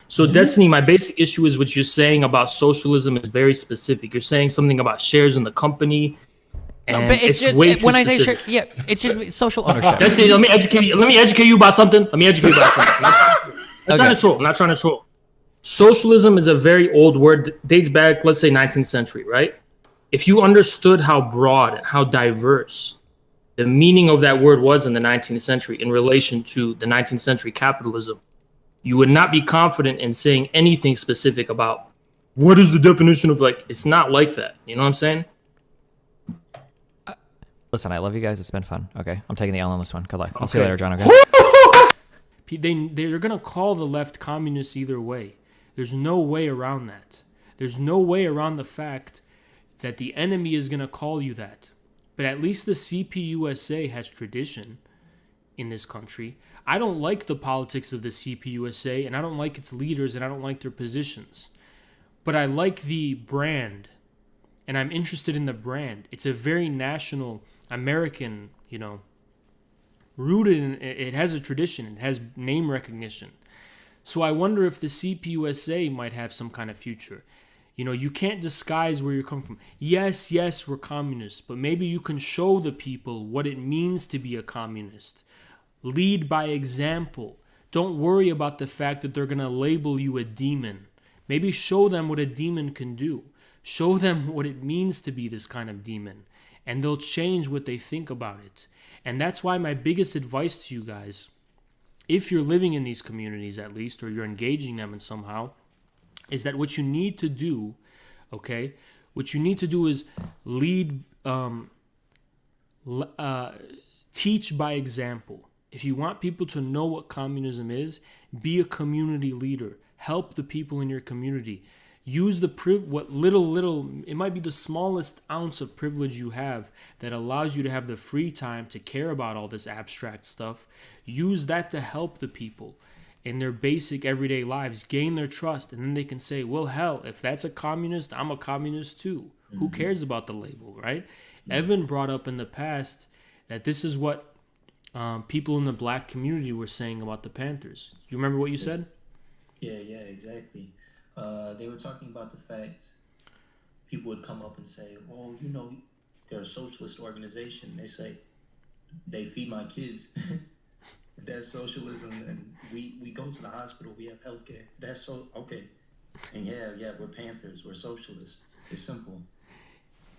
So, Destiny, my basic issue is what you're saying about socialism is very specific. You're saying something about shares in the company. No, but it's just way too when specific. I say share, it's just social ownership. Destiny, let me educate you about something. That's not a troll. I'm not trying to troll. Socialism is a very old word, dates back, let's say, 19th century, right? If you understood how broad and how diverse the meaning of that word was in the 19th century in relation to the 19th century capitalism, you would not be confident in saying anything specific about what is the definition of, like, it's not like that. You know what I'm saying? Listen, I love you guys. It's been fun. Okay, I'm taking the L on this one. Good luck. I'll see you later, John. Okay. They're going to call the left communists either way. There's no way around that. There's no way around the fact that the enemy is going to call you that. But at least the CPUSA has tradition in this country. I don't like the politics of the CPUSA, and I don't like its leaders, and I don't like their positions. But I like the brand, and I'm interested in the brand. It's a very national, American, rooted in, it has a tradition, it has name recognition. So I wonder if the CPUSA might have some kind of future. You can't disguise where you're coming from. Yes, we're communists, but maybe you can show the people what it means to be a communist. Lead by example. Don't worry about the fact that they're going to label you a demon. Maybe show them what a demon can do. Show them what it means to be this kind of demon. And they'll change what they think about it. And that's why my biggest advice to you guys, if you're living in these communities at least, or you're engaging them in somehow, is that what you need to do, okay? What you need to do is lead, teach by example. If you want people to know what communism is, be a community leader. Help the people in your community. Use what little, it might be the smallest ounce of privilege you have that allows you to have the free time to care about all this abstract stuff. Use that to help the people in their basic everyday lives, gain their trust, and then they can say, well, hell, if that's a communist, I'm a communist too. Mm-hmm. Who cares about the label, right? Mm-hmm. Evan brought up in the past that this is what people in the black community were saying about the Panthers. You remember what you said? Yeah, exactly. They were talking about the fact people would come up and say, well, they're a socialist organization. They say, they feed my kids. That's socialism, and we go to the hospital, we have healthcare. That's so okay. And yeah, we're Panthers, we're socialists. It's simple.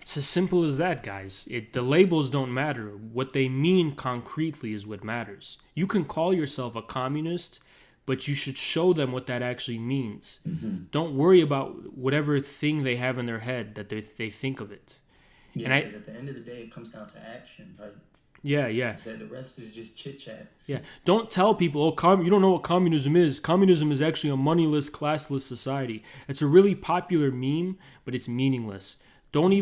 It's as simple as that, guys. The labels don't matter. What they mean concretely is what matters. You can call yourself a communist, but you should show them what that actually means. Mm-hmm. Don't worry about whatever thing they have in their head that they think of it. Yeah, because at the end of the day, it comes down to action, right? Yeah. So the rest is just chit-chat. Yeah. Don't tell people, you don't know what communism is. Communism is actually a moneyless, classless society. It's a really popular meme, but it's meaningless. Don't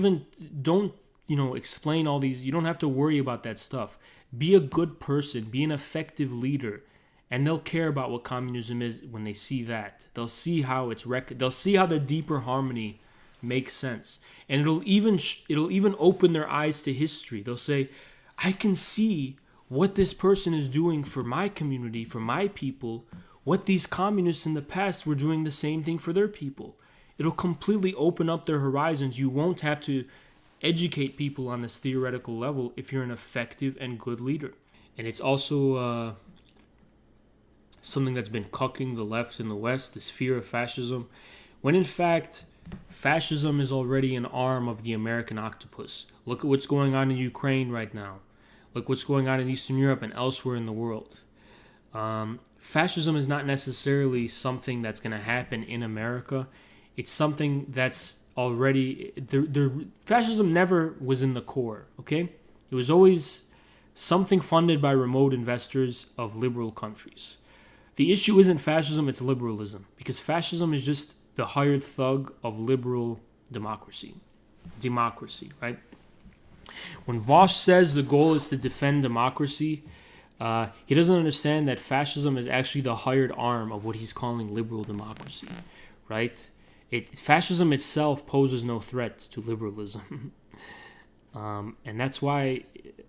explain all these. You don't have to worry about that stuff. Be a good person. Be an effective leader. And they'll care about what communism is when they see that. They'll see how they'll see how the deeper harmony makes sense. And it'll even open their eyes to history. They'll say, I can see what this person is doing for my community, for my people, what these communists in the past were doing the same thing for their people. It'll completely open up their horizons. You won't have to educate people on this theoretical level if you're an effective and good leader. And it's also something that's been cucking the left in the West, this fear of fascism, when in fact, fascism is already an arm of the American octopus. Look at what's going on in Ukraine right now. Look what's going on in Eastern Europe and elsewhere in the world. Fascism is not necessarily something that's going to happen in America. It's something that's already... fascism never was in the core, okay? It was always something funded by remote investors of liberal countries. The issue isn't fascism, it's liberalism. Because fascism is just the hired thug of liberal democracy. Democracy, right? When Vaush says the goal is to defend democracy, he doesn't understand that fascism is actually the hired arm of what he's calling liberal democracy, right? Fascism itself poses no threat to liberalism. And that's why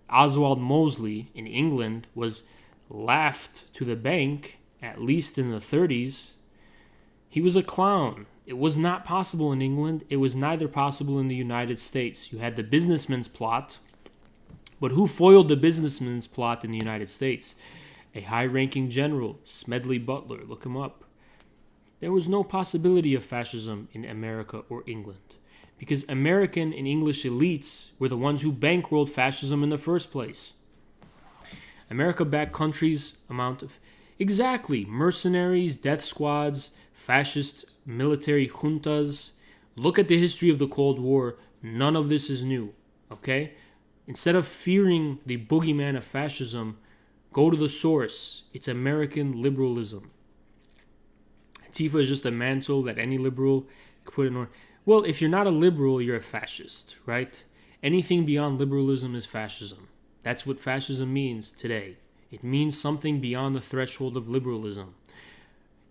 Oswald Mosley in England was laughed to the bank, at least in the 30s, He was a clown. It was not possible in England. It was neither possible in the United States. You had the businessman's plot. But who foiled the businessman's plot in the United States? A high-ranking general, Smedley Butler. Look him up. There was no possibility of fascism in America or England, because American and English elites were the ones who bankrolled fascism in the first place. America-backed countries amount of... Exactly. Mercenaries, death squads, fascist military juntas. Look at the history of the Cold War. None of this is new. Okay? Instead of fearing the boogeyman of fascism, go to the source. It's American liberalism. Antifa is just a mantle that any liberal could put in order. Well, if you're not a liberal, you're a fascist, right? Anything beyond liberalism is fascism. That's what fascism means today. It means something beyond the threshold of liberalism.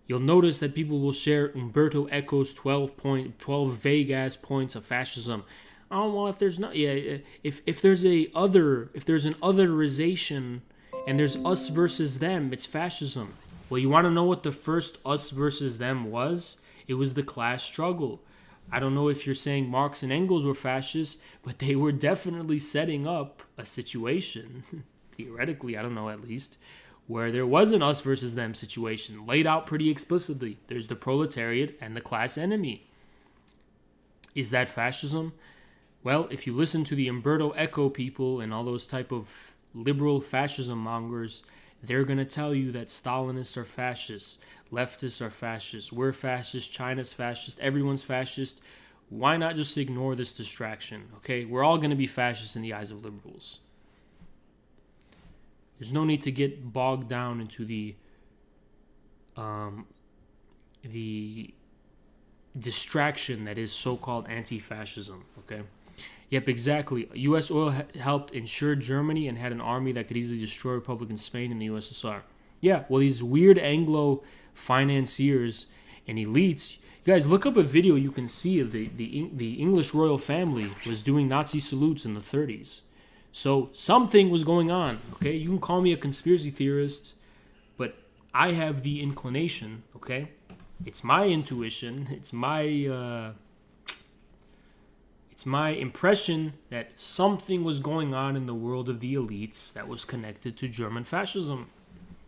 You'll notice that people will share Umberto Eco's 12 vague-ass points of fascism. Oh, well, if there's not... Yeah, if there's an otherization and there's us versus them, it's fascism. Well, you want to know what the first us versus them was? It was the class struggle. I don't know if you're saying Marx and Engels were fascists, but they were definitely setting up a situation, theoretically, I don't know at least, where there was an us versus them situation, laid out pretty explicitly. There's the proletariat and the class enemy. Is that fascism? Well, if you listen to the Umberto Eco people and all those type of liberal fascism mongers, they're going to tell you that Stalinists are fascists, leftists are fascists, we're fascist, China's fascist, everyone's fascist. Why not just ignore this distraction, okay? We're all going to be fascists in the eyes of liberals. There's no need to get bogged down into the distraction that is so-called anti-fascism, okay? Yep, exactly. U.S. oil helped insure Germany and had an army that could easily destroy Republican Spain and the USSR. Yeah, well, these weird Anglo financiers and elites. You guys, look up a video you can see of the English royal family was doing Nazi salutes in the 30s. So something was going on, okay? You can call me a conspiracy theorist, but I have the inclination, okay? It's my intuition. It's my impression that something was going on in the world of the elites that was connected to German fascism.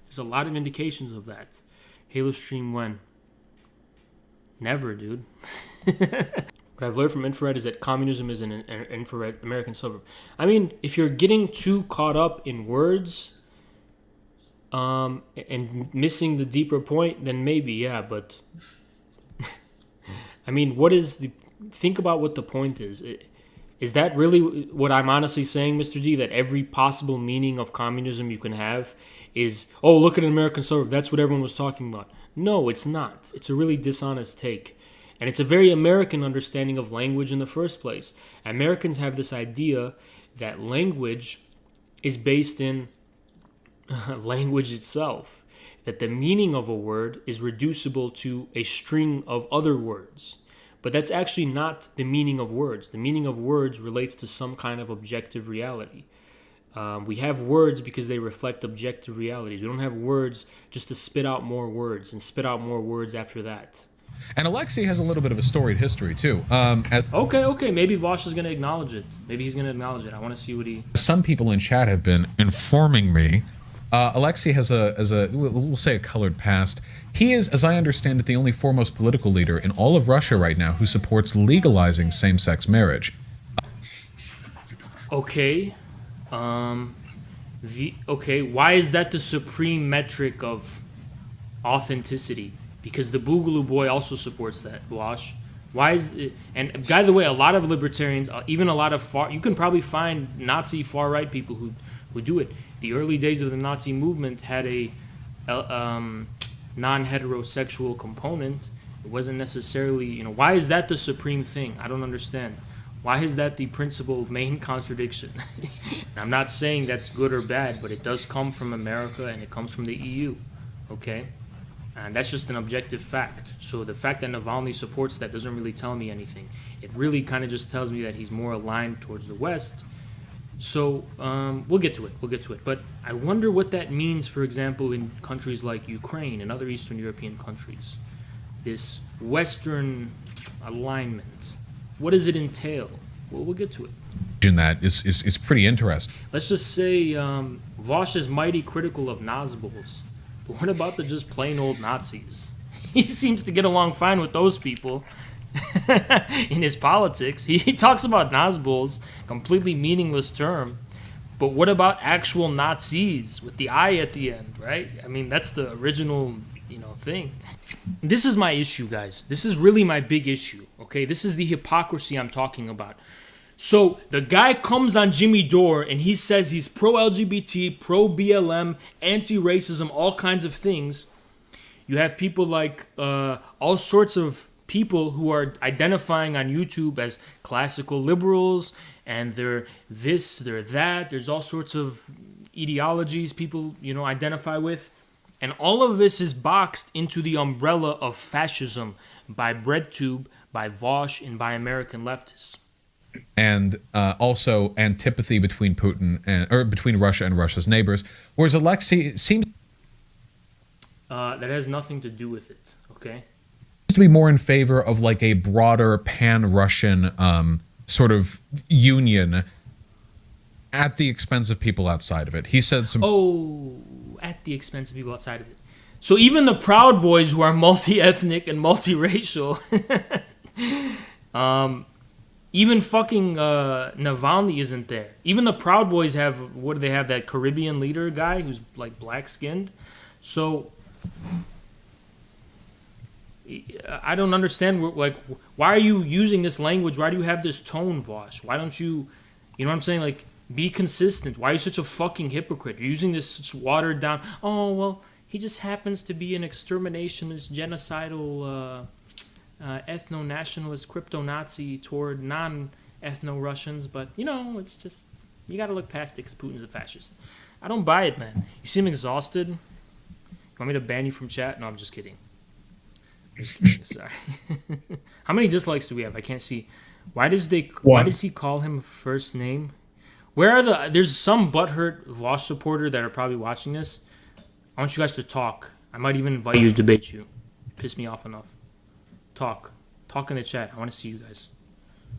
There's a lot of indications of that. Halo stream when? Never, dude. What I've learned from infrared is that communism is an infrared American suburb. I mean, if you're getting too caught up in words and missing the deeper point, then maybe, yeah, but... I mean, think about what the point is. Is that really what I'm honestly saying, Mr. D? That every possible meaning of communism you can have is, oh, look at an American suburb. That's what everyone was talking about. No, it's not. It's a really dishonest take. And it's a very American understanding of language in the first place. Americans have this idea that language is based in language itself. That the meaning of a word is reducible to a string of other words. But that's actually not the meaning of words. The meaning of words relates to some kind of objective reality. We have words because they reflect objective realities. We don't have words just to spit out more words and spit out more words after that. And Alexei has a little bit of a storied history, too. Okay. Maybe Vaush is going to acknowledge it. Maybe he's going to acknowledge it. I want to see what he... Some people in chat have been informing me. Alexei has we'll say a colored past. He is, as I understand it, the only foremost political leader in all of Russia right now who supports legalizing same-sex marriage. Okay. Why is that the supreme metric of authenticity? Because the Boogaloo Boy also supports that, Vaush. Why is it? And by the way, a lot of libertarians, even a lot of you can probably find Nazi far-right people who do it. The early days of the Nazi movement had a non-heterosexual component. It wasn't necessarily, why is that the supreme thing? I don't understand. Why is that the principal main contradiction? I'm not saying that's good or bad, but it does come from America and it comes from the EU, okay? And that's just an objective fact. So the fact that Navalny supports that doesn't really tell me anything. It really kind of just tells me that he's more aligned towards the West. So we'll get to it. But I wonder what that means, for example, in countries like Ukraine and other Eastern European countries. this Western alignment. What does it entail? Well, we'll get to it. In that is pretty interesting. Let's just say Vaush is mighty critical of Nazis. But what about the just plain old Nazis? He seems to get along fine with those people in his politics. He talks about Nazis, completely meaningless term. But what about actual Nazis with the I at the end, right? I mean, that's the original, thing. This is my issue, guys. This is really my big issue, okay? This is the hypocrisy I'm talking about. So the guy comes on Jimmy Dore and he says he's pro-LGBT, pro-BLM, anti-racism, all kinds of things. You have people like all sorts of people who are identifying on YouTube as classical liberals, and they're this, they're that. There's all sorts of ideologies people, identify with. And all of this is boxed into the umbrella of fascism by BreadTube, by Vaush, and by American leftists. And also antipathy between between Russia and Russia's neighbors. Whereas Alexei seems that has nothing to do with it, okay? To be more in favor of like a broader pan-Russian sort of union at the expense of people outside of it. He said some... At the expense of people outside of it. So even the Proud Boys, who are multi-ethnic and multiracial, even fucking Navalny isn't there. Even the Proud Boys have, what do they have, that Caribbean leader guy who's like black-skinned. So I don't understand, like, why are you using this language? Why do you have this tone, Vaush? Why don't you, you know what I'm saying, like, be consistent? Why are you such a fucking hypocrite? You're using this watered down, oh, well, he just happens to be an exterminationist, genocidal, ethno-nationalist, crypto-Nazi toward non-ethno-Russians, but, it's just, you gotta look past it because Putin's a fascist. I don't buy it, man. You seem exhausted. You want me to ban you from chat? No, I'm just kidding. Sorry. How many dislikes do we have? I can't see. Why does he call him first name? Where are there's some butthurt Vaush supporter that are probably watching this. I want you guys to talk. I might even invite you to debate you. Piss me off enough. Talk in the chat. I want to see you guys.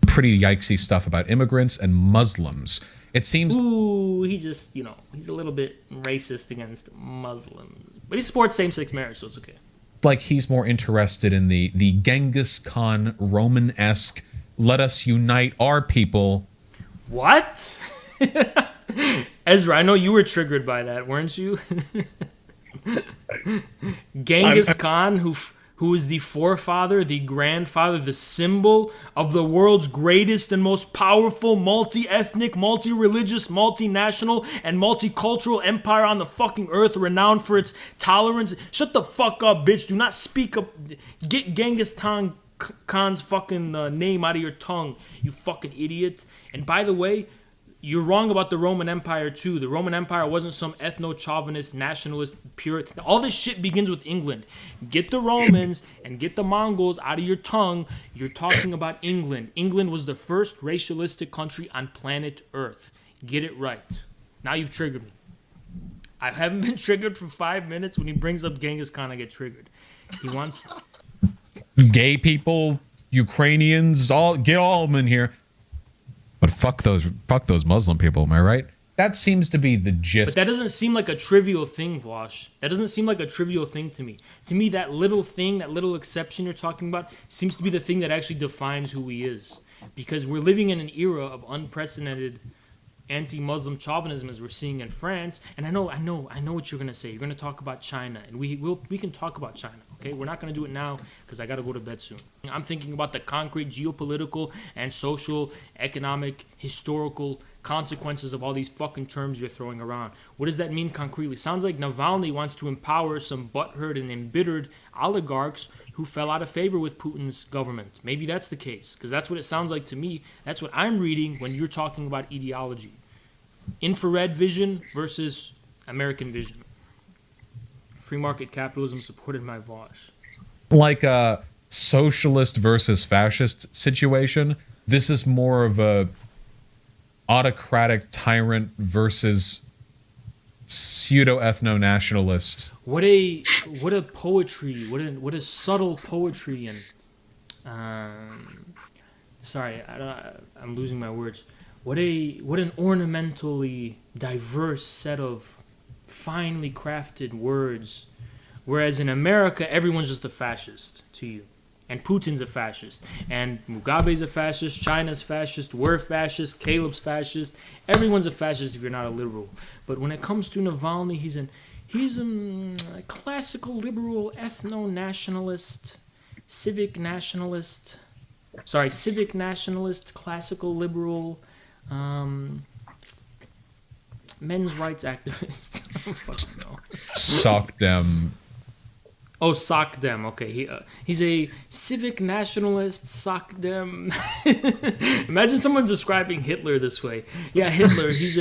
Pretty yikesy stuff about immigrants and Muslims. It seems... Ooh, he just, he's a little bit racist against Muslims. But he supports same-sex marriage, so it's okay. Like he's more interested in the Genghis Khan Roman-esque, let us unite our people. What? Ezra, I know you were triggered by that, weren't you? Genghis Khan, who is the forefather, the grandfather, the symbol of the world's greatest and most powerful multi-ethnic, multi-religious, multinational, and multicultural empire on the fucking earth, renowned for its tolerance. Shut the fuck up, bitch. Do not speak up. Get Genghis Khan's fucking name out of your tongue, you fucking idiot. And by the way, you're wrong about the Roman Empire, too. The Roman Empire wasn't some ethno-chauvinist, nationalist, pure... All this shit begins with England. Get the Romans and get the Mongols out of your tongue. You're talking about England. England was the first racialistic country on planet Earth. Get it right. Now you've triggered me. I haven't been triggered for 5 minutes. When he brings up Genghis Khan, I get triggered. He wants... Gay people, Ukrainians, get all of them in here. But fuck those Muslim people, am I right? That seems to be the gist. But that doesn't seem like a trivial thing, Vaush. That doesn't seem like a trivial thing to me. To me, that little thing, that little exception you're talking about, seems to be the thing that actually defines who he is. Because we're living in an era of unprecedented anti-Muslim chauvinism as we're seeing in France. And I know what you're gonna say. You're gonna talk about China, and we can talk about China. Okay, we're not going to do it now because I got to go to bed soon. I'm thinking about the concrete geopolitical and social, economic, historical consequences of all these fucking terms you're throwing around. What does that mean concretely? Sounds like Navalny wants to empower some butthurt and embittered oligarchs who fell out of favor with Putin's government. Maybe that's the case, because that's what it sounds like to me. That's what I'm reading when you're talking about ideology. Infrared vision versus American vision. Free market capitalism supported by Vaush. Like a socialist versus fascist situation, this is more of a autocratic tyrant versus pseudo ethno nationalist. What a poetry! What a subtle poetry and sorry, I'm losing my words. What an ornamentally diverse set of finely crafted words. Whereas in America, everyone's just a fascist to you. And Putin's a fascist. And Mugabe's a fascist. China's fascist. We're fascist. Caleb's fascist. Everyone's a fascist if you're not a liberal. But when it comes to Navalny, he's a classical liberal ethno-nationalist, civic nationalist, classical liberal, men's rights activist. I don't fucking know. Sock them. Oh, sock them. Okay, he's a civic nationalist. Sock them. Imagine someone describing Hitler this way. Yeah, Hitler. He's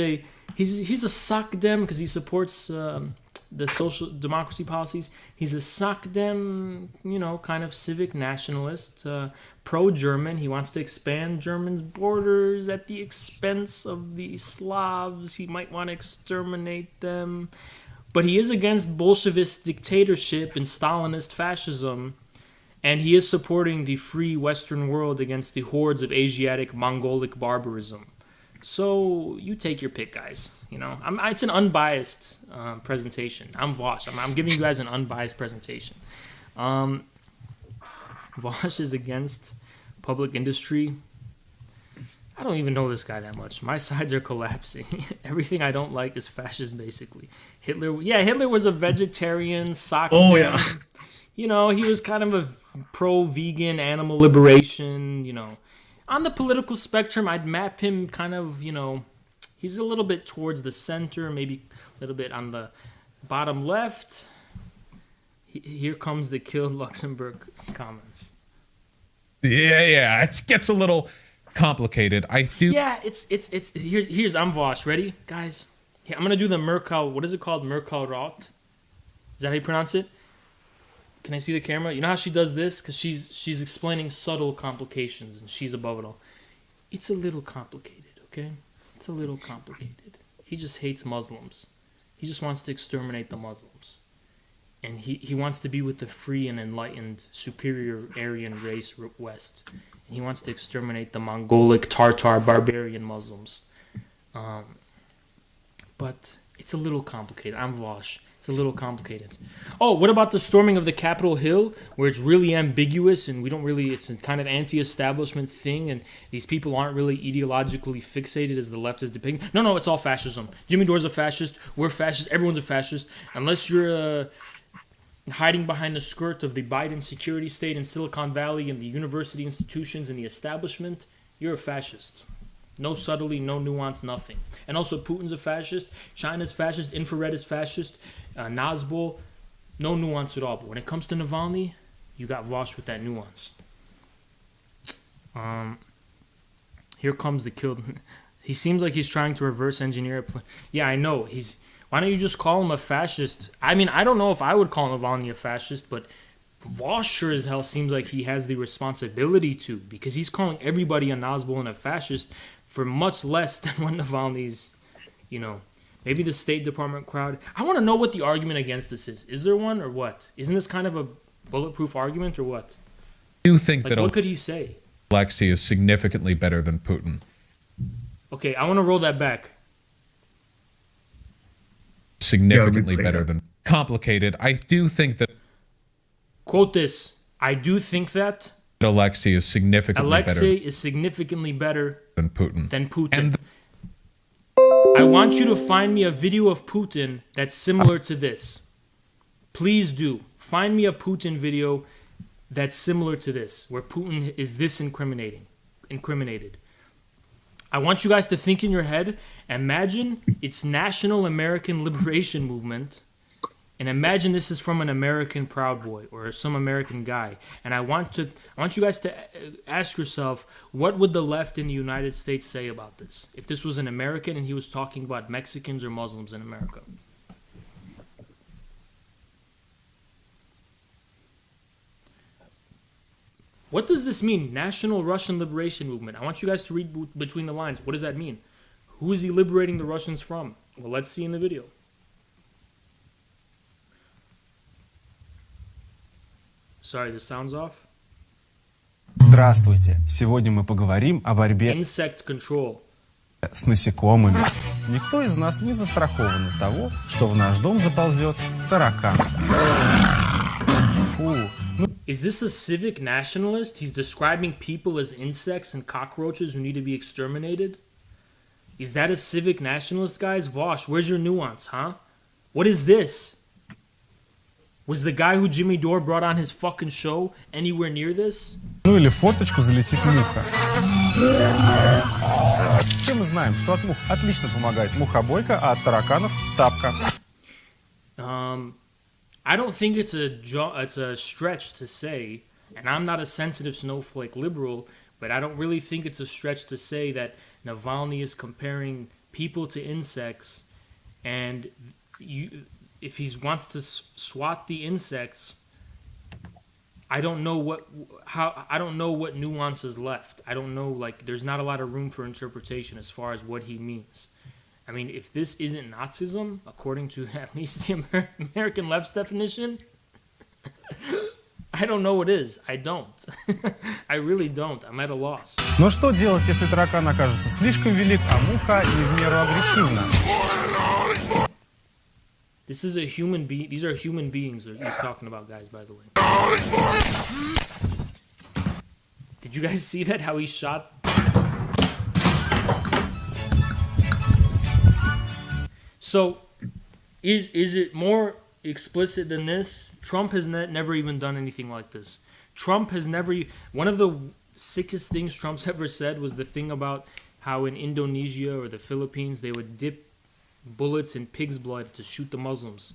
a sock dem because he supports the social democracy policies. He's a sock dem, kind of civic nationalist, pro-German. He wants to expand Germany's borders at the expense of the Slavs. He might want to exterminate them. But he is against Bolshevist dictatorship and Stalinist fascism, and he is supporting the free Western world against the hordes of Asiatic Mongolic barbarism. So you take your pick, guys. It's an unbiased presentation. I'm Vaush. I'm giving you guys an unbiased presentation. Vaush is against public industry. I don't even know this guy that much. My sides are collapsing. Everything I don't like is fascist, basically. Hitler was a vegetarian, he was kind of a pro-vegan, animal liberation, On the political spectrum, I'd map him kind of, he's a little bit towards the center, maybe a little bit on the bottom left. Here comes the killed Luxembourg comments. Yeah, it gets a little complicated. Yeah, it's here's I'm Vaush. Ready, guys? Yeah, I'm gonna do the Merkel. What is it called? Merkel Rot. Is that how you pronounce it? Can I see the camera? You know how she does this because she's explaining subtle complications and she's above it all. It's a little complicated, okay? It's a little complicated. He just hates Muslims. He just wants to exterminate the Muslims, and he wants to be with the free and enlightened, superior Aryan race West. He wants to exterminate the Mongolic, Tartar, barbarian Muslims. But it's a little complicated. I'm Vaush. It's a little complicated. Oh, what about the storming of the Capitol Hill, where it's really ambiguous and it's a kind of anti-establishment thing, and these people aren't really ideologically fixated as the left is depicting? No, it's all fascism. Jimmy Dore's a fascist. We're fascists. Everyone's a fascist. Unless you're hiding behind the skirt of the Biden security state in Silicon Valley and the university institutions and the establishment, you're a fascist. No subtlety, no nuance, nothing. And also, Putin's a fascist, China's fascist, Infrared is fascist, Nazbol, no nuance at all. But when it comes to Navalny, you got Vaush with that nuance. Here comes the killed. He seems like he's trying to reverse engineer it. Yeah, I know. Why don't you just call him a fascist? I mean, I don't know if I would call Navalny a fascist, but Vaush sure as hell seems like he has the responsibility to, because he's calling everybody a Nazbol and a fascist for much less than what Navalny's, maybe the State Department crowd. I want to know what the argument against this is. Is there one or what? Isn't this kind of a bulletproof argument or what? I do think that what could he say? Alexei is significantly better than Putin. Okay, I want to roll that back. Significantly better than complicated. I do think that. Quote this. I do think that Alexei is significantly better than Putin. And I want you to find me a video of Putin that's similar to this. Please do. Find me a Putin video that's similar to this, where Putin is this incriminated. I want you guys to think in your head, imagine it's National American Liberation Movement, and imagine this is from an American Proud Boy or some American guy. And I want you guys to ask yourself, what would the left in the United States say about this? If this was an American and he was talking about Mexicans or Muslims in America. What does this mean? National Russian Liberation Movement. I want you guys to read between the lines. What does that mean? Who is he liberating the Russians from? Well, let's see in the video. Sorry, the sound's off. Здравствуйте! Сегодня мы поговорим о борьбе Insect control. с насекомыми. Никто из нас не застрахован от того, что в наш дом заползет таракан. Фу. Is this a civic nationalist? He's describing people as insects and cockroaches who need to be exterminated? Is that a civic nationalist, guys? Vaush, where's your nuance, huh? What is this? Was the guy who Jimmy Dore brought on his fucking show anywhere near this? Ну или в форточку залетит муха. Все мы знаем, что от мух отлично помогает мухобойка, а от тараканов тапка. I don't think it's a stretch to say, and I'm not a sensitive snowflake liberal, but I don't really think it's a stretch to say that Navalny is comparing people to insects, and if he wants to swat the insects, I don't know what nuance is left. I don't know, like, there's not a lot of room for interpretation as far as what he means. I mean, if this isn't Nazism, according to at least the American left's definition, I don't know what is. I don't. I really don't. I'm at a loss. Но что делать, если таракан окажется слишком велик, а муха не в меру агрессивна? This is a human being. These are human beings that he's talking about, guys, by the way. Did you guys see that? How he shot? So, is it more explicit than this? Trump has never even done anything like this. Trump has never... One of the sickest things Trump's ever said was the thing about how in Indonesia or the Philippines they would dip bullets in pig's blood to shoot the Muslims.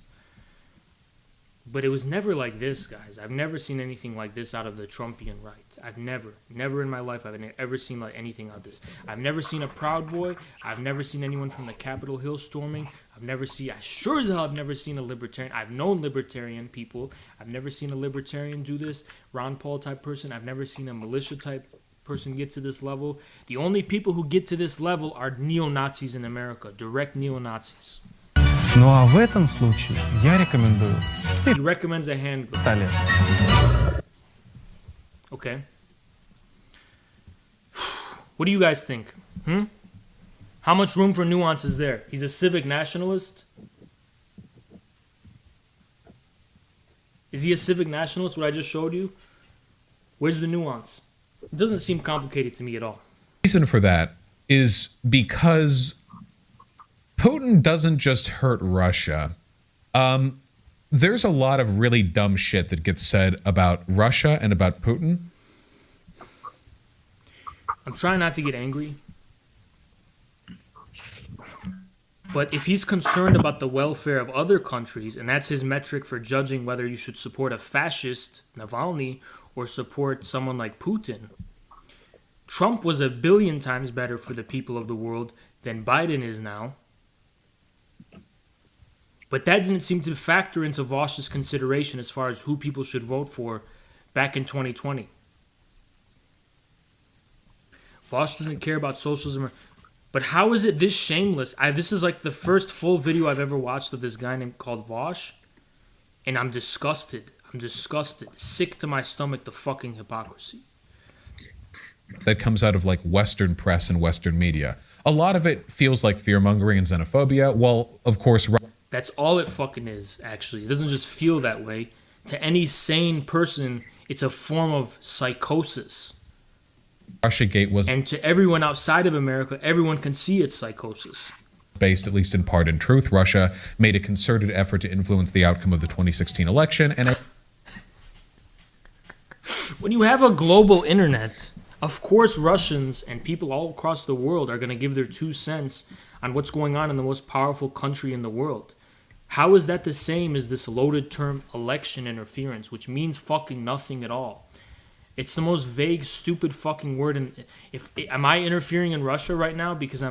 But it was never like this, guys. I've never seen anything like this out of the Trumpian right. I've never in my life, I've ever seen like anything like this. I've never seen a Proud Boy. I've never seen anyone from the Capitol Hill storming. I sure as hell have never seen a libertarian. I've known libertarian people. I've never seen a libertarian do this. Ron Paul type person. I've never seen a militia type person get to this level. The only people who get to this level are neo-Nazis in America. Direct neo-Nazis. Ну а в этом случае я рекомендую He recommends a hand grenade. пистолет. Okay. What do you guys think? How much room for nuance is there? He's a civic nationalist? Is he a civic nationalist, what I just showed you? Where's the nuance? It doesn't seem complicated to me at all. The reason for that is because Putin doesn't just hurt Russia. There's a lot of really dumb shit that gets said about Russia and about Putin. I'm trying not to get angry. But if he's concerned about the welfare of other countries, and that's his metric for judging whether you should support a fascist, Navalny, or support someone like Putin, Trump was 1 billion times better for the people of the world than Biden is now. But that didn't seem to factor into Vaush's consideration as far as who people should vote for back in 2020. Vaush doesn't care about socialism. But how is it this shameless? This is like the first full video I've ever watched of this guy called Vaush. And I'm disgusted. Sick to my stomach, the fucking hypocrisy. That comes out of like Western press and Western media. A lot of it feels like fear-mongering and xenophobia. Well, of course... That's all it fucking is, actually. It doesn't just feel that way. To any sane person, it's a form of psychosis. Russiagate was... And to everyone outside of America, everyone can see it's psychosis. Based, at least in part, in truth. Russia made a concerted effort to influence the outcome of the 2016 election, and... When you have a global internet, of course Russians and people all across the world are going to give their 2 cents on what's going on in the most powerful country in the world. How is that the same as this loaded term election interference, which means fucking nothing at all? It's the most vague, stupid fucking word. And am I interfering in Russia right now because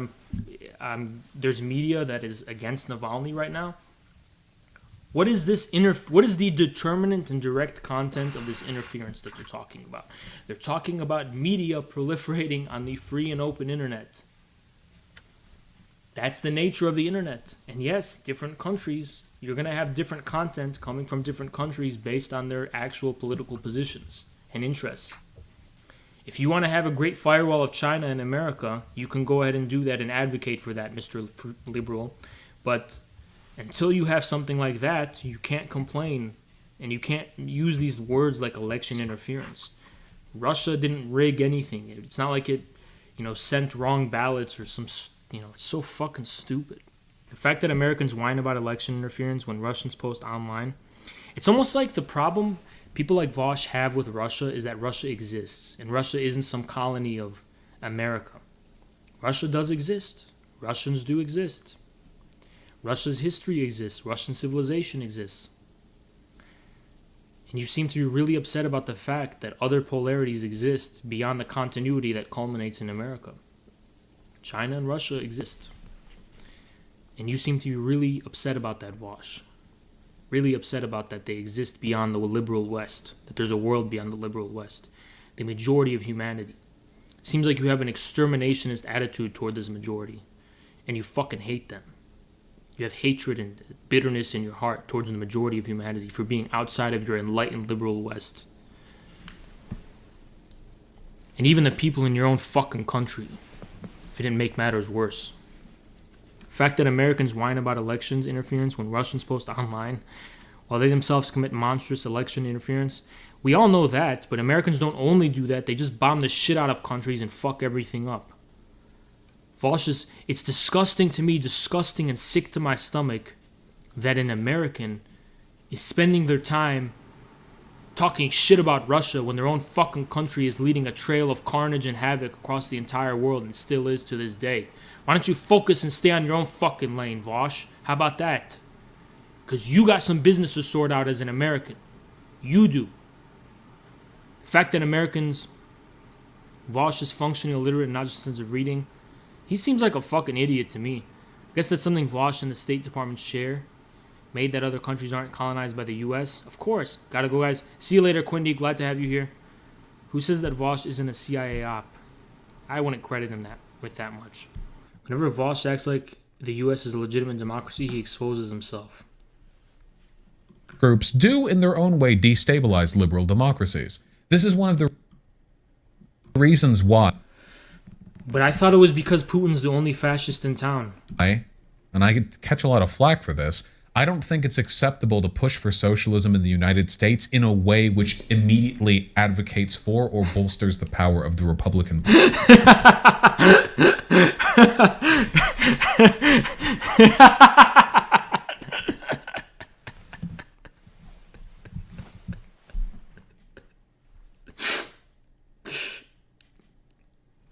there's media that is against Navalny right now? What is this? What is the determinant and direct content of this interference that they're talking about? They're talking about media proliferating on the free and open internet. That's the nature of the internet. And yes, different countries, you're going to have different content coming from different countries based on their actual political positions and interests. If you want to have a great firewall of China in America, you can go ahead and do that and advocate for that, Mr. Liberal. But until you have something like that, you can't complain. And you can't use these words like election interference. Russia didn't rig anything. It's not like it, sent wrong ballots or some, it's so fucking stupid. The fact that Americans whine about election interference when Russians post online, it's almost like the problem people like Vaush have with Russia is that Russia exists, and Russia isn't some colony of America. Russia does exist. Russians do exist. Russia's history exists. Russian civilization exists. And you seem to be really upset about the fact that other polarities exist beyond the continuity that culminates in America. China and Russia exist. And you seem to be really upset about that, Vaush. Really upset about that they exist beyond the liberal West. That there's a world beyond the liberal West. The majority of humanity. Seems like you have an exterminationist attitude toward this majority. And you fucking hate them. You have hatred and bitterness in your heart towards the majority of humanity for being outside of your enlightened liberal West. And even the people in your own fucking country, if it didn't make matters worse. The fact that Americans whine about elections interference when Russians post online, while they themselves commit monstrous election interference, we all know that, but Americans don't only do that, they just bomb the shit out of countries and fuck everything up. Vaush it's disgusting to me, disgusting and sick to my stomach that an American is spending their time talking shit about Russia when their own fucking country is leading a trail of carnage and havoc across the entire world and still is to this day. Why don't you focus and stay on your own fucking lane, Vaush? How about that? Because you got some business to sort out as an American. You do. The fact that Americans, Vaush is functionally illiterate and not just a sense of reading, he seems like a fucking idiot to me. I guess that's something Vaush and the State Department share. Made that other countries aren't colonized by the U.S. Of course. Gotta go, guys. See you later, Quindy. Glad to have you here. Who says that Vaush isn't a CIA op? I wouldn't credit him with that much. Whenever Vaush acts like the U.S. is a legitimate democracy, he exposes himself. Groups do, in their own way, destabilize liberal democracies. This is one of the reasons why. But I thought it was because Putin's the only fascist in town. And I could catch a lot of flack for this, I don't think it's acceptable to push for socialism in the United States in a way which immediately advocates for or bolsters the power of the Republican Party.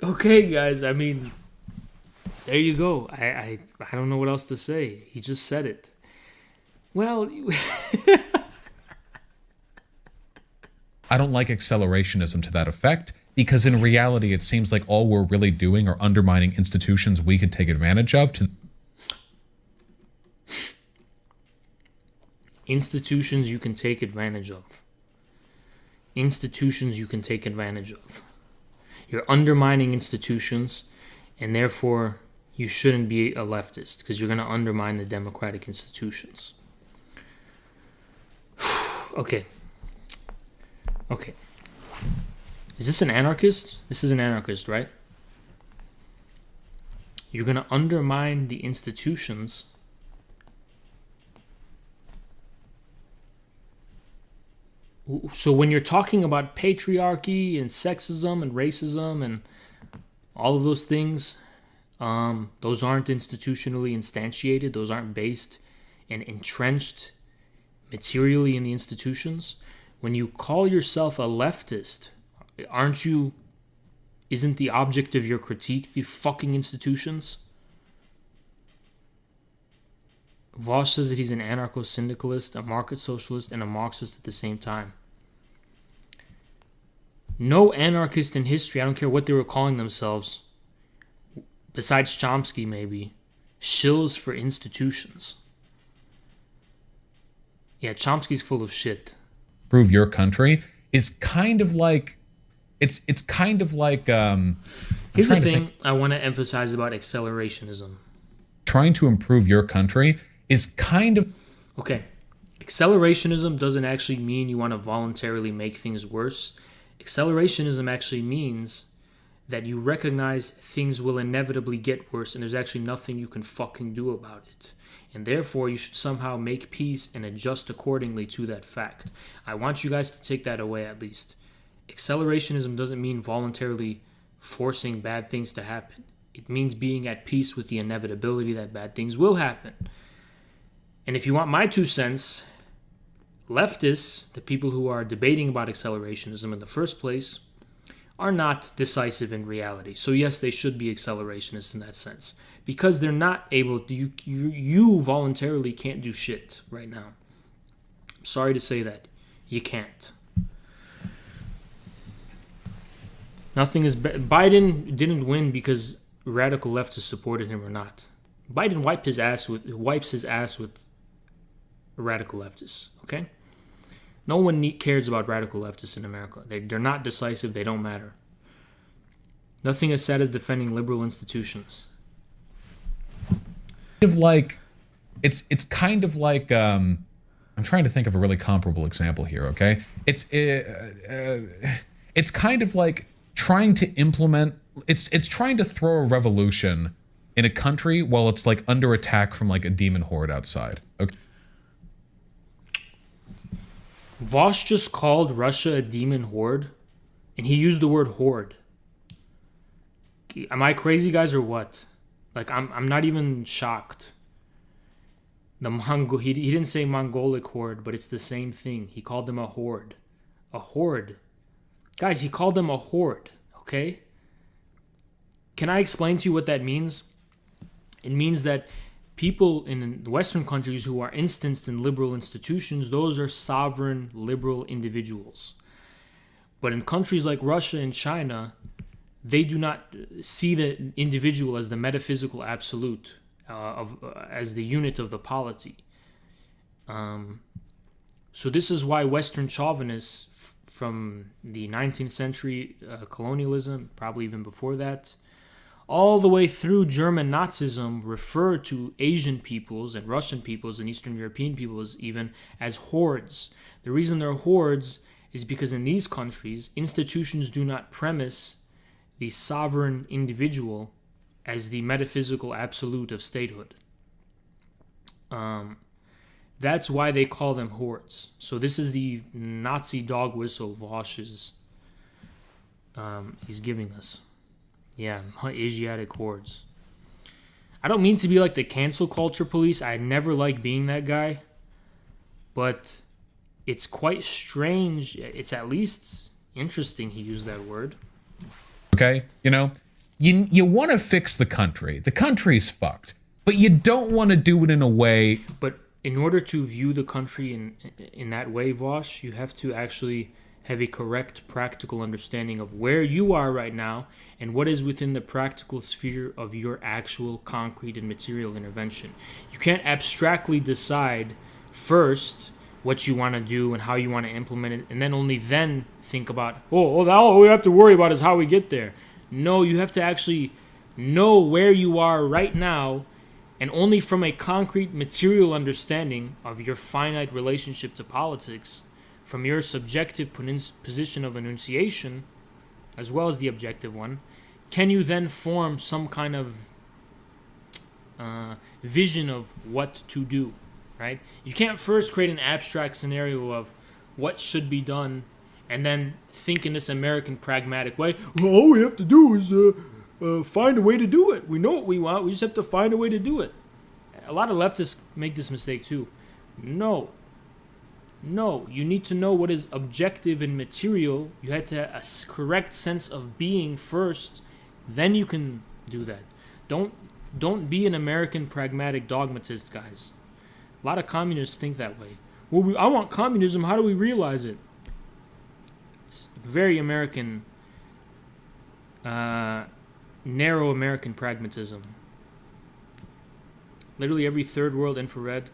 Okay, guys, I mean, there you go. I don't know what else to say. He just said it. Well, I don't like accelerationism to that effect, because in reality it seems like all we're really doing are undermining institutions we could take advantage of. Institutions you can take advantage of. Institutions you can take advantage of. You're undermining institutions, and therefore you shouldn't be a leftist, because you're going to undermine the democratic institutions. Okay. Is this an anarchist? This is an anarchist, right? You're going to undermine the institutions. So when you're talking about patriarchy and sexism and racism and all of those things, those aren't institutionally instantiated. Those aren't based and entrenched materially in the institutions. When you call yourself a leftist, isn't the object of your critique the fucking institutions? Vaush says that he's an anarcho-syndicalist, a market socialist, and a Marxist at the same time. No anarchist in history, I don't care what they were calling themselves, besides Chomsky maybe, shills for institutions. Yeah, Chomsky's full of shit. Prove your country is kind of like, it's kind of like. Here's the thing I want to emphasize about accelerationism. trying to improve your country is kind of... Okay. Accelerationism doesn't actually mean you want to voluntarily make things worse. Accelerationism actually means that you recognize things will inevitably get worse and there's actually nothing you can fucking do about it. And therefore, you should somehow make peace and adjust accordingly to that fact. I want you guys to take that away at least. Accelerationism doesn't mean voluntarily forcing bad things to happen. It means being at peace with the inevitability that bad things will happen. And if you want my 2 cents, leftists, the people who are debating about accelerationism in the first place, are not decisive in reality. So yes, they should be accelerationists in that sense. Because they're not able to, you voluntarily can't do shit right now. I'm sorry to say that. You can't. Nothing is... Biden didn't win because radical leftists supported him or not. Biden wipes his ass with radical leftists, okay? No one cares about radical leftists in America. They're not decisive. They don't matter. Nothing as sad as defending liberal institutions. It's kind of like I'm trying to think of a really comparable example here. Okay, it's kind of like trying to implement. It's trying to throw a revolution in a country while it's like under attack from like a demon horde outside. Okay. Vaush just called Russia a demon horde, and he used the word horde. Am I crazy, guys, or what? Like, I'm not even shocked. He didn't say Mongolic horde, but it's the same thing. He called them a horde. A horde. Guys, he called them a horde, okay? Can I explain to you what that means? It means that people in Western countries who are instanced in liberal institutions, those are sovereign liberal individuals. But in countries like Russia and China, they do not see the individual as the metaphysical absolute, as the unit of the polity. So this is why Western chauvinists from the 19th century colonialism, probably even before that, all the way through German Nazism, refer to Asian peoples and Russian peoples and Eastern European peoples even as hordes. The reason they're hordes is because in these countries, institutions do not premise the sovereign individual as the metaphysical absolute of statehood. That's why they call them hordes. So this is the Nazi dog whistle Vaush is he's giving us. Yeah, Asiatic hordes. I don't mean to be like the cancel culture police. I never like being that guy. But it's quite strange. It's at least interesting he used that word. Okay, you want to fix the country. The country's fucked, but you don't want to do it in a way. But in order to view the country in that way, Vaush, you have to actually have a correct practical understanding of where you are right now and what is within the practical sphere of your actual concrete and material intervention. You can't abstractly decide first what you want to do and how you want to implement it, and then only then think about, all we have to worry about is how we get there. No, you have to actually know where you are right now, and only from a concrete material understanding of your finite relationship to politics, from your subjective position of enunciation, as well as the objective one, can you then form some kind of vision of what to do, right? You can't first create an abstract scenario of what should be done and then think in this American pragmatic way, well, all we have to do is find a way to do it. We know what we want. We just have to find a way to do it. A lot of leftists make this mistake too. No, you need to know what is objective and material. You have to have a correct sense of being first, then you can do that. Don't be an American pragmatic dogmatist, guys. A lot of communists think that way. Well, I want communism. How do we realize it? It's very American, narrow American pragmatism. Literally every third world infrared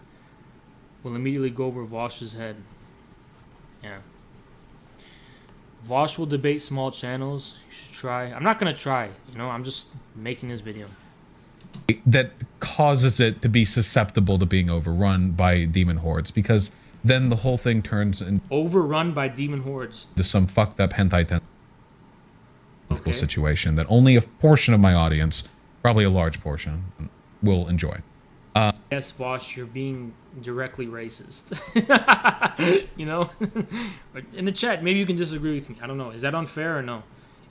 will immediately go over Vaush's head. Yeah. Vaush will debate small channels. You should try. I'm not going to try. I'm just making this video. that causes it to be susceptible to being overrun by demon hordes, because then the whole thing turns into Overrun by demon hordes. some fucked up hentai situation that only a portion of my audience, probably a large portion, will enjoy. Yes, Vaush, you're being directly racist. You know? In the chat, maybe you can disagree with me. I don't know. Is that unfair or no?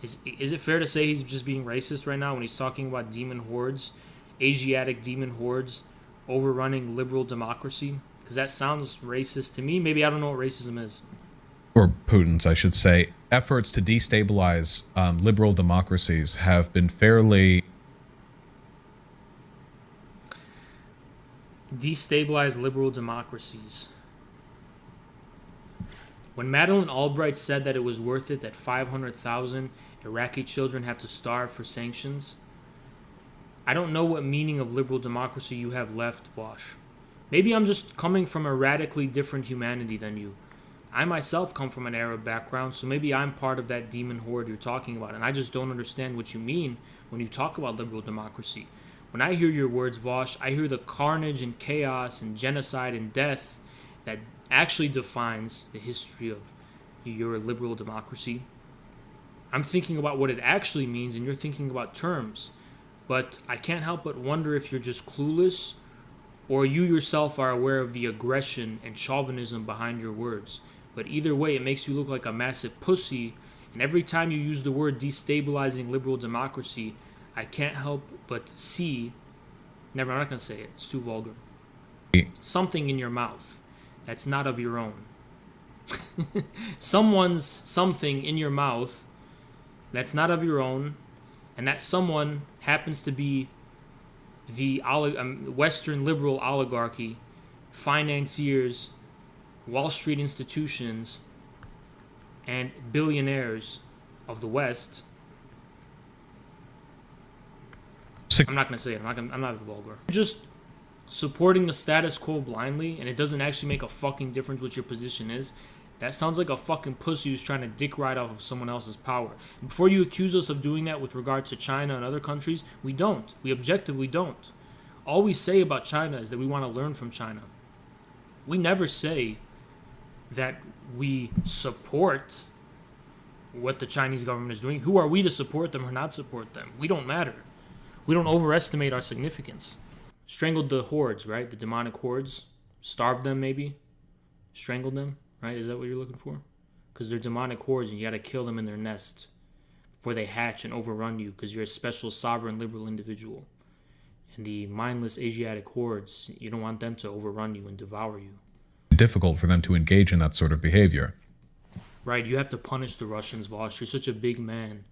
Is it fair to say he's just being racist right now when he's talking about demon hordes, Asiatic demon hordes, overrunning liberal democracy? Because that sounds racist to me. Maybe I don't know what racism is. Or Putin's, I should say. Efforts to destabilize liberal democracies have been fairly... Destabilize liberal democracies. When Madeleine Albright said that it was worth it that 500,000 Iraqi children have to starve for sanctions, I don't know what meaning of liberal democracy you have left, Vaush. Maybe I'm just coming from a radically different humanity than you. I myself come from an Arab background, so maybe I'm part of that demon horde you're talking about, and I just don't understand what you mean when you talk about liberal democracy. When I hear your words, Vaush, I hear the carnage and chaos and genocide and death that actually defines the history of your liberal democracy. I'm thinking about what it actually means, and you're thinking about terms. But I can't help but wonder if you're just clueless, or you yourself are aware of the aggression and chauvinism behind your words. But either way, it makes you look like a massive pussy, and every time you use the word destabilizing liberal democracy, I can't help but see... Never, I'm not going to say it. It's too vulgar. Something in your mouth that's not of your own. Someone's something in your mouth that's not of your own, and that someone happens to be the Western liberal oligarchy, financiers, Wall Street institutions, and billionaires of the West. I'm not going to say it. I'm not vulgar. Just supporting the status quo blindly, and it doesn't actually make a fucking difference what your position is. That sounds like a fucking pussy who's trying to dick ride off of someone else's power. And before you accuse us of doing that with regard to China and other countries, we don't. We objectively don't. All we say about China is that we want to learn from China. We never say that we support what the Chinese government is doing. Who are we to support them or not support them? We don't matter. We don't overestimate our significance. Strangled the hordes, right? The demonic hordes. Starved them, maybe. Strangled them, right? Is that what you're looking for? Because they're demonic hordes and you gotta kill them in their nest before they hatch and overrun you because you're a special sovereign liberal individual. And the mindless Asiatic hordes, you don't want them to overrun you and devour you. Difficult for them to engage in that sort of behavior. Right, you have to punish the Russians, Vaush. You're such a big man.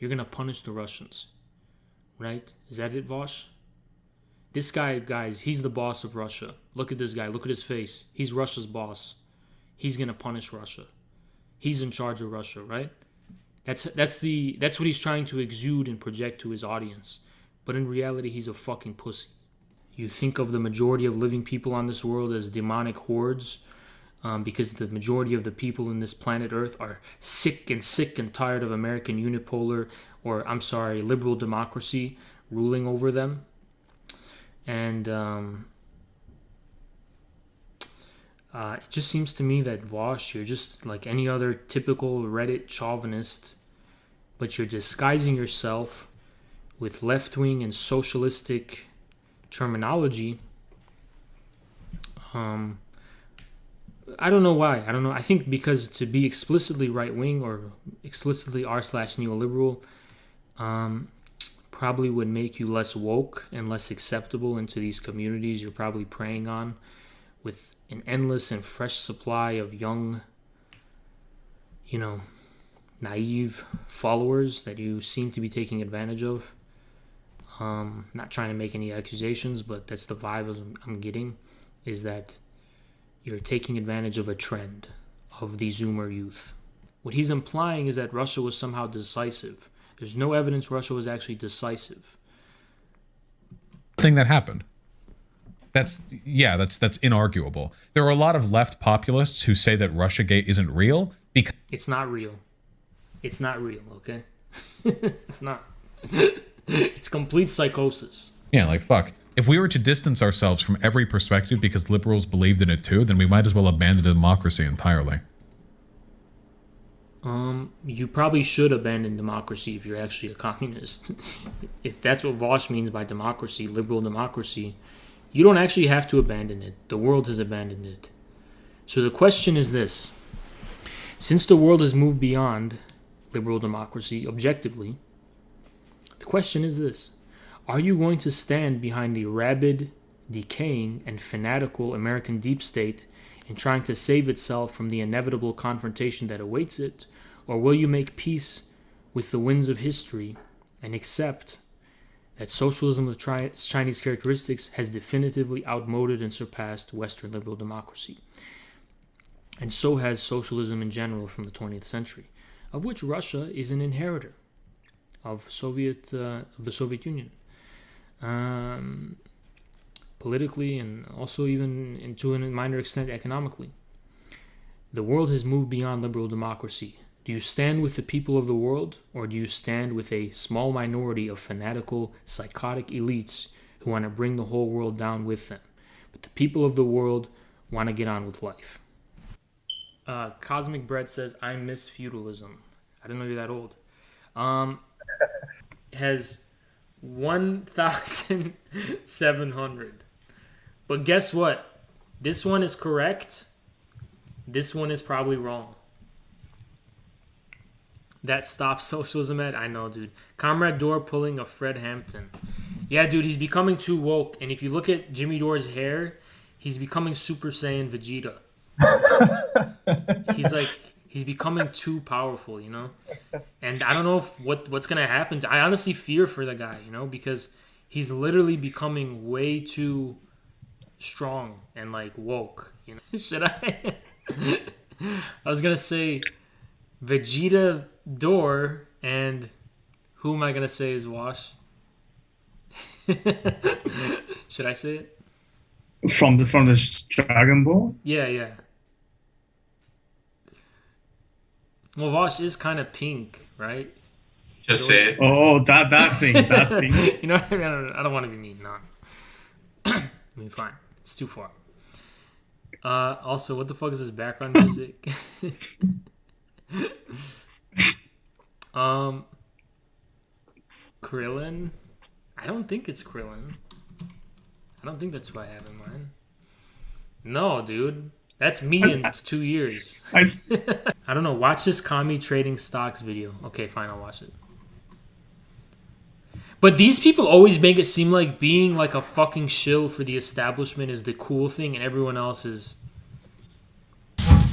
You're gonna punish the Russians. Right? Is that it, Vaush? This guy, guys, he's the boss of Russia. Look at this guy. Look at his face. He's Russia's boss. He's gonna punish Russia. He's in charge of Russia, right? That's what he's trying to exude and project to his audience. But in reality, he's a fucking pussy. You think of the majority of living people on this world as demonic hordes, because the majority of the people in this planet Earth are sick and tired of American unipolar, or I'm sorry, liberal democracy ruling over them. And it just seems to me that, Vaush, you're just like any other typical Reddit chauvinist, but you're disguising yourself with left-wing and socialistic terminology. I don't know why. I don't know. I think because to be explicitly right-wing or explicitly r/neoliberal probably would make you less woke and less acceptable into these communities you're probably preying on with an endless and fresh supply of young, naive followers that you seem to be taking advantage of. Not trying to make any accusations, but that's the vibe I'm getting, is that you're taking advantage of a trend of the Zoomer youth. What he's implying is that Russia was somehow decisive. There's no evidence Russia was actually decisive. Thing that happened. That's inarguable. There are a lot of left populists who say that Russiagate isn't real because it's not real. Okay? It's not. It's complete psychosis. Yeah, like, fuck. If we were to distance ourselves from every perspective because liberals believed in it too, then we might as well abandon democracy entirely. You probably should abandon democracy if you're actually a communist. If that's what Vaush means by democracy, liberal democracy, you don't actually have to abandon it. The world has abandoned it. So the question is this. Since the world has moved beyond liberal democracy objectively, the question is this. Are you going to stand behind the rabid, decaying, and fanatical American deep state in trying to save itself from the inevitable confrontation that awaits it? Or will you make peace with the winds of history and accept that socialism with Chinese characteristics has definitively outmoded and surpassed Western liberal democracy? And so has socialism in general from the 20th century, of which Russia is an inheritor of the Soviet Union. Politically and also even to a minor extent economically. The world has moved beyond liberal democracy. Do you stand with the people of the world, or do you stand with a small minority of fanatical, psychotic elites who want to bring the whole world down with them? But the people of the world want to get on with life. Cosmic Bread says, I miss feudalism. I didn't know you're that old. Has 1,700. But guess what? This one is correct. This one is probably wrong. That stops socialism at? I know, dude. Comrade Dore pulling a Fred Hampton. Yeah, dude, he's becoming too woke. And if you look at Jimmy Dore's hair, he's becoming Super Saiyan Vegeta. He's becoming too powerful, you know? And I don't know what's going to happen. I honestly fear for the guy, you know, because he's literally becoming way too strong and, like, woke, you know? Should I? I was going to say Vegeta Dore, and who am I going to say is Vaush? Should I say it? From the Dragon Ball? Yeah. Well, Vaush is kind of pink, right? Just say it. Oh, that thing. You know what I mean? I don't want to be mean, no. I mean, fine. It's too far. Also, what the fuck is this background music? Krillin? I don't think it's Krillin. I don't think that's who I have in mind. No, dude. That's me in 2 years. I don't know. Watch this commie trading stocks video. Okay, fine. I'll watch it. But these people always make it seem like being like a fucking shill for the establishment is the cool thing and everyone else is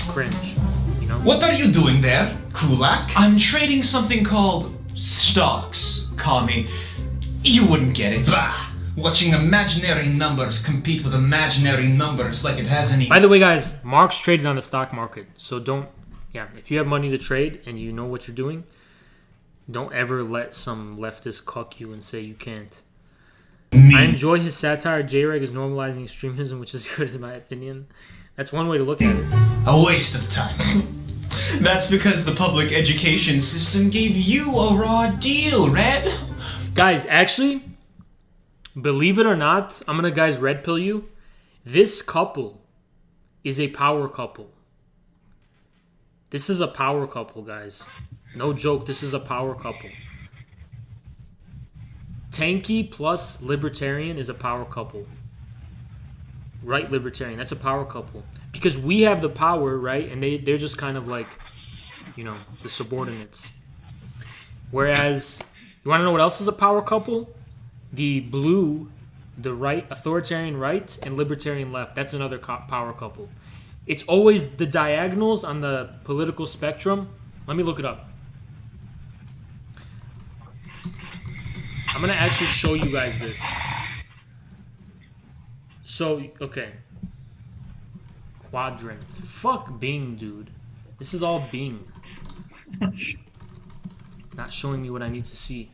cringe. You know? What are you doing there, Kulak? I'm trading something called stocks, commie. You wouldn't get it. Bah! Watching imaginary numbers compete with imaginary numbers like it has any... By the way, guys, Mark's traded on the stock market. So don't... Yeah, if you have money to trade and you know what you're doing, don't ever let some leftist cuck you and say you can't. I enjoy his satire. J-Reg is normalizing extremism, which is good in my opinion. That's one way to look at it. A waste of time. That's because the public education system gave you a raw deal, Red. Guys, actually... Believe it or not, I'm going to, guys, red pill you. This couple is a power couple. This is a power couple, guys. No joke, this is a power couple. Tanky plus libertarian is a power couple. Right libertarian, that's a power couple. Because we have the power, right? And they're just kind of like, you know, the subordinates. Whereas, you want to know what else is a power couple? The blue, the right, authoritarian right, and libertarian left. That's another power couple. It's always the diagonals on the political spectrum. Let me look it up. I'm going to actually show you guys this. So, okay. Quadrant. Fuck Bing, dude. This is all Bing. Not showing me what I need to see.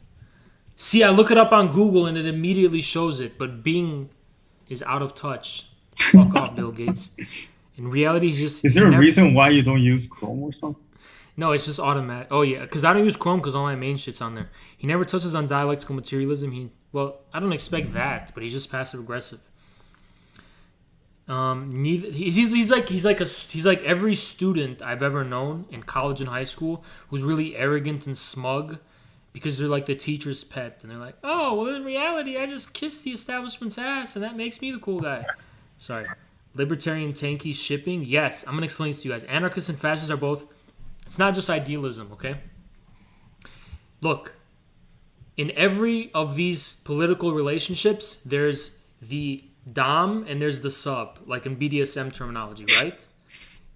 See, I look it up on Google and it immediately shows it, but Bing is out of touch. Fuck off, Bill Gates. In reality, he's just... Is there a reason why you don't use Chrome or something? No, it's just automatic. Oh yeah, because I don't use Chrome because all my main shit's on there. He never touches on dialectical materialism. Well, I don't expect that, but he's just passive aggressive. He's like every student I've ever known in college and high school who's really arrogant and smug because they're like the teacher's pet, and they're like, oh, well, in reality, I just kissed the establishment's ass, and that makes me the cool guy. Sorry. Libertarian tanky shipping? Yes, I'm going to explain this to you guys. Anarchists and fascists are both... It's not just idealism, okay? Look, in every of these political relationships, there's the dom and there's the sub, like in BDSM terminology, right?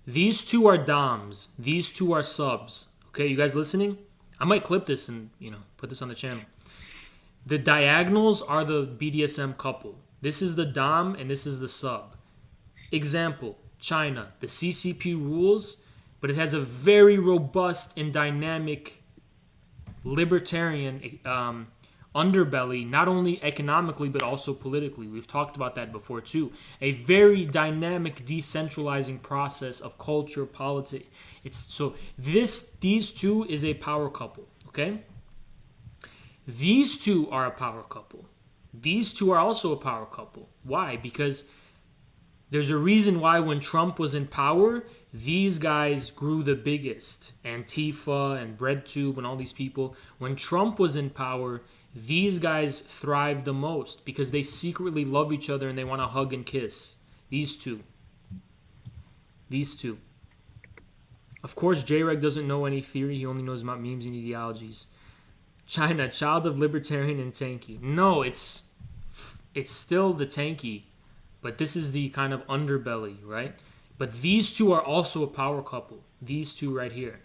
These two are doms. These two are subs. Okay, you guys listening? I might clip this and, put this on the channel. The diagonals are the BDSM couple. This is the dom and this is the sub. Example, China. The CCP rules, but it has a very robust and dynamic libertarian underbelly, not only economically but also politically. We've talked about that before too. A very dynamic decentralizing process of culture, politics. These two is a power couple, okay? These two are a power couple. These two are also a power couple. Why? Because there's a reason why when Trump was in power, these guys grew the biggest. Antifa and BreadTube and all these people. When Trump was in power, these guys thrived the most because they secretly love each other and they want to hug and kiss. These two. These two. Of course, J-Reg doesn't know any theory. He only knows about memes and ideologies. China, child of libertarian and tanky. No, it's still the tanky, but this is the kind of underbelly, right? But these two are also a power couple. These two right here.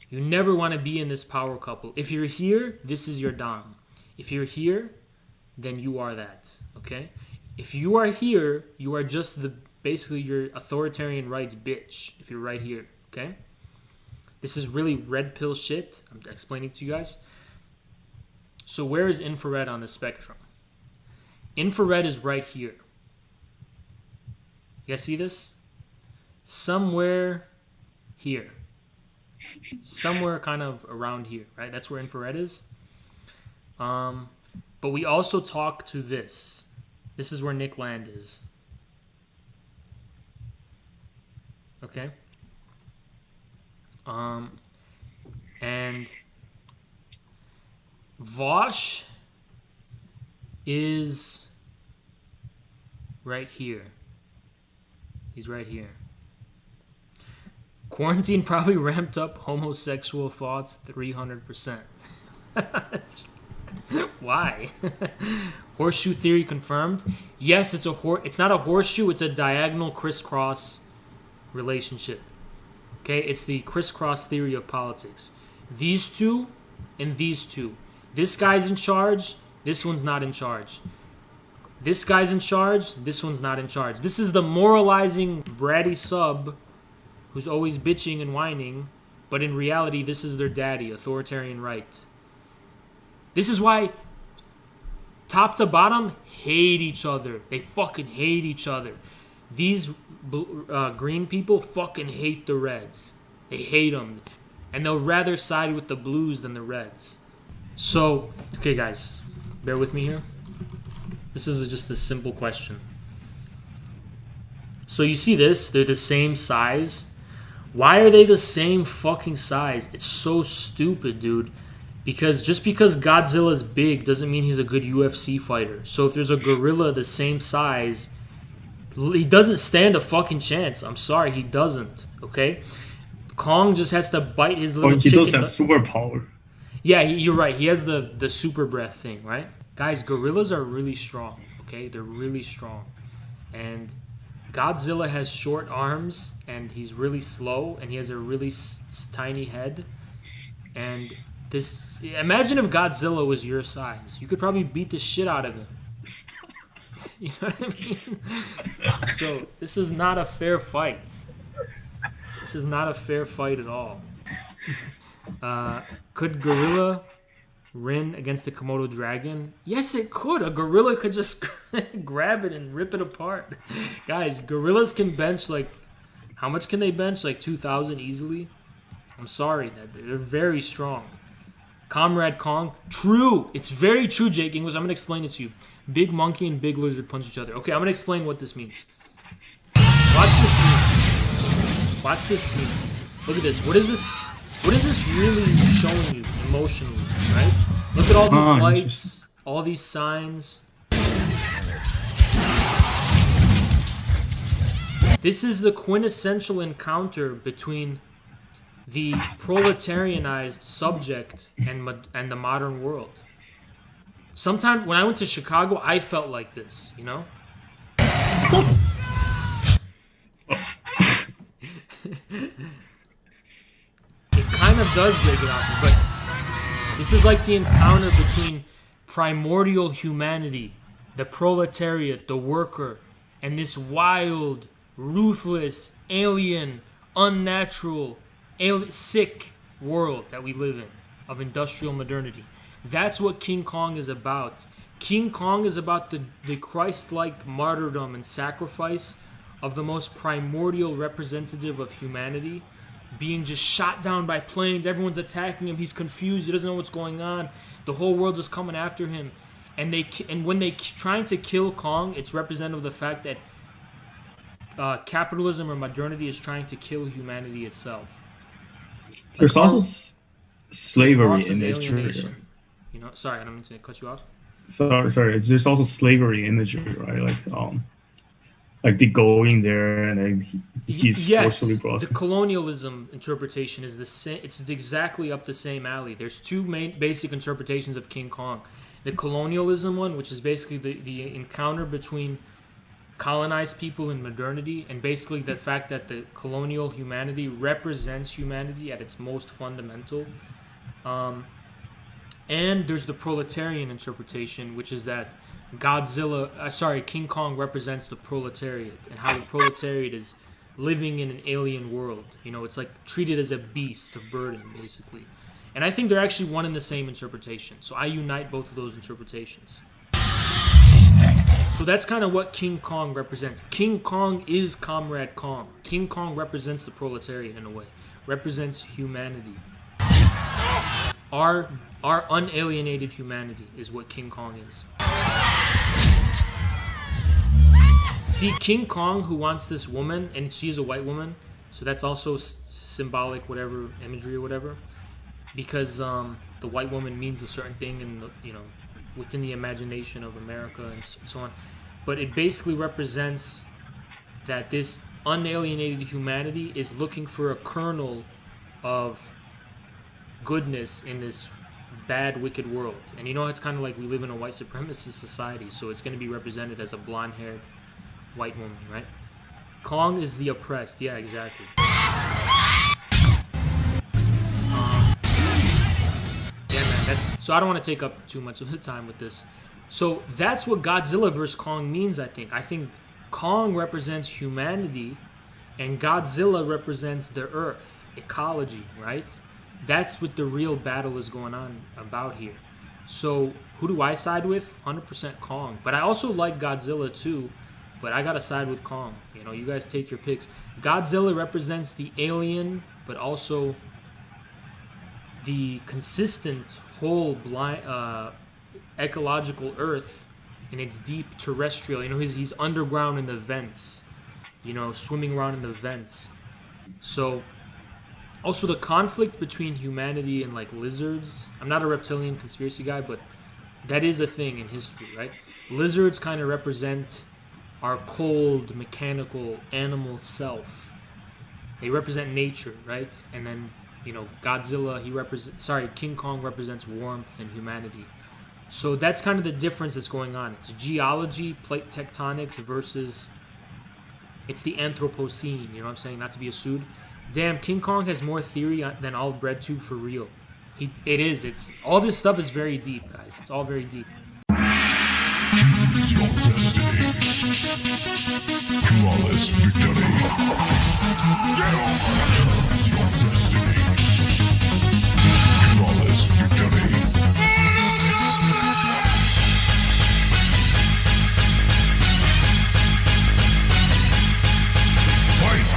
You never want to be in this power couple. If you're here, this is your dom. If you're here, then you are that, okay? If you are here, you are just basically your authoritarian rights bitch. If you're right here, okay? This is really red pill shit. I'm explaining to you guys. So where is infrared on the spectrum? Infrared is right here. You guys see this? Somewhere here. Somewhere kind of around here, right? That's where infrared is. But we also talk to this. This is where Nick Land is. Okay? And Vaush is right here. He's right here. Quarantine probably ramped up homosexual thoughts 300%. Why? Horseshoe theory confirmed. Yes, it's not a horseshoe, it's a diagonal crisscross relationship. Okay, it's the crisscross theory of politics. These two and these two. This guy's in charge, this one's not in charge. This guy's in charge, this one's not in charge. This is the moralizing bratty sub who's always bitching and whining, but in reality, this is their daddy, authoritarian right. This is why top to bottom hate each other. They fucking hate each other. These green people fucking hate the reds. They hate them. And they'll rather side with the blues than the reds. So, okay guys, bear with me here. This is just a simple question. So you see this? They're the same size. Why are they the same fucking size? It's so stupid, dude. Because just because Godzilla's big doesn't mean he's a good UFC fighter. So if there's a gorilla the same size, he doesn't stand a fucking chance. I'm sorry, he doesn't. Okay? Kong just has to bite his little he chicken. does have superpower. Yeah, you're right. He has the super breath thing, right? Guys, gorillas are really strong, okay? They're really strong. And Godzilla has short arms, and he's really slow, and he has a really tiny head. And imagine if Godzilla was your size. You could probably beat the shit out of him. You know what I mean? So, this is not a fair fight. This is not a fair fight at all. Could gorilla win against the Komodo dragon? Yes, it could. A gorilla could just grab it and rip it apart. Guys, gorillas can bench how much can they bench? 2,000 easily. I'm sorry, that they're very strong. Comrade Kong, true. It's very true, Jake English. I'm gonna explain it to you. Big monkey and big lizard punch each other. Okay, I'm gonna explain what this means. Watch this scene. Watch this scene. Look at this. What is this? What is this really showing you emotionally, right? Look at all these lights, all these signs. This is the quintessential encounter between the proletarianized subject and the modern world. Sometimes when I went to Chicago, I felt like this, you know? It kind of does break it off, but this is like the encounter between primordial humanity, the proletariat, the worker, and this wild, ruthless, alien, unnatural, sick world that we live in, of industrial modernity. That's what King Kong is about. King Kong is about the Christ-like martyrdom and sacrifice of the most primordial representative of humanity, being just shot down by planes. Everyone's attacking him. He's confused. He doesn't know what's going on. The whole world is coming after him. And when they trying to kill Kong, it's representative of the fact that capitalism or modernity is trying to kill humanity itself. There's also slavery in nature. You know, sorry, I don't mean to cut you off. Sorry. There's also slavery imagery, right? Like they go in there and then he's forcibly brought. The colonialism interpretation is the same. It's exactly up the same alley. There's two main basic interpretations of King Kong. The colonialism one, which is basically the encounter between colonized people and modernity, and basically the fact that the colonial humanity represents humanity at its most fundamental. And there's the proletarian interpretation, which is that King Kong represents the proletariat and how the proletariat is living in an alien world. You know, it's like treated as a beast of burden, basically. And I think they're actually one and the same interpretation. So I unite both of those interpretations. So that's kind of what King Kong represents. King Kong is Comrade Kong. King Kong represents the proletariat in a way, represents humanity. Our unalienated humanity is what King Kong is. See, King Kong, who wants this woman, and she's a white woman, so that's also symbolic, whatever, imagery or whatever, because the white woman means a certain thing in the, you know, within the imagination of America and so on. But it basically represents that this unalienated humanity is looking for a kernel of goodness in this bad, wicked world. And you know, it's kind of like we live in a white supremacist society, so it's going to be represented as a blonde-haired white woman, right? Kong is the oppressed. Yeah, exactly. So I don't want to take up too much of the time with this. So that's what Godzilla vs. Kong means, I think. I think Kong represents humanity and Godzilla represents the earth, ecology, right? That's what the real battle is going on about here. So who do I side with? 100% Kong. But I also like Godzilla too, but I gotta side with Kong. You know, you guys take your picks. Godzilla represents the alien, but also the consistent whole ecological earth in its deep terrestrial. You know, he's underground in the vents, you know, swimming around in the vents. So also the conflict between humanity and like lizards. I'm not a reptilian conspiracy guy, but that is a thing in history, right? Lizards kind of represent our cold, mechanical, animal self. They represent nature, right? And then, you know, Godzilla, King Kong represents warmth and humanity. So that's kind of the difference that's going on. It's geology, plate tectonics versus it's the Anthropocene, you know what I'm saying? Not to be a sued. Damn, King Kong has more theory than all breadtube for real. It's all this stuff is very deep, guys. It's all very deep. Choose your destiny. Flawless victory. Choose your destiny. Flawless victory. Fight!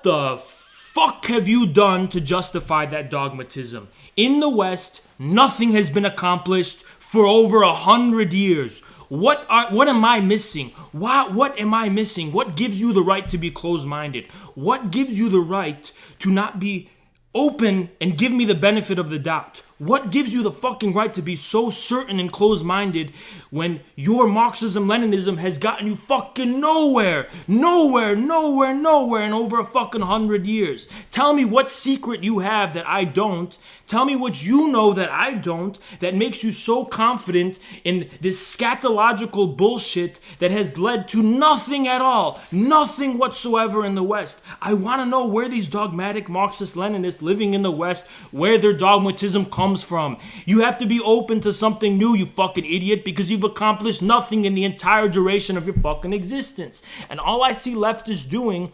the fuck have you done to justify that dogmatism? In the West, nothing has been accomplished for over 100 years. What am I missing? What am I missing? What gives you the right to be closed-minded? What gives you the right to not be open and give me the benefit of the doubt? What gives you the fucking right to be so certain and closed-minded when your Marxism-Leninism has gotten you fucking nowhere in over a fucking 100 years? Tell me what secret you have that I don't. Tell me what you know that I don't, that makes you so confident in this scatological bullshit that has led to nothing at all, nothing whatsoever in the West. I want to know where these dogmatic Marxist-Leninists living in the West, where their dogmatism comes from. You have to be open to something new, you fucking idiot, because you've accomplished nothing in the entire duration of your fucking existence. And all I see leftists doing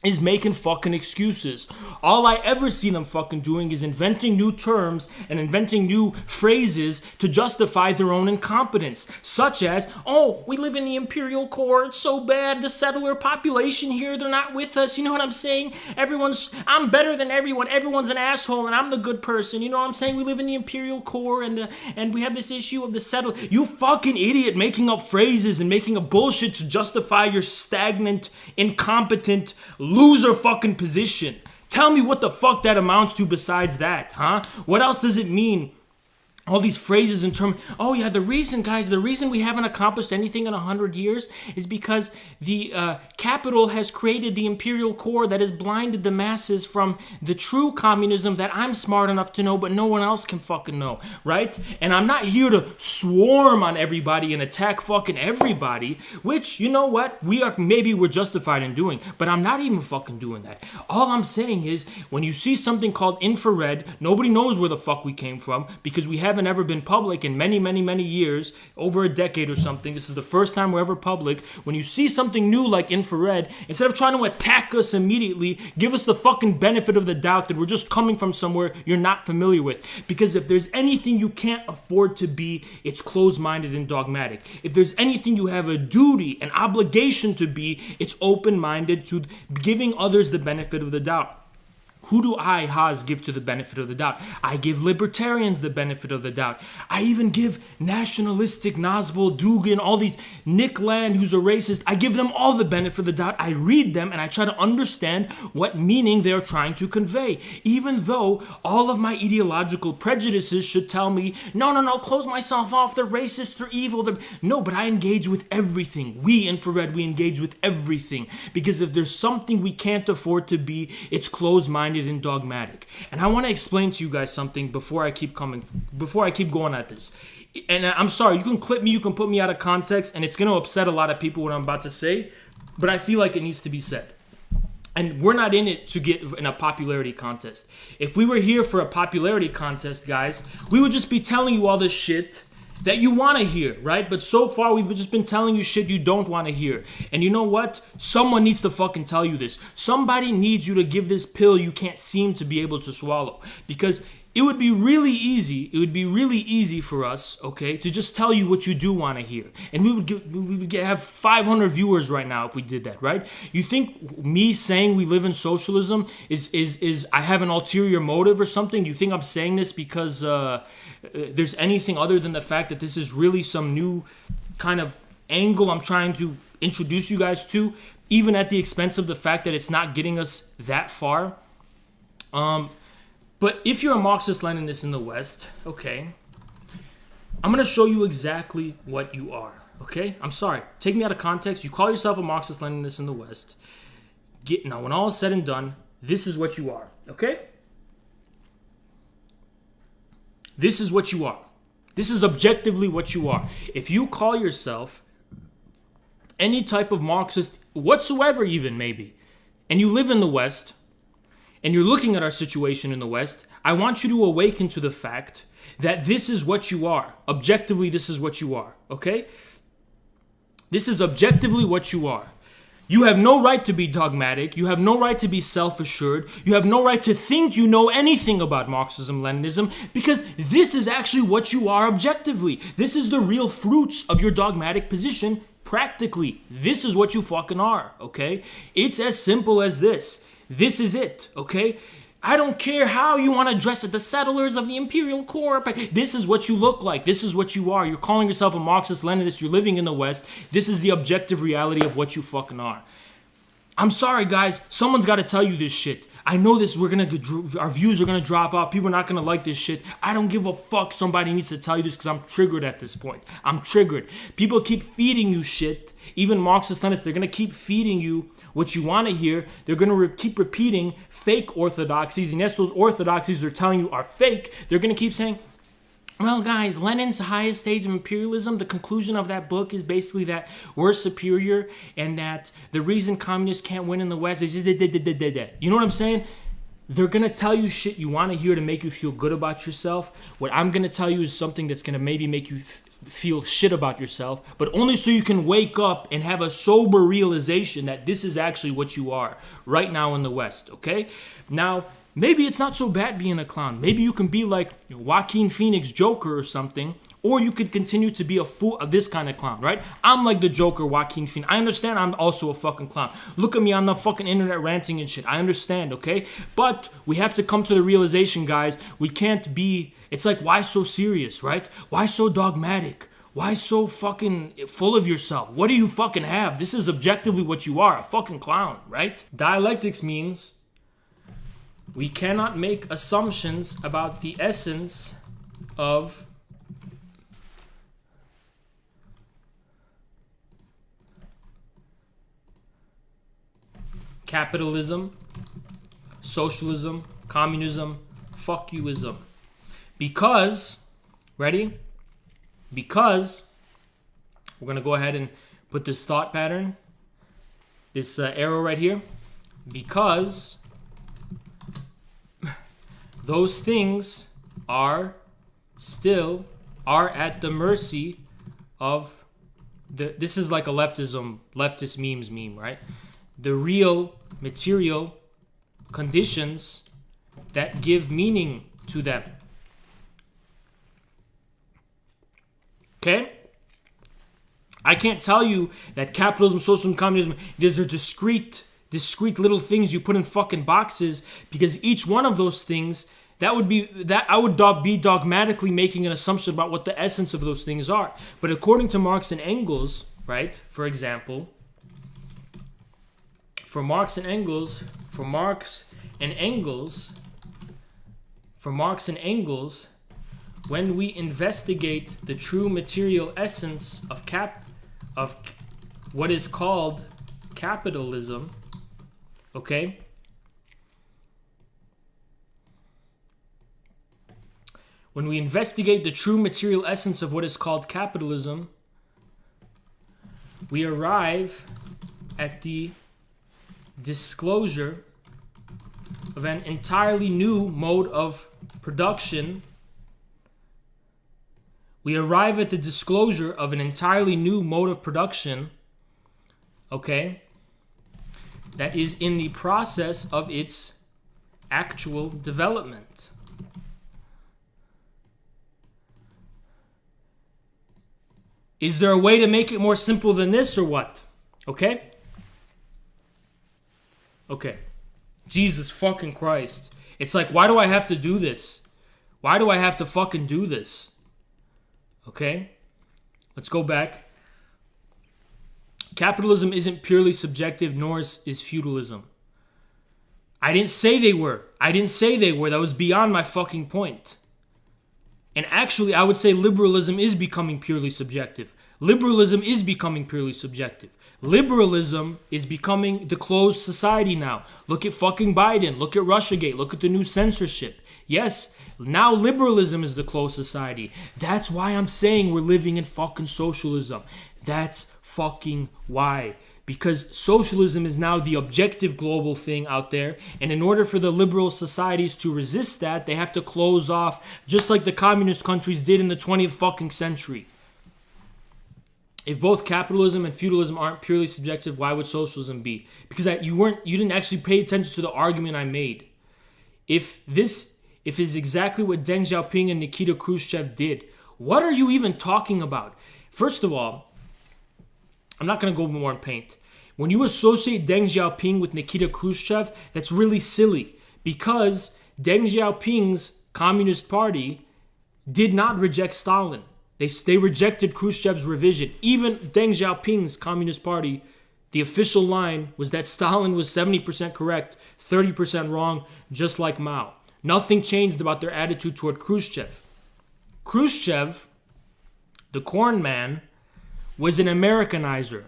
is making fucking excuses. All I ever see them fucking doing is inventing new terms and inventing new phrases to justify their own incompetence, such as, oh, we live in the imperial core, it's so bad, the settler population here, they're not with us, you know what I'm saying? I'm better than everyone, everyone's an asshole and I'm the good person, you know what I'm saying? We live in the imperial core and we have this issue of the settler. You fucking idiot making up phrases and making up bullshit to justify your stagnant, incompetent, loser fucking position. Tell me what the fuck that amounts to besides that, huh? What else does it mean? All these phrases in terms, oh yeah, the reason we haven't accomplished anything in 100 years is because the capital has created the imperial core that has blinded the masses from the true communism that I'm smart enough to know, but no one else can fucking know, right? And I'm not here to swarm on everybody and attack fucking everybody, which, you know what, we're justified in doing, but I'm not even fucking doing that. All I'm saying is, when you see something called infrared, nobody knows where the fuck we came from, because we haven't ever been public in many years, over a decade or something. This is the first time we're ever public. When you see something new like infrared, instead of trying to attack us immediately, give us the fucking benefit of the doubt that we're just coming from somewhere you're not familiar with. Because if there's anything you can't afford to be, it's closed-minded and dogmatic. If there's anything you have a duty, an obligation to be, it's open-minded to giving others the benefit of the doubt. Who do I, Haas, give to the benefit of the doubt? I give libertarians the benefit of the doubt. I even give nationalistic Nazbol, Dugin, all these Nick Land, who's a racist. I give them all the benefit of the doubt. I read them and I try to understand what meaning they are trying to convey. Even though all of my ideological prejudices should tell me, no, close myself off, they're racist, they're evil. No, but I engage with everything. We, Infrared, we engage with everything. Because if there's something we can't afford to be, it's closed-minded and dogmatic. And I want to explain to you guys something before I keep going at this. And I'm sorry, you can clip me, you can put me out of context, and it's going to upset a lot of people what I'm about to say, but I feel like it needs to be said. And we're not in it to get in a popularity contest. If we were here for a popularity contest, guys, we would just be telling you all this shit that you want to hear, right? But so far, we've just been telling you shit you don't want to hear. And you know what? Someone needs to fucking tell you this. Somebody needs you to give this pill you can't seem to be able to swallow. Because it would be really easy for us, okay, to just tell you what you do want to hear. And we would have 500 viewers right now if we did that, right? You think me saying we live in socialism is I have an ulterior motive or something? You think I'm saying this because there's anything other than the fact that this is really some new kind of angle I'm trying to introduce you guys to, even at the expense of the fact that it's not getting us that far? But if you're a Marxist-Leninist in the West, okay, I'm going to show you exactly what you are, okay? I'm sorry. Take me out of context. You call yourself a Marxist-Leninist in the West. Now, when all is said and done, this is what you are, okay? This is what you are. This is objectively what you are. If you call yourself any type of Marxist whatsoever even, maybe, and you live in the West, and you're looking at our situation in the West, I want you to awaken to the fact that this is what you are. Objectively, this is what you are, okay? This is objectively what you are. You have no right to be dogmatic. You have no right to be self-assured. You have no right to think you know anything about Marxism-Leninism, because this is actually what you are objectively. This is the real fruits of your dogmatic position practically. This is what you fucking are, okay? It's as simple as this. This is it, okay? I don't care how you want to dress it, the settlers of the imperial core, but this is what you look like. This is what you are. You're calling yourself a Marxist-Leninist. You're living in the West. This is the objective reality of what you fucking are. I'm sorry, guys. Someone's got to tell you this shit. I know this. Our views are gonna drop off. People are not gonna like this shit. I don't give a fuck. Somebody needs to tell you this because I'm triggered at this point. I'm triggered. People keep feeding you shit. Even Marxist-Leninists, they're gonna keep feeding you what you want to hear. They're gonna keep repeating fake orthodoxies, and yes, those orthodoxies they're telling you are fake. They're gonna keep saying, well, guys, Lenin's highest stage of imperialism, the conclusion of that book is basically that we're superior and that the reason communists can't win in the West is you know what I'm saying? They're going to tell you shit you want to hear to make you feel good about yourself. What I'm going to tell you is something that's going to maybe make you feel shit about yourself, but only so you can wake up and have a sober realization that this is actually what you are right now in the West, okay? Now, maybe it's not so bad being a clown. Maybe you can be like Joaquin Phoenix Joker or something, or you could continue to be a fool of this kind of clown, right? I'm like the Joker, Joaquin Phoenix. I understand I'm also a fucking clown. Look at me on the fucking internet ranting and shit. I understand, okay? But we have to come to the realization, guys, we can't be... It's like, why so serious, right? Why so dogmatic? Why so fucking full of yourself? What do you fucking have? This is objectively what you are, a fucking clown, right? Dialectics means... we cannot make assumptions about the essence of capitalism, socialism, communism, fuck youism. Because, ready? Because, we're going to go ahead and put this thought pattern, this arrow right here. Because those things are at the mercy of this is like a leftist memes meme, right? The real material conditions that give meaning to them. Okay? I can't tell you that capitalism, socialism, communism, these are discrete little things you put in fucking boxes, because each one of those things, I would be dogmatically making an assumption about what the essence of those things are. But according to Marx and Engels, right, for example, for Marx and Engels, when we investigate the true material essence of what is called capitalism, okay? When we investigate the true material essence of what is called capitalism, we arrive at the disclosure of an entirely new mode of production. We arrive at the disclosure of an entirely new mode of production, okay, that is in the process of its actual development. Is there a way to make it more simple than this or what? Okay? Okay. Jesus fucking Christ. It's like, why do I have to do this? Why do I have to fucking do this? Okay? Let's go back. Capitalism isn't purely subjective, nor is feudalism. I didn't say they were. That was beyond my fucking point. And actually, I would say liberalism is becoming purely subjective. Liberalism is becoming purely subjective. Liberalism is becoming the closed society now. Look at fucking Biden. Look at Russiagate. Look at the new censorship. Yes, now liberalism is the closed society. That's why I'm saying we're living in fucking socialism. That's fucking why. Because socialism is now the objective global thing out there. And in order for the liberal societies to resist that, they have to close off, just like the communist countries did in the 20th fucking century. If both capitalism and feudalism aren't purely subjective, why would socialism be? Because you didn't actually pay attention to the argument I made. If it's exactly what Deng Xiaoping and Nikita Khrushchev did, what are you even talking about? First of all, I'm not going to go more in paint. When you associate Deng Xiaoping with Nikita Khrushchev, that's really silly because Deng Xiaoping's Communist Party did not reject Stalin. They rejected Khrushchev's revision. Even Deng Xiaoping's Communist Party, the official line was that Stalin was 70% correct, 30% wrong, just like Mao. Nothing changed about their attitude toward Khrushchev. Khrushchev, the corn man, was an Americanizer.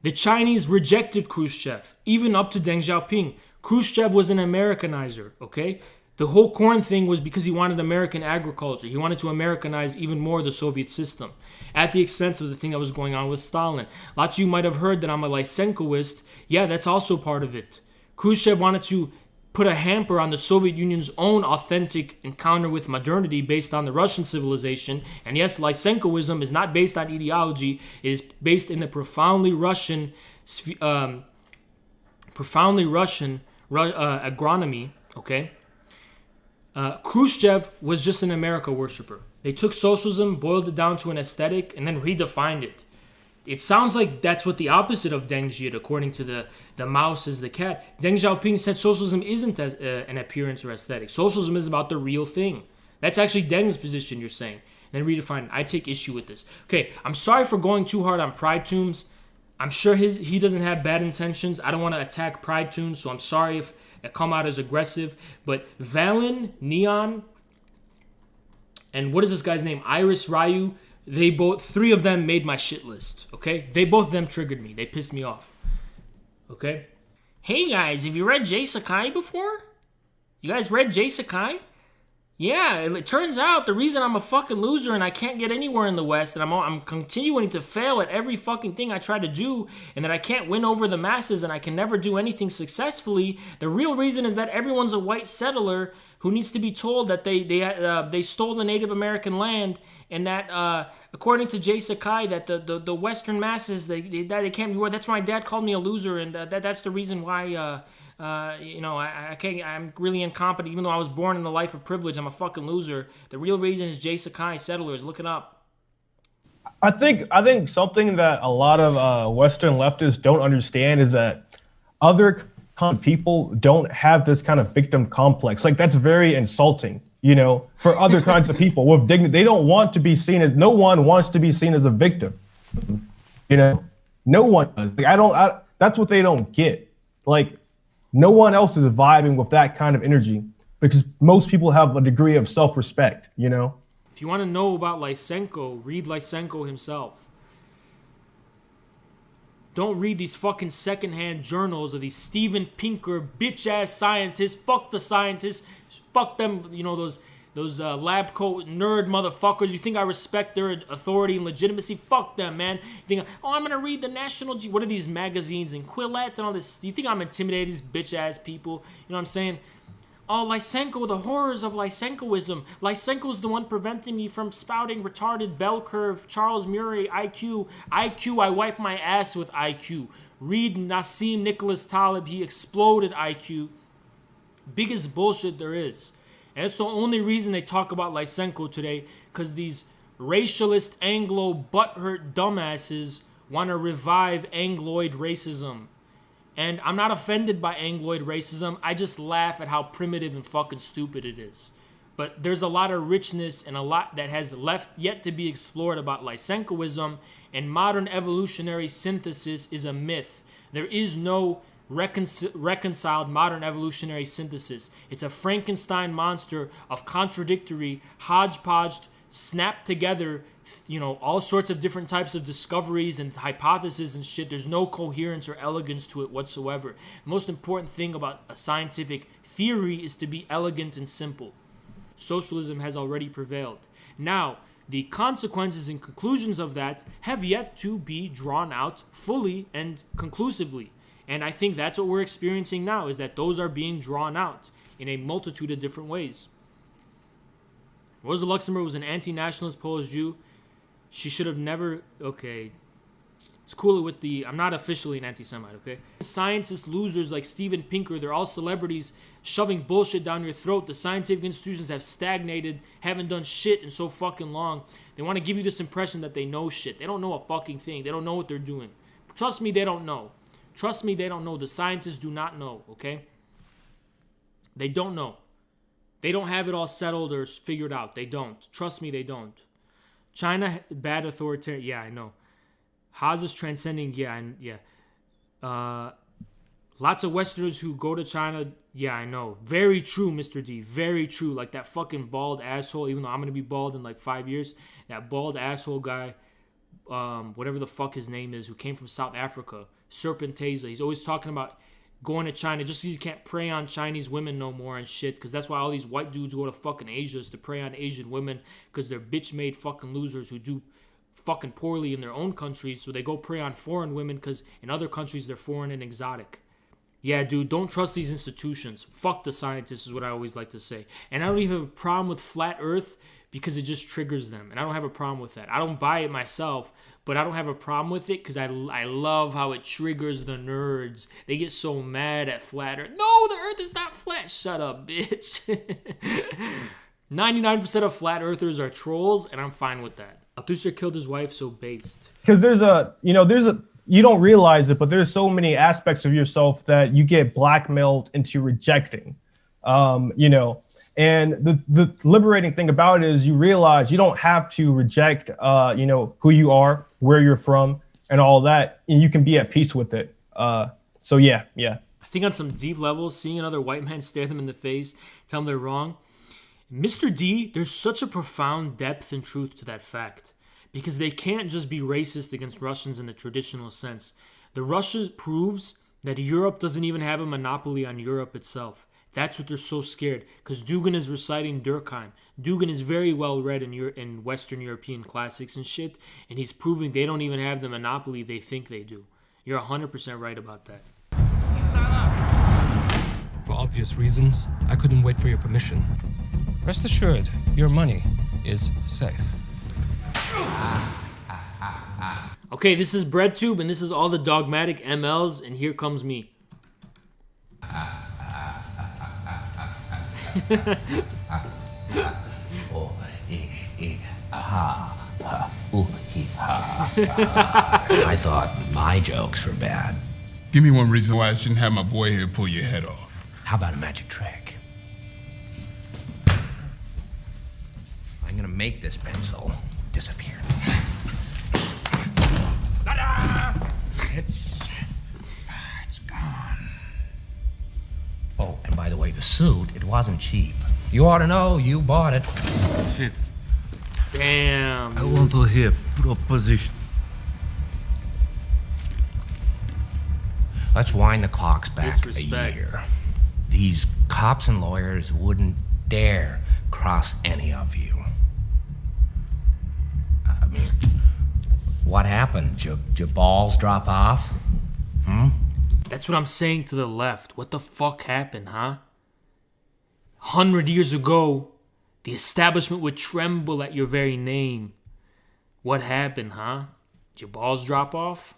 The Chinese rejected Khrushchev, even up to Deng Xiaoping. Khrushchev was an Americanizer, okay? The whole corn thing was because he wanted American agriculture. He wanted to Americanize even more the Soviet system at the expense of the thing that was going on with Stalin. Lots of you might have heard that I'm a Lysenkoist. Yeah, that's also part of it. Khrushchev wanted to put a hamper on the Soviet Union's own authentic encounter with modernity based on the Russian civilization. And yes, Lysenkoism is not based on ideology. It is based in the profoundly Russian agronomy, okay? Khrushchev was just an America worshiper. They took socialism, boiled it down to an aesthetic, and then redefined it. It sounds like that's what the opposite of Deng Xiaoping, according to the mouse is the cat. Deng Xiaoping said socialism isn't an appearance or aesthetic. Socialism is about the real thing. That's actually Deng's position, you're saying. And then redefine it. I take issue with this. Okay, I'm sorry for going too hard on Pride Tombs. I'm sure he doesn't have bad intentions. I don't want to attack Pride Tombs, so I'm sorry if I come out as aggressive. But Valen, Neon, and what is this guy's name? Iris Ryu. Three of them made my shit list, okay? Both of them triggered me. They pissed me off, okay? Hey guys, have you read Jay Sakai before? You guys read Jay Sakai? Yeah, it turns out the reason I'm a fucking loser and I can't get anywhere in the West and I'm continuing to fail at every fucking thing I try to do and that I can't win over the masses and I can never do anything successfully, the real reason is that everyone's a white settler who needs to be told that they stole the Native American land and that according to Jay Sakai that the Western masses they can't be. That's why my dad called me a loser and that's the reason why I can't. I'm really incompetent. Even though I was born in the life of privilege, I'm a fucking loser. The real reason is Jay Sakai settlers. Look it up. I think something that a lot of Western leftists don't understand is that other kind of people don't have this kind of victim complex. Like that's very insulting, for other kinds of people with dignity. They don't want to be seen as. No one wants to be seen as a victim. No one does. Like, that's what they don't get. Like. No one else is vibing with that kind of energy because most people have a degree of self-respect, If you want to know about Lysenko, read Lysenko himself. Don't read these fucking secondhand journals of these Steven Pinker bitch-ass scientists. Fuck the scientists. Fuck them, those lab coat nerd motherfuckers. You think I respect their authority and legitimacy? Fuck them, man. You think, I'm going to read the National What are these magazines and Quillette and all this? You think I'm intimidating these bitch-ass people? You know what I'm saying? Oh, Lysenko, the horrors of Lysenkoism. Lysenko's the one preventing me from spouting retarded bell curve, Charles Murray, IQ. IQ, I wipe my ass with IQ. Read Nassim Nicholas Taleb. He exploded IQ. Biggest bullshit there is. And it's the only reason they talk about Lysenko today, because these racialist Anglo butthurt dumbasses want to revive Angloid racism. And I'm not offended by Angloid racism. I just laugh at how primitive and fucking stupid it is. But there's a lot of richness and a lot that has left yet to be explored about Lysenkoism, and modern evolutionary synthesis is a myth. There is no reconciled modern evolutionary synthesis. It's a Frankenstein monster of contradictory, hodgepodge, snapped together, all sorts of different types of discoveries and hypotheses and shit. There's no coherence or elegance to it whatsoever. The most important thing about a scientific theory is to be elegant and simple. Socialism has already prevailed. Now, the consequences and conclusions of that have yet to be drawn out fully and conclusively. And I think that's what we're experiencing now, is that those are being drawn out in a multitude of different ways. Rosa Luxemburg was an anti-nationalist Polish Jew. She should have never... Okay. It's cooler with the... I'm not officially an anti-Semite, okay? Scientist losers like Steven Pinker, they're all celebrities shoving bullshit down your throat. The scientific institutions have stagnated, haven't done shit in so fucking long. They want to give you this impression that they know shit. They don't know a fucking thing. They don't know what they're doing. Trust me, they don't know. Trust me, they don't know. The scientists do not know, okay? They don't know. They don't have it all settled or figured out. They don't. Trust me, they don't. China, bad authoritarian. Yeah, I know. Haas is transcending. Yeah. Lots of Westerners who go to China. Yeah, I know. Very true, Mr. D. Very true. Like that fucking bald asshole, even though I'm going to be bald in like 5 years. That bald asshole guy, whatever the fuck his name is, who came from South Africa. Serpenteza. He's always talking about going to China just so he can't prey on Chinese women no more and shit. Because that's why all these white dudes go to fucking Asia, is to prey on Asian women. Because they're bitch-made fucking losers who do fucking poorly in their own countries. So they go prey on foreign women because in other countries they're foreign and exotic. Yeah, dude, don't trust these institutions. Fuck the scientists is what I always like to say. And I don't even have a problem with flat earth because it just triggers them. And I don't have a problem with that. I don't buy it myself, but I don't have a problem with it because I love how it triggers the nerds. They get so mad at flat earth. No, the earth is not flat. Shut up, bitch. 99% of flat earthers are trolls, and I'm fine with that. Althusser killed his wife, so based. Because you don't realize it, but there's so many aspects of yourself that you get blackmailed into rejecting. And the liberating thing about it is you realize you don't have to reject, who you are, where you're from, and all that, and you can be at peace with it. So yeah. I think on some deep level, seeing another white man stare them in the face, tell them they're wrong. Mr. D, there's such a profound depth and truth to that fact. Because they can't just be racist against Russians in the traditional sense. The Russia proves that Europe doesn't even have a monopoly on Europe itself. That's what they're so scared. Because Dugin is reciting Durkheim. Dugin is very well read in Western European classics and shit. And he's proving they don't even have the monopoly they think they do. You're 100% right about that. For obvious reasons, I couldn't wait for your permission. Rest assured, your money is safe. Okay, this is BreadTube, and this is all the dogmatic MLs, and here comes me. I thought my jokes were bad. Give me one reason why I shouldn't have my boy here pull your head off. How about a magic trick? I'm gonna make this pencil disappear. It's gone. Oh, and by the way, the suit, it wasn't cheap. You ought to know, you bought it. Shit. Damn. I want to hear proposition. Let's wind the clocks back Disrespect. a year. These cops and lawyers wouldn't dare cross any of you. I mean, what happened? Your balls drop off? That's what I'm saying to the left. What the fuck happened, huh? 100 years ago, the establishment would tremble at your very name. What happened, huh? Did your balls drop off?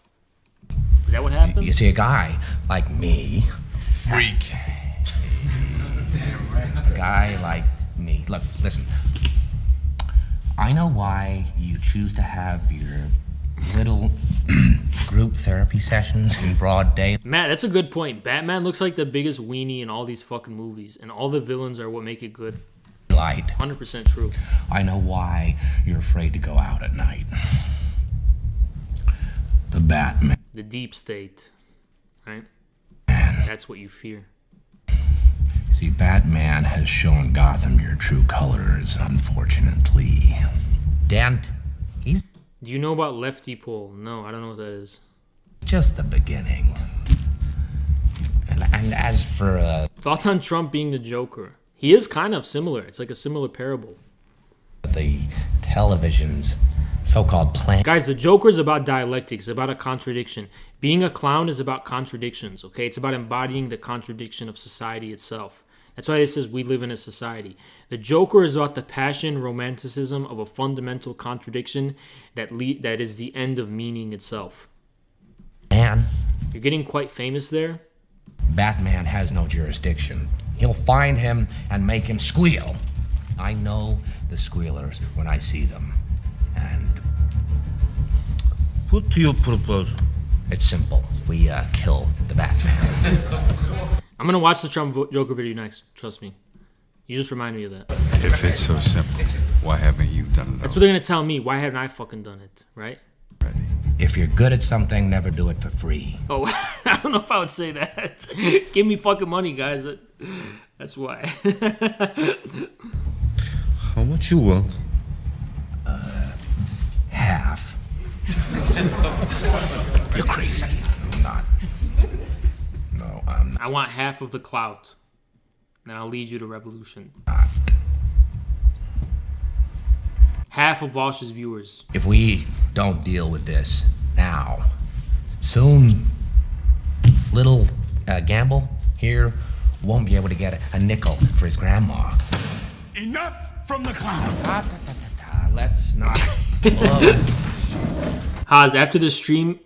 Is that what happened? You see, a guy like me... Freak. A guy like me... Look, listen. I know why you choose to have your little group therapy sessions in broad day. Matt, that's a good point. Batman looks like the biggest weenie in all these fucking movies, and all the villains are what make it good. Light. 100% true. I know why you're afraid to go out at night. The Batman. The deep state, right? That's what you fear. See, Batman has shown Gotham your true colors, unfortunately. Dent, he's... Do you know about Leftypol? No, I don't know what that is. just the beginning. And as for... Thoughts on Trump being the Joker? He is kind of similar. It's like a similar parable. The television's so-called plan. Guys, the Joker is about dialectics, about a contradiction. Being a clown is about contradictions, okay? It's about embodying the contradiction of society itself. That's why it says we live in a society. The Joker is about the passion, romanticism of a fundamental contradiction that is the end of meaning itself. Man. You're getting quite famous there. Batman has no jurisdiction. He'll find him and make him squeal. I know the squealers when I see them. And... What do you propose? It's simple. We kill the Batman. I'm gonna watch the Trump Joker video next. Trust me. You just remind me of that. If it's so simple, why haven't you done it? That's what they're gonna tell me. Why haven't I fucking done it? Right? If you're good at something, never do it for free. Oh, I don't know if I would say that. Give me fucking money, guys. That's why. How much you want? Half. You're crazy. I'm not. No, I'm not. I want half of the clout. Then I'll lead you to revolution. Half of Vaush's viewers. If we don't deal with this now, soon, little Gamble here won't be able to get a nickel for his grandma. Enough from the clown. Let's not. Haz, after the stream,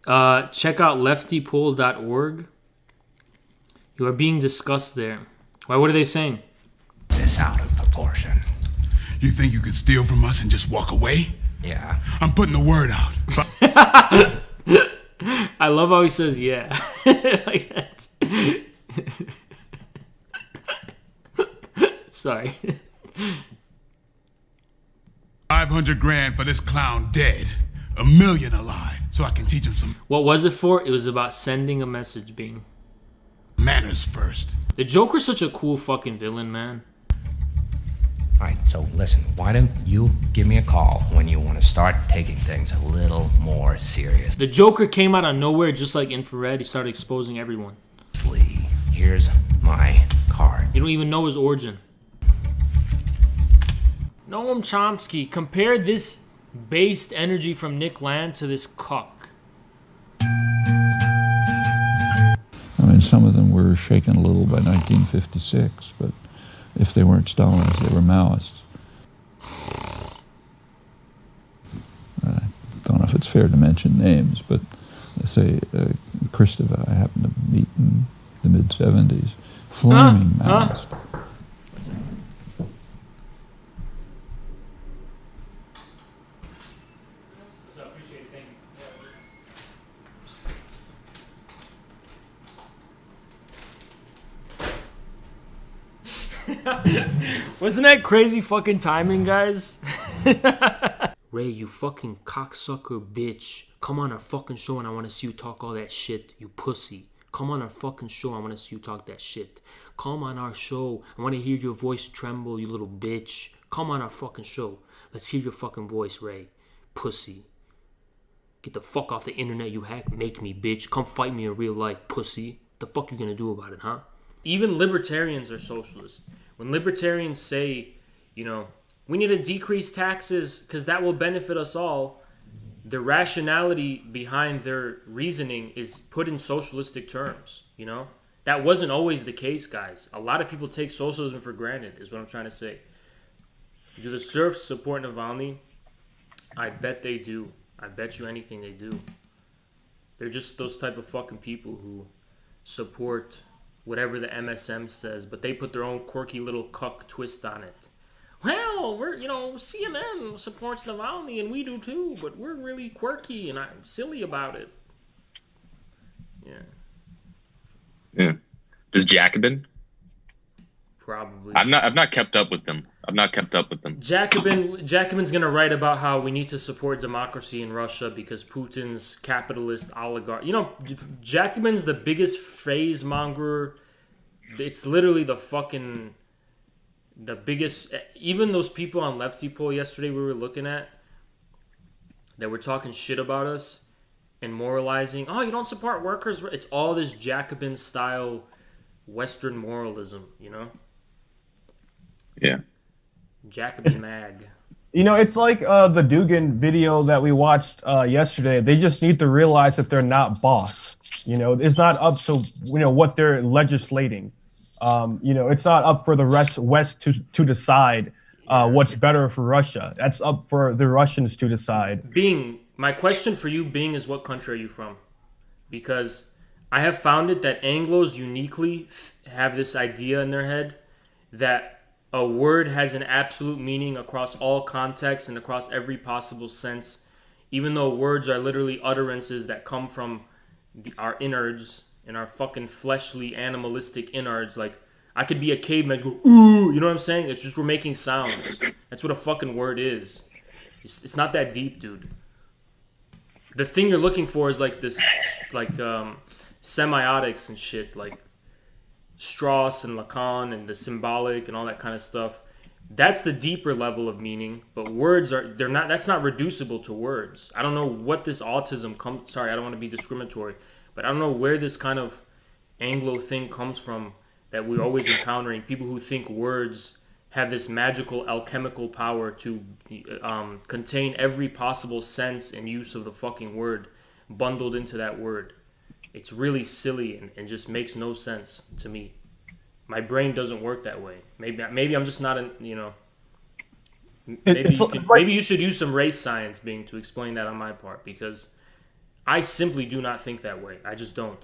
check out leftypol.org. You are being discussed there. Why? What are they saying? This out of proportion. You think you could steal from us and just walk away? Yeah. I'm putting the word out. I love how he says yeah. Like that. Sorry. 500 grand for this clown dead. 1 million alive. So I can teach him some What was it for? It was about sending a message, Bing. manners first. The Joker's such a cool fucking villain, man. Alright, so listen, why don't you give me a call when you want to start taking things a little more serious? The Joker came out of nowhere just like Infrared. He started exposing everyone. Here's my card. You don't even know his origin. Noam Chomsky, compare this based energy from Nick Land to this cuck. I mean, some of them were shaken a little by 1956, but if they weren't Stalinists, they were Maoists. I don't know if it's fair to mention names, but let's say Kristeva I happened to meet in the mid-70s. Flaming Maoist. Wasn't that crazy fucking timing, guys? Ray, you fucking cocksucker bitch. Come on our fucking show and I want to see you talk all that shit, you pussy. Come on our fucking show, I want to see you talk that shit. Come on our show, I want to hear your voice tremble, you little bitch. Come on our fucking show. Let's hear your fucking voice, Ray. Pussy. Get the fuck off the internet, you hack. Make me, bitch. Come fight me in real life, pussy. What the fuck you gonna do about it, huh? Even libertarians are socialists. When libertarians say, you know, we need to decrease taxes because that will benefit us all, the rationality behind their reasoning is put in socialistic terms, you know? That wasn't always the case, guys. A lot of people take socialism for granted, is what I'm trying to say. Do the serfs support Navalny? I bet they do. I bet you anything they do. They're just those type of fucking people who support whatever the MSM says, but they put their own quirky little cuck twist on it. Well, we're, you know, CNN supports Navalny and we do too, but we're really quirky and I'm silly about it. Yeah. Yeah. Does Jacobin? Probably. I've not kept up with them. Jacobin's gonna write about how we need to support democracy in Russia because Putin's capitalist oligarch. You know, Jacobin's the biggest phrase monger. It's literally the biggest. Even those people on Leftypol yesterday we were looking at that were talking shit about us and moralizing. Oh, you don't support workers. It's all this Jacobin style Western moralism, you know. Yeah. Jacobin mag. You know, it's like the Dugin video that we watched yesterday. They just need to realize that they're not boss. You know, it's not up to, you know, what they're legislating. You know, it's not up for the West to decide what's better for Russia. That's up for the Russians to decide. Bing, my question for you, Bing, is what country are you from? Because I have found it that Anglos uniquely have this idea in their head that a word has an absolute meaning across all contexts and across every possible sense. even though words are literally utterances that come from our innards and our fucking fleshly, animalistic innards. Like, I could be a caveman and go, ooh, you know what I'm saying? It's just we're making sounds. That's what a fucking word is. It's not that deep, dude. The thing you're looking for is like this, like semiotics and shit, like Strauss and Lacan and the symbolic and all that kind of stuff. That's the deeper level of meaning, but words that's not reducible to words. I don't know what this autism sorry, I don't want to be discriminatory, but I don't know where this kind of Anglo thing comes from that we're always encountering. People who think words have this magical alchemical power to contain every possible sense and use of the fucking word bundled into that word. It's really silly and just makes no sense to me. My brain doesn't work that way. Maybe I'm just not maybe you should use some race science to explain that on my part, because I simply do not think that way. I just don't.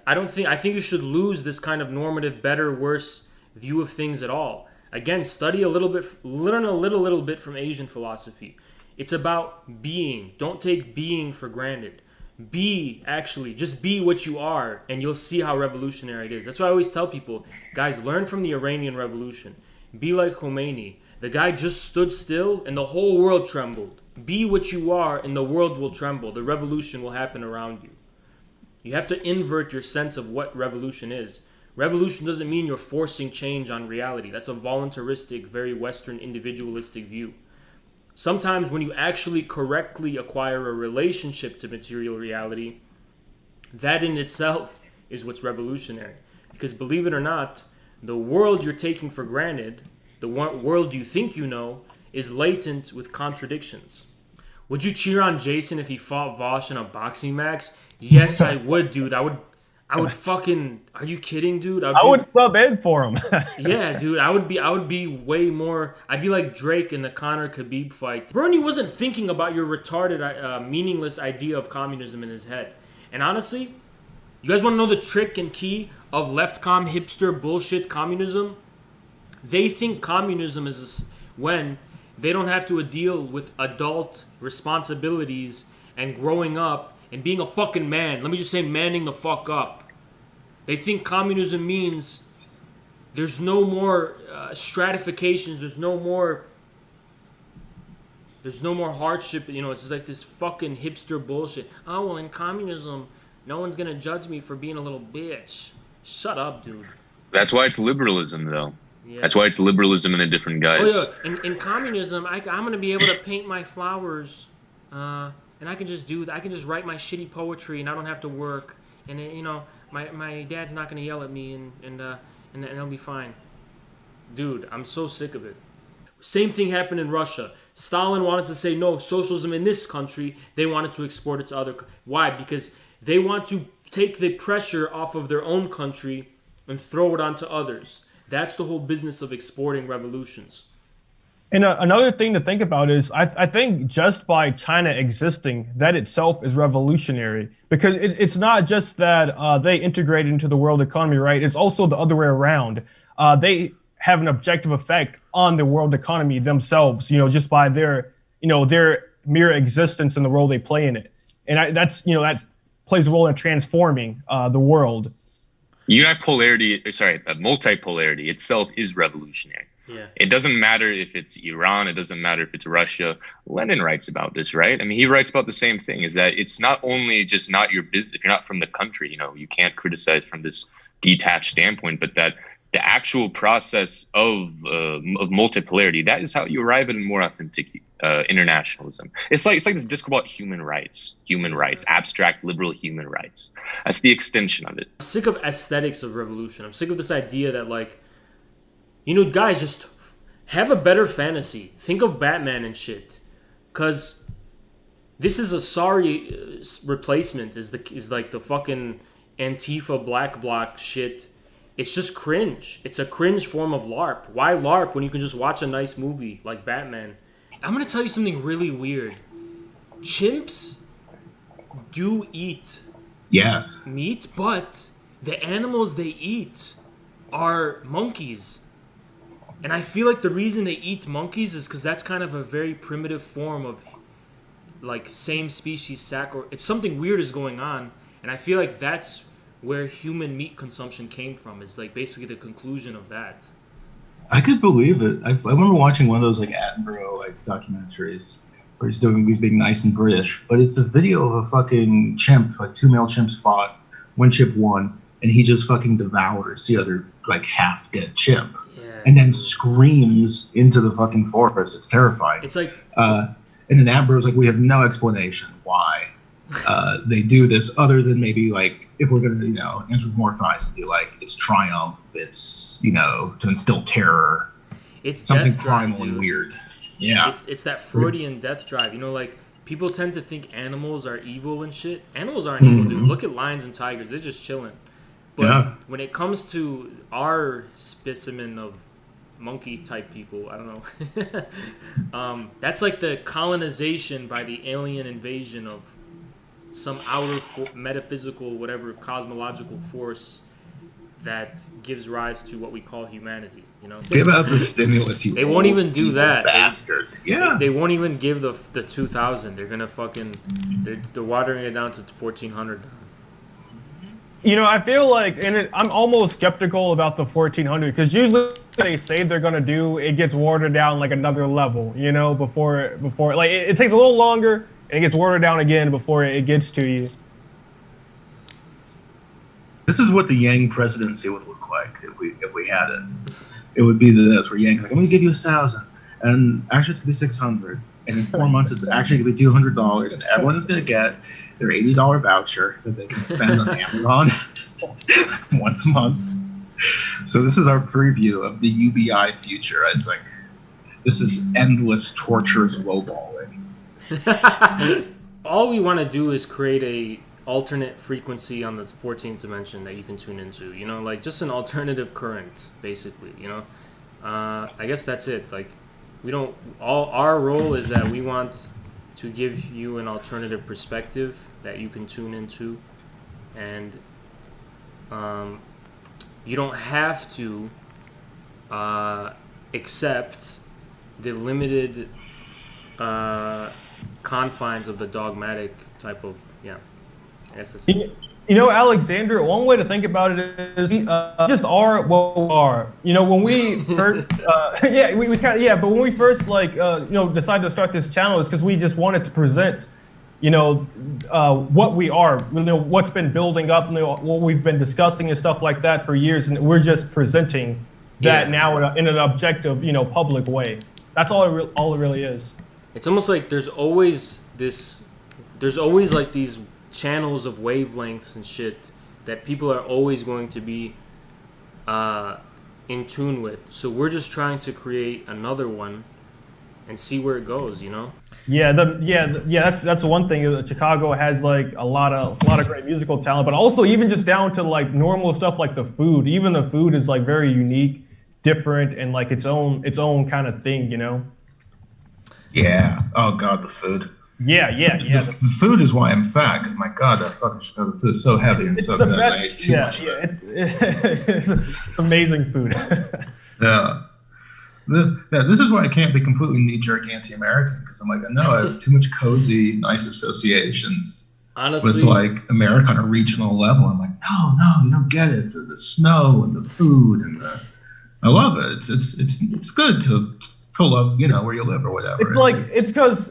I think you should lose this kind of normative better worse view of things at all. Again, study a little bit, learn a little bit from Asian philosophy. It's about being. Don't take being for granted. Just be what you are, and you'll see how revolutionary it is. That's why I always tell people, guys, learn from the Iranian Revolution. Be like Khomeini. The guy just stood still, and the whole world trembled. Be what you are, and the world will tremble. The revolution will happen around you. You have to invert your sense of what revolution is. Revolution doesn't mean you're forcing change on reality. That's a voluntaristic, very Western, individualistic view. Sometimes when you actually correctly acquire a relationship to material reality, that in itself is what's revolutionary. Because believe it or not, the world you're taking for granted, the world you think you know, is latent with contradictions. Would you cheer on Jason if he fought Vaush in a boxing match? Yes, I would, dude. I would fucking. Are you kidding, dude? I would sub in for him. Yeah, dude. I would be way more. I'd be like Drake in the Conor Khabib fight. Bernie wasn't thinking about your retarded, meaningless idea of communism in his head. And honestly, you guys want to know the trick and key of leftcom hipster bullshit communism? They think communism is when they don't have to deal with adult responsibilities and growing up and being a fucking man. Let me just say manning the fuck up. They think communism means there's no more stratifications, there's no more hardship, it's just like this fucking hipster bullshit. Oh, well, in communism, no one's gonna judge me for being a little bitch. Shut up, dude. That's why it's liberalism, though. Yeah. That's why it's liberalism in a different guise. Oh, yeah. In communism, I'm gonna be able to paint my flowers, and I can just write my shitty poetry, and I don't have to work, and my dad's not gonna yell at me, and it'll be fine. Dude, I'm so sick of it. Same thing happened in Russia. Stalin wanted to say no socialism in this country. They wanted to export it to other. Why? Because they want to take the pressure off of their own country and throw it onto others. That's the whole business of exporting revolutions. And another thing to think about is I think just by China existing, that itself is revolutionary, because it's not just that they integrate into the world economy, right? It's also the other way around. They have an objective effect on the world economy themselves, just by their mere existence and the role they play in it. And that plays a role in transforming the world. Multipolarity itself is revolutionary. Yeah. It doesn't matter if it's Iran, it doesn't matter if it's Russia. Lenin writes about this, right? I mean, he writes about the same thing, is that it's not only just not your business, if you're not from the country, you can't criticize from this detached standpoint, but that the actual process of multipolarity, that is how you arrive at a more authentic internationalism. It's like this disc about human rights, abstract liberal human rights. That's the extension of it. I'm sick of aesthetics of revolution. I'm sick of this idea that guys, just have a better fantasy. Think of Batman and shit. Because this is a sorry replacement is like the fucking Antifa black bloc shit. It's just cringe. It's a cringe form of LARP. Why LARP when you can just watch a nice movie like Batman? I'm going to tell you something really weird. Chimps do eat meat, but the animals they eat are monkeys. And I feel like the reason they eat monkeys is because that's kind of a very primitive form of like same species it's something weird is going on, and I feel like that's where human meat consumption came from. Is like basically the conclusion of that. I could believe it. I remember watching one of those like Attenborough like documentaries where he's being nice and British, but it's a video of a fucking chimp, like 2 male chimps fought, one chimp won, and he just fucking devours the other like half dead chimp, and then screams into the fucking forest. It's terrifying. It's like, and then Attenborough's like, we have no explanation why they do this, other than maybe like if we're gonna anthropomorphize and be like it's triumph, it's to instill terror. It's something death drive, primal and dude. weird. Yeah, it's that Freudian death drive. Like people tend to think animals are evil and shit. Animals aren't evil, dude. Look at lions and tigers; they're just chilling. But when it comes to our specimen of monkey type people, I don't know. That's like the colonization by the alien invasion of some outer metaphysical, whatever, cosmological force that gives rise to what we call humanity. Give out the stimulus. They won't even do that. Bastard. They won't even give the 2,000. They're gonna fucking. They're watering it down to 1,400. I feel like, I'm almost skeptical about the 1,400 because usually they say they're gonna do, it gets watered down like another level. Before like it takes a little longer and it gets watered down again before it gets to you. This is what the Yang presidency would look like if we had it. It would be this, where Yang's like, I'm gonna give you 1,000, and actually it's gonna be 600, and in 4 months it's actually gonna be $200, and everyone is gonna get their $80 voucher that they can spend on Amazon once a month. So this is our preview of the UBI future. I was like, this is endless, torturous lowballing. All we want to do is create a alternate frequency on the 14th dimension that you can tune into, like just an alternative current, basically. I guess that's it. Like, our role is that we want to give you an alternative perspective that you can tune into, and you don't have to accept the limited confines of the dogmatic type of, I guess that's it. Alexander, one way to think about it is we just are what we are. When we first, but when we first decided to start this channel, is because we just wanted to present, what we are, what's been building up, what we've been discussing and stuff like that for years, and we're just presenting that now in an objective, public way. That's all it really is. It's almost like there's always like these channels of wavelengths and shit that people are always going to be in tune with. So we're just trying to create another one and see where it goes, Yeah, that's the one thing. Chicago has like a lot of great musical talent, but also even just down to like normal stuff like the food. Even the food is like very unique, different, and like its own kind of thing, Yeah. Oh God, the food. Yeah. The food is why I'm fat. Cause my God, that fucking Chicago food is so heavy and so good. I ate too much of it. It's amazing food. Yeah. This is why I can't be completely knee-jerk anti-American, because I'm like, I know I have too much cozy, nice associations. Honestly, with like America on a regional level. I'm like, no, you don't get it. The snow and the food and I love it. It's good to love, where you live or whatever. It's because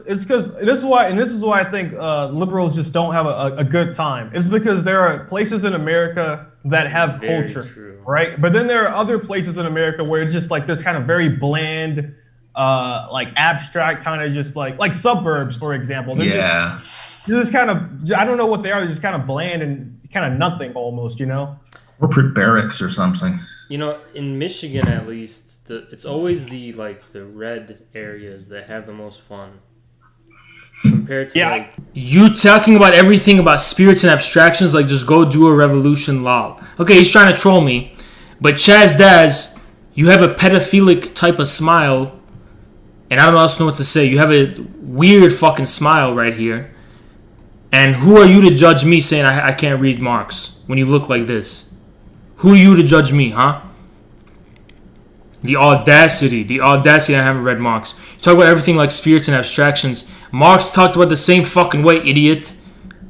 this is why I think liberals just don't have a good time. It's because there are places in America that have culture, right? But then there are other places in America where it's just like this kind of very bland, like abstract kind of just like suburbs, for example. They're just kind of, I don't know what they are. They're just kind of bland and kind of nothing almost, Corporate barracks or something. In Michigan at least, it's always the red areas that have the most fun. Compared to you talking about everything about spirits and abstractions, like just go do a revolution, lol. Okay, he's trying to troll me, but Chaz Daz, you have a pedophilic type of smile, and I don't else know what to say. You have a weird fucking smile right here, and who are you to judge me saying I can't read Marx when you look like this? Who are you to judge me, huh? The audacity I haven't read Marx. You talk about everything like spirits and abstractions. Marx talked about the same fucking way, idiot.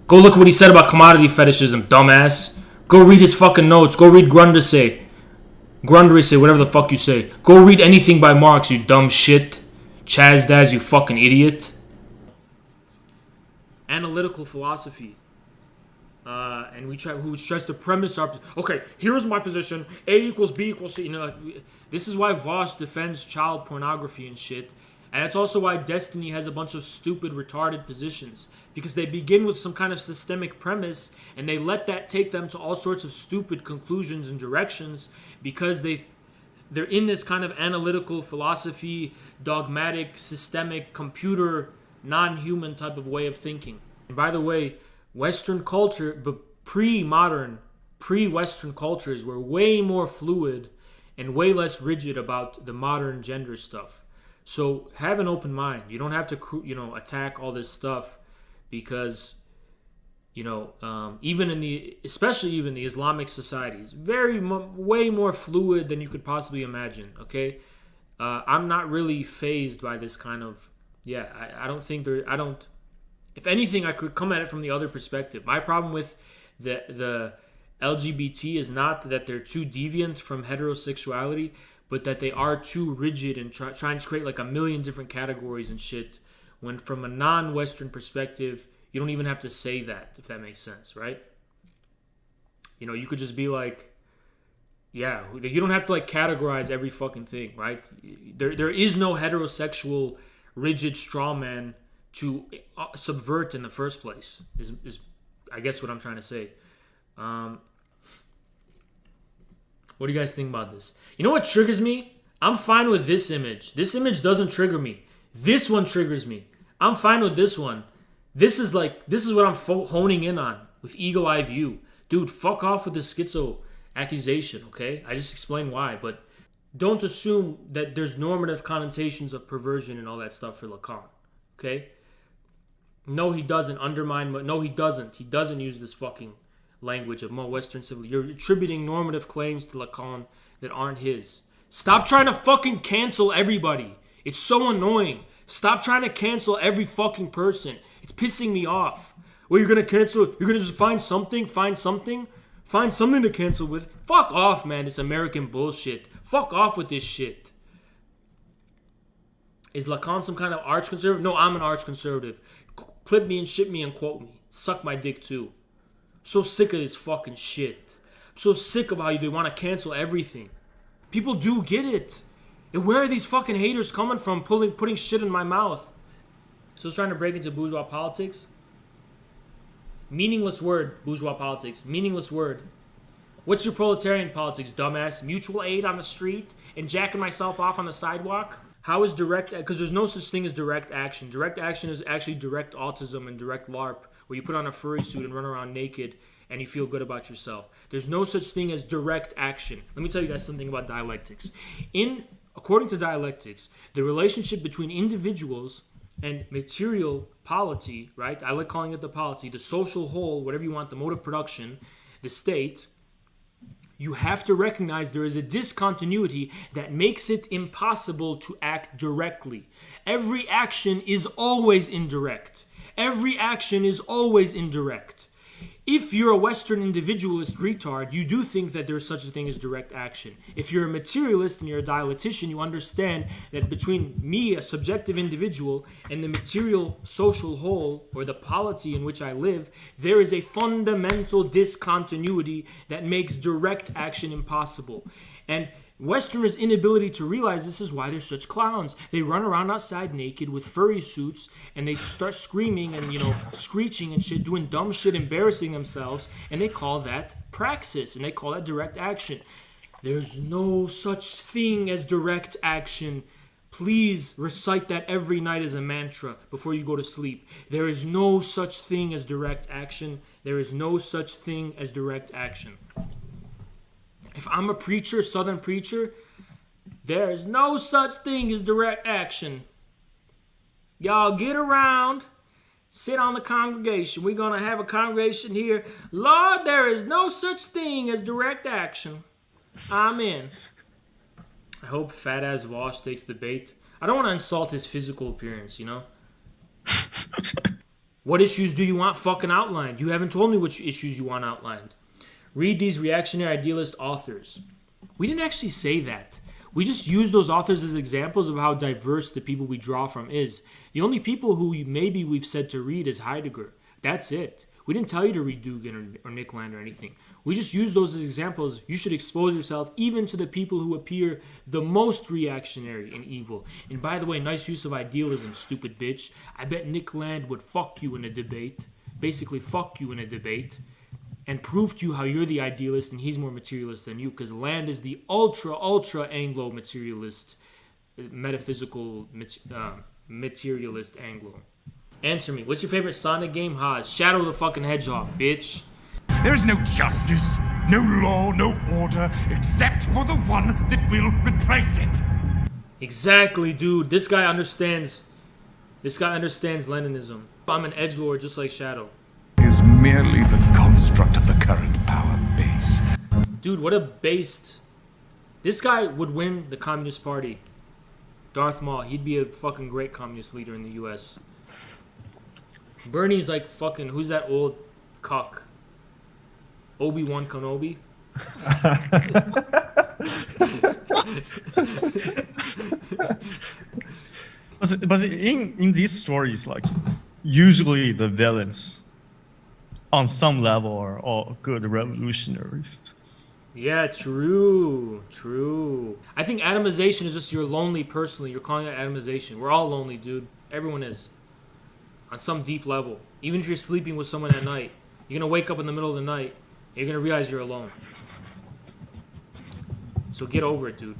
Go look at what he said about commodity fetishism, dumbass. Go read his fucking notes. Go read Grundrisse, whatever the fuck you say. Go read anything by Marx, you dumb shit. Chaz Daz, you fucking idiot. Analytical philosophy. And who tries to premise our... Okay, here's my position. A equals B equals C. You know, this is why Vaush defends child pornography and shit. And that's also why Destiny has a bunch of stupid, retarded positions. Because they begin with some kind of systemic premise, and they let that take them to all sorts of stupid conclusions and directions, because they're in this kind of analytical philosophy, dogmatic, systemic, computer, non-human type of way of thinking. And by the way, Western culture, but pre-modern, pre-Western cultures were way more fluid and way less rigid about the modern gender stuff. So have an open mind. You don't have to, attack all this stuff, because, especially even the Islamic societies, way more fluid than you could possibly imagine. Okay, I'm not really fazed by this kind of. I don't think I don't. If anything, I could come at it from the other perspective. My problem with the LGBT is not that they're too deviant from heterosexuality, but that they are too rigid and trying to create like a million different categories and shit, when from a non-Western perspective, you don't even have to say that, if that makes sense, right? You could just be like, you don't have to like categorize every fucking thing, right? There is no heterosexual rigid straw man to subvert in the first place, is I guess what I'm trying to say. What do you guys think about this? You know what triggers me? I'm fine with this image. This image doesn't trigger me. This one triggers me. I'm fine with this one. This is what I'm honing in on with eagle eye view. Dude, fuck off with the schizo accusation, okay? I just explained why, but don't assume that there's normative connotations of perversion and all that stuff for Lacan, okay? No, he doesn't undermine. No, he doesn't. He doesn't use this fucking language of more Western civilization. You're attributing normative claims to Lacan that aren't his. Stop trying to fucking cancel everybody. It's so annoying. Stop trying to cancel every fucking person. It's pissing me off. Well, you're gonna cancel. You're gonna just find something to cancel with. Fuck off, man. This American bullshit. Fuck off with this shit. Is Lacan some kind of arch conservative? No, I'm an arch conservative. Clip me and ship me and quote me. Suck my dick too. I'm so sick of this fucking shit. I'm so sick of how they want to cancel everything. People do get it. And where are these fucking haters coming from putting shit in my mouth? So trying to break into bourgeois politics. Meaningless word, bourgeois politics. Meaningless word. What's your proletarian politics, dumbass? Mutual aid on the street and jacking myself off on the sidewalk? How is direct... Because there's no such thing as direct action. Direct action is actually direct autism and direct LARP, where you put on a furry suit and run around naked and you feel good about yourself. There's no such thing as direct action. Let me tell you guys something about dialectics. According to dialectics, the relationship between individuals and material polity, right? I like calling it the polity, the social whole, whatever you want, the mode of production, the state... You have to recognize there is a discontinuity that makes it impossible to act directly. Every action is always indirect. Every action is always indirect. If you're a Western individualist retard, you do think that there's such a thing as direct action. If you're a materialist and you're a dialectician, you understand that between me, a subjective individual, and the material social whole, or the polity in which I live, there is a fundamental discontinuity that makes direct action impossible. And Westerners' inability to realize this is why they're such clowns. They run around outside naked with furry suits and they start screaming and, screeching and shit, doing dumb shit, embarrassing themselves, and they call that praxis and they call that direct action. There's no such thing as direct action. Please recite that every night as a mantra before you go to sleep. There is no such thing as direct action. There is no such thing as direct action. If I'm a preacher, Southern preacher, there is no such thing as direct action. Y'all get around, sit on the congregation. We're going to have a congregation here. Lord, there is no such thing as direct action. Amen. I hope fat ass Vaush takes the bait. I don't want to insult his physical appearance, you know? What issues do you want fucking outlined? You haven't told me which issues you want outlined. Read these reactionary idealist authors. We didn't actually say that. We just use those authors as examples of how diverse the people we draw from is. The only people who maybe we've said to read is Heidegger. That's it. We didn't tell you to read Dugin or Nick Land or anything. We just use those as examples. You should expose yourself even to the people who appear the most reactionary and evil. And by the way, nice use of idealism, stupid bitch. I bet Nick Land would fuck you in a debate. Basically fuck you in a debate. And prove to you how you're the idealist and he's more materialist than you. Because Land is the ultra Anglo-materialist, metaphysical materialist Anglo. Answer me. What's your favorite Sonic game? Haas. Shadow the fucking Hedgehog, bitch. There's no justice, no law, no order, except for the one that will replace it. Exactly, dude. This guy understands Leninism. I'm an edgelord just like Shadow. Is merely the construct of the current power base. Dude, what a based... This guy would win the Communist Party. Darth Maul. He'd be a fucking great communist leader in the U.S. Bernie's like fucking... Who's that old cuck? Obi-Wan Kenobi? But in these stories, like, usually the villains on some level are all good revolutionaries. Yeah, true. I think atomization is just you're lonely personally. You're calling it atomization. We're all lonely, dude. Everyone is. On some deep level. Even if you're sleeping with someone at night, you're going to wake up in the middle of the night, and you're going to realize you're alone. So get over it, dude.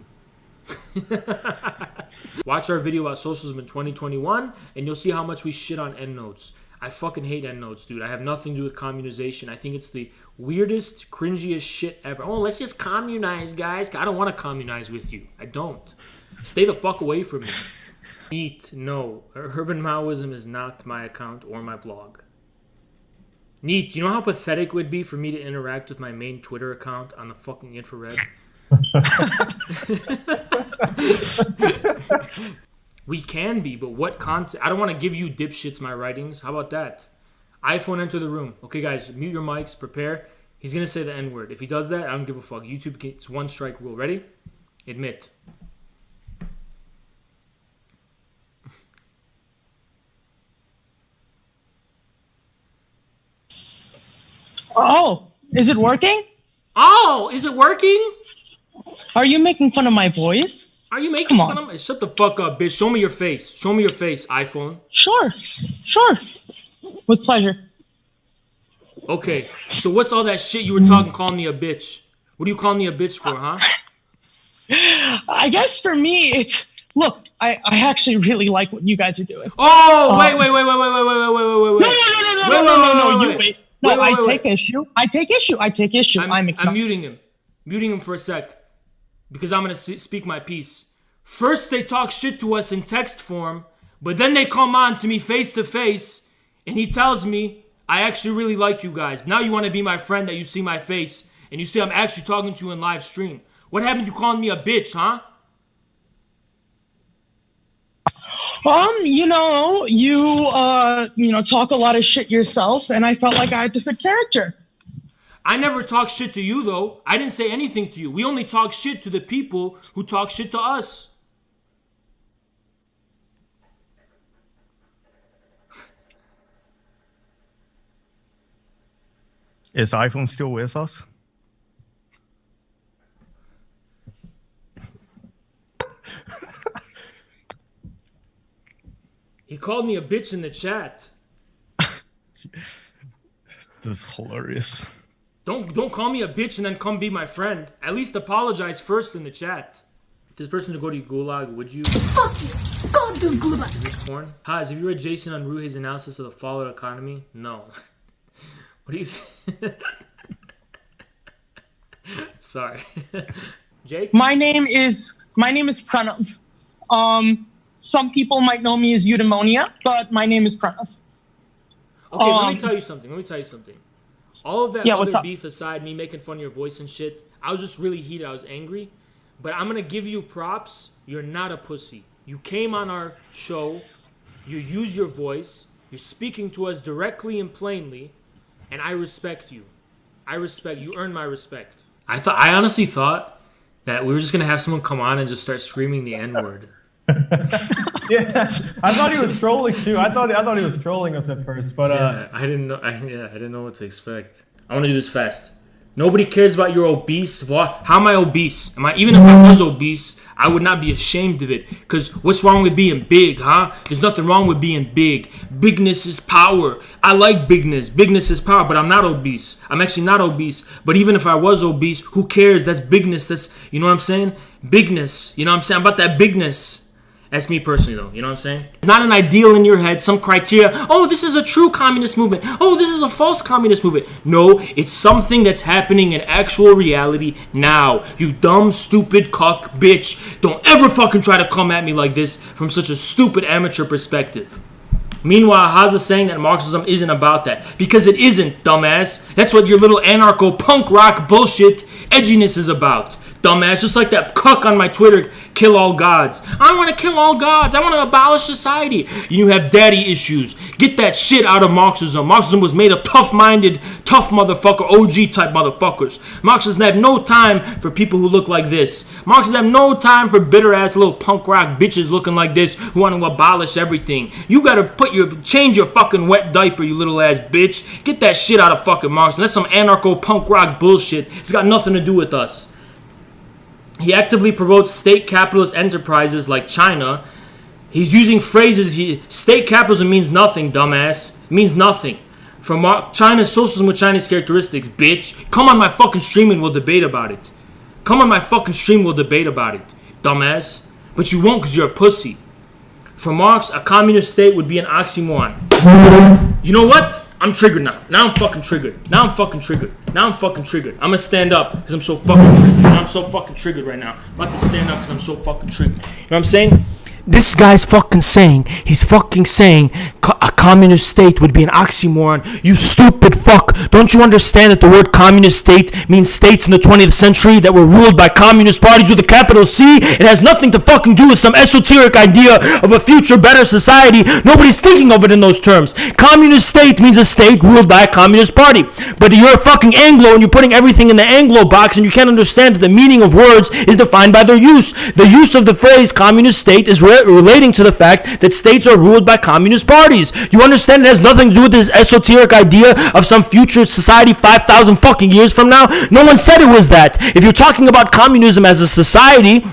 Watch our video about socialism in 2021, and you'll see how much we shit on endnotes. I fucking hate endnotes, dude. I have nothing to do with communization. I think it's the weirdest, cringiest shit ever. Oh, let's just communize, guys. I don't want to communize with you. I don't. Stay the fuck away from me. Neat. No. Urban Maoism is not my account or my blog. Neat. You know how pathetic it would be for me to interact with my main Twitter account on the fucking infrared? We can be, but what content? I don't want to give you dipshits my writings. How about that? iPhone, enter the room. Okay, guys, mute your mics. Prepare. He's going to say the N-word. If he does that, I don't give a fuck. YouTube, it's one strike rule. Ready? Admit. Oh, is it working? Oh, is it working? Are you making fun of my voice? Are you making fun of me? Shut the fuck up, bitch. Show me your face. Show me your face, iPhone. Sure. With pleasure. Okay, so what's all that shit you were talking, calling me a bitch? What are you calling me a bitch for, huh? I guess for me, it's... Look, I actually really like what you guys are doing. Oh, wait. No, you wait. No, I take issue. I'm muting him. Muting him for a sec. Because I'm going to speak my piece. First, they talk shit to us in text form, but then they come on to me face to face, and he tells me, I actually really like you guys. Now you want to be my friend that you see my face, and you see I'm actually talking to you in live stream. What happened to calling me a bitch, huh? You talk a lot of shit yourself, and I felt like I had to fit character. I never talk shit to you, though. I didn't say anything to you. We only talk shit to the people who talk shit to us. Is iPhone still with us? He called me a bitch in the chat. This is hilarious. Don't call me a bitch and then come be my friend. At least apologize first in the chat. If this person to go to Gulag, would you? Fuck you! Go to Gulag! Is this porn? Haz, have you read Jason Unruhe's analysis of the fallout economy? No. What do you think? Sorry. Jake? My name is Pranav. Some people might know me as Eudaimonia, but my name is Pranav. Okay, let me tell you something. All of that other what's up? beef aside, me making fun of your voice and shit, I was just really heated. I was angry. But I'm gonna give you props. You're not a pussy. You came on our show. You use your voice. You're speaking to us directly and plainly, and I respect you. You earn my respect. I honestly thought that we were just gonna have someone come on and just start screaming the N-word. Yeah, I thought he was trolling too. I thought he was trolling us at first, but I didn't know what to expect. I want to do this fast. Nobody cares about your obese. How am I obese? Even if I was obese, I would not be ashamed of it. Because what's wrong with being big, huh? There's nothing wrong with being big. Bigness is power. I like bigness. Bigness is power, but I'm not obese. I'm actually not obese. But even if I was obese, who cares? That's bigness. That's, you know what I'm saying? Bigness. You know what I'm saying? I'm about that bigness. That's me personally, though. You know what I'm saying? It's not an ideal in your head, some criteria. Oh, this is a true communist movement. Oh, this is a false communist movement. No, it's something that's happening in actual reality now. You dumb, stupid, cuck, bitch. Don't ever fucking try to come at me like this from such a stupid amateur perspective. Meanwhile, Haza's saying that Marxism isn't about that. Because it isn't, dumbass. That's what your little anarcho-punk rock bullshit edginess is about. Dumbass, just like that cuck on my Twitter, kill all gods. I don't want to kill all gods. I want to abolish society. You have daddy issues. Get that shit out of Marxism. Marxism was made of tough-minded, tough motherfucker, OG type motherfuckers. Marxists have no time for people who look like this. Marxists have no time for bitter-ass little punk rock bitches looking like this who want to abolish everything. You gotta change your fucking wet diaper, you little ass bitch. Get that shit out of fucking Marxism. That's some anarcho-punk rock bullshit. It's got nothing to do with us. He actively promotes state capitalist enterprises like China. He's using phrases. State capitalism means nothing, dumbass. It means nothing. From China's socialism with Chinese characteristics, bitch. Come on my fucking stream and we'll debate about it. Come on my fucking stream, we'll debate about it, dumbass. But you won't because you're a pussy. For Marx, a communist state would be an oxymoron. You know what? I'm triggered now. Now I'm fucking triggered. I'm gonna stand up because I'm so fucking triggered. I'm so fucking triggered right now. I'm about to stand up because I'm so fucking triggered. You know what I'm saying? This guy's fucking saying, a communist state would be an oxymoron. You stupid fuck. Don't you understand that the word communist state means states in the 20th century that were ruled by communist parties with a capital C? It has nothing to fucking do with some esoteric idea of a future better society. Nobody's thinking of it in those terms. Communist state means a state ruled by a communist party. But you're a fucking Anglo and you're putting everything in the Anglo box and you can't understand that the meaning of words is defined by their use. The use of the phrase communist state is relating to the fact that states are ruled by communist parties. You understand it has nothing to do with this esoteric idea of some future society 5,000 fucking years from now? No one said it was that. If you're talking about communism as a society,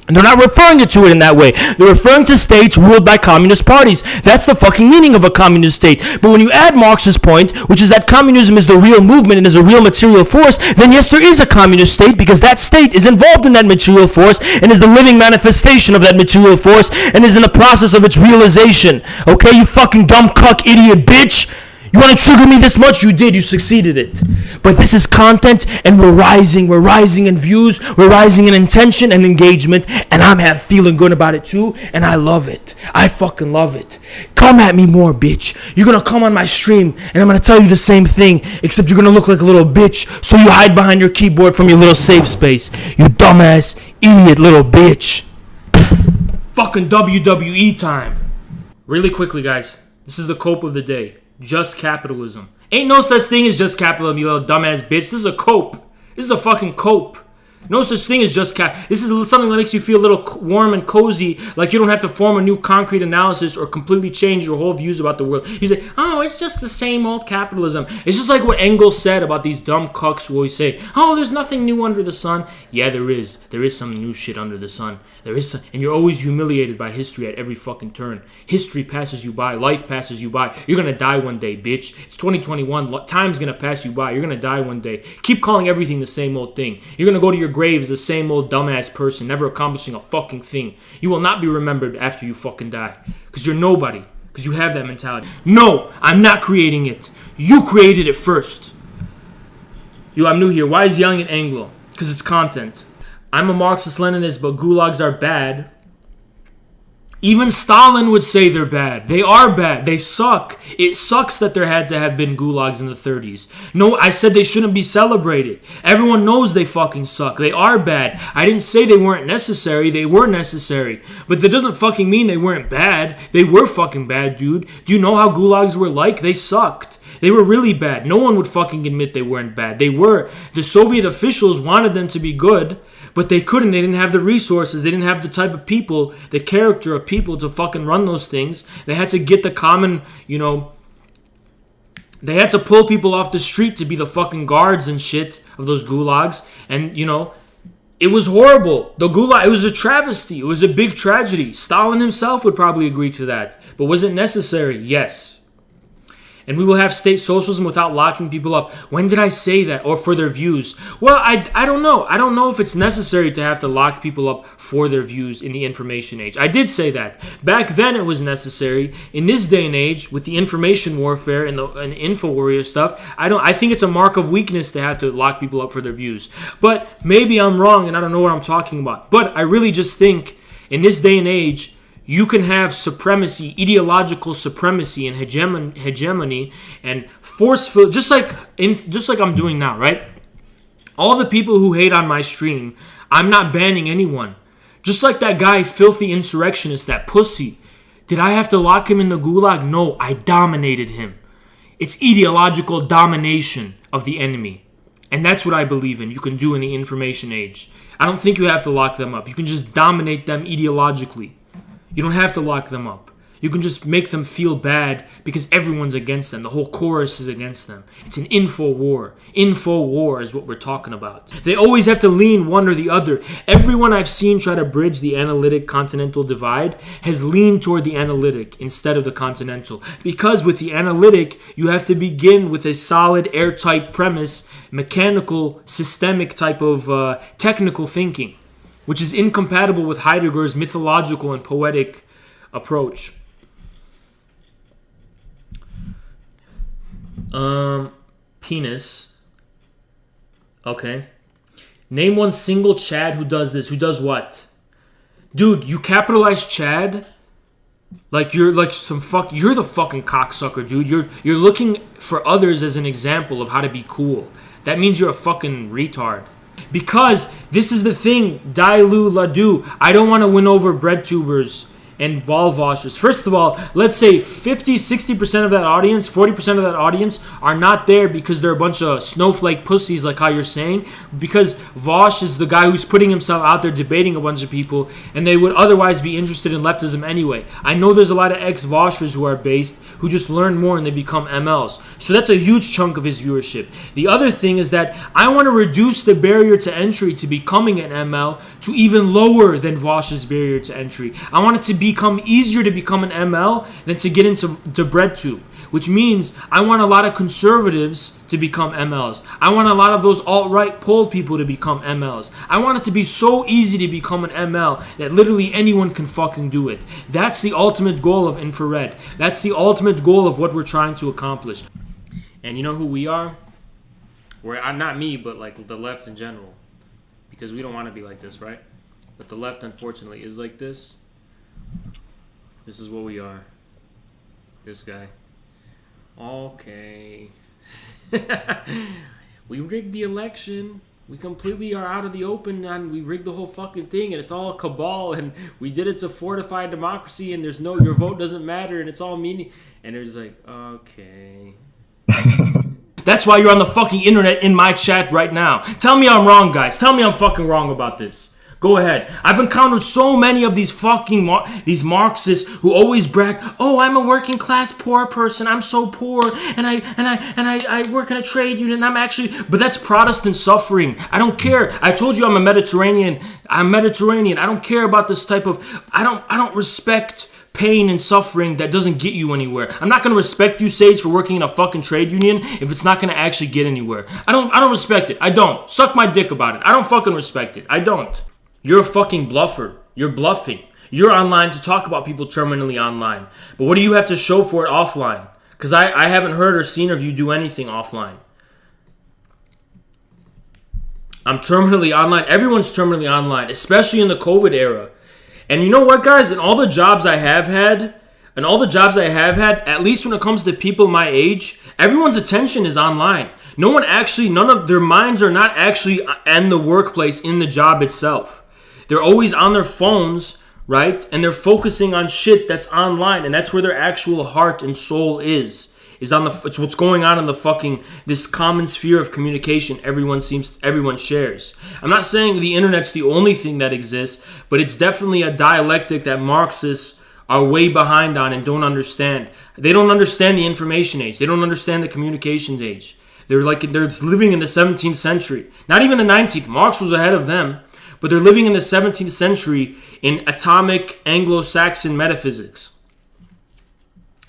they're not referring to it in that way. They're referring to states ruled by communist parties. That's the fucking meaning of a communist state. But when you add Marx's point, which is that communism is the real movement and is a real material force, then yes, there is a communist state because that state is involved in that material force and is the living manifestation of that material force and is in the process of its realization. Okay, you fucking dumb cuck idiot bitch? You want to trigger me this much? You did. You succeeded it. But this is content, and we're rising. We're rising in views. We're rising in intention and engagement, and I'm feeling good about it too, and I love it. I fucking love it. Come at me more, bitch. You're going to come on my stream, and I'm going to tell you the same thing, except you're going to look like a little bitch, so you hide behind your keyboard from your little safe space. You dumbass, idiot little bitch. Fucking WWE time. Really quickly, guys. This is the cope of the day. Just capitalism. Ain't no such thing as just capitalism, you little dumbass bitch. This is a cope. This is a fucking cope. No such thing as just This is something that makes you feel a little warm and cozy, like you don't have to form a new concrete analysis or completely change your whole views about the world. You say, oh, it's just the same old capitalism. It's just like what Engels said about these dumb cucks who always say, oh, there's nothing new under the sun. Yeah, there is. There is some new shit under the sun. There is some, and you're always humiliated by history at every fucking turn. History passes you by. Life passes you by. You're gonna die one day, bitch. It's 2021. Time's gonna pass you by. You're gonna die one day. Keep calling everything the same old thing. You're gonna go to your grave as the same old dumbass person, never accomplishing a fucking thing. You will not be remembered after you fucking die. Because you're nobody. Because you have that mentality. No, I'm not creating it. You created it first. Yo, I'm new here. Why is yelling at Anglo? Because it's content. I'm a Marxist-Leninist, but gulags are bad. Even Stalin would say they're bad. They are bad. They suck. It sucks that there had to have been gulags in the 30s. No, I said they shouldn't be celebrated. Everyone knows they fucking suck. They are bad. I didn't say they weren't necessary. They were necessary. But that doesn't fucking mean they weren't bad. They were fucking bad, dude. Do you know how gulags were like? They sucked. They were really bad. No one would fucking admit they weren't bad. They were. The Soviet officials wanted them to be good, but they couldn't. They didn't have the resources. They didn't have the type of people, the character of people to fucking run those things. They had to get the common, they had to pull people off the street to be the fucking guards and shit of those gulags. And, it was horrible. The gulag, it was a travesty. It was a big tragedy. Stalin himself would probably agree to that. But was it necessary? Yes. And we will have state socialism without locking people up. When did I say that? Or for their views? Well, I don't know. I don't know if it's necessary to have to lock people up for their views in the information age. I did say that. Back then it was necessary. In this day and age, with the information warfare and the info warrior stuff, I think it's a mark of weakness to have to lock people up for their views. But maybe I'm wrong and I don't know what I'm talking about. But I really just think in this day and age, you can have supremacy, ideological supremacy and hegemony and forceful, just like I'm doing now, right? All the people who hate on my stream, I'm not banning anyone. Just like that guy, filthy insurrectionist, that pussy. Did I have to lock him in the gulag? No, I dominated him. It's ideological domination of the enemy. And that's what I believe in. You can do in the information age. I don't think you have to lock them up. You can just dominate them ideologically. You don't have to lock them up. You can just make them feel bad because everyone's against them. The whole chorus is against them. It's an info war. Info war is what we're talking about. They always have to lean one or the other. Everyone I've seen try to bridge the analytic continental divide has leaned toward the analytic instead of the continental. Because with the analytic, you have to begin with a solid, airtight premise, mechanical, systemic type of technical thinking, which is incompatible with Heidegger's mythological and poetic approach. Penis. Okay. Name one single Chad who does this. Who does what? Dude, you capitalize Chad like you're like you're the fucking cocksucker, dude. You're looking for others as an example of how to be cool. That means you're a fucking retard. Because this is the thing, Dailu Ladu, I don't want to win over bread tubers and ball washers. First of all, let's say 50-60% of that audience, 40% of that audience are not there because they're a bunch of snowflake pussies like how you're saying, because Vaush is the guy who's putting himself out there debating a bunch of people and they would otherwise be interested in leftism anyway. I know there's a lot of ex-Vaushers who are based who just learn more and they become MLs. So that's a huge chunk of his viewership. The other thing is that I want to reduce the barrier to entry to becoming an ML to even lower than Vaush's barrier to entry. I want it to become easier to become an ML than to get into BreadTube, which means I want a lot of conservatives to become MLs. I want a lot of those alt-right poll people to become MLs. I want it to be so easy to become an ML that literally anyone can fucking do it. That's the ultimate goal of infrared. That's the ultimate goal of what we're trying to accomplish. And you know who we are? We're not me, but like the left in general, because we don't want to be like this, right? But the left, unfortunately, is like this. This is what we are. This guy. Okay. We rigged the election. We completely are out of the open and we rigged the whole fucking thing and it's all a cabal and we did it to fortify democracy and there's no, your vote doesn't matter and it's all meaning. And it's like, okay. That's why you're on the fucking internet in my chat right now. Tell me I'm wrong, guys. Tell me I'm fucking wrong about this. Go ahead. I've encountered so many of these fucking these Marxists who always brag, "Oh, I'm a working class poor person. I'm so poor, and I work in a trade union. I'm actually," but that's Protestant suffering. I don't care. I told you I'm a Mediterranean. I'm Mediterranean. I don't care about this type of. I don't respect pain and suffering that doesn't get you anywhere. I'm not gonna respect you, Sage, for working in a fucking trade union if it's not gonna actually get anywhere. I don't respect it. I don't. Suck my dick about it. I don't fucking respect it. I don't. You're a fucking bluffer. You're bluffing. You're online to talk about people terminally online. But what do you have to show for it offline? Because I haven't heard or seen of you do anything offline. I'm terminally online. Everyone's terminally online, especially in the COVID era. And you know what, guys? In all the jobs I have had, at least when it comes to people my age, everyone's attention is online. None of their minds are not actually in the workplace, in the job itself. They're always on their phones, right? And they're focusing on shit that's online, and that's where their actual heart and soul is it's what's going on in the fucking, this common sphere of communication everyone shares. I'm not saying the internet's the only thing that exists, but it's definitely a dialectic that Marxists are way behind on and don't understand. They don't understand the information age. They don't understand the communications age. They're living in the 17th century. Not even the 19th. Marx was ahead of them. But they're living in the 17th century in atomic Anglo-Saxon metaphysics.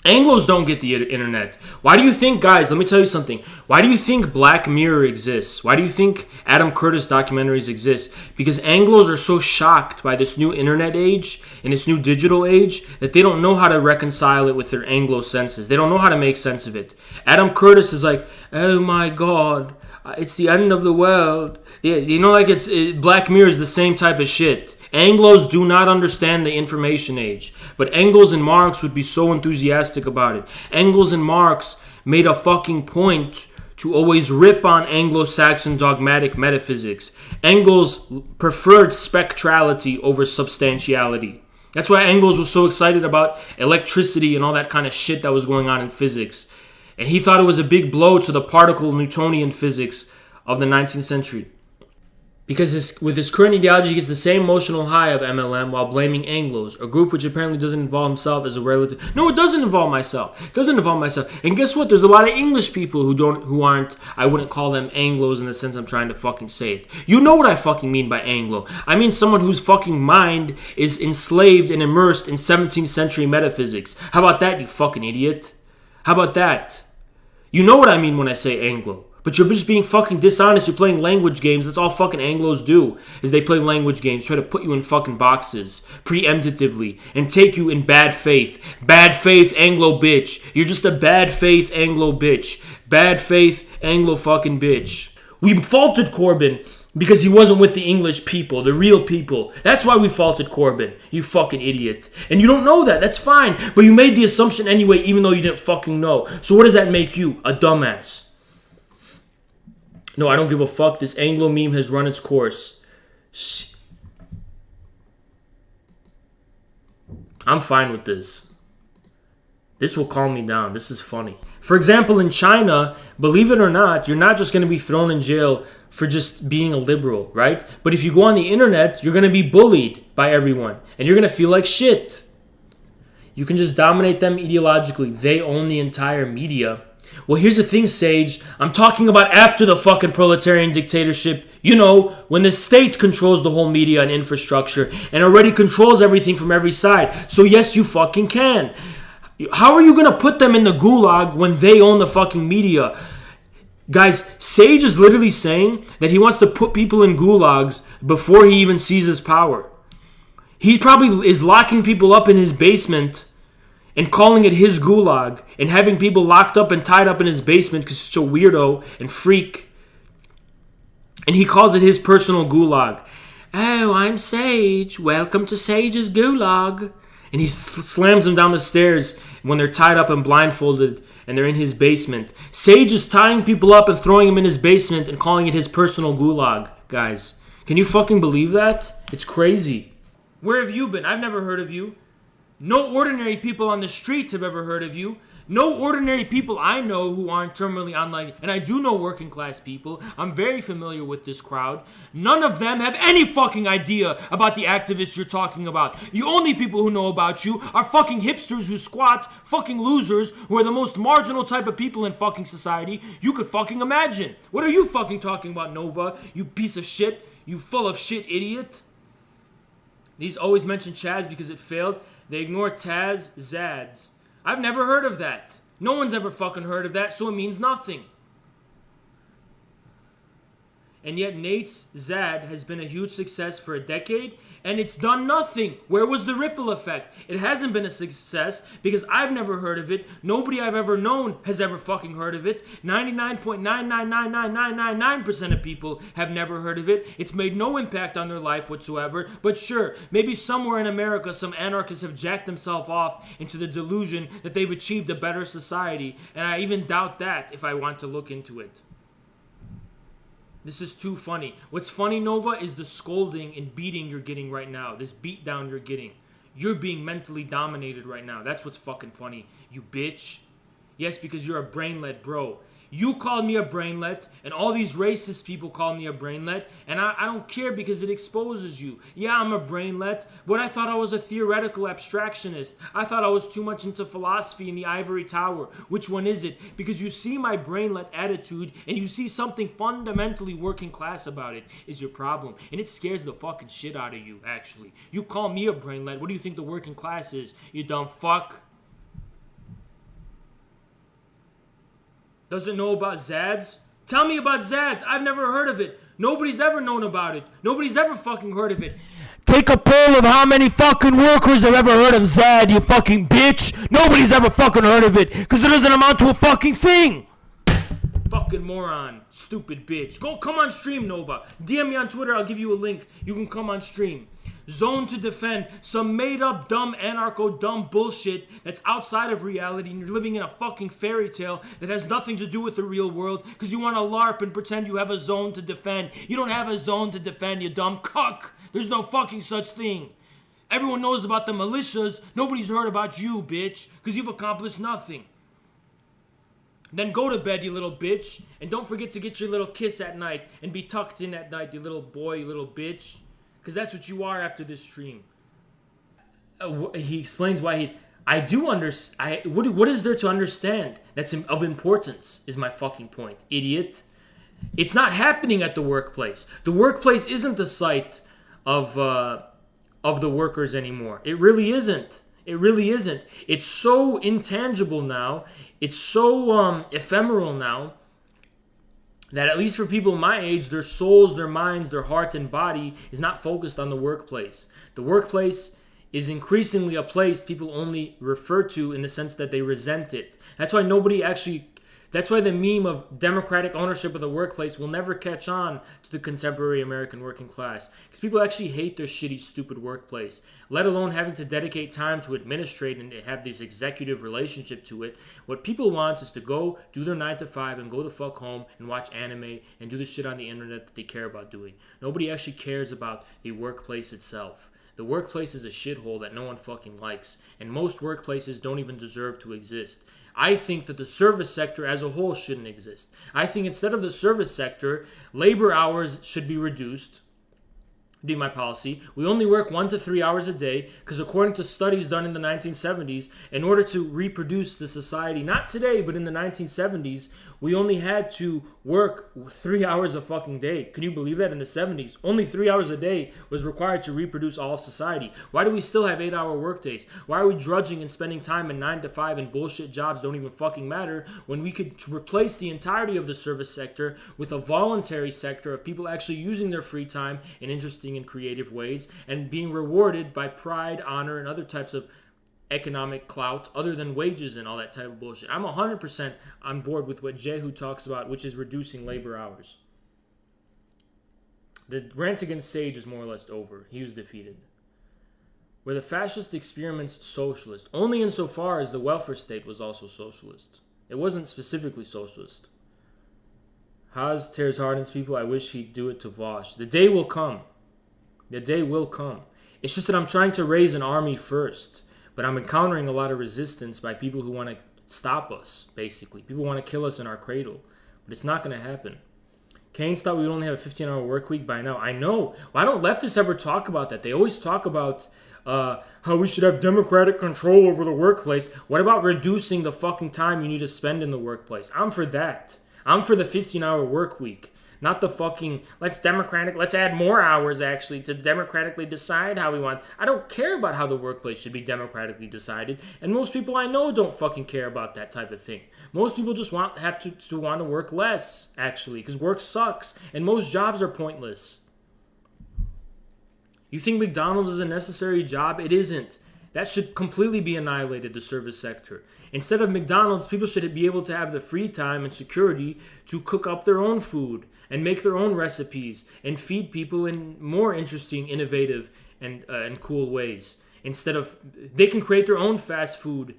Anglos don't get the internet. Why do you think, guys, let me tell you something. Why do you think Black Mirror exists? Why do you think Adam Curtis documentaries exist? Because Anglos are so shocked by this new internet age and this new digital age that they don't know how to reconcile it with their Anglo senses. They don't know how to make sense of it. Adam Curtis is like, oh my God, it's the end of the world. Black Mirror is the same type of shit. Anglos do not understand the information age. But Engels and Marx would be so enthusiastic about it. Engels and Marx made a fucking point to always rip on Anglo-Saxon dogmatic metaphysics. Engels preferred spectrality over substantiality. That's why Engels was so excited about electricity and all that kind of shit that was going on in physics. And he thought it was a big blow to the particle Newtonian physics of the 19th century. Because with his current ideology, he gets the same emotional high of MLM while blaming Anglos, a group which apparently doesn't involve himself as a relative. No, it doesn't involve myself. It doesn't involve myself. And guess what? There's a lot of English people who aren't, I wouldn't call them Anglos in the sense I'm trying to fucking say it. You know what I fucking mean by Anglo. I mean someone whose fucking mind is enslaved and immersed in 17th century metaphysics. How about that, you fucking idiot? How about that? You know what I mean when I say Anglo. But you're just being fucking dishonest. You're playing language games. That's all fucking Anglos do, is they play language games, try to put you in fucking boxes, preemptively, and take you in bad faith. Bad faith Anglo bitch. You're just a bad faith Anglo bitch. Bad faith Anglo fucking bitch. We faulted Corbyn because he wasn't with the English people, the real people. That's why we faulted Corbyn, you fucking idiot. And you don't know that, that's fine. But you made the assumption anyway, even though you didn't fucking know. So what does that make you? A dumbass. No, I don't give a fuck. This Anglo meme has run its course. I'm fine with this. This will calm me down. This is funny. For example, in China, believe it or not, you're not just going to be thrown in jail for just being a liberal, right? But if you go on the internet, you're going to be bullied by everyone. And you're going to feel like shit. You can just dominate them ideologically. They own the entire media. Well, here's the thing, Sage. I'm talking about after the fucking proletarian dictatorship. You know, when the state controls the whole media and infrastructure and already controls everything from every side. So yes, you fucking can. How are you going to put them in the gulag when they own the fucking media? Guys, Sage is literally saying that he wants to put people in gulags before he even seizes power. He probably is locking people up in his basement and calling it his gulag, and having people locked up and tied up in his basement because he's such a weirdo and freak. And he calls it his personal gulag. Oh, I'm Sage. Welcome to Sage's gulag. And he slams them down the stairs when they're tied up and blindfolded and they're in his basement. Sage is tying people up and throwing them in his basement and calling it his personal gulag, guys. Can you fucking believe that? It's crazy. Where have you been? I've never heard of you. No ordinary people on the streets have ever heard of you. No ordinary people I know who aren't terminally online, and I do know working class people. I'm very familiar with this crowd. None of them have any fucking idea about the activists you're talking about. The only people who know about you are fucking hipsters who squat, fucking losers, who are the most marginal type of people in fucking society you could fucking imagine. What are you fucking talking about, Nova? You piece of shit. You full of shit idiot. These always mention Chaz because it failed. They ignore Taz, Zads. I've never heard of that. No one's ever fucking heard of that, so it means nothing. And yet Nate's Zad has been a huge success for a decade, and it's done nothing. Where was the ripple effect? It hasn't been a success because I've never heard of it. Nobody I've ever known has ever fucking heard of it. 99.9999999% of people have never heard of it. It's made no impact on their life whatsoever. But sure, maybe somewhere in America some anarchists have jacked themselves off into the delusion that they've achieved a better society, and I even doubt that if I want to look into it. This is too funny. What's funny, Nova, is the scolding and beating you're getting right now. This beatdown you're getting. You're being mentally dominated right now. That's what's fucking funny, you bitch. Yes, because you're a brainlet, bro. You called me a brainlet, and all these racist people call me a brainlet, and I don't care because it exposes you. Yeah, I'm a brainlet, but I thought I was a theoretical abstractionist. I thought I was too much into philosophy in the ivory tower. Which one is it? Because you see my brainlet attitude, and you see something fundamentally working class about it is your problem. And it scares the fucking shit out of you, actually. You call me a brainlet, what do you think the working class is, you dumb fuck? Doesn't know about Zads? Tell me about Zads. I've never heard of it. Nobody's ever known about it. Nobody's ever fucking heard of it. Take a poll of how many fucking workers have ever heard of Zad, you fucking bitch. Nobody's ever fucking heard of it because it doesn't amount to a fucking thing. Fucking moron. Stupid bitch. Go come on stream, Nova. DM me on Twitter. I'll give you a link. You can come on stream. Zone to defend some made up dumb anarcho dumb bullshit that's outside of reality, and you're living in a fucking fairy tale that has nothing to do with the real world because you want to LARP and pretend you have a zone to defend. You don't have a zone to defend, you dumb cuck. There's no fucking such thing. Everyone knows about the militias. Nobody's heard about you, bitch, because you've accomplished nothing. Then go to bed, you little bitch, and don't forget to get your little kiss at night and be tucked in at night, you little boy, you little bitch. Because that's what you are after this stream. He explains why he... I do understand... What is there to understand that's of importance, is my fucking point, idiot. It's not happening at the workplace. The workplace isn't the site of the workers anymore. It really isn't. It really isn't. It's so intangible now. It's so ephemeral now that at least for people my age, their souls, their minds, their heart and body is not focused on the workplace. The workplace is increasingly a place people only refer to in the sense that they resent it. That's why that's why the meme of democratic ownership of the workplace will never catch on to the contemporary American working class. Because people actually hate their shitty, stupid workplace, let alone having to dedicate time to administrate and have this executive relationship to it. What people want is to go do their 9 to 5 and go the fuck home and watch anime and do the shit on the internet that they care about doing. Nobody actually cares about the workplace itself. The workplace is a shithole that no one fucking likes, and most workplaces don't even deserve to exist. I think that the service sector as a whole shouldn't exist. I think instead of the service sector, labor hours should be reduced. Be my policy. We only work 1 to 3 hours a day because according to studies done in the 1970s, in order to reproduce the society, not today, but in the 1970s, we only had to work 3 hours a fucking day. Can you believe that? In the 70s, only 3 hours a day was required to reproduce all of society. Why do we still have 8-hour workdays? Why are we drudging and spending time in 9 to 5 and bullshit jobs don't even fucking matter when we could replace the entirety of the service sector with a voluntary sector of people actually using their free time in interesting and creative ways and being rewarded by pride, honor, and other types of economic clout other than wages and all that type of bullshit. I'm 100% on board with what Jehu talks about, which is reducing labor hours. The rant against Sage is more or less over. He was defeated. Were the fascist experiments socialist? Only insofar as the welfare state was also socialist. It wasn't specifically socialist. Haas tears hardens people. I wish he'd do it to Vaush. The day will come. The day will come. It's just that I'm trying to raise an army first. But I'm encountering a lot of resistance by people who want to stop us, basically. People want to kill us in our cradle. But it's not going to happen. Keynes thought we would only have a 15-hour work week by now. I know. Why don't leftists ever talk about that? They always talk about how we should have democratic control over the workplace. What about reducing the fucking time you need to spend in the workplace? I'm for that. I'm for the 15-hour work week. Not the fucking, let's add more hours actually to democratically decide how we want. I don't care about how the workplace should be democratically decided. And most people I know don't fucking care about that type of thing. Most people just want to work less, actually, because work sucks. And most jobs are pointless. You think McDonald's is a necessary job? It isn't. That should completely be annihilated, the service sector. Instead of McDonald's, people should be able to have the free time and security to cook up their own food and make their own recipes and feed people in more interesting, innovative, and cool ways. Instead of, they can create their own fast food,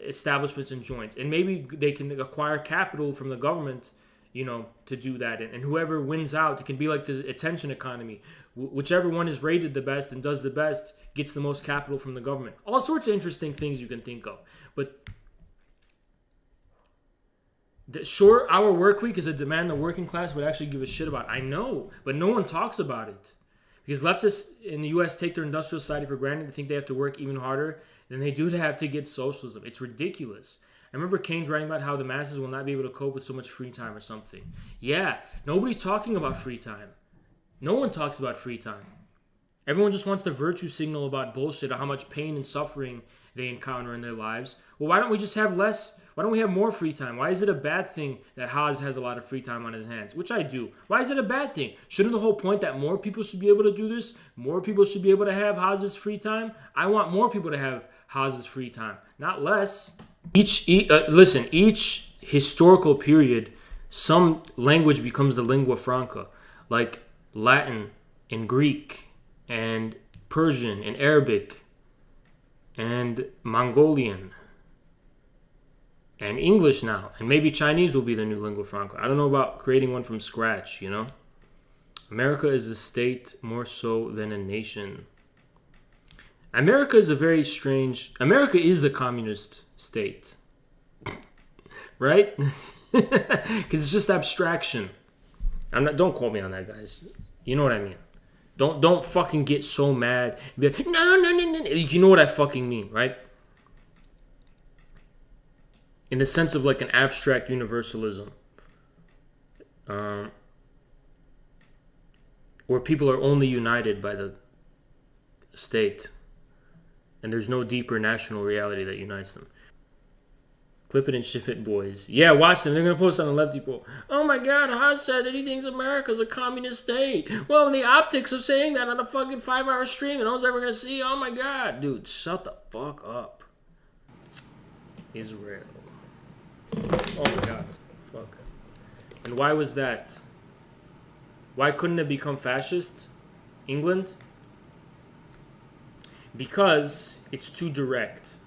establishments and joints. And maybe they can acquire capital from the government, to do that. And whoever wins out, it can be like the attention economy. Whichever one is rated the best and does the best gets the most capital from the government. All sorts of interesting things you can think of. But the short hour work week is a demand the working class would actually give a shit about. I know, but no one talks about it. Because leftists in the U.S. take their industrial society for granted. They think they have to work even harder than they do to have to get socialism. It's ridiculous. I remember Keynes writing about how the masses will not be able to cope with so much free time or something. Yeah, nobody's talking about free time. No one talks about free time. Everyone just wants the virtue signal about bullshit or how much pain and suffering they encounter in their lives. Well, why don't we just have less? Why don't we have more free time? Why is it a bad thing that Haas has a lot of free time on his hands? Which I do. Why is it a bad thing? Shouldn't the whole point that more people should be able to do this? More people should be able to have Haas's free time? I want more people to have Haas's free time, not less. Each historical period, some language becomes the lingua franca, like Latin and Greek and Persian and Arabic and Mongolian and English now, and maybe Chinese will be the new lingua franca. I don't know about creating one from scratch, America is a state more so than a nation. America is America is the communist state. Right? Because it's just abstraction. Don't quote me on that, guys. You know what I mean. Don't fucking get so mad. Be like, no. You know what I fucking mean, right? In the sense of like an abstract universalism. Where people are only united by the state. And there's no deeper national reality that unites them. Clip it and ship it, boys. Yeah, watch them. They're going to post on the Leftypol. Oh my God, Haas said that he thinks America's a communist state. Well, the optics of saying that on a fucking 5-hour stream and no one's ever going to see. Oh my God. Dude, shut the fuck up. Israel. Oh my God. Fuck. And why was that? Why couldn't it become fascist? England? Because it's too direct.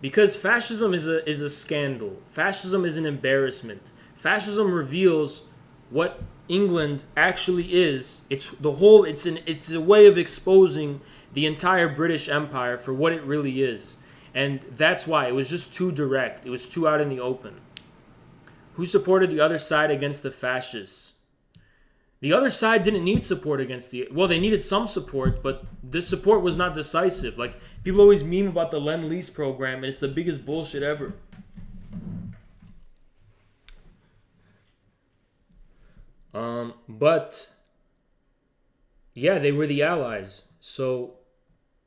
Because fascism is a scandal. Fascism is an embarrassment. Fascism reveals what England actually is. It's a way of exposing the entire British Empire for what it really is. And that's why it was just too direct. It was too out in the open. Who supported the other side against the fascists? The other side didn't need support against well, they needed some support, but the support was not decisive. Like, people always meme about the Lend-Lease program, and it's the biggest bullshit ever. But, yeah, they were the allies. So,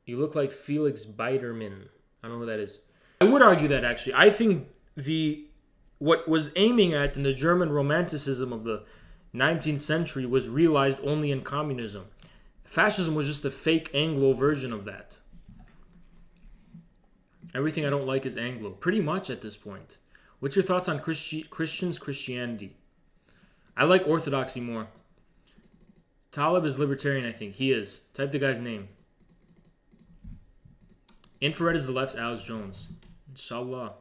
you look like Felix Biederman. I don't know who that is. I would argue that, actually. I think what was aiming at in the German romanticism of the 19th century was realized only in communism. Fascism was just a fake Anglo version of that. Everything I don't like is Anglo, pretty much at this point. What's your thoughts on Christianity? I like orthodoxy more. Talib is libertarian, I think. He is. Type the guy's name. Infrared is the left's Alex Jones. Inshallah.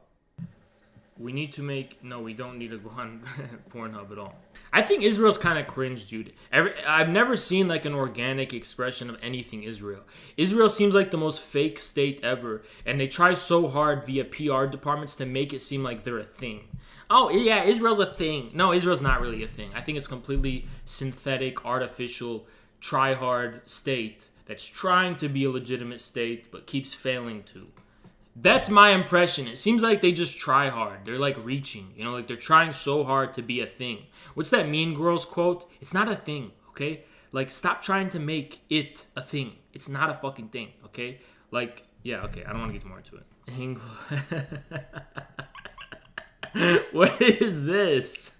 We need to make... No, we don't need to go on Pornhub at all. I think Israel's kind of cringe, dude. I've never seen like an organic expression of anything Israel. Israel seems like the most fake state ever. And they try so hard via PR departments to make it seem like they're a thing. Oh, yeah, Israel's a thing. No, Israel's not really a thing. I think it's completely synthetic, artificial, try-hard state that's trying to be a legitimate state but keeps failing to. That's my impression. It seems like they just try hard. They're like reaching, like they're trying so hard to be a thing. What's that Mean Girls quote? It's not a thing, okay? Like, stop trying to make it a thing. It's not a fucking thing, okay? Like, yeah, okay, I don't want to get more into it. What is this?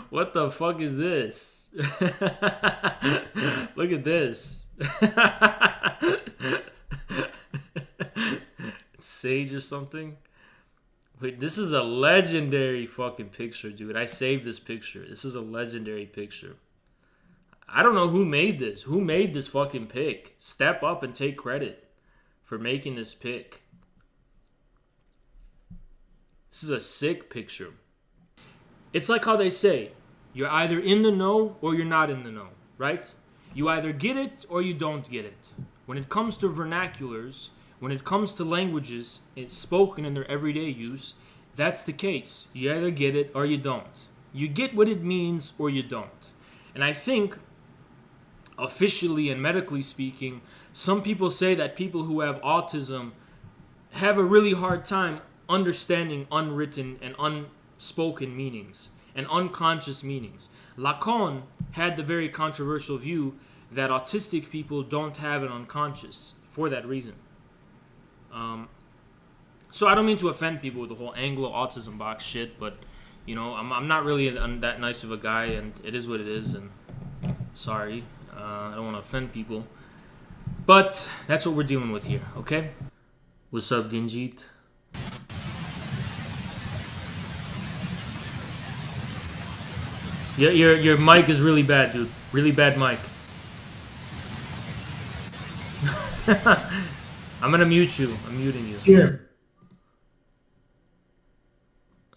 What the fuck is this? Look at this. It's Sage or something. Wait, this is a legendary fucking picture, dude. I saved this picture. This is a legendary picture. I don't know who made this. Who made this fucking pic? Step up and take credit for making this pic. This is a sick picture. It's like how they say, you're either in the know or you're not in the know, right? You either get it or you don't get it. When it comes to vernaculars, when it comes to languages, it's spoken in their everyday use, that's the case. You either get it or you don't. You get what it means or you don't. And I think, officially and medically speaking, some people say that people who have autism have a really hard time understanding unwritten and unspoken meanings and unconscious meanings. Lacan had the very controversial view that autistic people don't have an unconscious for that reason. So I don't mean to offend people with the whole Anglo autism box shit, but you know, I'm not really that nice of a guy, and it is what it is, and sorry, I don't want to offend people, but that's what we're dealing with here, okay? What's up, Ginjeet? Your mic is really bad, dude. Really bad mic. I'm gonna mute you. I'm muting you. Here.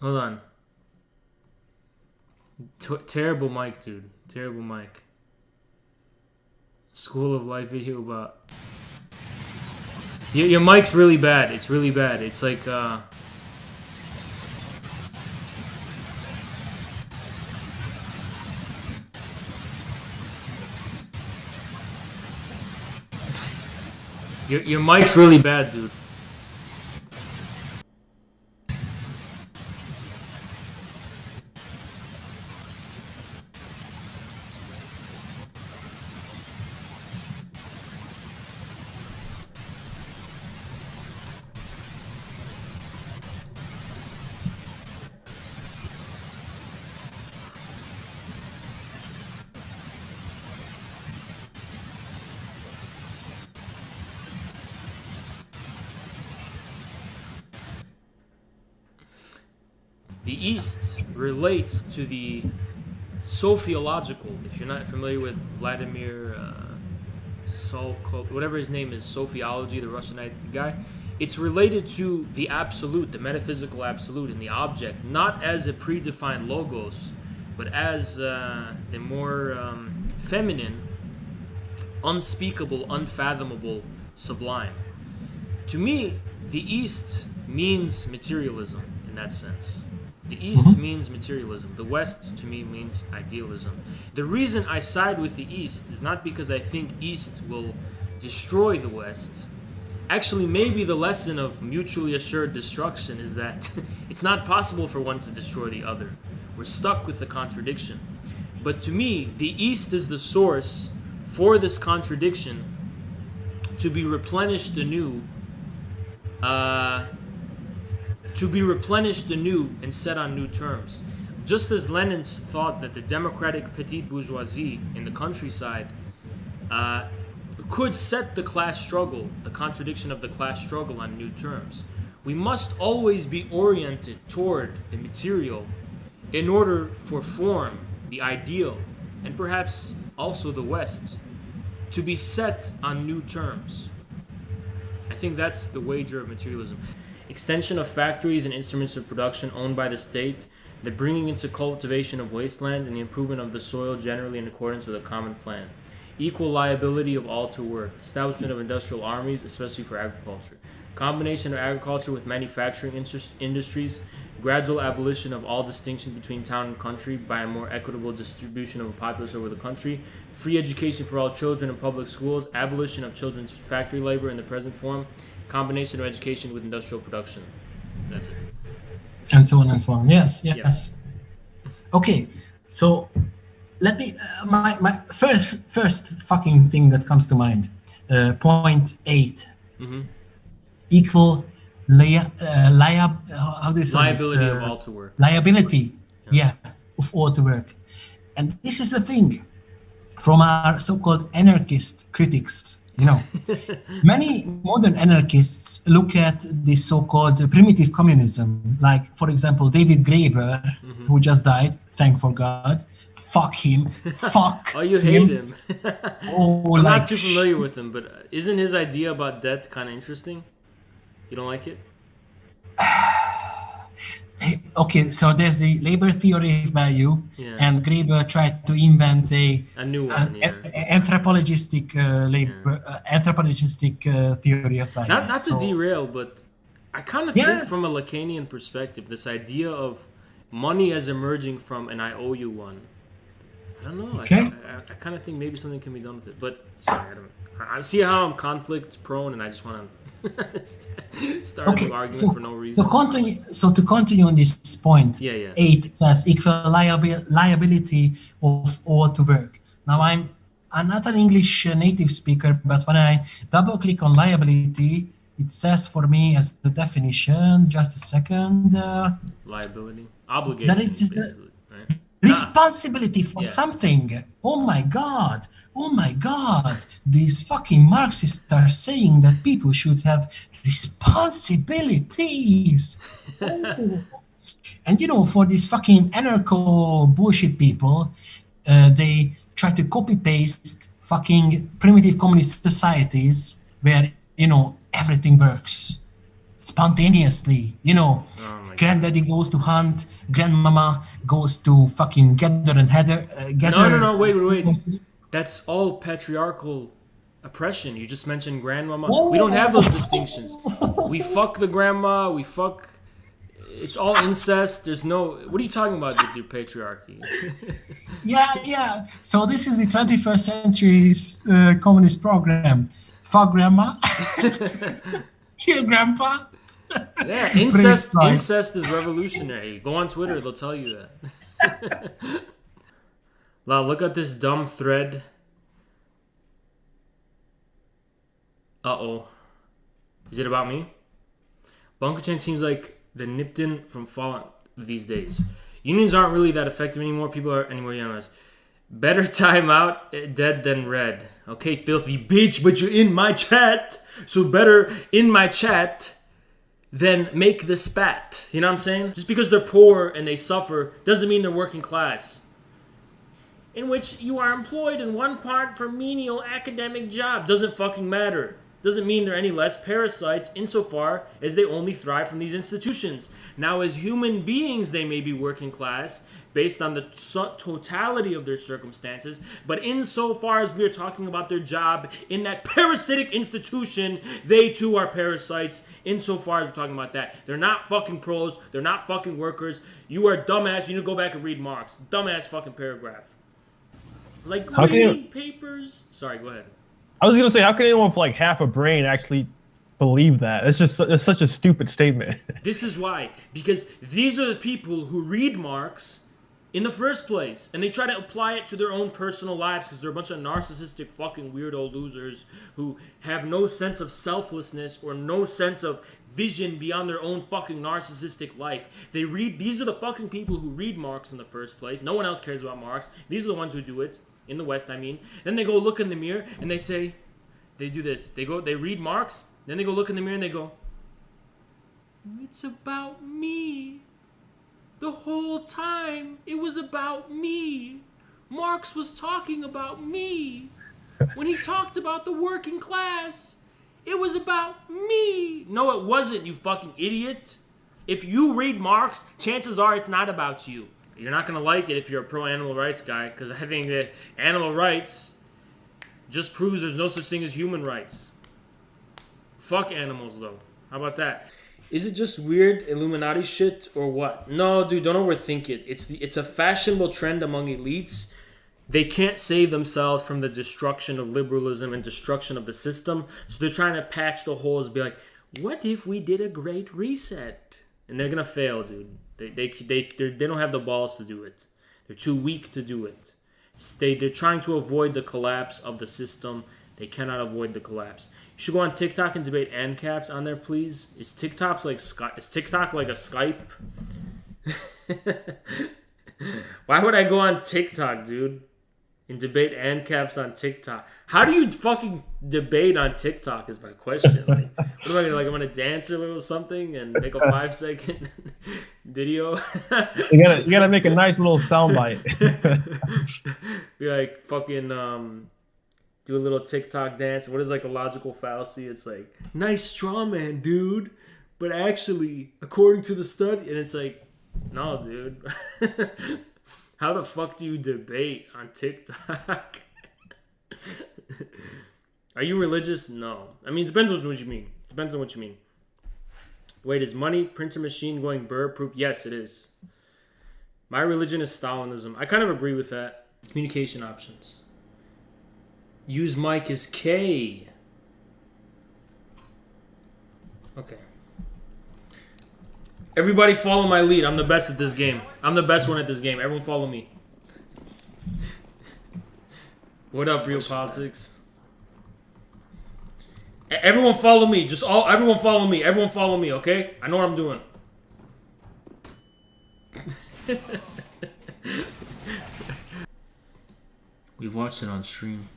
Hold on. Terrible mic, dude. Terrible mic. School of Life video about... Your mic's really bad. It's really bad. It's like, Your mic's really bad, dude. The East relates to the sociological, if you're not familiar with Vladimir whatever his name is, Sophiology, the Russian guy, it's related to the absolute, the metaphysical absolute, and the object, not as a predefined logos, but as the more feminine, unspeakable, unfathomable, sublime. To me, the East means materialism in that sense. The East means materialism. The West, to me, means idealism. The reason I side with the East is not because I think East will destroy the West. Actually, maybe the lesson of mutually assured destruction is that it's not possible for one to destroy the other. We're stuck with the contradiction. But to me, the East is the source for this contradiction to be replenished anew, and set on new terms. Just as Lenin thought that the democratic petite bourgeoisie in the countryside could set the class struggle, the contradiction of the class struggle, on new terms. We must always be oriented toward the material in order for form, the ideal, and perhaps also the West, to be set on new terms. I think that's the wager of materialism. Extension of factories and instruments of production owned by the state, the bringing into cultivation of wasteland, and the improvement of the soil generally in accordance with a common plan. Equal liability of all to work. Establishment of industrial armies, especially for agriculture. Combination of agriculture with manufacturing industries. Gradual abolition of all distinction between town and country by a more equitable distribution of a populace over the country. Free education for all children in public schools. Abolition of children's factory labor in the present form. Combination of education with industrial production. That's it. And so on and so on. Yes. Okay, so let me my first fucking thing that comes to mind. Point 8. Equal how do you say liability this? of all to work. Liability. Yeah. of war to work. And this is the thing from our so-called anarchist critics. Many modern anarchists look at this so-called primitive communism, like, for example, David Graeber, who just died, thank for God. Fuck him. Fuck Oh, you hate him. Oh, I'm like, not too familiar with him, but isn't his idea about death kind of interesting? You don't like it? Okay, so there's the labor theory of value, and Graeber tried to invent a new one, anthropologistic theory of value. Not to derail, but I kind of think from a Lacanian perspective, this idea of money as emerging from an I owe you one. I don't know. Okay. I kind of think maybe something can be done with it, but sorry, I see how I'm conflict prone, and I just want to start an argument for no reason. So to continue on this point, 8 says equal liability of all to work. Now I'm not an English native speaker, but when I double click on liability, it says for me as the definition, just a second. Liability, obligation, basically, right? Responsibility for something. Oh my god. These fucking Marxists are saying that people should have responsibilities. Oh. And for these fucking anarcho bullshit people, they try to copy paste fucking primitive communist societies where, everything works spontaneously. Granddaddy goes to hunt, grandmama goes to fucking gather and header. No, wait. That's all patriarchal oppression. You just mentioned grandmama. Whoa. We don't have those distinctions. We fuck the grandma, it's all incest. There's no... What are you talking about with your patriarchy? Yeah. So this is the 21st century's communist program. Fuck grandma. Kill grandpa. Yeah, incest is revolutionary. Go on Twitter, they'll tell you that. Wow, look at this dumb thread. Uh-oh. Is it about me? Bunker Chain seems like the Nipton from Fallout these days. Unions aren't really that effective anymore. People are anymore youngers. Better time out dead than red. Okay, filthy bitch, but you're in my chat. So better in my chat than make the spat. You know what I'm saying? Just because they're poor and they suffer doesn't mean they're working class. In which you are employed in one part for menial academic job. Doesn't fucking matter. Doesn't mean they're any less parasites insofar as they only thrive from these institutions. Now, as human beings, they may be working class based on the totality of their circumstances, but insofar as we are talking about their job in that parasitic institution, they too are parasites insofar as we're talking about that. They're not fucking pros. They're not fucking workers. You are a dumbass. You need to go back and read Marx. Dumbass fucking paragraph. Like reading papers. Sorry, go ahead. I was gonna say, how can anyone with like half a brain actually believe that? It's such a stupid statement. This is why, because these are the people who read Marx in the first place, and they try to apply it to their own personal lives because they're a bunch of narcissistic fucking weirdo losers who have no sense of selflessness or no sense of vision beyond their own fucking narcissistic life. These are the fucking people who read Marx in the first place. No one else cares about Marx. These are the ones who do it. In the West, I mean. Then they go look in the mirror and they say, they do this. They read Marx, then they go look in the mirror and they go, it's about me. The whole time, it was about me. Marx was talking about me. When he talked about the working class, it was about me. No, it wasn't, you fucking idiot. If you read Marx, chances are it's not about you. You're not going to like it if you're a pro-animal rights guy, because I think that animal rights just proves there's no such thing as human rights. Fuck animals, though. How about that? Is it just weird Illuminati shit or what? No, dude, don't overthink it. It's a fashionable trend among elites. They can't save themselves from the destruction of liberalism and destruction of the system, so they're trying to patch the holes, be like, what if we did a great reset? And they're going to fail, dude. They don't have the balls to do it. They're too weak to do it. They're trying to avoid the collapse of the system. They cannot avoid the collapse. You should go on TikTok and debate ANCAPs on there, please. Is TikTok like a Skype? Why would I go on TikTok, dude? And debate ANCAPs on TikTok. How do you fucking debate on TikTok is my question. Like, what am I gonna, like, I'm gonna dance a little something and make a 5-second video? you gotta make a nice little soundbite. Be like, fucking, do a little TikTok dance. What is, like, a logical fallacy? It's like, nice straw man, dude. But actually, according to the study, and it's like, no, dude. How the fuck do you debate on TikTok? Are you religious? No. I mean, it depends on what you mean. Depends on what you mean. Wait, is money printer machine going burr proof? Yes, it is. My religion is Stalinism. I kind of agree with that. Communication options. Use mic is K. Okay. Everybody follow my lead. I'm the best at this game. I'm the best one at this game. Everyone follow me. What up, Real Politics? Everyone follow me. Everyone follow me. Everyone follow me, okay? I know what I'm doing. We watched it on stream.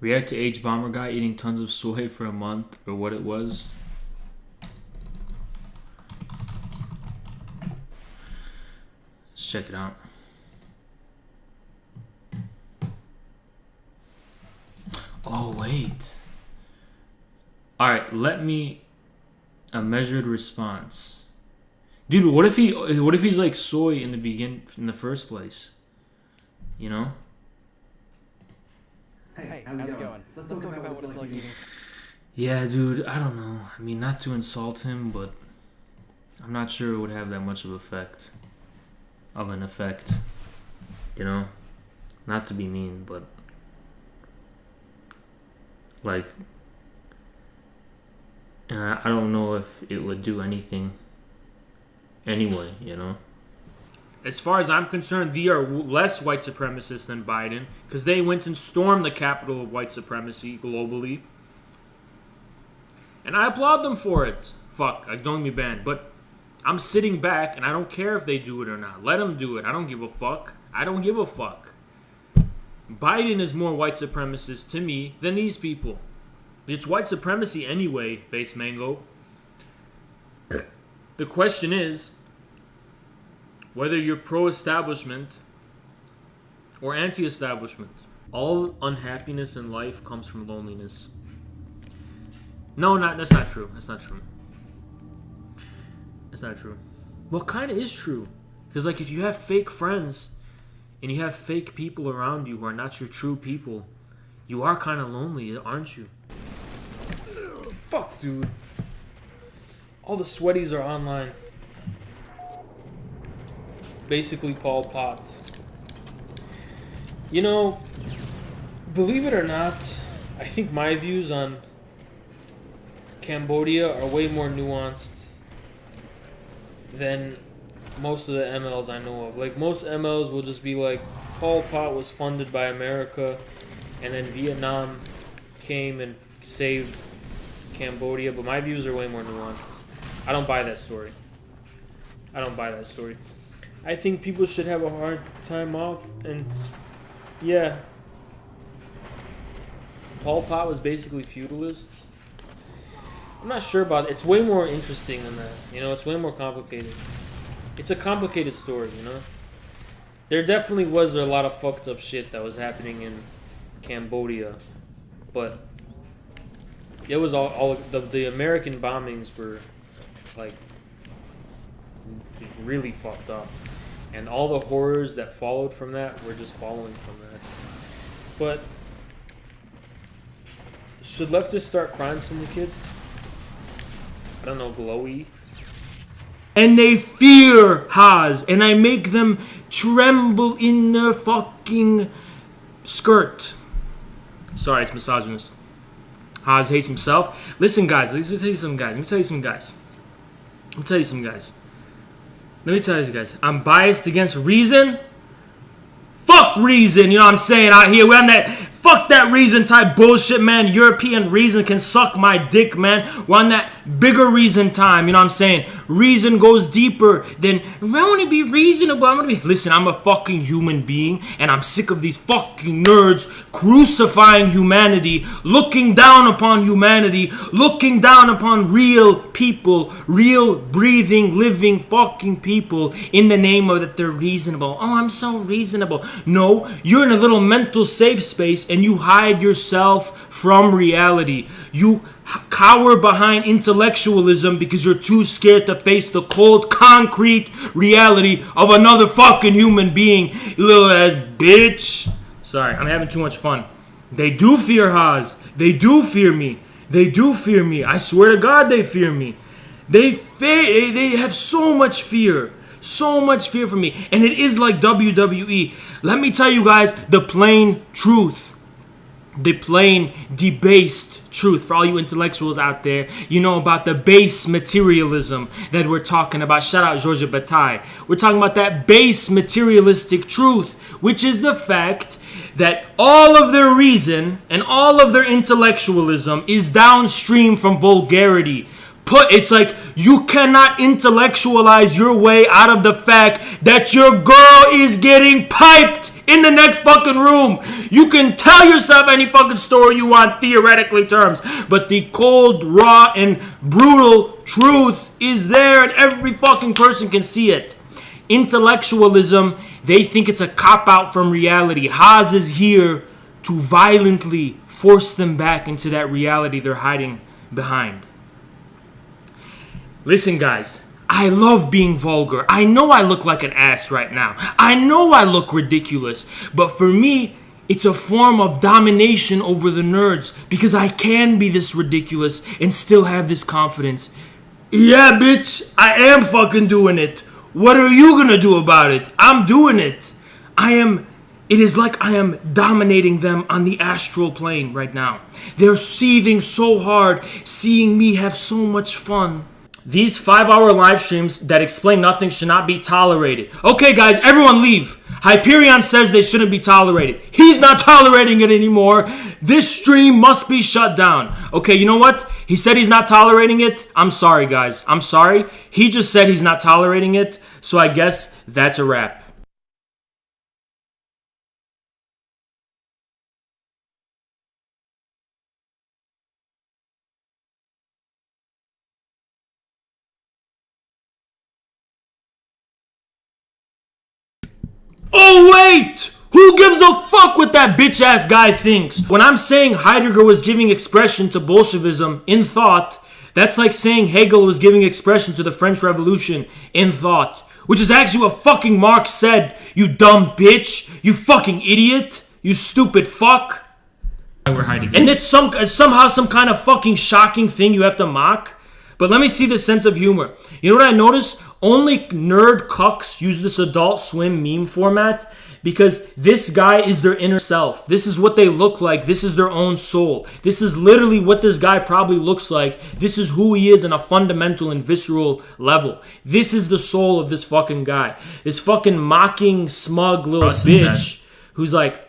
React to H Bomber guy eating tons of soy for a month, or what it was. Let's check it out. Oh wait. All right, let me a measured response. Dude, what if he's like soy in the first place? You know? Hey, how's it going? Let's talk about what it's like eating. Yeah, dude, I don't know. I mean, not to insult him, but I'm not sure it would have that much of an effect. You know? Not to be mean, but like, I don't know if it would do anything anyway, you know? As far as I'm concerned, they are less white supremacists than Biden because they went and stormed the capital of white supremacy globally. And I applaud them for it. Fuck, don't get me banned. But I'm sitting back and I don't care if they do it or not. Let them do it. I don't give a fuck. I don't give a fuck. Biden is more white supremacist to me than these people. It's white supremacy anyway, Base Mango. The question is whether you're pro-establishment or anti-establishment. All unhappiness in life comes from loneliness. No, that's not true. That's not true. That's not true. Well, kind of is true. Because, like, if you have fake friends and you have fake people around you who are not your true people, you are kind of lonely, aren't you? Fuck, dude. All the sweaties are online. Basically Pol Pot. You know, believe it or not, I think my views on Cambodia are way more nuanced than most of the MLs I know of. Like, most MLs will just be like, Pol Pot was funded by America, and then Vietnam came and saved Cambodia, but my views are way more nuanced. I don't buy that story. I don't buy that story. I think people should have a hard time off, and yeah. Pol Pot was basically feudalist. I'm not sure about it. It's way more interesting than that. You know, it's way more complicated. It's a complicated story, you know? There definitely was a lot of fucked up shit that was happening in Cambodia, but it was all the American bombings were, like, really fucked up. And all the horrors that followed from that were just following from that. But should leftists start crime syndicates? I don't know, glowy. And they fear Haas, and I make them tremble in their fucking skirt. Sorry, it's misogynist. Haas hates himself. Listen, guys, let me tell you some guys. I'm biased against reason. Fuck reason, you know what I'm saying out here. We're on that Fuck that reason type bullshit, man. European reason can suck my dick, man. We're on that bigger reason time, you know what I'm saying? Reason goes deeper than, I want to be reasonable. Listen, I'm a fucking human being, and I'm sick of these fucking nerds crucifying humanity, looking down upon humanity, looking down upon real people, real breathing, living fucking people in the name of that they're reasonable. Oh, I'm so reasonable. No, you're in a little mental safe space and you hide yourself from reality. You cower behind intellectualism because you're too scared to face the cold, concrete reality of another fucking human being, little ass bitch. Sorry, I'm having too much fun. They do fear Haas. They do fear me. They do fear me. I swear to God they fear me. They have so much fear. So much fear for me. And it is like WWE. Let me tell you guys the plain truth. The plain, debased truth. For all you intellectuals out there, you know about the base materialism that we're talking about. Shout out Georgia Bataille. We're talking about that base materialistic truth, which is the fact that all of their reason and all of their intellectualism is downstream from vulgarity. It's like you cannot intellectualize your way out of the fact that your girl is getting piped in the next fucking room. You can tell yourself any fucking story you want, theoretically terms, but the cold, raw, and brutal truth is there, and every fucking person can see it. Intellectualism, they think it's a cop-out from reality. Haas is here to violently force them back into that reality they're hiding behind. Listen, guys, I love being vulgar. I know I look like an ass right now. I know I look ridiculous. But for me, it's a form of domination over the nerds because I can be this ridiculous and still have this confidence. Yeah, bitch, I am fucking doing it. What are you gonna do about it? I'm doing it. It is like I am dominating them on the astral plane right now. They're seething so hard, seeing me have so much fun. These 5-hour live streams that explain nothing should not be tolerated. Okay, guys, everyone leave. Hyperion says they shouldn't be tolerated. He's not tolerating it anymore. This stream must be shut down. Okay, you know what? He said he's not tolerating it. I'm sorry, guys. I'm sorry. He just said he's not tolerating it. So I guess that's a wrap. Oh wait! Who gives a fuck what that bitch-ass guy thinks? When I'm saying Heidegger was giving expression to Bolshevism in thought, that's like saying Hegel was giving expression to the French Revolution in thought. Which is actually what fucking Marx said, you dumb bitch! You fucking idiot! You stupid fuck! And it's somehow some kind of fucking shocking thing you have to mock. But let me see the sense of humor. You know what I noticed? Only nerd cucks use this Adult Swim meme format because this guy is their inner self. This is what they look like. This is their own soul. This is literally what this guy probably looks like. This is who he is on a fundamental and visceral level. This is the soul of this fucking guy. This fucking mocking, smug little bitch who's like,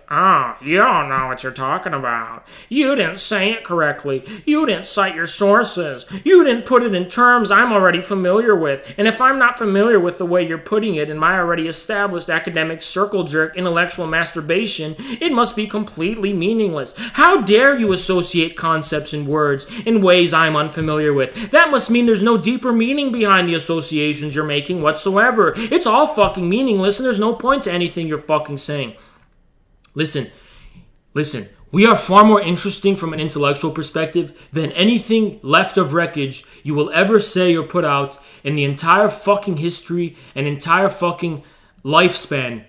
you don't know what you're talking about. You didn't say it correctly. You didn't cite your sources. You didn't put it in terms I'm already familiar with. And if I'm not familiar with the way you're putting it in my already established academic circle jerk intellectual masturbation, it must be completely meaningless. How dare you associate concepts and words in ways I'm unfamiliar with? That must mean there's no deeper meaning behind the associations you're making whatsoever. It's all fucking meaningless and there's no point to anything you're fucking saying. Listen, we are far more interesting from an intellectual perspective than anything left of wreckage you will ever say or put out in the entire fucking history and entire fucking lifespan.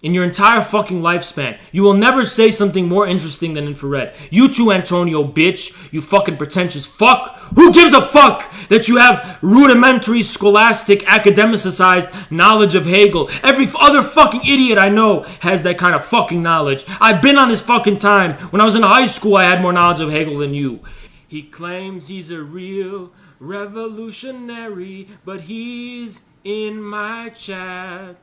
In your entire fucking lifespan. You will never say something more interesting than infrared. You too, Antonio, bitch. You fucking pretentious fuck. Who gives a fuck that you have rudimentary, scholastic, academicized knowledge of Hegel? Every other fucking idiot I know has that kind of fucking knowledge. I've been on this fucking time. When I was in high school, I had more knowledge of Hegel than you. He claims he's a real revolutionary, but he's in my chat.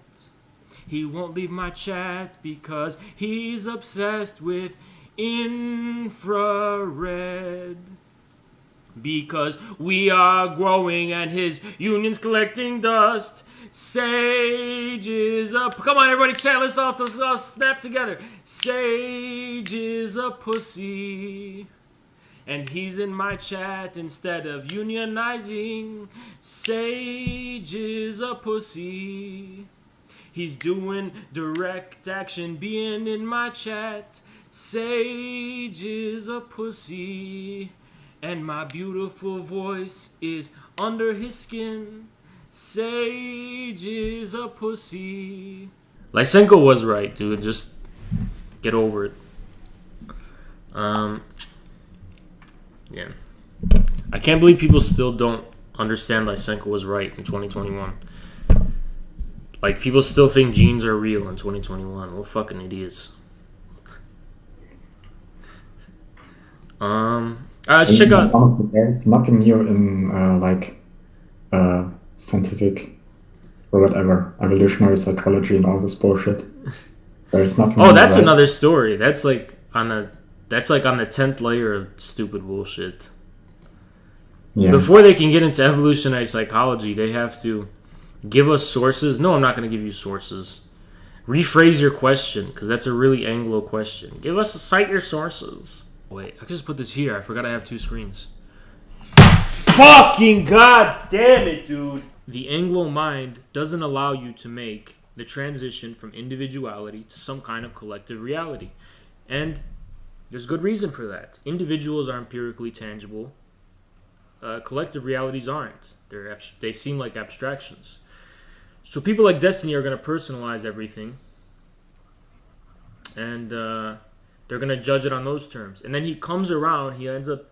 He won't leave my chat because he's obsessed with infrared. Because we are growing and his union's collecting dust. Sage is a... Come on, everybody, chat. Let's all snap together. Sage is a pussy. And he's in my chat instead of unionizing. Sage is a pussy. He's doing direct action being in my chat. Sage is a pussy. And my beautiful voice is under his skin. Sage is a pussy. Lysenko was right, dude. Just get over it. Yeah. I can't believe people still don't understand Lysenko was right in 2021. Like, people still think genes are real in 2021. What fucking idiots. Let's check out... Honestly, there's nothing new in, scientific or whatever, evolutionary psychology and all this bullshit. There's nothing Oh, new, that's right? another story. That's like on the 10th layer of stupid bullshit. Yeah. Before they can get into evolutionary psychology, they have to give us sources. No, I'm not going to give you sources. Rephrase your question, because that's a really Anglo question. Cite your sources. Wait, I could just put this here. I forgot I have two screens. Fucking god damn it, dude. The Anglo mind doesn't allow you to make the transition from individuality to some kind of collective reality. And there's good reason for that. Individuals are empirically tangible. Collective realities aren't. They seem like abstractions. So people like Destiny are going to personalize everything. And they're going to judge it on those terms. And then he comes around, he ends up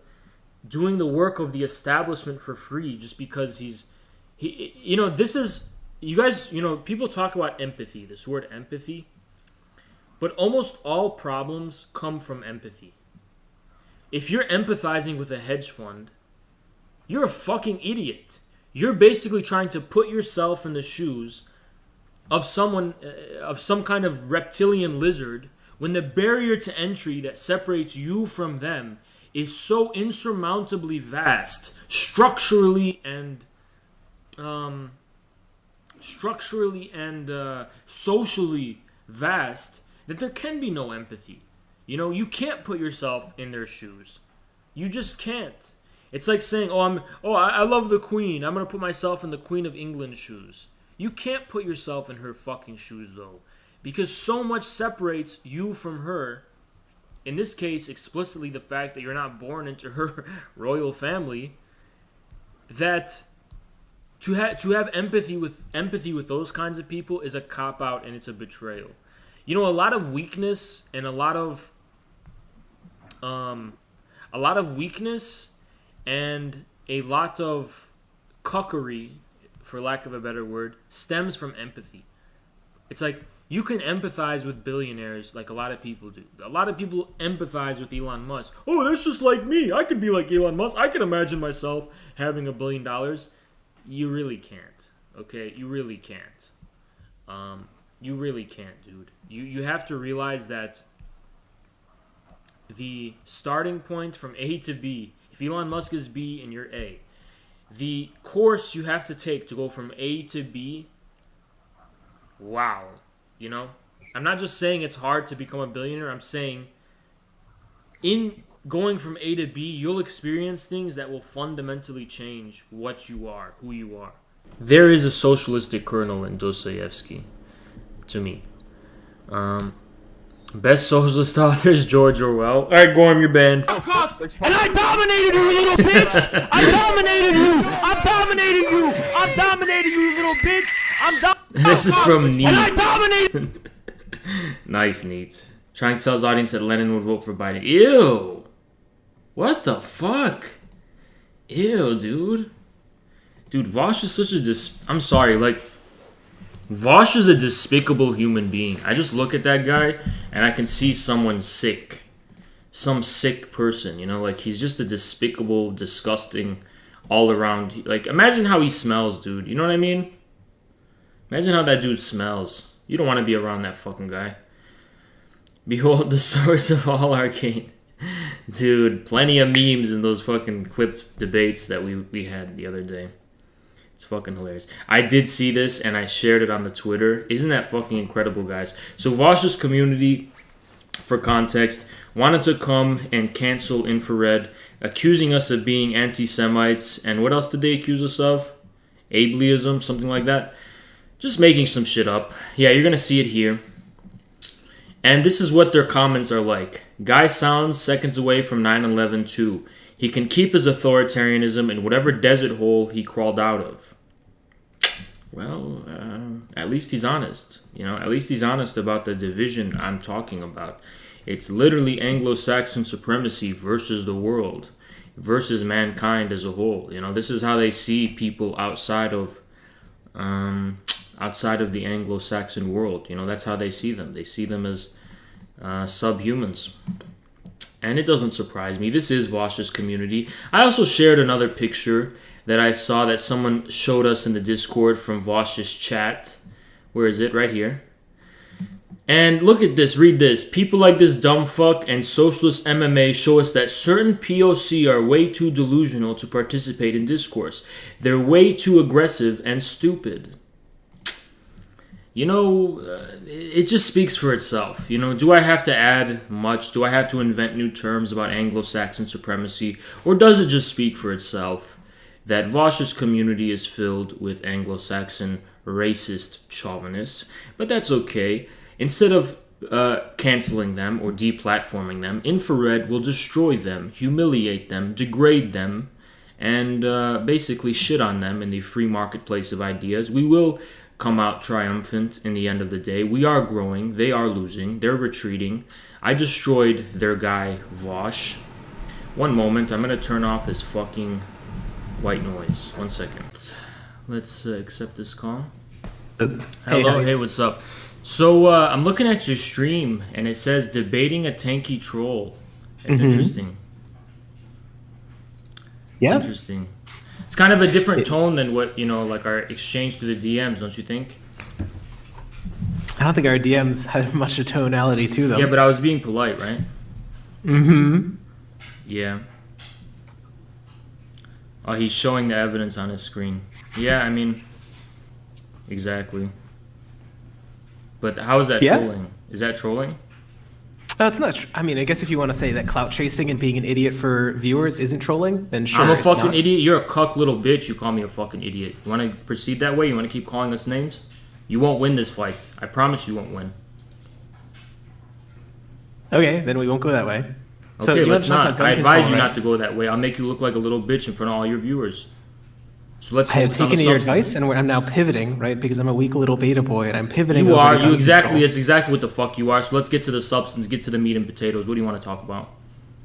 doing the work of the establishment for free just because people talk about empathy, this word empathy. But almost all problems come from empathy. If you're empathizing with a hedge fund, you're a fucking idiot. You're basically trying to put yourself in the shoes of someone, of some kind of reptilian lizard, when the barrier to entry that separates you from them is so insurmountably vast, structurally and socially vast, that there can be no empathy. You can't put yourself in their shoes. You just can't. It's like saying, I love the Queen. I'm going to put myself in the Queen of England's shoes. You can't put yourself in her fucking shoes, though. Because so much separates you from her. In this case, explicitly the fact that you're not born into her royal family. That to have empathy with those kinds of people is a cop-out and it's a betrayal. A lot of weakness and a lot of weakness and a lot of cuckery, for lack of a better word, stems from empathy. It's like, you can empathize with billionaires like a lot of people do. A lot of people empathize with Elon Musk. Oh, that's just like me. I could be like Elon Musk. I can imagine myself having $1 billion. You really can't. Okay? You really can't. You really can't, dude. You have to realize that the starting point from A to B, if Elon Musk is B and you're A, the course you have to take to go from A to B, wow. I'm not just saying it's hard to become a billionaire. I'm saying in going from A to B, you'll experience things that will fundamentally change what you are, who you are. There is a socialistic kernel in Dostoevsky, to me. Best socialist authors, George Orwell. All right, Gorm, you're banned. And I dominated you, you little bitch! I dominated you! I'm dominating you! I'm dominating you, you little bitch! This is from Neat. And I dominated! Nice, Neat. Trying to tell his audience that Lenin would vote for Biden. Ew! What the fuck? Ew, dude. Dude, Vaush is such a I'm sorry, Vaush is a despicable human being. I just look at that guy and I can see someone sick. Some sick person, he's just a despicable, disgusting, all around. Imagine how he smells, dude. You know what I mean? Imagine how that dude smells. You don't want to be around that fucking guy. Behold the source of all arcane. Dude, plenty of memes in those fucking clipped debates that we had the other day. It's fucking hilarious. I did see this and I shared it on the Twitter. Isn't that fucking incredible, guys? So Vaush's community, for context, wanted to come and cancel Infrared, accusing us of being anti-Semites. And what else did they accuse us of? Ableism, something like that. Just making some shit up. Yeah, you're gonna see it here. And this is what their comments are like. Guy sounds seconds away from 9/11 too. He can keep his authoritarianism in whatever desert hole he crawled out of. Well, at least he's honest. You know, at least he's honest about the division I'm talking about. It's literally Anglo-Saxon supremacy versus the world, versus mankind as a whole. You know, this is how they see people outside of the Anglo-Saxon world. You know, that's how they see them. They see them as subhumans. And it doesn't surprise me. This is Vaush's community. I also shared another picture that I saw that someone showed us in the Discord from Vaush's chat. Where is it? Right here. And look at this. Read this. People like this dumb fuck and socialist MMA show us that certain POC are way too delusional to participate in discourse. They're way too aggressive and stupid. You know, it just speaks for itself. You know, do I have to add much? Do I have to invent new terms about Anglo-Saxon supremacy? Or does it just speak for itself that Vaush's community is filled with Anglo-Saxon racist chauvinists? But that's okay. Instead of canceling them or deplatforming them, Infrared will destroy them, humiliate them, degrade them, and basically shit on them in the free marketplace of ideas. We will come out triumphant in the end of the day. We are growing. They are losing. They're retreating. I destroyed their guy, Vaush. One moment. I'm going to turn off this fucking white noise. 1 second. Let's accept this call. Hello. Hey, what's up? So I'm looking at your stream, and it says debating a tanky troll. That's interesting. Yeah. Interesting. It's kind of a different tone than what, you know, like our exchange through the DMs, don't you think? I don't think our DMs had much of tonality to them. Yeah, but I was being polite, right? Mm-hmm. Yeah. Oh, he's showing the evidence on his screen. Yeah, I mean, exactly. But how is that trolling? Is that trolling? It's not. I mean, I guess if you want to say that clout chasing and being an idiot for viewers isn't trolling, then sure. I'm a fucking idiot. You're a cuck little bitch. You call me a fucking idiot. You want to proceed that way? You want to keep calling us names? You won't win this fight. I promise you won't win. Okay, then we won't go that way. Okay, so let's not. I advise you not to go that way. I'll make you look like a little bitch in front of all your viewers. So let's. I have taken your advice, and I'm now pivoting, right? Because I'm a weak little beta boy, and I'm pivoting. You are. You exactly. That's exactly what the fuck you are. So let's get to the substance. Get to the meat and potatoes. What do you want to talk about?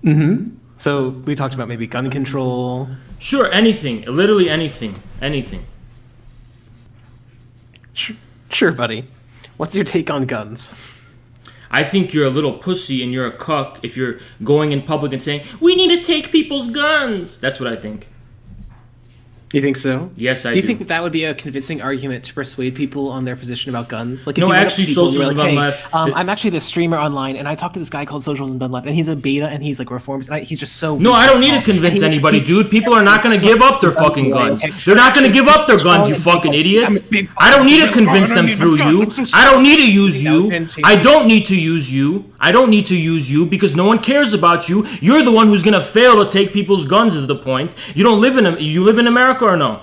Mm-hmm. So we talked about maybe gun control. Sure, anything. Literally anything. Anything. Sure, buddy. What's your take on guns? I think you're a little pussy and you're a cuck if you're going in public and saying, we need to take people's guns. That's what I think. You think so? Yes, I do. Do you think that would be a convincing argument to persuade people on their position about guns? Like, if no, you actually, Socialism Done Left. I'm actually the streamer online, and I talked to this guy called Socialism Done Left, and he's a beta, and he's like reformist, and he's just so. No, I don't need to convince anybody, dude. People are not going to give up their fucking guns. They're not going to give up their guns, you fucking idiot. I don't need to convince them through you. I don't need to use you. I don't need to use you. I don't need to use you because no one cares about you. You're the one who's going to fail to take people's guns. Is the point? You don't live in. You live in America or no?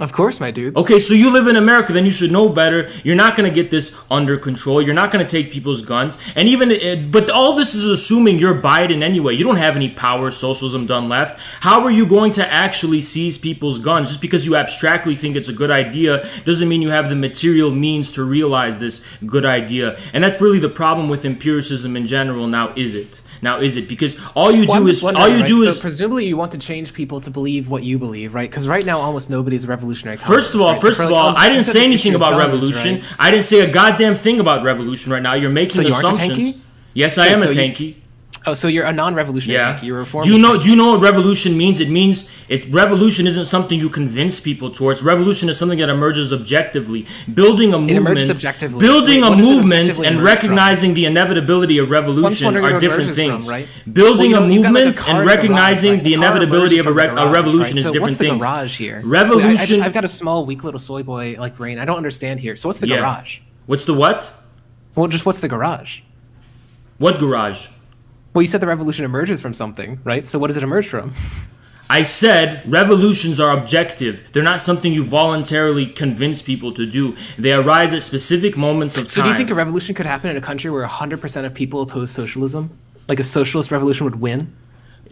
Of course, my dude. Okay, so you live in America, then you should know better. You're not going to get this under control. You're not going to take people's guns. And even, but all this is assuming you're Biden anyway. You don't have any power, Socialism Done Left. How are you going to actually seize people's guns? Just because you abstractly think it's a good idea doesn't mean you have the material means to realize this good idea. And that's really the problem with empiricism in general now, is it? Now, is it? Because all you do is... So presumably you want to change people to believe what you believe, right? Because right now almost nobody's a revolutionary communist. First of all, I didn't say anything about revolution. Right? I didn't say a goddamn thing about revolution right now. You're making assumptions. Aren't a tanky? Yes, I am a tanky. Oh, so you're a non-revolutionary. Yeah. Yankee. You're a reformer. Do you know what revolution means? It means revolution isn't something you convince people towards. Revolution is something that emerges objectively. Building a movement, and recognizing the inevitability of revolution are different things. Right? Building a movement and recognizing the inevitability of a revolution is different things. What's the garage here? Revolution. I've got a small, weak little soy boy like brain. I don't understand here. So what's the garage? What's the what? Well, just what's the garage? What garage? Well, you said the revolution emerges from something, right? So what does it emerge from? I said revolutions are objective. They're not something you voluntarily convince people to do. They arise at specific moments of time. So do you think a revolution could happen in a country where 100% of people oppose socialism? Like a socialist revolution would win?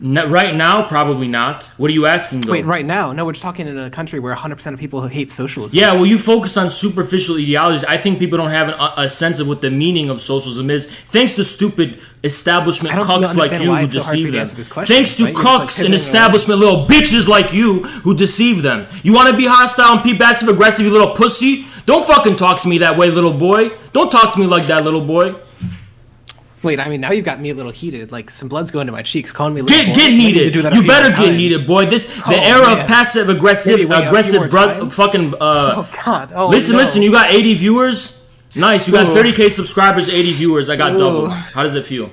Right now, probably not. What are you asking, though? Wait, right now? No, we're just talking in a country where 100% of people hate socialism. Yeah, well, you focus on superficial ideologies. I think people don't have a sense of what the meaning of socialism is, thanks to stupid establishment cucks like you who deceive them. Thanks to cucks and establishment little bitches like you who deceive them. You want to be hostile and be passive-aggressive, you little pussy? Don't fucking talk to me that way, little boy. Don't talk to me like that, little boy. Wait, I mean, now you've got me a little heated. Like, some blood's going to my cheeks, calling me. Get heated. You better get heated, boy. The era of passive aggressive, fucking. Oh God. Oh, listen. You got 80 viewers. Nice. You got 30K subscribers, 80 viewers. I got double. How does it feel?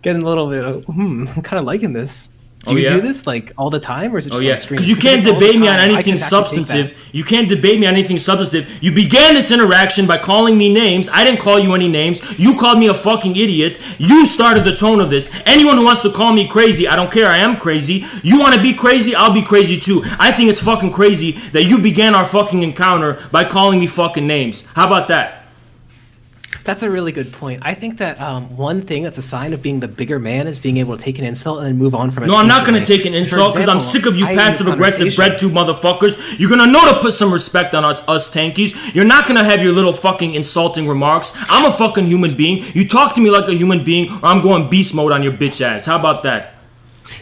Getting a little bit. I'm kind of liking this. Do you do this like all the time, or is it just because you can't debate me on anything substantive. You can't debate me on anything substantive. You began this interaction by calling me names. I didn't call you any names. You called me a fucking idiot. You started the tone of this. Anyone who wants to call me crazy, I don't care. I am crazy. You want to be crazy? I'll be crazy too. I think it's fucking crazy that you began our fucking encounter by calling me fucking names. How about that? That's a really good point. I think that one thing that's a sign of being the bigger man is being able to take an insult and then move on from it. No, I'm not going to take an insult because I'm sick of you passive-aggressive breadtube motherfuckers. You're going to know to put some respect on us tankies. You're not going to have your little fucking insulting remarks. I'm a fucking human being. You talk to me like a human being or I'm going beast mode on your bitch ass. How about that?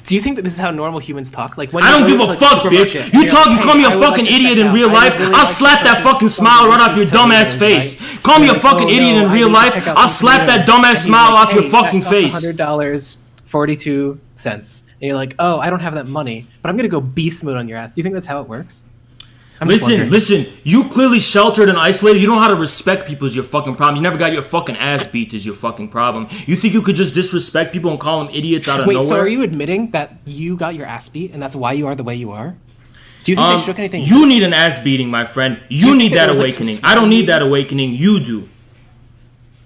Do you think that this is how normal humans talk? Like when I don't give a fuck, bitch. You call me a fucking idiot in real life, I'll slap that fucking smile right off your dumbass face. Call me a fucking idiot in real life, I'll slap that dumbass smile off your fucking face. $100, 42 cents. And you're like, oh, I don't have that money, but I'm gonna go beast mode on your ass. Do you think that's how it works? Listen, you clearly sheltered and isolated. You don't know how to respect people is your fucking problem. You never got your fucking ass beat is your fucking problem. You think you could just disrespect people and call them idiots out of nowhere? Wait, so are you admitting that you got your ass beat and that's why you are the way you are? Do you think they shook anything? You need an ass beating, my friend. You need that awakening. I don't need that awakening. You do.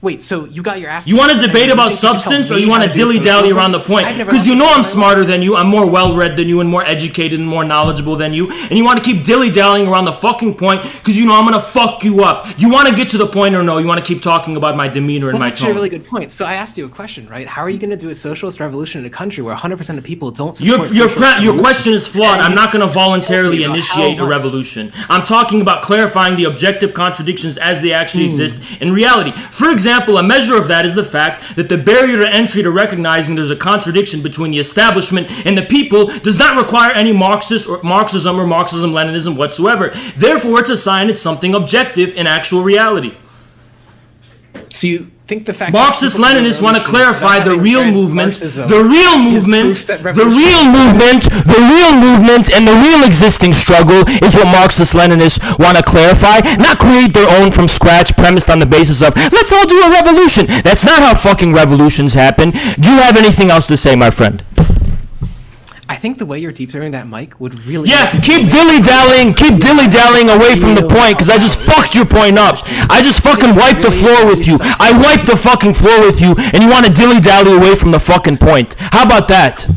Wait, so you got your ass. You want to debate about substance or you want to dilly-dally around the point? Because you know I'm smarter than you, I'm more well-read than you, and more educated and more knowledgeable than you, and you want to keep dilly-dallying around the fucking point because you know I'm going to fuck you up. Do you want to get to the point or no? You want to keep talking about my demeanor and my tone? That's actually a really good point. So I asked you a question, right? How are you going to do a socialist revolution in a country where 100% of people don't support your question is flawed. I'm not going to voluntarily initiate a revolution. I'm talking about clarifying the objective contradictions as they actually exist in reality. For example, a measure of that is the fact that the barrier to entry to recognizing there's a contradiction between the establishment and the people does not require any Marxism or Marxism-Leninism whatsoever. Therefore, it's a sign it's something objective in actual reality. So you think the fact Marxist-Leninists want to clarify the real movement, and the real existing struggle is what Marxist-Leninists want to clarify, not create their own from scratch premised on the basis of, let's all do a revolution. That's not how fucking revolutions happen. Do you have anything else to say, my friend? I think the way you're deep throwing that mic would really... Yeah, keep dilly-dallying away from the point, because I just fucked your point up. I just fucking wiped the floor with you. I wiped the fucking floor with you, and you want to dilly-dally away from the fucking point. How about that?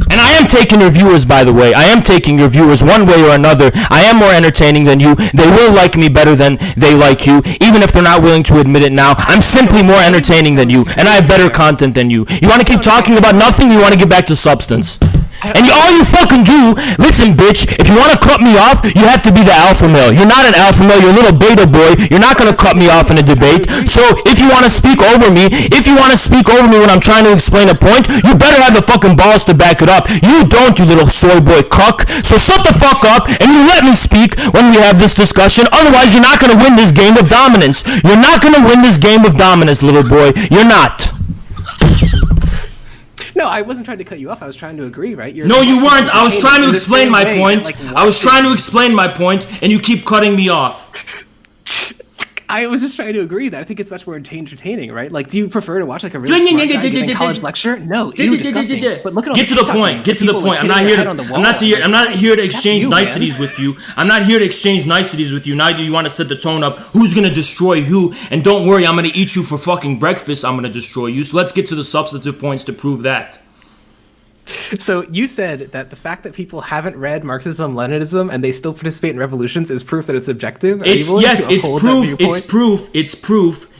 And I am taking your viewers, by the way. I am taking your viewers one way or another. I am more entertaining than you. They will like me better than they like you, even if they're not willing to admit it now. I'm simply more entertaining than you, and I have better content than you. You want to keep talking about nothing, or you want to get back to substance? And all you fucking do, listen, bitch, if you want to cut me off, you have to be the alpha male. You're not an alpha male, you're a little beta boy. You're not going to cut me off in a debate. So if you want to speak over me, when I'm trying to explain a point, you better have the fucking balls to back it up. You don't, you little soy boy cuck. So shut the fuck up and you let me speak when we have this discussion. Otherwise, you're not going to win this game of dominance. You're not going to win this game of dominance, little boy. You're not. No, I wasn't trying to cut you off. I was trying to agree, right? No, you weren't. I was trying to explain my point. I was trying to explain my point, and you keep cutting me off. I was just trying to agree that I think it's much more entertaining, right? Like, do you prefer to watch like a really smart guy giving a college lecture? No, ew, disgusting. But look at all Get to the point. Get to the point. I'm not here to exchange niceties with you. I'm not here to exchange niceties with you. Now you want to set the tone up. Who's gonna destroy who? And don't worry, I'm gonna eat you for fucking breakfast. I'm gonna destroy you. So let's get to the substantive points to prove that. So you said that the fact that people haven't read Marxism, Leninism, and they still participate in revolutions is proof that it's objective? It's proof.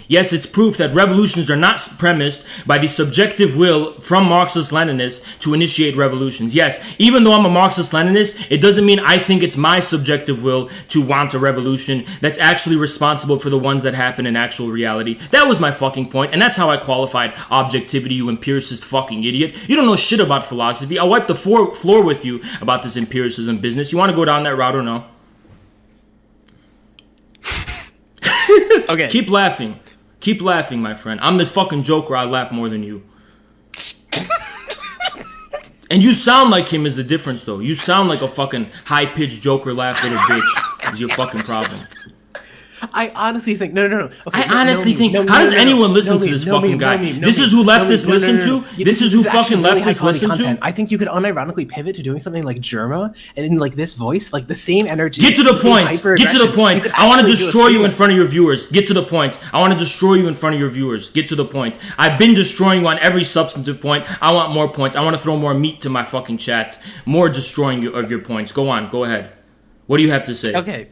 Yes, it's proof that revolutions are not premised by the subjective will from Marxist-Leninists to initiate revolutions. Yes, even though I'm a Marxist-Leninist, it doesn't mean I think it's my subjective will to want a revolution that's actually responsible for the ones that happen in actual reality. That was my fucking point, and that's how I qualified objectivity, you empiricist fucking idiot. You don't know shit about philosophy. I'll wipe the floor with you about this empiricism business. You want to go down that route or no? Okay. Keep laughing. Keep laughing, my friend. I'm the fucking Joker. I laugh more than you. And you sound like him is the difference, though. You sound like a fucking high-pitched Joker laugh little bitch. Is your fucking problem. I honestly think no. Okay, how does anyone listen to this fucking guy? This is who leftists listen to? This is who fucking leftists listen to? I think you could unironically pivot to doing something like Germa and in like this voice, like the same energy. Get to the point. Get to the point. I want to destroy you in front of your viewers. Get to the point. I want to destroy you in front of your viewers. Get to the point. I've been destroying you on every substantive point. I want more points. I want to throw more meat to my fucking chat. More destroying of your points. Go on. Go ahead. What do you have to say? Okay.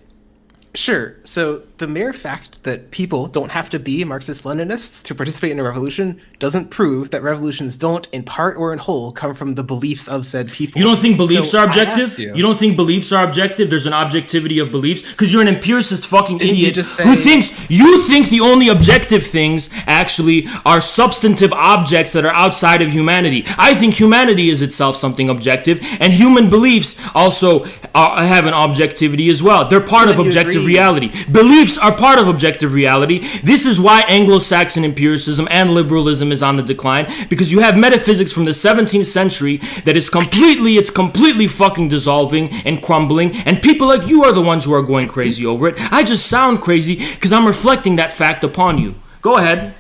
Sure. So the mere fact that people don't have to be Marxist-Leninists to participate in a revolution doesn't prove that revolutions don't, in part or in whole, come from the beliefs of said people. You don't think beliefs are objective? You don't think beliefs are objective? There's an objectivity of beliefs? Because you're an empiricist fucking idiot who thinks you think the only objective things actually are substantive objects that are outside of humanity. I think humanity is itself something objective, and human beliefs also have an objectivity as well. They're part of objective reality. Beliefs are part of objective reality. This is why Anglo-Saxon empiricism and liberalism is on the decline, because you have metaphysics from the 17th century that is completely fucking dissolving and crumbling, and people like you are the ones who are going crazy over it. I just sound crazy because I'm reflecting that fact upon you. Go ahead.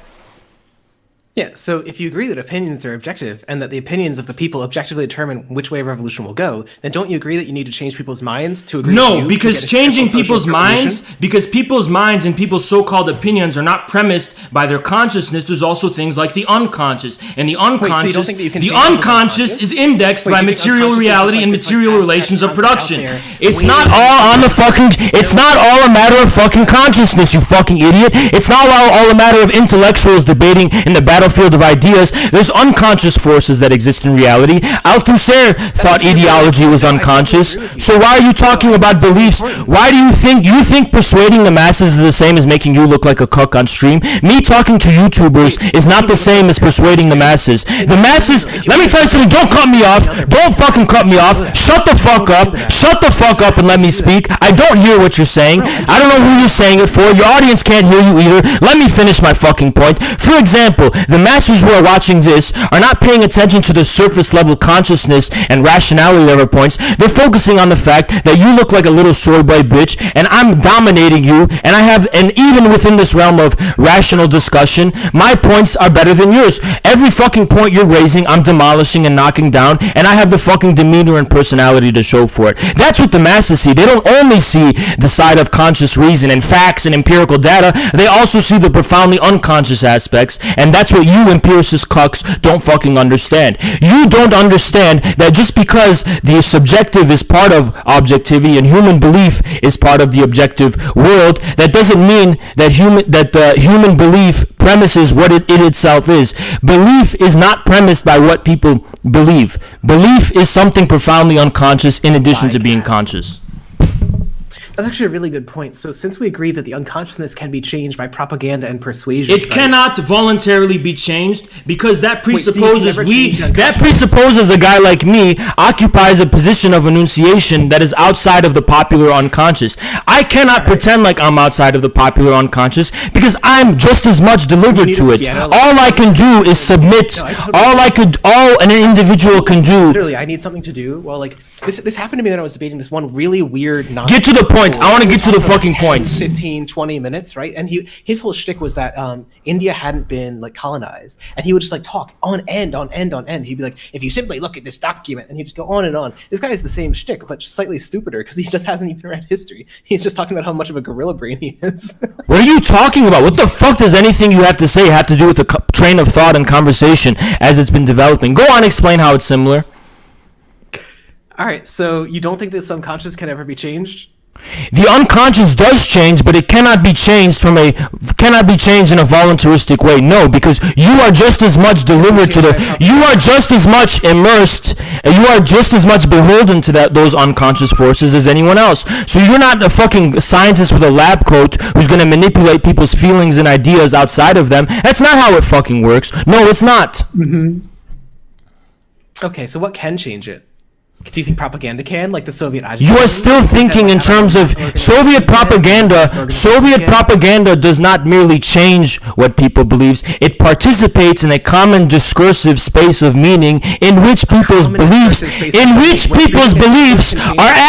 Yeah, so if you agree that opinions are objective and that the opinions of the people objectively determine which way a revolution will go, then don't you agree that you need to change people's minds to agree with you? No, because changing people's minds, and people's so-called opinions are not premised by their consciousness. There's also things like the unconscious, and the unconscious, is indexed by material reality and material relations of production. It's not all on the fucking. It's not all a matter of fucking consciousness, you fucking idiot. It's not all a matter of intellectuals debating in the battlefield of ideas. There's unconscious forces that exist in reality. Althusser thought ideology was unconscious. So why are you talking about beliefs? Why do you think persuading the masses is the same as making you look like a cuck on stream? Me talking to YouTubers is not the same as persuading the masses. The masses, let me tell you something, don't cut me off. Don't fucking cut me off. Shut the fuck up. Shut the fuck up and let me speak. I don't hear what you're saying. I don't know who you're saying it for. Your audience can't hear you either. Let me finish my fucking point. For example, the masses who are watching this are not paying attention to the surface level consciousness and rationality of our points. They're focusing on the fact that you look like a little soy boy bitch and I'm dominating you, and even within this realm of rational discussion, my points are better than yours. Every fucking point you're raising, I'm demolishing and knocking down, and I have the fucking demeanor and personality to show for it. That's what the masses see. They don't only see the side of conscious reason and facts and empirical data, they also see the profoundly unconscious aspects, and that's what you empiricist cucks don't fucking understand. You don't understand that just because the subjective is part of objectivity and human belief is part of the objective world, that doesn't mean that human belief premises what it itself is. Belief is not premised by what people believe. Belief is something profoundly unconscious in addition to being conscious. That's actually a really good point. So since we agree that the unconsciousness can be changed by propaganda and persuasion, it cannot voluntarily be changed because that Wait, so you can presupposes never change the that presupposes a guy like me occupies a position of enunciation that is outside of the popular unconscious. I cannot pretend like I'm outside of the popular unconscious because I'm just as much delivered to it. All I can do is submit. All an individual can do. Literally, I need something to do. Well, like this happened to me when I was debating this one really weird nonsense. Get to the point. I want to get to the fucking points. 15, 20 minutes, right? And his whole shtick was that India hadn't been like colonized, and he would just like talk on end. He'd be like, if you simply look at this document, and he'd just go on and on. This guy is the same shtick, but just slightly stupider because he just hasn't even read history. He's just talking about how much of a gorilla brain he is. What are you talking about? What the fuck does anything you have to say have to do with the train of thought and conversation as it's been developing? Go on, explain how it's similar. All right, so you don't think that subconscious can ever be changed? The unconscious does change, but it cannot be changed in a voluntaristic way. No, because you are just as much delivered you are just as much immersed, you are just as much beholden to those unconscious forces as anyone else. So you're not a fucking scientist with a lab coat who's going to manipulate people's feelings and ideas outside of them. That's not how it fucking works. No, it's not. Mm-hmm. Okay, so what can change it? Do you think propaganda can, like the Soviet agitating? You are still thinking in terms of Soviet propaganda. Soviet propaganda does not merely change what people believes. It participates in a common discursive space of meaning in which people's beliefs are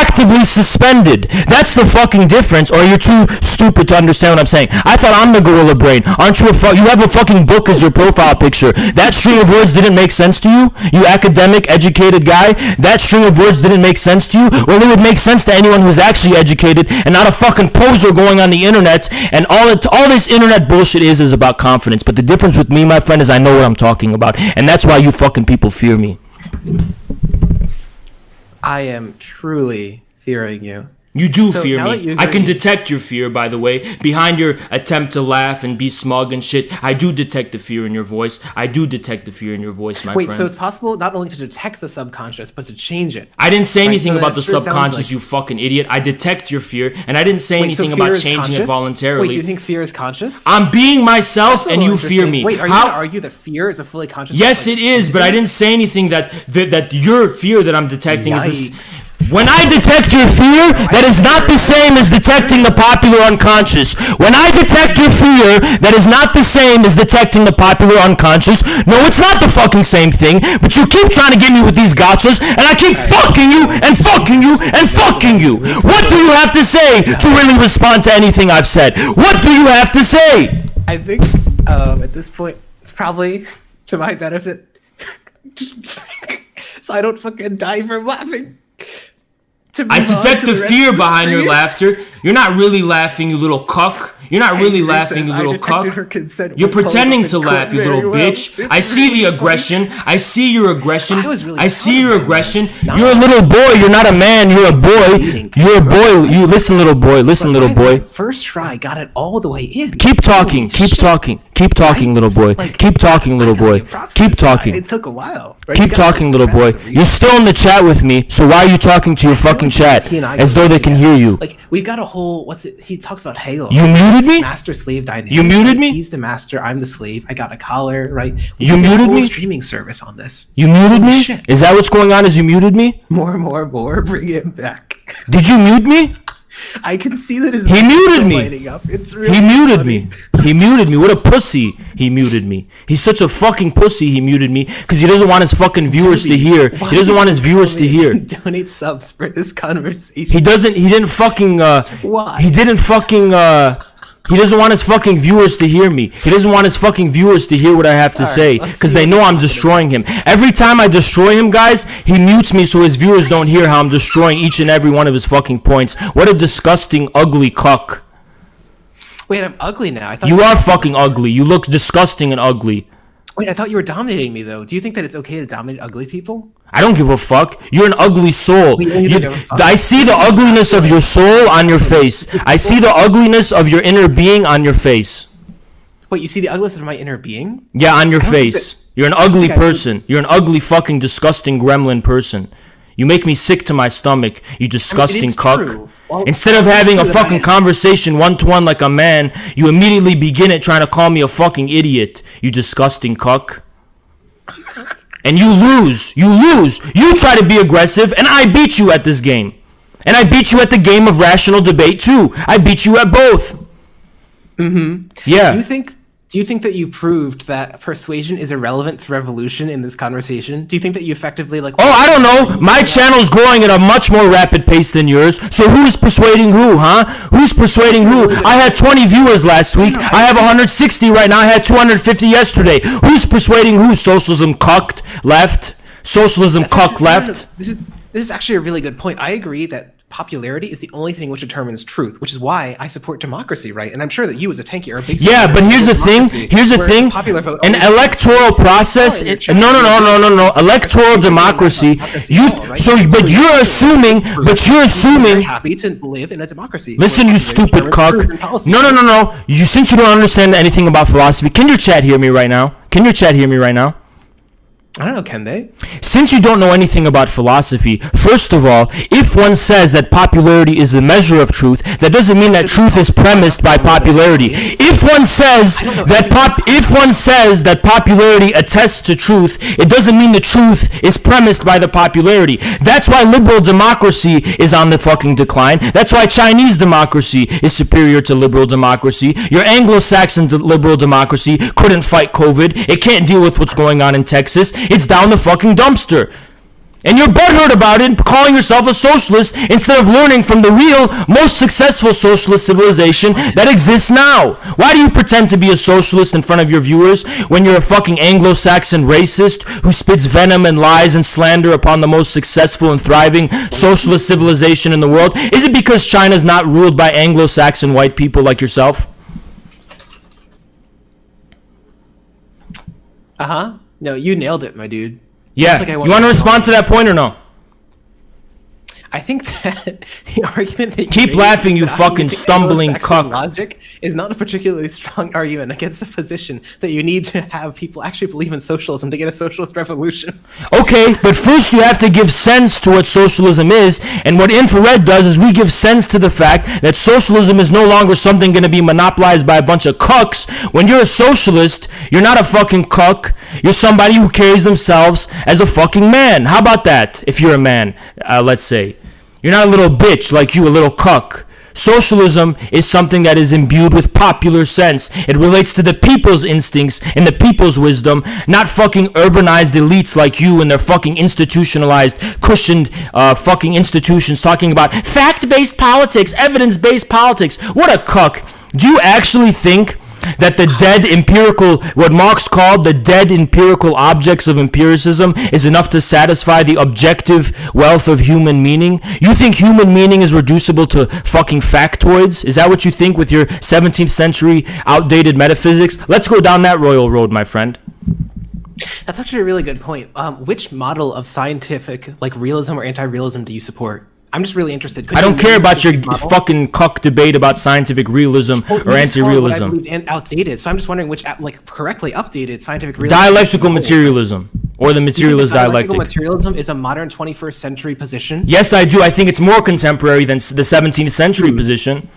actively suspended. That's the fucking difference, or you're too stupid to understand what I'm saying. I thought I'm the gorilla brain. Aren't you you have a fucking book as your profile picture. That string of words didn't make sense to you? You academic, educated guy? That string of words didn't make sense to you? Well, it would make sense to anyone who's actually educated and not a fucking poser going on the internet. And all this internet bullshit is about confidence. But the difference with me, my friend, is I know what I'm talking about, and that's why you fucking people fear me. I am truly fearing you. You do fear me. I can detect your fear, by the way. Behind your attempt to laugh and be smug and shit, I do detect the fear in your voice. I do detect the fear in your voice, my friend. Wait, so it's possible not only to detect the subconscious, but to change it. I didn't say anything about the subconscious, you fucking idiot. I detect your fear, and I didn't say anything about changing it voluntarily. Wait, you think fear is conscious? I'm being myself, and you fear me. Wait, are you going to argue that fear is a fully conscious? Yes, it is, but I didn't say anything that your fear that I'm detecting is this. When I detect your fear, that is not the same as detecting the popular unconscious. When I detect your fear, that is not the same as detecting the popular unconscious. No, it's not the fucking same thing, but you keep trying to get me with these gotchas, and I keep fucking you, and fucking you, and fucking you. What do you have to say to really respond to anything I've said? What do you have to say? I think, at this point, it's probably to my benefit. So I don't fucking die from laughing. I detect the fear behind your laughter. You're not really laughing, you little cuck. You're not really laughing, you little cuck. You're pretending to laugh, you little bitch. I see the aggression. I see your aggression. I see your aggression. You're a little boy. You're not a man. You're a boy. You're a boy. You listen, little boy. Listen, little boy. First try got it all the way in. Keep talking. Keep talking. Keep talking, little boy. Keep talking, little boy. Keep talking. It took a while. Keep talking, little boy. You're still in the chat with me, so why are you talking to your fucking chat as though they can hear you? Like, we've got a whole, he talks about Halo. You muted me? Master-slave dynamic. You muted me? He's the master, I'm the slave. I got a collar, right? You muted me? Streaming service on this. You muted me? Is that what's going on? Is you muted me? More, bring him back. Did you mute me? I can see that his he muted me. Lighting up. It's really he muted funny. me. He muted me. What a pussy. He muted me. He's such a fucking pussy. He muted me because he doesn't want his fucking viewers to hear. He doesn't want his viewers to hear. Donate subs for this conversation. He didn't fucking. Why? He didn't fucking. He doesn't want his fucking viewers to hear me. He doesn't want his fucking viewers to hear what I have to say because they know I'm destroying him. Every time I destroy him, guys, he mutes me so his viewers don't hear how I'm destroying each and every one of his fucking points. What a disgusting, ugly cuck. Wait, I'm ugly now. I thought you are fucking ugly. You look disgusting and ugly. Wait, I thought you were dominating me, though. Do you think that it's okay to dominate ugly people? I don't give a fuck. You're an ugly soul. I see the ugliness of your soul on your face. I see the ugliness of your inner being on your face. Wait, you see the ugliness of my inner being? Yeah, on your face. You're an ugly person. You're an ugly, fucking, disgusting gremlin person. You make me sick to my stomach, you disgusting cuck. True. Instead of having a fucking conversation one-to-one like a man, you immediately begin it trying to call me a fucking idiot, you disgusting cuck. And you lose. You try to be aggressive, and I beat you at this game. And I beat you at the game of rational debate, too. I beat you at both. Mm-hmm. Yeah. Do you think that you proved that persuasion is irrelevant to revolution in this conversation? Do you think that you effectively like? Oh, I don't know. My channel's growing at a much more rapid pace than yours. So who's persuading who, huh? Who's persuading who? I had 20 viewers last week. I have 160 right now. I had 250 yesterday. Who's persuading who? Socialism cucked left. Socialism cucked left. This is actually a really good point. I agree that popularity is the only thing which determines truth, which is why I support democracy, right? And I'm sure that you as a tanky are a big but here's the thing. An electoral process. No. Electoral democracy. But you're assuming. Happy to live in a democracy. Listen, you stupid cuck. No. Since you don't understand anything about philosophy, can your chat hear me right now? I don't know, can they? Since you don't know anything about philosophy, first of all, if one says that popularity is the measure of truth, that doesn't mean that truth is premised by popularity. If one says that popularity attests to truth, it doesn't mean the truth is premised by the popularity. That's why liberal democracy is on the fucking decline. That's why Chinese democracy is superior to liberal democracy. Your Anglo-Saxon liberal democracy couldn't fight COVID. It can't deal with what's going on in Texas. It's down the fucking dumpster. And you're butthurt about it, calling yourself a socialist instead of learning from the real, most successful socialist civilization that exists now. Why do you pretend to be a socialist in front of your viewers when you're a fucking Anglo-Saxon racist who spits venom and lies and slander upon the most successful and thriving socialist civilization in the world? Is it because China's not ruled by Anglo-Saxon white people like yourself? Uh-huh. No, you nailed it, my dude. Yeah. You want to respond to that point or no? I think that the argument that keep laughing, you fucking stumbling cuck. Logic is not a particularly strong argument against the position that you need to have people actually believe in socialism to get a socialist revolution. Okay, but first you have to give sense to what socialism is, and what Infrared does is we give sense to the fact that socialism is no longer something going to be monopolized by a bunch of cucks. When you're a socialist, you're not a fucking cuck. You're somebody who carries themselves as a fucking man. How about that, if you're a man, let's say? You're not a little bitch like you, a little cuck. Socialism is something that is imbued with popular sense. It relates to the people's instincts and the people's wisdom, not fucking urbanized elites like you and their fucking institutionalized, cushioned fucking institutions talking about fact-based politics, evidence-based politics. What a cuck. Do you actually think that the dead empirical, what Marx called the dead empirical objects of empiricism, is enough to satisfy the objective wealth of human meaning? You think human meaning is reducible to fucking factoids? Is that what you think with your 17th century outdated metaphysics? Let's go down that royal road, my friend. That's actually a really good point. Which model of scientific, like realism or anti-realism, do you support? I'm just really interested. I don't care about your fucking cuck debate about scientific realism or anti-realism. And outdated. So I'm just wondering which, like, correctly updated scientific realism. Dialectical materialism, or the materialist dialectic. Dialectical materialism is a modern 21st century position. Yes, I do. I think it's more contemporary than the 17th century position.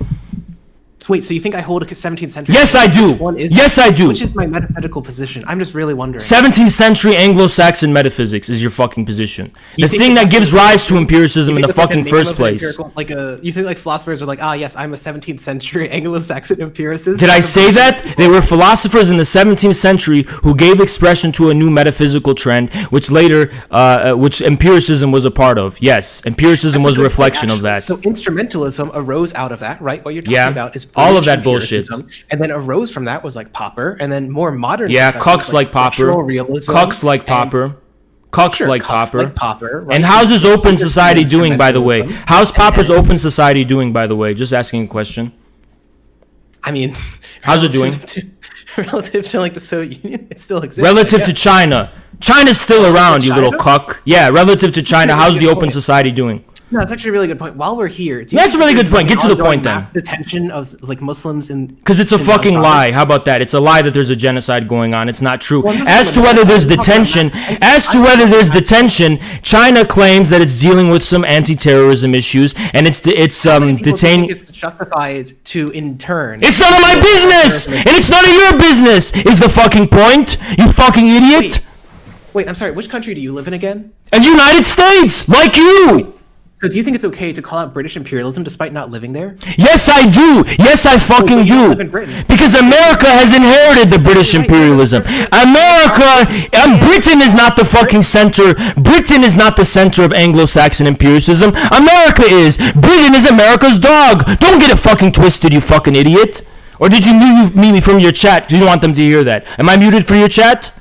Wait, so you think I hold a 17th century? Yes, I do. Yes, I do. Which is my metaphysical position? I'm just really wondering. 17th century Anglo-Saxon metaphysics is your fucking position. The thing that gives rise to empiricism in the fucking first place. You think like philosophers are like, yes, I'm a 17th century Anglo-Saxon empiricist? Did I say that? They were philosophers in the 17th century who gave expression to a new metaphysical trend, which later, which empiricism was a part of. Yes, empiricism was a reflection of that. So instrumentalism arose out of that, right? What you're talking about is all of that bullshit, and then arose from that was like Popper, and then more modern. Yeah, cucks like Popper, cucks like Popper, cucks like Popper. Right? And how's his open society doing, by the way? How's Popper's open society doing, by the way? Just asking a question. I mean, how's it doing? Relative to like the Soviet Union, it still exists. Relative to China, China's still around, you little cuck. Yeah, relative to China, how's the open society doing? No, that's actually a really good point. While we're here, That's a really good point. Get to the point then. Detention of like Muslims in because it's a fucking lie. How about that? It's a lie that there's a genocide going on. It's not true. As to whether there's detention, China claims that it's dealing with some anti-terrorism issues, and it's detaining. It's justified to intern. It's none of my business, and it's none of your business. Is the fucking point? You fucking idiot. Wait, I'm sorry. Which country do you live in again? The United States, like you. So do you think it's okay to call out British imperialism despite not living there? Yes, I do. Yes, I fucking do. Because America has inherited the British imperialism. Britain is not the fucking center. Britain is not the center of Anglo-Saxon imperialism. America is. Britain is America's dog. Don't get it fucking twisted, you fucking idiot. Or did you mute me from your chat? Do you want them to hear that? Am I muted for your chat?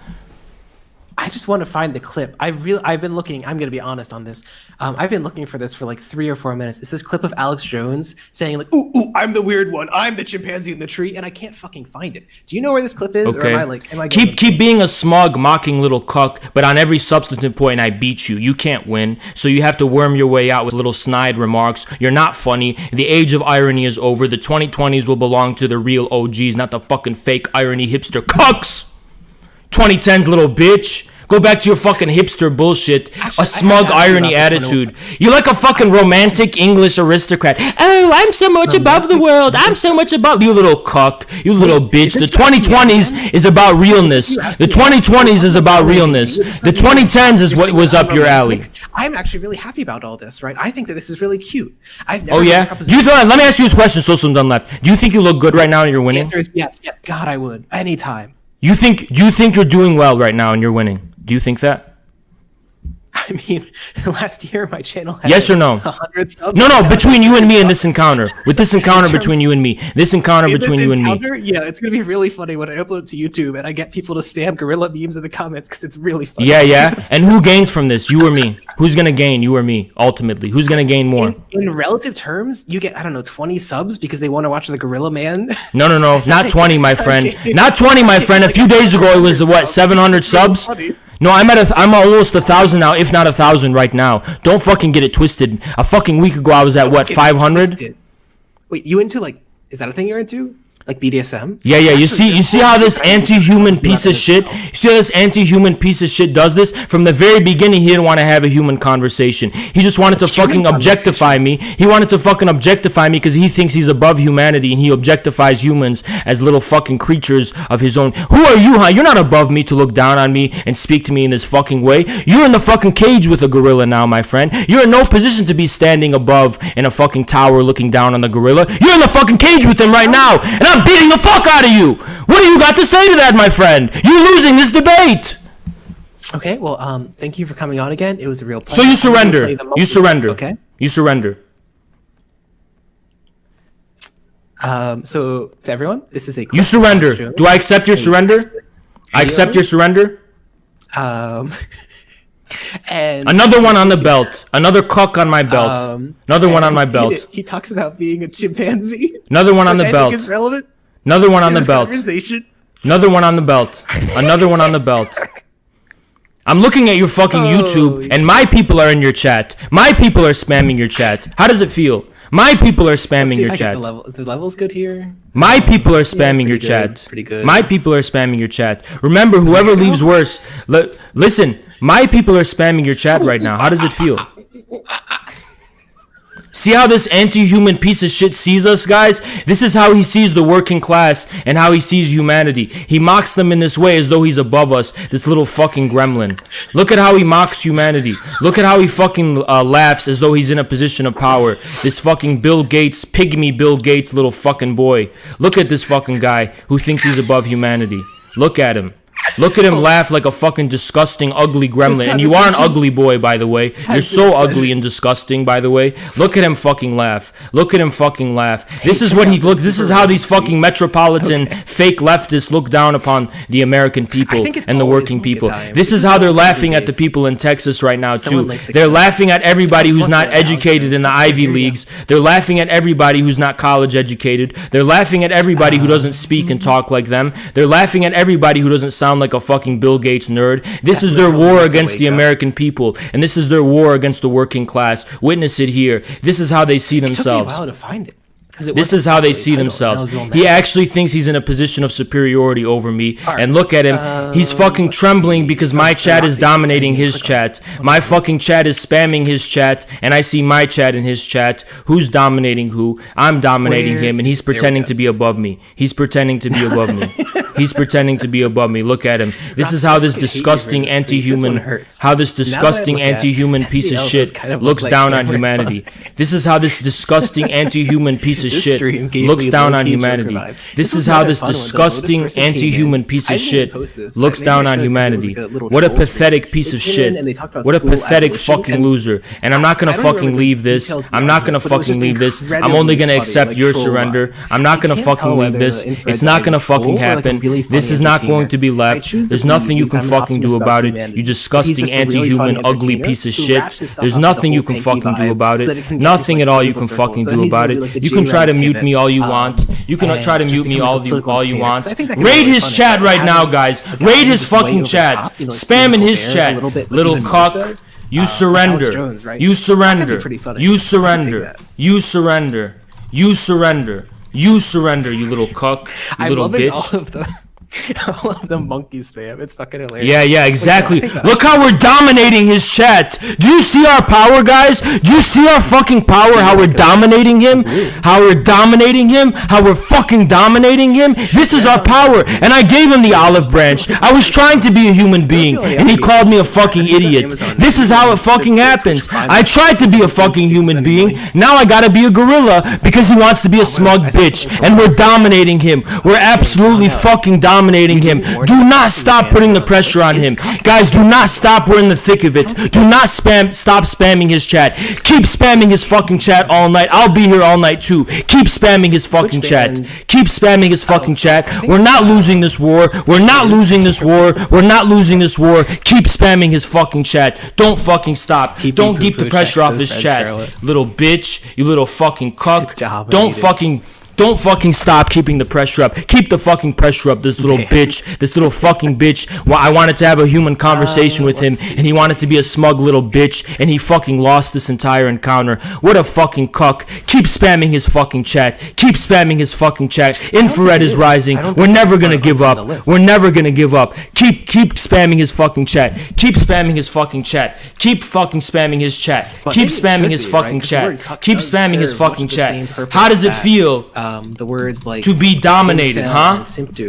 I just want to find the clip. I've been looking. I'm going to be honest on this. I've been looking for this for like 3 or 4 minutes. It's this clip of Alex Jones saying like, "Ooh, I'm the weird one. I'm the chimpanzee in the tree," and I can't fucking find it. Do you know where this clip is? Okay. Or am I keep being a smug, mocking little cuck, but on every substantive point I beat you. You can't win, so you have to worm your way out with little snide remarks. You're not funny. The age of irony is over. The 2020s will belong to the real OGs, not the fucking fake irony hipster cucks. 2010s, little bitch. Go back to your fucking hipster bullshit. A smug irony attitude. You're like a fucking romantic English aristocrat. Oh, I'm so much above the world. I'm so much above you, little cuck. You little bitch. The 2020s is about realness. The 2020s is about realness. The 2010s is what was up your alley. I'm actually really happy about all this, right? I think that this is really cute. Oh yeah. Let me ask you this question. So some done left. Do you think you look good right now and you're winning? The answer is yes. Yes, God, I would anytime. Do you think you're doing well right now and you're winning? Do you think that? I mean, last year my channel had yes or no? 100 subs. No, between you and me in this encounter. With this encounter between you and me. This encounter between you and me. Yeah, it's going to be really funny when I upload it to YouTube and I get people to spam gorilla memes in the comments because it's really funny. Yeah. And who gains from this? You or me? Who's going to gain? You or me, ultimately? Who's going to gain more? In relative terms, you get, 20 subs because they want to watch the gorilla man. No. Not 20, my friend. Not 20, my friend. A few days ago, it was, 700 subs? No, I'm almost 1,000 now, if not 1,000 right now. Don't fucking get it twisted. A fucking week ago, I was at 500? Wait, you into is that a thing you're into? Like BDSM? Yeah. You see how this anti-human piece of shit? You see how this anti-human piece of shit does this? From the very beginning, he didn't want to have a human conversation. He just wanted to fucking objectify me. He wanted to fucking objectify me because he thinks he's above humanity and he objectifies humans as little fucking creatures of his own. Who are you, huh? You're not above me to look down on me and speak to me in this fucking way. You're in the fucking cage with a gorilla now, my friend. You're in no position to be standing above in a fucking tower looking down on the gorilla. You're in the fucking cage with him right now. And I'm beating the fuck out of you. What do you got to say to that, my friend? You're losing this debate. Okay, well, thank you for coming on again. It was a real pleasure. So you surrender. You surrender. Okay. You surrender. So to everyone, this is a you surrender. Do I accept your surrender? I accept your surrender. And another one on the belt. Another cuck on my belt. Another one on my belt. He talks about being a chimpanzee. Another one on the belt. I think is relevant. Another one on the belt. Conversation. Another one on the belt. Another one on the belt. I'm looking at your fucking YouTube, and my people are in your chat. My people are spamming your chat. How does it feel? My people are spamming your chat. The level's good here. My people are spamming your chat. Pretty good. My people are spamming your chat. Remember, whoever leaves worse. Listen, my people are spamming your chat right now. How does it feel? See how this anti-human piece of shit sees us, guys? This is how he sees the working class and how he sees humanity. He mocks them in this way as though he's above us, this little fucking gremlin. Look at how he mocks humanity. Look at how he fucking laughs as though he's in a position of power. This fucking Bill Gates, pygmy Bill Gates little fucking boy. Look at this fucking guy who thinks he's above humanity. Look at him. Look at him laugh like a fucking disgusting, ugly gremlin. And you are an ugly boy, by the way. You're so ugly and disgusting, by the way. Look at him fucking laugh. Look at him fucking laugh. This is what he looks. This is how these fucking metropolitan fake leftists look down upon the American people and the working people. This is how they're laughing at the people in Texas right now too. They're laughing at everybody who's not educated in the Ivy Leagues. They're laughing at everybody who's not college educated. They're laughing at everybody who doesn't speak and talk like them. They're laughing at everybody who doesn't sound sound like a fucking Bill Gates nerd. This is their war against the American people, and this is their war against the working class. Witness it here. This is how they see themselves. It took me a while to find it. This is how they see themselves. He actually thinks he's in a position of superiority over me. And look at him. He's fucking trembling because my chat is dominating his chat. My fucking chat is spamming his chat. And I see my chat in his chat. Who's dominating who? I'm dominating him. And he's pretending to be above me. He's pretending to be above me. He's pretending to be above me. Look at him. This is how this disgusting anti-human piece of shit looks down on humanity. This is how this disgusting anti-human piece of shit looks down on humanity. This is how this disgusting anti-human piece of shit looks down on humanity. What a pathetic piece of shit. What a pathetic fucking loser. And I'm not gonna fucking leave this. I'm not gonna fucking leave this. I'm only gonna accept your surrender. I'm not gonna fucking leave this. It's not gonna fucking happen. This is not going to be left. There's nothing you can fucking do about it. You disgusting anti-human ugly piece of shit. There's nothing you can fucking do about it. Nothing at all you can fucking do about it. You can try to mute me all you want. You can try to mute me all you want. Raid his chat right now, guys. Raid his fucking chat. Spam in his chat. Little cuck. You surrender. You surrender. You surrender. You surrender. You surrender. You surrender, you little cuck. You little bitch. All of the monkey spam. It's fucking hilarious. Yeah, exactly. Look how we're dominating his chat. Do you see our power, guys? Do you see our fucking power? How we're dominating him? How we're dominating him? How we're fucking dominating him? This is our power. And I gave him the olive branch. I was trying to be a human being, and he called me a fucking idiot. This is how it fucking happens. I tried to be a fucking human being. Now I gotta be a gorilla because he wants to be a smug bitch. And we're dominating him. We're absolutely fucking dominating him. Do not stop putting the pressure on him. Guys, do not stop. We're in the thick of it. Do not stop spamming his chat. Keep spamming his fucking chat all night. I'll be here all night too. Keep spamming his fucking chat. Keep spamming his fucking chat. We're not losing this war. We're not losing this war. We're not losing this war. Keep spamming his fucking chat. Don't fucking stop. Don't keep the pressure off his chat. Little bitch. You little fucking cuck. Don't fucking stop keeping the pressure up. Keep the fucking pressure up, this little bitch. This little fucking bitch. Well, I wanted to have a human conversation with him, and he wanted to be a smug little bitch, and he fucking lost this entire encounter. What a fucking cuck. Keep spamming his fucking chat. Keep spamming his fucking chat. Infrared is rising. We're never gonna give up. We're never gonna give up. Keep spamming his fucking chat. Keep spamming his fucking chat. Keep fucking spamming his chat. Keep spamming his fucking chat. Keep spamming his fucking chat. How does it feel? The words like to be dominated, huh?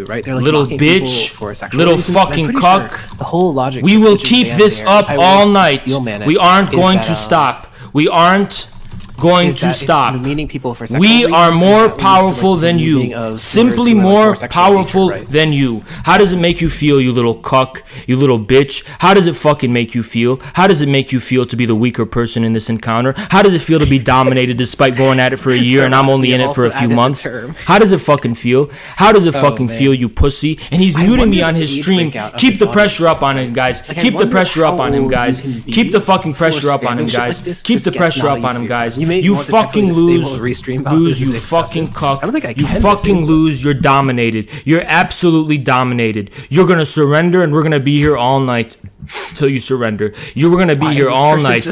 Right? They're like little bitch, little fucking cuck. The whole logic. We will keep this up all night. We aren't going to stop. We aren't going to stop. We are more powerful than you. Simply more powerful than you. How does it make you feel, you little cuck, you little bitch? How does it fucking make you feel? How does it make you feel to be the weaker person in this encounter? How does it feel to be dominated despite going at it for a year and I'm only in it for a few months? How does it fucking feel? How does it fucking feel, you pussy? And he's muting me on his stream. Keep the pressure up on him, guys. Keep the pressure up on him, guys. Keep the fucking pressure up on him, guys. Keep the pressure up on him, guys. You fucking lose, you fucking cuck. You fucking lose, you're dominated. You're absolutely dominated. You're gonna surrender and we're gonna be here all night till you surrender. You're gonna be here all night.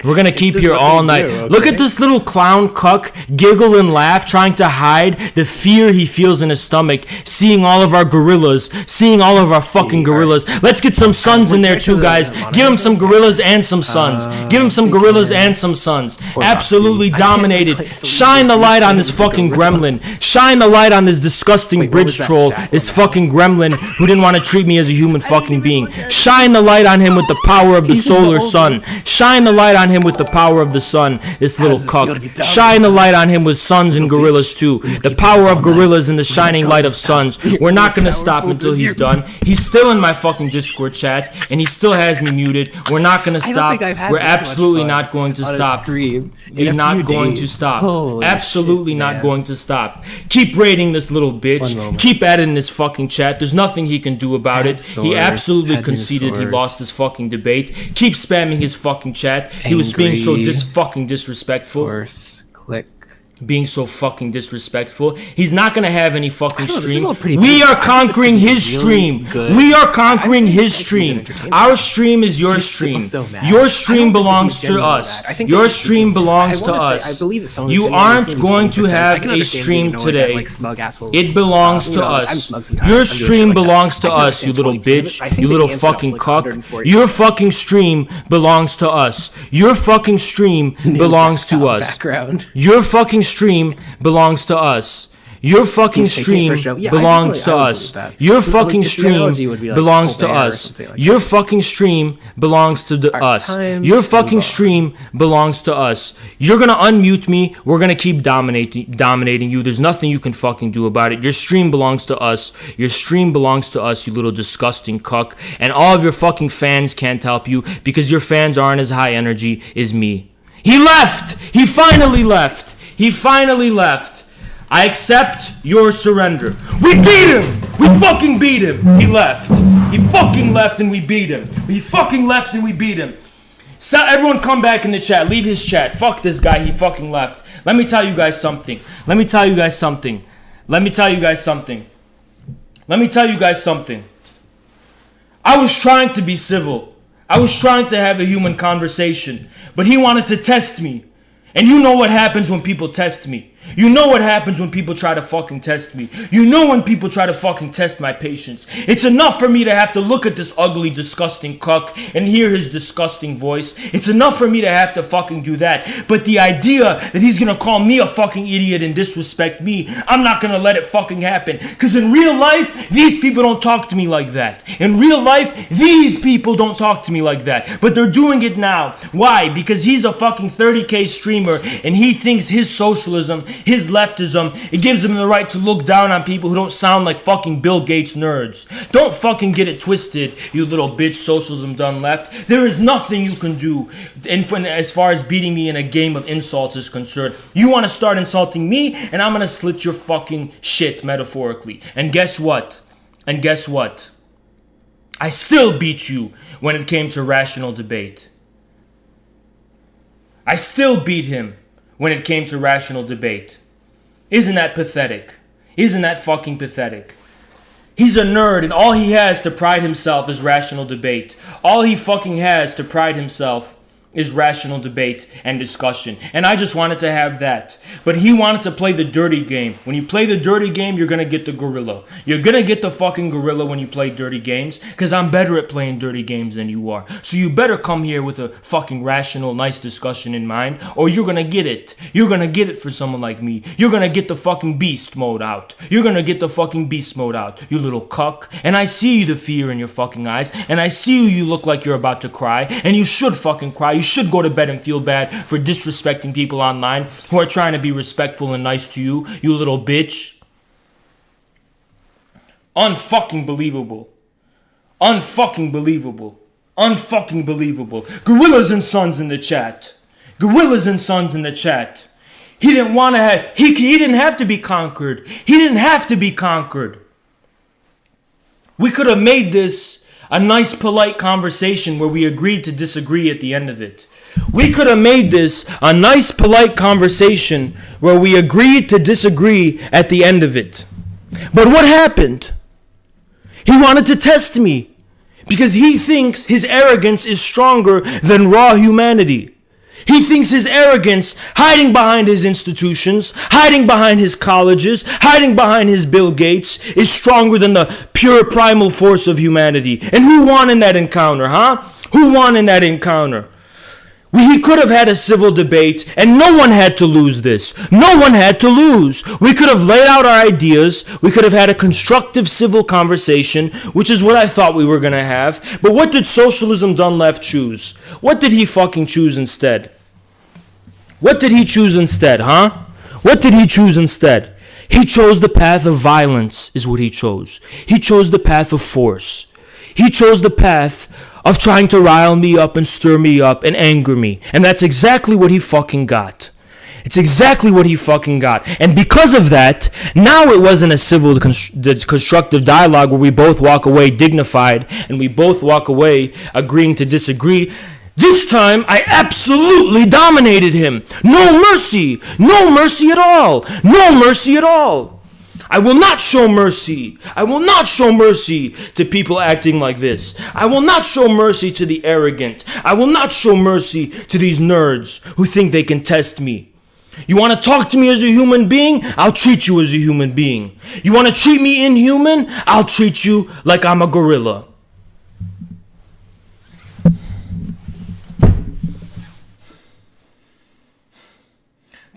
We're gonna keep here all night. Look at this little clown cuck giggle and laugh, trying to hide the fear he feels in his stomach, seeing all of our gorillas, seeing all of our fucking gorillas. Let's get some sons in there too, guys. Give him some gorillas and some sons. Give him some gorillas and some sons. Absolutely dominated. Shine the light on this fucking gremlin. Shine the light on this disgusting bridge troll, this fucking gremlin who didn't want to treat me as a human fucking being. Shine the light on him with the power of the solar sun. Shine the light on him with the power of the sun, this little cuck. Shine the light on him with suns and gorillas too. The power of gorillas and the shining light of suns. We're not gonna stop until he's done. He's still in my fucking Discord chat and he still has me muted. We're not gonna stop. We're absolutely not going to stop. We're not going to stop. Absolutely not going to stop. Keep raiding this little bitch. Keep adding this fucking chat. There's nothing he can do about it. He absolutely conceded. He lost this fucking debate. Keep spamming his fucking chat. He was being so fucking disrespectful. Source, click. being so fucking disrespectful. He's not gonna have any fucking stream. pretty We big. are conquering his stream. good. We are conquering his stream. Our stream is your stream. so mad. Your I stream don't think belongs he's to genuinely us. mad. I think Your that stream belongs I to wanna say, us. I believe that someone You was aren't saying going to 20%. I have can a understand stream being annoyed at, today. like, smug assholes. It belongs You to know, I'm us. smug sometimes. Your I'm doing shit stream like that. belongs I to can us, you understand little 20% of it. bitch. I think You that little the answer was fucking like cuck. 140. Your fucking stream belongs to us. Your fucking stream belongs to us. Background. Your fucking stream belongs to us. Your fucking He's taking it stream for show. Yeah, belongs to I would us. believe that. Your Like, fucking the stream analogy would be like belongs to Colbert or us. something like Your fucking stream belongs to us. time Your fucking stream belongs to us. You're gonna unmute me. We're gonna keep dominating you. There's nothing you can fucking do about it. Your stream belongs to us. Your stream belongs to us, you little disgusting cuck. And all of your fucking fans can't help you because your fans aren't as high energy as me. He left! He finally left! He finally left. I accept your surrender. We beat him! We fucking beat him! He left. He fucking left and we beat him. He fucking left and we beat him. So everyone come back in the chat. Leave his chat. Fuck this guy. He fucking left. Let me tell you guys something. Let me tell you guys something. Let me tell you guys something. Let me tell you guys something. I was trying to be civil. I was trying to have a human conversation. But he wanted to test me. And you know what happens when people test me. You know what happens when people try to fucking test me. You know when people try to fucking test my patience. It's enough for me to have to look at this ugly, disgusting cuck and hear his disgusting voice. It's enough for me to have to fucking do that. But the idea that he's gonna call me a fucking idiot and disrespect me, I'm not gonna let it fucking happen. Because in real life, these people don't talk to me like that. In real life, these people don't talk to me like that. But they're doing it now. Why? Because he's a fucking 30K streamer and he thinks his socialism, his leftism, it gives him the right to look down on people who don't sound like fucking Bill Gates nerds. Don't fucking get it twisted, you little bitch. Socialism done left. There is nothing you can do as far as beating me in a game of insults is concerned. You want to start insulting me, and I'm gonna slit your fucking shit metaphorically. And guess what? And guess what? I still beat you when it came to rational debate. I still beat him when it came to rational debate. Isn't that pathetic? Isn't that fucking pathetic? He's a nerd and all he has to pride himself is rational debate. All he fucking has to pride himself is rational debate and discussion. And I just wanted to have that. But he wanted to play the dirty game. When you play the dirty game, you're gonna get the gorilla. You're gonna get the fucking gorilla when you play dirty games, because I'm better at playing dirty games than you are. So you better come here with a fucking rational, nice discussion in mind, or you're gonna get it. You're gonna get it for someone like me. You're gonna get the fucking beast mode out. You're gonna get the fucking beast mode out, you little cuck. And I see the fear in your fucking eyes, and I see you look like you're about to cry, and you should fucking cry. You should go to bed and feel bad for disrespecting people online who are trying to be respectful and nice to you, you little bitch. Unfucking believable. Unfucking believable. Unfucking believable. Gorillas and Sons in the chat. Gorillas and Sons in the chat. He didn't want to have, he didn't have to be conquered. He didn't have to be conquered. We could have made this a nice, polite conversation where we agreed to disagree at the end of it. We could have made this a nice, polite conversation where we agreed to disagree at the end of it. But what happened? He wanted to test me because he thinks his arrogance is stronger than raw humanity. He thinks his arrogance, hiding behind his institutions, hiding behind his colleges, hiding behind his Bill Gates, is stronger than the pure primal force of humanity. And who won in that encounter, huh? Who won in that encounter? He could have had a civil debate, and no one had to lose this. No one had to lose. We could have laid out our ideas. We could have had a constructive civil conversation, which is what I thought we were going to have. But what did socialism done left choose? What did he fucking choose instead? What did he choose instead, huh? What did he choose instead? He chose the path of violence, is what he chose. He chose the path of force. He chose the path of trying to rile me up and stir me up and anger me. And that's exactly what he fucking got. It's exactly what he fucking got. And because of that, now it wasn't a civil constructive dialogue where we both walk away dignified and we both walk away agreeing to disagree. This time, I absolutely dominated him. No mercy. No mercy at all. No mercy at all. I will not show mercy. I will not show mercy to people acting like this. I will not show mercy to the arrogant. I will not show mercy to these nerds who think they can test me. You want to talk to me as a human being? I'll treat you as a human being. You want to treat me inhuman? I'll treat you like I'm a gorilla.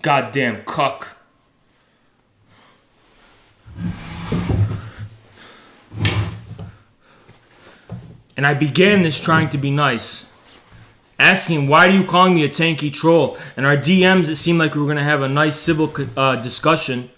Goddamn cuck. And I began this trying to be nice, asking, why are you calling me a tanky troll? And our DMs, it seemed like we were going to have a nice civil discussion.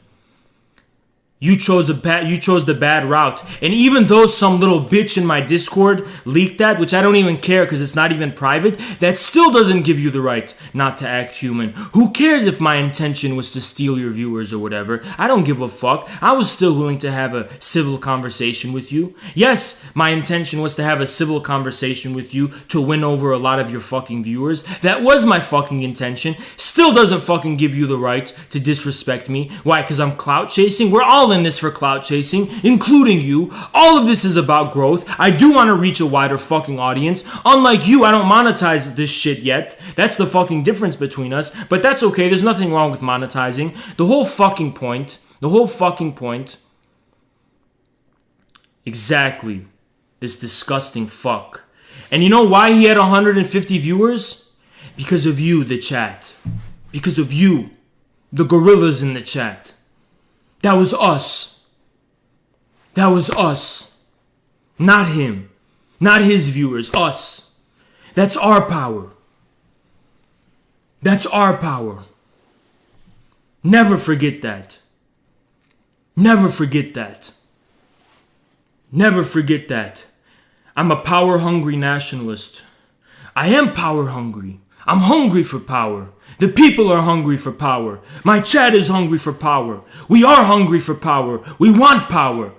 You chose the bad route. And even though some little bitch in my Discord leaked that, which I don't even care because it's not even private, that still doesn't give you the right not to act human. Who cares if my intention was to steal your viewers or whatever? I don't give a fuck. I was still willing to have a civil conversation with you. Yes, my intention was to have a civil conversation with you to win over a lot of your fucking viewers. That was my fucking intention. Still doesn't fucking give you the right to disrespect me. Why? Because I'm clout chasing? We're all in this for clout chasing, including you. All of this is about growth. I do want to reach a wider fucking audience. Unlike you, I don't monetize this shit yet. That's the fucking difference between us. But that's okay. There's nothing wrong with monetizing. The whole fucking point. Exactly. This disgusting fuck. And you know why he had 150 viewers? Because of you, the chat. Because of you, the gorillas in the chat. That was us. That was us. Not him. Not his viewers. Us. That's our power. That's our power. Never forget that. Never forget that. Never forget that. I'm a power-hungry nationalist. I am power-hungry. I'm hungry for power. The people are hungry for power. My chat is hungry for power. We are hungry for power. We want power.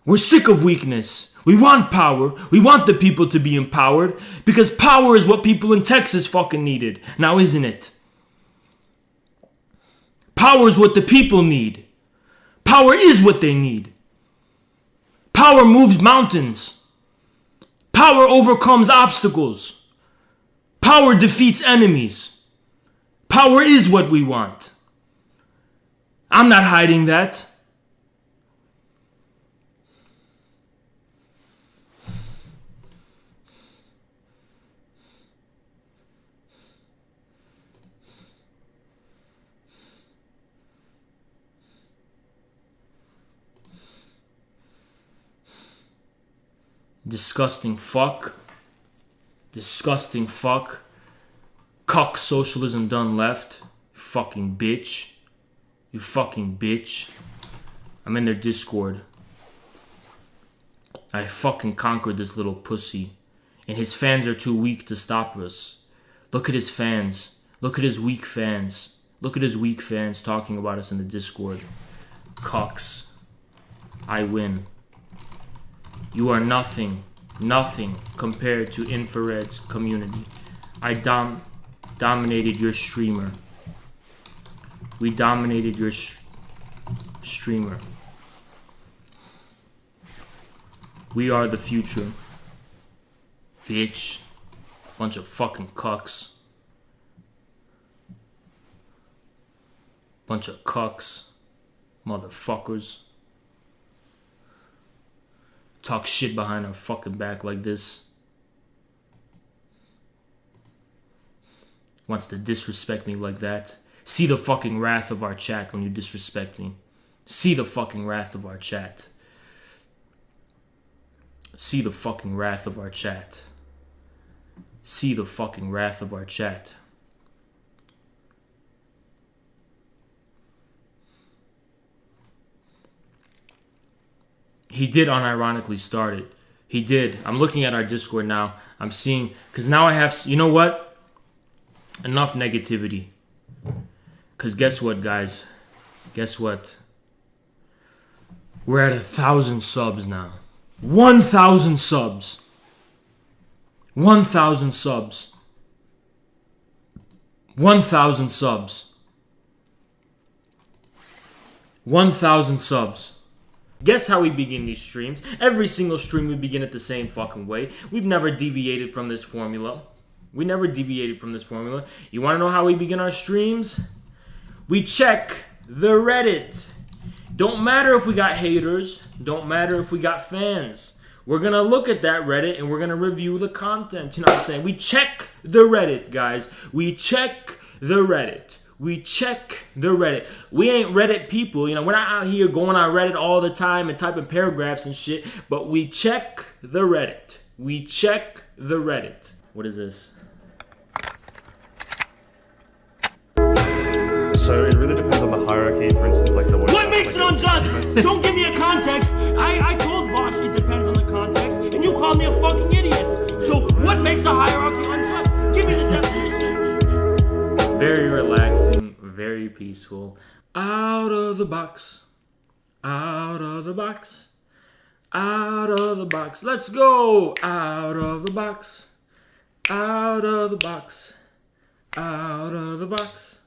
We're sick of weakness. We want power. We want the people to be empowered because power is what people in Texas fucking needed. Now, isn't it? Power is what the people need. Power is what they need. Power moves mountains. Power overcomes obstacles. Power defeats enemies. Power is what we want. I'm not hiding that. Disgusting fuck. Disgusting fuck. Cock socialism done left. You fucking bitch. You fucking bitch. I'm in their Discord. I fucking conquered this little pussy. And his fans are too weak to stop us. Look at his fans. Look at his weak fans. Look at his weak fans talking about us in the Discord. Cocks. I win. You are nothing. Nothing compared to Infrared's community. I dominated your streamer. We dominated your streamer. We are the future. Bitch. Bunch of fucking cucks. Bunch of cucks. Motherfuckers. Talk shit behind our fucking back like this. Wants to disrespect me like that. See the fucking wrath of our chat when you disrespect me. See the fucking wrath of our chat. See the fucking wrath of our chat. See the fucking wrath of our chat. He did unironically start it. He did. I'm looking at our Discord now. I'm seeing, because now I have, you know what? Enough negativity. Because guess what, guys? Guess what? We're at 1,000 subs now. 1,000 subs. 1,000 subs. 1,000 subs. 1,000 subs. Guess how we begin these streams? Every single stream we begin it the same fucking way. We've never deviated from this formula. We never deviated from this formula. You want to know how we begin our streams? We check the Reddit. Don't matter if we got haters. Don't matter if we got fans. We're going to look at that Reddit and we're going to review the content. You know what I'm saying? We check the Reddit, guys. We check the Reddit. We check the Reddit. We ain't Reddit people. You know, we're not out here going on Reddit all the time and typing paragraphs and shit. But we check the Reddit. We check the Reddit. What is this? So it really depends on the hierarchy. For instance, like the voice. What makes it unjust? Don't give me a context. I told Vaush it depends on the context, and you called me a fucking idiot. So what makes a hierarchy unjust? Give me the definition. Very relaxing, very peaceful. Out of the box. Out of the box. Out of the box. Let's go. Out of the box. Out of the box. Out of the box.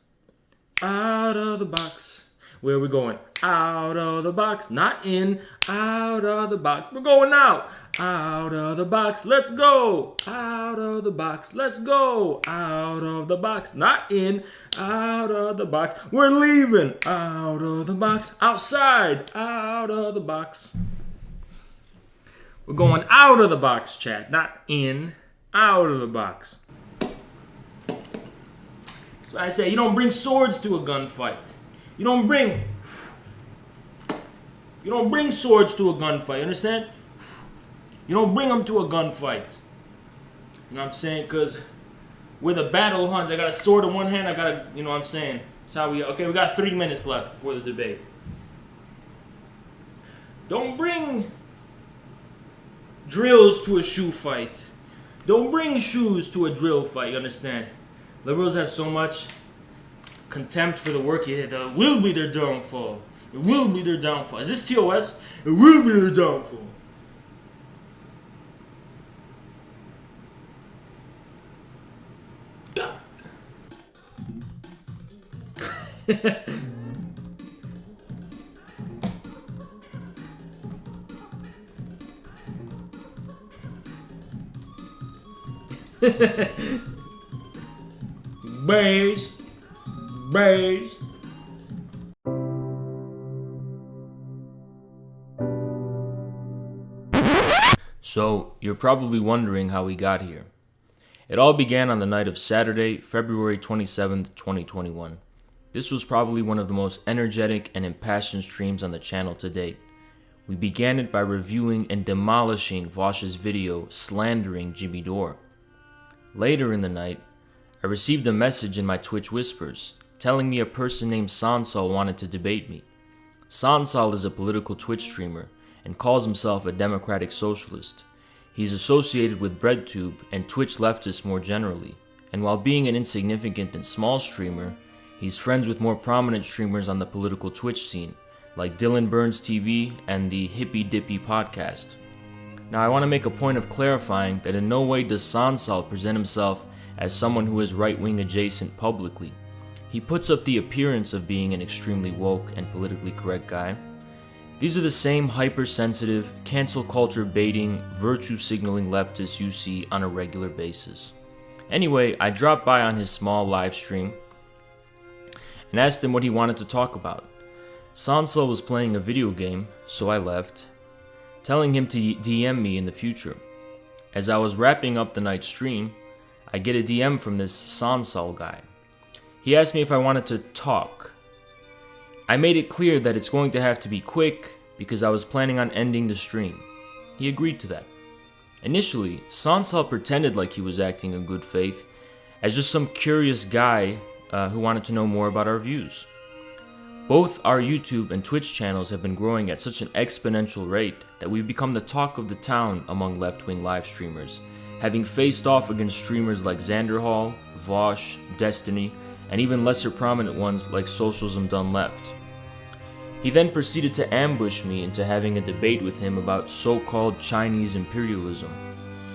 Out of the box. Where are we going? Out of the box. Not in. Out of the box. We're going out. Out of the box. Let's go. Out of the box. Let's go. Out of the box. Not in. Out of the box. We're leaving. Out of the box. Outside. Out of the box. We're going out of the box, chat. Not in. Out of the box. I say you don't bring swords to a gunfight. You don't bring swords to a gunfight. Understand? You don't bring them to a gunfight. You know what I'm saying? Because we're the battle hunts. I got a sword in one hand. I got a, you know what I'm saying? That's how we. Okay, we got 3 minutes left before the debate. Don't bring drills to a shoe fight. Don't bring shoes to a drill fight. You understand? Liberals have so much contempt for the work you did. It will be their downfall. It will be their downfall. Is this TOS? It will be their downfall. Based. So, you're probably wondering how we got here. It all began on the night of Saturday, February 27th, 2021. This was probably one of the most energetic and impassioned streams on the channel to date. We began it by reviewing and demolishing Vaush's video slandering Jimmy Dore. Later in the night, I received a message in my Twitch whispers telling me a person named Sansal wanted to debate me. Sansal is a political Twitch streamer and calls himself a democratic socialist. He's associated with BreadTube and Twitch leftists more generally, and while being an insignificant and small streamer, he's friends with more prominent streamers on the political Twitch scene, like Dylan Burns TV and the Hippy Dippy podcast. Now I want to make a point of clarifying that in no way does Sansal present himself as someone who is right-wing adjacent publicly. He puts up the appearance of being an extremely woke and politically correct guy. These are the same hypersensitive, cancel culture baiting, virtue signaling leftists you see on a regular basis. Anyway, I dropped by on his small live stream and asked him what he wanted to talk about. Sansal was playing a video game, so I left, telling him to DM me in the future. As I was wrapping up the night stream, I get a DM from this Sansal guy. He asked me if I wanted to talk. I made it clear that it's going to have to be quick because I was planning on ending the stream. He agreed to that. Initially, Sansal pretended like he was acting in good faith as just some curious guy who wanted to know more about our views. Both our YouTube and Twitch channels have been growing at such an exponential rate that we've become the talk of the town among left-wing live streamers, having faced off against streamers like Xanderhall, Vaush, Destiny, and even lesser prominent ones like Socialism Done Left. He then proceeded to ambush me into having a debate with him about so-called Chinese imperialism.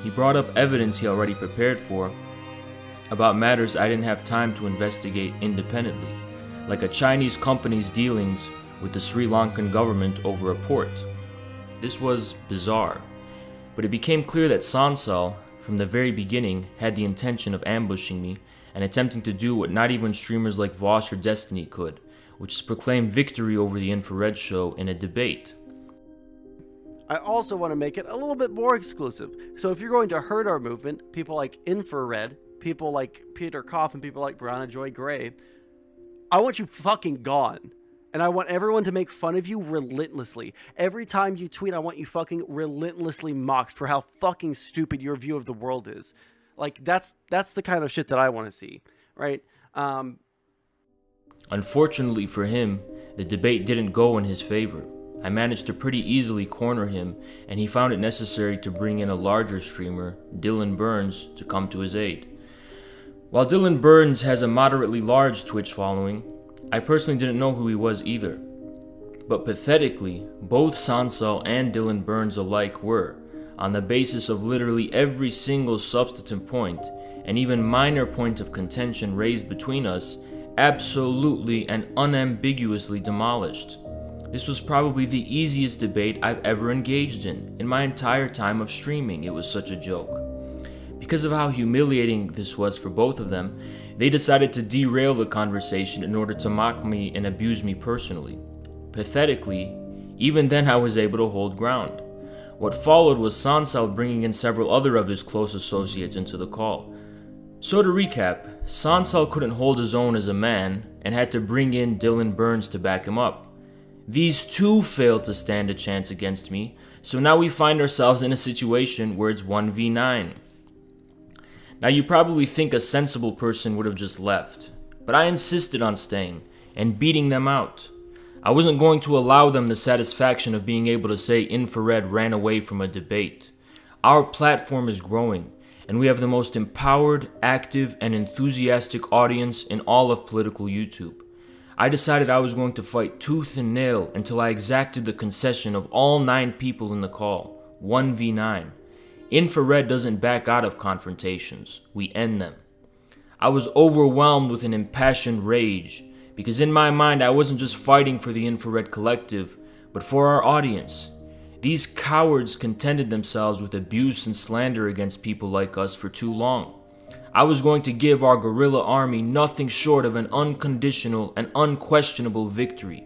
He brought up evidence he already prepared for about matters I didn't have time to investigate independently, like a Chinese company's dealings with the Sri Lankan government over a port. This was bizarre, but it became clear that Sansal, from the very beginning, had the intention of ambushing me and attempting to do what not even streamers like Vaush or Destiny could, which is proclaim victory over the Infrared show in a debate. I also want to make it a little bit more exclusive. So if you're going to hurt our movement, people like Infrared, people like Peter Koff, and people like Brianna Joy Gray, I want you fucking gone. And I want everyone to make fun of you relentlessly. Every time you tweet, I want you fucking relentlessly mocked for how fucking stupid your view of the world is. Like, that's the kind of shit that I want to see, right? Unfortunately for him, the debate didn't go in his favor. I managed to pretty easily corner him, and he found it necessary to bring in a larger streamer, Dylan Burns, to come to his aid. While Dylan Burns has a moderately large Twitch following, I personally didn't know who he was either. But pathetically, both Sansal and Dylan Burns alike were, on the basis of literally every single substantive point, and even minor point of contention raised between us, absolutely and unambiguously demolished. This was probably the easiest debate I've ever engaged in my entire time of streaming. It was such a joke. Because of how humiliating this was for both of them, they decided to derail the conversation in order to mock me and abuse me personally. Pathetically, even then I was able to hold ground. What followed was Sansal bringing in several other of his close associates into the call. So to recap, Sansal couldn't hold his own as a man and had to bring in Dylan Burns to back him up. These two failed to stand a chance against me, so now we find ourselves in a situation where it's 1v9. Now you probably think a sensible person would have just left, but I insisted on staying and beating them out. I wasn't going to allow them the satisfaction of being able to say Infrared ran away from a debate. Our platform is growing, and we have the most empowered, active, and enthusiastic audience in all of political YouTube. I decided I was going to fight tooth and nail until I exacted the concession of all 9 people in the call, 1v9. Infrared doesn't back out of confrontations, we end them. I was overwhelmed with an impassioned rage, because in my mind I wasn't just fighting for the Infrared collective, but for our audience. These cowards contented themselves with abuse and slander against people like us for too long. I was going to give our guerrilla army nothing short of an unconditional and unquestionable victory.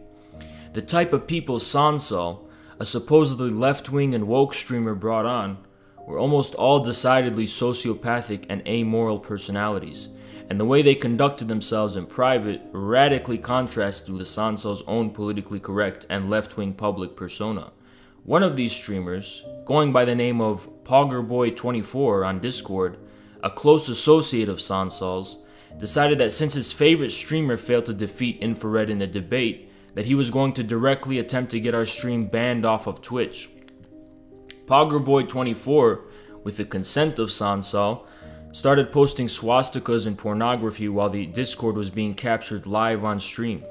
The type of people Sansal, a supposedly left-wing and woke streamer, brought on were almost all decidedly sociopathic and amoral personalities, and the way they conducted themselves in private radically contrasted with Sansal's own politically correct and left-wing public persona. One of these streamers, going by the name of Poggerboy24 on Discord, a close associate of Sansal's, decided that since his favorite streamer failed to defeat Infrared in the debate, that he was going to directly attempt to get our stream banned off of Twitch. Poggerboy24, with the consent of Sansal, started posting swastikas and pornography while the Discord was being captured live on stream.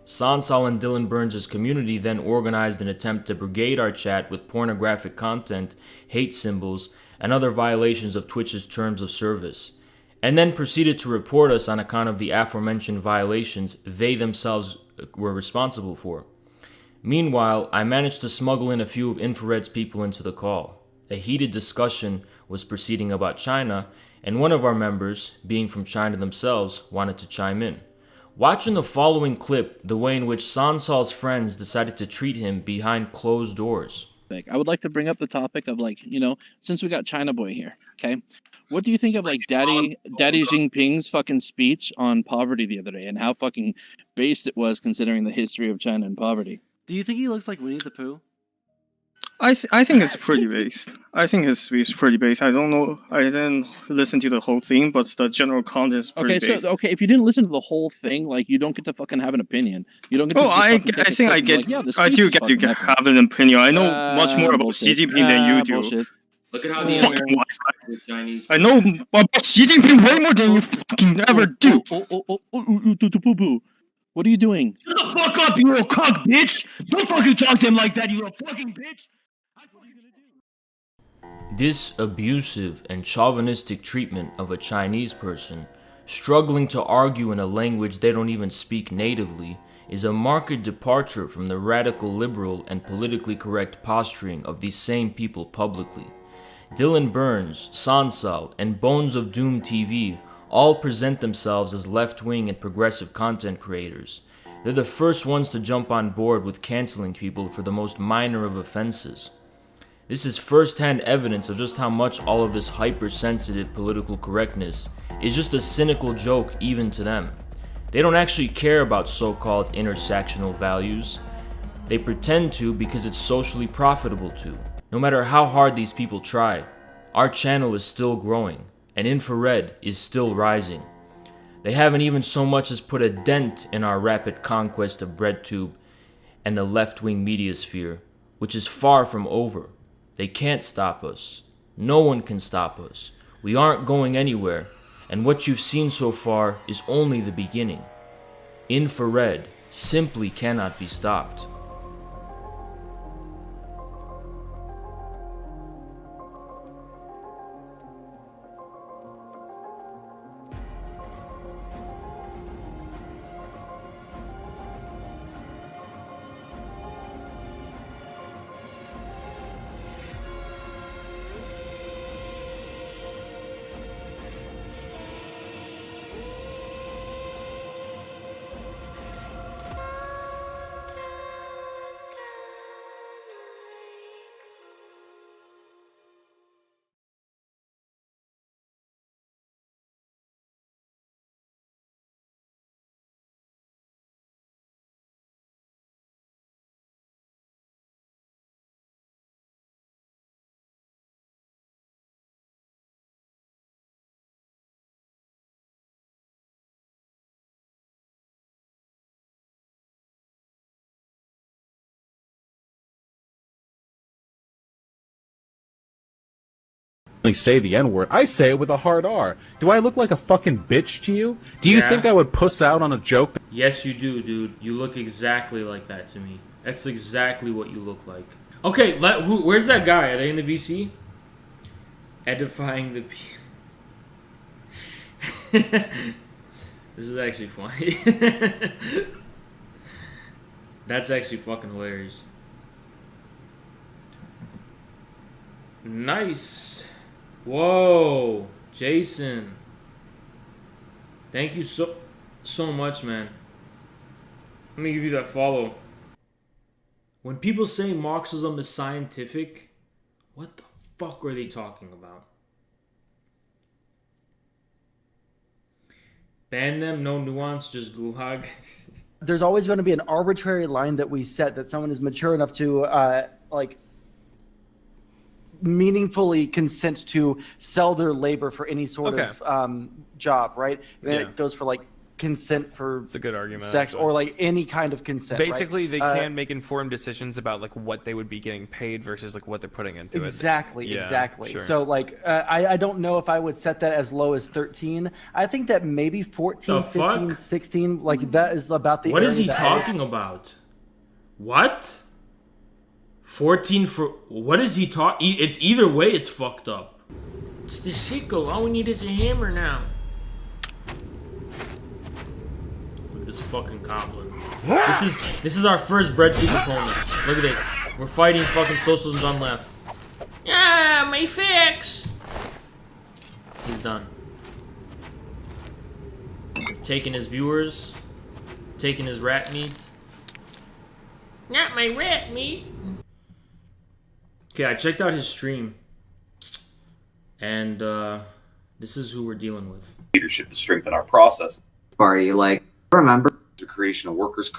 Sansal and Dylan Burns' community then organized an attempt to brigade our chat with pornographic content, hate symbols, and other violations of Twitch's terms of service, and then proceeded to report us on account of the aforementioned violations they themselves were responsible for. Meanwhile, I managed to smuggle in a few of Infrared's people into the call. A heated discussion was proceeding about China, and one of our members, being from China themselves, wanted to chime in. Watch in the following clip the way in which Sansal's friends decided to treat him behind closed doors. I would like to bring up the topic of, like, you know, since we got China Boy here, okay? What do you think of, like, Daddy Jinping's fucking speech on poverty the other day, and how fucking based it was considering the history of China and poverty? Do you think he looks like Winnie the Pooh? I think it's pretty based. I think his speech is pretty based. I don't know. I didn't listen to the whole thing, but the general content is pretty based. Okay, if you didn't listen to the whole thing, like, you don't get to fucking have an opinion. You don't get to I think I get. I do get to have an opinion. I know much more about Xi Jinping than you do. Bullshit. Look at how the Chinese. I know about Xi Jinping way more than you fucking ever do. What are you doing? Shut the fuck up, you little cuck, bitch! Don't fucking talk to him like that, you little fucking bitch! This abusive and chauvinistic treatment of a Chinese person struggling to argue in a language they don't even speak natively is a marked departure from the radical liberal and politically correct posturing of these same people publicly. Dylan Burns, Sansal, and Bones of Doom TV all present themselves as left-wing and progressive content creators. They're the first ones to jump on board with canceling people for the most minor of offenses. This is first-hand evidence of just how much all of this hypersensitive political correctness is just a cynical joke even to them. They don't actually care about so-called intersectional values. They pretend to because it's socially profitable to. No matter how hard these people try, our channel is still growing, and infrared is still rising. They haven't even so much as put a dent in our rapid conquest of BreadTube and the left-wing media sphere, which is far from over. They can't stop us. No one can stop us. We aren't going anywhere, and what you've seen so far is only the beginning. Infrared simply cannot be stopped. Say the N-word. I say it with a hard R. Do I look like a fucking bitch to you? Do you think I would puss out on a joke? Yes, you do, dude. You look exactly like that to me. That's exactly what you look like. Okay, where's that guy? Are they in the VC? Edifying the people. This is actually funny. That's actually fucking hilarious. Nice. Whoa, Jason. Thank you so much, man. Let me give you that follow. When people say Marxism is scientific, what the fuck are they talking about? Ban them, no nuance, just gulag. There's always going to be an arbitrary line that we set that someone is mature enough to meaningfully consent to sell their labor for any sort of job, right? It goes for like consent for it's a good argument, sex actually. or like any kind of consent. Basically, right? they can make informed decisions about like what they would be getting paid versus like what they're putting into exactly, it. Exactly. Sure. So like I don't know if I would set that as low as 13. I think that maybe 14, 15, 16, like that is about the. What is he talking about? What? 14 for what is he talking? It's either way, it's fucked up. It's the sickle. All we need is a hammer now. Look at this fucking goblin. This is our first BreadTube opponent. Look at this. We're fighting fucking socialism on left. Yeah, my fix. He's done. Taking his viewers, taking his rat meat. Not my rat meat. Okay, I checked out his stream, and this is who we're dealing with. Leadership to strengthen our process. Are you like, remember the creation of workers'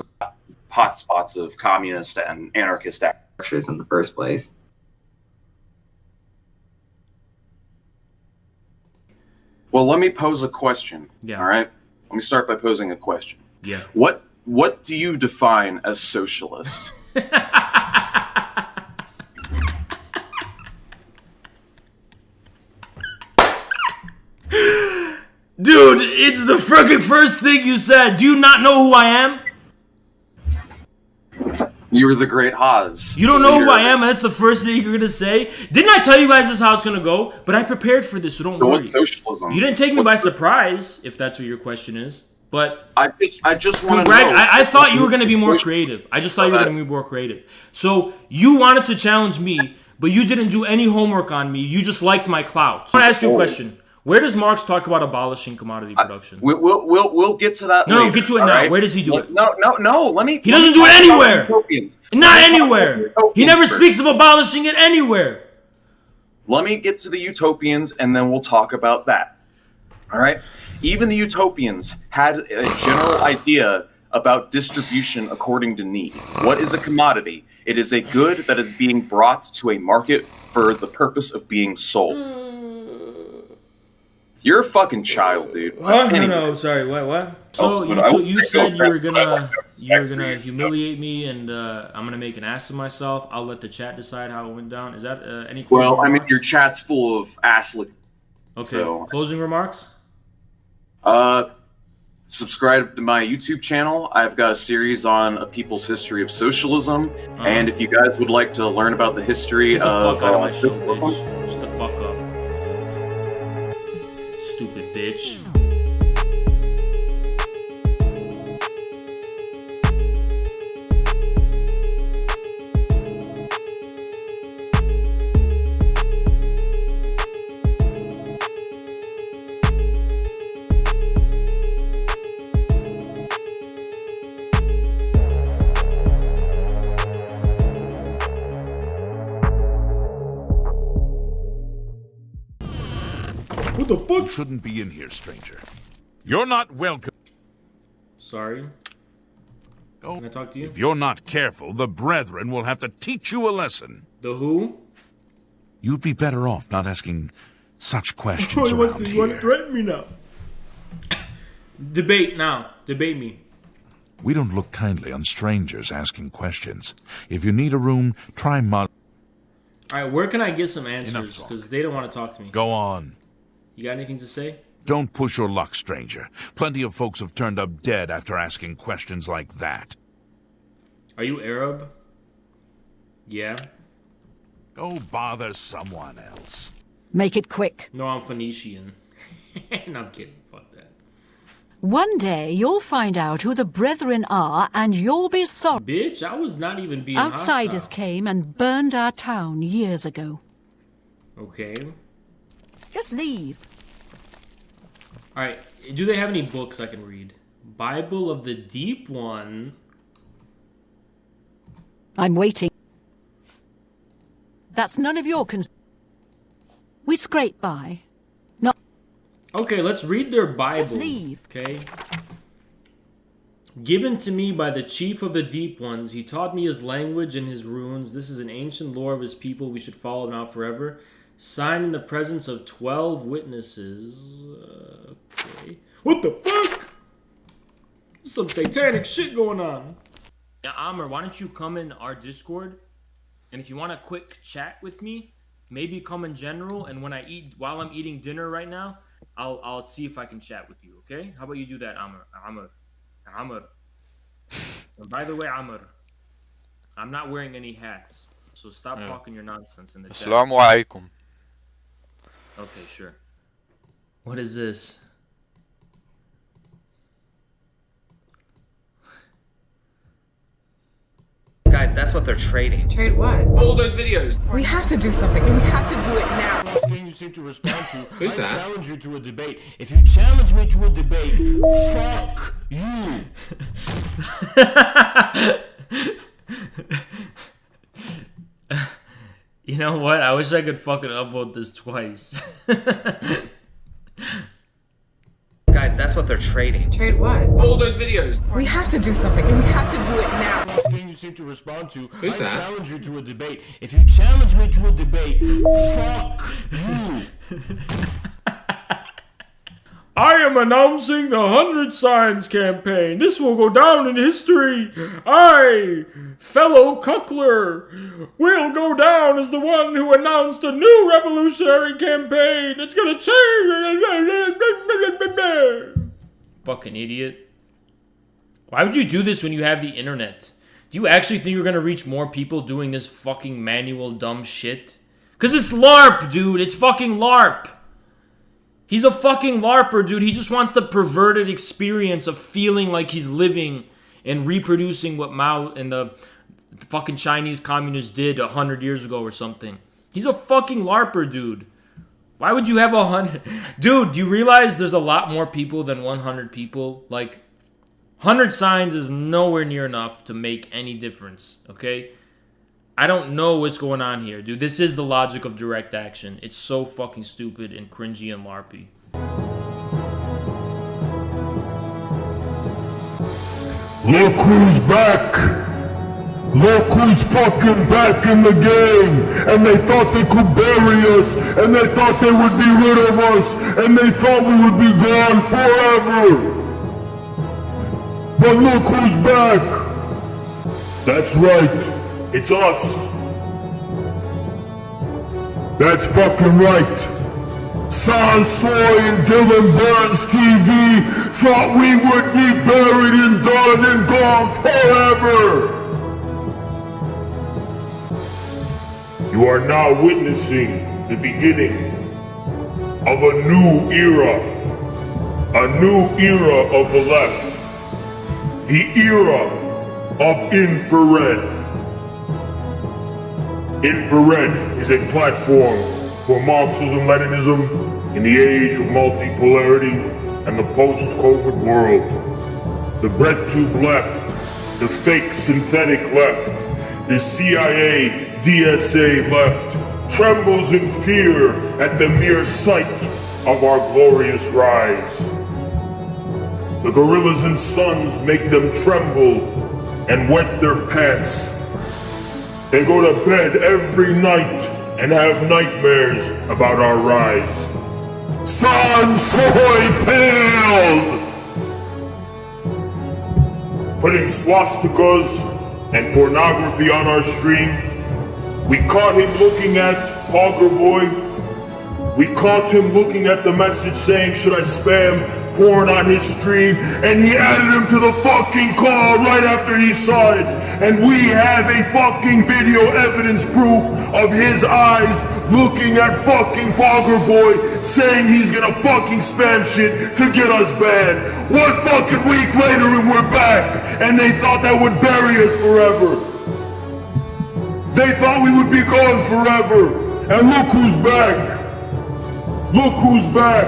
hotspots of communist and anarchist actors in the first place? Well, let me pose a question. Yeah. All right. Let me start by posing a question. Yeah. What do you define as socialist? Dude, it's the freaking first thing you said. Do you not know who I am? You're the great Haas. You don't know who I am, and that's the first thing you're gonna say. Didn't I tell you guys this is how it's gonna go? But I prepared for this, so don't worry. What's socialism? You didn't take me by surprise, if that's what your question is. But I just want to know. I thought you were gonna be more creative. I just thought you were gonna be more creative. So you wanted to challenge me, but you didn't do any homework on me. You just liked my clout. I want to ask you a question. Where does Marx talk about abolishing commodity production? We'll get to that. No, later, get to it now. right? Where does he do it? No. Let me. He doesn't do it anywhere. Not anywhere. He never speaks of abolishing it anywhere. Let me get to the utopians, and then we'll talk about that. All right. Even the utopians had a general idea about distribution according to need. What is a commodity? It is a good that is being brought to a market for the purpose of being sold. You're a fucking child, dude. No, sorry. What? So you said you were gonna humiliate me, and I'm gonna make an ass of myself. I'll let the chat decide how it went down. Is that any? Well, I mean, your chat's full of ass lick. Okay. So, closing remarks. Subscribe to my YouTube channel. I've got a series on a people's history of socialism, and if you guys would like to learn about the history of bitch. Shut the fuck up. Stupid bitch. What the fuck? You shouldn't be in here, stranger. You're not welcome. Sorry. Can I talk to you? If you're not careful, the brethren will have to teach you a lesson. The who? You'd be better off not asking such questions You around want to here. threaten me now? Debate now. Debate me. We don't look kindly on strangers asking questions. If you need a room, try mod. Alright, where can I get some answers? Because they don't want to talk to me. Go on. You got anything to say? Don't push your luck, stranger. Plenty of folks have turned up dead after asking questions like that. Are you Arab? Yeah. Go bother someone else. Make it quick. No, I'm Phoenician. No, I'm kidding. Fuck that. One day you'll find out who the brethren are and you'll be sorry. Bitch, I was not even being Outsiders hostile. came and burned our town years ago. Okay. Just leave. Alright, do they have any books I can read? Bible of the Deep One. I'm waiting. That's none of your concern. We scrape by. Not. Okay, let's read their Bible. Just leave. Okay. Given to me by the chief of the Deep Ones, he taught me his language and his runes. This is an ancient lore of his people. We should follow now forever. Signed in the presence of 12 witnesses. Okay. What the fuck? There's some satanic shit going on. Yeah, Amr, why don't you come in our Discord? And if you want a quick chat with me, maybe come in general. And when I eat, while I'm eating dinner right now, I'll see if I can chat with you. Okay? How about you do that, Amr? Amr. And by the way, Amr, I'm not wearing any hats, so stop talking your nonsense in the chat. Assalamu alaikum. Okay, sure. What is this? Guys, that's what they're trading. Trade what? All those videos. We have to do something, and we have to do it now. First thing you seem to respond to, Who's I that? challenge you to a debate. If you challenge me to a debate, fuck you. You know what? I wish I could fucking upload this twice. Guys, that's what they're trading. Trade what? All those videos. We have to do something, and we have to do it now. First thing you seem to respond to, Who's I that? challenge you to a debate. If you challenge me to a debate, fuck you. I am announcing the 100 Signs campaign. This will go down in history. I, fellow Cuckler, will go down as the one who announced a new revolutionary campaign. It's gonna change. Fucking idiot. Why would you do this when you have the internet? Do you actually think you're gonna reach more people doing this fucking manual dumb shit? Cause it's LARP, dude. It's fucking LARP. He's a fucking LARPer, dude. He just wants the perverted experience of feeling like he's living and reproducing what Mao and the fucking Chinese communists did 100 years ago or something. He's a fucking LARPer, dude. Why would you have 100? Dude, do you realize there's a lot more people than 100 people? Like, 100 signs is nowhere near enough to make any difference, okay? I don't know what's going on here, dude. This is the logic of direct action. It's so fucking stupid and cringy and LARPy. Look who's back! Look who's fucking back in the game! And they thought they could bury us, and they thought they would be rid of us, and they thought we would be gone forever! But look who's back! That's right, it's us! That's fucking right! Sansoy and Dylan Burns TV thought we would be buried and done and gone forever! You are now witnessing the beginning of a new era of the left, the era of infrared. Infrared is a platform for Marxism-Leninism in the age of multipolarity and the post-COVID world. The bread tube left, the fake synthetic left, the CIA, DSA left, trembles in fear at the mere sight of our glorious rise. The gorillas and sons make them tremble and wet their pants. They go to bed every night and have nightmares about our rise. Sansoy failed! Putting swastikas and pornography on our stream. We caught him looking at Hogger Boy. We caught him looking at the message saying, should I spam porn on his stream? And he added him to the fucking call right after he saw it. And we have a fucking video evidence proof of his eyes looking at fucking Hogger Boy saying he's gonna fucking spam shit to get us banned. 1 fucking week later and we're back. And they thought that would bury us forever. They thought we would be gone forever. And look who's back. Look who's back.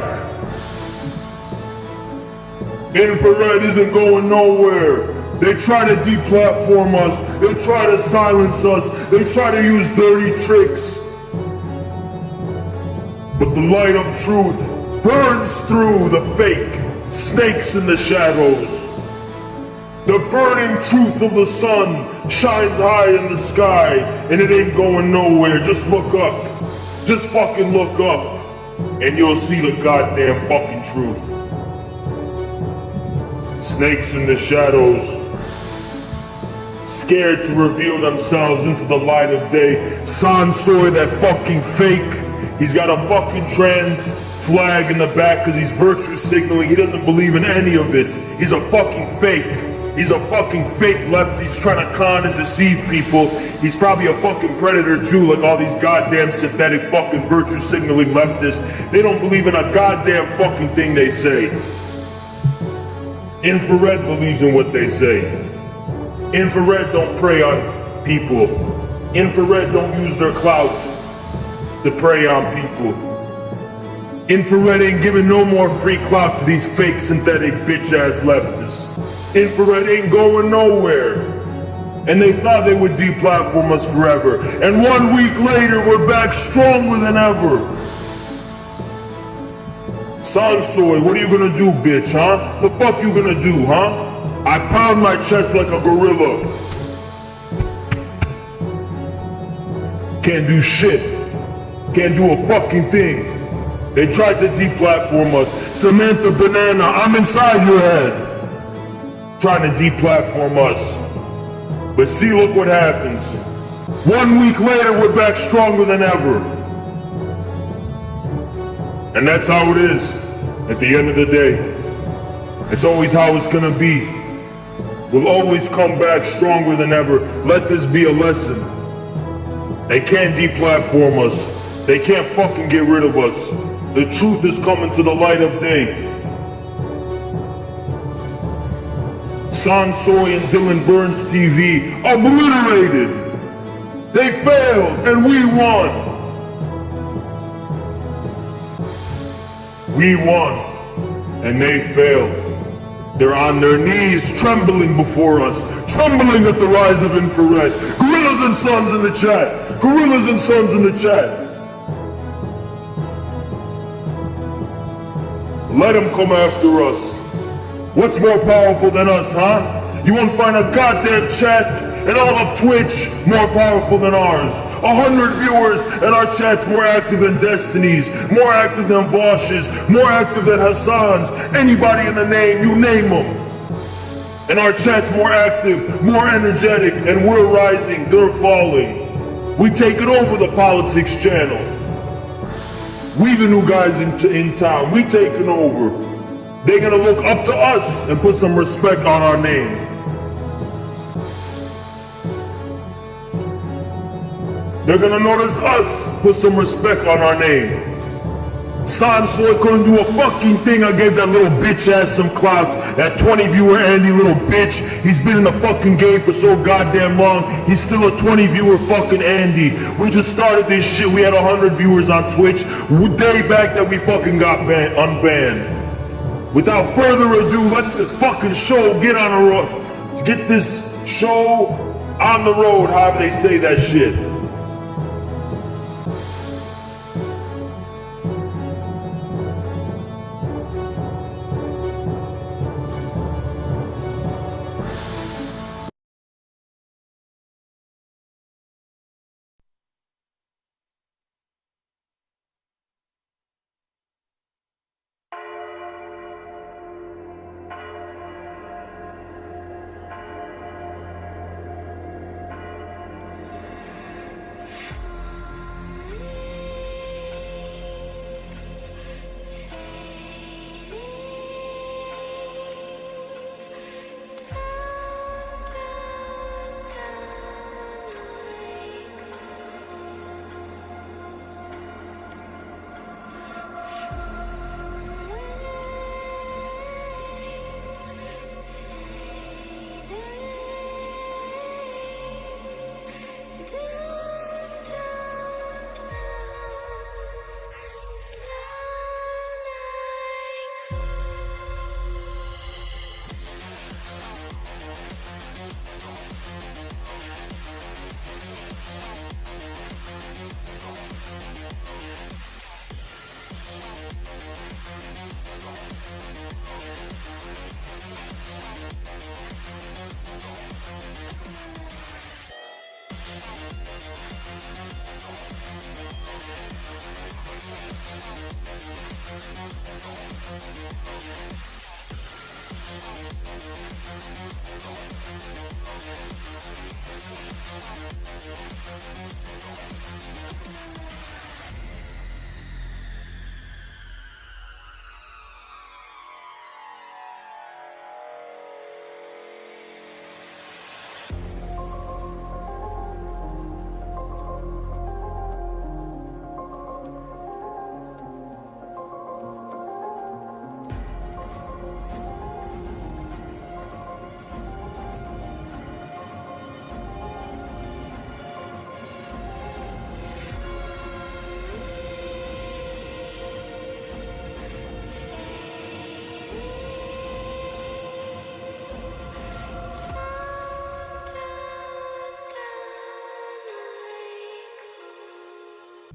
Infrared isn't going nowhere. They try to deplatform us. They try to silence us. They try to use dirty tricks. But the light of truth burns through the fake snakes in the shadows. The burning truth of the sun shines high in the sky, and it ain't going nowhere. Just look up. Just fucking look up, and you'll see the goddamn fucking truth. Snakes in the shadows, scared to reveal themselves into the light of day. Sansoy, that fucking fake. He's got a fucking trans flag in the back because he's virtue signaling. He doesn't believe in any of it. He's a fucking fake. He's a fucking fake left. He's trying to con and deceive people. He's probably a fucking predator too, like all these goddamn synthetic fucking virtue signaling leftists. They don't believe in a goddamn fucking thing they say. Infrared believes in what they say. Infrared don't prey on people. Infrared don't use their clout to prey on people. Infrared ain't giving no more free clout to these fake synthetic bitch-ass leftists. Infrared ain't going nowhere. And they thought they would deplatform us forever. And 1 week later, we're back stronger than ever. Sansoy, what are you gonna do, bitch, huh? The fuck you gonna do, huh? I pound my chest like a gorilla. Can't do shit. Can't do a fucking thing. They tried to deplatform us. Samantha Banana, I'm inside your head. Trying to deplatform us. But see, look what happens. 1 week later, we're back stronger than ever. And that's how it is at the end of the day. It's always how it's gonna be. We'll always come back stronger than ever. Let this be a lesson. They can't deplatform us. They can't fucking get rid of us. The truth is coming to the light of day. Sansoy and Dylan Burns TV obliterated. They failed and we won. We won and they failed. They're on their knees, trembling before us, trembling at the rise of infrared. Gorillas and Sons in the chat. Gorillas and Sons in the chat. Let them come after us. What's more powerful than us, huh? You won't find a goddamn chat in all of Twitch more powerful than ours. 100 viewers and our chat's more active than Destiny's, more active than Vaush's, more active than Hassan's, anybody in the name, you name them. And our chat's more active, more energetic, and we're rising, they're falling. We taking over the politics channel. We the new guys in town, we taking over. They're gonna look up to us and put some respect on our name. They're gonna notice us, put some respect on our name. Sansoy couldn't do a fucking thing. I gave that little bitch ass some clout. That 20 viewer Andy little bitch. He's been in the fucking game for so goddamn long. He's still a 20 viewer fucking Andy. We just started this shit. We had 100 viewers on Twitch. Day back that we fucking got unbanned. Without further ado, let this fucking show get on the road. Let's get this show on the road, however they say that shit.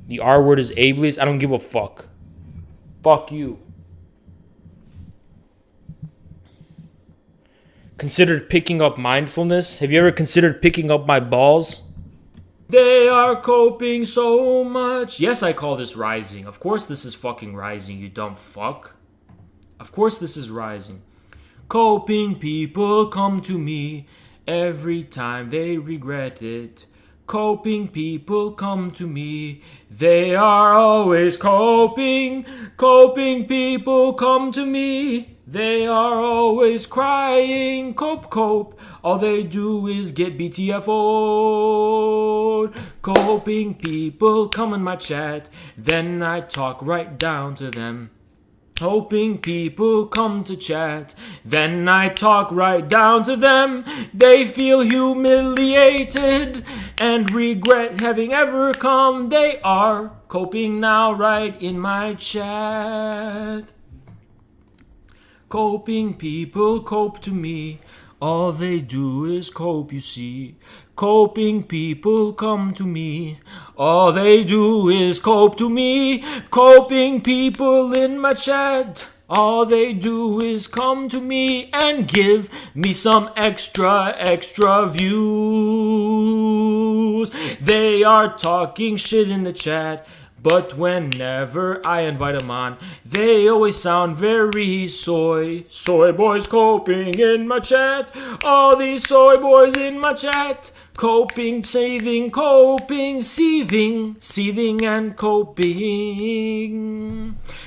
The R word is ableist. I don't give a fuck. Fuck you. Considered picking up mindfulness? Have you ever considered picking up my balls? They are coping so much. Yes, I call this rising. Of course this is fucking rising, you dumb fuck. Of course this is rising. Coping people come to me every time they regret it. Coping people come to me. They are always coping. Coping people come to me. They are always crying, cope, cope. All they do is get BTFO'd. Coping people come in my chat, then I talk right down to them. Hoping people come to chat, then I talk right down to them. They feel humiliated and regret having ever come. They are coping now right in my chat. Coping people cope to me. All they do is cope, you see. Coping people come to me. All they do is cope to me. Coping people in my chat. All they do is come to me and give me some extra views. They are talking shit in the chat, but whenever I invite them on, they always sound very soy. Soy boys coping in my chat. All these soy boys in my chat. Coping, seething, coping, seething, seething and coping.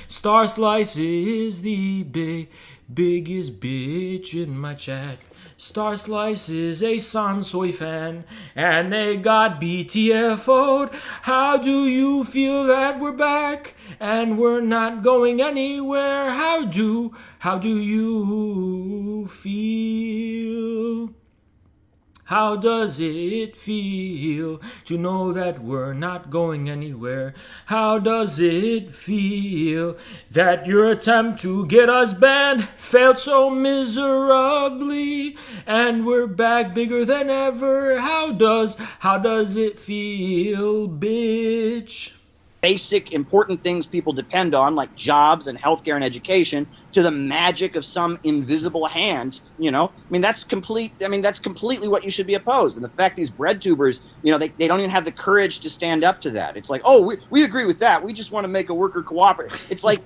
Star Slice is the biggest bitch in my chat. Star Slice is a Sansoy fan, and they got BTFO'd. How do you feel that we're back, and we're not going anywhere? How do you feel? How does it feel to know that we're not going anywhere? How does it feel that your attempt to get us banned failed so miserably, and we're back bigger than ever? How does it feel, bitch? Basic, important things people depend on, like jobs and healthcare and education, to the magic of some invisible hand, you know? That's completely what you should be opposed. And the fact these bread tubers, they don't even have the courage to stand up to that. It's like, oh, we agree with that. We just want to make a worker cooperative. It's like,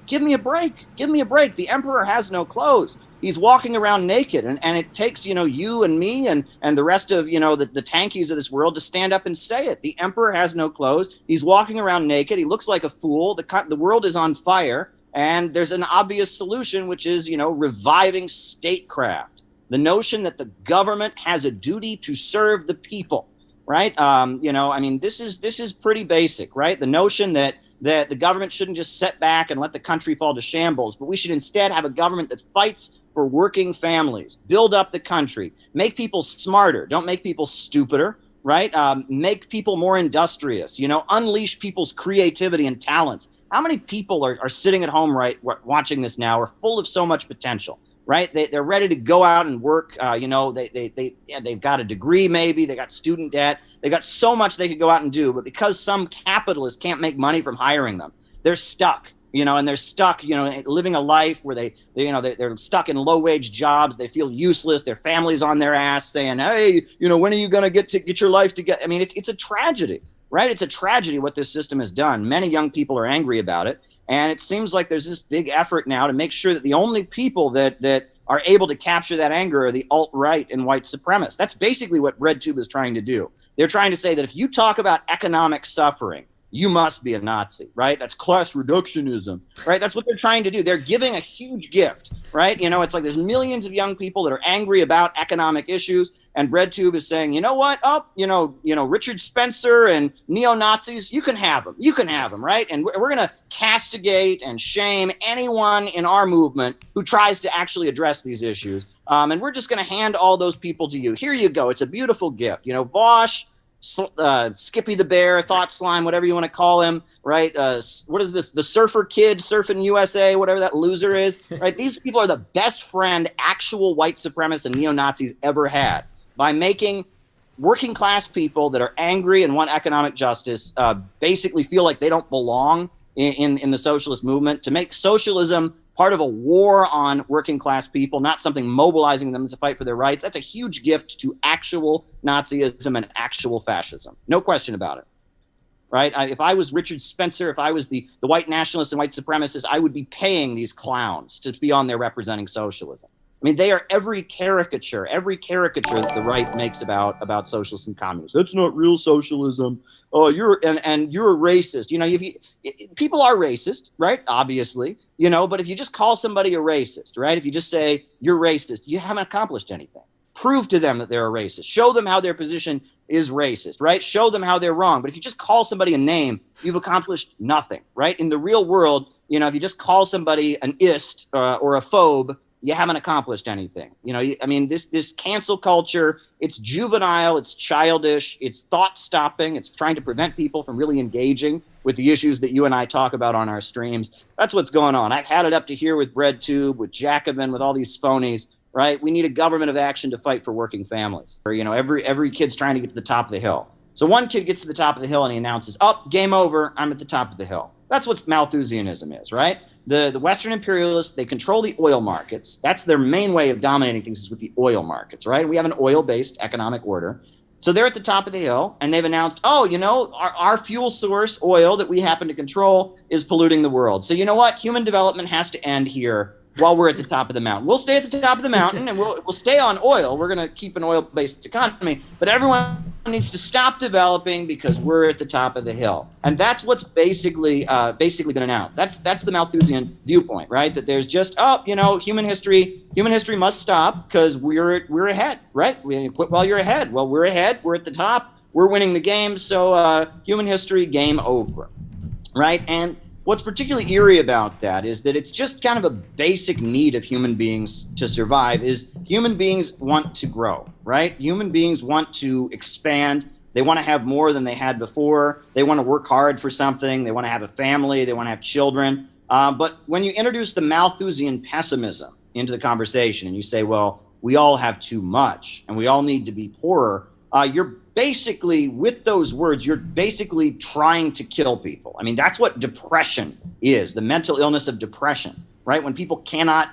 give me a break. Give me a break. The emperor has no clothes. He's walking around naked, and it takes, you and me and the rest of, the tankies of this world to stand up and say it. The emperor has no clothes. He's walking around naked. He looks like a fool. The world is on fire, and there's an obvious solution, which is, reviving statecraft. The notion that the government has a duty to serve the people, right? This is pretty basic, right? The notion that the government shouldn't just sit back and let the country fall to shambles, but we should instead have a government that fights for working families, build up the country, make people smarter, don't make people stupider, right? Make people more industrious, unleash people's creativity and talents. How many people are sitting at home, right, watching this now, are full of so much potential, right? They're ready to go out and work. They've got a degree, maybe they got student debt. They got so much they could go out and do, but because some capitalist can't make money from hiring them, they're stuck. And they're stuck, living a life where they're stuck in low-wage jobs. They feel useless. Their family's on their ass saying, hey, when are you going to get your life together? It's a tragedy, right? It's a tragedy what this system has done. Many young people are angry about it. And it seems like there's this big effort now to make sure that the only people that are able to capture that anger are the alt-right and white supremacists. That's basically what RedTube is trying to do. They're trying to say that if you talk about economic suffering, you must be a Nazi, right? That's class reductionism, right? That's what they're trying to do. They're giving a huge gift, right? It's like there's millions of young people that are angry about economic issues, and RedTube is saying, you know what? Richard Spencer and neo-Nazis, you can have them. You can have them, right? And we're going to castigate and shame anyone in our movement who tries to actually address these issues. And we're just going to hand all those people to you. Here you go. It's a beautiful gift. Vaush, Skippy the Bear, Thought Slime, whatever you want to call him, right? What is this? The Surfer Kid, Surfing USA, whatever that loser is, right? These people are the best friend actual white supremacists and neo-Nazis ever had by making working class people that are angry and want economic justice basically feel like they don't belong in the socialist movement, to make socialism part of a war on working class people, not something mobilizing them to fight for their rights. That's a huge gift to actual Nazism and actual fascism. No question about it, right? If I was Richard Spencer, if I was the white nationalists and white supremacists, I would be paying these clowns to be on there representing socialism. I mean, they are every caricature that the right makes about socialists and communists. That's not real socialism. Oh, you're a racist. You know, people are racist, right? Obviously, you know, but if you just call somebody a racist, right? If you just say you're racist, you haven't accomplished anything. Prove to them that they're a racist. Show them how their position is racist, right? Show them how they're wrong. But if you just call somebody a name, you've accomplished nothing, right? In the real world, you know, if you just call somebody an ist or a phobe, you haven't accomplished anything. You know, I mean, this cancel culture, it's juvenile, it's childish, it's thought stopping, it's trying to prevent people from really engaging with the issues that you and I talk about on our streams. That's what's going on. I've had it up to here with BreadTube, with Jacobin, with all these phonies, right? We need a government of action to fight for working families. Or, you know, every kid's trying to get to the top of the hill. So one kid gets to the top of the hill and he announces, oh, game over, I'm at the top of the hill. That's what Malthusianism is, right? The Western imperialists, they control the oil markets. That's their main way of dominating things, is with the oil markets, right? We have an oil-based economic order. So they're at the top of the hill, and they've announced, oh, you know, our fuel source, oil, that we happen to control is polluting the world. So you know what? Human development has to end here while we're at the top of the mountain. We'll stay at the top of the mountain, and we'll stay on oil. We're going to keep an oil-based economy, but everyone needs to stop developing because we're at the top of the hill. And that's what's basically been announced. That's the Malthusian viewpoint, right? That there's just, oh, you know, human history must stop because we're ahead, right? We quit while you're ahead. Well, we're ahead. We're at the top. We're winning the game. So human history, game over, right? And what's particularly eerie about that is that it's just kind of a basic need of human beings to survive. Is human beings want to grow, right? Human beings want to expand. They want to have more than they had before. They want to work hard for something. They want to have a family. They want to have children. But when you introduce the Malthusian pessimism into the conversation and you say, well, we all have too much and we all need to be poorer, you're basically, with those words, you're basically trying to kill people. I mean, that's what depression is, the mental illness of depression, right? When people cannot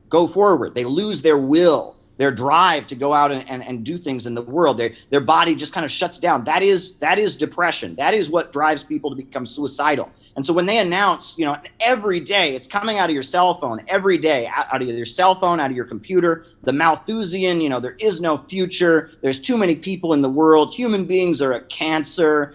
go forward, they lose their will, their drive to go out and do things in the world. Their body just kind of shuts down. That is depression. That is what drives people to become suicidal. And so when they announce, you know, every day, it's coming out of your cell phone, every day, out of your cell phone, out of your computer, the Malthusian, you know, there is no future. There's too many people in the world. Human beings are a cancer.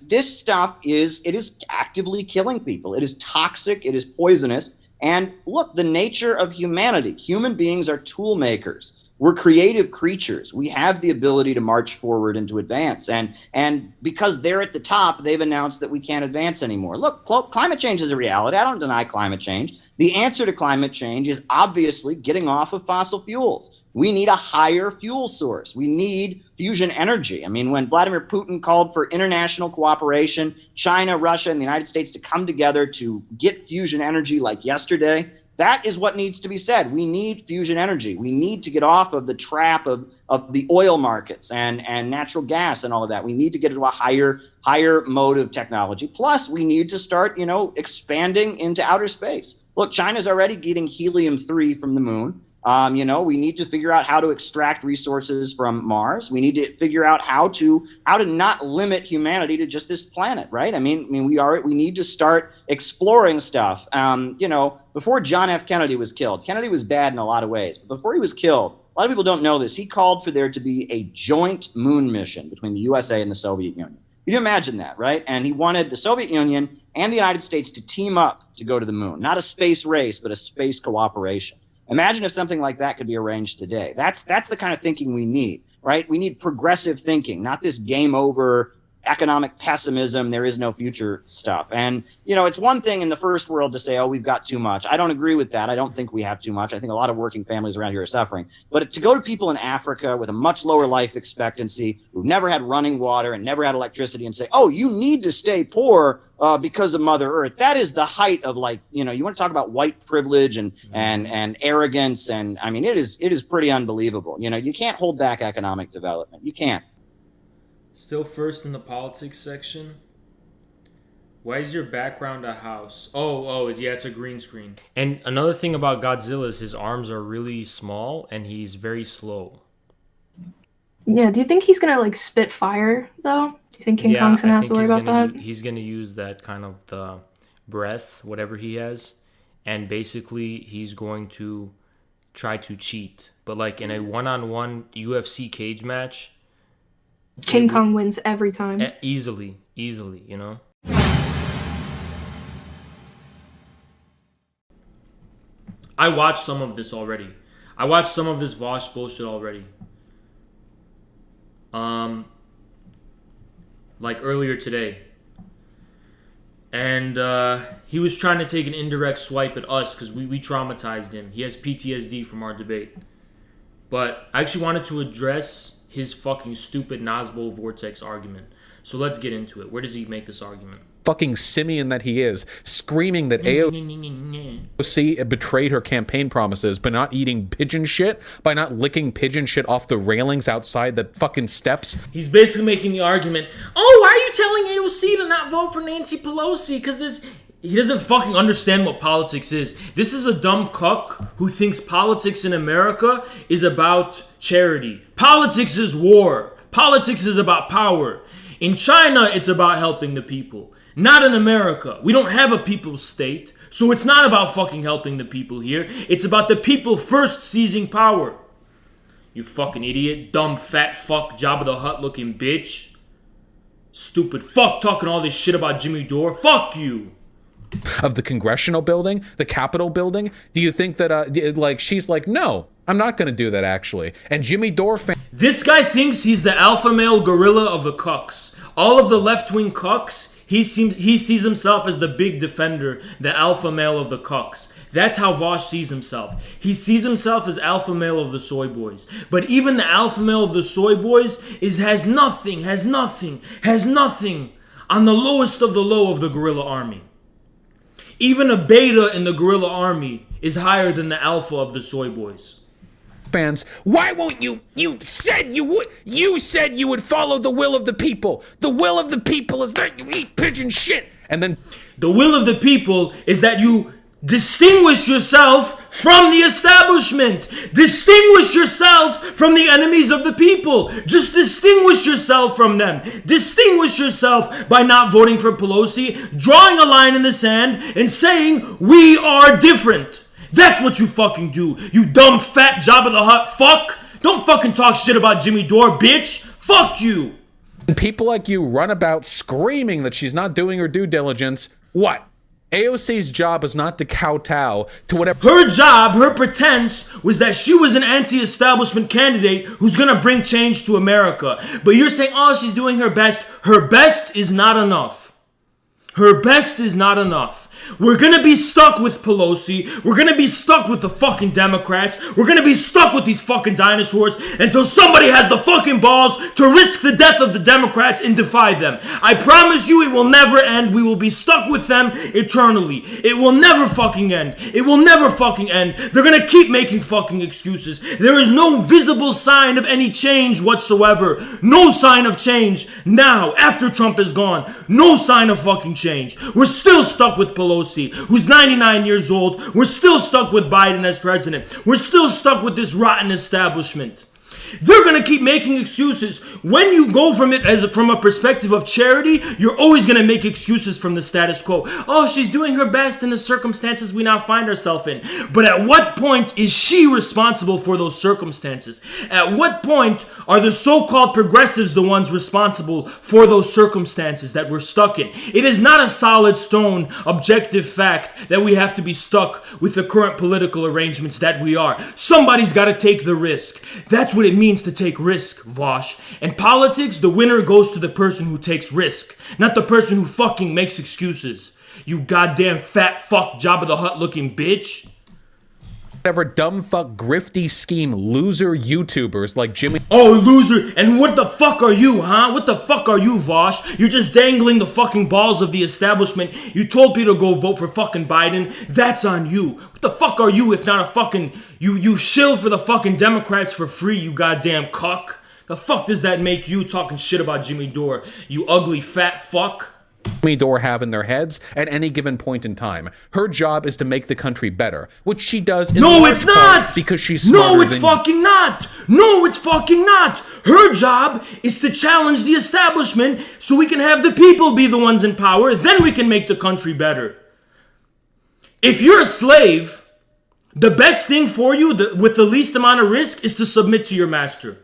This stuff is actively killing people. It is toxic. It is poisonous. And look, the nature of humanity, human beings are tool makers. We're creative creatures. We have the ability to march forward and to advance. And because they're at the top, they've announced that we can't advance anymore. Look, climate change is a reality. I don't deny climate change. The answer to climate change is obviously getting off of fossil fuels. We need a higher fuel source. We need fusion energy. I mean, when Vladimir Putin called for international cooperation, China, Russia, and the United States to come together to get fusion energy like yesterday, that is what needs to be said. We need fusion energy. We need to get off of the trap of the oil markets and natural gas and all of that. We need to get into a higher mode of technology. Plus, we need to start, you know, expanding into outer space. Look, China's already getting helium-3 from the moon. You know, we need to figure out how to extract resources from Mars. We need to figure out how to not limit humanity to just this planet, right? I mean, we need to start exploring stuff. You know, before John F. Kennedy was killed, Kennedy was bad in a lot of ways, but before he was killed, a lot of people don't know this. He called for there to be a joint moon mission between the USA and the Soviet Union. Can you imagine that, right? And he wanted the Soviet Union and the United States to team up to go to the moon. Not a space race, but a space cooperation. Imagine if something like that could be arranged today. That's the kind of thinking we need, right? We need progressive thinking, not this game over economic pessimism, there is no future stuff. And, you know, it's one thing in the first world to say, oh, we've got too much. I don't agree with that. I don't think we have too much. I think a lot of working families around here are suffering. But to go to people in Africa with a much lower life expectancy, who've never had running water and never had electricity, and say, oh, you need to stay poor because of Mother Earth. That is the height of, like, you know, you want to talk about white privilege and arrogance. And I mean, it is pretty unbelievable. You know, you can't hold back economic development. You can't. Still first in the politics section. Why is your background a house? Oh, it's a green screen. And another thing about Godzilla is his arms are really small and he's very slow. Yeah, do you think he's gonna like spit fire though? Do you think King Kong's gonna have to worry about that? He's gonna use that kind of the breath, whatever he has, and basically he's going to try to cheat. But like in a one-on-one UFC cage match, King Kong wins every time. Easily, you know? I watched some of this already. I watched some of this Vaush bullshit already. Like earlier today. And he was trying to take an indirect swipe at us because we traumatized him. He has PTSD from our debate. But I actually wanted to address his fucking stupid Nazbol Vortex argument. So let's get into it. Where does he make this argument? Fucking simian that he is, screaming that AOC betrayed her campaign promises by not eating pigeon shit, by not licking pigeon shit off the railings outside the fucking steps. He's basically making the argument, oh, why are you telling AOC to not vote for Nancy Pelosi? Because he doesn't fucking understand what politics is. This is a dumb cuck who thinks politics in America is about charity. Politics is war. Politics is about power. In China, it's about helping the people. Not in America. We don't have a people's state, so it's not about fucking helping the people here. It's about the people first seizing power. You fucking idiot. Dumb, fat fuck, Jabba the Hutt looking bitch. Stupid fuck talking all this shit about Jimmy Dore. Fuck you. Of the congressional building, the Capitol building. Do you think that, like, she's like, no, I'm not going to do that, actually. And Jimmy Dore This guy thinks he's the alpha male gorilla of the cucks. All of the left-wing cucks, he sees himself as the big defender, the alpha male of the cucks. That's how Vaush sees himself. He sees himself as alpha male of the soy boys. But even the alpha male of the soy boys has nothing on the lowest of the low of the guerrilla army. Even a beta in the guerrilla army is higher than the alpha of the soy boys. Fans, why won't you said you would follow the will of the people. The will of the people is that you eat pigeon shit. And then the will of the people is that you distinguish yourself from the establishment. Distinguish yourself from the enemies of the people. Just distinguish yourself from them. Distinguish yourself by not voting for Pelosi, drawing a line in the sand, and saying, we are different. That's what you fucking do, you dumb fat Jabba the Hutt fuck. Don't fucking talk shit about Jimmy Dore, bitch. Fuck you. And people like you run about screaming that she's not doing her due diligence. What? AOC's job is not to kowtow to whatever. Her job, her pretense, was that she was an anti-establishment candidate who's gonna bring change to America. But you're saying, oh, she's doing her best. Her best is not enough. Her best is not enough. We're gonna be stuck with Pelosi. We're gonna be stuck with the fucking Democrats. We're gonna be stuck with these fucking dinosaurs until somebody has the fucking balls to risk the death of the Democrats and defy them. I promise you it will never end. We will be stuck with them eternally. It will never fucking end. It will never fucking end. They're gonna keep making fucking excuses. There is no visible sign of any change whatsoever. No sign of change now, after Trump is gone. No sign of fucking change. We're still stuck with Pelosi, who's 99 years old. We're still stuck with Biden as president. We're still stuck with this rotten establishment. They're going to keep making excuses. When you go from it from a perspective of charity, you're always going to make excuses from the status quo. Oh, she's doing her best in the circumstances we now find ourselves in. But at what point is she responsible for those circumstances? At what point are the so-called progressives the ones responsible for those circumstances that we're stuck in? It is not a solid stone, objective fact that we have to be stuck with the current political arrangements that we are. Somebody's got to take the risk. That's what it means to take risk, Vaush. In politics, the winner goes to the person who takes risk, not the person who fucking makes excuses. You goddamn fat fuck Jabba the Hutt looking bitch. Whatever dumb fuck grifty scheme loser YouTubers like Jimmy. Oh, loser. And what the fuck are you, huh? What the fuck are you, Vaush? You're just dangling the fucking balls of the establishment. You told people to go vote for fucking Biden. That's on you. What the fuck are you if not a fucking... You shill for the fucking Democrats for free, you goddamn cuck. The fuck does that make you talking shit about Jimmy Dore, you ugly fat fuck? Jimmy Dore have in their heads at any given point in time. Her job is to make the country better, which she does. No, it's not. Because she's smarter No, it's fucking not. No, it's fucking not. Her job is to challenge the establishment so we can have the people be the ones in power. Then we can make the country better. If you're a slave, The best thing for you, with the least amount of risk, is to submit to your master.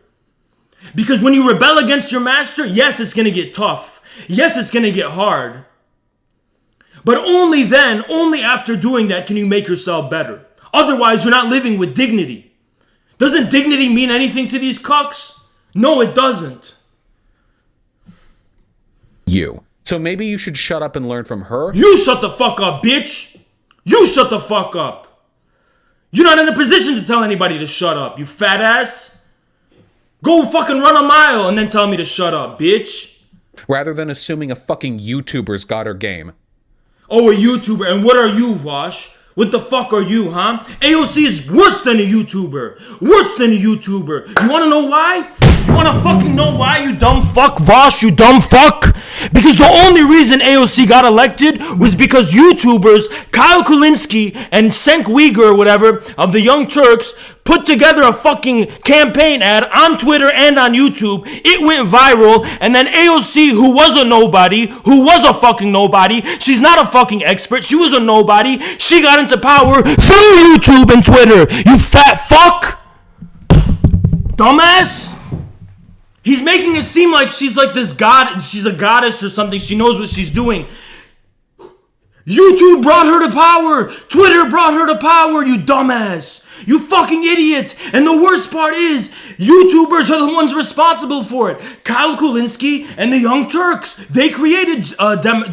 Because when you rebel against your master, yes, it's going to get tough. Yes, it's going to get hard. But only then, only after doing that, can you make yourself better. Otherwise, you're not living with dignity. Doesn't dignity mean anything to these cucks? No, it doesn't. You. So maybe you should shut up and learn from her? You shut the fuck up, bitch! You shut the fuck up! You're not in a position to tell anybody to shut up, you fat ass! Go fucking run a mile and then tell me to shut up, bitch! Rather than assuming a fucking YouTuber's got her game. Oh, a YouTuber, and what are you, Vaush? What the fuck are you, huh? AOC is worse than a YouTuber. Worse than a YouTuber. You wanna know why? You wanna fucking know why, you dumb fuck, Vaush, you dumb fuck? Because the only reason AOC got elected was because YouTubers, Kyle Kulinski and Cenk Uygur or whatever, of the Young Turks, put together a fucking campaign ad on Twitter and on YouTube. It went viral, and then AOC, who was a nobody, she's not a fucking expert, she was a nobody, she got into power through YouTube and Twitter. You fat fuck! Dumbass! He's making it seem like she's like this god, she's a goddess or something, she knows what she's doing. YouTube brought her to power! Twitter brought her to power, you dumbass! You fucking idiot! And the worst part is, YouTubers are the ones responsible for it. Kyle Kulinski and the Young Turks. They created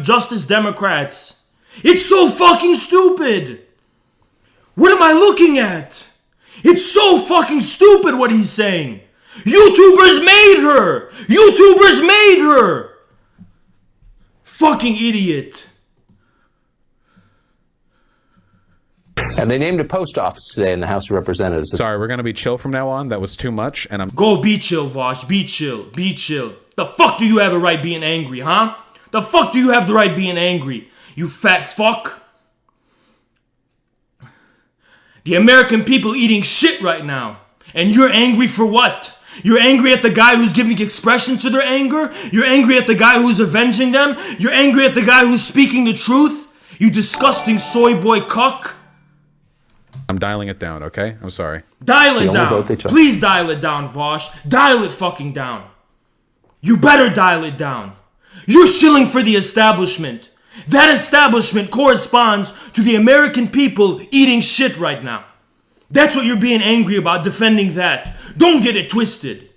Justice Democrats. It's so fucking stupid! What am I looking at? It's so fucking stupid what he's saying! YouTubers made her! YouTubers made her! Fucking idiot. And they named a post office today in the House of Representatives. Sorry, we're going to be chill from now on. That was too much, and I'm... Go be chill, Vaush. Be chill. Be chill. The fuck do you have a right being angry, huh? The fuck do you have the right being angry? You fat fuck. The American people eating shit right now. And you're angry for what? You're angry at the guy who's giving expression to their anger? You're angry at the guy who's avenging them? You're angry at the guy who's speaking the truth? You disgusting soy boy cuck. I'm dialing it down, okay? I'm sorry. Dial it down. Please dial it down, Vaush. Dial it fucking down. You better dial it down. You're shilling for the establishment. That establishment corresponds to the American people eating shit right now. That's what you're being angry about, defending that. Don't get it twisted.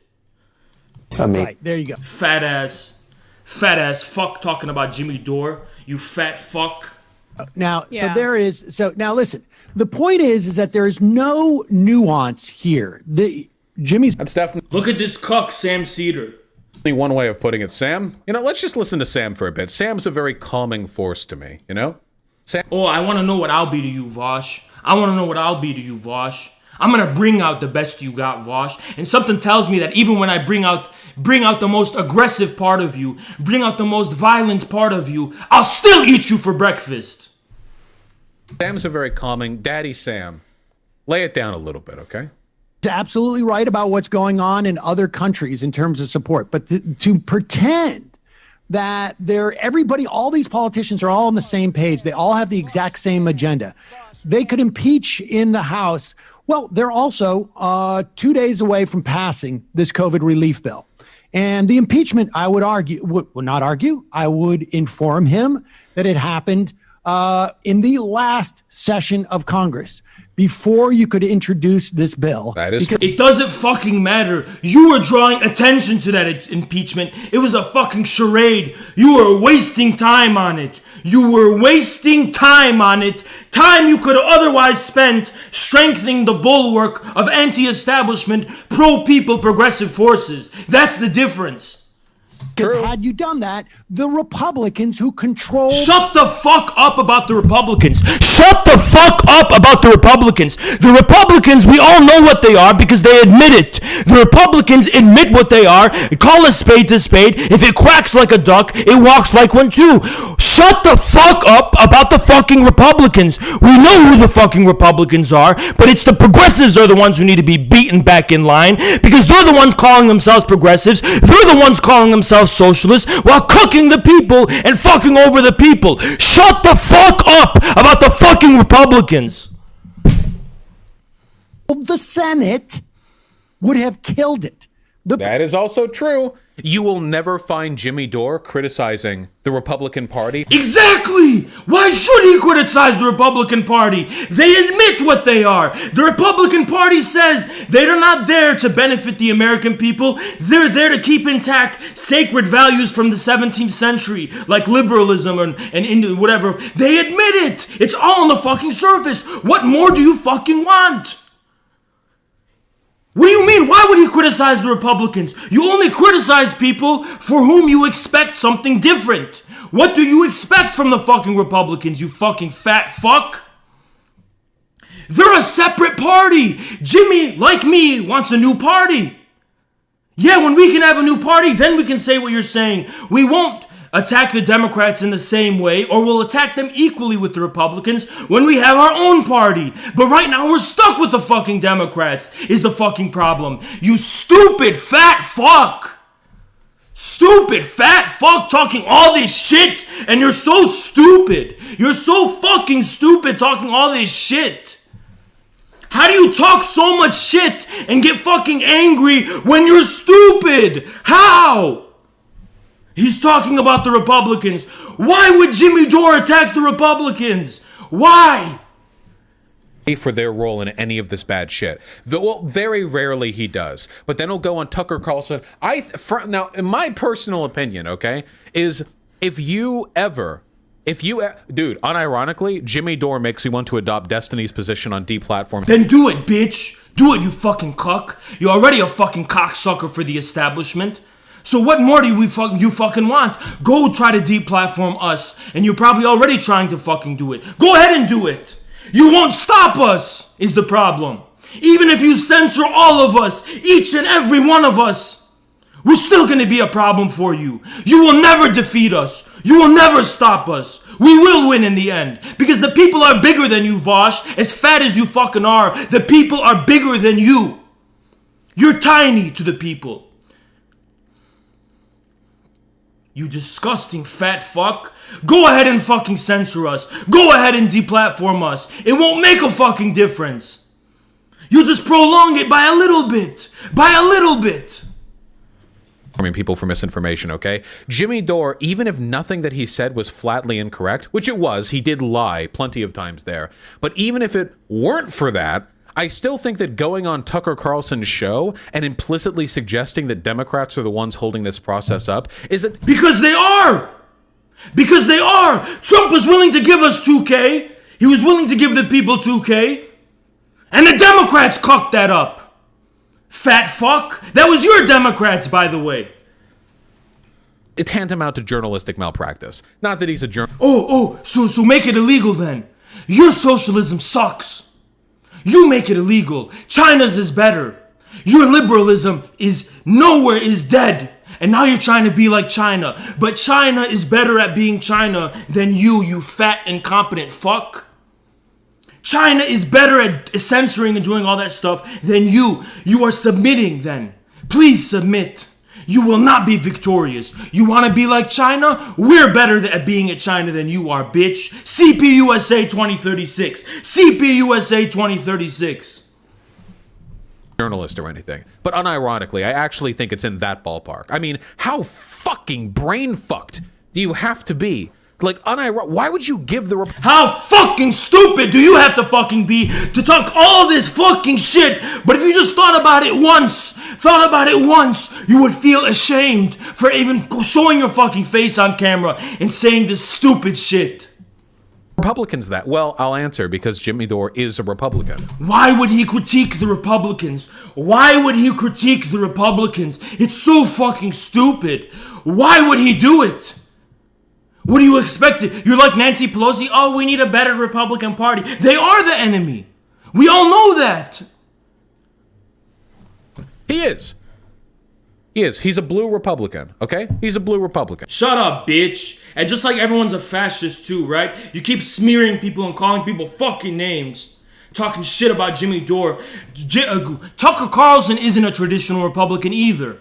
Right, there you go. Fat ass fuck talking about Jimmy Dore. You fat fuck. Now, so there is, so now listen, the point is that there is no nuance here. That's definitely... Look at this cuck, Sam Cedar. Only one way of putting it, Sam. You know, let's just listen to Sam for a bit. Sam's a very calming force to me, you know? Sam... Oh, I want to know what I'll be to you, Vaush. I want to know what I'll be to you, Vaush. I'm going to bring out the best you got, Vaush. And something tells me that even when I bring out the most aggressive part of you, bring out the most violent part of you, I'll still eat you for breakfast. Sam's a very calming... Daddy Sam, lay it down a little bit, okay? He's absolutely right about what's going on in other countries in terms of support. But to pretend that everybody, all these politicians are all on the same page, they all have the exact same agenda. They could impeach in the House. Well, they're also 2 days away from passing this COVID relief bill. And the impeachment, I would argue, would not argue, I would inform him that it happened in the last session of Congress before you could introduce this bill. That is true. It doesn't fucking matter. You were drawing attention to that impeachment. It was a fucking charade. You were wasting time on it. You were wasting time on it. Time you could have otherwise spent strengthening the bulwark of anti-establishment, pro-people, progressive forces. That's the difference. Because had you done that, the Republicans who control... Shut the fuck up about the Republicans. Shut the fuck up about the Republicans. The Republicans, we all know what they are because they admit it. The Republicans admit what they are. Call a spade to spade. If it quacks like a duck, it walks like one too. Shut the fuck up about the fucking Republicans. We know who the fucking Republicans are, but it's the progressives are the ones who need to be beaten back in line because they're the ones calling themselves progressives. They're the ones calling themselves socialists while cooking the people and fucking over the people. Shut the fuck up about the fucking Republicans. The Senate would have killed it. That is also true. You will never find Jimmy Dore criticizing the Republican Party. Exactly! Why should he criticize the Republican Party? They admit what they are. The Republican Party says they're not there to benefit the American people. They're there to keep intact sacred values from the 17th century, like liberalism and whatever. They admit it. It's all on the fucking surface. What more do you fucking want? What do you mean? Why would he criticize the Republicans? You only criticize people for whom you expect something different. What do you expect from the fucking Republicans, you fucking fat fuck? They're a separate party. Jimmy, like me, wants a new party. Yeah, when we can have a new party, then we can say what you're saying. We won't attack the Democrats in the same way, or we'll attack them equally with the Republicans when we have our own party. But right now we're stuck with the fucking Democrats is the fucking problem. You stupid fat fuck. Stupid fat fuck talking all this shit, and you're so stupid. You're so fucking stupid talking all this shit. How do you talk so much shit and get fucking angry when you're stupid? How? He's talking about the Republicans. Why would Jimmy Dore attack the Republicans? Why? For their role in any of this bad shit. Well, very rarely he does. But then he'll go on Tucker Carlson. Now, in my personal opinion, okay, is dude, unironically, Jimmy Dore makes me want to adopt Destiny's position on deplatform. Then do it, bitch. Do it, you fucking cuck. You're already a fucking cocksucker for the establishment. So what more do you fucking want? Go try to deplatform us, and you're probably already trying to fucking do it. Go ahead and do it. You won't stop us, is the problem. Even if you censor all of us, each and every one of us, we're still gonna be a problem for you. You will never defeat us. You will never stop us. We will win in the end. Because the people are bigger than you, Vaush. As fat as you fucking are, the people are bigger than you. You're tiny to the people. You disgusting fat fuck. Go ahead and fucking censor us. Go ahead and deplatform us. It won't make a fucking difference. You just prolong it by a little bit. By a little bit. People for misinformation, okay? Jimmy Dore, even if nothing that he said was flatly incorrect, which it was, he did lie plenty of times there, but even if it weren't for that, I still think that going on Tucker Carlson's show and implicitly suggesting that Democrats are the ones holding this process up is it because they are. Because they are. Trump was willing to give us 2K. He was willing to give the people 2K. And the Democrats cocked that up. Fat fuck. That was your Democrats, by the way. It's tantamount to journalistic malpractice. Not that he's a journalist. So make it illegal then. Your socialism sucks. You make it illegal. China's is better. Your liberalism is dead. And now you're trying to be like China. But China is better at being China than you fat, incompetent fuck. China is better at censoring and doing all that stuff than you. You are submitting then. Please submit. You will not be victorious. You want to be like China? We're better at being at China than you are, bitch. CPUSA 2036. CPUSA 2036. Journalist or anything. But unironically, I actually think it's in that ballpark. I mean, how fucking brain fucked do you have to be? Like, why would you give the... How fucking stupid do you have to fucking be to talk all this fucking shit? But if you just thought about it once, you would feel ashamed for even showing your fucking face on camera and saying this stupid shit. Republicans that? Well, I'll answer, because Jimmy Dore is a Republican. Why would he critique the Republicans? Why would he critique the Republicans? It's so fucking stupid. Why would he do it? What do you expect? You're like Nancy Pelosi. Oh, we need a better Republican Party. They are the enemy. We all know that. He is. He's a blue Republican, okay? He's a blue Republican. Shut up, bitch. And just like everyone's a fascist too, right? You keep smearing people and calling people fucking names. Talking shit about Jimmy Dore. Tucker Carlson isn't a traditional Republican either.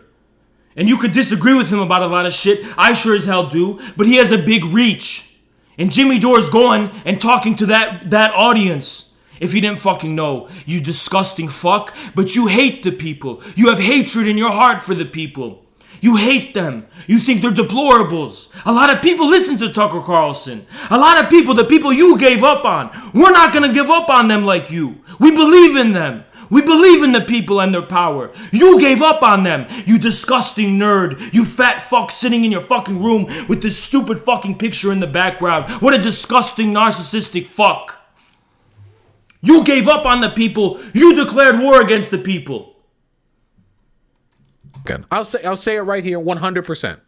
And you could disagree with him about a lot of shit. I sure as hell do. But he has a big reach. And Jimmy Dore's going and talking to that audience. If you didn't fucking know, you disgusting fuck. But you hate the people. You have hatred in your heart for the people. You hate them. You think they're deplorables. A lot of people listen to Tucker Carlson. A lot of people, the people you gave up on. We're not going to give up on them like you. We believe in them. We believe in the people and their power. You gave up on them, you disgusting nerd. You fat fuck sitting in your fucking room with this stupid fucking picture in the background. What a disgusting narcissistic fuck. You gave up on the people. You declared war against the people. I'll say it right here 100%.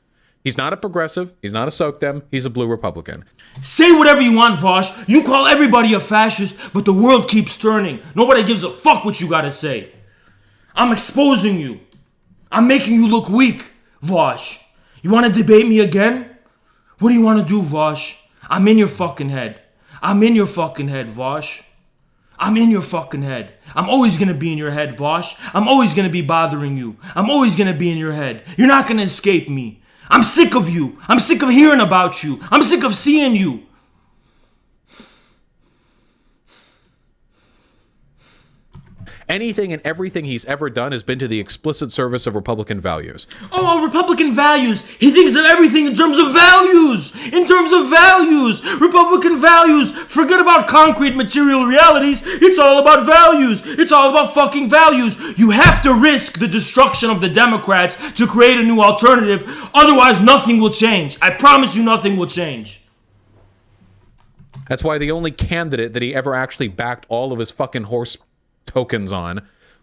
He's not a progressive. He's not a SOCDEM. He's a blue Republican. Say whatever you want, Vaush. You call everybody a fascist, but the world keeps turning. Nobody gives a fuck what you gotta say. I'm exposing you. I'm making you look weak, Vaush. You wanna debate me again? What do you wanna do, Vaush? I'm in your fucking head. I'm in your fucking head, Vaush. I'm in your fucking head. I'm always gonna be in your head, Vaush. I'm always gonna be bothering you. I'm always gonna be in your head. You're not gonna escape me. I'm sick of you. I'm sick of hearing about you. I'm sick of seeing you. Anything and everything he's ever done has been to the explicit service of Republican values. Oh, Republican values. He thinks of everything in terms of values. In terms of values. Republican values. Forget about concrete material realities. It's all about values. It's all about fucking values. You have to risk the destruction of the Democrats to create a new alternative. Otherwise, nothing will change. I promise you nothing will change. That's why the only candidate that he ever actually backed all of his fucking horse tokens on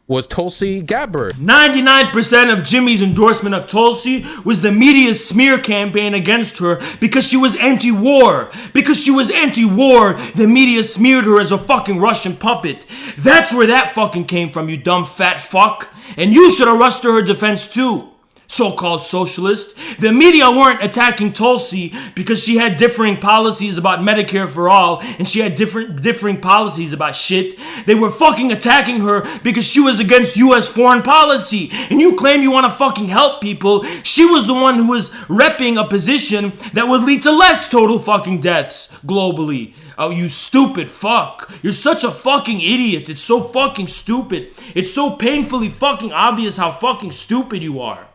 was Tulsi Gabbard. 99% of Jimmy's endorsement of Tulsi was the media's smear campaign against her because she was anti-war. Because she was anti-war, the media smeared her as a fucking Russian puppet. That's where that fucking came from, you dumb fat fuck. And you should have rushed to her defense too. So-called socialist. The media weren't attacking Tulsi because she had differing policies about Medicare for all and she had differing policies about shit. They were fucking attacking her because she was against US foreign policy. And you claim you want to fucking help people. She was the one who was repping a position that would lead to less total fucking deaths globally. Oh, you stupid fuck. You're such a fucking idiot. It's so fucking stupid. It's so painfully fucking obvious how fucking stupid you are.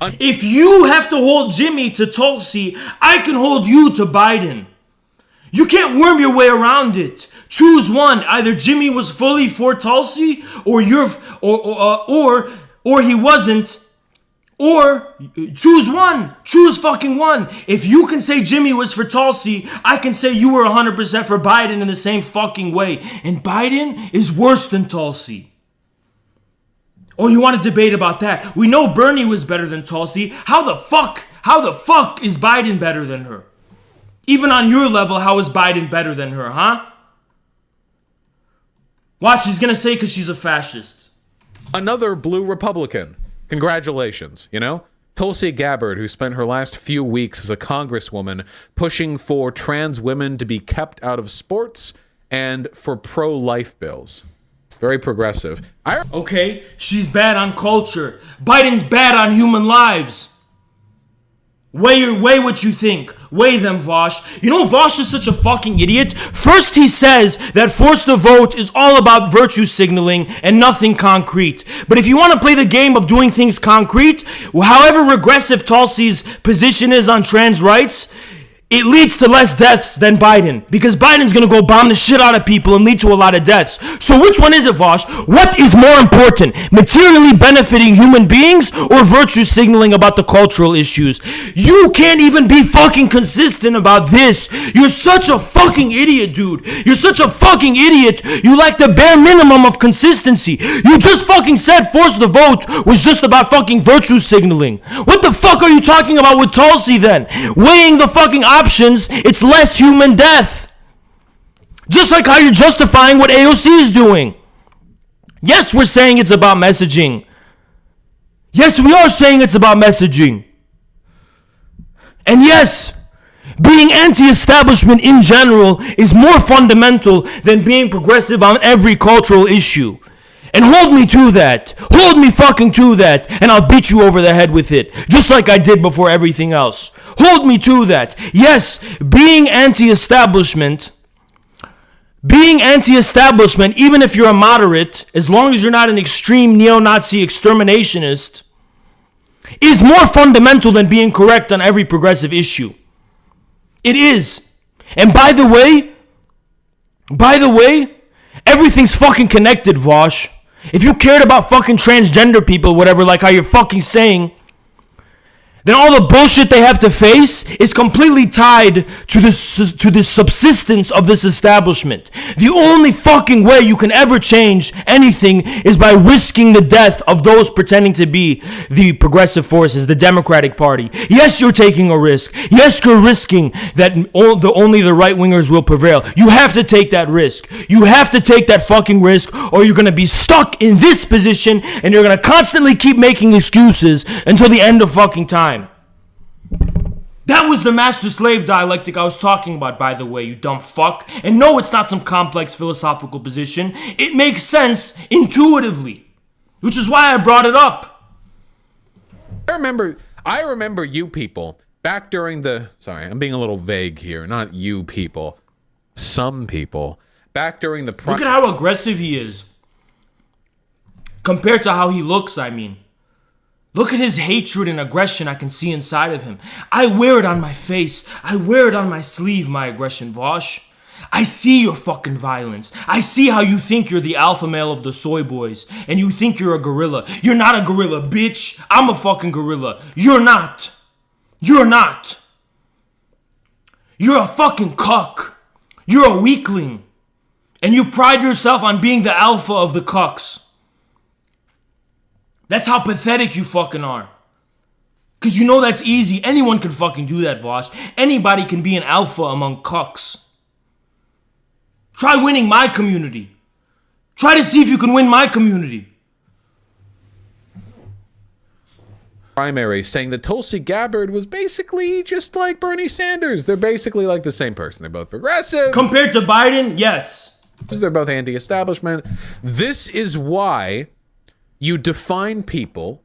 If you have to hold Jimmy to Tulsi, I can hold you to Biden. You can't worm your way around it. Choose one. Either Jimmy was fully for Tulsi, or he wasn't. Or choose one. Choose fucking one. If you can say Jimmy was for Tulsi, I can say you were 100% for Biden in the same fucking way. And Biden is worse than Tulsi. Oh, you want to debate about that? We know Bernie was better than Tulsi. How the fuck is Biden better than her? Even on your level, how is Biden better than her, huh? Watch, he's gonna say because she's a fascist. Another blue Republican. Congratulations, you know? Tulsi Gabbard, who spent her last few weeks as a congresswoman pushing for trans women to be kept out of sports and for pro-life bills. Very progressive. Okay, she's bad on culture. Biden's bad on human lives. Weigh what you think. Weigh them, Vaush. You know, Vaush is such a fucking idiot. First he says that force the vote is all about virtue signaling and nothing concrete. But if you want to play the game of doing things concrete, however regressive Tulsi's position is on trans rights, it leads to less deaths than Biden. Because Biden's going to go bomb the shit out of people and lead to a lot of deaths. So which one is it, Vaush? What is more important? Materially benefiting human beings or virtue signaling about the cultural issues? You can't even be fucking consistent about this. You're such a fucking idiot, dude. You're such a fucking idiot. You lack the bare minimum of consistency. You just fucking said force the vote was just about fucking virtue signaling. What the fuck are you talking about with Tulsi then? Weighing the fucking options, it's less human death. Just like how you're justifying what AOC is doing. Yes, we're saying it's about messaging. Yes, we are saying it's about messaging. And yes, being anti-establishment in general is more fundamental than being progressive on every cultural issue. And hold me to that. Hold me fucking to that. And I'll beat you over the head with it. Just like I did before everything else. Hold me to that. Yes, being anti-establishment Being anti-establishment, even if you're a moderate, as long as you're not an extreme neo-Nazi exterminationist, is more fundamental than being correct on every progressive issue. It is. And by the way, everything's fucking connected, Vaush. If you cared about fucking transgender people, whatever, like how you're fucking saying, then all the bullshit they have to face is completely tied to the subsistence of this establishment. The only fucking way you can ever change anything is by risking the death of those pretending to be the progressive forces, the Democratic Party. Yes, you're taking a risk. Yes, you're risking that only the right-wingers will prevail. You have to take that risk. You have to take that fucking risk, or you're going to be stuck in this position, and you're going to constantly keep making excuses until the end of fucking time. That was the master-slave dialectic I was talking about, by the way, you dumb fuck. And no, it's not some complex philosophical position. It makes sense intuitively, which is why I brought it up. I remember you people back during the... Sorry, I'm being a little vague here. Not you people. Some people. Back during the... Look at how aggressive he is. Compared to how he looks, I mean. Look at his hatred and aggression I can see inside of him. I wear it on my face. I wear it on my sleeve, my aggression, Vaush. I see your fucking violence. I see how you think you're the alpha male of the soy boys, and you think you're a gorilla. You're not a gorilla, bitch. I'm a fucking gorilla. You're not. You're not. You're a fucking cuck. You're a weakling. And you pride yourself on being the alpha of the cucks. That's how pathetic you fucking are. Because you know that's easy. Anyone can fucking do that, Vaush. Anybody can be an alpha among cucks. Try winning my community. Try to see if you can win my community. Primary saying that Tulsi Gabbard was basically just like Bernie Sanders. They're basically like the same person. They're both progressive. Compared to Biden, yes. They're both anti-establishment. This is why you define people,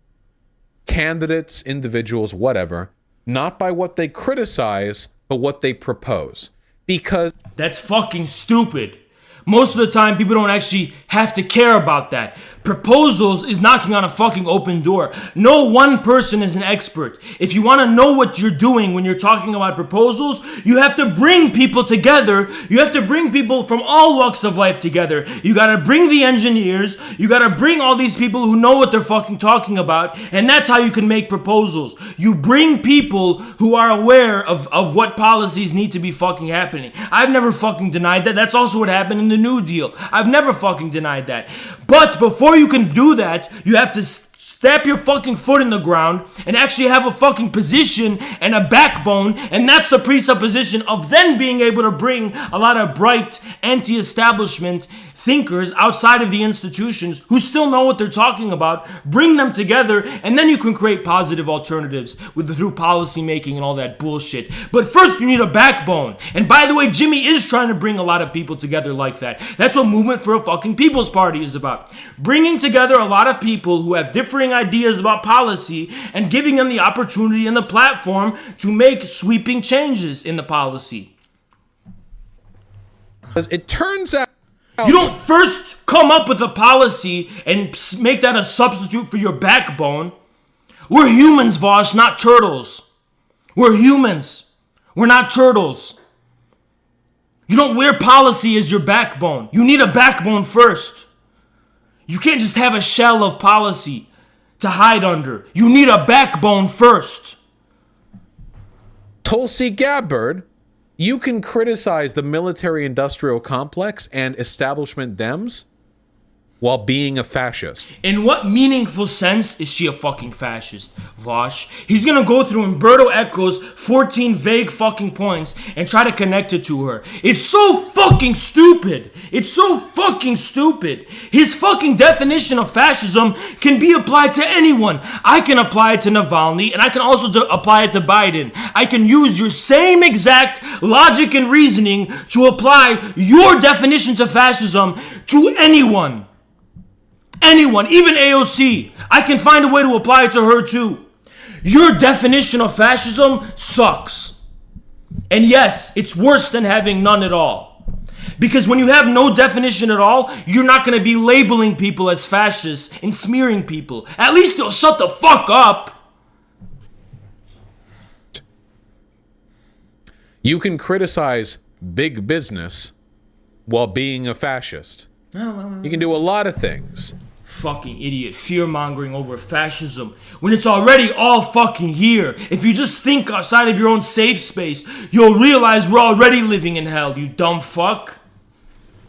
candidates, individuals, whatever, not by what they criticize, but what they propose. Because that's fucking stupid. Most of the time, people don't actually have to care about that. Proposals is knocking on a fucking open door. No one person is an expert. If you want to know what you're doing when you're talking about proposals, you have to bring people together. You have to bring people from all walks of life together. You got to bring the engineers. You got to bring all these people who know what they're fucking talking about. And that's how you can make proposals. You bring people who are aware of what policies need to be fucking happening. I've never fucking denied that. That's also what happened in the New Deal. I've never fucking denied that. But before you can do that, you have to stamp your fucking foot in the ground and actually have a fucking position and a backbone, and that's the presupposition of then being able to bring a lot of bright anti-establishment thinkers outside of the institutions who still know what they're talking about, bring them together, and then you can create positive alternatives through policy making and all that bullshit. But first you need a backbone. And by the way, Jimmy is trying to bring a lot of people together like that. That's what Movement for a fucking People's Party is about. Bringing together a lot of people who have differing ideas about policy and giving them the opportunity and the platform to make sweeping changes in the policy. It turns out you don't first come up with a policy and make that a substitute for your backbone. We're humans, Vaush, not turtles. We're humans. We're not turtles. You don't wear policy as your backbone. You need a backbone first. You can't just have a shell of policy to hide under. You need a backbone first. Tulsi Gabbard, you can criticize the military-industrial complex and establishment Dems while being a fascist. In what meaningful sense is she a fucking fascist, Vaush? He's gonna go through Umberto Eco's 14 vague fucking points and try to connect it to her. It's so fucking stupid. It's so fucking stupid. His fucking definition of fascism can be applied to anyone. I can apply it to Navalny, and I can also apply it to Biden. I can use your same exact logic and reasoning to apply your definition to fascism to anyone. Anyone, even AOC. I can find a way to apply it to her too. Your definition of fascism sucks. And yes, it's worse than having none at all. Because when you have no definition at all, you're not going to be labeling people as fascists and smearing people. At least they'll shut the fuck up. You can criticize big business while being a fascist. You can do a lot of things. Fucking idiot. Fear-mongering over fascism when it's already all fucking here. If you just think outside of your own safe space, you'll realize we're already living in hell, you dumb fuck.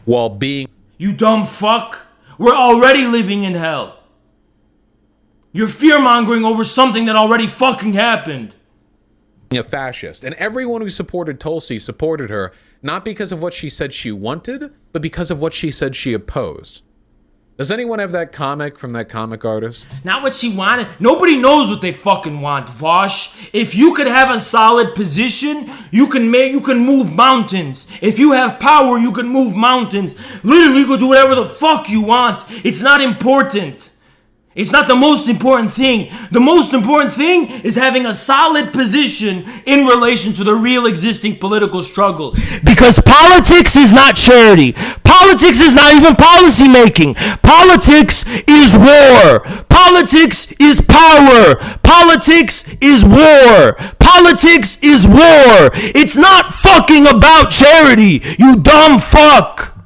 While being... You dumb fuck. We're already living in hell. You're fear-mongering over something that already fucking happened. A fascist. And everyone who supported Tulsi supported her not because of what she said she wanted, but because of what she said she opposed. Does anyone have that comic from that comic artist? Not what she wanted. Nobody knows what they fucking want, Vaush. If you could have a solid position, you can move mountains. If you have power, you can move mountains. Literally, you can do whatever the fuck you want. It's not important. It's not the most important thing. The most important thing is having a solid position in relation to the real existing political struggle. Because politics is not charity. Politics is not even policy making. Politics is war. Politics is power. Politics is war. Politics is war. It's not fucking about charity, you dumb fuck.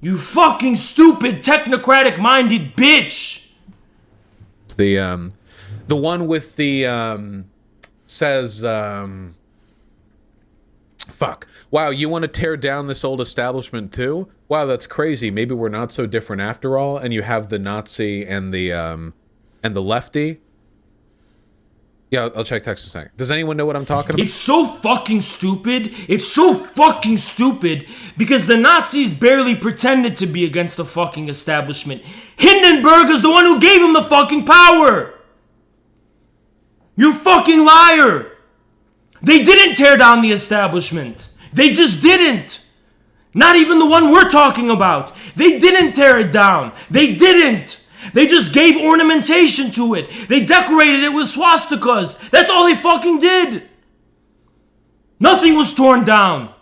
You fucking stupid technocratic minded bitch. The one with the says fuck. Wow, you want to tear down this old establishment too? Wow, that's crazy. Maybe we're not so different after all. And you have the Nazi and the lefty. Yeah, I'll check text in a second. Does anyone know what I'm talking about? It's so fucking stupid. It's so fucking stupid because the Nazis barely pretended to be against the fucking establishment. Hindenburg is the one who gave him the fucking power. You fucking liar. They didn't tear down the establishment. They just didn't. Not even the one we're talking about. They didn't tear it down. They didn't. They just gave ornamentation to it. They decorated it with swastikas. That's all they fucking did. Nothing was torn down.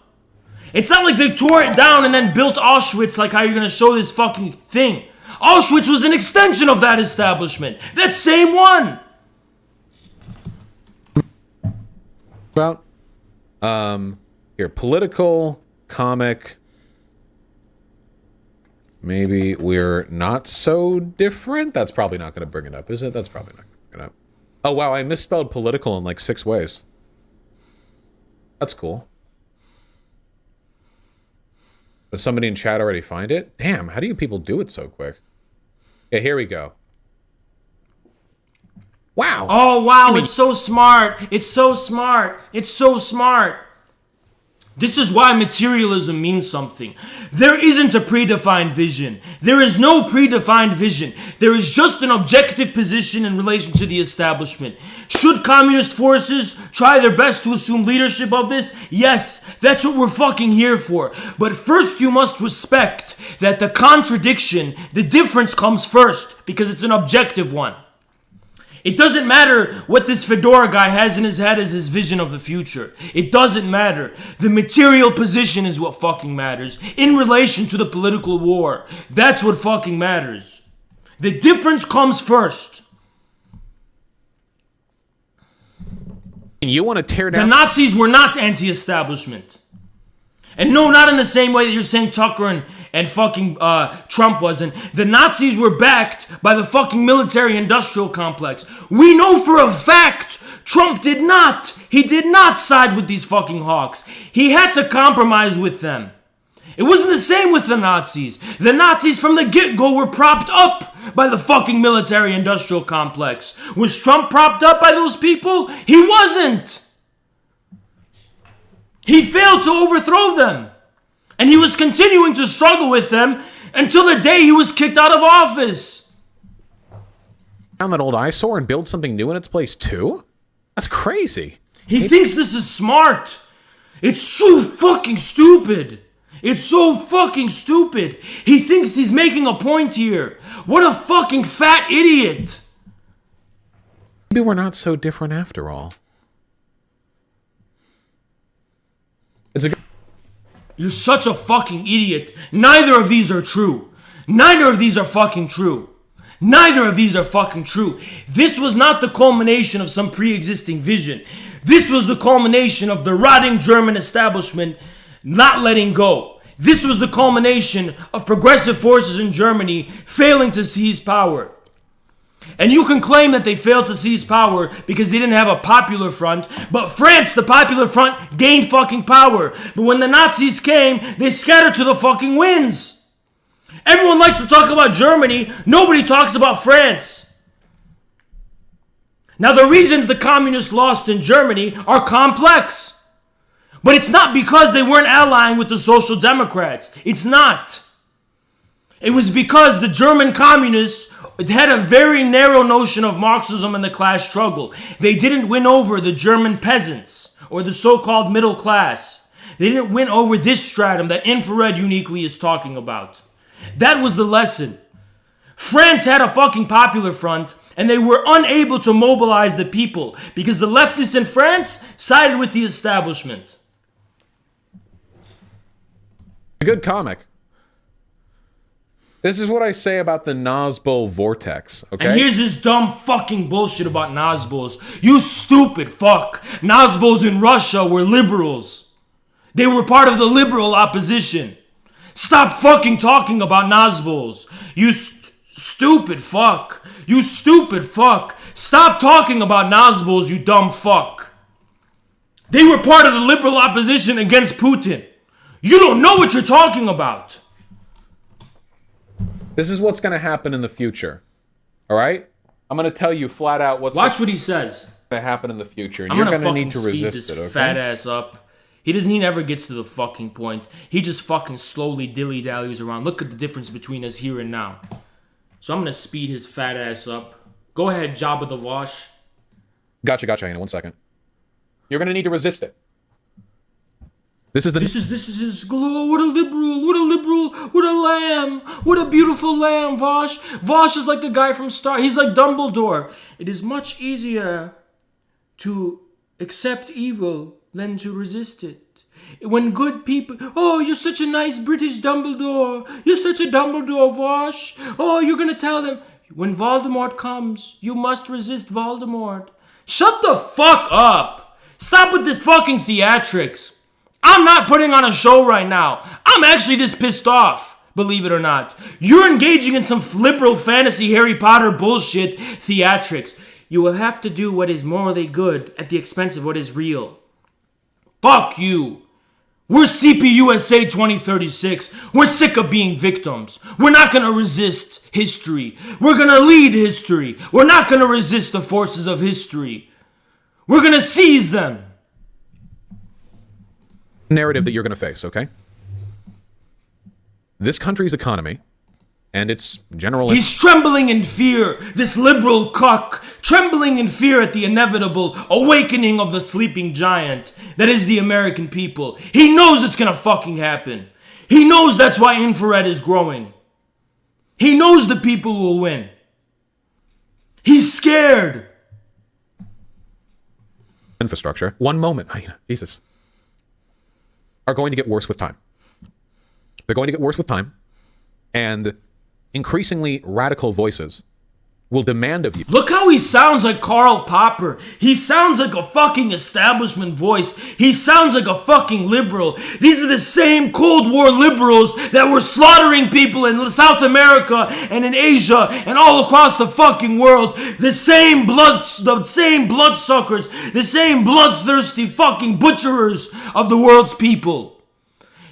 It's not like they tore it down and then built Auschwitz like how you're going to show this fucking thing. Auschwitz was an extension of that establishment. That same one. About here, political, comic. Maybe we're not so different. That's probably not going to bring it up, is it? That's probably not going to bring it up. Oh wow, I misspelled political in like 6 ways. That's cool. Did somebody in chat already find it? Damn, how do you people do it so quick? Yeah, here we go. Wow. Oh, wow, it's so smart. It's so smart. It's so smart. This is why materialism means something. There isn't a predefined vision. There is no predefined vision. There is just an objective position in relation to the establishment. Should communist forces try their best to assume leadership of this? Yes, that's what we're fucking here for. But first you must respect that the contradiction, the difference comes first, because it's an objective one. It doesn't matter what this fedora guy has in his head as his vision of the future. It doesn't matter. The material position is what fucking matters in relation to the political war. That's what fucking matters. The difference comes first. You want to tear down... The Nazis were not anti-establishment. And no, not in the same way that you're saying Tucker and fucking Trump wasn't. The Nazis were backed by the fucking military-industrial complex. We know for a fact Trump did not. He did not side with these fucking hawks. He had to compromise with them. It wasn't the same with the Nazis. The Nazis from the get-go were propped up by the fucking military-industrial complex. Was Trump propped up by those people? He wasn't. He failed to overthrow them. And he was continuing to struggle with them until the day he was kicked out of office. Down that old eyesore and build something new in its place too? That's crazy. He thinks this is smart. It's so fucking stupid. It's so fucking stupid. He thinks he's making a point here. What a fucking fat idiot. Maybe we're not so different after all. It's a You're such a fucking idiot. Neither of these are true. Neither of these are fucking true. Neither of these are fucking true. This was not the culmination of some pre-existing vision. This was the culmination of the rotting German establishment not letting go. This was the culmination of progressive forces in Germany failing to seize power. And you can claim that they failed to seize power because they didn't have a popular front, but France, the popular front, gained fucking power. But when the Nazis came, they scattered to the fucking winds. Everyone likes to talk about Germany. Nobody talks about France. Now, the reasons the communists lost in Germany are complex. But it's not because they weren't allying with the Social Democrats. It's not. It was because the German communists had a very narrow notion of Marxism and the class struggle. They didn't win over the German peasants or the so-called middle class. They didn't win over this stratum that Infrared uniquely is talking about. That was the lesson. France had a fucking popular front, and they were unable to mobilize the people because the leftists in France sided with the establishment. A good comic. This is what I say about the Nazbol vortex, okay? And here's this dumb fucking bullshit about Nazbols. You stupid fuck. Nazbols in Russia were liberals. They were part of the liberal opposition. Stop fucking talking about Nazbols. You stupid fuck. You stupid fuck. Stop talking about Nazbols, you dumb fuck. They were part of the liberal opposition against Putin. You don't know what you're talking about. This is what's going to happen in the future. All right? I'm going to tell you flat out what's Watch what he says. going to happen in the future. And I'm you're gonna going to fucking need to speed resist this it, okay? fat ass up. He never gets to the fucking point. He just fucking slowly dilly-dallies around. Look at the difference between us here and now. So I'm going to speed his fat ass up. Go ahead, Jabba the Vaush. Gotcha, Hannah. 1 second. You're going to need to resist it. This is his glow. What a liberal, what a lamb, what a beautiful lamb, Vaush. Vaush is like the guy from Star. He's like Dumbledore. It is much easier to accept evil than to resist it. When good people, oh, you're such a nice British Dumbledore. You're such a Dumbledore, Vaush. Oh, you're gonna tell them when Voldemort comes, you must resist Voldemort. Shut the fuck up. Stop with this fucking theatrics. I'm not putting on a show right now. I'm actually just pissed off, believe it or not. You're engaging in some liberal fantasy Harry Potter bullshit theatrics. You will have to do what is morally good at the expense of what is real. Fuck you. We're CPUSA 2036. We're sick of being victims. We're not going to resist history. We're going to lead history. We're not going to resist the forces of history. We're going to seize them. Narrative that you're going to face, okay? This country's economy and its general... He's trembling in fear, this liberal cuck, trembling in fear at the inevitable awakening of the sleeping giant that is the American people. He knows it's gonna fucking happen. He knows that's why Infrared is growing. He knows the people will win. He's scared. Infrastructure. 1 moment. Jesus. Are going to get worse with time. They're going to get worse with time. And increasingly radical voices will demand of you. Look how he sounds like Karl Popper. He sounds like a fucking establishment voice. He sounds like a fucking liberal. These are the same Cold War liberals that were slaughtering people in South America and in Asia and all across the fucking world. The same bloodsuckers, the same bloodthirsty fucking butcherers of the world's people.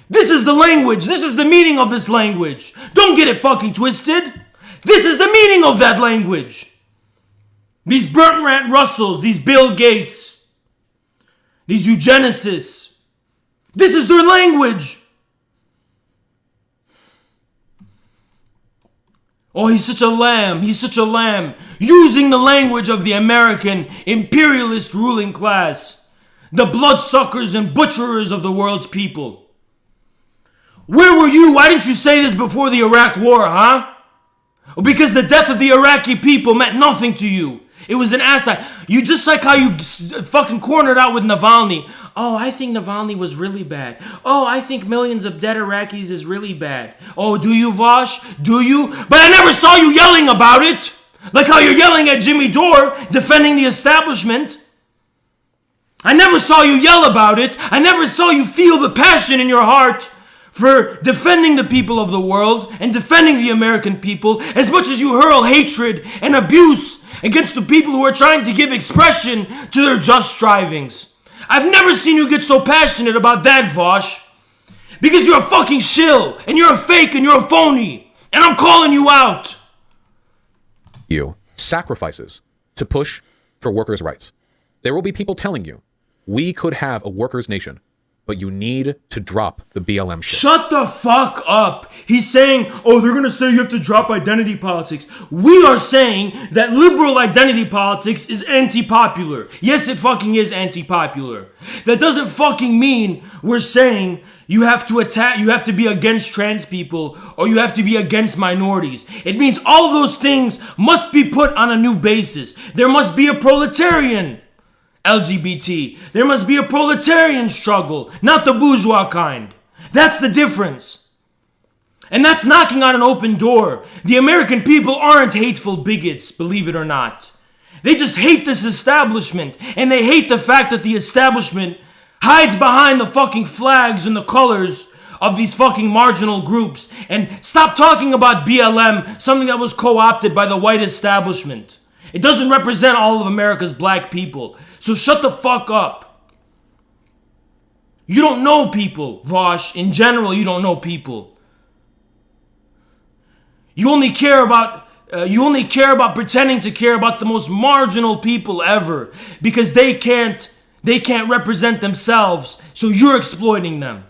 This is the language. This is the meaning of this language. Don't get it fucking twisted. This is the meaning of that language. These Bertrand Russells, these Bill Gates, these eugenicists. This is their language. Oh, he's such a lamb. He's such a lamb. Using the language of the American imperialist ruling class. The bloodsuckers and butcherers of the world's people. Where were you? Why didn't you say this before the Iraq War, huh? Because the death of the Iraqi people meant nothing to you. It was an asinine. You just like how you fucking cornered out with Navalny. Oh, I think Navalny was really bad. Oh, I think millions of dead Iraqis is really bad. Oh, do you, Vaush? Do you? But I never saw you yelling about it. Like how you're yelling at Jimmy Dore, defending the establishment. I never saw you yell about it. I never saw you feel the passion in your heart for defending the people of the world and defending the American people as much as you hurl hatred and abuse against the people who are trying to give expression to their just strivings. I've never seen you get so passionate about that, Vaush. Because you're a fucking shill, and you're a fake, and you're a phony. And I'm calling you out. You sacrifices to push for workers' rights. There will be people telling you, we could have a workers' nation, but you need to drop the BLM shit. Shut the fuck up. He's saying, oh, they're going to say you have to drop identity politics. We are saying that liberal identity politics is anti-popular. Yes, it fucking is anti-popular. That doesn't fucking mean we're saying you have to attack, you have to be against trans people or you have to be against minorities. It means all of those things must be put on a new basis. There must be a proletarian LGBT. There must be a proletarian struggle, not the bourgeois kind. That's the difference. And that's knocking on an open door. The American people aren't hateful bigots, believe it or not. They just hate this establishment, and they hate the fact that the establishment hides behind the fucking flags and the colors of these fucking marginal groups. And stop talking about BLM, something that was co-opted by the white establishment. It doesn't represent all of America's black people. So shut the fuck up. You don't know people, Vaush. In general, you don't know people. You only care about pretending to care about the most marginal people ever because they can't represent themselves. So you're exploiting them.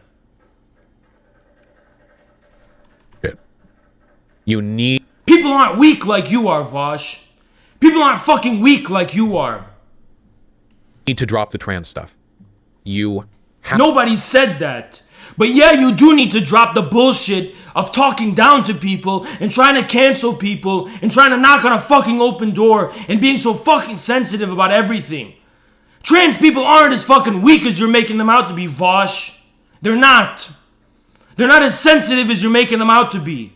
You need... People aren't weak like you are, Vaush. People aren't fucking weak like you are. Need to drop the trans stuff. You have... Nobody said that. But yeah, you do need to drop the bullshit of talking down to people and trying to cancel people and trying to knock on a fucking open door and being so fucking sensitive about everything. Trans people aren't as fucking weak as you're making them out to be, Vaush. They're not. They're not as sensitive as you're making them out to be.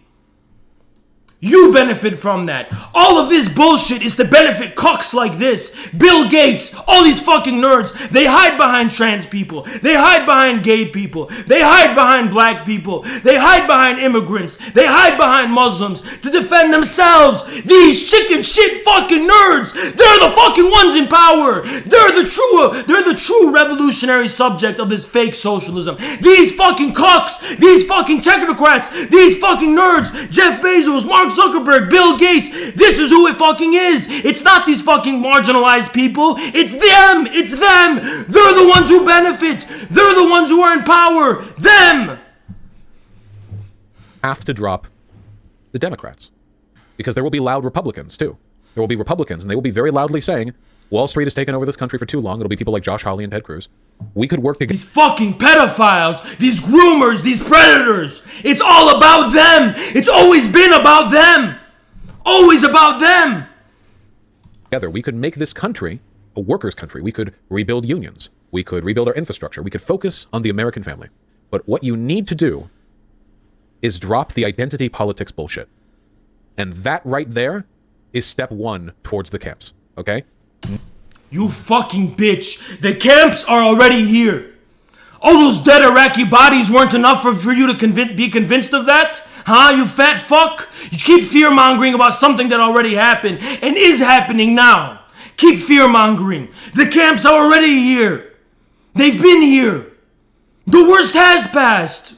You benefit from that. All of this bullshit is to benefit cucks like this. Bill Gates, all these fucking nerds, they hide behind trans people. They hide behind gay people. They hide behind black people. They hide behind immigrants. They hide behind Muslims to defend themselves. These chicken shit fucking nerds, they're the fucking ones in power. They're the true revolutionary subject of this fake socialism. These fucking cucks, these fucking technocrats, these fucking nerds, Jeff Bezos, Mark Zuckerberg, Bill Gates, this is who it fucking is. It's not these fucking marginalized people. It's them. It's them. They're the ones who benefit. They're the ones who are in power. Them. Have to drop the Democrats. Because there will be loud Republicans, too. There will be Republicans, and they will be very loudly saying, Wall Street has taken over this country for too long. It'll be people like Josh Hawley and Ted Cruz. We could work together. These fucking pedophiles, these groomers, these predators. It's all about them. It's always been about them. Always about them. Together, we could make this country a workers' country. We could rebuild unions. We could rebuild our infrastructure. We could focus on the American family. But what you need to do is drop the identity politics bullshit. And that right there is step one towards the camps. Okay? You fucking bitch. The camps are already here. All those dead Iraqi bodies weren't enough for you to be convinced of that? Huh, you fat fuck? You keep fear-mongering about something that already happened and is happening now. Keep fear-mongering. The camps are already here. They've been here. The worst has passed.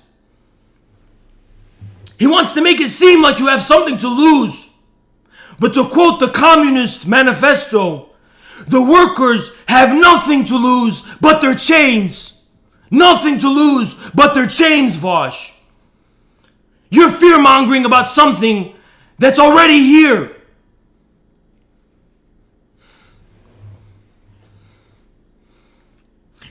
He wants to make it seem like you have something to lose. But to quote the Communist Manifesto, the workers have nothing to lose but their chains. Nothing to lose but their chains, Vaush. You're fear-mongering about something that's already here.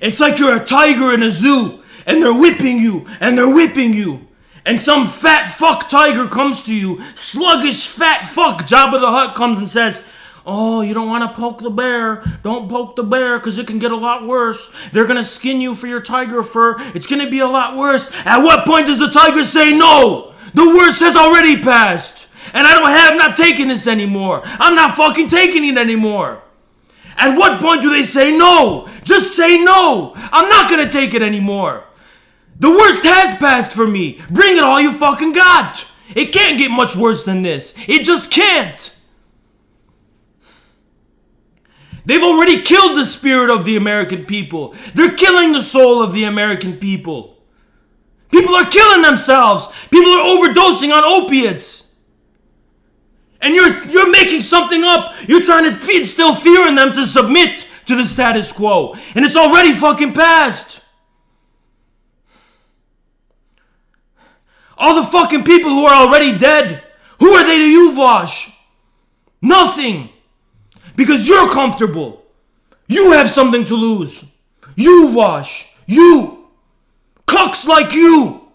It's like you're a tiger in a zoo, and they're whipping you, and they're whipping you. And some fat fuck tiger comes to you, sluggish fat fuck Jabba the Hutt comes and says, Oh, you don't want to poke the bear. Don't poke the bear because it can get a lot worse. They're going to skin you for your tiger fur. It's going to be a lot worse. At what point does the tiger say no? The worst has already passed. And I'm not taking this anymore. I'm not fucking taking it anymore. At what point do they say no? Just say no. I'm not going to take it anymore. The worst has passed for me. Bring it all you fucking got. It can't get much worse than this. It just can't. They've already killed the spirit of the American people. They're killing the soul of the American people. People are killing themselves. People are overdosing on opiates. And you're making something up. You're trying to instill fear in them to submit to the status quo. And it's already fucking passed. All the fucking people who are already dead. Who are they to you, Vaush? Nothing. Because you're comfortable. You have something to lose. You, Vaush. You. Cucks like you.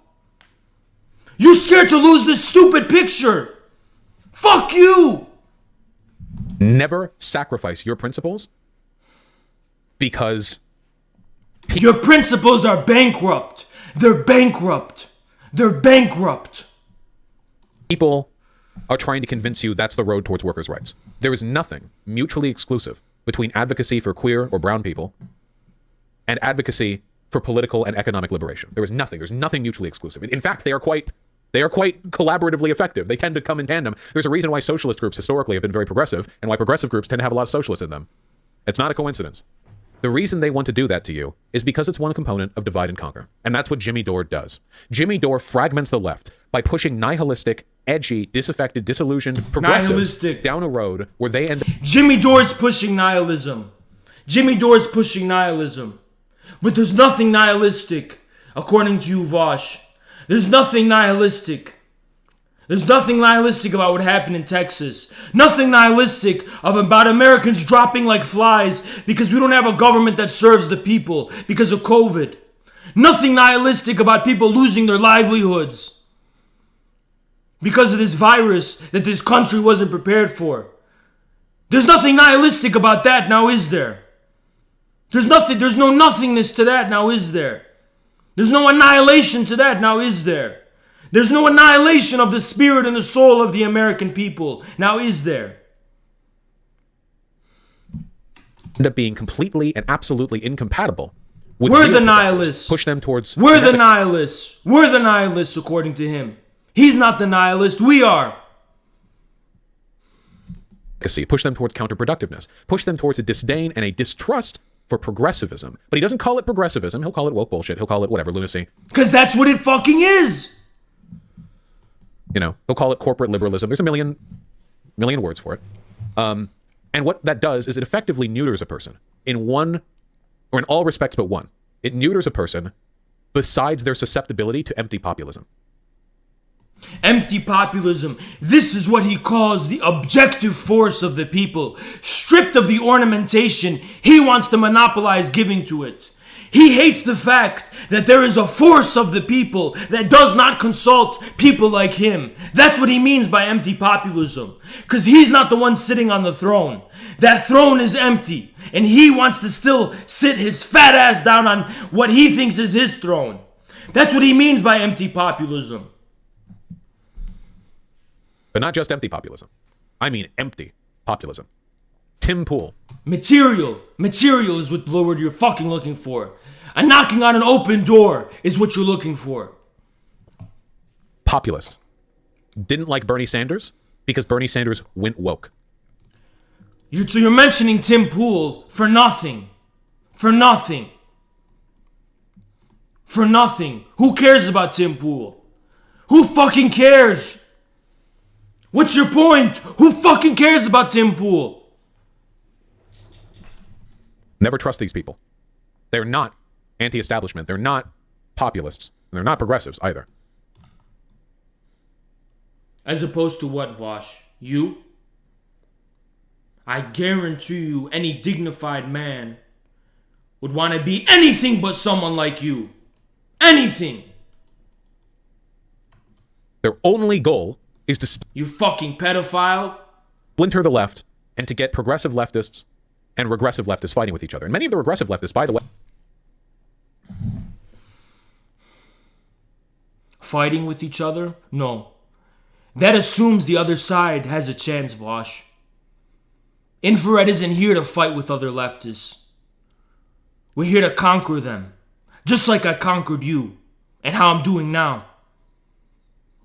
You're scared to lose this stupid picture. Fuck you. Never sacrifice your principles because your principles are bankrupt. They're bankrupt. They're bankrupt. People are trying to convince you that's the road towards workers' rights. There is nothing mutually exclusive between advocacy for queer or brown people and advocacy for political and economic liberation. There is nothing. There's nothing mutually exclusive. In fact, they are quite collaboratively effective. They tend to come in tandem. There's a reason why socialist groups historically have been very progressive and why progressive groups tend to have a lot of socialists in them. It's not a coincidence. The reason they want to do that to you is because it's one component of divide and conquer. And that's what Jimmy Dore does. Jimmy Dore fragments the left by pushing nihilistic, edgy, disaffected, disillusioned, progressive down a road where they end up... Jimmy Dore's pushing nihilism. Jimmy Dore's pushing nihilism. But there's nothing nihilistic, according to you, Vaush. There's nothing nihilistic. There's nothing nihilistic about what happened in Texas. Nothing nihilistic about Americans dropping like flies because we don't have a government that serves the people because of COVID. Nothing nihilistic about people losing their livelihoods because of this virus that this country wasn't prepared for. There's nothing nihilistic about that, now is there? There's no nothingness to that, now is there? There's no annihilation to that, now is there? There's no annihilation of the spirit and the soul of the American people. Now is there? End up being completely and absolutely incompatible with... We're the nihilists. Push them towards... We're the nihilists. We're the nihilists, according to him. He's not the nihilist. We are. Push them towards counterproductiveness. Push them towards a disdain and a distrust for progressivism. But he doesn't call it progressivism. He'll call it woke bullshit. He'll call it whatever, lunacy. Because that's what it fucking is. You know, he'll call it corporate liberalism. There's a million words for it. And what that does is it effectively neuters a person in one, or in all respects but one. It neuters a person besides their susceptibility to empty populism. Empty populism. This is what he calls the objective force of the people. Stripped of the ornamentation, he wants to monopolize giving to it. He hates the fact that there is a force of the people that does not consult people like him. That's what he means by empty populism. Because he's not the one sitting on the throne. That throne is empty. And he wants to still sit his fat ass down on what he thinks is his throne. That's what he means by empty populism. But not just empty populism. I mean empty populism. Tim Pool. Material is what the word you're fucking looking for. A knocking on an open door is what you're looking for. Populist. Didn't like Bernie Sanders because Bernie Sanders went woke. So you're mentioning Tim Pool for nothing. For nothing. For nothing. Who cares about Tim Pool? Who fucking cares? What's your point? Who fucking cares about Tim Pool? Never trust these people. They're not anti-establishment. They're not populists. And they're not progressives either. As opposed to what, Vaush? You? I guarantee you any dignified man would want to be anything but someone like you. Anything. Their only goal is to... You fucking pedophile. Splinter the left and to get progressive leftists and regressive leftists fighting with each other. And many of the regressive leftists, by the way, fighting with each other? No. That assumes the other side has a chance, Vaush. Infrared isn't here to fight with other leftists. We're here to conquer them. Just like I conquered you. And how I'm doing now.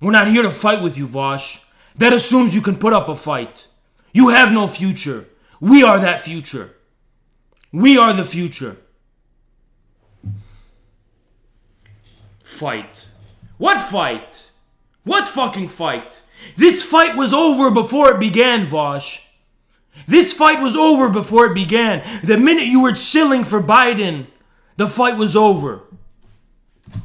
We're not here to fight with you, Vaush. That assumes you can put up a fight. You have no future. We are that future. We are the future. Fight. What fight? What fucking fight? This fight was over before it began, Vaush. This fight was over before it began. The minute you were chilling for Biden, the fight was over.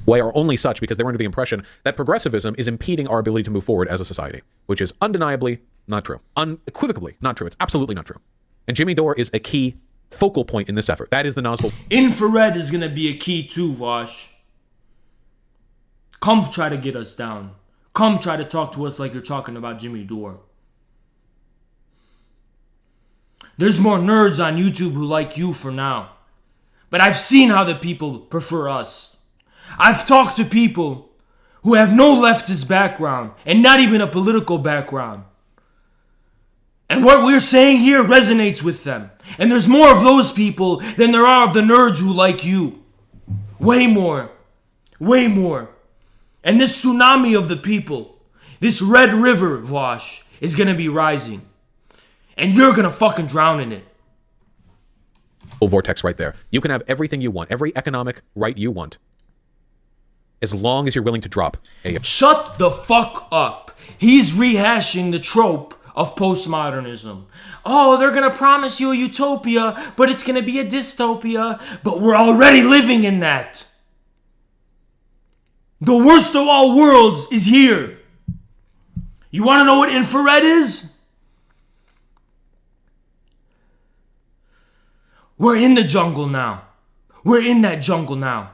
Are only such because they were under the impression that progressivism is impeding our ability to move forward as a society, which is undeniably not true. Unequivocally not true. It's absolutely not true. And Jimmy Dore is a key focal point in this effort. That is the nozzle. Infrared is going to be a key too, Vaush. Come try to get us down. Come try to talk to us like you're talking about Jimmy Dore. There's more nerds on YouTube who like you for now. But I've seen how the people prefer us. I've talked to people who have no leftist background and not even a political background. And what we're saying here resonates with them. And there's more of those people than there are of the nerds who like you. Way more. Way more. And this tsunami of the people, this red river, Vaush, is going to be rising. And you're going to fucking drown in it. Vortex right there. You can have everything you want, every economic right you want, as long as you're willing to drop a... Shut the fuck up. He's rehashing the trope of postmodernism. Oh, they're going to promise you a utopia, but it's going to be a dystopia. But we're already living in that. The worst of all worlds is here. You want to know what infrared is? We're in the jungle now. We're in that jungle now.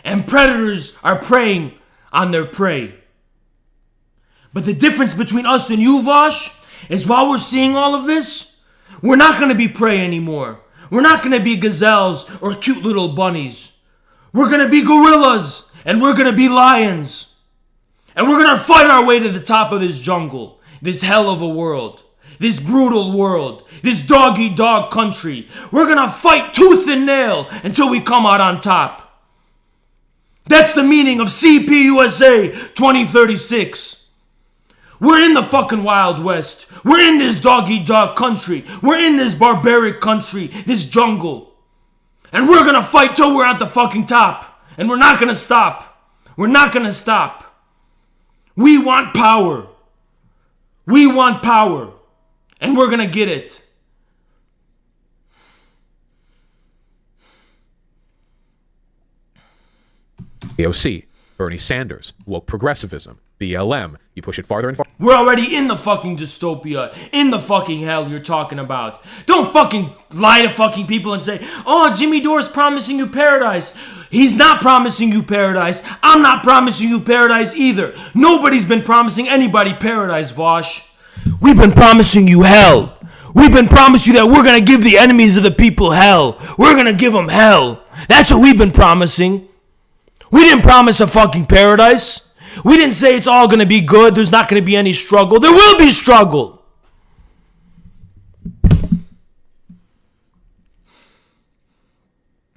And predators are preying on their prey. But the difference between us and you, Vaush, is while we're seeing all of this, we're not going to be prey anymore. We're not going to be gazelles or cute little bunnies. We're going to be gorillas, and we're going to be lions. And we're going to fight our way to the top of this jungle, this hell of a world, this brutal world, this dog-eat-dog country. We're going to fight tooth and nail until we come out on top. That's the meaning of CPUSA 2036. We're in the fucking Wild West. We're in this dog-eat-dog country. We're in this barbaric country, this jungle. And we're gonna fight till we're at the fucking top. And we're not gonna stop. We're not gonna stop. We want power. We want power. And we're gonna get it. AOC, Bernie Sanders, woke progressivism, BLM. You push it farther and farther. We're already in the fucking dystopia, in the fucking hell you're talking about. Don't fucking lie to fucking people and say, oh, Jimmy Dore's promising you paradise. He's not promising you paradise. I'm not promising you paradise either. Nobody's been promising anybody paradise, Vaush. We've been promising you hell. We've been promising you that we're gonna give the enemies of the people hell. We're gonna give them hell. That's what we've been promising. We didn't promise a fucking paradise. We didn't say it's all going to be good. There's not going to be any struggle. There will be struggle.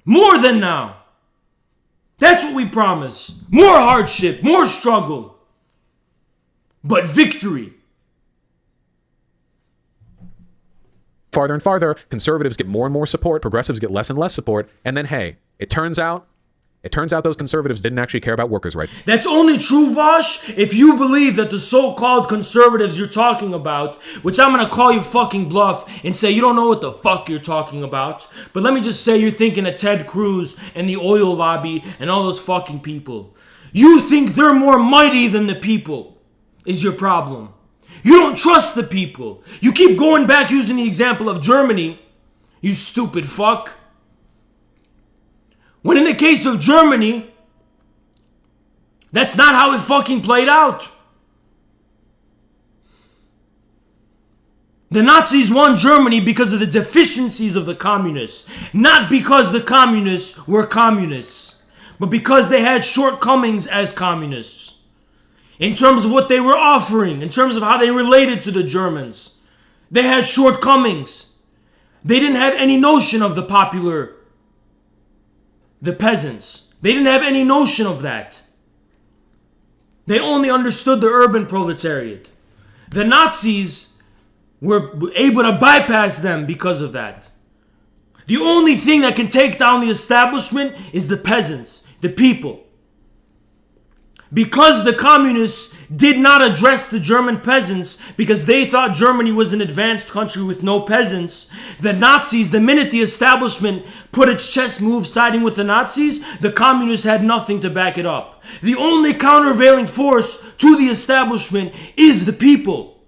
More than now. That's what we promise. More hardship, more struggle. But victory. Farther and farther, conservatives get more and more support, progressives get less and less support, and then hey, it turns out those conservatives didn't actually care about workers' rights. That's only true, Vaush, if you believe that the so-called conservatives you're talking about, which I'm going to call you fucking bluff and say you don't know what the fuck you're talking about, but let me just say you're thinking of Ted Cruz and the oil lobby and all those fucking people. You think they're more mighty than the people is your problem. You don't trust the people. You keep going back using the example of Germany, you stupid fuck. When in the case of Germany, that's not how it fucking played out. The Nazis won Germany because of the deficiencies of the communists. Not because the communists were communists, but because they had shortcomings as communists. In terms of what they were offering, in terms of how they related to the Germans. They had shortcomings. They didn't have any notion of the peasants. They didn't have any notion of that. They only understood the urban proletariat. The Nazis were able to bypass them because of that. The only thing that can take down the establishment is the peasants, the people. Because the communists did not address the German peasants because they thought Germany was an advanced country with no peasants, the Nazis, the minute the establishment put its chess move siding with the Nazis, the communists had nothing to back it up. The only countervailing force to the establishment is the people.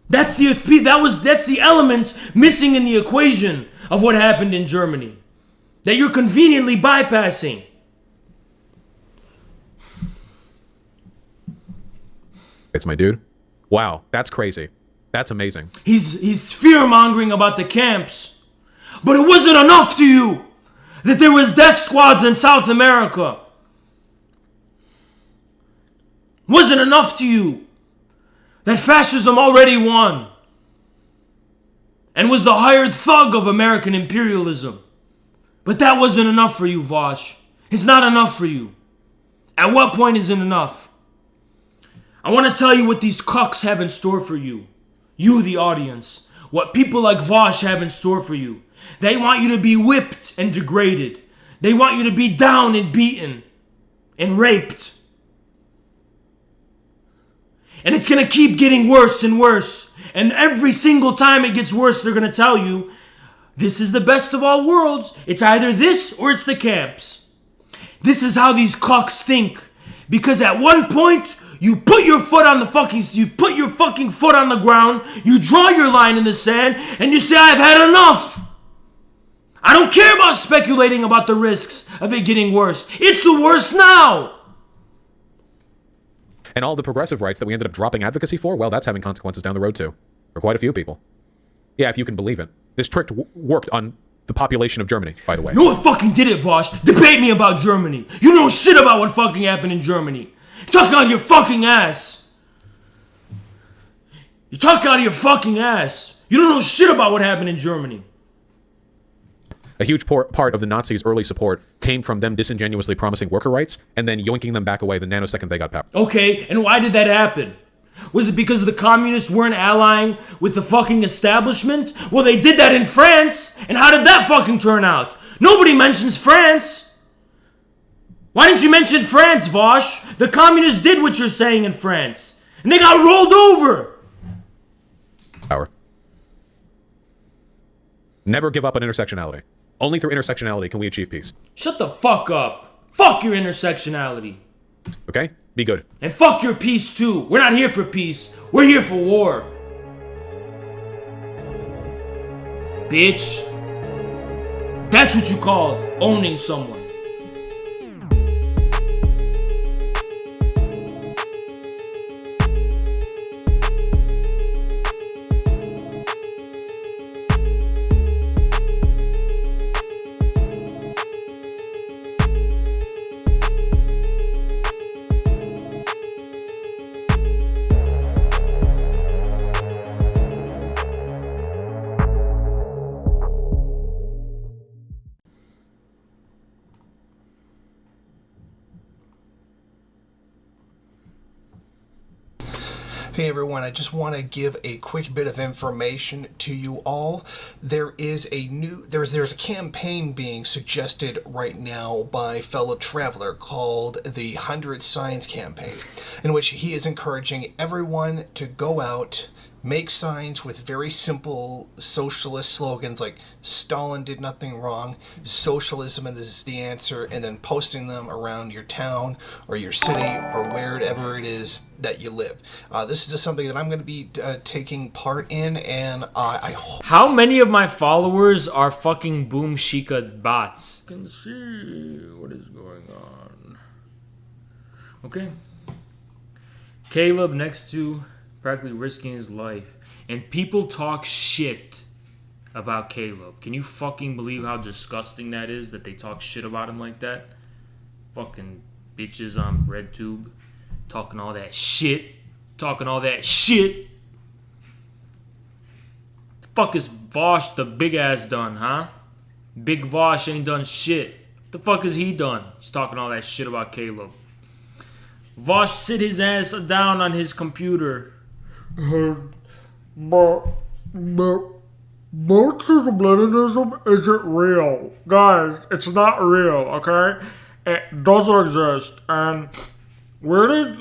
That's the element missing in the equation of what happened in Germany. That you're conveniently bypassing. It's my dude. Wow, that's crazy. That's amazing. He's fear-mongering about the camps. But it wasn't enough to you that there was death squads in South America. Wasn't enough to you that fascism already won and was the hired thug of American imperialism. But that wasn't enough for you, Vaush. It's not enough for you. At what point is it enough? I want to tell you what these cucks have in store for you. You, the audience. What people like Vaush have in store for you. They want you to be whipped and degraded. They want you to be down and beaten and raped. And it's going to keep getting worse and worse. And every single time it gets worse, they're going to tell you, this is the best of all worlds. It's either this or it's the camps. This is how these cucks think. Because at one point, you put your fucking foot on the ground, you draw your line in the sand, and you say, I've had enough. I don't care about speculating about the risks of it getting worse. It's the worst now. And all the progressive rights that we ended up dropping advocacy for, well, that's having consequences down the road too. For quite a few people. Yeah, if you can believe it. This trick worked on the population of Germany, by the way. No one fucking did it, Vaush. Debate me about Germany. You know shit about what fucking happened in Germany. You're talking out of your fucking ass. You're talking out of your fucking ass. You don't know shit about what happened in Germany. A huge part of the Nazis' early support came from them disingenuously promising worker rights and then yoinking them back away the nanosecond they got power. Okay, and why did that happen? Was it because the communists weren't allying with the fucking establishment? Well, they did that in France, and how did that fucking turn out? Nobody mentions France. Why didn't you mention France, Vaush? The communists did what you're saying in France, and they got rolled over. Power. Never give up on intersectionality. Only through intersectionality can we achieve peace. Shut the fuck up. Fuck your intersectionality. Okay? Be good. And fuck your peace too. We're not here for peace. We're here for war. Bitch. That's what you call owning someone. Hey everyone, I just want to give a quick bit of information to you all. There's a campaign being suggested right now by fellow traveler called the 100 Signs Campaign, in which he is encouraging everyone to go out, make signs with very simple socialist slogans like Stalin did nothing wrong, socialism is the answer, and then posting them around your town or your city or wherever it is that you live. This is just something that I'm going to be taking part in, and I hope. How many of my followers are fucking Boom Shika bots? I can see what is going on. Okay. Caleb next to practically risking his life. And people talk shit about Caleb. Can you fucking believe how disgusting that is, that they talk shit about him like that? Fucking bitches on RedTube. Talking all that shit. Talking all that shit. The fuck is Vaush the big ass done, huh? Big Vaush ain't done shit. The fuck is he done? He's talking all that shit about Caleb. Vaush sit his ass down on his computer. Marxism-Leninism isn't real. Guys, it's not real, okay? It doesn't exist. And where did,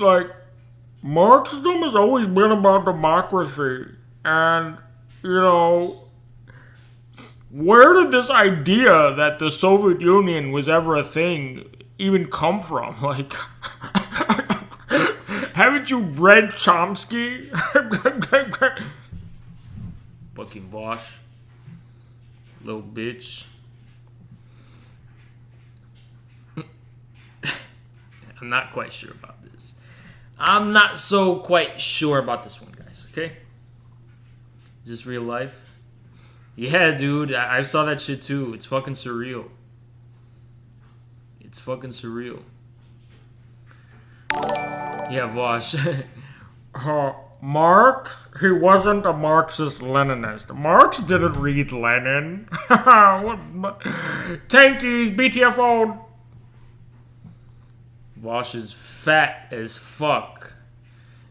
Marxism has always been about democracy. And, where did this idea that the Soviet Union was ever a thing even come from? Haven't you read Chomsky? Fucking Vaush. Little bitch. I'm not quite sure about this. I'm not so quite sure about this one, guys, okay? Is this real life? Yeah, dude, I saw that shit too. It's fucking surreal. It's fucking surreal. Yeah, Vaush. Marx, he wasn't a Marxist-Leninist. Marx didn't read Lenin. Tankies, BTFO. Vaush is fat as fuck.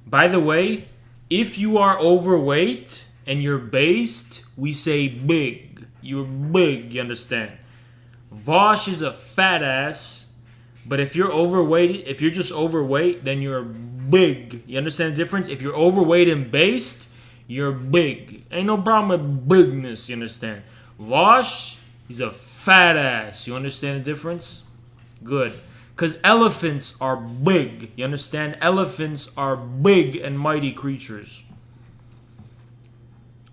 By the way, if you are overweight and you're based, we say big. You're big, you understand? Vaush is a fat ass. But if you're overweight, if you're just overweight, then you're big. You understand the difference? If you're overweight and based, you're big. Ain't no problem with bigness, you understand? Vaush, he's a fat ass. You understand the difference? Good. Because elephants are big. You understand? Elephants are big and mighty creatures.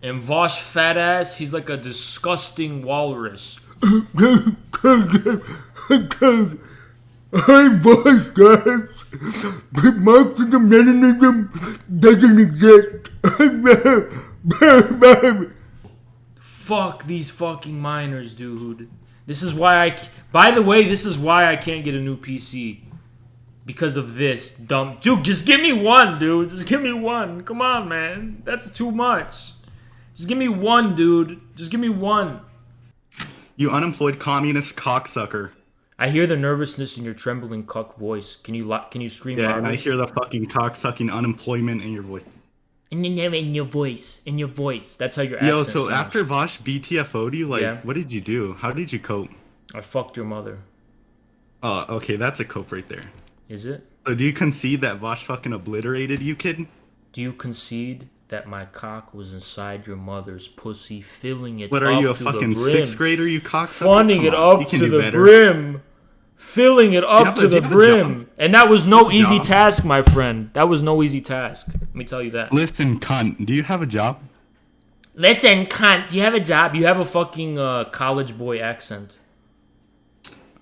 And Vaush fat ass, he's like a disgusting walrus. I'm Vaush, guys. But Marxism-Leninism doesn't exist. Fuck these fucking miners, dude. This is why by the way, this is why I can't get a new PC. Because of this dumb... Dude, just give me one, dude. Just give me one. Come on, man. That's too much. Just give me one, dude. Just give me one. You unemployed communist cocksucker. I hear the nervousness in your trembling cuck voice. Can you scream louder? Yeah, I hear the fucking cocksucking unemployment in your voice. In your voice. That's how your accent Yo, so sounds. after Vaush BTFO'd you, what did you do? How did you cope? I fucked your mother. Oh, okay, that's a cope right there. Is it? So do you concede that Vaush fucking obliterated you, kid? Do you concede that my cock was inside your mother's pussy, filling it What up are you, a to the fucking brim? 6th grader, you cocksucker? Funning it up to the brim. Filling it up to the brim. And that was no easy task, my friend. That was no easy task. Let me tell you that. Listen, cunt, do you have a job? Listen, cunt, do you have a job? You have a fucking college boy accent.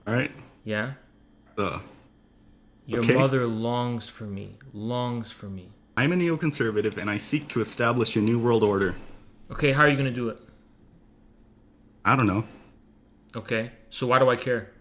Alright. Yeah? Okay. Your mother longs for me. Longs for me. I'm a neoconservative, and I seek to establish a new world order. Okay, how are you going to do it? I don't know. Okay, so why do I care?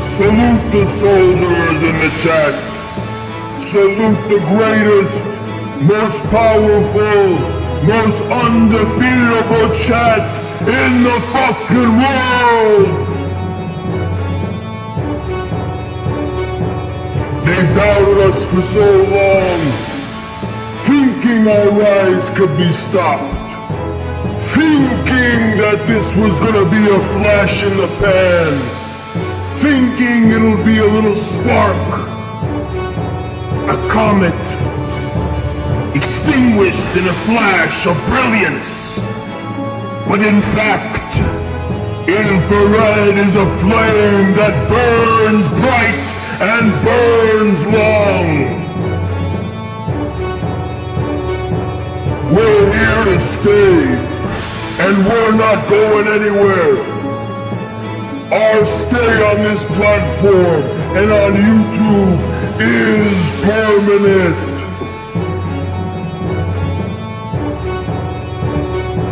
Salute the soldiers in the chat. Salute the greatest, most powerful, most undefeatable chat in the fucking world. They doubted us for so long, thinking our rise could be stopped, thinking that this was gonna be a flash in the pan. Thinking it'll be a little spark, a comet, extinguished in a flash of brilliance. But in fact, Infrared is a flame that burns bright and burns long. We're here to stay, and we're not going anywhere. Our stay on this platform and on YouTube is permanent.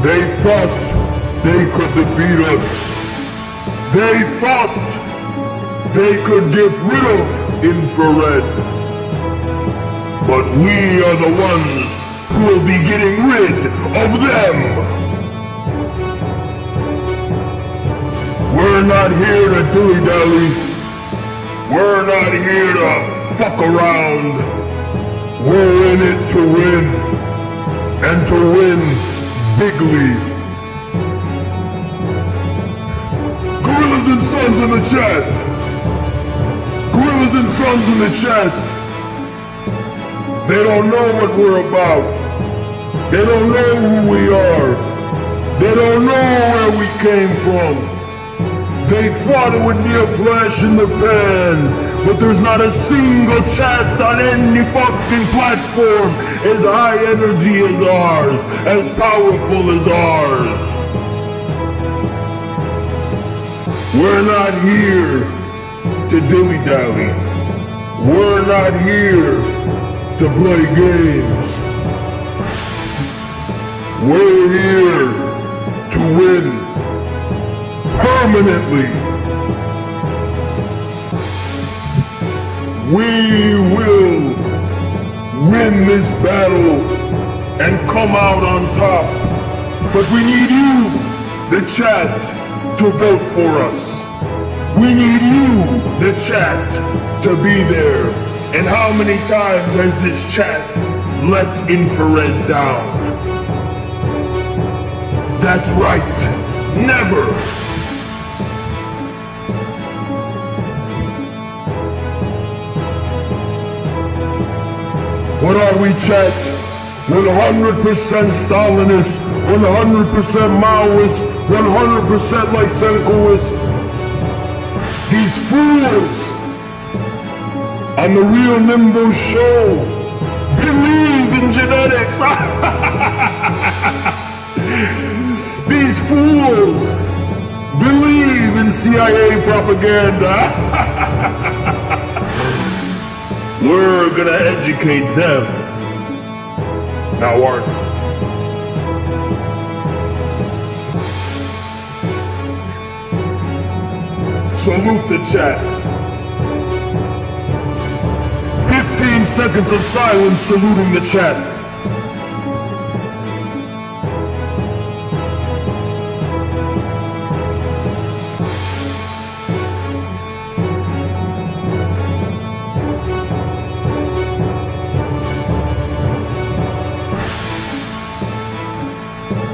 They thought they could defeat us. They thought they could get rid of infrared. But we are the ones who will be getting rid of them. We're not here to dilly-dally. We're not here to fuck around. We're in it to win. And to win bigly. Gorillas and Sons in the chat. Gorillas and Sons in the chat. They don't know what we're about. They don't know who we are. They don't know where we came from. They thought it would be a flash in the pan, but there's not a single chat on any fucking platform as high energy as ours, as powerful as ours. We're not here to dilly-dally. We're not here to play games. We're here to win permanently. We will win this battle and come out on top. But we need you, the chat, to vote for us. We need you, the chat, to be there. And how many times has this chat let infrared down? That's right, never. What are we, chat? 100% Stalinist, 100% Maoist, 100% Lysenkoist. These fools on the Real Nimbo show believe in genetics. These fools believe in CIA propaganda. We're gonna educate them. Now, aren't we? Salute the chat. 15 seconds of silence saluting the chat.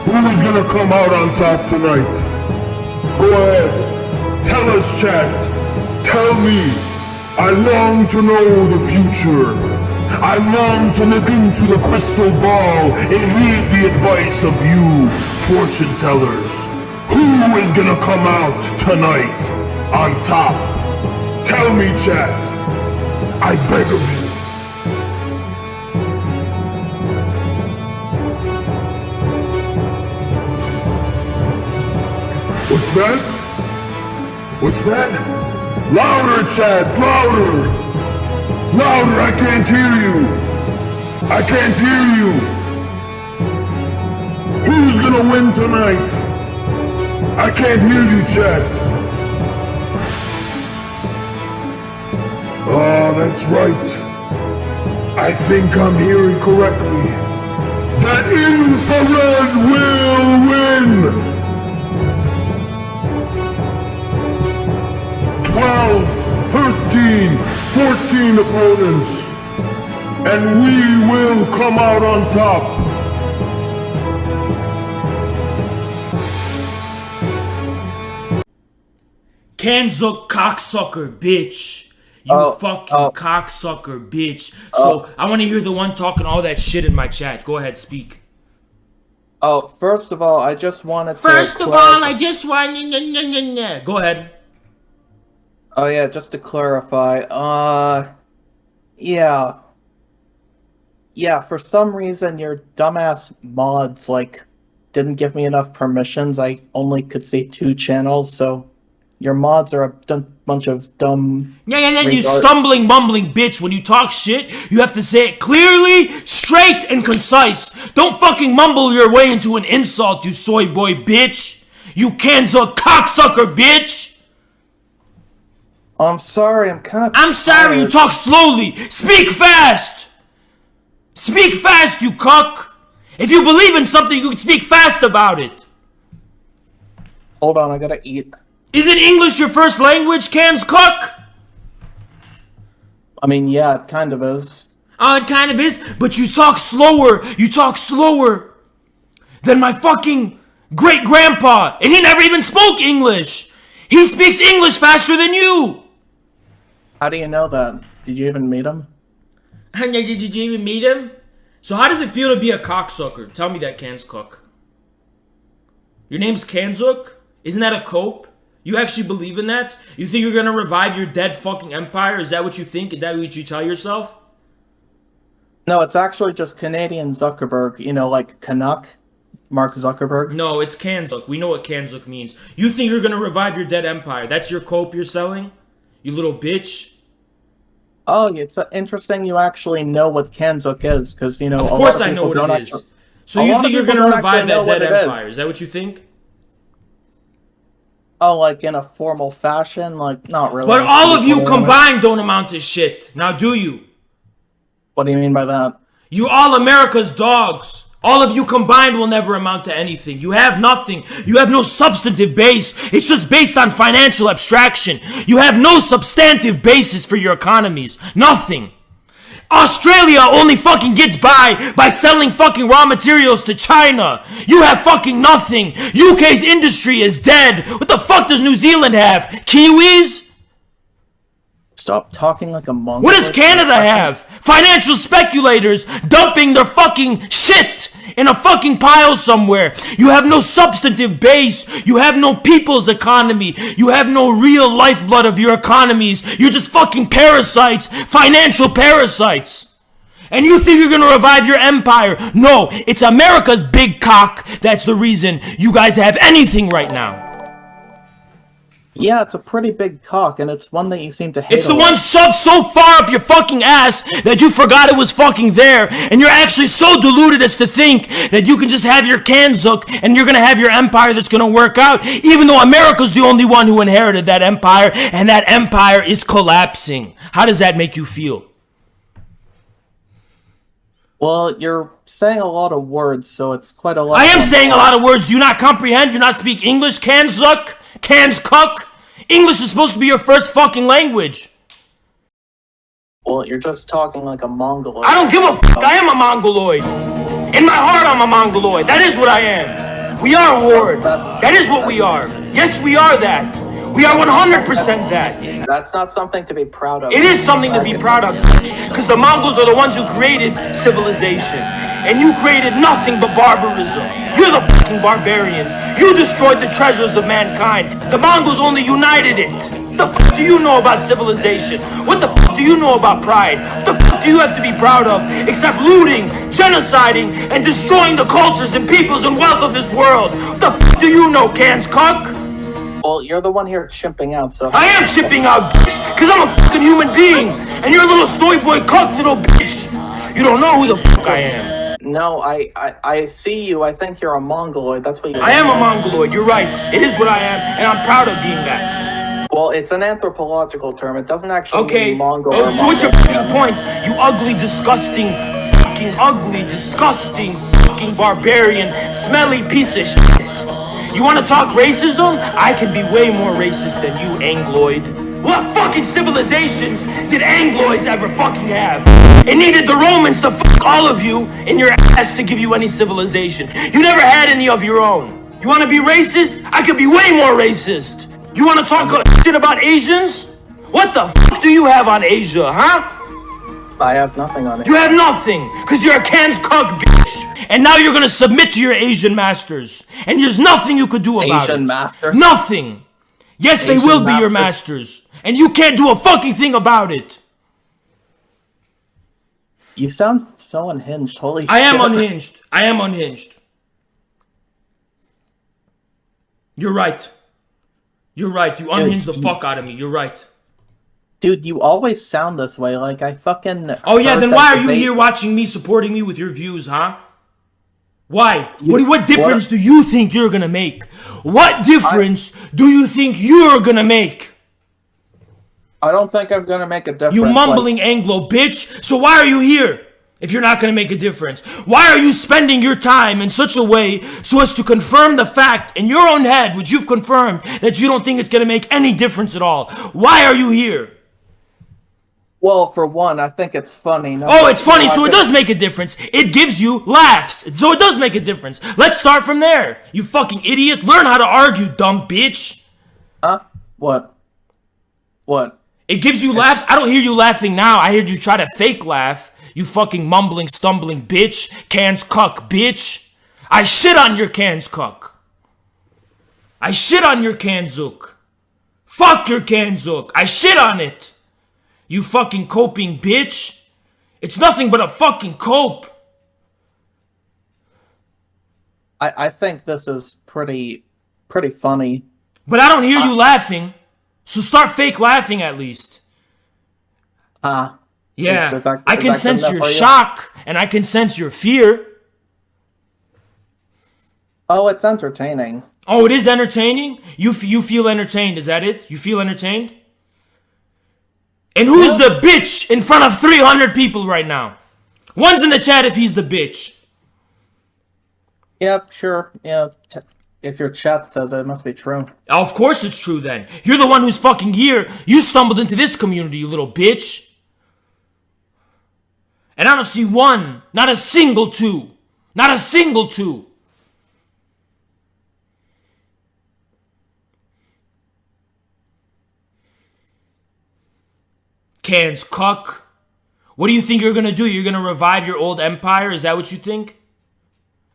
Who's gonna come out on top tonight? Go ahead. Tell us, chat. Tell me. I long to know the future. I long to look into the crystal ball and heed the advice of you, fortune tellers. Who is gonna come out tonight on top? Tell me, chat. I beg of you. What's that? What's that? Louder, chat, louder! Louder, I can't hear you! I can't hear you! Who's gonna win tonight? I can't hear you, chat. Oh, that's right. I think I'm hearing correctly. That infrared will win! 12, 13, 14 opponents, and we will come out on top. Kanzuk cocksucker, bitch. You fucking cocksucker, bitch. So I want to hear the one talking all that shit in my chat. Go ahead, speak. Oh, first of all, I just wanted to... First of all, I just want... Go ahead. Oh, yeah, just to clarify, yeah. Yeah, for some reason, your dumbass mods, like, didn't give me enough permissions. I only could see 2 channels, so your mods are a bunch of dumb... Yeah, you stumbling, mumbling bitch. When you talk shit, you have to say it clearly, straight, and concise. Don't fucking mumble your way into an insult, you soy boy bitch. You Kanza cocksucker bitch. I'm sorry, I'm sorry, you talk slowly. Speak fast. Speak fast, you cuck. If you believe in something, you can speak fast about it. Hold on, I gotta eat. Isn't English your first language, Cans cuck? I mean, yeah, it kind of is. Oh, it kind of is, but you talk slower. You talk slower than my fucking great-grandpa. And he never even spoke English. He speaks English faster than you. How do you know that? Did you even meet him? Did you even meet him? So how does it feel to be a cocksucker? Tell me that, Kanscook. Your name's Kanzuk? Isn't that a cope? You actually believe in that? You think you're gonna revive your dead fucking empire? Is that what you think? Is that what you tell yourself? No, it's actually just Canadian Zuckerberg. You know, like Canuck, Mark Zuckerberg. No, it's Kanzuk. We know what Kanzuk means. You think you're gonna revive your dead empire? That's your cope you're selling? You little bitch. Oh, it's interesting you actually know what Kanzuk is, because, you know... Of course I know what it is. So you think you're going to revive that dead empire? Is that what you think? Oh, like in a formal fashion? Like, not really. But all of you combined don't amount to shit. Now do you? What do you mean by that? You all America's dogs. All of you combined will never amount to anything. You have nothing. You have no substantive base. It's just based on financial abstraction. You have no substantive basis for your economies. Nothing. Australia only fucking gets by selling fucking raw materials to China. You have fucking nothing. UK's industry is dead. What the fuck does New Zealand have? Kiwis? Stop talking like a monk. What does Canada have? Financial speculators dumping their fucking shit in a fucking pile somewhere. You have no substantive base. You have no people's economy. You have no real lifeblood of your economies. You're just fucking parasites. Financial parasites. And you think you're gonna revive your empire. No, it's America's big cock. That's the reason you guys have anything right now. Yeah, it's a pretty big cock, and it's one that you seem to hate. It's the one shoved so far up your fucking ass that you forgot it was fucking there, and you're actually so deluded as to think that you can just have your Kanzuk and you're gonna have your empire that's gonna work out, even though America's the only one who inherited that empire, and that empire is collapsing. How does that make you feel? Well, you're saying a lot of words, so it's quite a lot. I am saying a lot of words. Do you not comprehend? Do you not speak English? Kanzuk? Kanscuck? English is supposed to be your first fucking language. Well, you're just talking like a Mongoloid. I don't give a fuck. I am a Mongoloid. In my heart, I'm a Mongoloid. That is what I am. We are a horde. That is what we are. Yes, we are that. We are 100% that. That's not something to be proud of. It is something to be proud of, because the Mongols are the ones who created civilization. And you created nothing but barbarism. You're the fucking barbarians. You destroyed the treasures of mankind. The Mongols only united it. What the fuck do you know about civilization? What the fuck do you know about pride? What the fuck do you have to be proud of? Except looting, genociding, and destroying the cultures and peoples and wealth of this world. What the fuck do you know, Kanscuck? Well, you're the one here chimping out, so... I am chipping out, bitch, because I'm a fucking human being, and you're a little soy boy cuck little bitch. You don't know who the fuck I am. No, I see you. I think you're a Mongoloid. That's what you... I am a Mongoloid, you're right. It is what I am, and I'm proud of being that. Well, it's an anthropological term. It doesn't actually mean Mongol. Oh, so what's your fucking point? You ugly, disgusting, fucking barbarian, smelly piece of shit. You want to talk racism? I can be way more racist than you, Angloid. What fucking civilizations did Angloids ever fucking have? It needed the Romans to fuck all of you in your ass to give you any civilization. You never had any of your own. You want to be racist? I could be way more racist. You want to talk shit about Asians? What the fuck do you have on Asia, huh? I have nothing on it. You have nothing, because you're a Can's cuck, bitch. And now you're gonna submit to your Asian masters. And there's nothing you could do about it. Asian masters? Nothing. Yes, they Asian will be your masters. And you can't do a fucking thing about it. You sound so unhinged. Holy shit. I am unhinged. I am unhinged. You're right. You're right. You unhinged the fuck out of me. You're right. Dude, you always sound this way. Like, I fucking... Oh, yeah, then why are you here watching me, supporting me with your views, huh? Why? What difference do you think you're gonna make? What difference do you think you're gonna make? I don't think I'm gonna make a difference. You mumbling Anglo bitch. So why are you here if you're not gonna make a difference? Why are you spending your time in such a way so as to confirm the fact in your own head, which you've confirmed, that you don't think it's gonna make any difference at all? Why are you here? Well, for one, I think it's funny. No, oh, it's funny, so it does make a difference. It gives you laughs, so it does make a difference. Let's start from there. You fucking idiot. Learn how to argue, dumb bitch. Huh? What? What? It gives you laughs? I don't hear you laughing now. I heard you try to fake laugh. You fucking mumbling, stumbling bitch. Can's cuck, bitch. I shit on your Can's cuck. I shit on your Kanzuk. Fuck your Kanzuk. I shit on it. You fucking coping bitch. It's nothing but a fucking cope. I think this is pretty funny. But I don't hear you laughing. So start fake laughing at least. Yeah. I can sense your shock and I can sense your fear. Oh, it's entertaining. Oh, it is entertaining? You feel entertained, is that it? You feel entertained? And who's the bitch in front of 300 people right now? One's in the chat if he's the bitch. Yep, sure. Yeah, if your chat says it, it must be true. Of course it's true then. You're the one who's fucking here. You stumbled into this community, you little bitch. And I don't see one, not a single two. Not a single two. Can's cuck. What do you think you're gonna do? You're gonna revive your old empire? Is that what you think?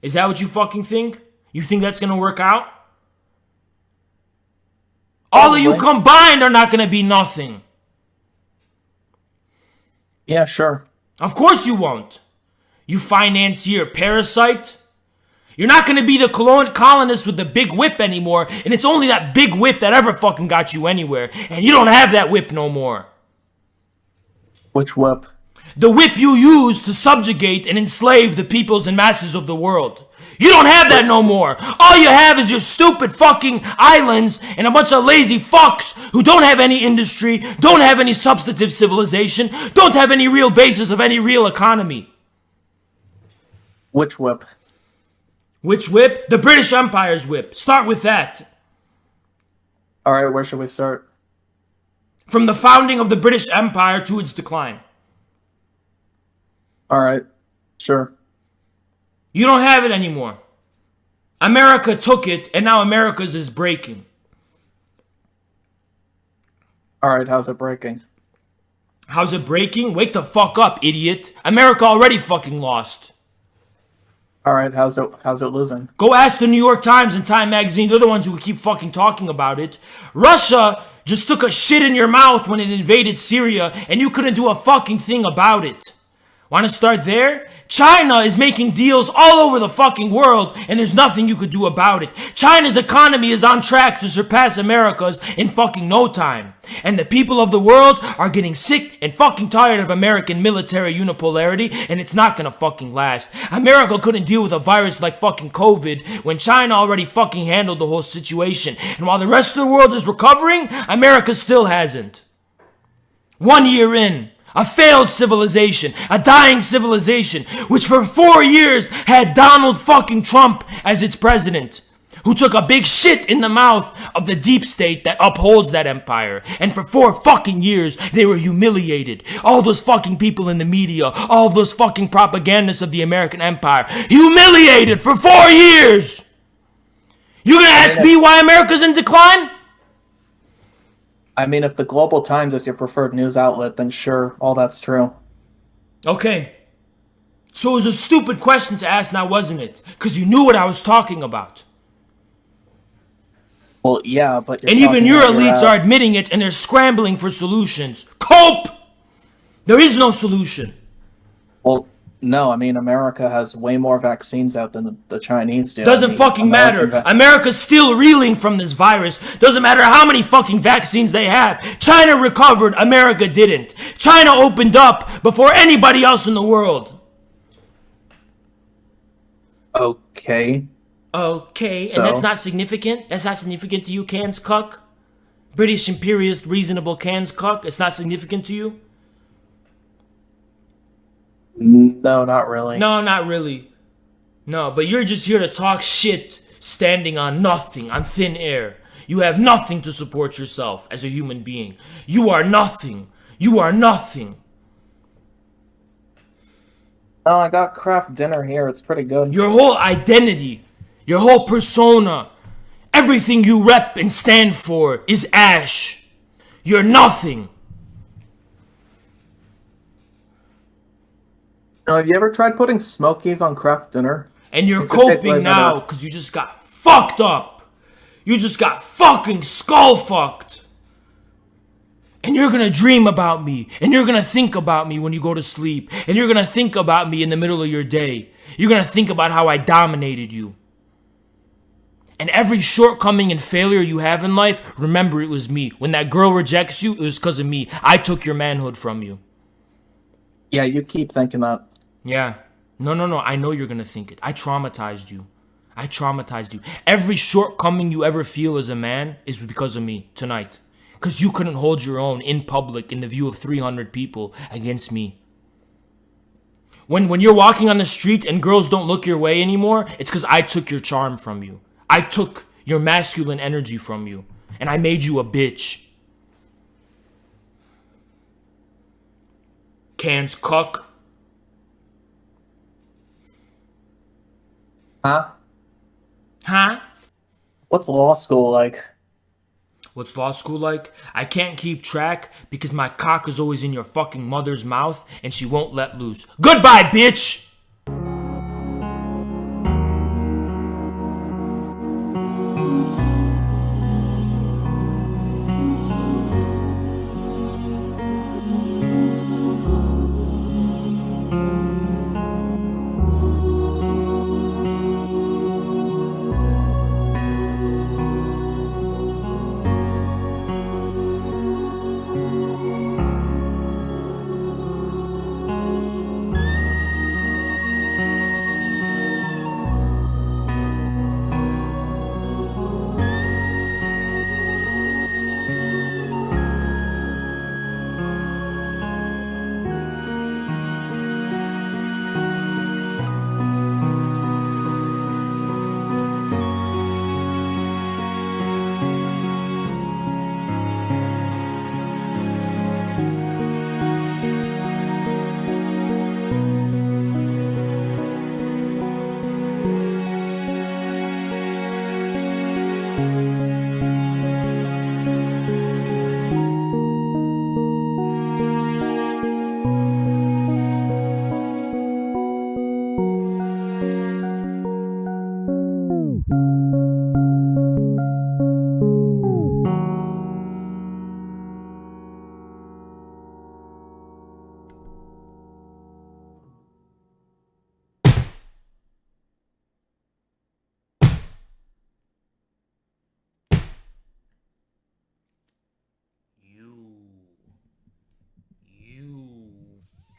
Is that what you fucking think? You think that's gonna work out? All of you combined are not gonna be nothing. Yeah, sure. Of course you won't. You financier parasite. You're not gonna be the colonist with the big whip anymore, and it's only that big whip that ever fucking got you anywhere, and you don't have that whip no more. Which whip? The whip you use to subjugate and enslave the peoples and masses of the world. You don't have that no more. All you have is your stupid fucking islands and a bunch of lazy fucks who don't have any industry, don't have any substantive civilization, don't have any real basis of any real economy. Which whip? Which whip? The British Empire's whip. Start with that. Alright, where should we start? From the founding of the British Empire to its decline. Alright, sure. You don't have it anymore. America took it, and now America's is breaking. Alright, how's it breaking? How's it breaking? Wake the fuck up, idiot. America already fucking lost. Alright, how's it losing? Go ask the New York Times and Time Magazine. They're the ones who keep fucking talking about it. Russia just took a shit in your mouth when it invaded Syria, and you couldn't do a fucking thing about it. Want to start there? China is making deals all over the fucking world, and there's nothing you could do about it. China's economy is on track to surpass America's in fucking no time. And the people of the world are getting sick and fucking tired of American military unipolarity, and it's not gonna fucking last. America couldn't deal with a virus like fucking COVID when China already fucking handled the whole situation. And while the rest of the world is recovering, America still hasn't. 1 year in. A failed civilization, a dying civilization, which for 4 years had Donald fucking Trump as its president, who took a big shit in the mouth of the deep state that upholds that empire. And for 4 fucking years, they were humiliated. All those fucking people in the media, all those fucking propagandists of the American empire, humiliated for 4 years. You gonna ask me why America's in decline? I mean, if the Global Times is your preferred news outlet, then sure, all that's true. Okay. So it was a stupid question to ask now, wasn't it? Because you knew what I was talking about. Well, yeah, but And even your elites are admitting it, and they're scrambling for solutions. Cope! There is no solution. Well, no, I mean, America has way more vaccines out than the Chinese do. Doesn't fucking matter. America's still reeling from this virus. Doesn't matter how many fucking vaccines they have. China recovered, America didn't. China opened up before anybody else in the world. Okay. Okay, So? and that's not significant? That's not significant to you, Cans cuck? British imperialist, reasonable Cans cuck? It's not significant to you? No, not really. No, not really. No, but you're just here to talk shit, standing on nothing, on thin air. You have nothing to support yourself as a human being. You are nothing. You are nothing. Oh, I got craft dinner here. It's pretty good. Your whole identity, your whole persona, everything you rep and stand for is ash. You're nothing. Have you ever tried putting Smokies on craft dinner? And you're coping now because you just got fucked up. You just got fucking skull fucked. And you're gonna dream about me. And you're gonna think about me when you go to sleep. And you're gonna think about me in the middle of your day. You're gonna think about how I dominated you. And every shortcoming and failure you have in life, remember it was me. When that girl rejects you, it was because of me. I took your manhood from you. Yeah, you keep thinking that. Yeah. No. I know you're gonna think it. I traumatized you. I traumatized you. Every shortcoming you ever feel as a man is because of me tonight. Because you couldn't hold your own in public in the view of 300 people against me. When you're walking on the street and girls don't look your way anymore, it's because I took your charm from you. I took your masculine energy from you. And I made you a bitch. Cans cuck. Huh? Huh? What's law school like? What's law school like? I can't keep track because my cock is always in your fucking mother's mouth and she won't let loose. Goodbye, bitch!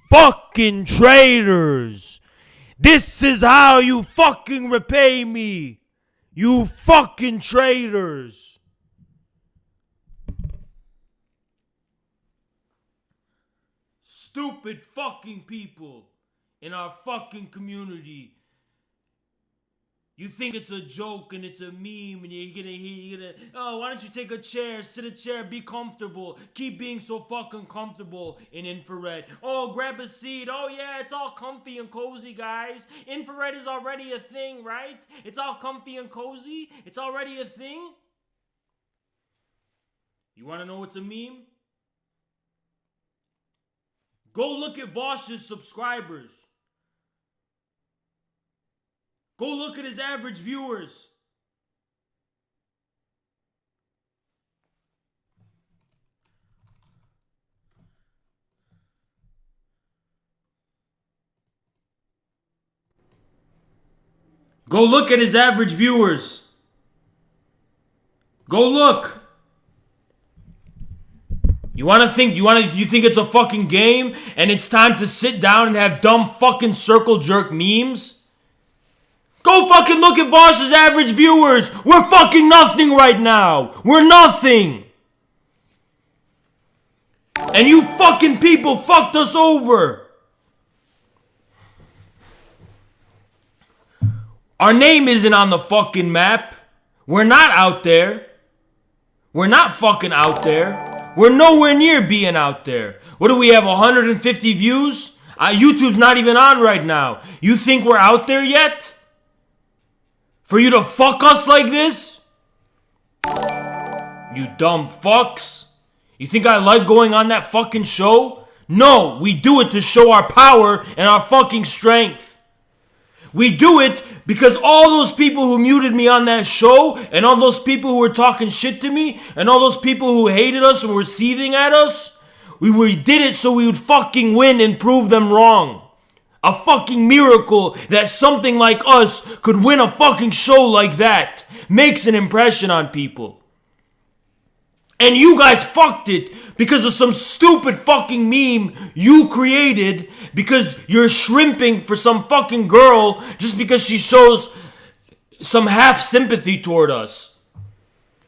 Fucking traitors! This is how you fucking repay me! You fucking traitors! Stupid fucking people in our fucking community. You think it's a joke and it's a meme and you're gonna, oh, why don't you take a chair, sit a chair, be comfortable. Keep being so fucking comfortable in infrared. Oh, grab a seat. Oh, yeah, it's all comfy and cozy, guys. Infrared is already a thing, right? It's all comfy and cozy. It's already a thing. You wanna know what's a meme? Go look at Vaush's subscribers. Go look at his average viewers. Go look at his average viewers. Go look. You think it's a fucking game and it's time to sit down and have dumb fucking circle jerk memes? Go fucking look at Vaush's average viewers. We're fucking nothing right now. We're nothing. And you fucking people fucked us over. Our name isn't on the fucking map. We're not out there. We're not fucking out there. We're nowhere near being out there. What do we have, 150 views? YouTube's not even on right now. You think we're out there yet? For you to fuck us like this? You dumb fucks. You think I like going on that fucking show? No, we do it to show our power and our fucking strength. We do it because all those people who muted me on that show, and all those people who were talking shit to me, and all those people who hated us and were seething at us, we did it so we would fucking win and prove them wrong. A fucking miracle that something like us could win a fucking show like that makes an impression on people. And you guys fucked it because of some stupid fucking meme you created because you're shrimping for some fucking girl just because she shows some half sympathy toward us.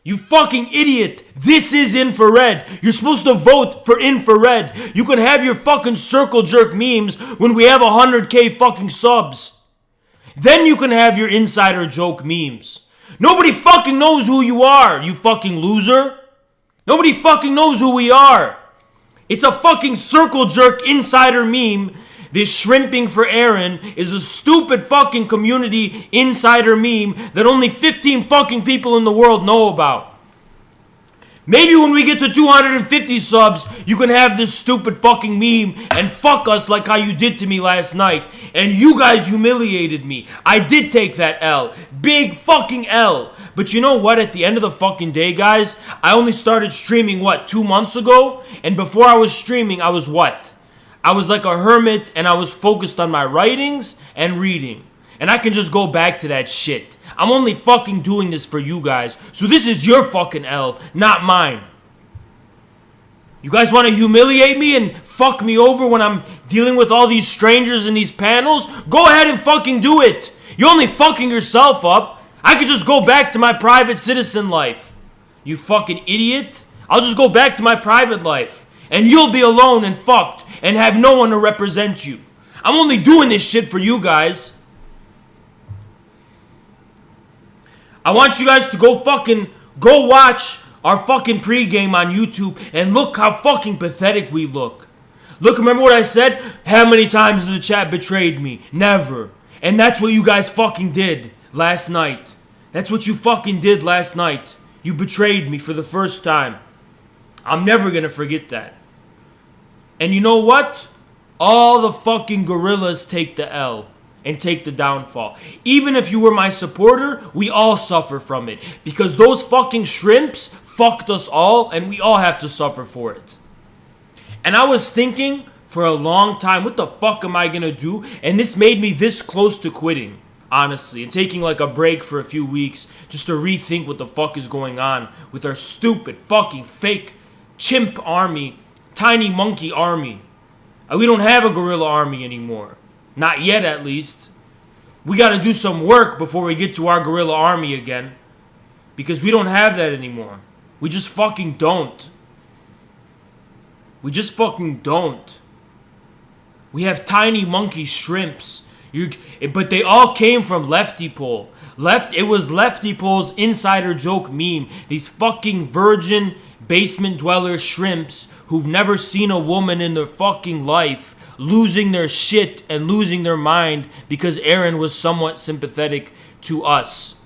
You fucking idiot. This is infrared. You're supposed to vote for infrared. You can have your fucking circle jerk memes when we have 100k fucking subs. Then you can have your insider joke memes. Nobody fucking knows who you are, you fucking loser. Nobody fucking knows who we are. It's a fucking circle jerk insider meme. This shrimping for Aaron is a stupid fucking community insider meme that only 15 fucking people in the world know about. Maybe when we get to 250 subs, you can have this stupid fucking meme and fuck us like how you did to me last night. And you guys humiliated me. I did take that L. Big fucking L. But you know what? At the end of the fucking day, guys, I only started streaming, 2 months ago? And before I was streaming, I was what? I was like a hermit and I was focused on my writings and reading. And I can just go back to that shit. I'm only fucking doing this for you guys. So this is your fucking L, not mine. You guys want to humiliate me and fuck me over when I'm dealing with all these strangers in these panels? Go ahead and fucking do it. You're only fucking yourself up. I could just go back to my private citizen life. You fucking idiot. I'll just go back to my private life. And you'll be alone and fucked and have no one to represent you. I'm only doing this shit for you guys. I want you guys to go watch our fucking pregame on YouTube and look how fucking pathetic we look. Look, remember what I said? How many times has the chat betrayed me? Never. And that's what you guys fucking did last night. That's what you fucking did last night. You betrayed me for the first time. I'm never gonna forget that. And you know what? All the fucking gorillas take the L and take the downfall. Even if you were my supporter, we all suffer from it. Because those fucking shrimps fucked us all and we all have to suffer for it. And I was thinking for a long time, what the fuck am I gonna do? And this made me this close to quitting, honestly. And taking like a break for a few weeks just to rethink what the fuck is going on with our stupid fucking fake chimp army, tiny monkey army. We don't have a gorilla army anymore. Not yet, at least. We gotta do some work before we get to our gorilla army again. Because we don't have that anymore. We just fucking don't. We just fucking don't. We have tiny monkey shrimps. But they all came from Leftypol. It was Leftypol's insider joke meme. These fucking virgin basement dweller shrimps who've never seen a woman in their fucking life losing their shit and losing their mind because Aaron was somewhat sympathetic to us.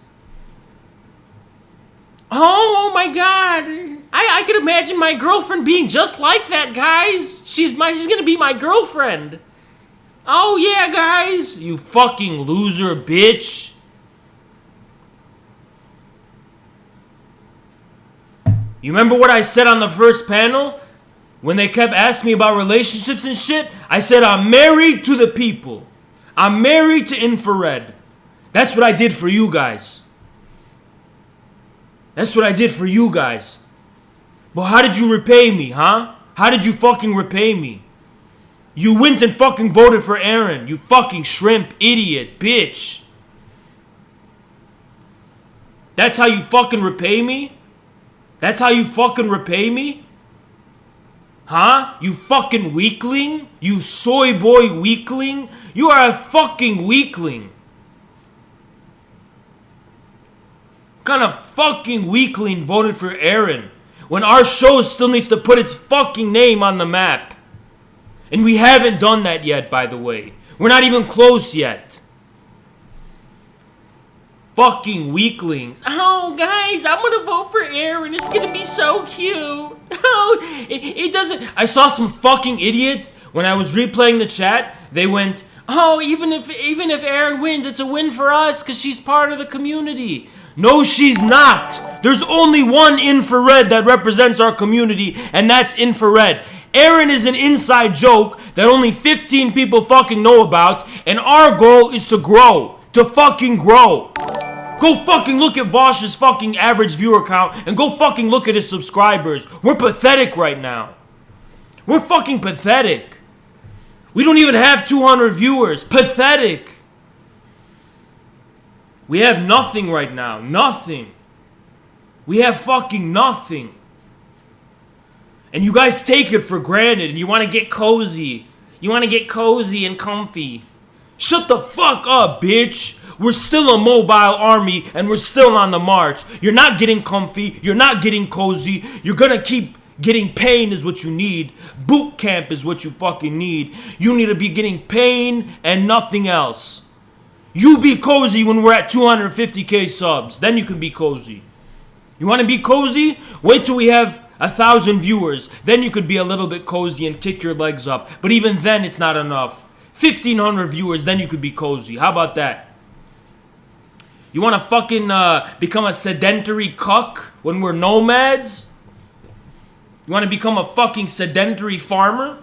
Oh my god. I could imagine my girlfriend being just like that, guys. She's gonna be my girlfriend. Oh yeah, guys. You fucking loser, bitch. You remember what I said on the first panel? When they kept asking me about relationships and shit? I said I'm married to the people. I'm married to infrared. That's what I did for you guys. That's what I did for you guys. But how did you repay me, huh? How did you fucking repay me? You went and fucking voted for Aaron. You fucking shrimp idiot bitch. That's how you fucking repay me? That's how you fucking repay me? Huh? You fucking weakling? You soy boy weakling? You are a fucking weakling. What kind of fucking weakling voted for Aaron when our show still needs to put its fucking name on the map? And we haven't done that yet, by the way. We're not even close yet. Fucking weaklings. Oh, guys, I'm gonna vote for Aaron. It's gonna be so cute. Oh, it doesn't... I saw some fucking idiot when I was replaying the chat. They went, oh, even if Aaron wins, it's a win for us because she's part of the community. No, she's not. There's only one infrared that represents our community, and that's infrared. Aaron is an inside joke that only 15 people fucking know about, and our goal is to grow. To fucking grow. Go fucking look at Vaush's fucking average viewer count, and go fucking look at his subscribers. We're pathetic right now. We're fucking pathetic. We don't even have 200 viewers. Pathetic. We have nothing right now. Nothing. We have fucking nothing. And you guys take it for granted and you want to get cozy. You want to get cozy and comfy. Shut the fuck up, bitch. We're still a mobile army and we're still on the march. You're not getting comfy. You're not getting cozy. You're gonna keep getting pain is what you need. Boot camp is what you fucking need. You need to be getting pain and nothing else. You be cozy when we're at 250k subs. Then you can be cozy. You want to be cozy? Wait till we have 1,000 viewers. Then you could be a little bit cozy and kick your legs up. But even then, it's not enough. 1,500 viewers, then you could be cozy. How about that? You want to fucking become a sedentary cuck when we're nomads? You want to become a fucking sedentary farmer?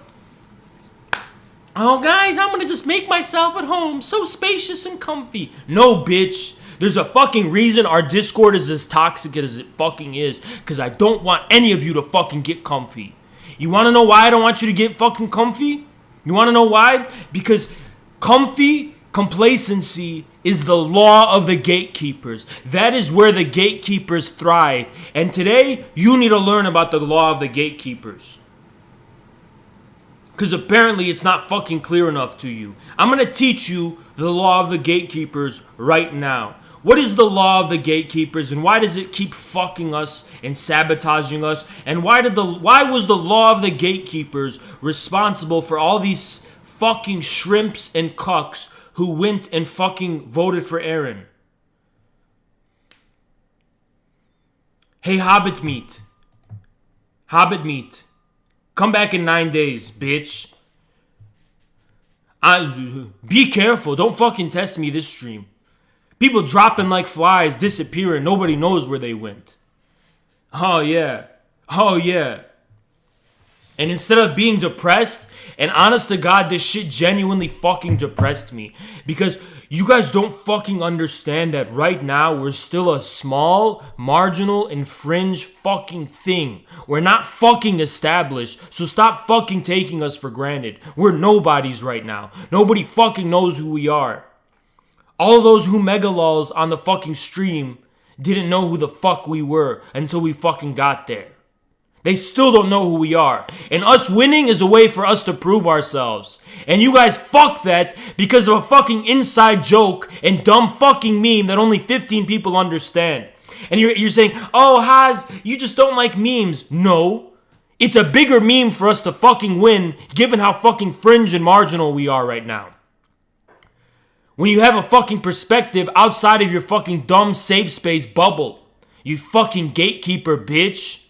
Oh, guys, I'm gonna just make myself at home so spacious and comfy. No, bitch. There's a fucking reason our Discord is as toxic as it fucking is. Because I don't want any of you to fucking get comfy. You want to know why I don't want you to get fucking comfy? You want to know why? Because complacency is the law of the gatekeepers. That is where the gatekeepers thrive. And today, you need to learn about the law of the gatekeepers. Because apparently it's not fucking clear enough to you. I'm going to teach you the law of the gatekeepers right now. What is the law of the gatekeepers and why does it keep fucking us and sabotaging us? And why was the law of the gatekeepers responsible for all these fucking shrimps and cucks who went and fucking voted for Aaron? Hey, Hobbit meat. Hobbit meat. Come back in 9 days, bitch. Be careful. Don't fucking test me this stream. People dropping like flies, disappearing. Nobody knows where they went. Oh, yeah. Oh, yeah. And instead of being depressed, and honest to God, this shit genuinely fucking depressed me. Because you guys don't fucking understand that right now we're still a small, marginal, and fringe fucking thing. We're not fucking established, so stop fucking taking us for granted. We're nobodies right now. Nobody fucking knows who we are. All of those who megalols on the fucking stream didn't know who the fuck we were until we fucking got there. They still don't know who we are. And us winning is a way for us to prove ourselves. And you guys fuck that because of a fucking inside joke and dumb fucking meme that only 15 people understand. And you're saying, oh, Haz, you just don't like memes. No. It's a bigger meme for us to fucking win given how fucking fringe and marginal we are right now. When you have a fucking perspective outside of your fucking dumb safe space bubble. You fucking gatekeeper bitch.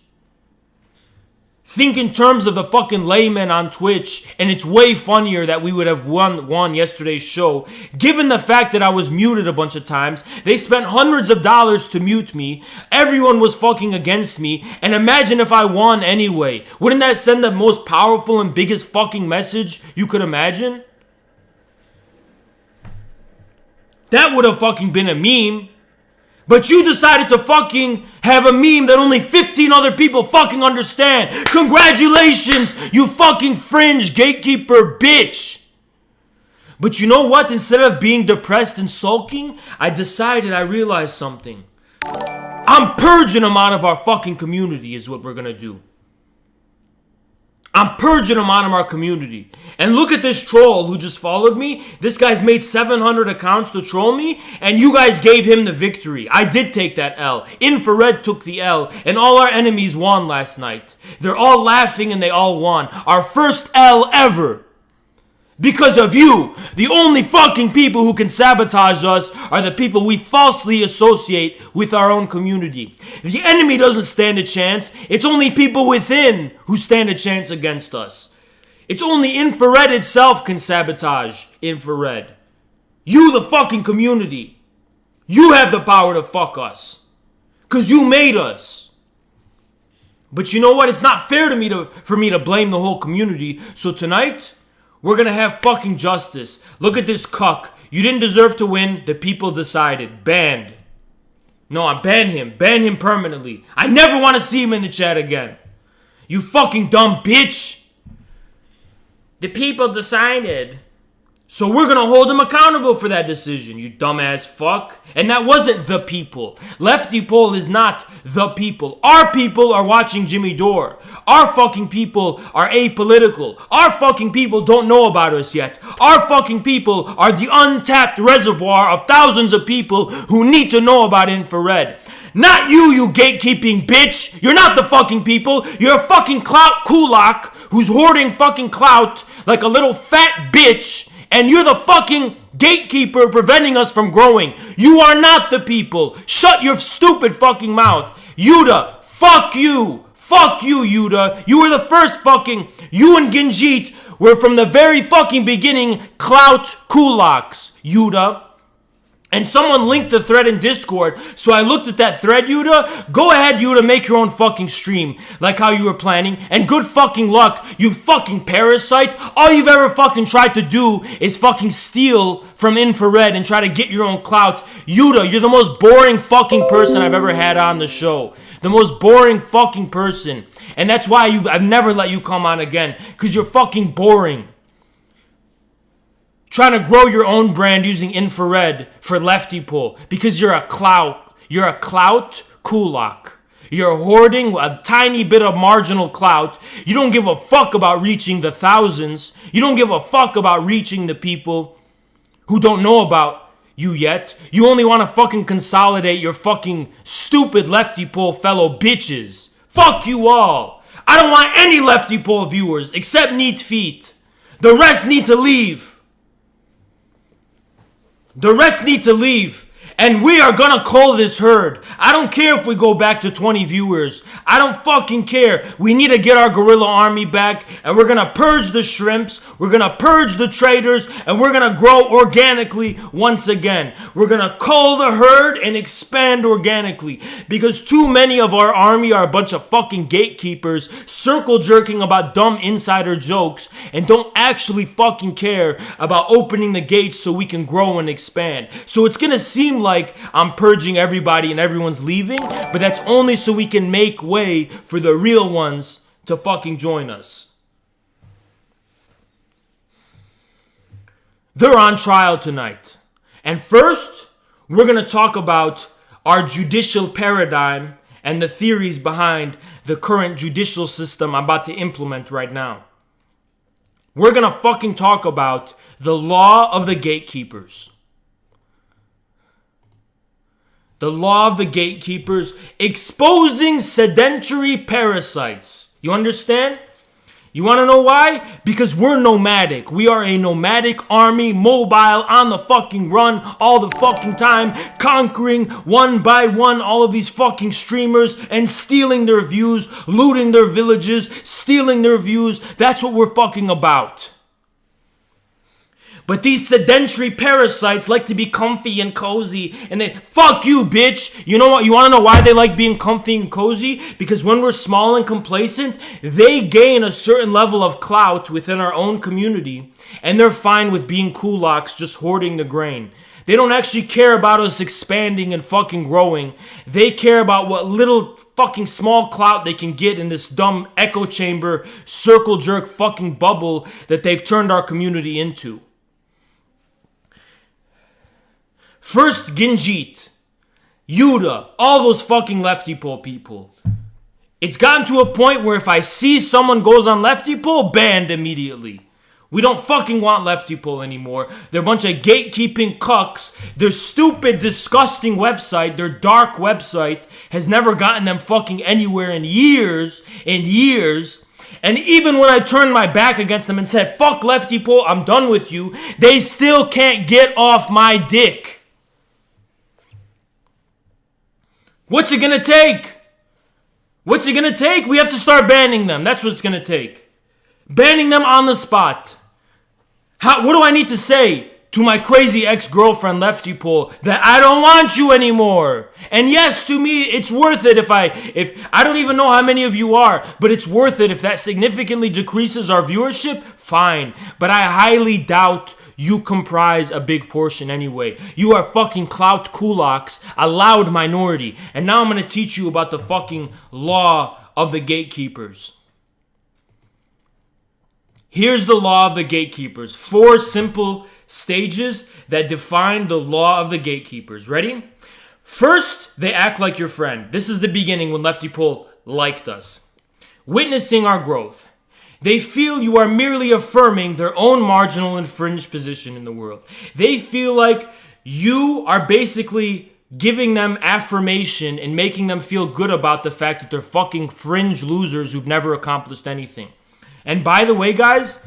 Think in terms of the fucking layman on Twitch, and it's way funnier that we would have won yesterday's show. Given the fact that I was muted a bunch of times, they spent hundreds of dollars to mute me, everyone was fucking against me, and imagine if I won anyway. Wouldn't that send the most powerful and biggest fucking message you could imagine? That would have fucking been a meme. But you decided to fucking have a meme that only 15 other people fucking understand. Congratulations, you fucking fringe gatekeeper bitch. But you know what? Instead of being depressed and sulking, I realized something. I'm purging them out of our fucking community is what we're gonna do. I'm purging them out of our community. And look at this troll who just followed me. This guy's made 700 accounts to troll me, and you guys gave him the victory. I did take that L. Infrared took the L, and all our enemies won last night. They're all laughing and they all won. Our first L ever. Because of you. The only fucking people who can sabotage us are the people we falsely associate with our own community. The enemy doesn't stand a chance. It's only people within who stand a chance against us. It's only Infrared itself can sabotage Infrared. You, the fucking community. You have the power to fuck us. Because you made us. But you know what? It's not fair for me to blame the whole community. So tonight, we're gonna have fucking justice. Look at this cuck. You didn't deserve to win. The people decided. Banned. No, I ban him. Ban him permanently. I never want to see him in the chat again. You fucking dumb bitch. The people decided. So we're gonna hold him accountable for that decision, you dumbass fuck. And that wasn't the people. Leftypol is not the people. Our people are watching Jimmy Dore. Our fucking people are apolitical. Our fucking people don't know about us yet. Our fucking people are the untapped reservoir of thousands of people who need to know about Infrared. Not you, you gatekeeping bitch. You're not the fucking people. You're a fucking clout kulak who's hoarding fucking clout like a little fat bitch. And you're the fucking gatekeeper preventing us from growing. You are not the people. Shut your stupid fucking mouth. Yuda, fuck you. Fuck you, Yuda. You were the first fucking... You and Ginjeet were from the very fucking beginning clout kulaks, Yuda. And someone linked the thread in Discord, so I looked at that thread, Yuda. Go ahead, Yuda, make your own fucking stream, like how you were planning. And good fucking luck, you fucking parasite. All you've ever fucking tried to do is fucking steal from Infrared and try to get your own clout. Yuda, you're the most boring fucking person I've ever had on the show. The most boring fucking person. And that's why I've never let you come on again, because you're fucking boring. Trying to grow your own brand using Infrared for Leftypol because you're a clout. You're a clout kulak. You're hoarding a tiny bit of marginal clout. You don't give a fuck about reaching the thousands. You don't give a fuck about reaching the people who don't know about you yet. You only want to fucking consolidate your fucking stupid Leftypol fellow bitches. Fuck you all. I don't want any Leftypol viewers except Neat Feet. The rest need to leave. The rest need to leave. And we are gonna call this herd. I don't care if we go back to 20 viewers. I don't fucking care. We need to get our guerrilla army back. And we're gonna purge the shrimps. We're gonna purge the traitors. And we're gonna grow organically once again. We're gonna cull the herd and expand organically. Because too many of our army are a bunch of fucking gatekeepers circle jerking about dumb insider jokes and don't actually fucking care about opening the gates so we can grow and expand. So it's gonna seem like I'm purging everybody and everyone's leaving, but that's only so we can make way for the real ones to fucking join us. They're on trial tonight. And first, we're going to talk about our judicial paradigm and the theories behind the current judicial system I'm about to implement right now. We're going to fucking talk about the law of the gatekeepers. The law of the gatekeepers exposing sedentary parasites. You understand? You want to know why? Because we're nomadic. We are a nomadic army, mobile, on the fucking run all the fucking time, conquering one by one all of these fucking streamers and stealing their views, looting their villages, stealing their views. That's what we're fucking about. But these sedentary parasites like to be comfy and cozy, and they, fuck you, bitch. You know what? You want to know why they like being comfy and cozy? Because when we're small and complacent, they gain a certain level of clout within our own community, and they're fine with being kulaks, just hoarding the grain. They don't actually care about us expanding and fucking growing. They care about what little fucking small clout they can get in this dumb echo chamber, circle jerk fucking bubble that they've turned our community into. First, Ginjeet, Yuda, all those fucking Leftypol people. It's gotten to a point where if I see someone goes on Leftypol, banned immediately. We don't fucking want Leftypol anymore. They're a bunch of gatekeeping cucks. Their stupid, disgusting website, their dark website, has never gotten them fucking anywhere in years and years. And even when I turned my back against them and said, fuck Leftypol, I'm done with you, they still can't get off my dick. What's it gonna take? What's it gonna take? We have to start banning them. That's what it's gonna take. Banning them on the spot. What do I need to say to my crazy ex-girlfriend Leftypol that I don't want you anymore? And yes, to me, it's worth it if I don't even know how many of you are, but it's worth it if that significantly decreases our viewership, fine. But I highly doubt you comprise a big portion anyway. You are fucking clout kulaks, a loud minority. And now I'm gonna teach you about the fucking law of the gatekeepers. Here's the law of the gatekeepers. 4 simple stages that define the law of the gatekeepers. Ready? First, they act like your friend. This is the beginning when Leftypol liked us. Witnessing our growth. They feel you are merely affirming their own marginal and fringe position in the world. They feel like you are basically giving them affirmation and making them feel good about the fact that they're fucking fringe losers who've never accomplished anything. And by the way, guys,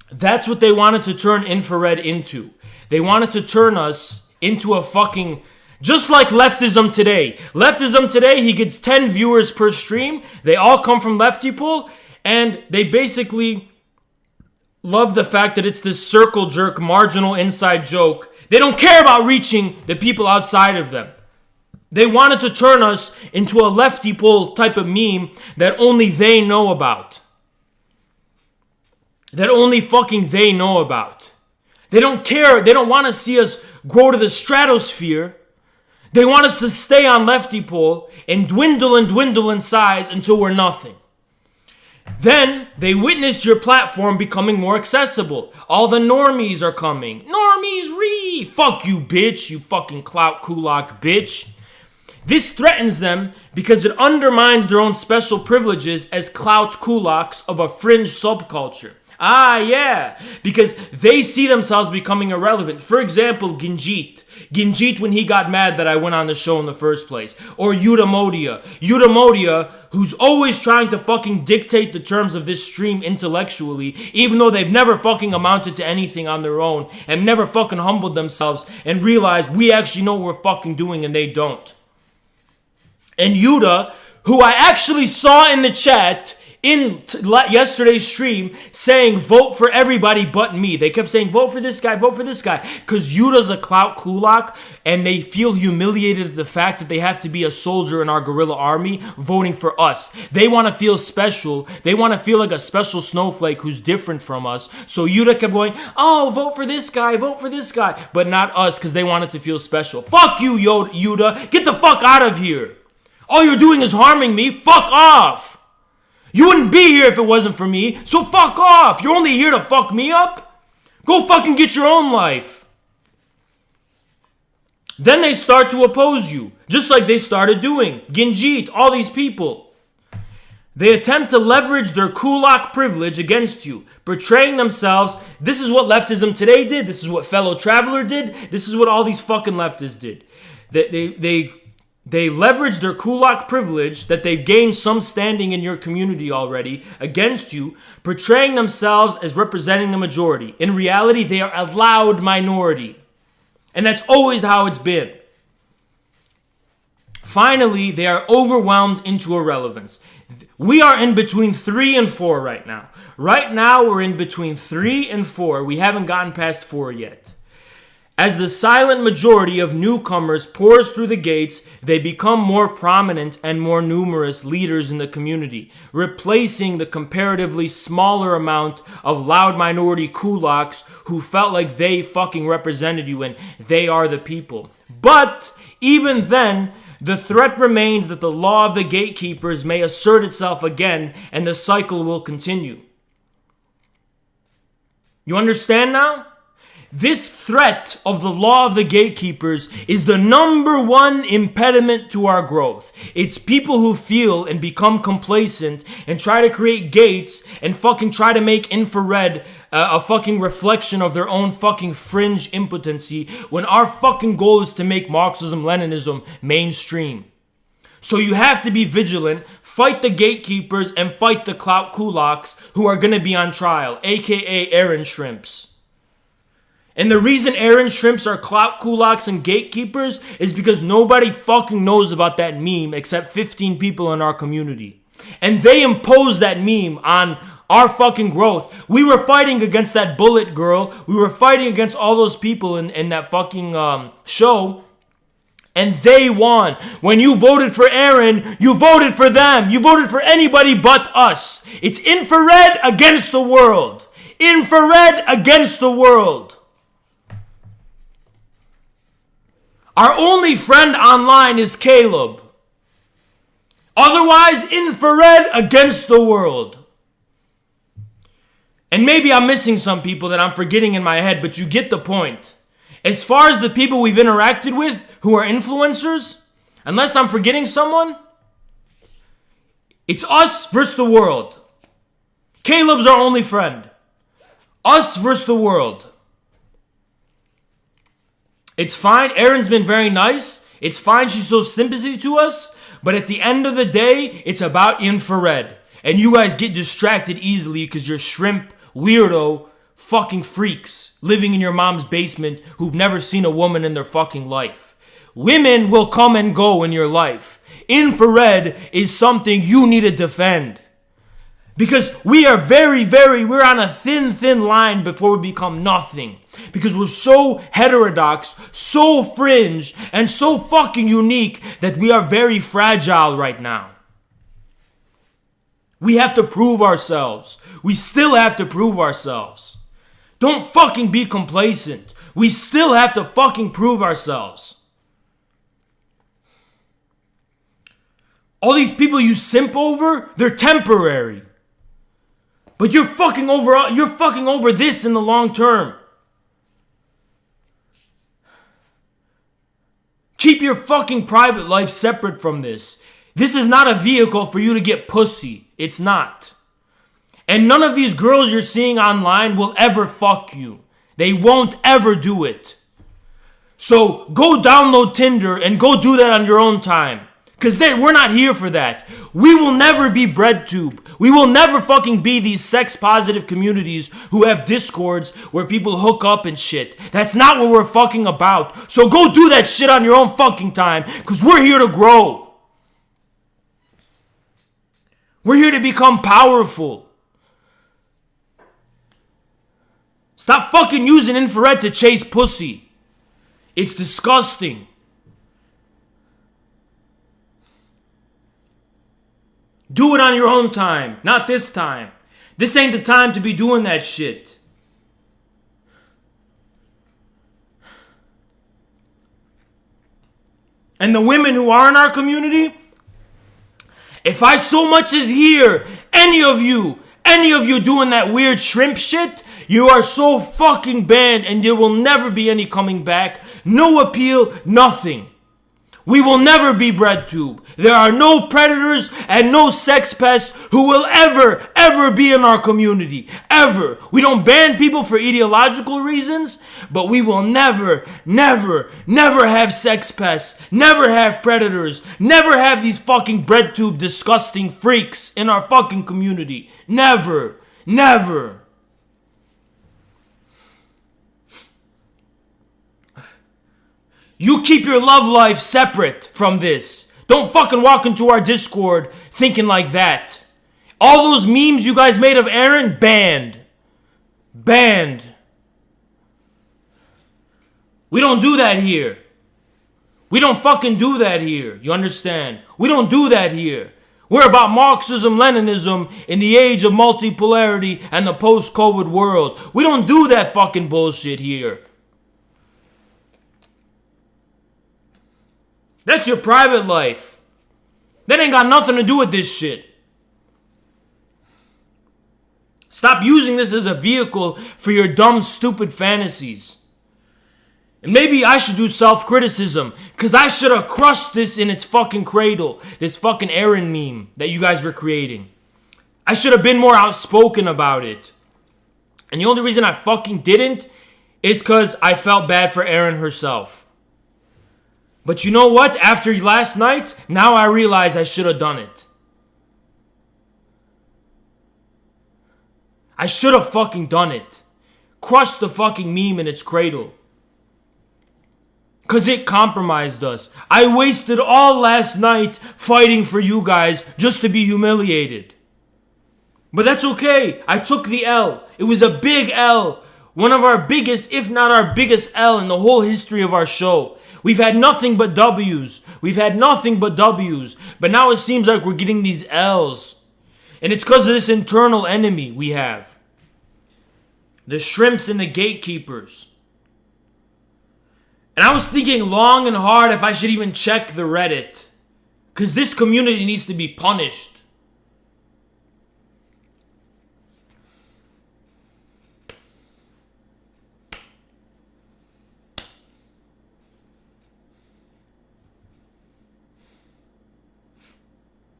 that's what they wanted to turn infrared into. They wanted to turn us into a fucking... Just like leftism today. Leftism today, he gets 10 viewers per stream. They all come from Leftypol. And they basically love the fact that it's this circle jerk, marginal inside joke. They don't care about reaching the people outside of them. They wanted to turn us into a Leftypol type of meme that only they know about. That only fucking they know about. They don't care. They don't want to see us grow to the stratosphere. They want us to stay on Leftypol and dwindle in size until we're nothing. Then they witness your platform becoming more accessible. All the normies are coming. Normies, fuck you, bitch. You fucking clout kulak bitch. This threatens them because it undermines their own special privileges as clout kulaks of a fringe subculture. Ah, yeah, because they see themselves becoming irrelevant. For example, Ginjeet. Ginjeet when he got mad that I went on the show in the first place. Or Eudaimodia. Eudaimodia, who's always trying to fucking dictate the terms of this stream intellectually, even though they've never fucking amounted to anything on their own, and never fucking humbled themselves, and realized we actually know what we're fucking doing and they don't. And Yuda, who I actually saw in the chat in yesterday's stream saying vote for everybody but me. They kept saying vote for this guy, because Yuda's a clout kulak and they feel humiliated at the fact that they have to be a soldier in our guerrilla army voting for us. They want to feel special. They want to feel like a special snowflake who's different from us. So Yuda kept going, oh, vote for this guy, but not us because they wanted to feel special. Fuck you, Yuda. Get the fuck out of here. All you're doing is harming me. Fuck off. You wouldn't be here if it wasn't for me, so fuck off. You're only here to fuck me up? Go fucking get your own life. Then they start to oppose you, just like they started doing. Ginjeet, all these people. They attempt to leverage their kulak privilege against you, portraying themselves, this is what leftism today did, this is what Fellow Traveler did, this is what all these fucking leftists did. They They leverage their kulak privilege that they've gained some standing in your community already against you, portraying themselves as representing the majority. In reality, they are a loud minority. And that's always how it's been. Finally, they are overwhelmed into irrelevance. We are in between 3 and 4 right now. Right now, we're in between 3 and 4. We haven't gotten past 4 yet. As the silent majority of newcomers pours through the gates, they become more prominent and more numerous leaders in the community, replacing the comparatively smaller amount of loud minority kulaks who felt like they fucking represented you and they are the people. But even then, the threat remains that the law of the gatekeepers may assert itself again and the cycle will continue. You understand now? This threat of the law of the gatekeepers is the number one impediment to our growth. It's people who feel and become complacent and try to create gates and fucking try to make infrared a fucking reflection of their own fucking fringe impotency when our fucking goal is to make Marxism-Leninism mainstream. So you have to be vigilant, fight the gatekeepers and fight the clout kulaks who are gonna be on trial, aka Aaron Shrimps. And the reason Aaron Shrimps are clout kulaks and gatekeepers is because nobody fucking knows about that meme except 15 people in our community. And they imposed that meme on our fucking growth. We were fighting against that bullet girl. We were fighting against all those people in that fucking show. And they won. When you voted for Aaron, you voted for them. You voted for anybody but us. It's infrared against the world. Infrared against the world. Our only friend online is Caleb. Otherwise, infrared against the world. And maybe I'm missing some people that I'm forgetting in my head, but you get the point. As far as the people we've interacted with who are influencers, unless I'm forgetting someone, it's us versus the world. Caleb's our only friend. Us versus the world. It's fine. Erin's been very nice. It's fine. She shows sympathy to us. But at the end of the day, it's about infrared. And you guys get distracted easily because you're shrimp, weirdo, fucking freaks living in your mom's basement who've never seen a woman in their fucking life. Women will come and go in your life. Infrared is something you need to defend. Because we are we're on a thin line before we become nothing. Because we're so heterodox, so fringe, and so fucking unique that we are very fragile right now. We have to prove ourselves. We still have to prove ourselves. Don't fucking be complacent. We still have to fucking prove ourselves. All these people you simp over, they're temporary. But you're fucking over this in the long term. Keep your fucking private life separate from this. This is not a vehicle for you to get pussy. It's not. And none of these girls you're seeing online will ever fuck you. They won't ever do it. So go download Tinder and go do that on your own time. Because we're not here for that. We will never be BreadTube. We will never fucking be these sex-positive communities who have discords where people hook up and shit. That's not what we're fucking about. So go do that shit on your own fucking time. Because we're here to grow. We're here to become powerful. Stop fucking using infrared to chase pussy. It's disgusting. Do it on your own time, not this time. This ain't the time to be doing that shit. And the women who are in our community, if I so much as hear any of you doing that weird shrimp shit, you are so fucking banned and there will never be any coming back. No appeal, nothing. We will never be breadtube. There are no predators and no sex pests who will ever be in our community. Ever. We don't ban people for ideological reasons, but we will never have sex pests, never have predators, never have these fucking breadtube disgusting freaks in our fucking community. Never. You keep your love life separate from this. Don't fucking walk into our Discord thinking like that. All those memes you guys made of Aaron, banned. We don't do that here. We don't fucking do that here. You understand? We don't do that here. We're about Marxism, Leninism in the age of multipolarity and the post-COVID world. We don't do that fucking bullshit here. That's your private life. That ain't got nothing to do with this shit. Stop using this as a vehicle for your dumb, stupid fantasies. And maybe I should do self-criticism, because I should have crushed this in its fucking cradle, this fucking Aaron meme that you guys were creating. I should have been more outspoken about it. And the only reason I fucking didn't is because I felt bad for Aaron herself. But you know what? After last night, now I realize I should have done it. I should have fucking done it. Crushed the fucking meme in its cradle. Because it compromised us. I wasted all last night fighting for you guys just to be humiliated. But that's okay. I took the L. It was a big L. One of our biggest, if not our biggest L in the whole history of our show. We've had nothing but W's. But now it seems like we're getting these L's. And it's because of this internal enemy we have. The shrimps and the gatekeepers. And I was thinking long and hard if I should even check the Reddit. Because this community needs to be punished.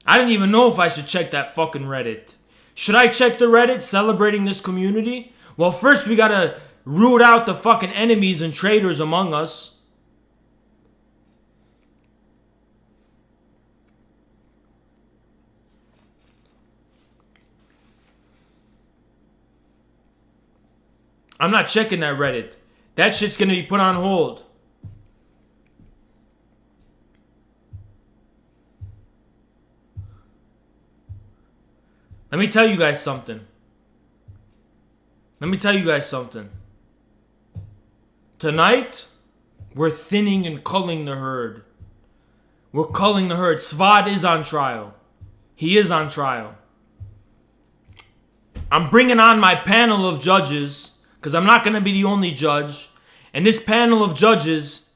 I didn't even know if I should check that fucking Reddit. Should I check the Reddit celebrating this community? Well, first we gotta root out the fucking enemies and traitors among us. I'm not checking that Reddit. That shit's gonna be put on hold. Let me tell you guys something. Tonight, we're thinning and culling the herd. We're culling the herd. Svad is on trial. He is on trial. I'm bringing on my panel of judges, because I'm not going to be the only judge. And this panel of judges,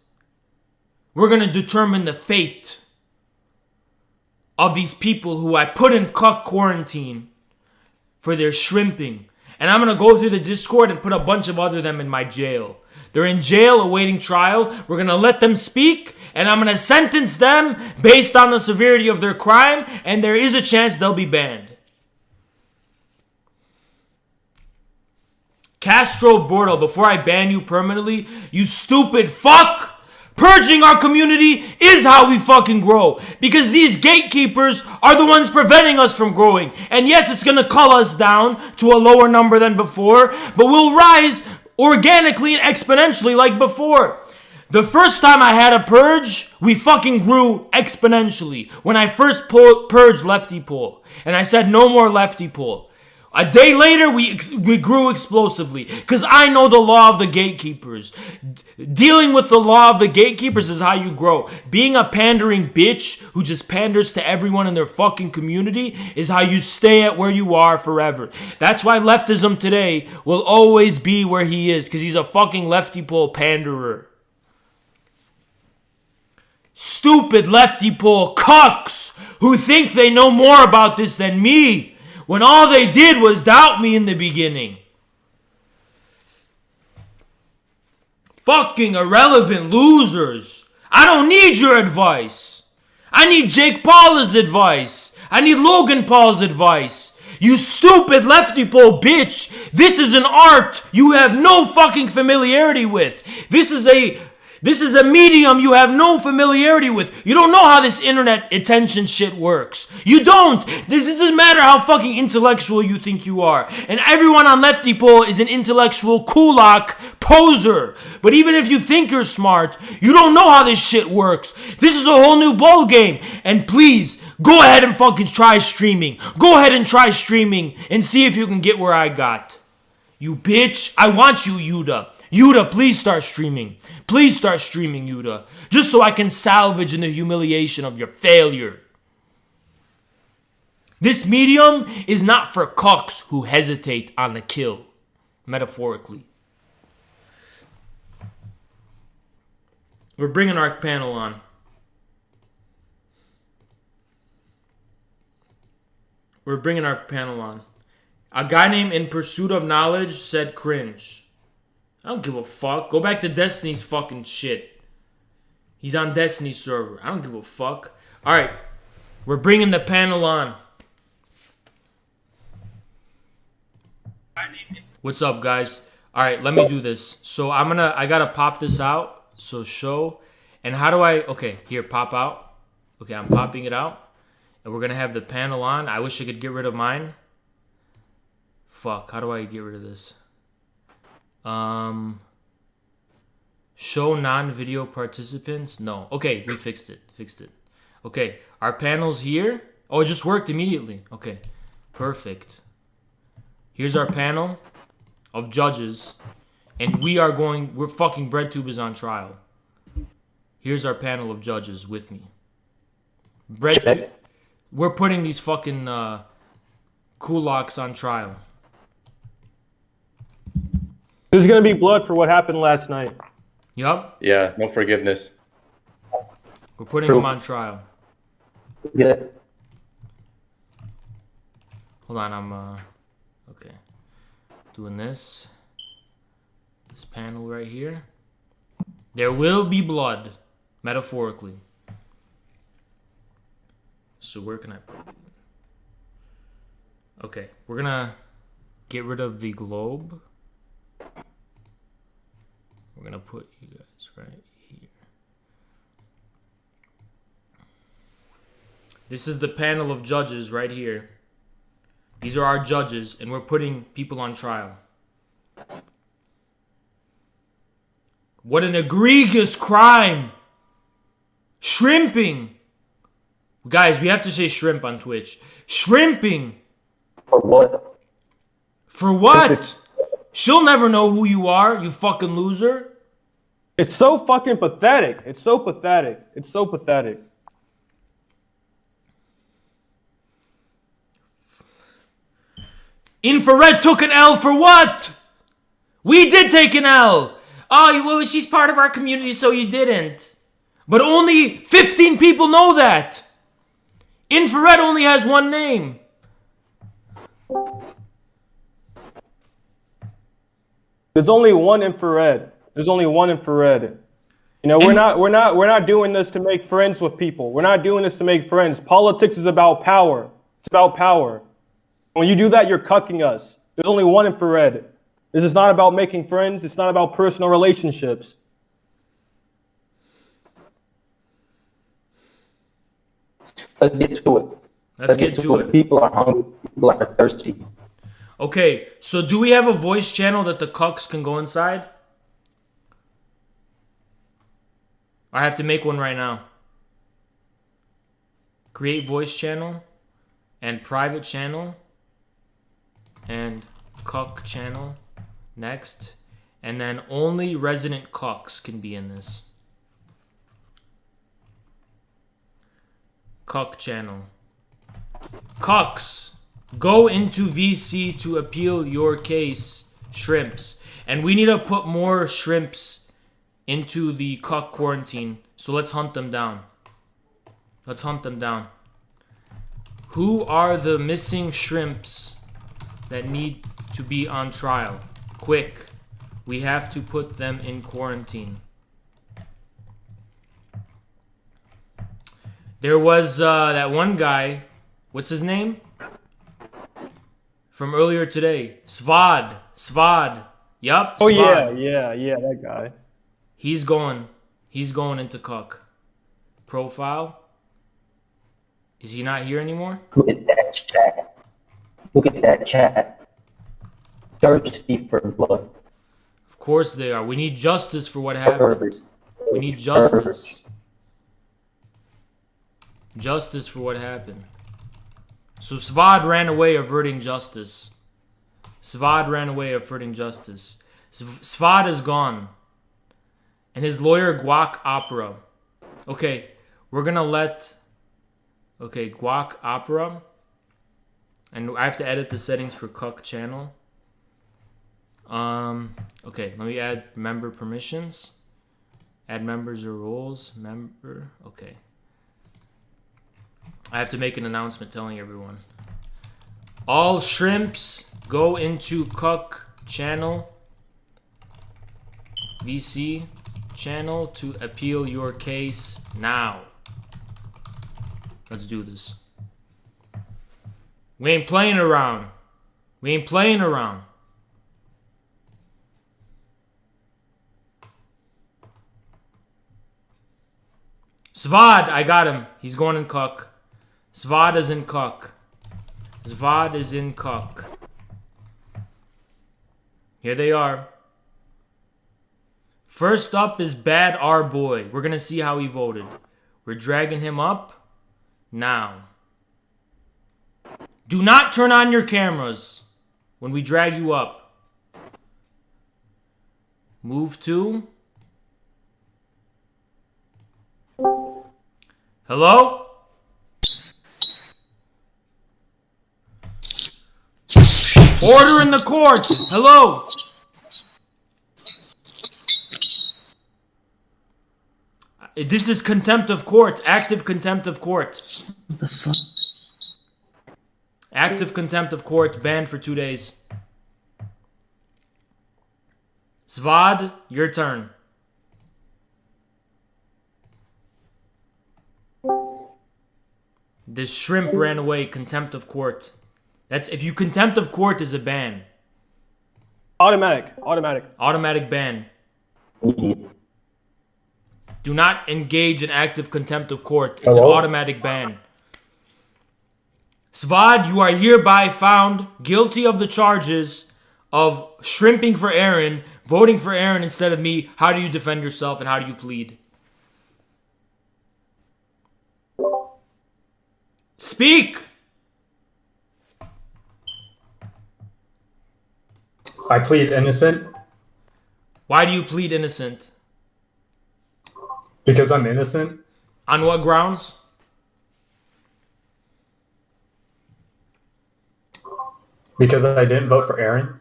we're going to determine the fate of these people who I put in cuck quarantine for their shrimping. And I'm going to go through the Discord and put a bunch of other them in my jail. They're in jail awaiting trial. We're going to let them speak, and I'm going to sentence them based on the severity of their crime, and there is a chance they'll be banned. Castro Bordo, before I ban you permanently, you stupid fuck! Purging our community is how we fucking grow. Because these gatekeepers are the ones preventing us from growing. And yes, it's going to cull us down to a lower number than before, but we'll rise organically and exponentially like before. The first time I had a purge, we fucking grew exponentially. When I first purged Leftypol. And I said no more Leftypol. A day later, we grew explosively because I know the law of the gatekeepers. Dealing with the law of the gatekeepers is how you grow. Being a pandering bitch who just panders to everyone in their fucking community is how you stay at where you are forever. That's why leftism today will always be where he is, because he's a fucking Leftypol panderer. Stupid Leftypol cucks who think they know more about this than me, when all they did was doubt me in the beginning. Fucking irrelevant losers. I don't need your advice. I need Jake Paul's advice. I need Logan Paul's advice. You stupid Leftypol bitch. This is an art you have no fucking familiarity with. This is a medium you have no familiarity with. You don't know how this internet attention shit works. You don't. It doesn't matter how fucking intellectual you think you are. And everyone on Leftypol is an intellectual kulak poser. But even if you think you're smart, you don't know how this shit works. This is a whole new ball game. And please, go ahead and fucking try streaming. Go ahead and try streaming and see if you can get where I got. You bitch. I want you, Yuda. Yuda, please start streaming. Please start streaming, Yuda. Just so I can salvage in the humiliation of your failure. This medium is not for cucks who hesitate on the kill. Metaphorically. We're bringing our panel on. We're bringing our panel on. A guy named In Pursuit of Knowledge said cringe. I don't give a fuck. Go back to Destiny's fucking shit. He's on Destiny's server. I don't give a fuck. Alright. We're bringing the panel on. What's up, guys? Alright, let me do this. So I gotta pop this out. So show. And how do I... Okay, here, pop out. Okay, I'm popping it out. And we're gonna have the panel on. I wish I could get rid of mine. Fuck, how do I get rid of this? Show non-video participants? No. Okay, we fixed it. Okay, our panel's here. Oh, it just worked immediately. Okay, perfect. Here's our panel of judges. And we're fucking BreadTube is on trial. Here's our panel of judges with me. BreadTube. We're putting these fucking kulaks on trial. There's gonna be blood for what happened last night. Yup. Yeah, no forgiveness. We're putting them on trial. Yeah. Hold on, okay. Doing this. This panel right here. There will be blood, metaphorically. So where can I put it? Okay, we're gonna get rid of the globe. We're gonna put you guys right here. This is the panel of judges right here. These are our judges, and we're putting people on trial. What an egregious crime! Shrimping! Guys, we have to say shrimp on Twitch. Shrimping! For what? For what? She'll never know who you are, you fucking loser. It's so fucking pathetic. It's so pathetic. Infrared took an L for what? We did take an L. Oh, well, she's part of our community, so you didn't. But only 15 people know that. Infrared only has one name. There's only one infrared. You know, we're not doing this to make friends with people. We're not doing this to make friends. Politics is about power. It's about power. When you do that, you're cucking us. There's only one infrared. This is not about making friends. It's not about personal relationships. Let's get to it. Let's get to it. People are hungry. People are thirsty. Okay, so do we have a voice channel that the cucks can go inside? I have to make one right now. Create voice channel and private channel and cuck channel. Next. And then only resident cucks can be in this. Cuck channel. Cucks, go into VC to appeal your case, shrimps. And we need to put more shrimps into the cuck quarantine. So let's hunt them down. Who are the missing shrimps that need to be on trial? Quick. We have to put them in quarantine. There was that one guy. What's his name? From earlier today. Svad. Yup. Oh Svad. yeah, that guy. He's going into cuck. Profile. Is he not here anymore? Look at that chat. Look at that chat. Thirsty for blood. Of course they are. We need justice for what happened. We need justice. Justice for what happened. So Svad ran away averting justice. Svad is gone. And his lawyer, Guac Opera. Okay, we're gonna let... Okay, Guac Opera. And I have to edit the settings for Cuck channel. Okay, let me add member permissions. Add members or roles. Member. Okay. I have to make an announcement telling everyone. All shrimps go into Cuck channel. VC channel to appeal your case now. Let's do this. We ain't playing around. Svad, I got him. He's going in cuck. Svad is in cuck. Here they are. First up is Bad R Boy. We're gonna see how he voted. We're dragging him up now. Do not turn on your cameras when we drag you up. Move to... Hello? Order in the court! Hello? This is contempt of court. Active contempt of court. What the fuck? Active contempt of court. Banned for 2 days. Svad, your turn. This shrimp ran away. Contempt of court. That's if you contempt of court is a ban. Automatic ban. Do not engage in active contempt of court. It's an automatic ban. Svad, you are hereby found guilty of the charges of shrimping for Aaron, voting for Aaron instead of me. How do you defend yourself and how do you plead? Speak! I plead innocent. Why do you plead innocent? Because I'm innocent. On what grounds? Because I didn't vote for Aaron.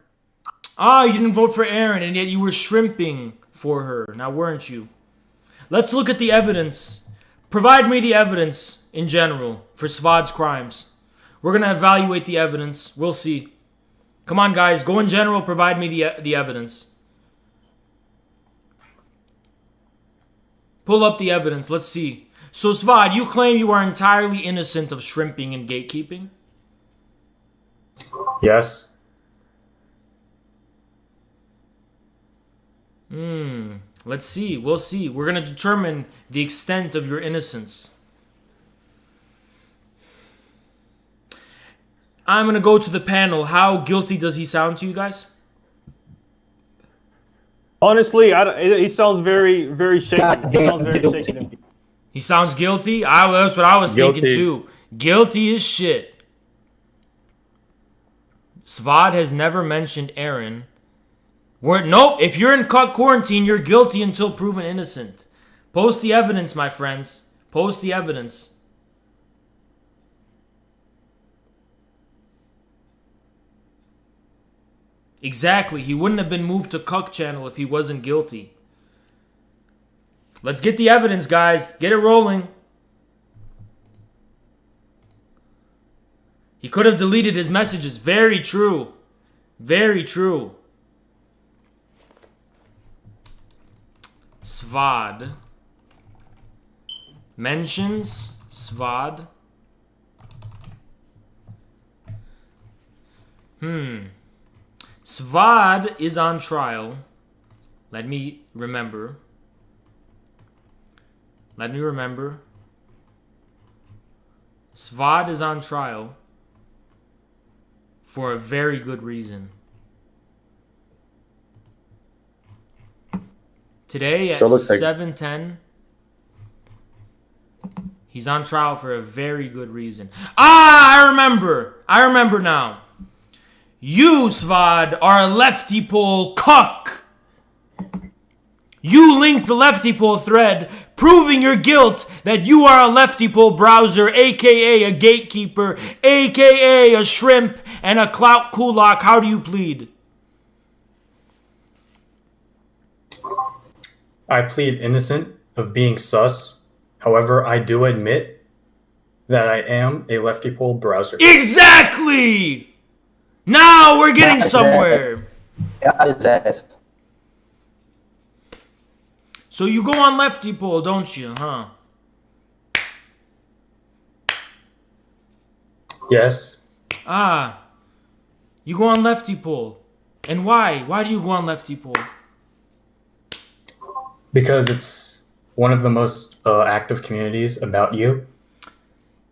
Ah, you didn't vote for Aaron, and yet you were shrimping for her. Now, weren't you? Let's look at the evidence. Provide me the evidence in general for Svad's crimes. We're going to evaluate the evidence. We'll see. Come on, guys. Go in general. Provide me the evidence. Pull up the evidence. Let's see. So, Svad, you claim you are entirely innocent of shrimping and gatekeeping? Yes. Let's see. We'll see. We're going to determine the extent of your innocence. I'm going to go to the panel. How guilty does he sound to you guys? Honestly, he sounds very, very shaky. He sounds guilty? That's what I was thinking too. Guilty as shit. Svad has never mentioned Aaron. Nope, if you're in quarantine, you're guilty until proven innocent. Post the evidence, my friends. Post the evidence. Exactly. He wouldn't have been moved to Cuck channel if he wasn't guilty. Let's get the evidence, guys. Get it rolling. He could have deleted his messages. Very true. Very true. Svad mentions Svad. Svad is on trial. Let me remember. Svad is on trial for a very good reason. Today at 7:10, he's on trial for a very good reason. I remember now. You, Svad, are a Leftypol cuck. You linked the Leftypol thread, proving your guilt that you are a Leftypol browser, aka a gatekeeper, aka a shrimp, and a clout kulak. How do you plead? I plead innocent of being sus. However, I do admit that I am a Leftypol browser. Exactly! Now we're getting somewhere. So you go on Leftypol, don't you, huh? Yes. You go on Leftypol. And why? Why do you go on Leftypol? Because it's one of the most active communities about you.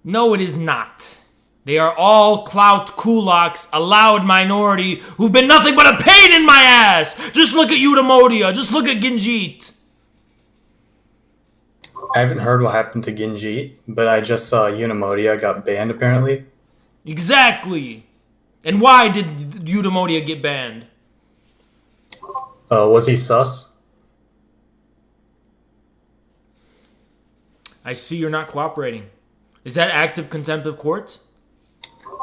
No, it is not. They are all clout kulaks, a loud minority who've been nothing but a pain in my ass. Just look at Eudamodia. Just look at Ginjeet. I haven't heard what happened to Ginjeet, but I just saw Eudamodia got banned apparently. Exactly. And why did Eudamodia get banned? Was he sus? I see you're not cooperating. Is that active contempt of court?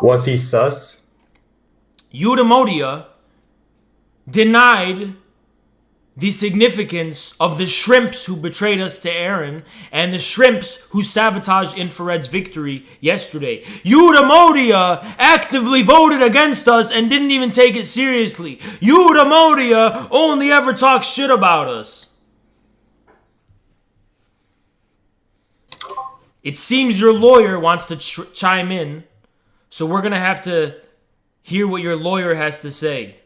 Was he sus? Eudamodia denied the significance of the shrimps who betrayed us to Aaron and the shrimps who sabotaged Infrared's victory yesterday. Eudamodia actively voted against us and didn't even take it seriously. Eudamodia only ever talks shit about us. It seems your lawyer wants to chime in, so we're going to have to hear what your lawyer has to say.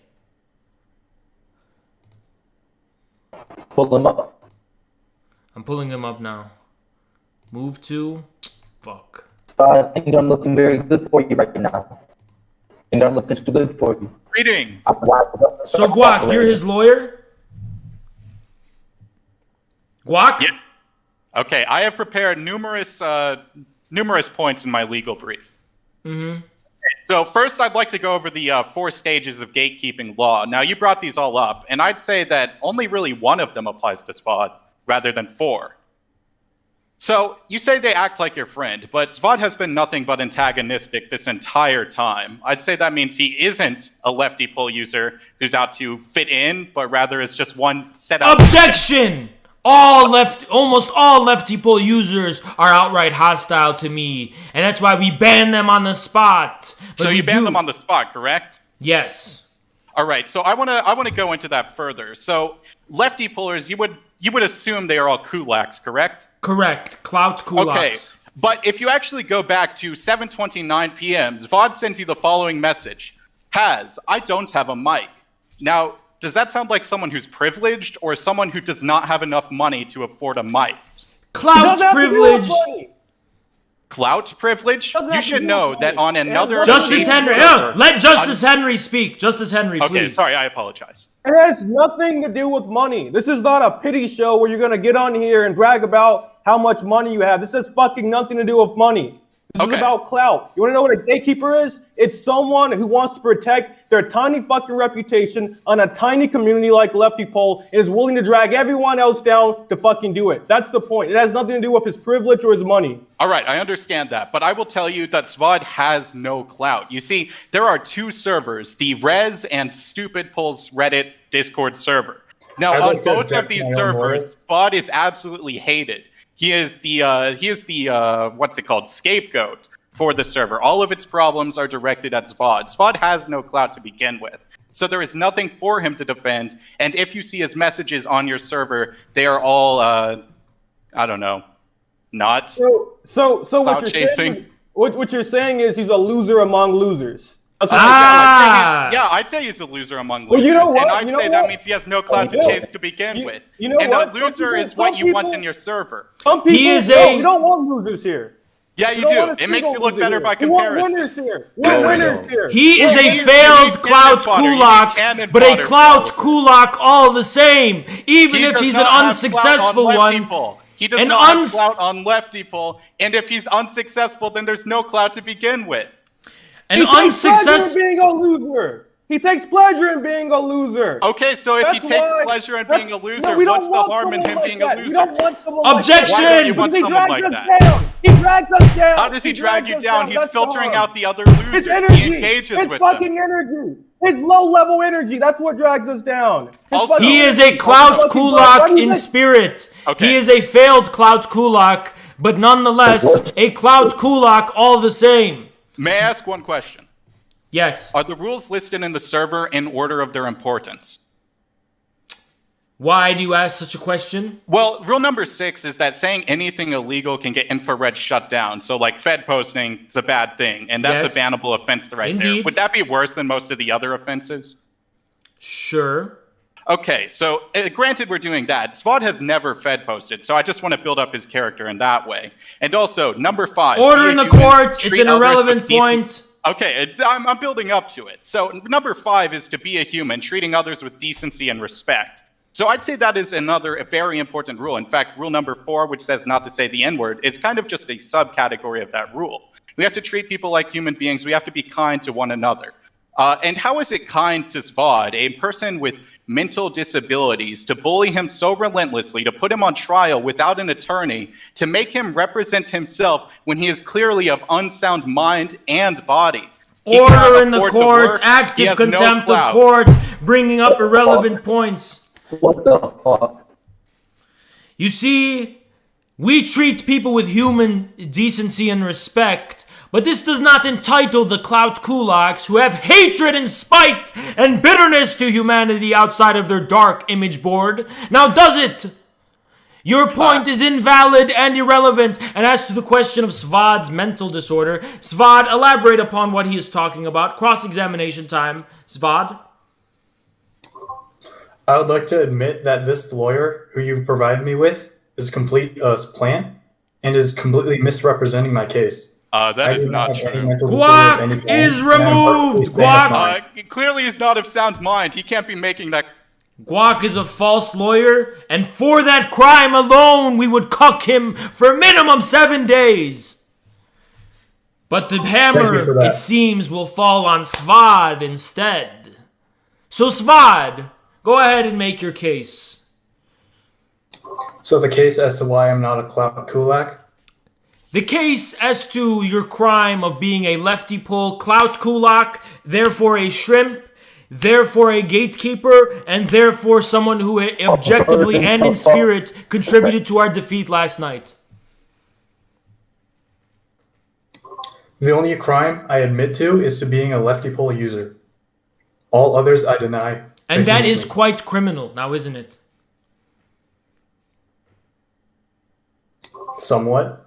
Pull him up. I'm pulling him up now. Move to... Fuck. Things aren't looking very good for you right now. Things aren't looking too good for you. Greetings. So, Guac, you're his lawyer? Guac? Yeah. Okay, I have prepared numerous points in my legal brief. Mm-hmm. So first, I'd like to go over the 4 stages of gatekeeping law. Now, you brought these all up, and I'd say that only really one of them applies to Svad, rather than 4. So, you say they act like your friend, but Svad has been nothing but antagonistic this entire time. I'd say that means he isn't a Leftypol user who's out to fit in, but rather is just one set up... Objection! Almost all Leftypol users are outright hostile to me, and that's why we ban them on the spot. But so you ban them on the spot, correct? Yes. All right. So I want to go into that further. So Leftypolers, you would assume they are all kulaks, correct? Correct. Clout kulaks. Okay. But if you actually go back to 7:29 p.m., Zvod sends you the following message: "Has, I don't have a mic." Now, does that sound like someone who's privileged or someone who does not have enough money to afford a mic? Clout privilege. Clout privilege? You should know that on another... Justice Henry, let Justice Henry speak. Justice Henry, please. Okay, sorry, I apologize. It has nothing to do with money. This is not a pity show where you're going to get on here and brag about how much money you have. This has fucking nothing to do with money. This is about clout. You want to know what a gatekeeper is? It's someone who wants to protect their tiny fucking reputation on a tiny community like Leftypol and is willing to drag everyone else down to fucking do it. That's the point. It has nothing to do with his privilege or his money. All right, I understand that, but I will tell you that Svad has no clout. You see, there are 2 servers, the Rez and Stupid Pul's Reddit Discord server. Now, on both of these servers, Svad is absolutely hated. He is the what's it called, scapegoat for the server. All of its problems are directed at Svad. Svad has no clout to begin with. So there is nothing for him to defend. And if you see his messages on your server, they are all, I don't know, not So what clout you're chasing. saying? What you're saying is he's a loser among losers. That's what I'd say he's a loser among losers. Well, you know what? And I'd You know say that what? means he has no clout to chase to begin with. You know and what? a loser is what you want in your server. Some people, we don't want losers here. Yeah, you do. It makes you look better by comparison. We want winners here. We're winners here. He is a failed clout kulak, but a clout kulak all the same, even if he's an unsuccessful one. He does not have clout on Leftypol, and if he's unsuccessful, then there's no clout to begin with. An unsuccessful being a loser. He takes pleasure in being a loser. Okay, so if he takes pleasure in being a loser, what's the harm in him being a loser? Objection! Why don't you want someone like that? He drags us down. How does he drag you down? He's filtering out the other losers. He engages with them. It's fucking energy. It's low-level energy. That's what drags us down. He is a clout kulak in spirit. He is a failed clout kulak, but nonetheless a clout kulak all the same. May I ask one question? Yes. Are the rules listed in the server in order of their importance? Why do you ask such a question? Well, rule number 6 is that saying anything illegal can get infrared shut down. So, like, Fed posting is a bad thing, and that's a bannable offense right there. Would that be worse than most of the other offenses? Sure. Okay, so granted we're doing that. Svod has never Fed posted, so I just want to build up his character in that way. And also, number 5. Order in the court. It's an irrelevant point. Okay, I'm building up to it. So number 5 is to be a human, treating others with decency and respect. So I'd say that is another very important rule. In fact, rule number 4, which says not to say the N-word, is kind of just a subcategory of that rule. We have to treat people like human beings. We have to be kind to one another. And how is it kind to Svod, a person with mental disabilities, to bully him so relentlessly, to put him on trial without an attorney, to make him represent himself when he is clearly of unsound mind and body? Order in the court, active contempt of court, bringing up irrelevant points. What the fuck? You see, we treat people with human decency and respect, but this does not entitle the clout kulaks who have hatred and spite and bitterness to humanity outside of their dark image board. Now does it? Your point is invalid and irrelevant. And as to the question of Svod's mental disorder, Svod, elaborate upon what he is talking about. Cross-examination time. Svod? I would like to admit that this lawyer who you've provided me with is a complete plant and is completely misrepresenting my case. That is not true. Guac is removed! Guac! Clearly he's not of sound mind. He can't be making that. Guac is a false lawyer, and for that crime alone, we would cuck him for minimum 7 days. But the hammer, it seems, will fall on Svod instead. So Svod, go ahead and make your case. So the case as to why I'm not a clout kulak? The case as to your crime of being a Leftypol clout kulak, therefore a shrimp, therefore a gatekeeper, and therefore someone who objectively and in spirit contributed to our defeat last night. The only crime I admit to is to being a Leftypol user. All others I deny. And that is quite criminal, now isn't it? Somewhat.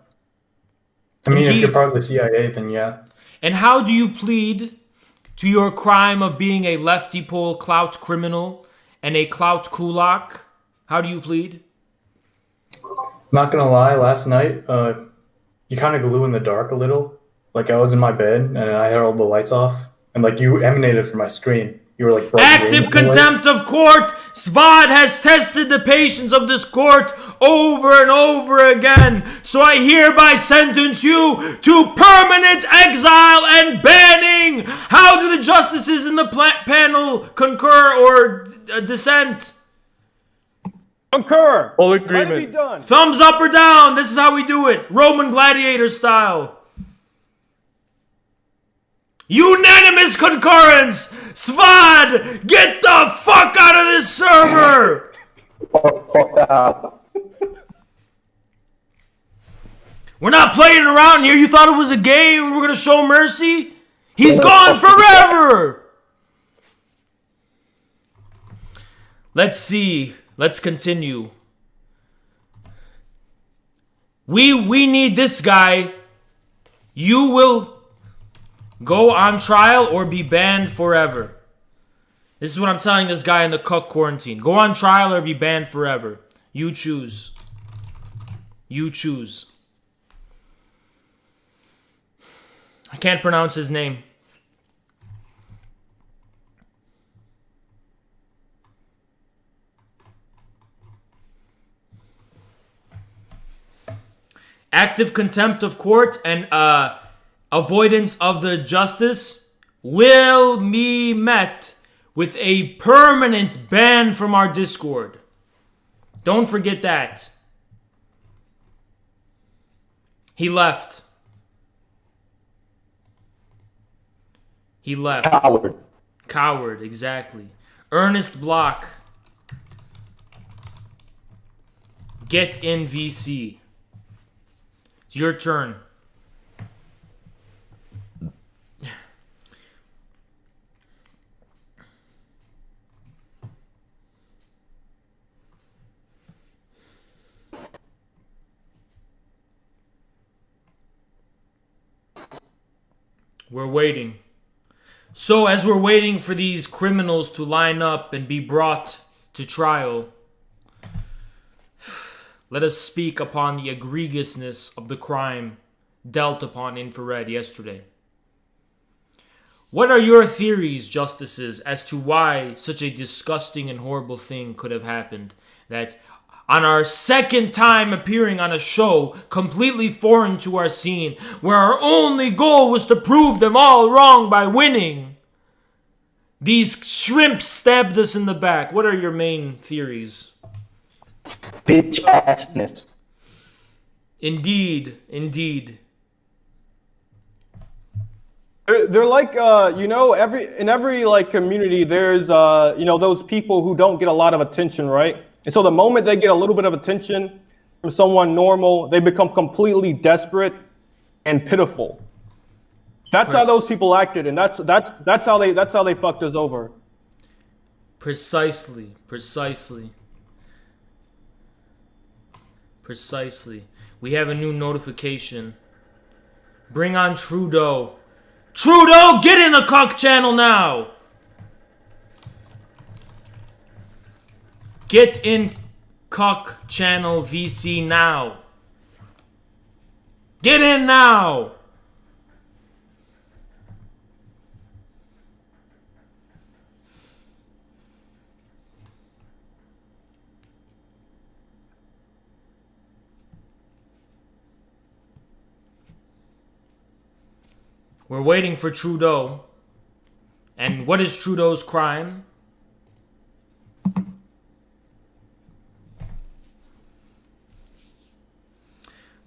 I mean, if you're part of the CIA, then yeah. And how do you plead to your crime of being a Leftypol clout criminal and a clout kulak? How do you plead? Not gonna lie, last night, you kind of glue in the dark a little. Like, I was in my bed, and I had all the lights off, and, like, you emanated from my screen. You were, like, active contempt of court! Svod has tested the patience of this court over and over again, so I hereby sentence you to permanent exile and banning! How do the justices in the panel concur or dissent? Concur! All agreement. Thumbs up or down, this is how we do it. Roman gladiator style. Unanimous concurrence! Svod, get the fuck out of this server! We're not playing around here. You thought it was a game and we're gonna show mercy? He's gone forever! Let's see. Let's continue. We need this guy. You will go on trial or be banned forever. This is what I'm telling this guy in the cuck quarantine. Go on trial or be banned forever. You choose. You choose. I can't pronounce his name. Active contempt of court and avoidance of the justice will be met with a permanent ban from our Discord. Don't forget that. He left. He left. Coward. Coward, exactly. Ernest Block. Get in VC. It's your turn. We're waiting. So as we're waiting for these criminals to line up and be brought to trial, let us speak upon the egregiousness of the crime dealt upon Infrared yesterday. What are your theories, justices, as to why such a disgusting and horrible thing could have happened? That on our second time appearing on a show completely foreign to our scene, where our only goal was to prove them all wrong by winning, these shrimps stabbed us in the back. What are your main theories? Bitch assness. Indeed, indeed. They're like, in every like community, there's, those people who don't get a lot of attention, right? And so the moment they get a little bit of attention from someone normal, they become completely desperate and pitiful. That's how those people acted, and that's how they fucked us over. Precisely. We have a new notification. Bring on Trudeau. Trudeau, get in the cuck channel now! Get in cuck channel VC now. Get in now! We're waiting for Trudeau. And what is Trudeau's crime?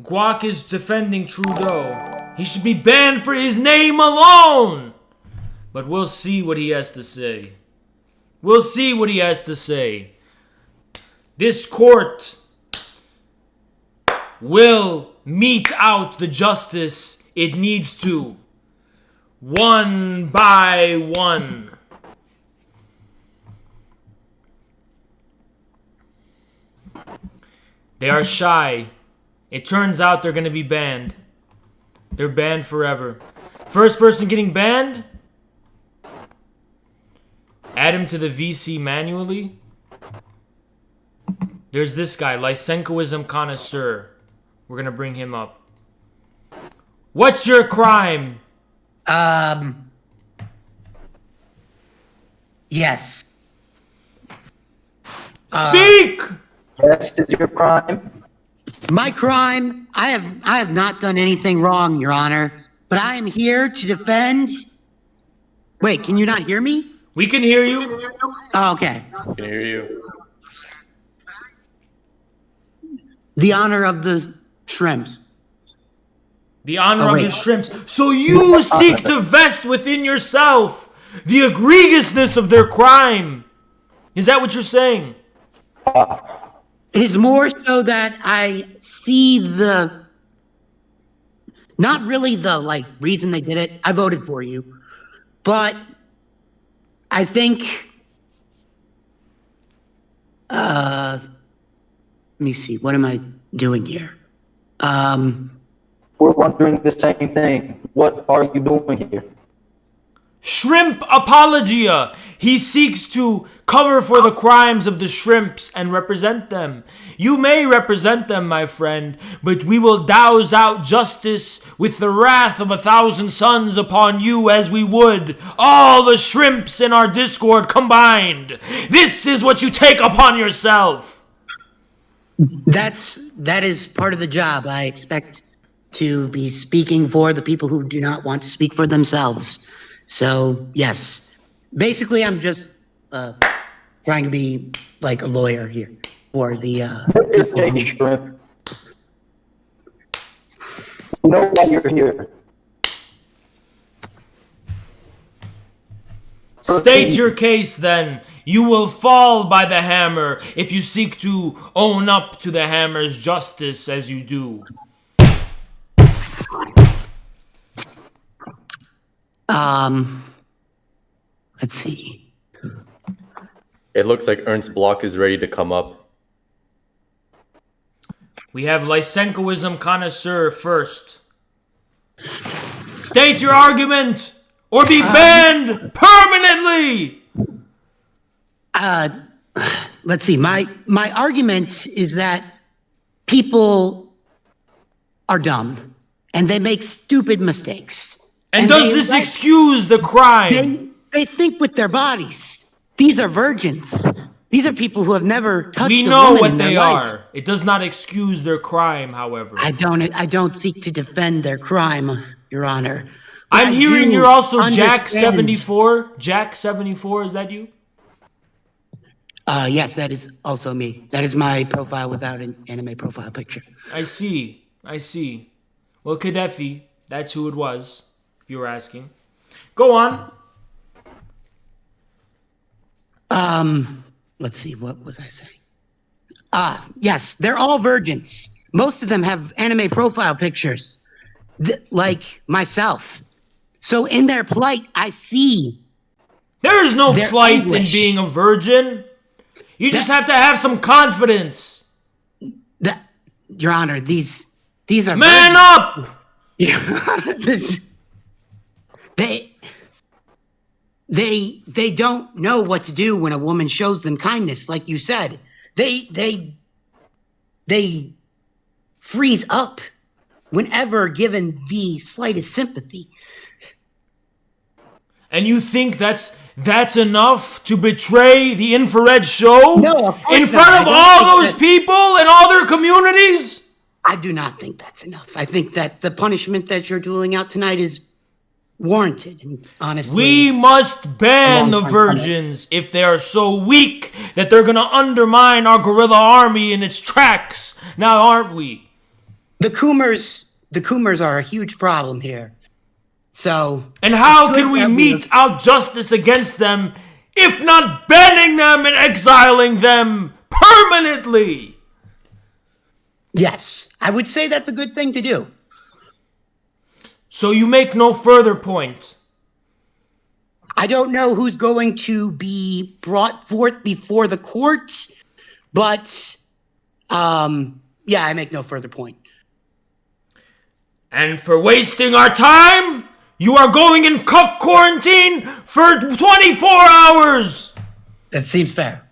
Guac is defending Trudeau. He should be banned for his name alone. But we'll see what he has to say. We'll see what he has to say. This court will mete out the justice it needs to. One by one. They are shy. It turns out they're going to be banned. They're banned forever. First person getting banned? Add him to the VC manually. There's this guy, Lysenkoism Connoisseur. We're going to bring him up. What's your crime? Yes. Speak! Yes, is your crime? My crime, I have not done anything wrong, Your Honor, but I am here to defend. Wait, can you not hear me? We can hear you. Oh, okay. I can hear you. The honor of the shrimps. The honor of the shrimps. So you seek to vest within yourself the egregiousness of their crime. Is that what you're saying? It is more so that I see the, not really the reason they did it. I voted for you, but I think, let me see, what am I doing here? We're wondering the same thing. What are you doing here? Shrimp apologia. He seeks to cover for the crimes of the shrimps and represent them. You may represent them, my friend, but we will douse out justice with the wrath of 1,000 suns upon you as we would all the shrimps in our Discord combined. This is what you take upon yourself. That is part of the job. I expect to be speaking for the people who do not want to speak for themselves. So, yes. Basically, I'm just trying to be like a lawyer here for the You know why you're here. State your case, then. You will fall by the hammer if you seek to own up to the hammer's justice as you do. Let's see. It looks like Ernst Block is ready to come up. We have Lysenkoism connoisseur first. State your argument or be banned permanently. Let's see. My argument is that people are dumb and they make stupid mistakes. And does this excuse the crime? They think with their bodies. These are virgins. These are people who have never touched We a know woman what in their they life. are. It does not excuse their crime, however. I don't seek to defend their crime, Your Honor. I'm hearing you're also understand- Jack74. Jack74, is that you? Yes, that is also me. That is my profile without an anime profile picture. I see. Well, Kadefi, that's who it was, if you were asking. Go on. Let's see, what was I saying? Yes, they're all virgins. Most of them have anime profile pictures, like myself. So in their plight, I see. There's no their plight anguish. in being a virgin. You just have to have some confidence. Your Honor, these are Man virgins. up! Your Honor, they don't know what to do when a woman shows them kindness, like you said. They freeze up whenever given the slightest sympathy. And you think that's enough to betray the infrared show? No, of course in front not. of I don't all think those that- people and all their communities? I do not think that's enough. I think that the punishment that you're doling out tonight is warranted, and honestly. We must ban the long time virgins if they are so weak that they're gonna undermine our guerrilla army in its tracks. Now, aren't we? The Coomers are a huge problem here. So. And how it's can good we that mete out justice against them if not banning them and exiling them permanently? Yes, I would say that's a good thing to do. So you make no further point. I don't know who's going to be brought forth before the court, but yeah, I make no further point. And for wasting our time, you are going in cuck quarantine for 24 hours! That seems fair.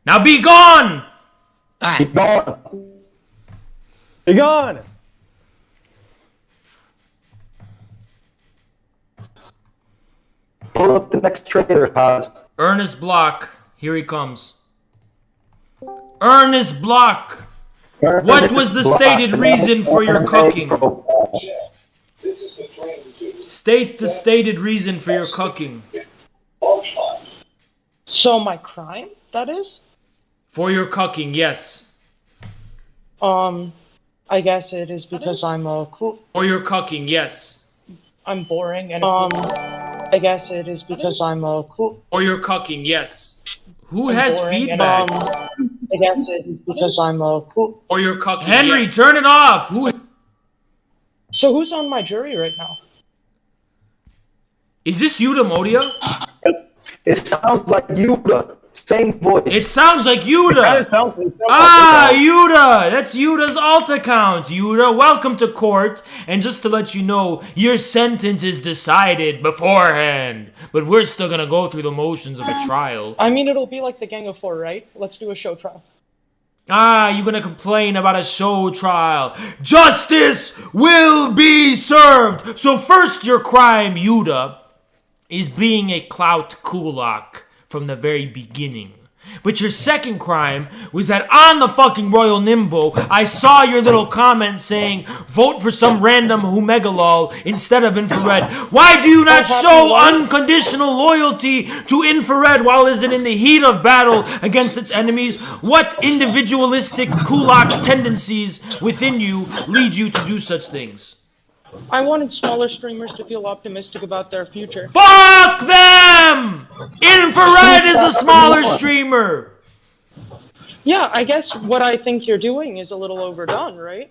Now be gone! All Be right. gone. Be gone. Pull up the next traitor, Haas. Ernest Block, here he comes. Ernest Block! What was the stated reason for your cucking? State the stated reason for your cucking. So my crime, that is? For your cucking, yes. I guess it is because I'm cool. For your cucking, yes. I'm boring and I guess it is because I'm cool. Or your cucking, yes. Who I'm has boring and, feedback? I guess it is because I'm cool. Or your cucking, Henry, yes. Turn it off! So who's on my jury right now? Is this Yuda Modia? It sounds like Yuda. Same voice. It sounds like It Yuda. sounds like Yuda! That's Yuda's alt account. Yuda, welcome to court. And just to let you know, your sentence is decided beforehand. But we're still gonna go through the motions of a trial. I mean, it'll be like the Gang of Four, right? Let's do a show trial. You're gonna complain about a show trial. Justice will be served! So first, your crime, Yuda, is being a clout kulak from the very beginning. But your second crime was that on the fucking Royal Nimbo, I saw your little comment saying, vote for some random Humegalol instead of Infrared. Why do you not show unconditional loyalty to Infrared while is it in the heat of battle against its enemies? What individualistic kulak tendencies within you lead you to do such things? I wanted smaller streamers to feel optimistic about their future. Fuck them! Infrared is a smaller streamer! Yeah, I guess what I think you're doing is a little overdone, right?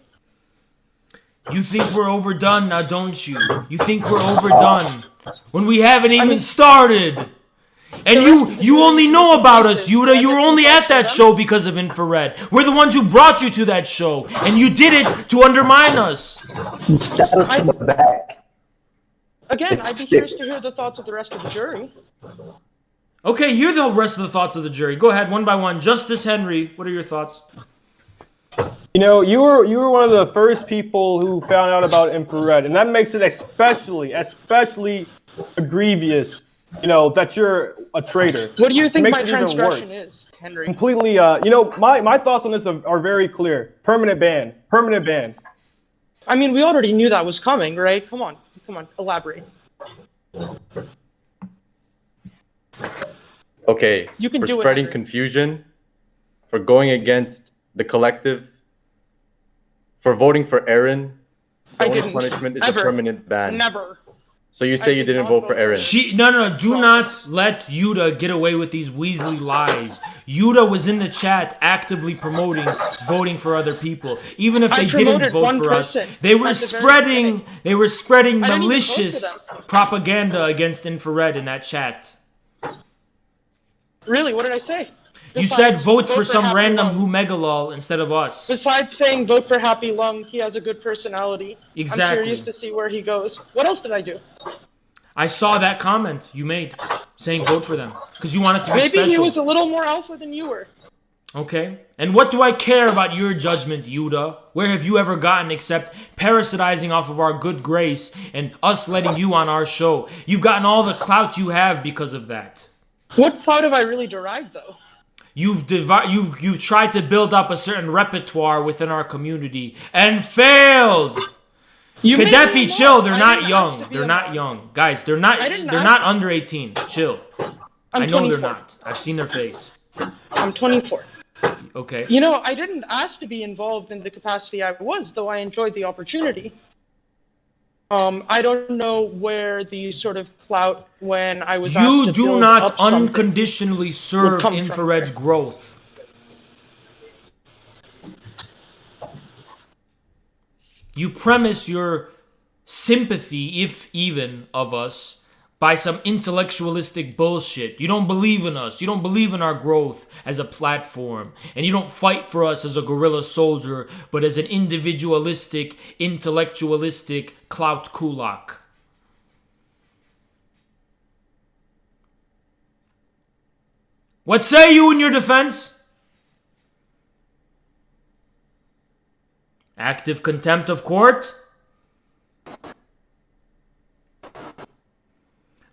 You think we're overdone now, don't you? You think we're overdone when we haven't even started. And you only know about us, Yuda. You were only at that show because of Infrared. We're the ones who brought you to that show. And you did it to undermine us. Again, I'd be curious to hear the thoughts of the rest of the jury. Okay, hear the rest of the thoughts of the jury. Go ahead, one by one. Justice Henry, what are your thoughts? You know, you were one of the first people who found out about infrared, and that makes it especially grievous. You know, that you're a traitor. What do you think my It makes it even transgression worse. is, Henry? Completely. You know, my thoughts on this are very clear. Permanent ban. Permanent ban. I mean, we already knew that was coming, right? Come on, elaborate. Okay, You can for do it, spreading Henry. confusion, for going against the collective, for voting for Aaron, the I only didn't. punishment is Ever. a permanent ban. Never. So you say you didn't vote for Aaron? No, do not let Yuda get away with these Weasley lies. Yuda was in the chat actively promoting voting for other people. Even if they didn't promoted vote one for us, person they were at the very spreading I didn't even vote for malicious propaganda against Infrared in that chat. Really, what did I say? You said Besides, vote for some Happy random Lung. Humegalol instead of us. Besides saying vote for Happy Lung, he has a good personality. Exactly. I'm curious to see where he goes. What else did I do? I saw that comment you made saying vote for them because you want it to be Maybe special. he was a little more alpha than you were. Okay. And what do I care about your judgment, Yuda? Where have you ever gotten except parasitizing off of our good grace and us letting you on our show? You've gotten all the clout you have because of that. What clout have I really derived, though? You've tried to build up a certain repertoire within our community and failed. Kadefi, chill. They're not young. They're not young, guys. They're not under 18. Chill. I know they're not. I've seen their face. I'm 24. Okay. You know, I didn't ask to be involved in the capacity I was, though I enjoyed the opportunity. I don't know where the sort of clout when I was asked You to do build not up something unconditionally serve would come from Infrared's growth. You premise your sympathy, if even, of us by some intellectualistic bullshit. You don't believe in us. You don't believe in our growth as a platform. And you don't fight for us as a guerrilla soldier, but as an individualistic, intellectualistic clout kulak. What say you in your defense? Active contempt of court?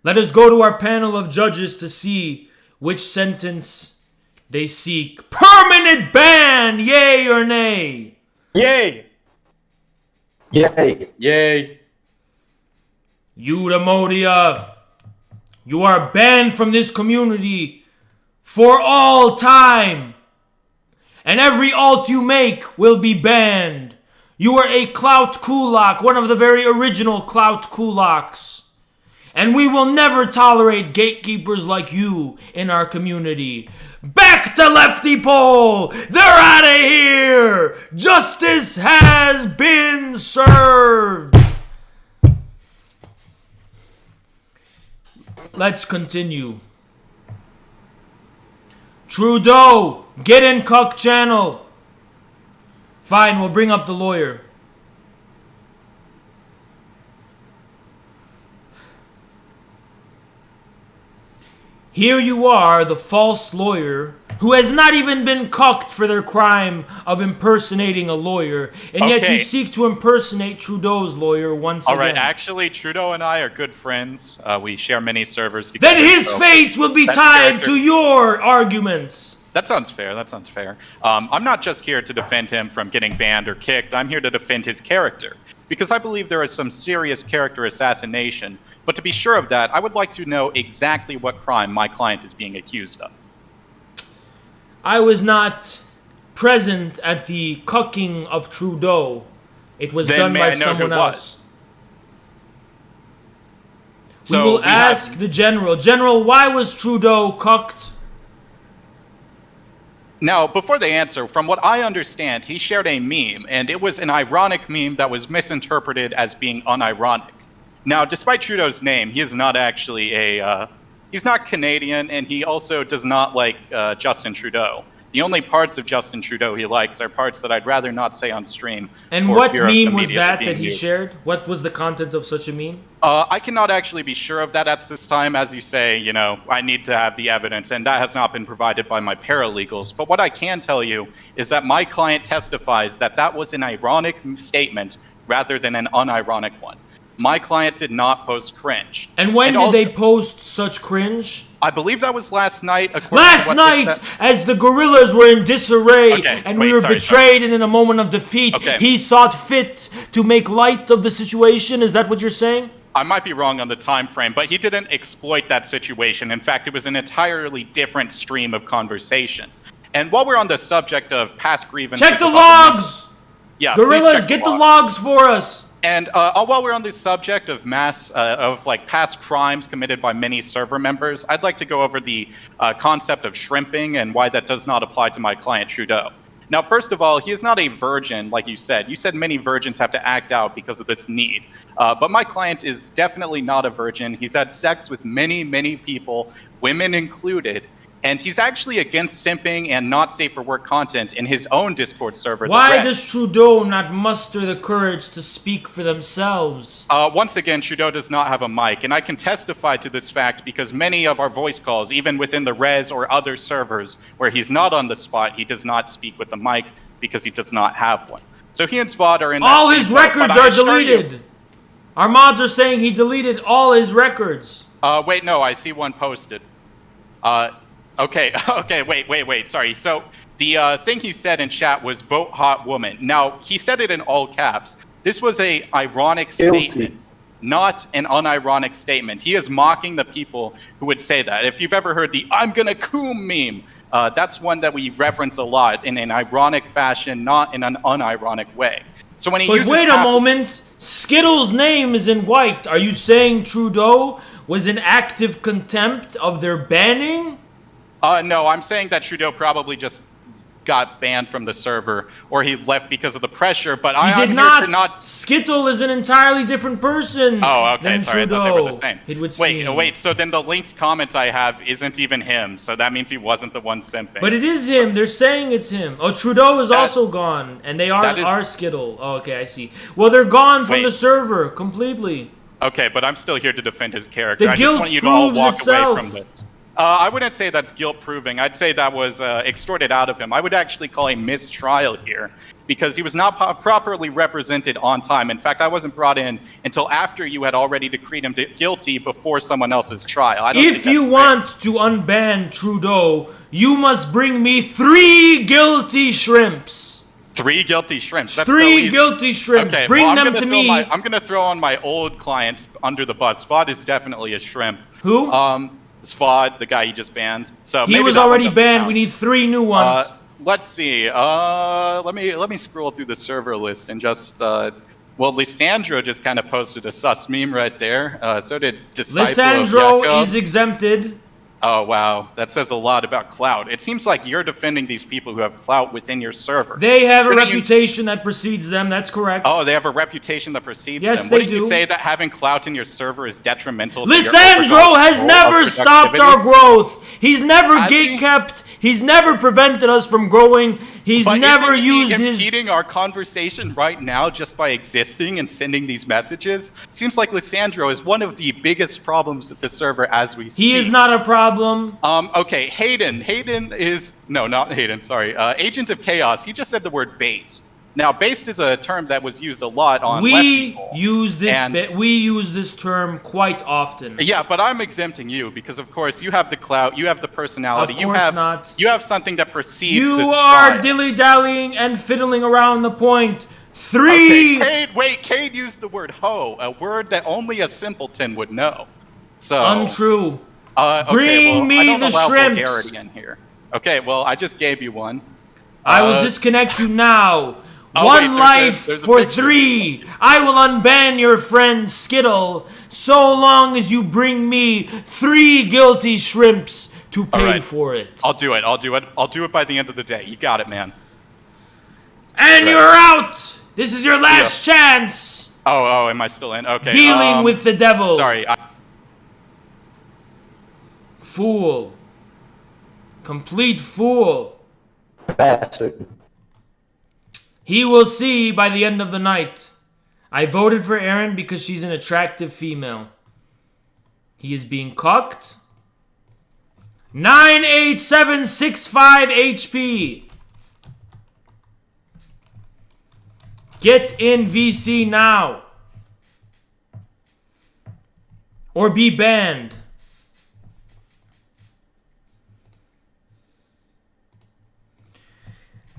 Let us go to our panel of judges to see which sentence they seek. Permanent ban! Yay or nay? Yay! Yay! Yay! Eudaimonia, you are banned from this community for all time. And every alt you make will be banned. You are a clout kulak, one of the very original clout kulaks. And we will never tolerate gatekeepers like you in our community. Back to Leftypol! They're out of here! Justice has been served! Let's continue. Trudeau, get in cuck channel. Fine, we'll bring up the lawyer. Here you are, the false lawyer, who has not even been cucked for their crime of impersonating a lawyer, and yet you seek to impersonate Trudeau's lawyer once again. All right, actually, Trudeau and I are good friends. We share many servers together. Then his fate will be tied to your arguments. That sounds fair. That sounds fair. I'm not just here to defend him from getting banned or kicked. I'm here to defend his character, because I believe there is some serious character assassination. But to be sure of that, I would like to know exactly what crime my client is being accused of. I was not present at the cucking of Trudeau. It was done by someone else. We will ask the general. General, why was Trudeau cucked? Now, before they answer, from what I understand, he shared a meme, and it was an ironic meme that was misinterpreted as being unironic. Now, despite Trudeau's name, he is not actually he's not Canadian, and he also does not like Justin Trudeau. The only parts of Justin Trudeau he likes are parts that I'd rather not say on stream. And what meme was that he shared? What was the content of such a meme? I cannot actually be sure of that at this time. As you say, you know, I need to have the evidence, and that has not been provided by my paralegals. But what I can tell you is that my client testifies that that was an ironic statement rather than an unironic one. My client did not post cringe. And when did they post such cringe? I believe that was last night. Last night, as the gorillas were in disarray and we were betrayed and in a moment of defeat, he sought fit to make light of the situation. Is that what you're saying? I might be wrong on the time frame, but he didn't exploit that situation. In fact, it was an entirely different stream of conversation. And while we're on the subject of past grievances... Check the logs! Yeah, gorillas, get the logs for us! And while we're on the subject of past crimes committed by many server members, I'd like to go over the concept of shrimping and why that does not apply to my client Trudeau. Now, first of all, he is not a virgin, like you said. You said many virgins have to act out because of this need. But my client is definitely not a virgin. He's had sex with many, many people, women included. And he's actually against simping and not safe for work content in his own Discord server. Why does Trudeau not muster the courage to speak for themselves? Once again, Trudeau does not have a mic, and I can testify to this fact because many of our voice calls, even within the Res or other servers where he's not on the spot, he does not speak with the mic because he does not have one. So he and Svod are in that all his records are deleted. Our mods are saying he deleted all his records. Wait, no, I see one posted. Okay, wait, sorry. So the thing he said in chat was vote hot woman. Now, he said it in all caps. This was a ironic statement, not an unironic statement. He is mocking the people who would say that. If you've ever heard the I'm gonna coom meme, that's one that we reference a lot in an ironic fashion, not in an unironic way. So when he uses wait a moment, Skittles' name is in white. Are you saying Trudeau was in active contempt of their banning? No, I'm saying that Trudeau probably just got banned from the server, or he left because of the pressure, but he did not. Skittle is an entirely different person than sorry, Trudeau. I thought they were the same. It would seem. Wait, so then the linked comment I have isn't even him, so that means he wasn't the one simping. But it is him. They're saying it's him. Oh, Trudeau is also gone, and they are Skittle. Oh, okay, I see. Well, they're gone from the server completely. Okay, but I'm still here to defend his character. The guilt I just want you to all walk itself. away from this. I wouldn't say that's guilt-proving. I'd say that was extorted out of him. I would actually call a mistrial here because he was not properly represented on time. In fact, I wasn't brought in until after you had already decreed him guilty before someone else's trial. If you want to unban Trudeau, you must bring me 3 guilty shrimps. 3 guilty shrimps? That's 3 guilty shrimps. Okay, bring them to me. I'm going to throw on my old client under the bus. Svod is definitely a shrimp. Who? Svod, the guy you just banned. So he was already banned. We need 3 new ones. Let's see. Let me scroll through the server list and just. Well, Lysandro just kind of posted a sus meme right there. So did Disciple Lysandro of Yakov. is exempted. Oh, wow. That says a lot about clout. It seems like you're defending these people who have clout within your server. They have a reputation that precedes them. That's correct. Oh, they have a reputation that precedes them. Yes, What they do you do. say that having clout in your server is detrimental to your Lysandro overall has control never of stopped productivity? our growth. He's never Has he? gatekept. He's never prevented us from growing. He's But never isn't he used his... impeding our conversation right now just by existing and sending these messages? Seems like Lysandro is one of the biggest problems with the server as we speak. He is not a problem. Okay, Hayden. Hayden is... No, not Hayden, sorry. Agent of Chaos, he just said the word based. Now, based is a term that was used a lot on We Leftypol. use this And- we use this term quite often. Yeah, but I'm exempting you because, of course, you have the clout, you have the personality, Of you course have not. you have something that precedes You this are trial. dilly-dallying and fiddling around the point. 3. Okay, Cade used the word hoe, a word that only a simpleton would know. So Untrue. Okay, Bring well, me I don't the allow shrimps. vulgarity in here. Okay, well, I just gave you one. I will disconnect you now. Oh, One wait, there's life a for picture. 3. I will unban your friend Skittle so long as you bring me 3 guilty shrimps to pay All right. for it. I'll do it. I'll do it by the end of the day. You got it, man. And Right. you're out. This is your last chance. Oh, am I still in? Okay. Dealing with the devil. Sorry. Fool. Complete fool. Bastard. He will see by the end of the night. I voted for Erin because she's an attractive female. He is being cocked. 98765 HP. Get in VC now. Or be banned.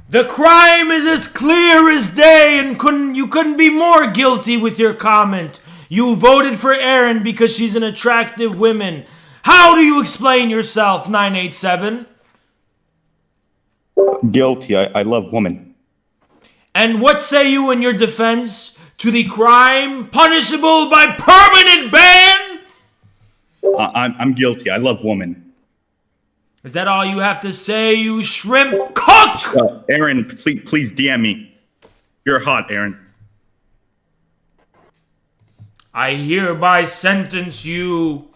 The crime is as clear as day, and you couldn't be more guilty with your comment. You voted for Erin because she's an attractive woman. How do you explain yourself, 987? Guilty. I love women. And what say you in your defense to the crime punishable by permanent ban? I'm guilty. I love women. Is that all you have to say, you shrimp cook? Aaron, please DM me. You're hot, Aaron. I hereby sentence you.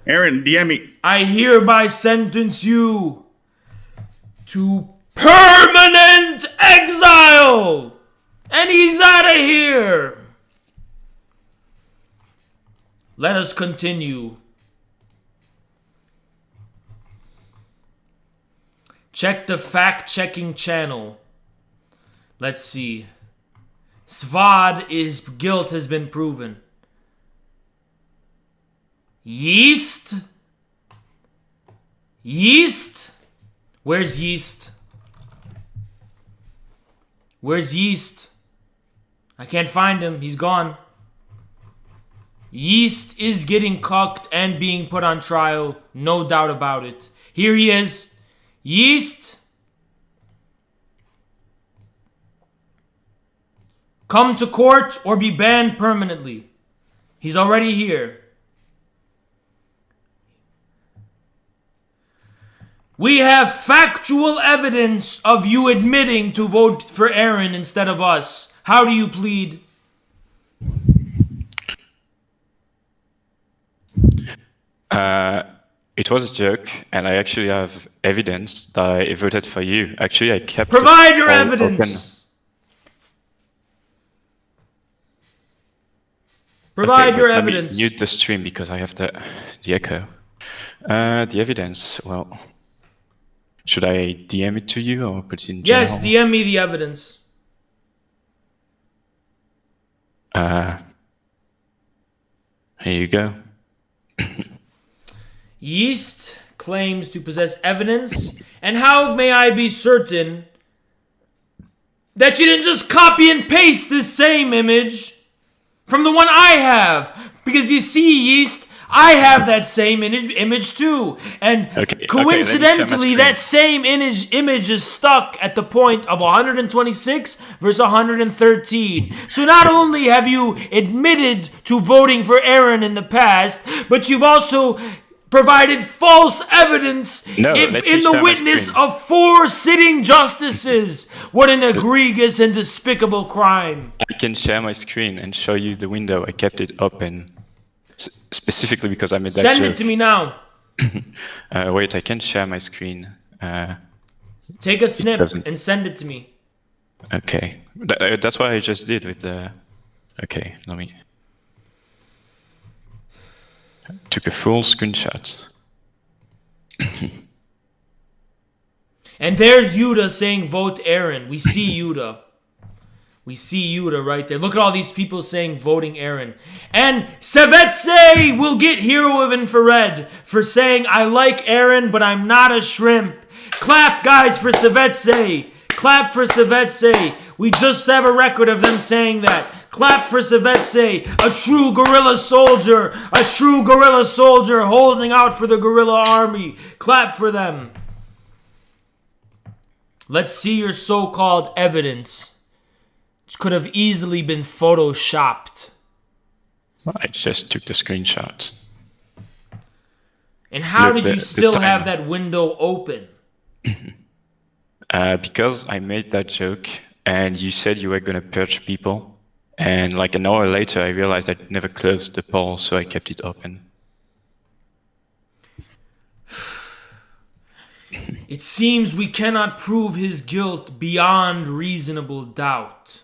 Aaron, DM me. I hereby sentence you to permanent exile. And he's out of here. Let us continue. Check the fact-checking channel. Let's see. Svad guilt has been proven. Yeast? Yeast? Where's Yeast? Where's Yeast? I can't find him. He's gone. Yeast is getting cucked and being put on trial. No doubt about it. Here he is. Yeast, come to court or be banned permanently. He's already here. We have factual evidence of you admitting to vote for Erin instead of us. How do you plead? It was a joke, and I actually have evidence that I voted for you. Actually, I kept Provide your all evidence. Open. Provide Okay, your but let me evidence. mute the stream because I have the echo. The evidence. Well, should I DM it to you or put it in general? Yes, DM me the evidence. Here you go. Yeast claims to possess evidence, and how may I be certain that you didn't just copy and paste this same image from the one I have? Because you see, Yeast, I have that same image too, and coincidentally, that same image is stuck at the point of 126 versus 113. So not only have you admitted to voting for Erin in the past, but you've also provided false evidence No, in let me the share my witness screen. of 4 sitting justices. What an egregious and despicable crime. I can share my screen and show you the window. I kept it open specifically because I made that Send joke. it to me now. Wait, I can share my screen. Take a snip doesn't- and send it to me. Okay, that's what I just did with the. Okay, let me. Took a full screenshot. And there's Yuda saying vote Aaron. We see Yuda. We see Yuda right there. Look at all these people saying voting Aaron. And Savetse will get Hero of Infrared for saying I like Aaron, but I'm not a shrimp. Clap, guys, for Savetse. Clap for Savetse. We just have a record of them saying that. Clap for Savetse, a true guerrilla soldier. A true guerrilla soldier holding out for the guerrilla army. Clap for them. Let's see your so-called evidence. Which could have easily been photoshopped. I just took the screenshot. And how Look, did you the still time. have that window open? Because I made that joke and you said you were gonna purge people, and like an hour later I realized I'd never closed the poll, so I kept it open. It seems we cannot prove his guilt beyond reasonable doubt.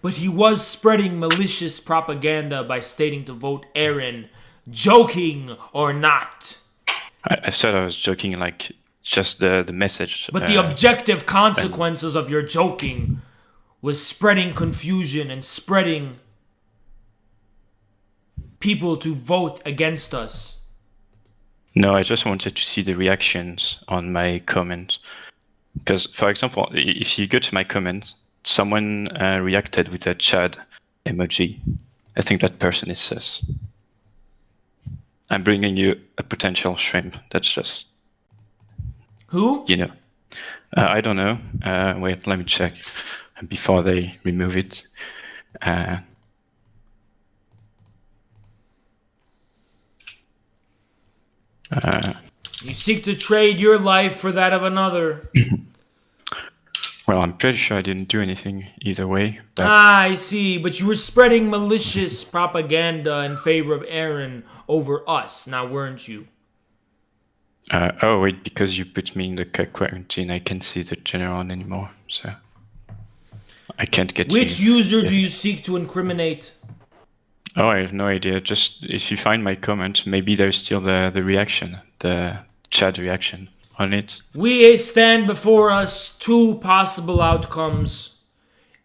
But he was spreading malicious propaganda by stating to vote Aaron, joking or not. I said I was joking, like just the message. But the objective consequences of your joking was spreading confusion and spreading people to vote against us. No, I just wanted to see the reactions on my comments. Because, for example, if you go to my comments, someone reacted with a Chad emoji. I think that person is sus. I'm bringing you a potential shrimp. That's just... Who? You know. I don't know. Wait, let me check. Before they remove it. You seek to trade your life for that of another. Well, I'm pretty sure I didn't do anything either way. But I see, but you were spreading malicious propaganda in favor of Aaron over us, now weren't you? oh wait, because you put me in the quarantine, I can't see the general anymore, so I can't get. Which you. user do you seek to incriminate? Oh, I have no idea. Just if you find my comment, maybe there's still the reaction, the chat reaction on it. We stand before us 2 possible outcomes.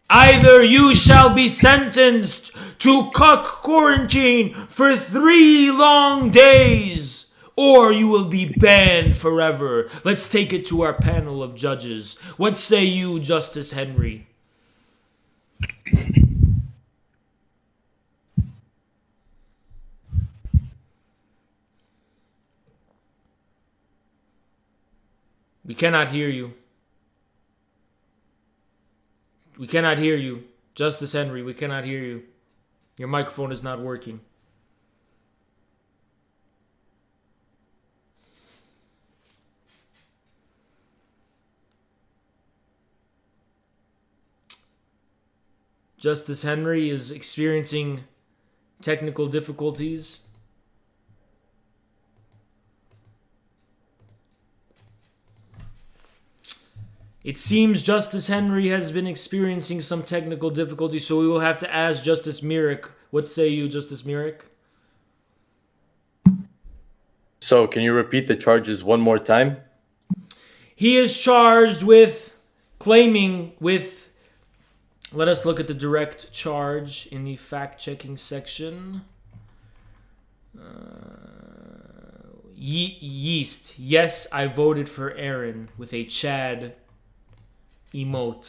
Either you shall be sentenced to cuck quarantine for 3 long days, or you will be banned forever. Let's take it to our panel of judges. What say you, Justice Henry? We cannot hear you. We cannot hear you. Justice Henry, we cannot hear you. Your microphone is not working. Justice Henry is experiencing technical difficulties. It seems Justice Henry has been experiencing some technical difficulty, so we will have to ask Justice Myrick. What say you, Justice Myrick? So, can you repeat the charges one more time? He is charged with claiming with... Let us look at the direct charge in the fact-checking section. Yeast. Yes, I voted for Aaron with a Chad emote.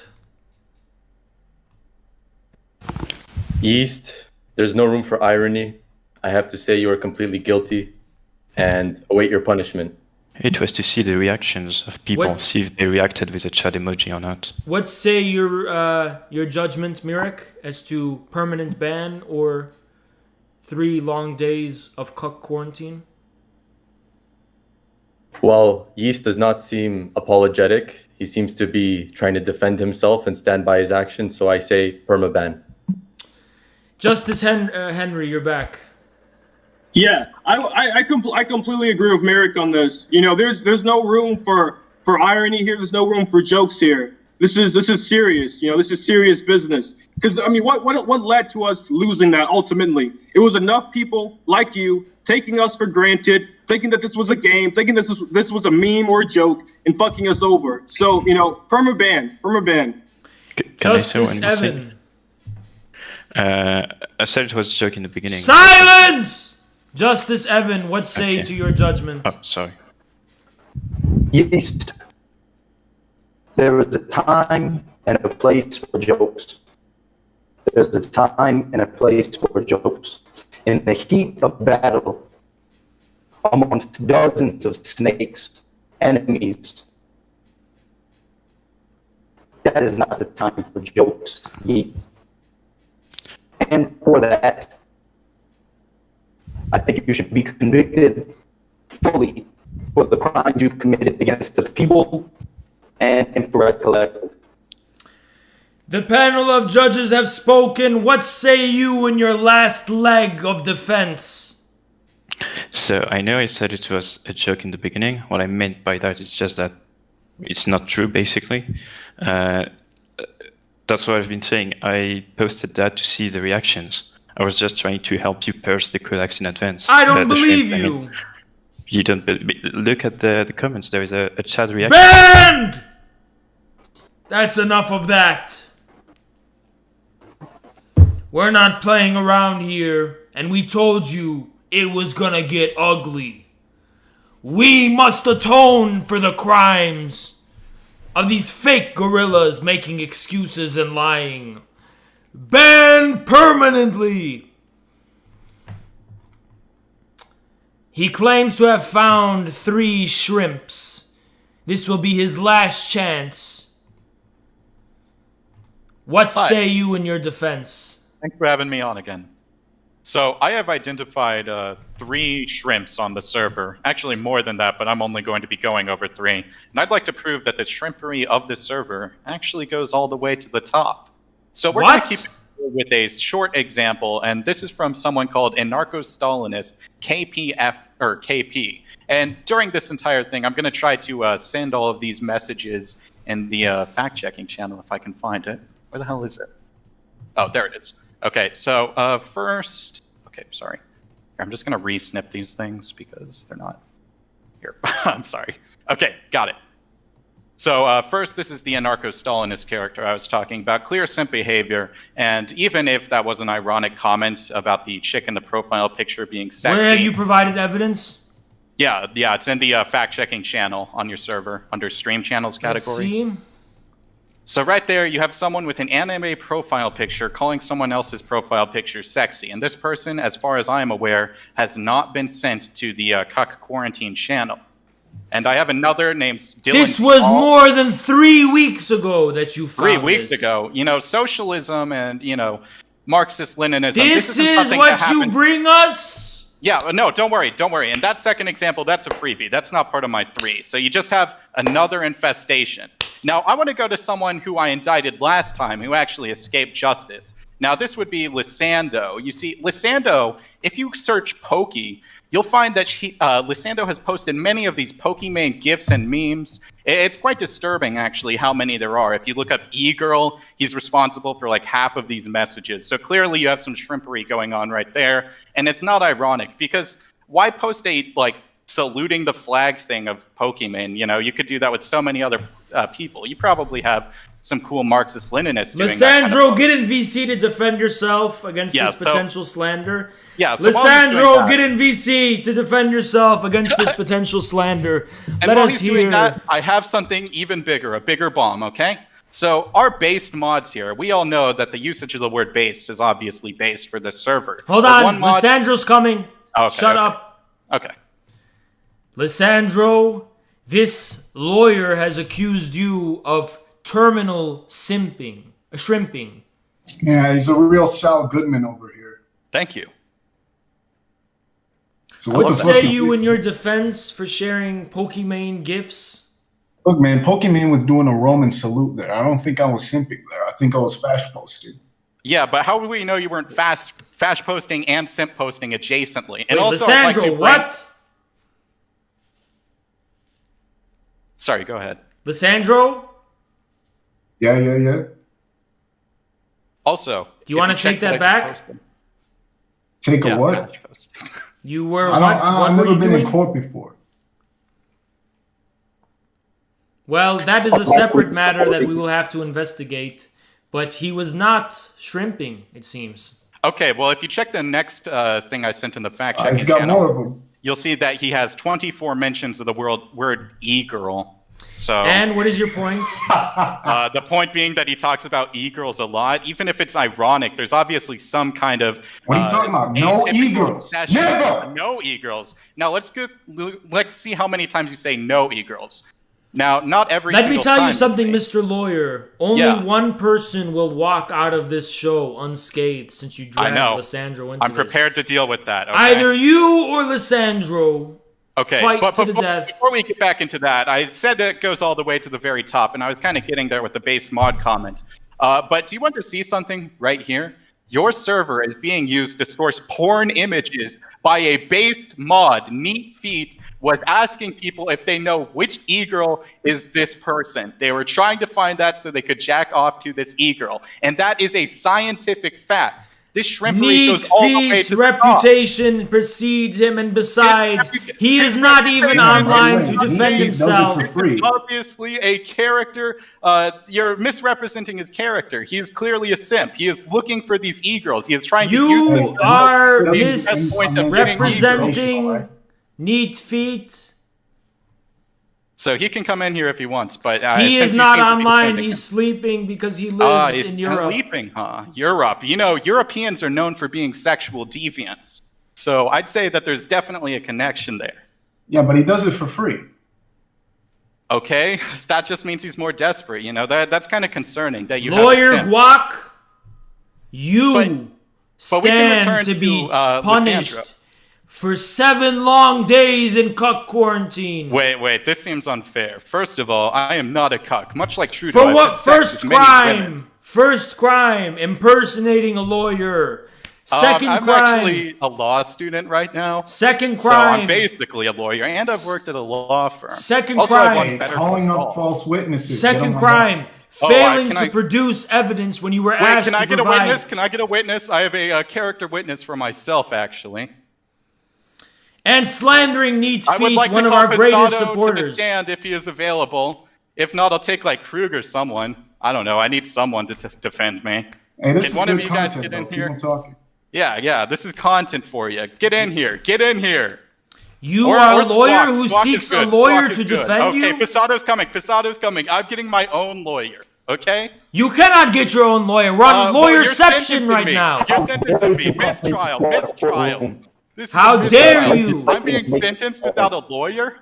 Yeast, there's no room for irony. I have to say you are completely guilty and await your punishment. It was to see the reactions of people, What? see if they reacted with the chat emoji or not. What say your judgment, Myrick, as to permanent ban or 3 long days of cuck quarantine? While Yeast does not seem apologetic, he seems to be trying to defend himself and stand by his actions, so I say permaban. Justice Henry, you're back. Yeah, I completely agree with Merrick on this. You know, there's no room for irony here. There's no room for jokes here. This is serious. You know, this is serious business. Because I mean, what led to us losing that ultimately? It was enough people like you taking us for granted, thinking that this was a game, thinking this was a meme or a joke, and fucking us over. So you know, permaban. Can I say one thing? I said it was a joke in the beginning. Silence! Justice Evan, what say to your judgment? Oh, sorry. Yeast. There was a time and a place for jokes. There's a time and a place for jokes. In the heat of battle, amongst dozens of snakes, enemies, that is not the time for jokes, Yeast. And for that, I think you should be convicted fully for the crimes you committed against the people and Infrared Collective. The panel of judges have spoken. What say you in your last leg of defense? So I know I said it was a joke in the beginning. What I meant by that is just that it's not true, basically. That's what I've been saying. I posted that to see the reactions. I was just trying to help you purge the codex in advance. I don't believe you. You don't look at the comments. There is a chat reaction. Banned! That's enough of that. We're not playing around here, and we told you it was gonna get ugly. We must atone for the crimes of these fake gorillas making excuses and lying. Banned permanently. He claims to have found 3 shrimps. This will be his last chance. What say you in your defense? Thanks for having me on again. So I have identified 3 shrimps on the server. Actually more than that, but I'm only going to be going over 3. And I'd like to prove that the shrimpery of the server actually goes all the way to the top. So we're going to keep it with a short example, and this is from someone called Anarcho-Stalinist KPF or KP. And during this entire thing, I'm going to try to send all of these messages in the fact-checking channel if I can find it. Where the hell is it? Oh, there it is. Okay, so first, okay, sorry. I'm just going to re-snip these things because they're not here. I'm sorry. Okay, got it. So first, this is the anarcho-Stalinist character I was talking about. Clear simp behavior, and even if that was an ironic comment about the chick in the profile picture being sexy. Where have you provided evidence? Yeah, it's in the fact-checking channel on your server under stream channels category. Let's see. So right there, you have someone with an anime profile picture calling someone else's profile picture sexy. And this person, as far as I am aware, has not been sent to the Cuck Quarantine channel. And I have another named Dylan This was Small. more than 3 weeks ago that you found 3 weeks this. ago. You know, socialism and, you know, Marxist-Leninism. This is what you bring us? Yeah, no, don't worry. In that second example, that's a freebie. That's not part of my 3. So you just have another infestation. Now, I want to go to someone who I indicted last time who actually escaped justice. Now, this would be Lysenko. You see, Lysenko, if you search Pokey, you'll find that Lysenko has posted many of these Pokemon GIFs and memes. It's quite disturbing, actually, how many there are. If you look up E-Girl, he's responsible for like half of these messages. So clearly you have some shrimpery going on right there. And it's not ironic, because why post a, like, saluting the flag thing of Pokemon? You know, you could do that with so many other people. You probably have some cool Marxist-Leninists doing that. Lysandro, get in VC to defend yourself against this potential slander. Yeah, so Lysandro, get in VC to defend yourself against this potential slander. And Let while us he's hear. doing that, I have something even bigger, a bigger bomb, okay? So our based mods here, we all know that the usage of the word based is obviously based for this server. Hold on, Lysandro's coming. Shut up. Okay. Lysandro, this lawyer has accused you of terminal shrimping. Yeah, he's a real Sal Goodman over here. Thank you. So What the say fuck is you this? in your defense for sharing Pokimane gifts? Look, man, Pokemon was doing a Roman salute there. I don't think I was simping there. I think I was fast posting. Yeah, but how would we know you weren't fast posting and simp posting adjacently? And Wait, also, I'd like Lysandro, to bring- what? Sorry, go ahead. Lysandro? Yeah. Also, Do you want to take that back? Take a what? You were I've what were never you been doing? in court before. Well, that is a separate matter that we will have to investigate. But he was not shrimping, it seems. Okay, well, if you check the next thing I sent in the He's fact-checking got channel, more of them. you'll see that he has 24 mentions of the word e-girl. So, And what is your point? the point being that he talks about e-girls a lot. Even if it's ironic, there's obviously some kind of... What are you talking about? No atypical e-girls. obsession. Never! No e-girls. Now, let's see how many times you say no e-girls. Now, not every Let me single tell you time something, Mr. Lawyer. Only Yeah. one person will walk out of this show unscathed since you I dragged know. Lysandro into I'm prepared to deal with that. Okay? Either you or Lysandro Okay, fight but to the death. before we get back into that, I said that it goes all the way to the very top, and I was kind of getting there with the base mod comment. But do you want to see something right here? Your server is being used to source porn images by a base mod. Neat Feet was asking people if they know which e-girl is this person. They were trying to find that so they could jack off to this e-girl. And that is a scientific fact. This shrimpery Neat goes all the way Feet's to the top. reputation precedes him, and besides, he is not even online to defend himself. Obviously a character. You're misrepresenting his character. He is clearly a simp. He is looking for these e-girls. He is trying to use them. You are That's the point of getting e-girls. misrepresenting Neat Feet. So he can come in here if he wants, but He since is you not seem to be online. defending He's sleeping because he him- lives he's in Europe. sleeping, huh? Europe. You know, Europeans are known for being sexual deviants. So I'd say that there's definitely a connection there. Yeah, but he does it for free. Okay, that just means he's more desperate. You know, that's kind of concerning. That you Lawyer have a simp. Guac, you but we can stand return to be to, punished Lysandro. for 7 long days in cuck quarantine. Wait, this seems unfair. First of all, I am not a cuck, much like Trudeau. For I've what had sex first with many women. crime? First crime, impersonating a lawyer. Second I'm crime, actually a law student right now. Second So I'm crime. basically a lawyer, and I've worked at a law firm. Second Also, I've crime. won Better Calling Call up Saul. false witnesses. Second Get on my crime, Oh, failing can to I- produce evidence when you were Wait, asked can I to get a provide. witness? Can I get a witness? I have a character witness for myself, actually. And slandering Neat I would Feet, like one to of call our greatest Posado to the supporters. stand if he is available. If not, I'll take like Krug or someone. I don't know. I need someone to defend me. Hey, this Can is one of good you guys content, get in though. here? Keep on talking. Yeah, this is content for you. Get in here. Get in here. You are a lawyer Squawk. who Squawk seeks is a good. lawyer Squawk is to good. defend you? Okay, Posado's coming. Posado's coming. I'm getting my own lawyer. Okay? You cannot get your own lawyer. We're on Well, you're lawyerception sentencing right me. now. You're sentencing me. Mistrial. This is How a dare mistrial. you? I'm being sentenced without a lawyer?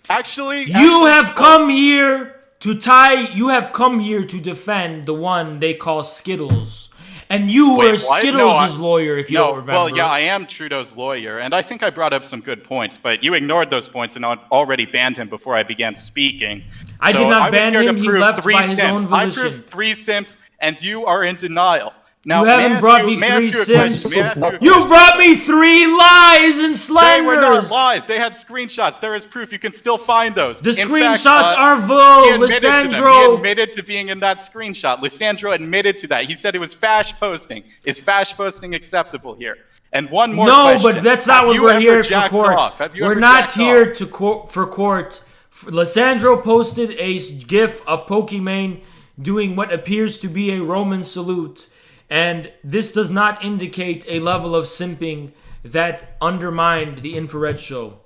Actually, You have come here to You have come here to defend the one they call Skittles. And you Wait, were what? Skittles' No, lawyer, if you no, don't remember. well, yeah, I am Trudeau's lawyer, and I think I brought up some good points, but you ignored those points and already banned him before I began speaking. I did not ban here to him. He prove left 3 by his simps. own I volition. proved 3 simps, and you are in denial. Now, You haven't brought me may I 3 ask you a question? simps. May I ask you a You question? brought me 3 lies and They were not slanders. lies. They had screenshots. There is proof. You can still find those. The In screenshots fact, are he full, admitted to them. Lysandro. He admitted to being in that screenshot. Lysandro admitted to that. He said it was fash posting. Is fash posting acceptable here? And one more No, question. but that's not Have what you we're ever here for jacked court. off? Have you We're ever not jacked here off? to for court. Lysandro posted a gif of Pokimane doing what appears to be a Roman salute, and this does not indicate a level of simping that undermined the infrared show.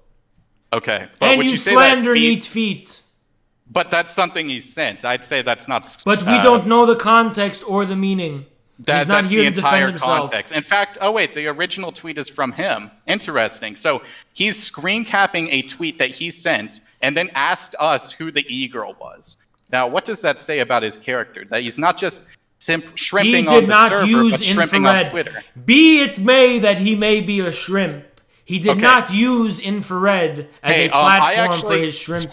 Okay. But And would you say slander that Neat Feet. But that's something he sent. I'd say that's not. But we don't know the context or the meaning. He's not That's here the to defend entire himself. context. In fact, oh wait, the original tweet is from him. Interesting. So he's screen capping a tweet that he sent and then asked us who the e-girl was. Now, what does that say about his character? That he's not just shrimping He on did the not server, use but shrimping on infrared. Twitter. Be it may that he may be a shrimp, He did not use infrared as a platform for his shrimping.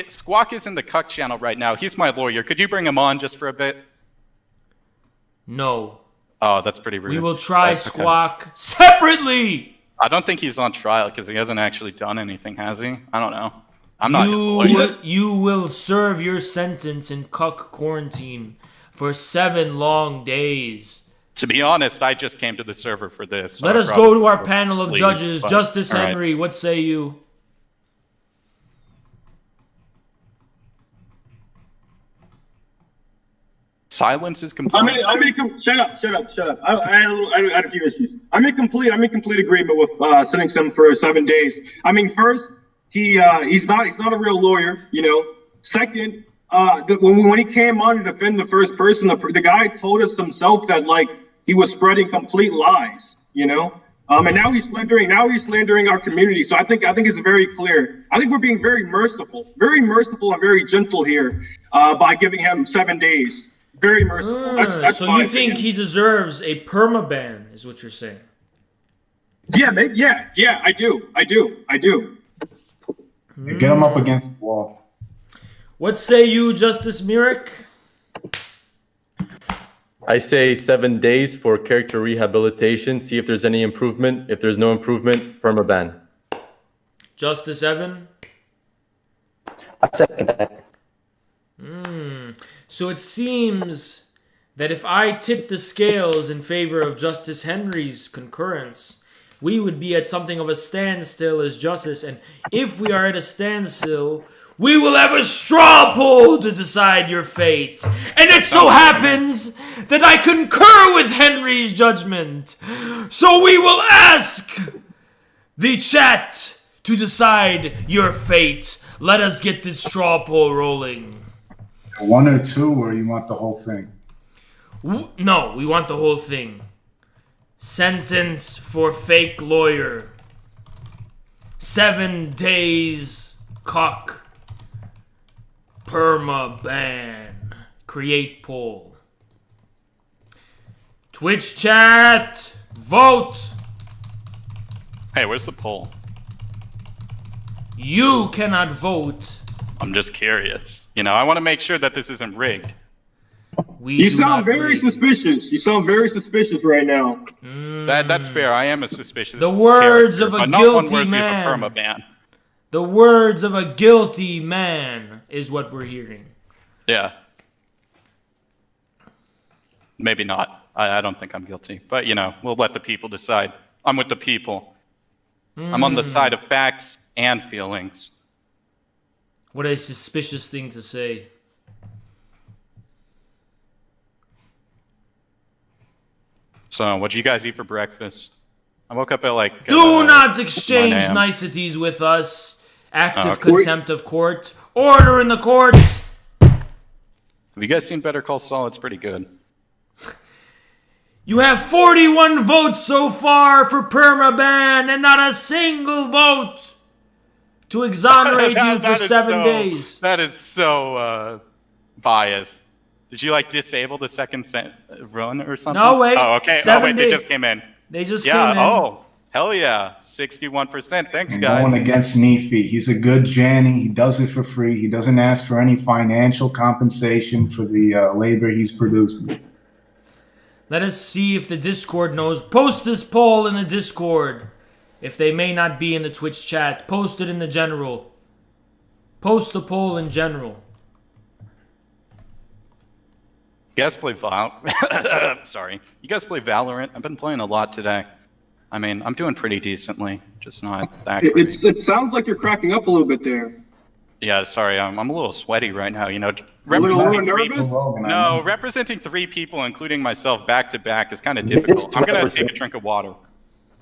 Squawk is in the cuck channel right now. He's my lawyer. Could you bring him on just for a bit? No. Oh, that's pretty rude. We will try Squawk separately. I don't think he's on trial because he hasn't actually done anything, has he? I don't know. I'm not his lawyer. You will serve your sentence in cuck quarantine for 7 long days. To be honest, I just came to the server for this. So Let us go to our panel of judges. Justice all right. Henry, what say you? Silence is complete. Shut up. I had a few issues. I'm in complete agreement with sending him for 7 days. I mean, first, he's not a real lawyer, you know. Second, when he came on to defend the first person, the guy told us himself that like he was spreading complete lies, you know. And now he's slandering our community. So I think it's very clear. I think we're being very merciful and very gentle here by giving him 7 days. Very merciful. That's so my you think he deserves a permaban, is what you're saying? Yeah, I do. Get him up against the wall. What say you, Justice Mirik? I say 7 days for character rehabilitation. See if there's any improvement. If there's no improvement, permaban. Justice Evan? I second that. So it seems that if I tip the scales in favor of Justice Henry's concurrence, we would be at something of a standstill as justice. And if we are at a standstill, we will have a straw poll to decide your fate. And it so happens that I concur with Henry's judgment. So we will ask the chat to decide your fate. Let us get this straw poll rolling. 1 or 2, or you want the whole thing? No, we want the whole thing. Sentence for fake lawyer. 7 days cock. Perma ban. Create poll. Twitch chat. Vote. Hey, where's the poll? You cannot vote. I'm just curious. You know, I want to make sure that this isn't rigged. You sound very suspicious. You sound very suspicious right now. That's fair. I am a suspicious. The words of a but not one guilty worthy man. of a permaban. The words of a guilty man is what we're hearing. Yeah. Maybe not. I don't think I'm guilty. But, you know, we'll let the people decide. I'm with the people. I'm on the side of facts and feelings. What a suspicious thing to say. So, what did you guys eat for breakfast? I woke up at like... Do not exchange 9 a.m. niceties with us. Active okay. contempt of court. Order in the court. Have you guys seen Better Call Saul? It's pretty good. You have 41 votes so far for permaban and not a single vote to exonerate you for 7 days. That is so biased. Did you like disable the second run or something? No, wait. Oh, okay. 7 Oh, wait, days. they just came in. They just yeah. came in. Oh, hell yeah. 61%. Thanks, And guys. going against Nefi. He's a good Janny. He does it for free. He doesn't ask for any financial compensation for the labor he's producing. Let us see if the Discord knows. Post this poll in the Discord. If they may not be in the Twitch chat, post it in the general. Post the poll in general. You guys play Sorry. You guys play Valorant? I've been playing a lot today. I mean, I'm doing pretty decently. Just not that great. It sounds like you're cracking up a little bit there. Yeah, sorry. I'm a little sweaty right now. You know, A little nervous? No, representing 3 people, including myself, back to back is kind of difficult. I'm gonna take a drink of water.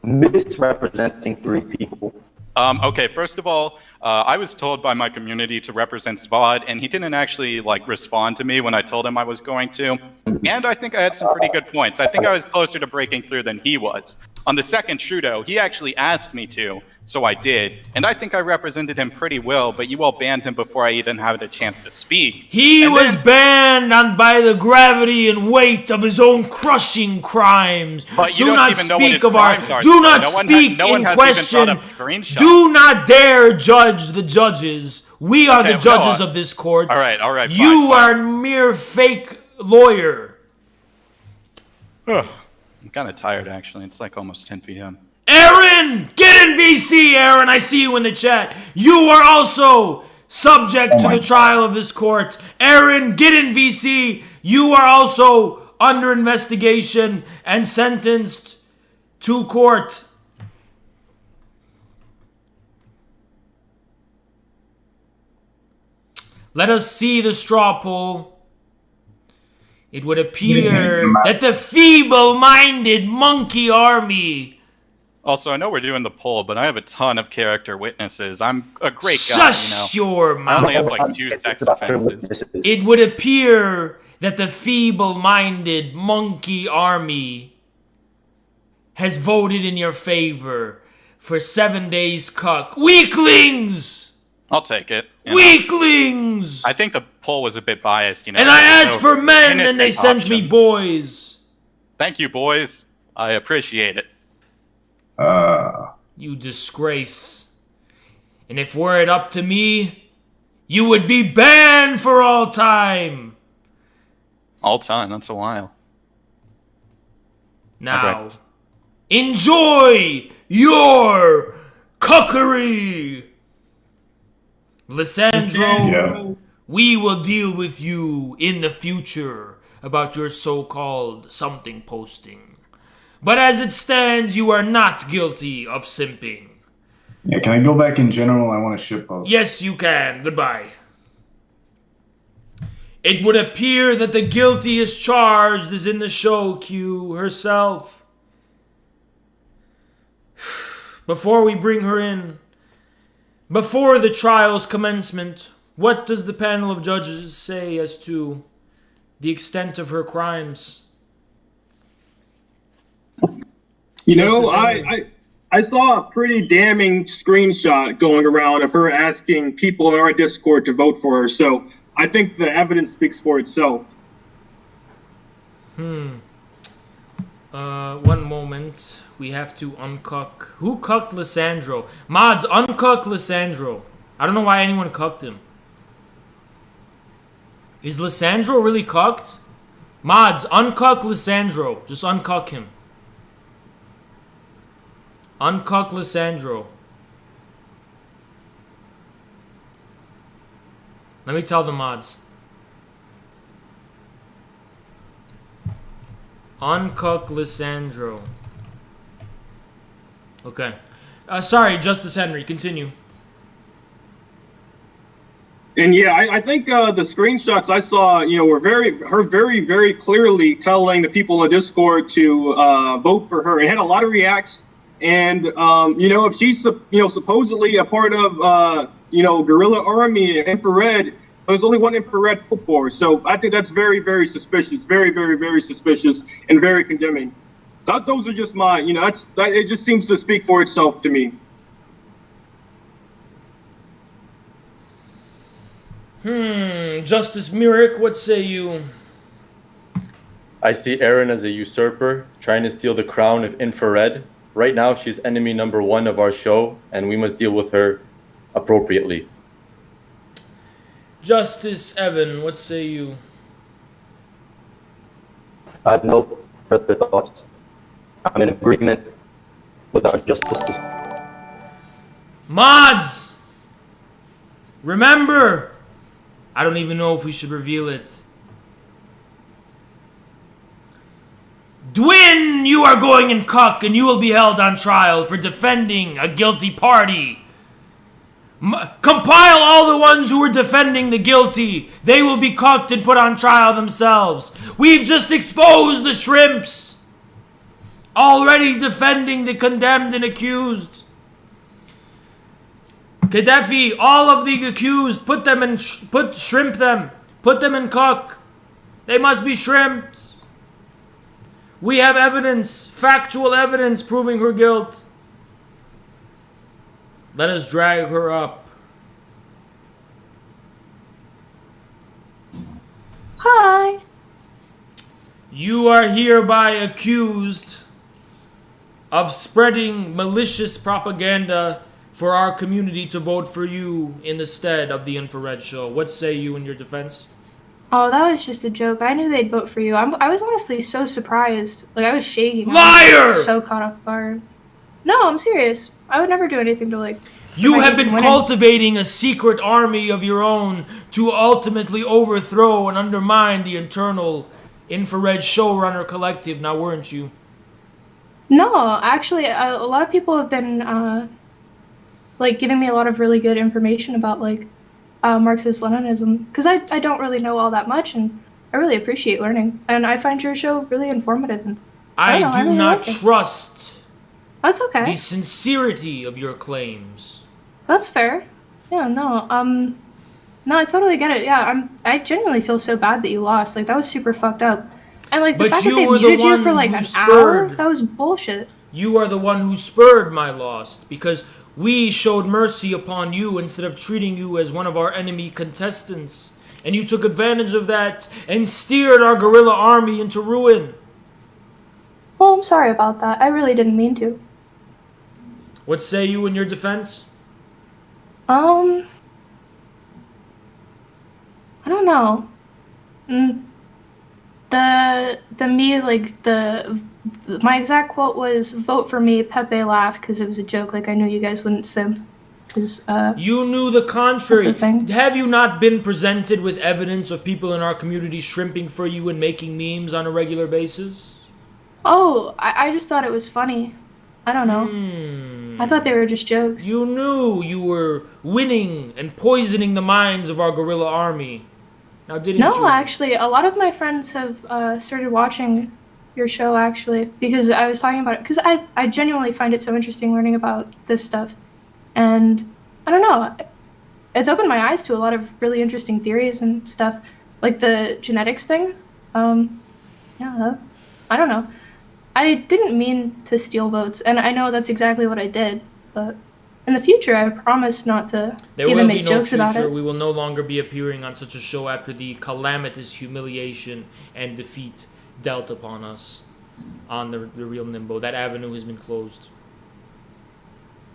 Misrepresenting 3 people. Okay, first of all, I was told by my community to represent SVOD, and he didn't actually like respond to me when I told him I was going to. And I think I had some pretty good points. I think I was closer to breaking through than he was. On the second Trudeau, he actually asked me to, so I did. And I think I represented him pretty well, but you all banned him before I even had a chance to speak. He was banned by the gravity and weight of his own crushing crimes. But you do don't not even know what his speak of our. crimes are, Do so not no one speak no one in has question. even brought up screenshots. Do not dare judge the judges. We are Okay, the judges no, of this court. All right, fine, You fine. are a mere fake lawyer. I'm kind of tired, actually. It's like almost 10 p.m. Aaron, get in VC, Aaron. I see you in the chat. You are also subject to the trial of this court. Aaron, get in VC. You are also under investigation and sentenced to court. Let us see the straw poll. It would appear that the feeble-minded monkey army... Also, I know we're doing the poll, but I have a ton of character witnesses. I'm a great guy, Shush you know. your I only have mouth. like 2 sex offenses. It would appear that the feeble-minded monkey army has voted in your favor for 7 days cuck. Weaklings! I'll take it. you know. Weaklings! I think the poll was a bit biased, you know. And I There's asked no for men and they innocent sent me option. boys. Thank you, boys. I appreciate it. You disgrace. And if were it up to me, you would be banned for all time. All time, that's a while. Now, enjoy your cuckery. Lysandro, we will deal with you in the future about your so-called something posting. But as it stands, you are not guilty of simping. Yeah, can I go back in general? I want to shitpost. Yes, you can. Goodbye. It would appear that the guilty as charged is in the show queue herself. Before we bring her in, before the trial's commencement, what does the panel of judges say as to the extent of her crimes? You know, I saw a pretty damning screenshot going around of her asking people in our Discord to vote for her. So I think the evidence speaks for itself. One moment. We have to uncuck. Who cucked Lysandro? Mods, uncuck Lysandro. I don't know why anyone cucked him. Is Lysandro really cucked? Mods, uncuck Lysandro. Just uncuck him. Uncuck Lysandro. Let me tell the mods. Uncuck Lysandro. Okay. Sorry, Justice Henry. Continue. And yeah, I think the screenshots I saw, you know, were very clearly telling the people in Discord to vote for her. It had a lot of reacts. And, you know, if she's, you know, supposedly a part of, you know, guerrilla army, infrared, there's only one infrared vote for her. So I think that's very suspicious, very suspicious and very condemning. Those are just my, you know, it just seems to speak for itself to me. Justice Myrick, what say you? I see Aaron as a usurper, trying to steal the crown of infrared. Right now, she's enemy number 1 of our show, and we must deal with her appropriately. Justice Evan, what say you? I have no further thoughts. I'm in agreement with our justices. Mods! Remember! I don't even know if we should reveal it. Dwin, you are going in cuck and you will be held on trial for defending a guilty party. Compile all the ones who were defending the guilty. They will be cucked and put on trial themselves. We've just exposed the shrimps. Already defending the condemned and accused. Gaddafi, all of the accused, put them in, shrimp them. Put them in cuck. They must be shrimped. We have evidence, factual evidence proving her guilt. Let us drag her up. Hi. You are hereby accused of spreading malicious propaganda for our community to vote for you in the stead of the Infrared Show. What say you in your defense? Oh, that was just a joke. I knew they'd vote for you. I was honestly so surprised. Like, I was shaking. Liar! I was so caught off guard. No, I'm serious. I would never do anything to, like... You have been cultivating a secret army of your own to ultimately overthrow and undermine the internal Infrared Showrunner Collective, now weren't you? No, actually, a lot of people have been, like, giving me a lot of really good information about, like, Marxist-Leninism, because I don't really know all that much, and I really appreciate learning, and I find your show really informative. And I don't know, do really not like it. trust That's okay. the sincerity of your claims. That's fair. Yeah, no, no, I totally get it. Yeah, I genuinely feel so bad that you lost. Like, that was super fucked up. And, like, the But fact that you they were the muted you one for, like, who an spurred- hour, that was bullshit. You are the one who spurred my loss, because we showed mercy upon you instead of treating you as one of our enemy contestants. And you took advantage of that and steered our guerrilla army into ruin. Well, I'm sorry about that. I really didn't mean to. What say you in your defense? I don't know. My exact quote was, "Vote for me." Pepe laughed because it was a joke. Like, I knew you guys wouldn't simp. You knew the contrary. That's the thing. Have you not been presented with evidence of people in our community shrimping for you and making memes on a regular basis? Oh, I just thought it was funny. I don't know. I thought they were just jokes. You knew you were winning and poisoning the minds of our guerrilla army. Now, didn't you? No, actually, a lot of my friends have started watching your show, actually, because I was talking about it. Because I genuinely find it so interesting learning about this stuff. And I don't know, it's opened my eyes to a lot of really interesting theories and stuff, like the genetics thing. Yeah, I don't know. I didn't mean to steal votes, and I know that's exactly what I did, but in the future, I promise not to There even will make be no jokes about future. it. We will no longer be appearing on such a show after the calamitous humiliation and defeat dealt upon us on the real Nimbo. That avenue has been closed.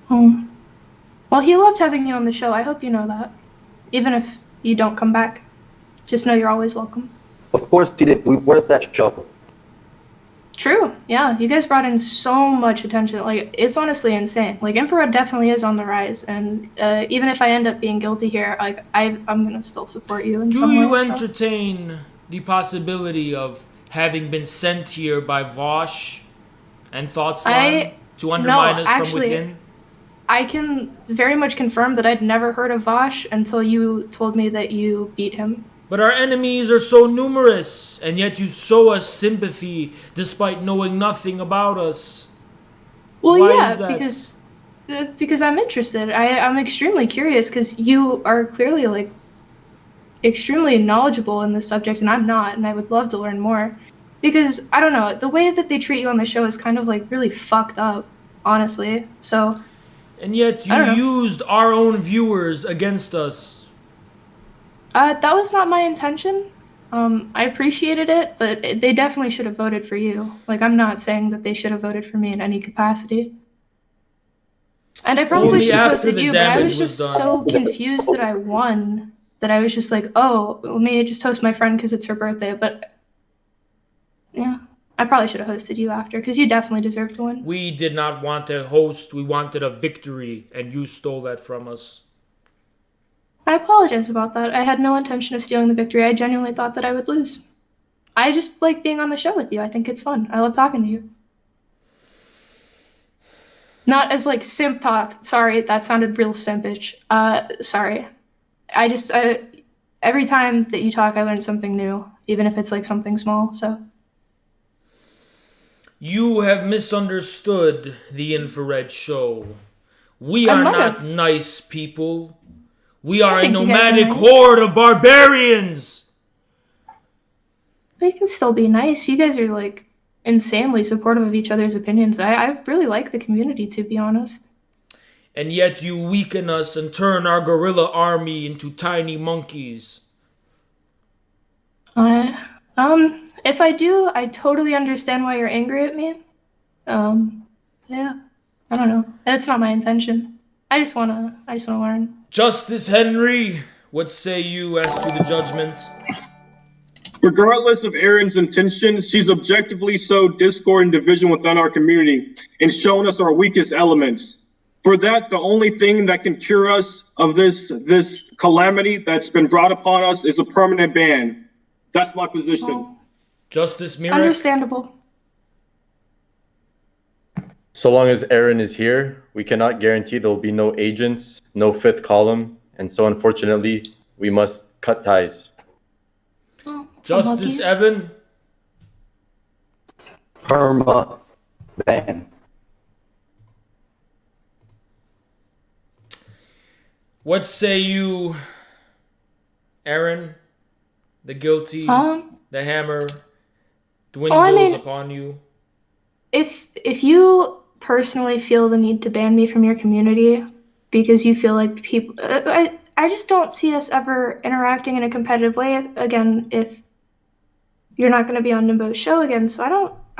Well, he loved having you on the show. I hope you know that. Even if you don't come back, just know you're always welcome. Of course he did. We were at that show. True. Yeah, you guys brought in so much attention. Like, it's honestly insane. Like, Infrared definitely is on the rise, and even if I end up being guilty here, like, I'm gonna still support you in Do some you way. So. entertain the possibility of having been sent here by Vaush and Thoughtslam to undermine us from within? I can very much confirm that I'd never heard of Vaush until you told me that you beat him. But our enemies are so numerous, and yet you show us sympathy despite knowing nothing about us. Well, Why yeah, is that? because I'm interested. I'm extremely curious because you are clearly like extremely knowledgeable in this subject, and I'm not, and I would love to learn more. Because I don't know, the way that they treat you on the show is kind of like really fucked up, honestly. So. And yet you used our own viewers against us. That was not my intention. I appreciated it, but they definitely should have voted for you. Like, I'm not saying that they should have voted for me in any capacity. And I probably Only should have after hosted the you, but I damage was was just done. so confused that I won that I was just like, oh, let me just host my friend because it's her birthday. But, yeah, I probably should have hosted you after because you definitely deserve to win. We did not want a host, we wanted a victory, and you stole that from us. I apologize about that. I had no intention of stealing the victory. I genuinely thought that I would lose. I just like being on the show with you. I think it's fun. I love talking to you. Not as like simp talk. Sorry, that sounded real simpish. Sorry. Every time that you talk, I learn something new, even if it's like something small, so. You have misunderstood the Infrared Show. We are not nice people. We are a think you guys are nomadic nice. horde of barbarians. But you can still be nice. You guys are like insanely supportive of each other's opinions. I really like the community, to be honest. And yet you weaken us and turn our gorilla army into tiny monkeys. If I do, I totally understand why you're angry at me. Yeah, I don't know. That's not my intention. I just wanna learn. Justice Henry, what say you as to the judgment? Regardless of Erin's intention, she's objectively sowed discord and division within our community and shown us our weakest elements. For that, the only thing that can cure us of this calamity that's been brought upon us is a permanent ban. That's my position. Justice Mirek? Understandable. So long as Erin is here, we cannot guarantee there will be no agents, no fifth column, and so unfortunately, we must cut ties. Justice Evan? Perma ban. What say you, Aaron? The guilty, the hammer dwindles upon you. If you personally feel the need to ban me from your community because you feel like people, I just don't see us ever interacting in a competitive way again if you're not going to be on Nimbo's show again. So I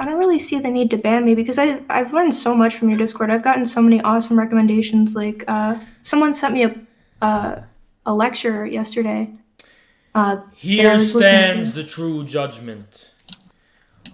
don't really see the need to ban me because I've learned so much from your Discord. I've gotten so many awesome recommendations. Like someone sent me a lecture yesterday. Here stands the true judgment.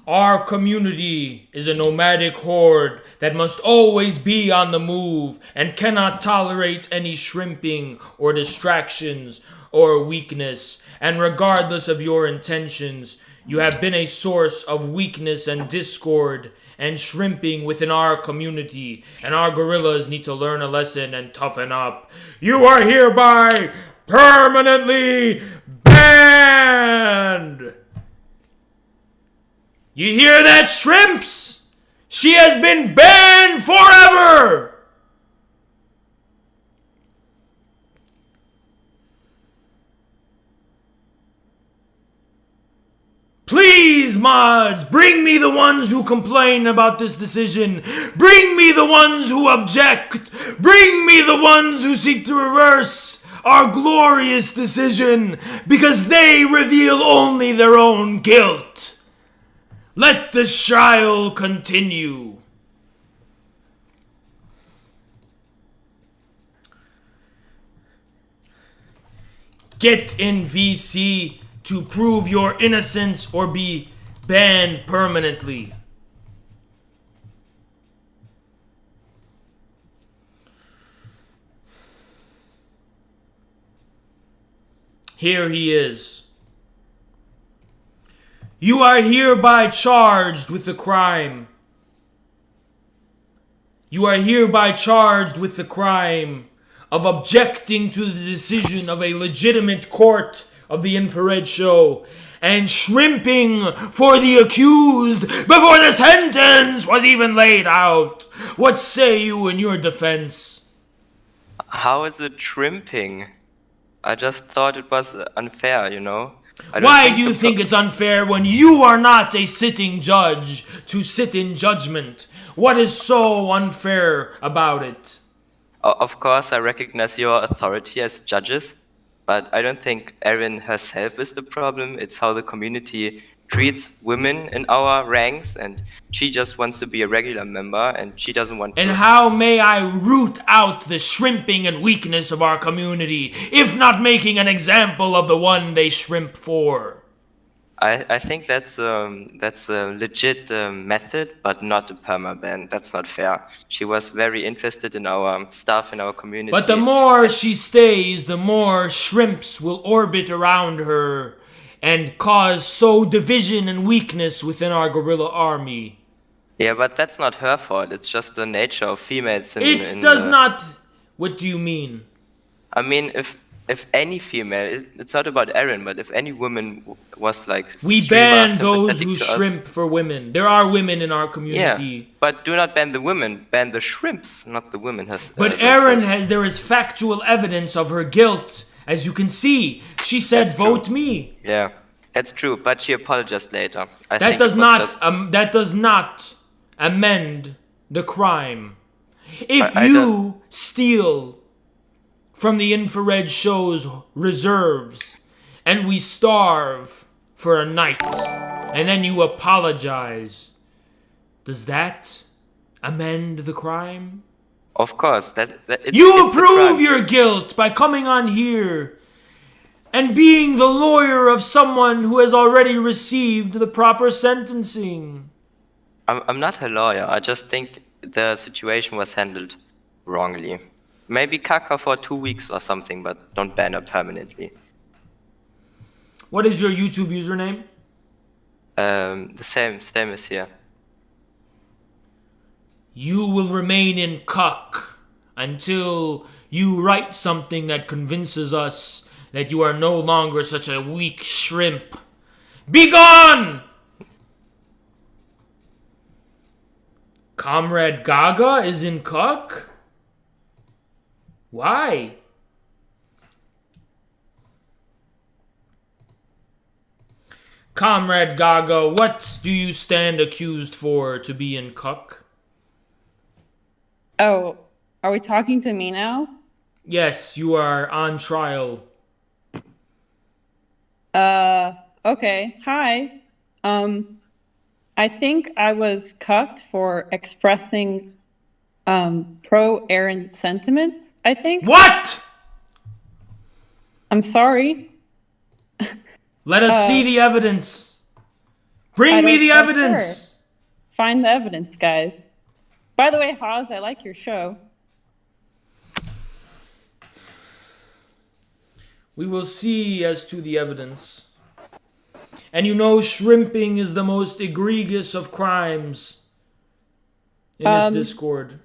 Our community is a nomadic horde that must always be on the move and cannot tolerate any shrimping or distractions or weakness. And regardless of your intentions, you have been a source of weakness and discord and shrimping within our community, and our gorillas need to learn a lesson and toughen up. You are hereby permanently banned! You hear that, shrimps? She has been banned forever! Please, mods, bring me the ones who complain about this decision. Bring me the ones who object. Bring me the ones who seek to reverse our glorious decision, because they reveal only their own guilt. Let the trial continue. Get in VC to prove your innocence or be banned permanently. Here he is. You are hereby charged with the crime. You are hereby charged with the crime of objecting to the decision of a legitimate court of the infrared show and shrimping for the accused before the sentence was even laid out. What say you in your defense? How is it shrimping? I just thought it was unfair, you know? Why do you think it's unfair when you are not a sitting judge to sit in judgment? What is so unfair about it? Of course, I recognize your authority as judges, but I don't think Erin herself is the problem. It's how the community treats women in our ranks, and she just wants to be a regular member, and she doesn't want to. And how may I root out the shrimping and weakness of our community, if not making an example of the one they shrimp for? I think that's a legit method, but not a permaban. That's not fair. She was very interested in our stuff, in our community. But the more she stays, the more shrimps will orbit around her and cause so division and weakness within our gorilla army. Yeah, but that's not her fault. It's just the nature of females. It does not. What do you mean? I mean, if any female, it's not about Erin, but if any woman was like, we ban those who shrimp for women. There are women in our community. Yeah, but do not ban the women. Ban the shrimps, not the women. But Erin there is factual evidence of her guilt. As you can see, she said, vote me. Yeah, That's true, but she apologized later. I That think does it was not just- that does not amend the crime. If I you steal from the infrared show's reserves and we starve for a night and then you apologize, does that amend the crime? Of course, You it's a approve crime. your guilt by coming on here and being the lawyer of someone who has already received the proper sentencing. I'm not a lawyer. I just think the situation was handled wrongly. Maybe cack her for 2 weeks or something, but don't ban her permanently. What is your YouTube username? The same as here. You will remain in cuck until you write something that convinces us that you are no longer such a weak shrimp. Be gone! Comrade Gaga is in cuck? Why? Comrade Gaga, what do you stand accused for to be in cuck? Oh, are we talking to me now? Yes, you are on trial. Okay. Hi. I think I was cucked for expressing pro-Aaron sentiments, I think. What? I'm sorry. Let us see the evidence. Bring me the evidence. Sure. Find the evidence, guys. By the way, Haas, I like your show. We will see as to the evidence. And you know shrimping is the most egregious of crimes in this Discord.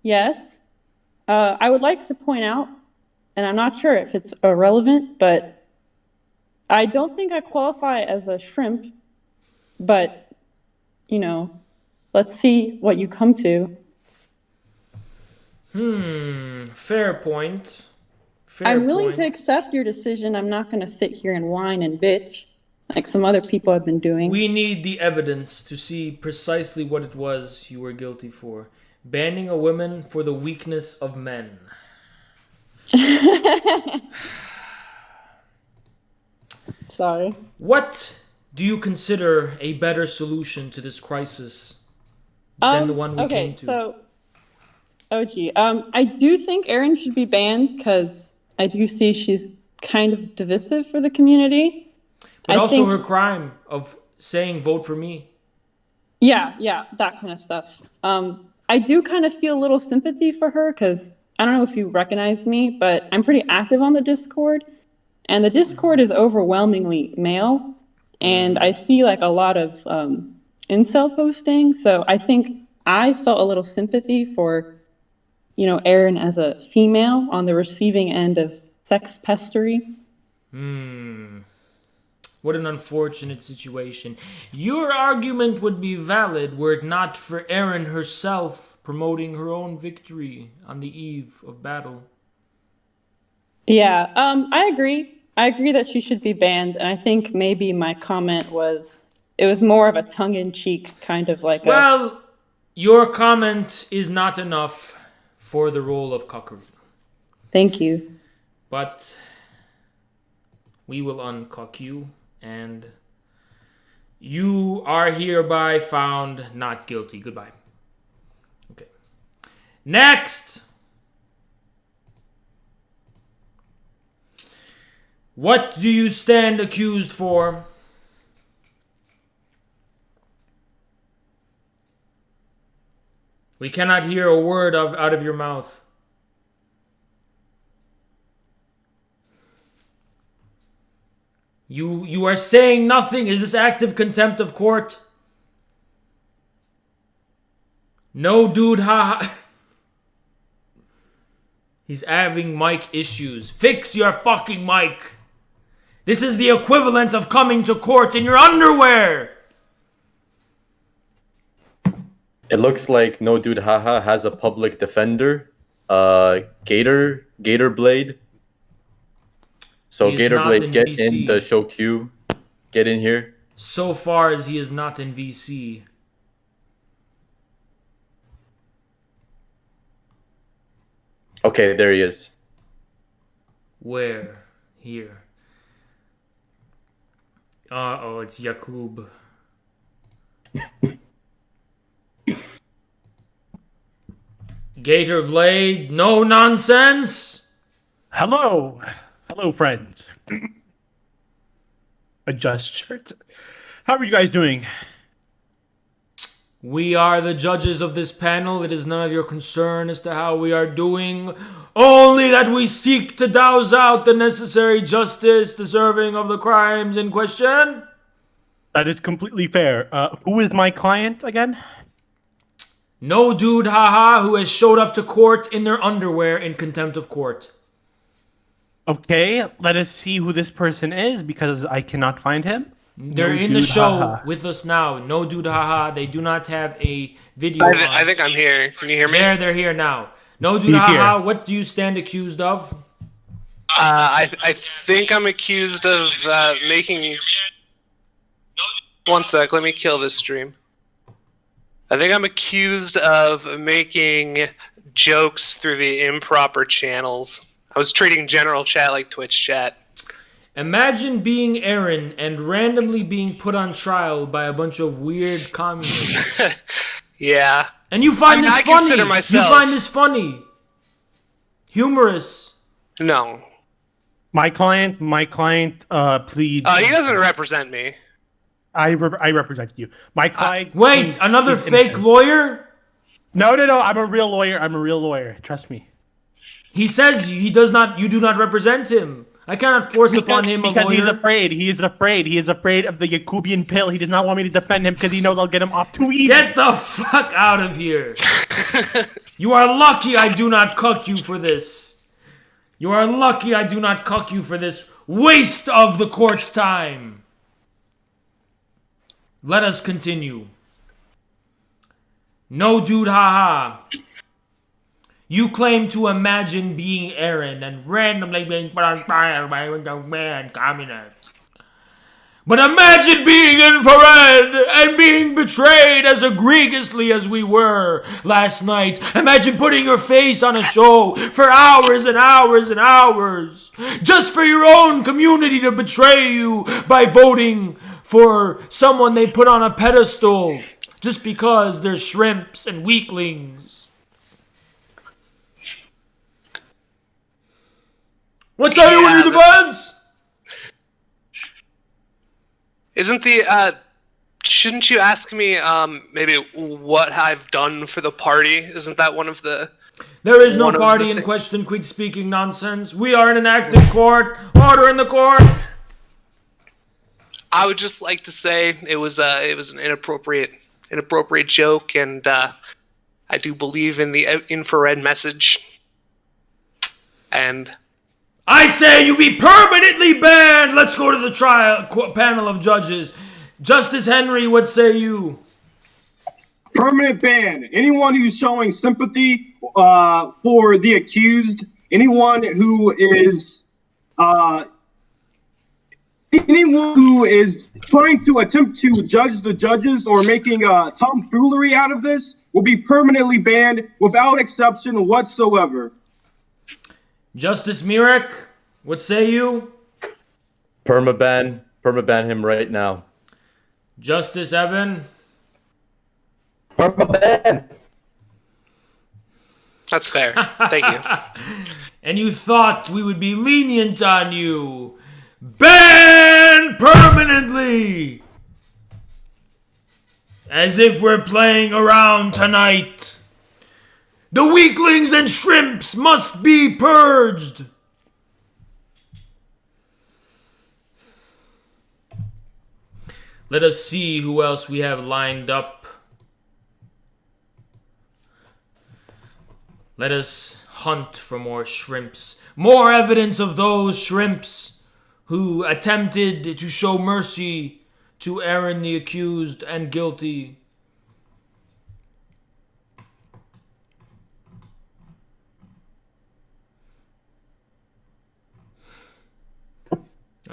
Yes. I would like to point out, and I'm not sure if it's irrelevant, but I don't think I qualify as a shrimp, but, you know, let's see what you come to. Fair point. I'm willing to accept your decision. I'm not going to sit here and whine and bitch like some other people have been doing. We need the evidence to see precisely what it was you were guilty for. Banning a woman for the weakness of men. Sorry. What do you consider a better solution to this crisis than the one we came to? So, OG, I do think Erin should be banned because I do see she's kind of divisive for the community. But also her crime of saying vote for me. Yeah, that kind of stuff. I do kind of feel a little sympathy for her because I don't know if you recognize me, but I'm pretty active on the Discord. And the Discord is overwhelmingly male. And I see like a lot of incel posting. So I think I felt a little sympathy for, you know, Erin as a female on the receiving end of sex pestery. What an unfortunate situation. Your argument would be valid were it not for Erin herself promoting her own victory on the eve of battle. Yeah, I agree. I agree that she should be banned, and I think maybe my comment was more of a tongue-in-cheek kind of like Well, your comment is not enough for the role of cuckery. Thank you. But we will uncuck you, and you are hereby found not guilty. Goodbye. Okay. Next! What do you stand accused for? We cannot hear a word out of your mouth. You are saying nothing. Is this active contempt of court? No, dude, haha. He's having mic issues. Fix your fucking mic. This is the equivalent of coming to court in your underwear. It looks like No Dude Haha has a public defender, Gator Blade. So He's Gator not Blade, in get DC. in the show queue. get in here. So far as he is not in VC. Okay, there he is. Where? Here. Uh-oh, it's Yakub. Gator Blade, no nonsense! Hello! Hello, friends. Adjust shirt. How are you guys doing? We are the judges of this panel. It is none of your concern as to how we are doing. Only that we seek to douse out the necessary justice deserving of the crimes in question. That is completely fair. Who is my client again? No dude, haha, who has showed up to court in their underwear in contempt of court. Okay, let us see who this person is because I cannot find him. They're in the show with us now. No dude, haha. They do not have a video. I think I'm here. Can you hear me? They're here now. No dude, haha. What do you stand accused of? I think I'm accused of making. One sec. Let me kill this stream. I think I'm accused of making jokes through the improper channels. I was treating general chat like Twitch chat. Imagine being Aaron and randomly being put on trial by a bunch of weird communists. Yeah. And you find this I funny. consider myself... You find this funny. Humorous. No. My client, pleads... He doesn't represent me. I represent you. My client... Wait, another fake lawyer? No. I'm a real lawyer. Trust me. He says you do not represent him. I cannot force upon him a lawyer. Because he's afraid. He is afraid of the Yakubian pill. He does not want me to defend him because he knows I'll get him off too easy. Get the fuck out of here. You are lucky I do not cuck you for this. You are lucky I do not cuck you for this waste of the court's time. Let us continue. No dude, haha. You claim to imagine being Aaron and randomly being put on trial by a man communist. But imagine being infrared and being betrayed as egregiously as we were last night. Imagine putting your face on a show for hours and hours and hours just for your own community to betray you by voting for someone they put on a pedestal just because they're shrimps and weaklings. What's that in your defense? Isn't the shouldn't you ask me maybe what I've done for the party? Isn't that one of the... There is no party in question, quit speaking nonsense. We are in an active court. Order in the court. I would just like to say it was an inappropriate joke, and I do believe in the infrared message. And I say you be permanently banned. Let's go to the trial panel of judges. Justice Henry, what say you? Permanent ban. Anyone who's showing sympathy for the accused, anyone who is trying to attempt to judge the judges or making tomfoolery out of this will be permanently banned without exception whatsoever. Justice Mirek, what say you? Permaban him right now. Justice Evan? Permaban. That's fair. Thank you. And you thought we would be lenient on you. Ban permanently! As if we're playing around tonight. The weaklings and shrimps must be purged! Let us see who else we have lined up. Let us hunt for more shrimps. More evidence of those shrimps who attempted to show mercy to Aaron the accused and guilty.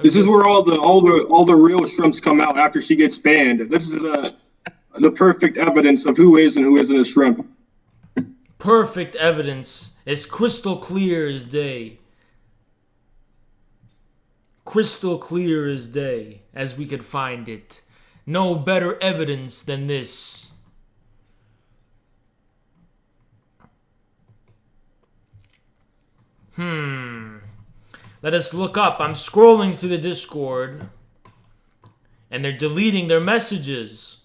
This is where all the real shrimps come out after she gets banned. This is the perfect evidence of who is and who isn't a shrimp. Perfect evidence, as crystal clear as day. Crystal clear as day, as we could find it. No better evidence than this. Let us look up. I'm scrolling through the Discord, and they're deleting their messages.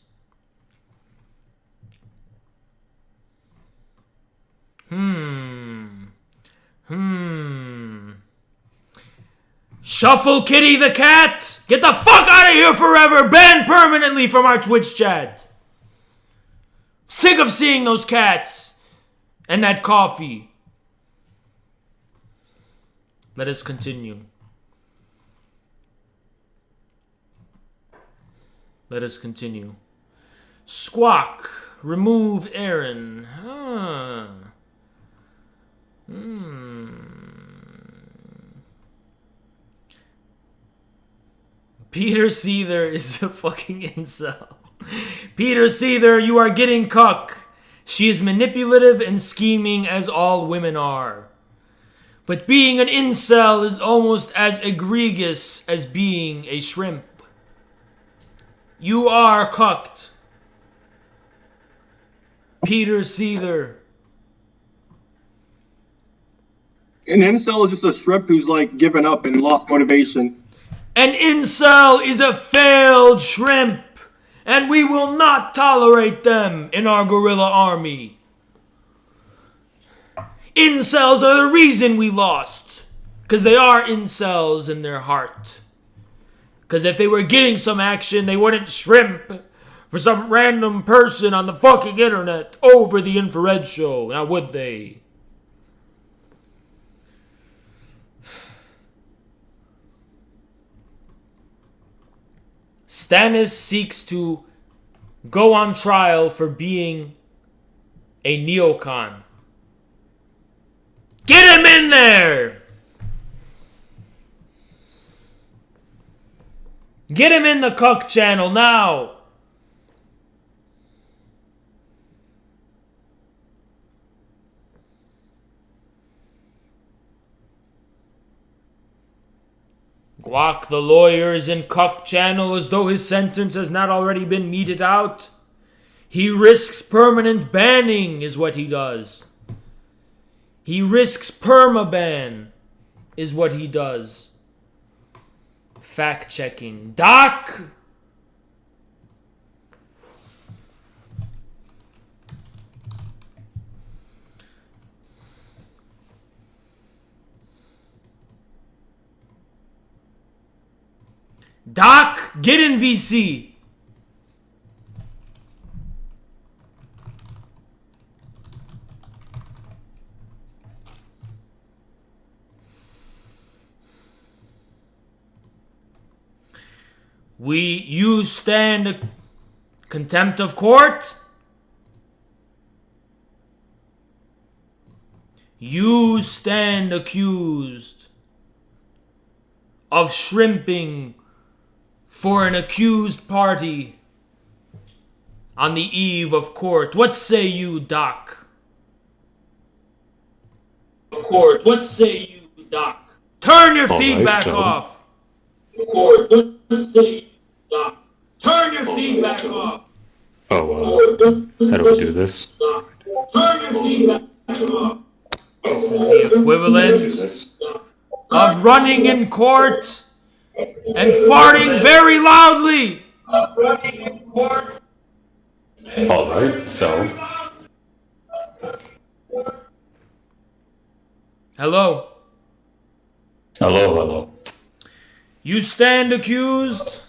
Shuffle Kitty the cat! Get the fuck out of here forever! Banned permanently from our Twitch chat! Sick of seeing those cats! And that coffee. Let us continue. Let us continue. Squawk. Remove Aaron. Peter Seether is a fucking incel. Peter Seether, you are getting cuck. She is manipulative and scheming as all women are. But being an incel is almost as egregious as being a shrimp. You are cucked. Peter Seether. An incel is just a shrimp who's like given up and lost motivation. An incel is a failed shrimp, and we will not tolerate them in our gorilla army. Incels are the reason we lost, because they are incels in their heart. Because if they were getting some action, they wouldn't shrimp for some random person on the fucking internet over the infrared show, now would they? Stannis seeks to go on trial for being a neocon. Get him in there! Get him in the cuck channel now! Guac the lawyer is in cuck channel as though his sentence has not already been meted out. He risks permanent banning is what he does. He risks permaban is what he does. Fact checking. Doc! Doc, get in VC. You stand contempt of court. You stand accused of shrimping for an accused party on the eve of court. What say you, Doc? Court, what say you, Doc? Turn your feedback off. Court, what say you, Doc? Turn your feedback off. Oh, how do we do this? Turn your feedback off. This is the equivalent of running in court and farting very loudly. Alright, so. Hello. Hello. You stand accused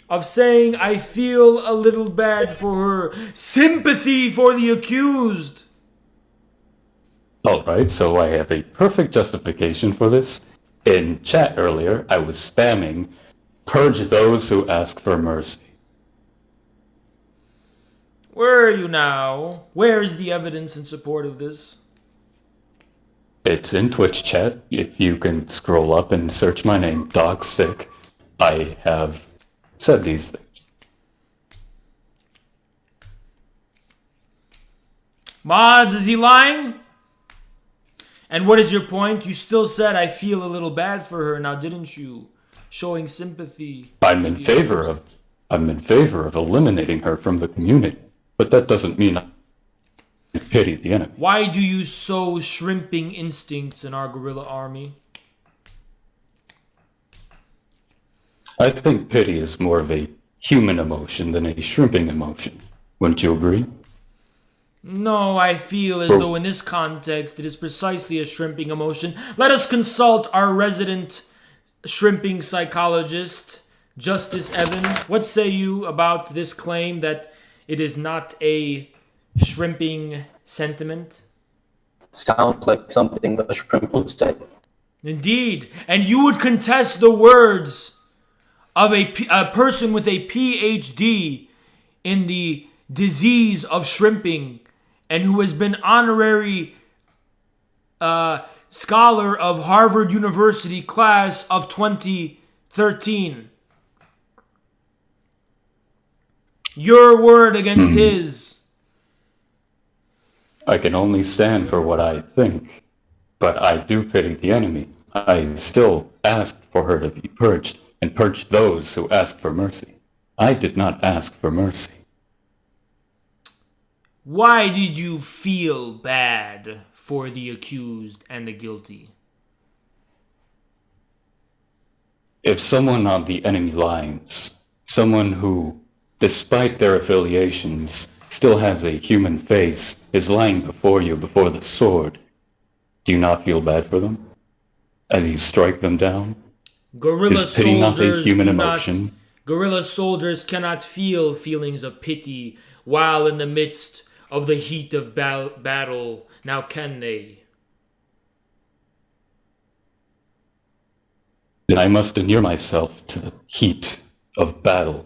of saying, I feel a little bad for her. Sympathy for the accused. Alright, so I have a perfect justification for this. In chat earlier, I was spamming, purge those who ask for mercy. Where are you now? Where is the evidence in support of this? It's in Twitch chat. If you can scroll up and search my name, Dog Sick, I have said these things. Mods, is he lying? And what is your point? You still said I feel a little bad for her now, didn't you? Showing sympathy. I'm in favor of eliminating her from the community, but that doesn't mean I pity the enemy. Why do you sow shrimping instincts in our guerrilla army? I think pity is more of a human emotion than a shrimping emotion. Wouldn't you agree? No, I feel as though in this context it is precisely a shrimping emotion. Let us consult our resident shrimping psychologist, Justice Evan. What say you about this claim that it is not a shrimping sentiment? Sounds like something a shrimp would say. Indeed. And you would contest the words of a person with a PhD in the disease of shrimping and who has been honorary scholar of Harvard University class of 2013. Your word against his. I can only stand for what I think, but I do pity the enemy. I still asked for her to be purged, and purged those who asked for mercy. I did not ask for mercy. Why did you feel bad for the accused and the guilty? If someone on the enemy lines, someone who, despite their affiliations, still has a human face, is lying before you before the sword, do you not feel bad for them as you strike them down? Guerrilla Is pity not a soldiers human do emotion? not. Guerrilla soldiers cannot feel feelings of pity while in the midst of the heat of battle. Now can they? Then I must inure myself to the heat of battle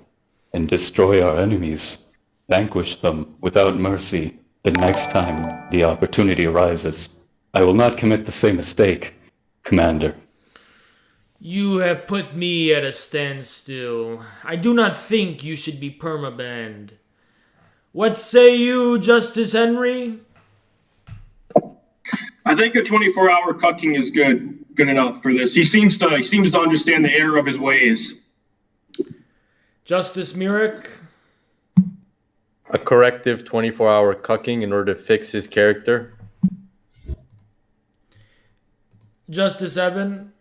and destroy our enemies, vanquish them without mercy the next time the opportunity arises. I will not commit the same mistake, Commander. You have put me at a standstill. I do not think you should be permabanned. What say you, Justice Henry? I think a 24-hour cucking is good enough for this. He seems to understand the error of his ways. Justice Mirek? A corrective 24-hour cucking in order to fix his character. Justice Evan?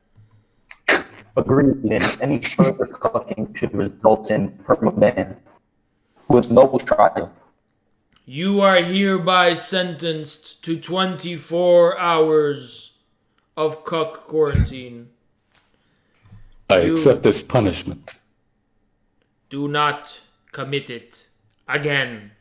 Agreed, and any further cucking should result in permaban with no trial. You are hereby sentenced to 24 hours of cuck quarantine. I accept this punishment. Do not commit it again.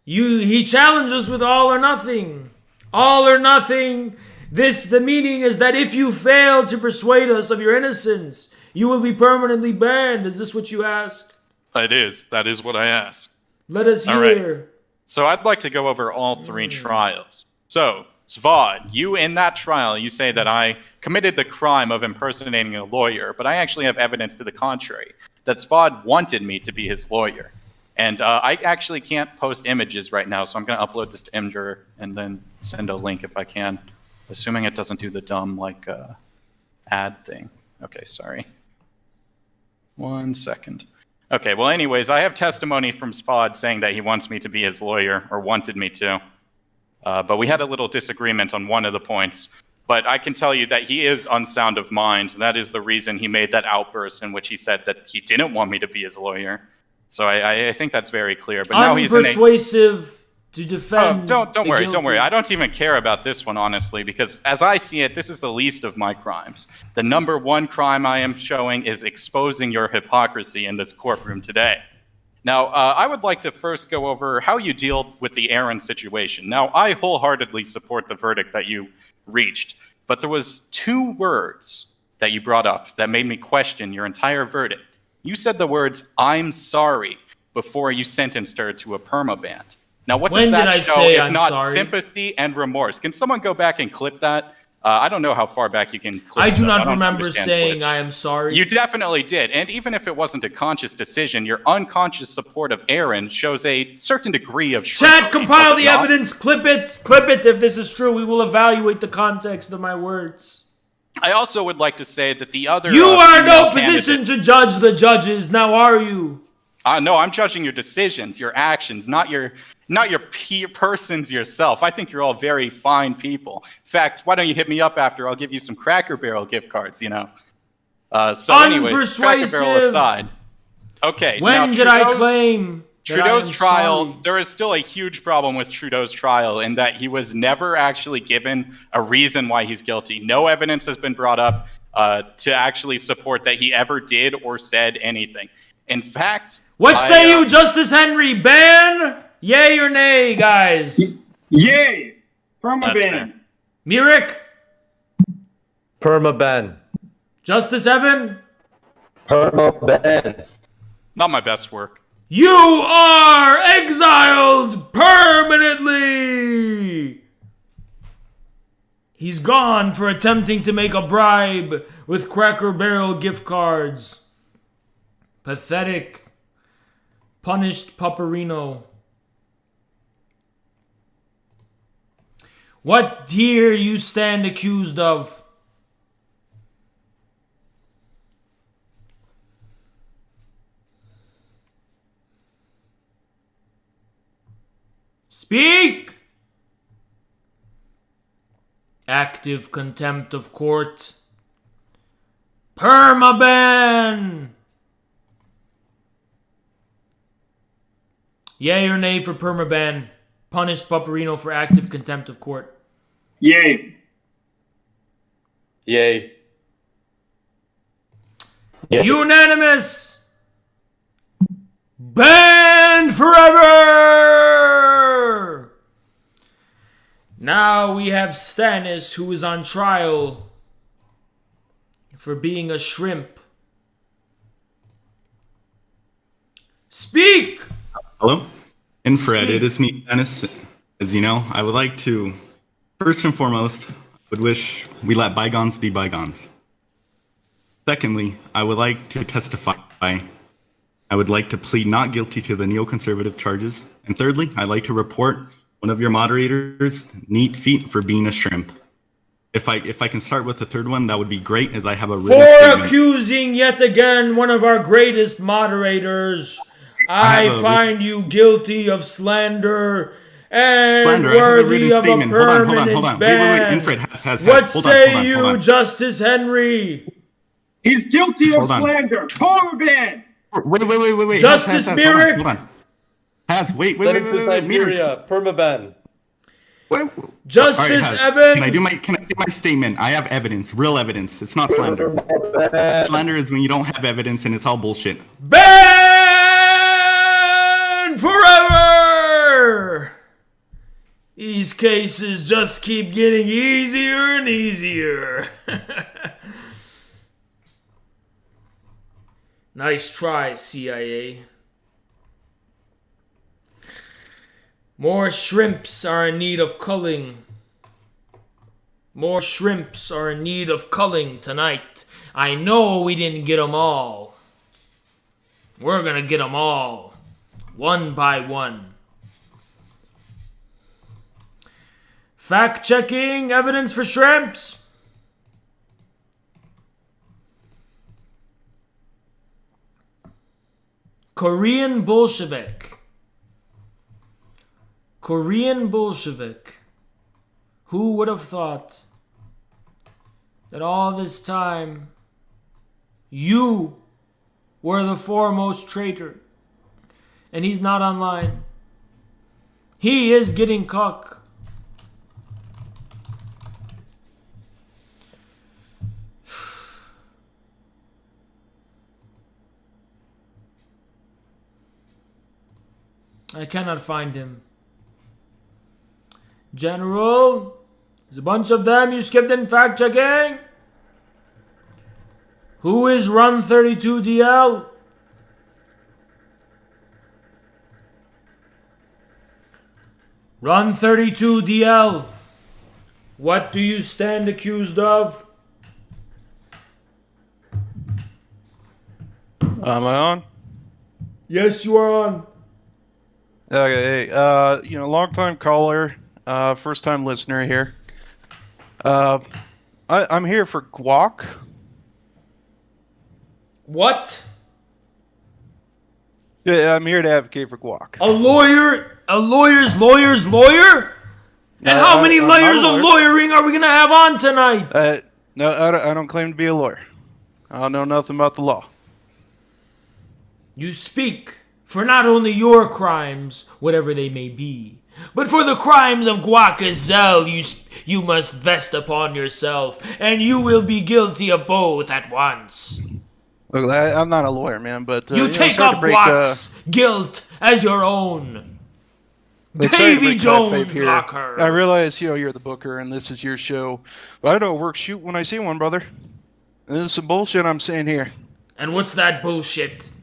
He challenges with all or nothing. All or nothing. The meaning is that if you fail to persuade us of your innocence, you will be permanently banned. Is this what you ask? It is. That is what I asked. Let us All hear. right. So I'd like to go over all three trials. So, Svad, you in that trial, you say that I committed the crime of impersonating a lawyer, but I actually have evidence to the contrary, that Svad wanted me to be his lawyer. And I actually can't post images right now, so I'm going to upload this to Imgur and then send a link if I can, assuming it doesn't do the dumb, ad thing. Okay, sorry. 1 second. Okay, well, anyways, I have testimony from Spod saying that he wants me to be his lawyer, or wanted me to. But we had a little disagreement on one of the points. But I can tell you that he is unsound of mind. That is the reason he made that outburst in which he said that he didn't want me to be his lawyer. So I think that's very clear. But now he's unpersuasive to defend. Don't worry, guilty. don't worry. I don't even care about this one, honestly, because as I see it, this is the least of my crimes. The number one crime I am showing is exposing your hypocrisy in this courtroom today. Now, I would like to first go over how you deal with the Aaron situation. Now, I wholeheartedly support the verdict that you reached, but there was 2 words that you brought up that made me question your entire verdict. You said the words, "I'm sorry," before you sentenced her to a permaban. Now, what When does did that I show say if I'm not sorry? sympathy and remorse? Can someone go back and clip that? I don't know how far back you can clip I do stuff. not don't remember understand saying Twitch. I am sorry. You definitely did. And even if it wasn't a conscious decision, your unconscious support of Aaron shows a certain degree of... Chat, compile does it the not? evidence. Clip it. Clip it if this is true. We will evaluate the context of my words. I also would like to say that the other... You are female no position candidate- to judge the judges. Now are you? No, I'm judging your decisions, your actions, not your persons yourself. I think you're all very fine people. In fact, why don't you hit me up after? I'll give you some Cracker Barrel gift cards, you know. So anyways, Cracker Barrel Unpersuasive. aside. Okay, When now did I Trudeau- claim that I Trudeau's am trial, sorry? there is still a huge problem with Trudeau's trial in that he was never actually given a reason why he's guilty. No evidence has been brought up to actually support that he ever did or said anything. In fact... What say you, Justice Henry? Ban? Yay or nay, guys? Yay! That's fair. Mirik? Permaban. Justice Evan? Permaban. Not my best work. You are exiled permanently! He's gone for attempting to make a bribe with Cracker Barrel gift cards. Pathetic. Punished Pupperino. What here you stand accused of? Speak! Active contempt of court. Permaban! Yay or nay for permaban? Punished Pupperino for active contempt of court. Yay. Yay. Unanimous! Banned forever! Now we have Stannis, who is on trial for being a shrimp. Speak! Hello? Infrared, Speak. it is me, Dennis. As you know, I would like to, first and foremost, would wish we let bygones be bygones. Secondly, I would like to testify. I would like to plead not guilty to the neoconservative charges. And thirdly, I'd like to report one of your moderators' neat feet for being a shrimp. If I can start with the third one, that would be great, as I have a written For statement. accusing yet again one of our greatest moderators, I have a find you guilty of slander and Slander, I have a worthy written of a statement. permanent Hold on. ban. Wait. Infrared has. What Hold say on, you, hold on. Justice Henry? He's guilty of Hold on. slander. Permaban. Wait. Justice Merrick? Hold on. Wait. Send it to Siberia. Permaban. Justice Has. Evan? Can I do my statement? I have evidence, real evidence. It's not slander. Slander is when you don't have evidence and it's all bullshit. Ban forever! These cases just keep getting easier and easier. Nice try, CIA. More shrimps are in need of culling. More shrimps are in need of culling tonight. I know we didn't get them all. We're gonna get them all. One by one. Fact-checking evidence for shrimps. Korean Bolshevik. Korean Bolshevik. Who would have thought that all this time you were the foremost traitor? And he's not online. He is getting cock. I cannot find him. General, there's a bunch of them you skipped in fact checking. Who is Run 32 DL? Run 32 DL. What do you stand accused of? Am I on? Yes, you are on. Okay, long time caller, first time listener here. I'm here for guac. What? Yeah, I'm here to advocate for guac. A lawyer's lawyer? And how many I'm layers not a of lawyer. lawyering are we gonna have on tonight? No, I don't claim to be a lawyer. I don't know nothing about the law. You speak for not only your crimes, whatever they may be, but for the crimes of guac as well. You must vest upon yourself, and you will be guilty of both at once. Look, I'm not a lawyer, man, but You take up guac's guilt as your own. Davy Jones Locker. I realize, you're the booker and this is your show, but I don't work shoot when I see one, brother. And this is some bullshit I'm saying here. And what's that bullshit?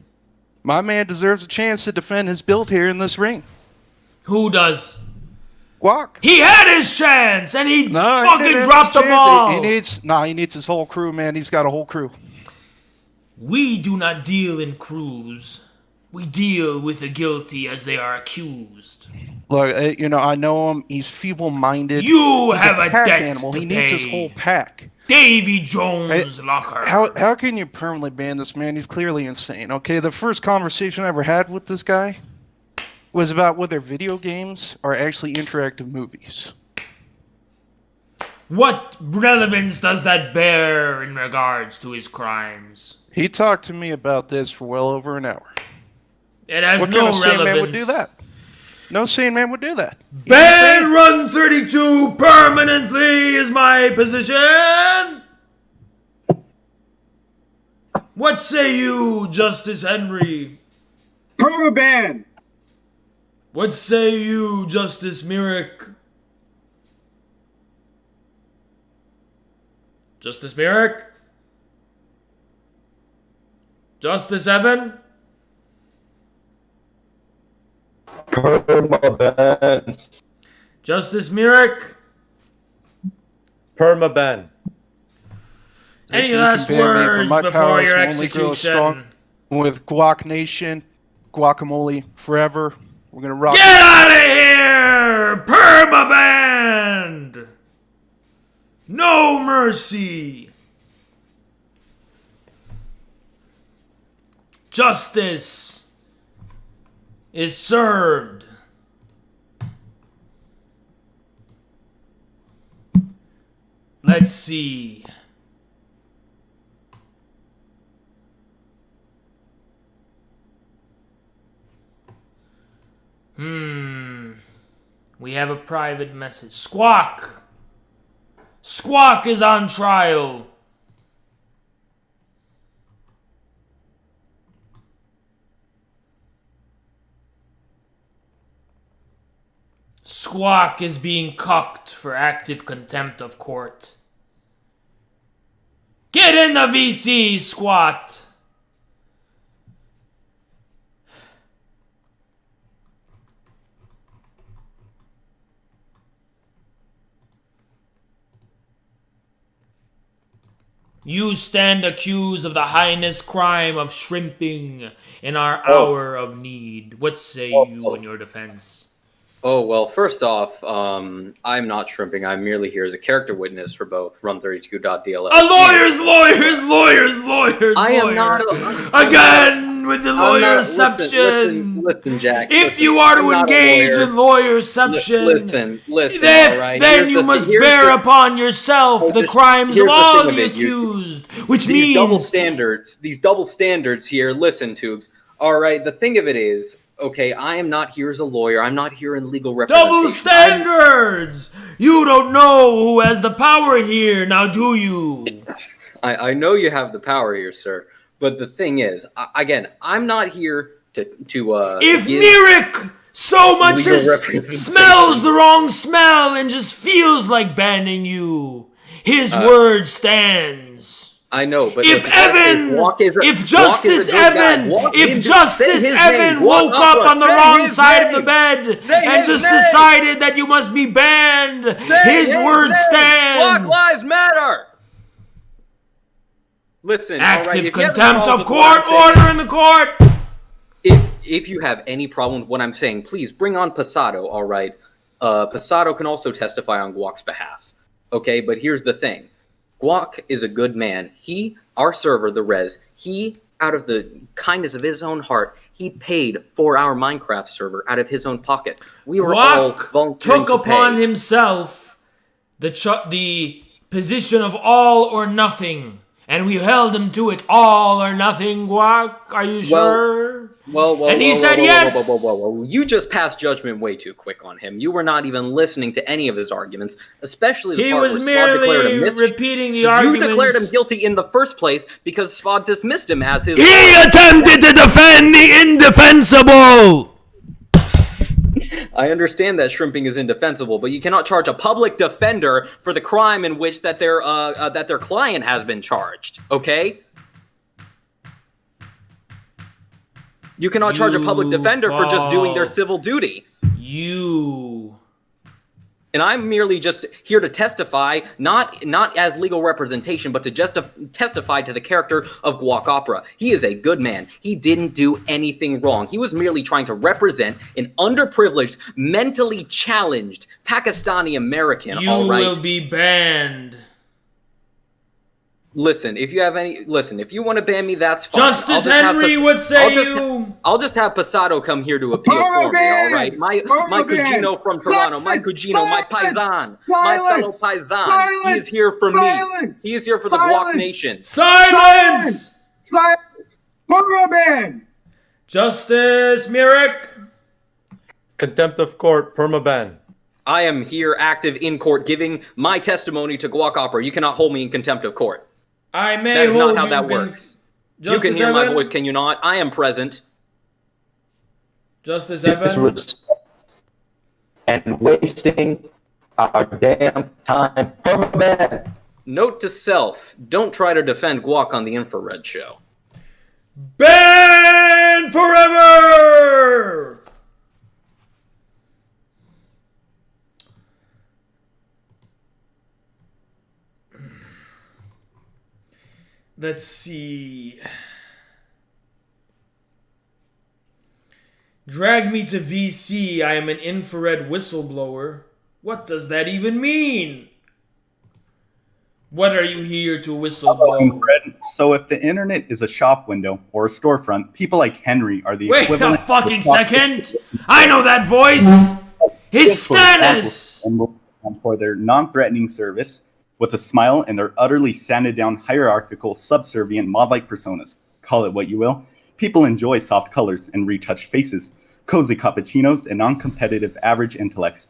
My man deserves a chance to defend his build here in this ring. Who does? Guac. He had his chance, and he didn't fucking have his dropped the chance. ball. He needs his whole crew, man. He's got a whole crew. We do not deal in crews. We deal with the guilty as they are accused. Look, I know him. He's feeble-minded. You He's have a pack debt animal. to He needs his pay. whole pack. Davy Jones Locker. How can you permanently ban this man? He's clearly insane. Okay, the first conversation I ever had with this guy was about whether video games are actually interactive movies. What relevance does that bear in regards to his crimes? He talked to me about this for well over an hour. It has what no kind of sane relevance. man would do that? No sane man would do that. Ban Run 32 permanently is my position. What say you, Justice Henry? Permaban. What say you, Justice Merrick? Justice Merrick? Justice Evan? Permaban. Justice Merrick? Permaban. Any last words before your execution? With Guac Nation, guacamole forever. We're gonna rock. Get out of here! Permaband! No mercy! Justice is served. Let's see. We have a private message. Squawk! Squawk is on trial. Squawk is being cucked for active contempt of court. Get in the VC, squat! You stand accused of the heinous crime of shrimping in our hour of need. What say you in your defense? Oh, well, first off, I'm not shrimping. I'm merely here as a character witness for both Run32.dll. Lawyers! I am not again with the lawyerception. Listen, Jack. If you are to engage in lawyerception, listen. Then, all right? then you must bear upon yourself the crimes of all the accused, which means these double standards here. Listen, Tubes. All right, the thing of it is, okay, I am not here as a lawyer. I'm not here in legal representation. double standards. You don't know who has the power here, now do you? I know you have the power here, sir. But the thing is, again, I'm not here to if Mirik so much as smells the wrong smell and just feels like banning you, his word stands. I know, but If Evan, if Justice Evan woke up on the wrong side of the bed and just decided that you must be banned, his word stands. Black Lives Matter. Listen, active contempt of court, order in the court. If you have any problem with what I'm saying, please bring on Pasado. All right, Pasado can also testify on Guac's behalf. Okay, but here's the thing. Guac is a good man. Our server, the Res, out of the kindness of his own heart, he paid for our Minecraft server out of his own pocket. We were all volunteering took to upon pay. himself the position of all or nothing, and we held him to it. All or nothing, Guac. Are you sure? And he said yes. Whoa. You just passed judgment way too quick on him. You were not even listening to any of his arguments, especially the He part was where Spod declared him merely repeating the You arguments. declared him guilty in the first place because Spod dismissed him as his. He attempted to defend the indefensible. I understand that shrimping is indefensible, but you cannot charge a public defender for the crime in which that their client has been charged. Okay. You cannot charge a public defender for just doing their civil duty. And I'm merely just here to testify, not as legal representation, but to just testify to the character of Guac Opera. He is a good man. He didn't do anything wrong. He was merely trying to represent an underprivileged, mentally challenged Pakistani American. You all right? will be banned. Listen, if you want to ban me, that's fine. Justice Henry would say I'll just have Pasado come here to appeal for me, all right? My Cugino from Toronto, my Cugino, my Paisan, my fellow Paisan. He is here for me. He is here for the Guac Nation. Silence! Permaban! Justice Mirek. Contempt of court, permaban. I am here active in court giving my testimony to Guac Opera. You cannot hold me in contempt of court. I may That is hold not how you that in works. You Justice can hear my Evan? voice, can you not? I am present. Justice Evan. Disrespect and wasting our damn time. Permaban. Note to self, don't try to defend Guac on the Infrared show. Ban forever! Let's see. Drag me to VC. I am an infrared whistleblower. What does that even mean? What are you here to whistleblow? So if the internet is a shop window or a storefront, people like Henry are the Wait equivalent. a fucking second! I know that voice! It's Stannis! And for their non-threatening service, with a smile and their utterly sanded down, hierarchical, subservient, mod-like personas. Call it what you will. People enjoy soft colors and retouched faces, cozy cappuccinos, and non-competitive average intellects.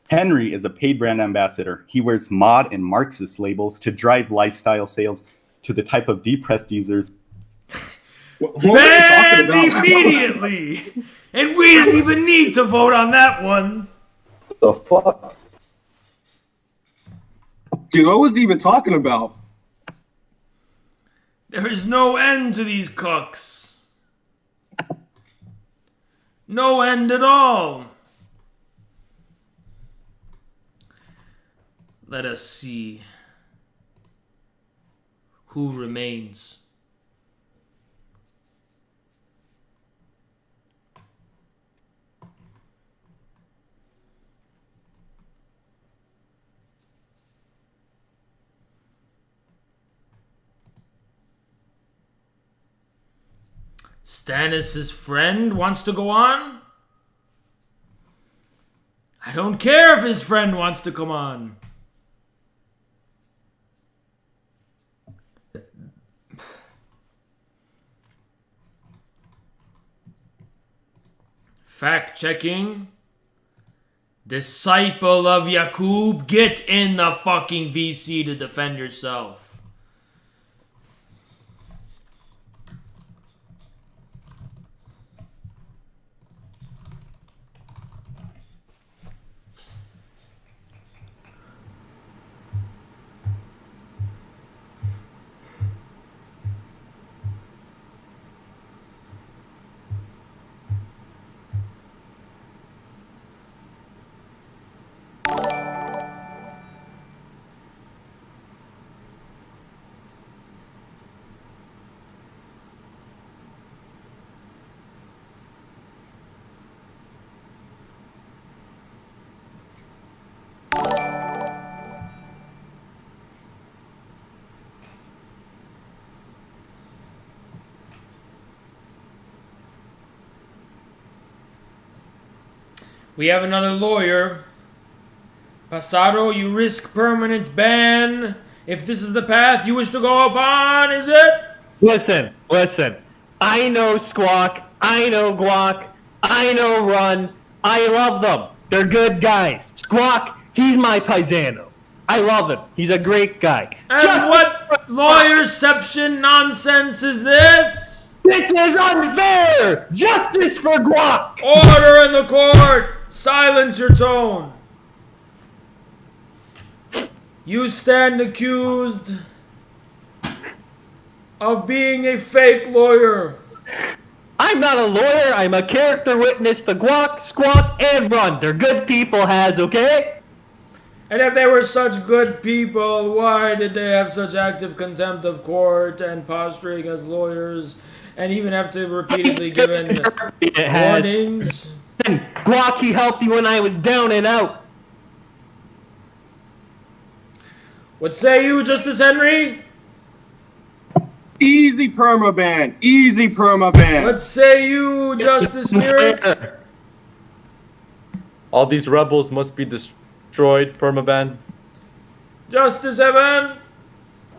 Henry is a paid brand ambassador. He wears mod and Marxist labels to drive lifestyle sales to the type of depressed users. Banned immediately! And we didn't even need to vote on that one. The fuck? Dude, what was he even talking about? There is no end to these cucks. No end at all. Let us see who remains. Stannis' friend wants to go on? I don't care if his friend wants to come on. Fact checking. Disciple of Yakub, get in the fucking VC to defend yourself. We have another lawyer. Pasado, you risk permanent ban. If this is the path you wish to go upon, is it? Listen. I know Squawk. I know Guac. I know Run. I love them. They're good guys. Squawk, he's my paisano. I love him. He's a great guy. And what lawyerception nonsense is this? This is unfair! Justice for Guac! Order in the court! Silence your tone. You stand accused of being a fake lawyer. I'm not a lawyer. I'm a character witness to Guac, Squawk, and Run. They're good people, okay? And if they were such good people, why did they have such active contempt of court and posturing as lawyers and even have to repeatedly given warnings? Guac, he helped you when I was down and out. What say you, Justice Henry? Easy permaban. Easy permaban. What say you, Justice Spirit? All these rebels must be destroyed, permaban. Justice Evan?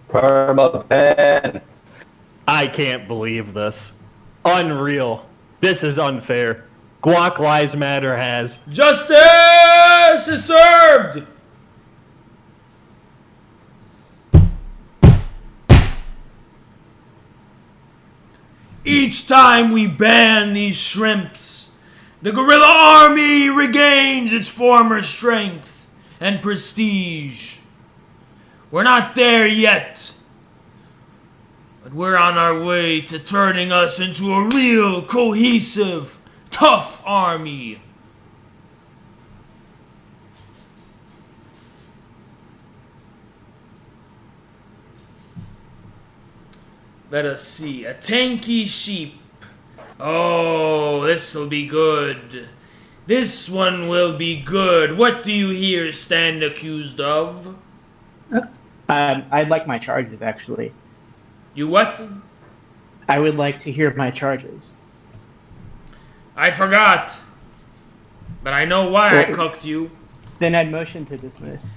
Permaban. I can't believe this. Unreal. This is unfair. Guac Lives Matter has. Justice is served! Each time we ban these shrimps, the guerrilla army regains its former strength and prestige. We're not there yet, but we're on our way to turning us into a real, cohesive, tough army. Let us see. A tanky sheep. Oh, this'll be good. This one will be good. What do you here stand accused of? I'd like my charges, actually. You what? I would like to hear my charges. I forgot. But I know why I cucked you. Then I'd motion to dismiss.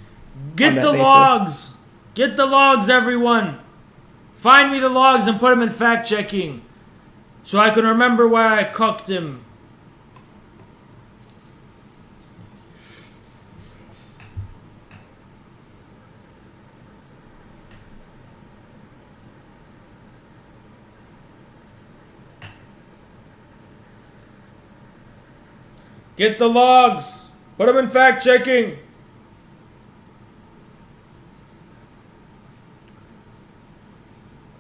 Get the logs! Get the logs, everyone! Find me the logs and put them in fact-checking, so I can remember why I cucked him. Get the logs! Put them in fact-checking!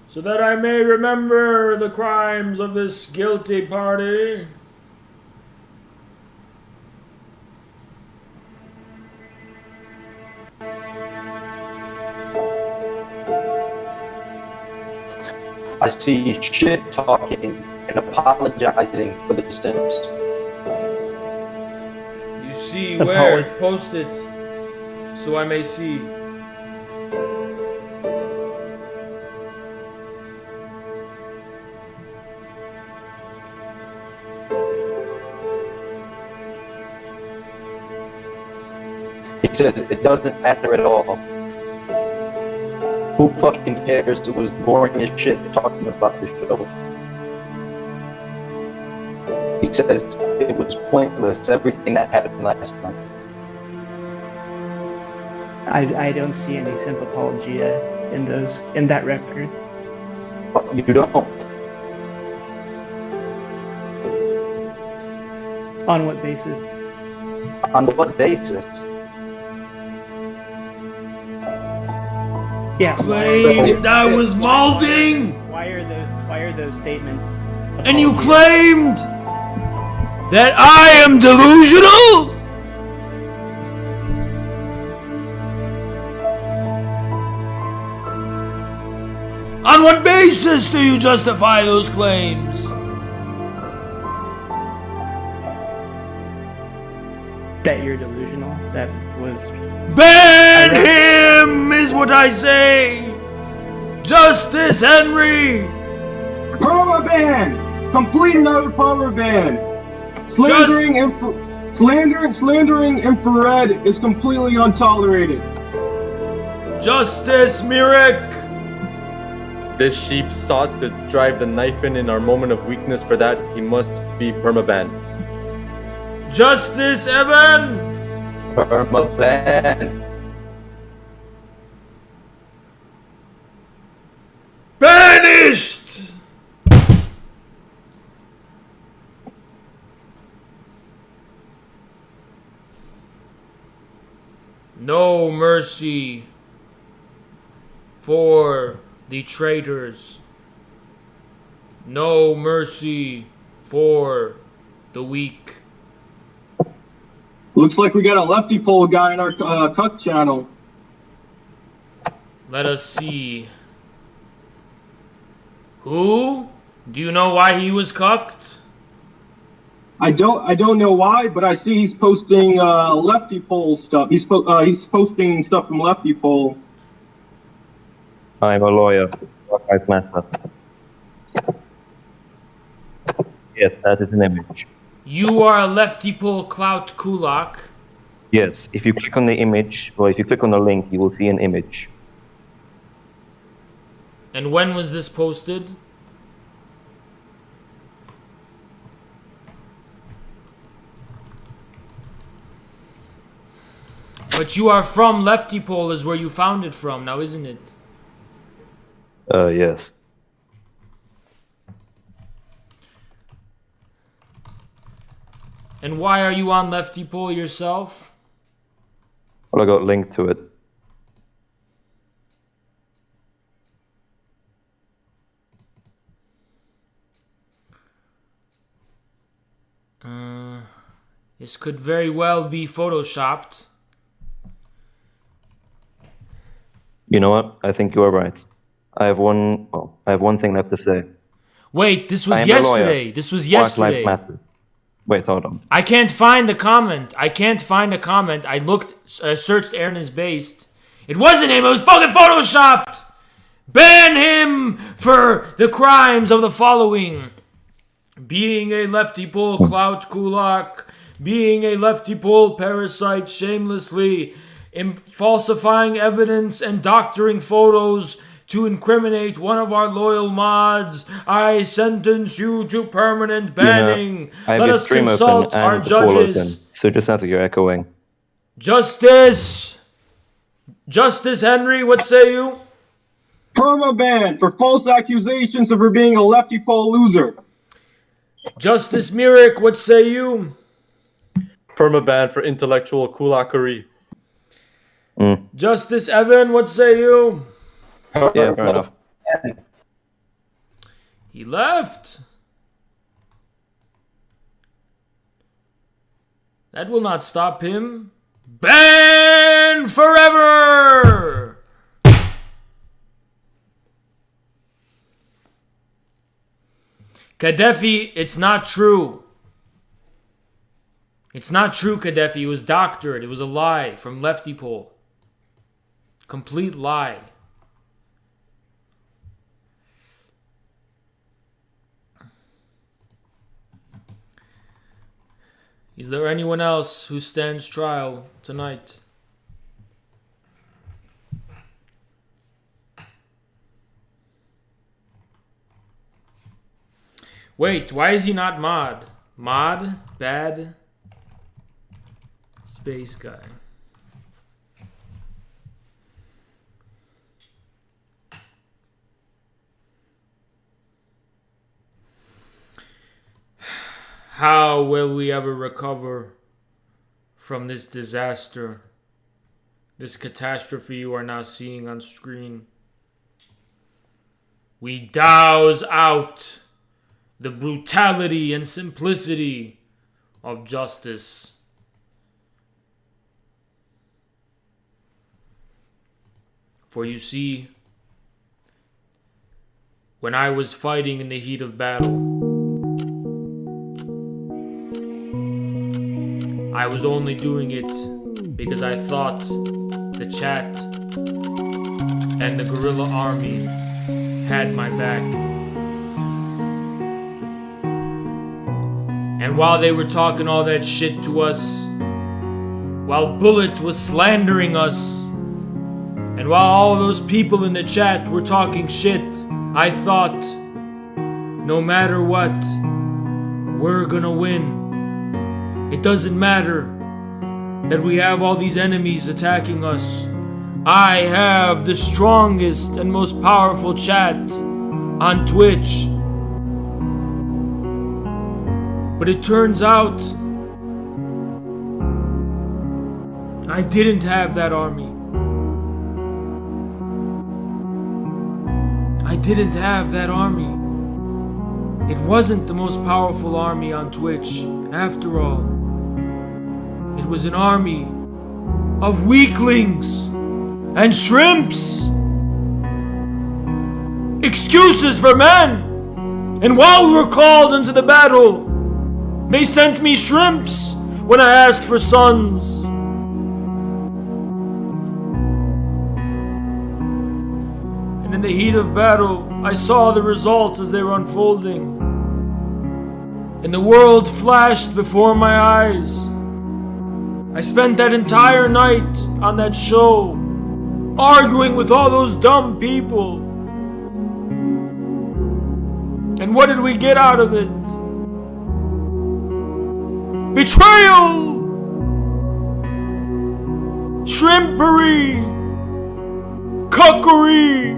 So that I may remember the crimes of this guilty party. I see shit talking and apologizing for the Sims. You see where? Post it, so I may see. He says it doesn't matter at all. Who fucking cares? It was boring as shit talking about the show. He says it was pointless, everything that happened last time. I don't see any simp apologia in that record. You don't? On what basis? On what basis? Yeah. Claimed I was molding! Why are those statements? And you claimed that I am delusional? On what basis do you justify those claims? That you're delusional. That was... Ban him is what I say! Justice Henry! Permaban! Complete another permaban! Slandering Slandering infrared is completely untolerated. Justice, Mirik! This sheep sought to drive the knife in our moment of weakness. For that, he must be permabanned. Justice, Evan! Permaban. Banished! No mercy for the traitors. No mercy for the weak. Looks like we got a Leftypol guy in our cuck channel. Let us see. Who? Do you know why he was cucked? I don't know why, but I see he's posting Leftypol stuff. He's posting stuff from Leftypol. I'm a lawyer. What lives matter? Yes, that is an image. You are a Leftypol clout kulak. Yes, if you click on the image, or if you click on the link, you will see an image. And when was this posted? But you are from Leftypol is where you found it from now, isn't it? Yes. And why are you on Leftypol yourself? Well, I got linked to it. This could very well be photoshopped. You know what? I think you are right. I have one thing left to say. Wait, this was I am yesterday. a lawyer. This was Black yesterday. Lives Matter. Wait, hold on. I can't find the comment. I looked, searched Aaron is based. It wasn't him. It was fucking photoshopped. Ban him for the crimes of the following: being a Leftypol clout kulak, being a Leftypol parasite shamelessly, falsifying evidence and doctoring photos to incriminate one of our loyal mods. I sentence you to permanent banning. I have Let your us stream consult open our and the poll open, judges. so just sounds like you're echoing. Justice! Justice Henry, what say you? Permaban for false accusations of her being a Leftypol loser. Justice Mirik, what say you? Permaban for intellectual kulakery. Justice Evan, what say you? Yeah, fair enough. He left. That will not stop him. Ban forever! Gaddafi, it's not true. It's not true, Gaddafi. It was doctored. It was a lie from Leftypol. Complete lie. Is there anyone else who stands trial tonight? Wait, why is he not mod? Mod? Bad? Space guy. How will we ever recover from this disaster, this catastrophe you are now seeing on screen? We douse out the brutality and simplicity of justice. For you see, when I was fighting in the heat of battle, I was only doing it because I thought the chat and the guerrilla army had my back. And while they were talking all that shit to us, while Bullet was slandering us, and while all those people in the chat were talking shit, I thought, no matter what, we're gonna win. It doesn't matter that we have all these enemies attacking us. I have the strongest and most powerful chat on Twitch. But it turns out I didn't have that army. I didn't have that army. It wasn't the most powerful army on Twitch, after all. It was an army of weaklings and shrimps. Excuses for men. And while we were called into the battle, they sent me shrimps when I asked for sons. And in the heat of battle, I saw the results as they were unfolding. And the world flashed before my eyes. I spent that entire night on that show, arguing with all those dumb people. And what did we get out of it? Betrayal! Shrimpery! Cuckery!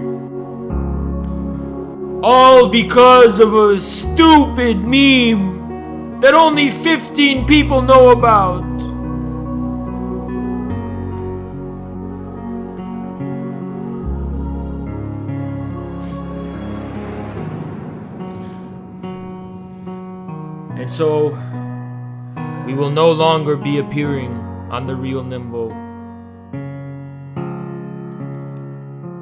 All because of a stupid meme that only 15 people know about. And so, we will no longer be appearing on the real Nimbo.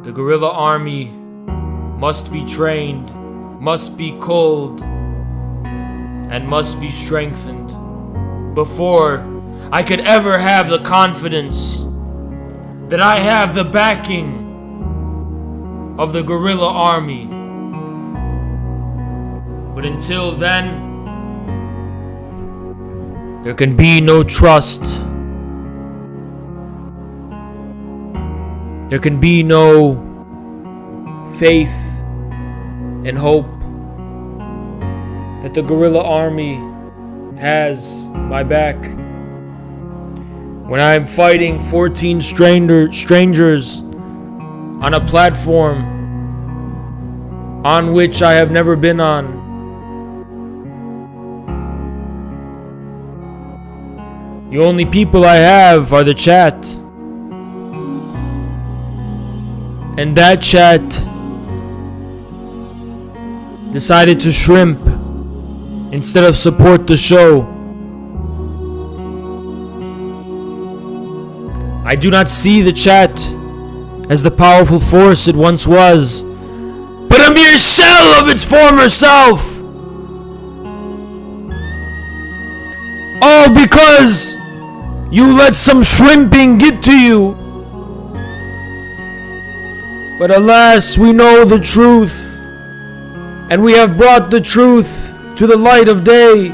The guerrilla army must be trained, must be culled, and must be strengthened before I could ever have the confidence that I have the backing of the guerrilla army. But until then, there can be no trust. There can be no faith and hope that the guerrilla army has my back. When I'm fighting 14 strangers on a platform on which I have never been on, the only people I have are the chat. And that chat decided to shrimp instead of support the show. I do not see the chat as the powerful force it once was, but a mere shell of its former self. All because you let some shrimping get to you. But alas, we know the truth, and we have brought the truth to the light of day.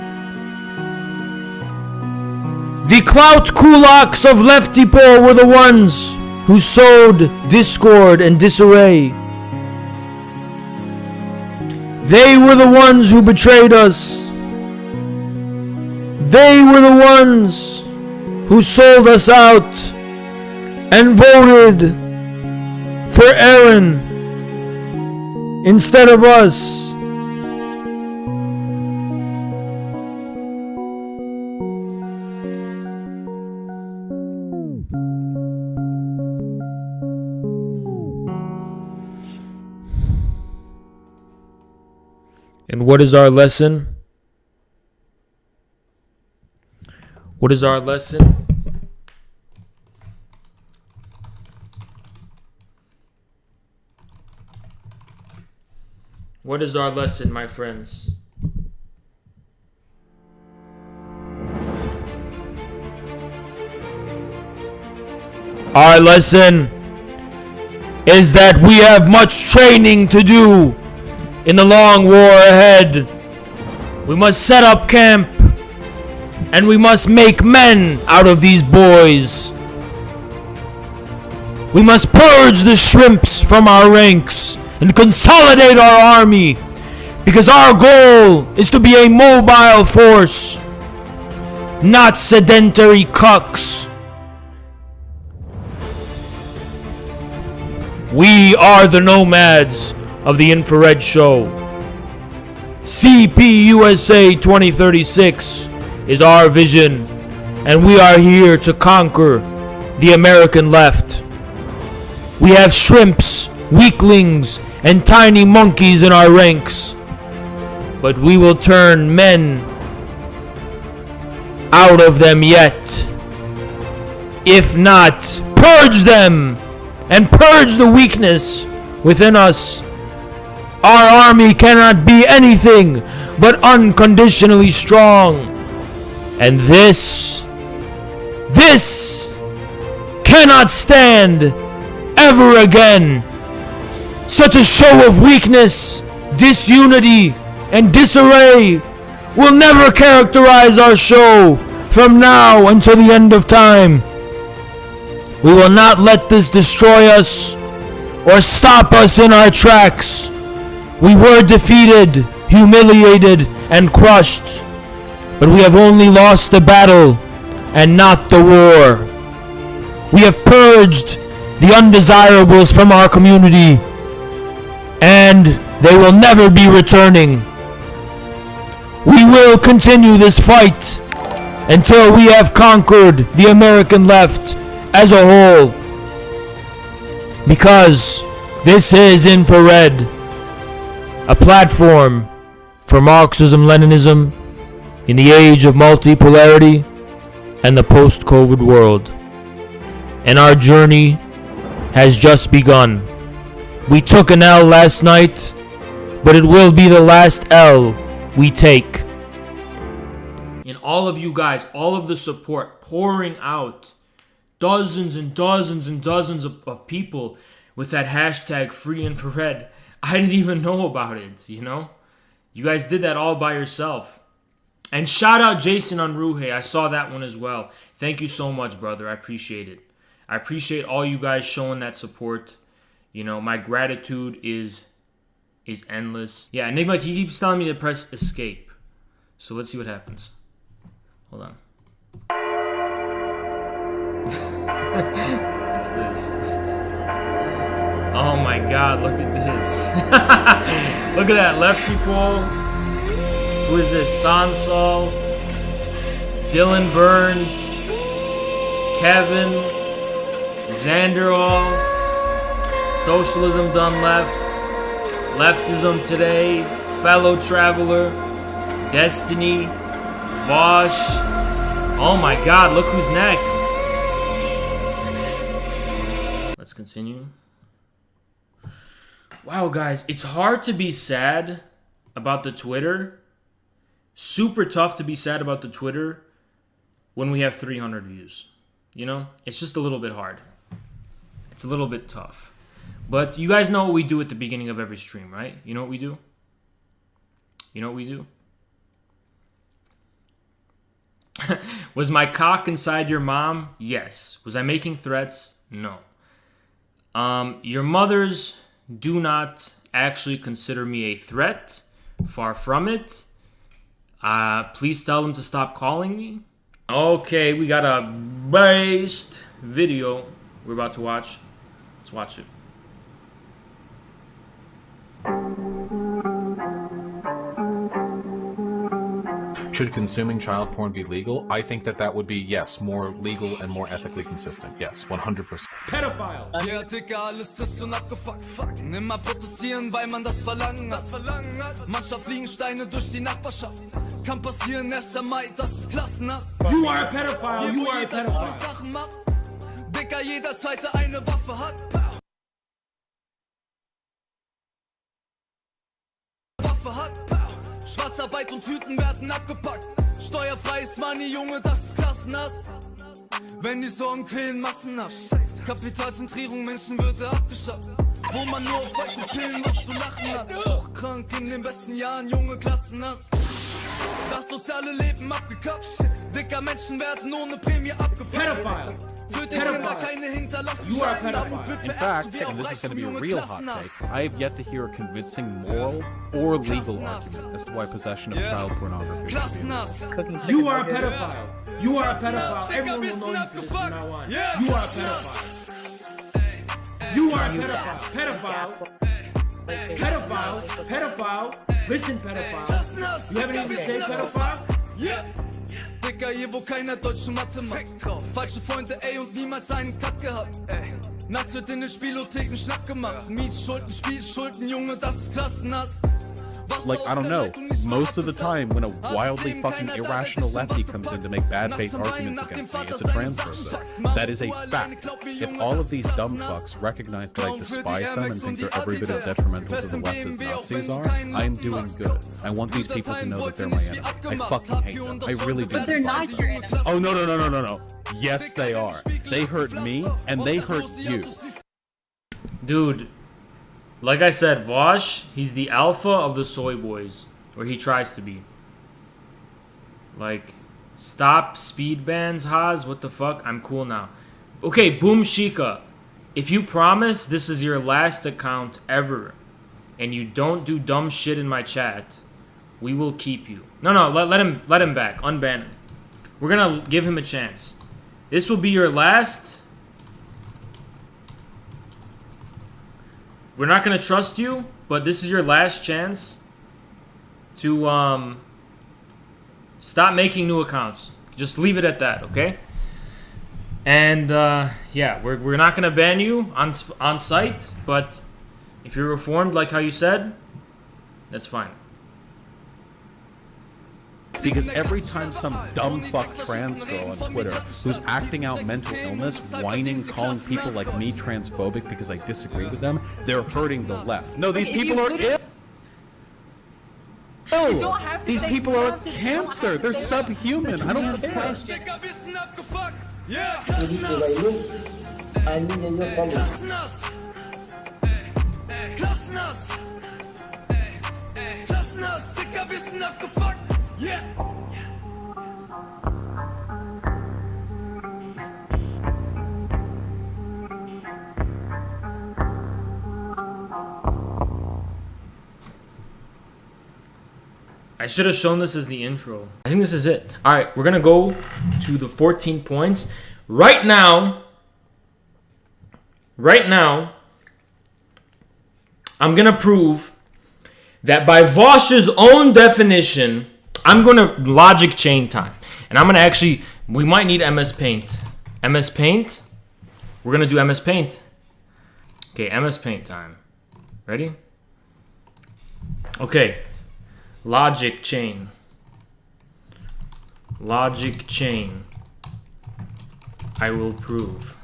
The clout kulaks of Leftypol were the ones who sowed discord and disarray. They were the ones who betrayed us. They were the ones who sold us out and voted for Aaron instead of us. And what is our lesson? What is our lesson? What is our lesson, my friends? Our lesson is that we have much training to do in the long war ahead. We must set up camp and we must make men out of these boys. We must purge the shrimps from our ranks and consolidate our army, because our goal is to be a mobile force, not sedentary cucks. We are the nomads of the infrared show. CP USA 2036 is our vision, and we are here to conquer the American left. We have shrimps, weaklings, and tiny monkeys in our ranks, but we will turn men out of them yet. If not, purge them and purge the weakness within us. Our army cannot be anything but unconditionally strong. And this cannot stand ever again. Such a show of weakness, disunity, and disarray will never characterize our show from now until the end of time. We will not let this destroy us or stop us in our tracks. We were defeated, humiliated, and crushed, but we have only lost the battle and not the war. We have purged the undesirables from our community, and they will never be returning. We will continue this fight until we have conquered the American left as a whole, because this is Infrared, a platform for Marxism-Leninism in the age of multipolarity and the post-COVID world. And our journey has just begun. We took an L last night, but it will be the last L we take. And all of you guys, all of the support pouring out, dozens and dozens and dozens of people with that hashtag Free Infrared. I didn't even know about it, you know? You guys did that all by yourself. And shout out Jason Unruhe. I saw that one as well. Thank you so much, brother. I appreciate it. I appreciate all you guys showing that support. You know, my gratitude is endless. Yeah, Enigma, he keeps telling me to press escape. So let's see what happens. Hold on. What's this? Oh my god, look at this. Look at that Leftypol. Who is this? Sansol, Dylan Burns, Kevin, Xanderall, Socialism Done Left, Leftism Today, Fellow Traveler, Destiny, Vaush. Oh my god, look who's next. Let's continue. Wow, guys, it's hard to be sad about the Twitter. Super tough to be sad about the Twitter when we have 300 views. You know, it's just a little bit hard. It's a little bit tough. But you guys know what we do at the beginning of every stream, right? You know what we do? You know what we do? Was my cock inside your mom? Yes. Was I making threats? No. Your mothers do not actually consider me a threat. Far from it. Please tell them to stop calling me. Okay, we got a based video we're about to watch. Let's watch it. Should consuming child porn be legal? I think that would be, yes, more legal and more ethically consistent. Yes, 100%. Pedophile! Ja, Digga, alles ist schon abgefuckt. Nimmer protestieren, weil man das Verlangen hat. Manchmal fliegen Steine durch die Nachbarschaft. Kann passieren, 1. Mai, das ist Klassenhass. You are a pedophile! You are a pedophile! Sachen macht. Digga, jeder Zweite eine Waffe hat. Schwarzarbeit und Tüten werden abgepackt. Steuerfreies Money, Junge, das ist Klassenhass. Wenn die Sorgen quälen, Massenhaft. Kapitalzentrierung, Menschenwürde abgeschafft. Wo man nur auf weite Pillen was zu lachen hat. Hochkrank in den besten Jahren, junge Klassenhass. Das soziale Leben abgekappt. Dicker Menschen werden ohne Prämie abgefangen. Für die Kinder keine hinterlassen Scheinnamen. In fact, and this is going to be a real hot take, I have yet to hear a convincing moral or legal argument as to why possession of child pornography should be You are a pedophile. You are a pedophile. Everyone will know you for this from now on. You are a pedophile. You are a pedophile. Pedophile. Pedophile. Pedophile. Listen, pedophile. You have anything to say, pedophile? Yeah. Dicker, hier wo keiner deutsche Mathe macht. Falsche Freunde, ey, und niemals einen Cut gehabt. Nachts wird in den Spielotheken Schnapp gemacht. Mietschulden, Spielschulden, Junge, das ist klassenhass. Like, I don't know, most of the time when a wildly fucking irrational lefty comes in to make bad faith arguments against me, it's a trans person. That is a fact. If all of these dumb fucks recognize that I despise them and think they're every bit as detrimental to the left as Nazis are, I am doing good. I want these people to know that they're my enemy. I fucking hate them. I really do. But they're not your enemy. Oh, no. Yes, they are. They hurt me, and they hurt you. Dude, like I said, Vaush, he's the alpha of the soy boys. Or he tries to be. Like, stop speed bans, Haas. What the fuck? I'm cool now. Okay, Boom Shika. If you promise this is your last account ever, and you don't do dumb shit in my chat, we will keep you. No, let him back. Unban him. We're gonna give him a chance. This will be your last. We're not gonna trust you, but this is your last chance to stop making new accounts. Just leave it at that, okay? And yeah, we're not gonna ban you on site, but if you're reformed like how you said, that's fine. Because every time some dumb fuck trans girl on Twitter who's acting out mental illness, whining, calling people like me transphobic because I disagree with them, they're hurting the left. No, these people are ill. These people are cancer. They're subhuman. I don't care. Yeah. I should have shown this as the intro. I think this is it. All right, we're gonna go to the 14 points right now. I'm gonna prove that by Vaush's own definition, I'm gonna logic chain time. And I'm gonna actually, we might need MS Paint. MS Paint, we're gonna do MS Paint. Okay, MS Paint time. Ready? Okay, logic chain. Logic chain. I will prove.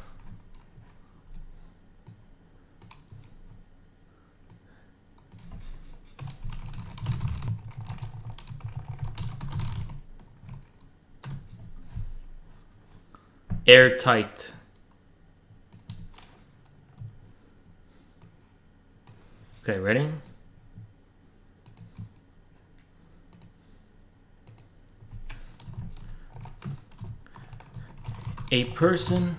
Airtight. Okay, ready? A person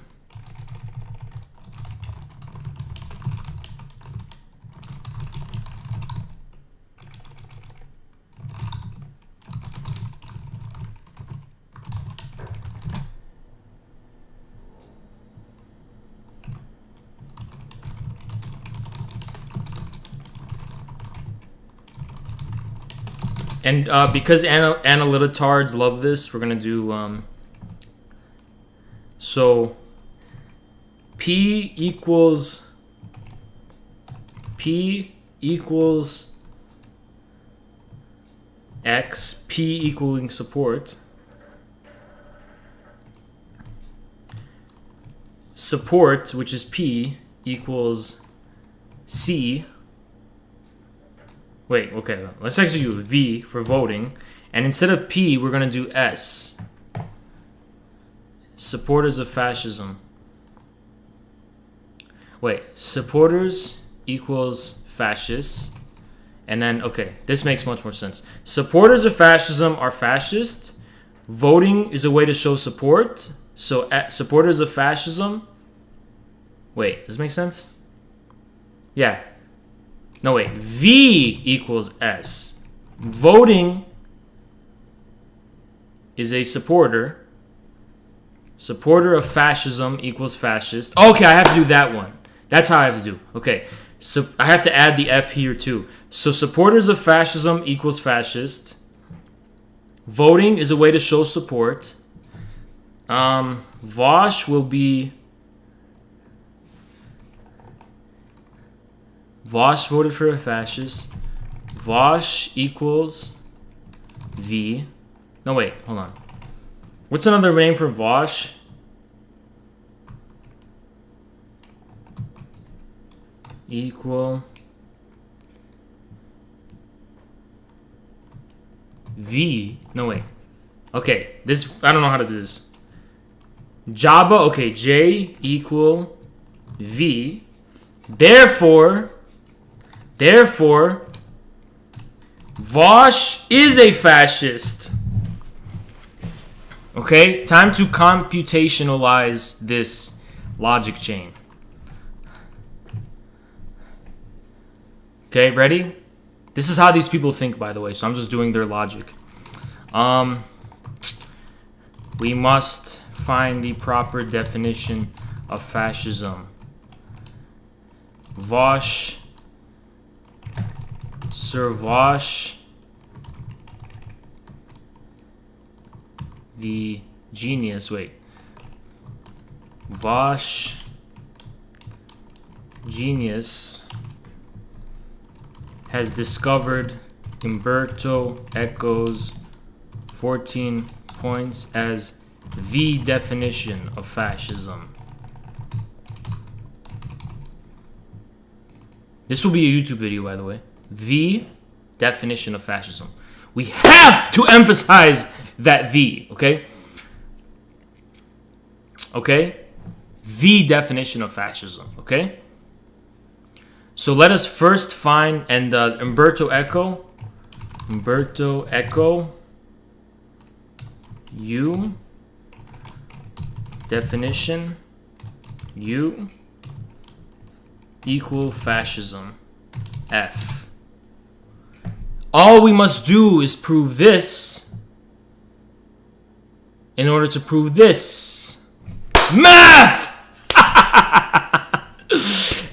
and because analytitards love this, we're gonna do so P equals X, P equaling support. Support, which is P, equals C. Wait, okay, let's actually do V for voting. And instead of P, we're going to do S. Supporters of fascism. Wait, supporters equals fascists. And then, okay, this makes much more sense. Supporters of fascism are fascist. Voting is a way to show support. So supporters of fascism. Wait, does this make sense? Yeah. No, wait. V equals S. Voting is a supporter. Supporter of fascism equals fascist. Okay, I have to do that one. That's how I have to do. Okay. So I have to add the F here too. So supporters of fascism equals fascist. Voting is a way to show support. Vaush will be... Vaush voted for a fascist. Vaush equals V. No, wait, hold on. What's another name for Vaush? Equal V. No, wait. Okay, this, I don't know how to do this. Jabba, okay, J equal V. Therefore, Vaush is a fascist. Okay, time to computationalize this logic chain. Okay, ready? This is how these people think, by the way, so I'm just doing their logic. We must find the proper definition of fascism. Vaush, Sir Vaush, the genius, wait. Vaush, genius, has discovered Umberto Eco's 14 points as the definition of fascism. This will be a YouTube video, by the way. The definition of fascism. We have to emphasize that the, okay? Okay? The definition of fascism, okay? So let us first find, and Umberto Eco, U, definition, U, equal fascism, F. All we must do is prove this in order to prove this. Math!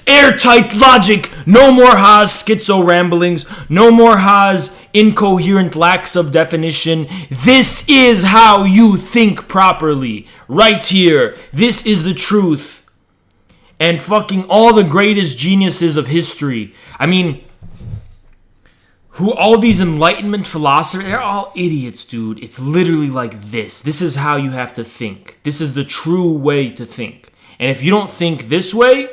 Airtight logic. No more Haas schizo ramblings. No more Haas incoherent lacks of definition. This is how you think properly. Right here. This is the truth. And fucking all the greatest geniuses of history. I mean, all these Enlightenment philosophers, they're all idiots, dude. It's literally like this. This is how you have to think. This is the true way to think. And if you don't think this way,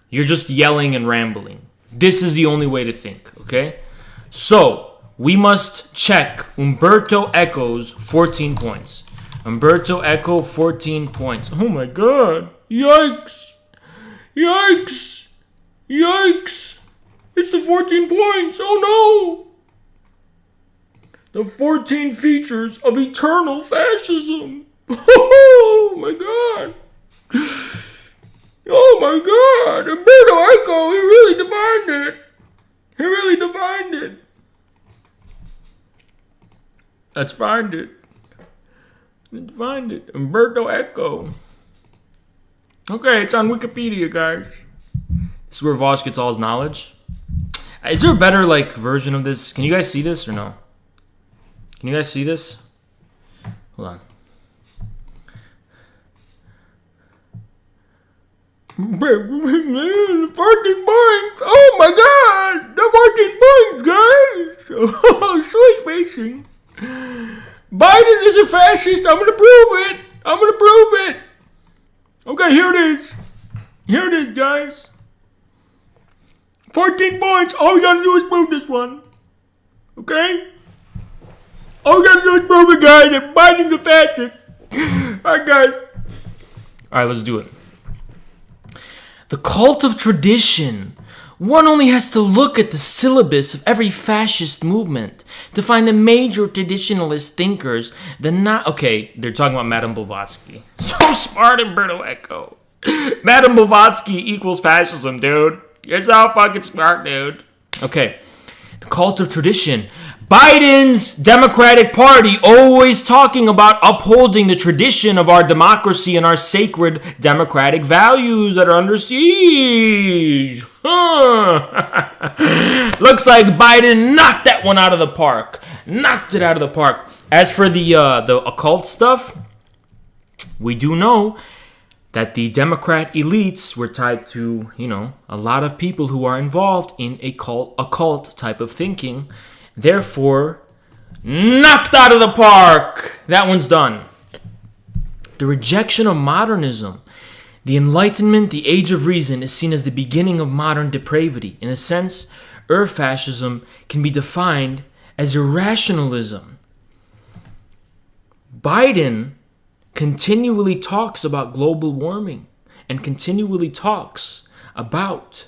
you're just yelling and rambling. This is the only way to think, okay? So, we must check Umberto Eco's 14 points. Umberto Eco, 14 points. Oh my god. Yikes. Yikes. Yikes. It's the 14 points. Oh no. The 14 features of eternal fascism. Oh my god. Oh my god. Umberto Eco, he really defined it. He really defined it. Let's find it. Let's find it. Umberto Eco. Okay, it's on Wikipedia, guys. This is where Vaush gets all his knowledge. Is there a better, like, version of this? Can you guys see this or no? Can you guys see this? Hold on. 14 points! Oh my god! The 14 points, guys! Oh, sweet facing. Biden is a fascist. I'm gonna prove it. I'm gonna prove it. Okay, here it is. Here it is, guys. 14 points. All we gotta do is prove this one. Okay? All we gotta do is prove it, guys. That Biden's a fascist. Alright, guys. Alright, let's do it. The cult of tradition One only has to look at the syllabus of every fascist movement to find the major traditionalist thinkers, okay, they're talking about Madame Blavatsky. So smart, Umberto Eco. Madame Blavatsky equals fascism, dude. You're so fucking smart, dude. Okay, the cult of tradition. Biden's Democratic Party always talking about upholding the tradition of our democracy and our sacred democratic values that are under siege. Looks like Biden knocked that one out of the park. Knocked it out of the park. As for the occult stuff, we do know that the Democrat elites were tied to, a lot of people who are involved in occult type of thinking. Therefore, knocked out of the park. That one's done. The rejection of modernism. The Enlightenment, the Age of Reason, is seen as the beginning of modern depravity. In a sense, fascism can be defined as irrationalism. Biden continually talks about global warming and continually talks about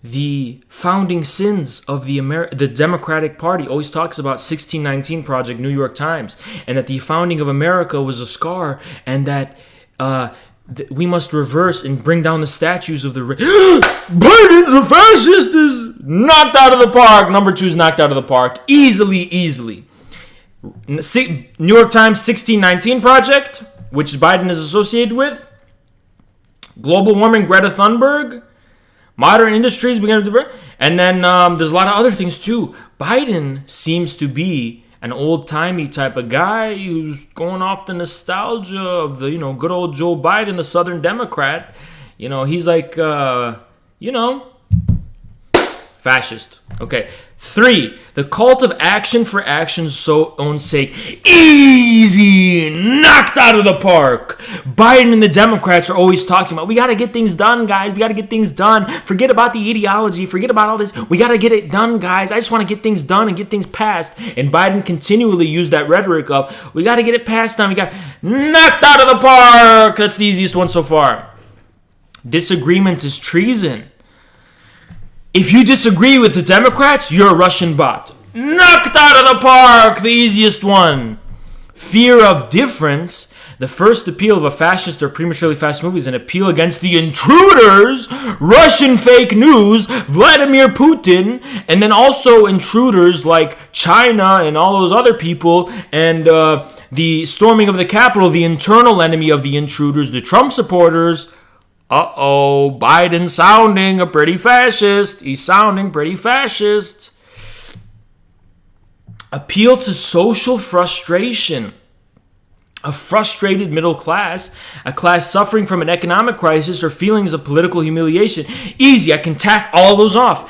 the founding sins of the Democratic Party. Always talks about 1619 Project, New York Times, and that the founding of America was a scar, and that we must reverse and bring down the statues of the Biden's a fascist is knocked out of the park. Number 2 is knocked out of the park. Easily. New York Times 1619 Project, which Biden is associated with. Global warming, Greta Thunberg. Modern industries begin to... And then there's a lot of other things too. Biden seems to be an old-timey type of guy who's going off the nostalgia of the, good old Joe Biden, the Southern Democrat. He's like, fascist. Okay. 3, the cult of action for action's own sake. Easy! Knocked out of the park! Biden and the Democrats are always talking about, we gotta get things done, guys. We gotta get things done. Forget about the ideology. Forget about all this. We gotta get it done, guys. I just want to get things done and get things passed. And Biden continually used that rhetoric of, we gotta get it passed done. We got knocked out of the park! That's the easiest one so far. Disagreement is treason. If you disagree with the Democrats, you're a Russian bot. Knocked out of the park, the easiest one. Fear of difference. The first appeal of a fascist or prematurely fascist movie is an appeal against the intruders, Russian fake news, Vladimir Putin, and then also intruders like China and all those other people, and the storming of the Capitol, the internal enemy of the intruders, the Trump supporters. Biden sounding a pretty fascist. He's sounding pretty fascist. Appeal to social frustration. A frustrated middle class, a class suffering from an economic crisis or feelings of political humiliation. Easy, I can tack all those off.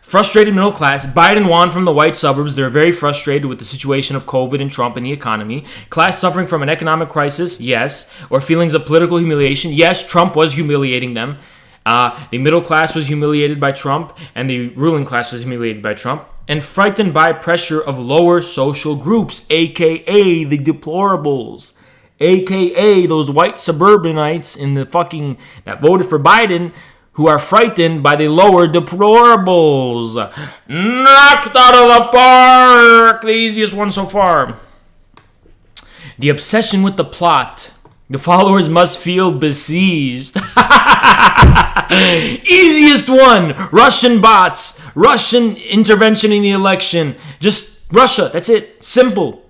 Frustrated middle class. Biden won from the white suburbs. They're very frustrated with the situation of COVID and Trump and the economy. Class suffering from an economic crisis, yes. Or feelings of political humiliation. Yes, Trump was humiliating them. The middle class was humiliated by Trump, and the ruling class was humiliated by Trump. And frightened by pressure of lower social groups, a.k.a. the deplorables. A.k.a. those white suburbanites in the that voted for Biden, who are frightened by the lower deplorables. Knocked out of the park! The easiest one so far. The obsession with the plot. The followers must feel besieged. Easiest one. Russian bots. Russian intervention in the election. Just Russia. That's it. Simple.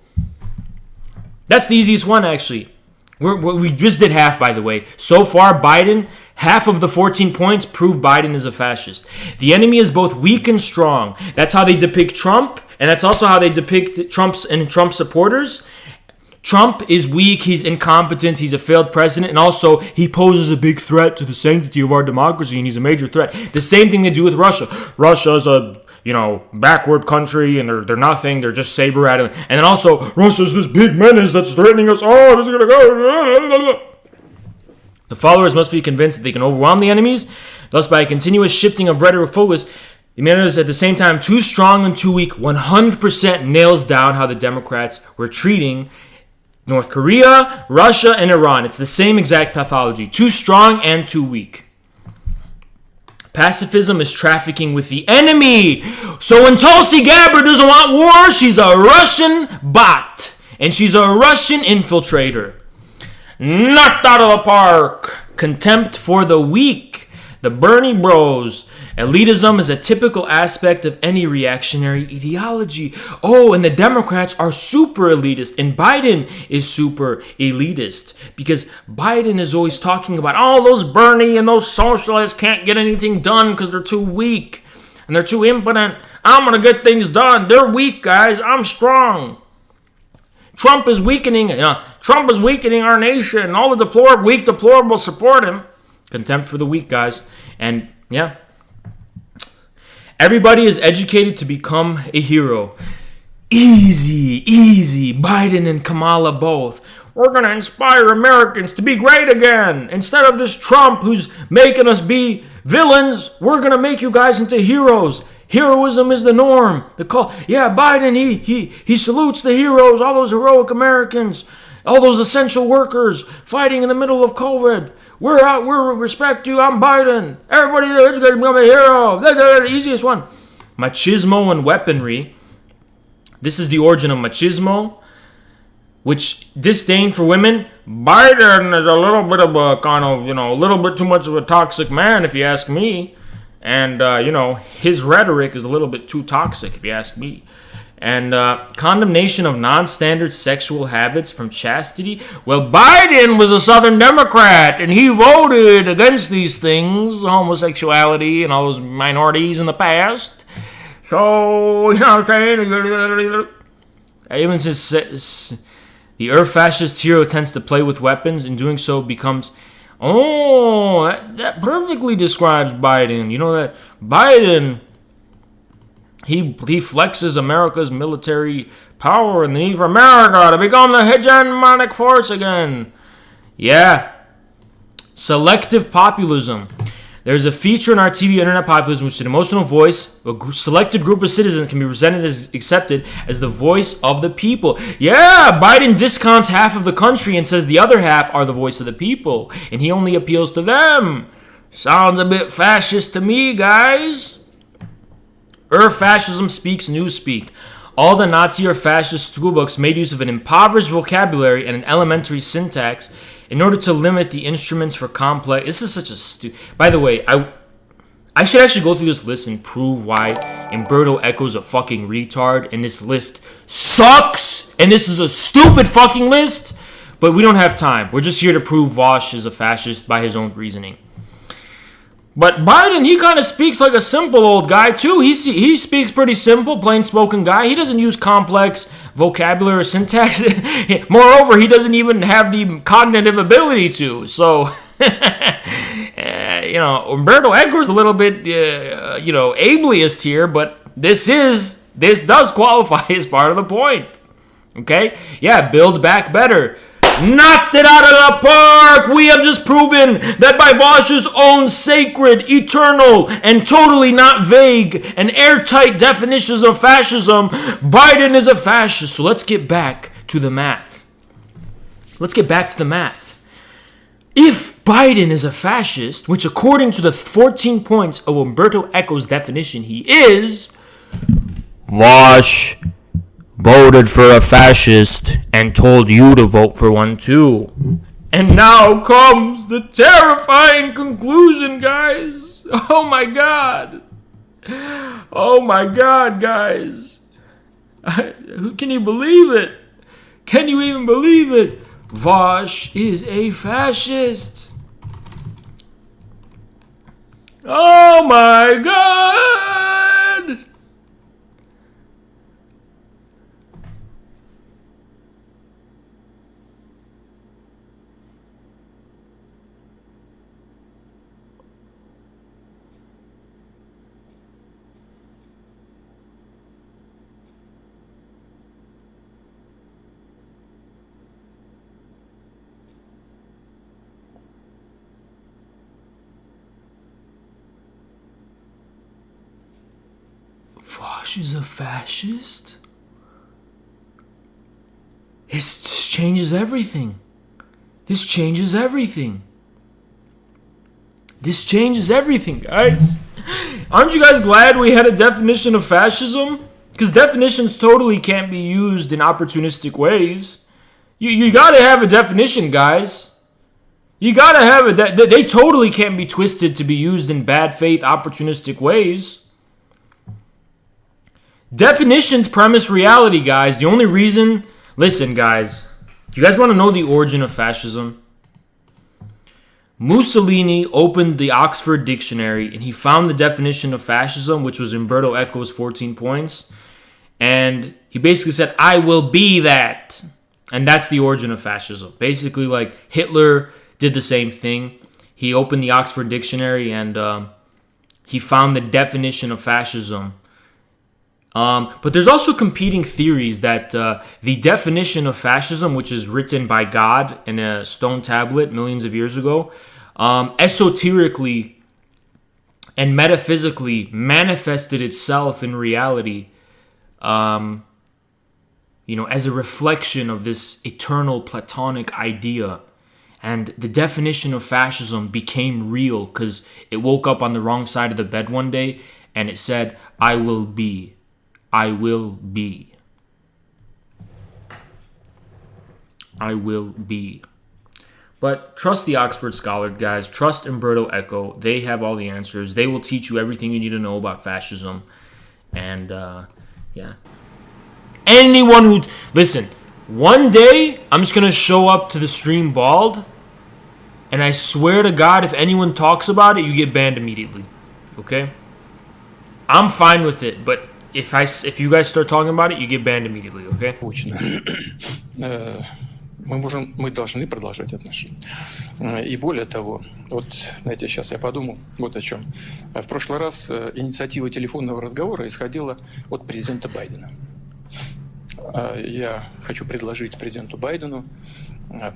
That's the easiest one, actually. We just did half, by the way. So far, Biden... Half of the 14 points prove Biden is a fascist. The enemy is both weak and strong. That's how they depict Trump, and that's also how they depict Trump supporters. Trump is weak, he's incompetent, he's a failed president, and also he poses a big threat to the sanctity of our democracy, and he's a major threat. The same thing they do with Russia. Russia's a backward country, and they're nothing. They're just saber at it. And then also, Russia's this big menace that's threatening us. Oh, this is gonna go. The followers must be convinced that they can overwhelm the enemies. Thus, by a continuous shifting of rhetoric focus, the man is at the same time too strong and too weak. 100% nails down how the Democrats were treating North Korea, Russia, and Iran. It's the same exact pathology. Too strong and too weak. Pacifism is trafficking with the enemy. So when Tulsi Gabbard doesn't want war, she's a Russian bot. And she's a Russian infiltrator. Knocked out of the park. Contempt for the weak. The Bernie Bros. Elitism is a typical aspect of any reactionary ideology. Oh, and the Democrats are super elitist, and Biden is super elitist. Because Biden is always talking about, oh, those Bernie and those socialists can't get anything done because they're too weak. And they're too impotent. I'm going to get things done. They're weak, guys. I'm strong. Trump is weakening. Trump is weakening our nation. All the weak deplorables support him. Contempt for the weak, guys. And, yeah. Everybody is educated to become a hero. Easy. Biden and Kamala both. We're going to inspire Americans to be great again. Instead of just Trump who's making us be villains, we're going to make you guys into heroes. Heroism is the norm. Biden, he salutes the heroes, all those heroic Americans, all those essential workers fighting in the middle of COVID. We respect you. I'm Biden. Everybody is going to become a hero. The easiest one. Machismo and weaponry. This is the origin of machismo, which disdain for women. Biden is a little bit of a kind of, a little bit too much of a toxic man, if you ask me. And, his rhetoric is a little bit too toxic, if you ask me. And condemnation of non-standard sexual habits from chastity. Well, Biden was a Southern Democrat, and he voted against these things, homosexuality and all those minorities in the past. So, you know what I'm saying? Even since the fascist hero tends to play with weapons, in doing so becomes... Oh, that perfectly describes Biden. You know that Biden... He flexes America's military power and the need for America to become the hegemonic force again. Yeah. Selective populism. There's a feature in our TV internet populism which an emotional voice, a selected group of citizens can be accepted as the voice of the people. Yeah, Biden discounts half of the country and says the other half are the voice of the people. And he only appeals to them. Sounds a bit fascist to me, guys. Fascism speaks newspeak. All the Nazi or fascist schoolbooks made use of an impoverished vocabulary and an elementary syntax in order to limit the instruments for complex... This is such a By the way, I should actually go through this list and prove why Umberto Eco's a fucking retard and this list sucks and this is a stupid fucking list, but we don't have time. We're just here to prove Vaush is a fascist by his own reasoning. But Biden, he kind of speaks like a simple old guy, too. He speaks pretty simple, plain-spoken guy. He doesn't use complex vocabulary or syntax. Moreover, he doesn't even have the cognitive ability to. So, Umberto Eco's a little bit, ableist here, but this does qualify as part of the point. Okay? Yeah, build back better. Knocked it out of the park! We have just proven that by Vaush's own sacred, eternal, and totally not vague and airtight definitions of fascism, Biden is a fascist. So let's get back to the math. If Biden is a fascist, which according to the 14 points of Umberto Eco's definition he is, Vaush voted for a fascist and told you to vote for one too. And now comes the terrifying conclusion, guys. Oh my god, guys. Can you believe it? Can you even believe it? Vaush is a fascist. Oh my god. Vaush is a fascist? This changes everything. This changes everything, guys. Aren't you guys glad we had a definition of fascism? Because definitions totally can't be used in opportunistic ways. You gotta have a definition, guys. You gotta have they totally can't be twisted to be used in bad faith, opportunistic ways. Definitions premise reality, guys. The only reason... Listen, guys. You guys want to know the origin of fascism? Mussolini opened the Oxford Dictionary and he found the definition of fascism, which was Umberto Eco's 14 points. And he basically said, I will be that. And that's the origin of fascism. Basically, like, Hitler did the same thing. He opened the Oxford Dictionary and he found the definition of fascism. But there's also competing theories that the definition of fascism, which is written by God in a stone tablet millions of years ago, esoterically and metaphysically manifested itself in reality, as a reflection of this eternal Platonic idea. And the definition of fascism became real because it woke up on the wrong side of the bed one day and it said, I will be. I will be. I will be. But trust the Oxford Scholar, guys. Trust Umberto Eco. They have all the answers. They will teach you everything you need to know about fascism. And, yeah. Anyone who... Listen, one day, I'm just going to show up to the stream bald. And I swear to God, if anyone talks about it, you get banned immediately. Okay? I'm fine with it, but... If you guys start talking about it, you get banned immediately, okay? Мы должны продолжать отношения. И более того, вот, знаете, сейчас я подумал вот о чем. В прошлый раз инициатива телефонного разговора исходила от президента Байдена. Я хочу предложить президенту Байдену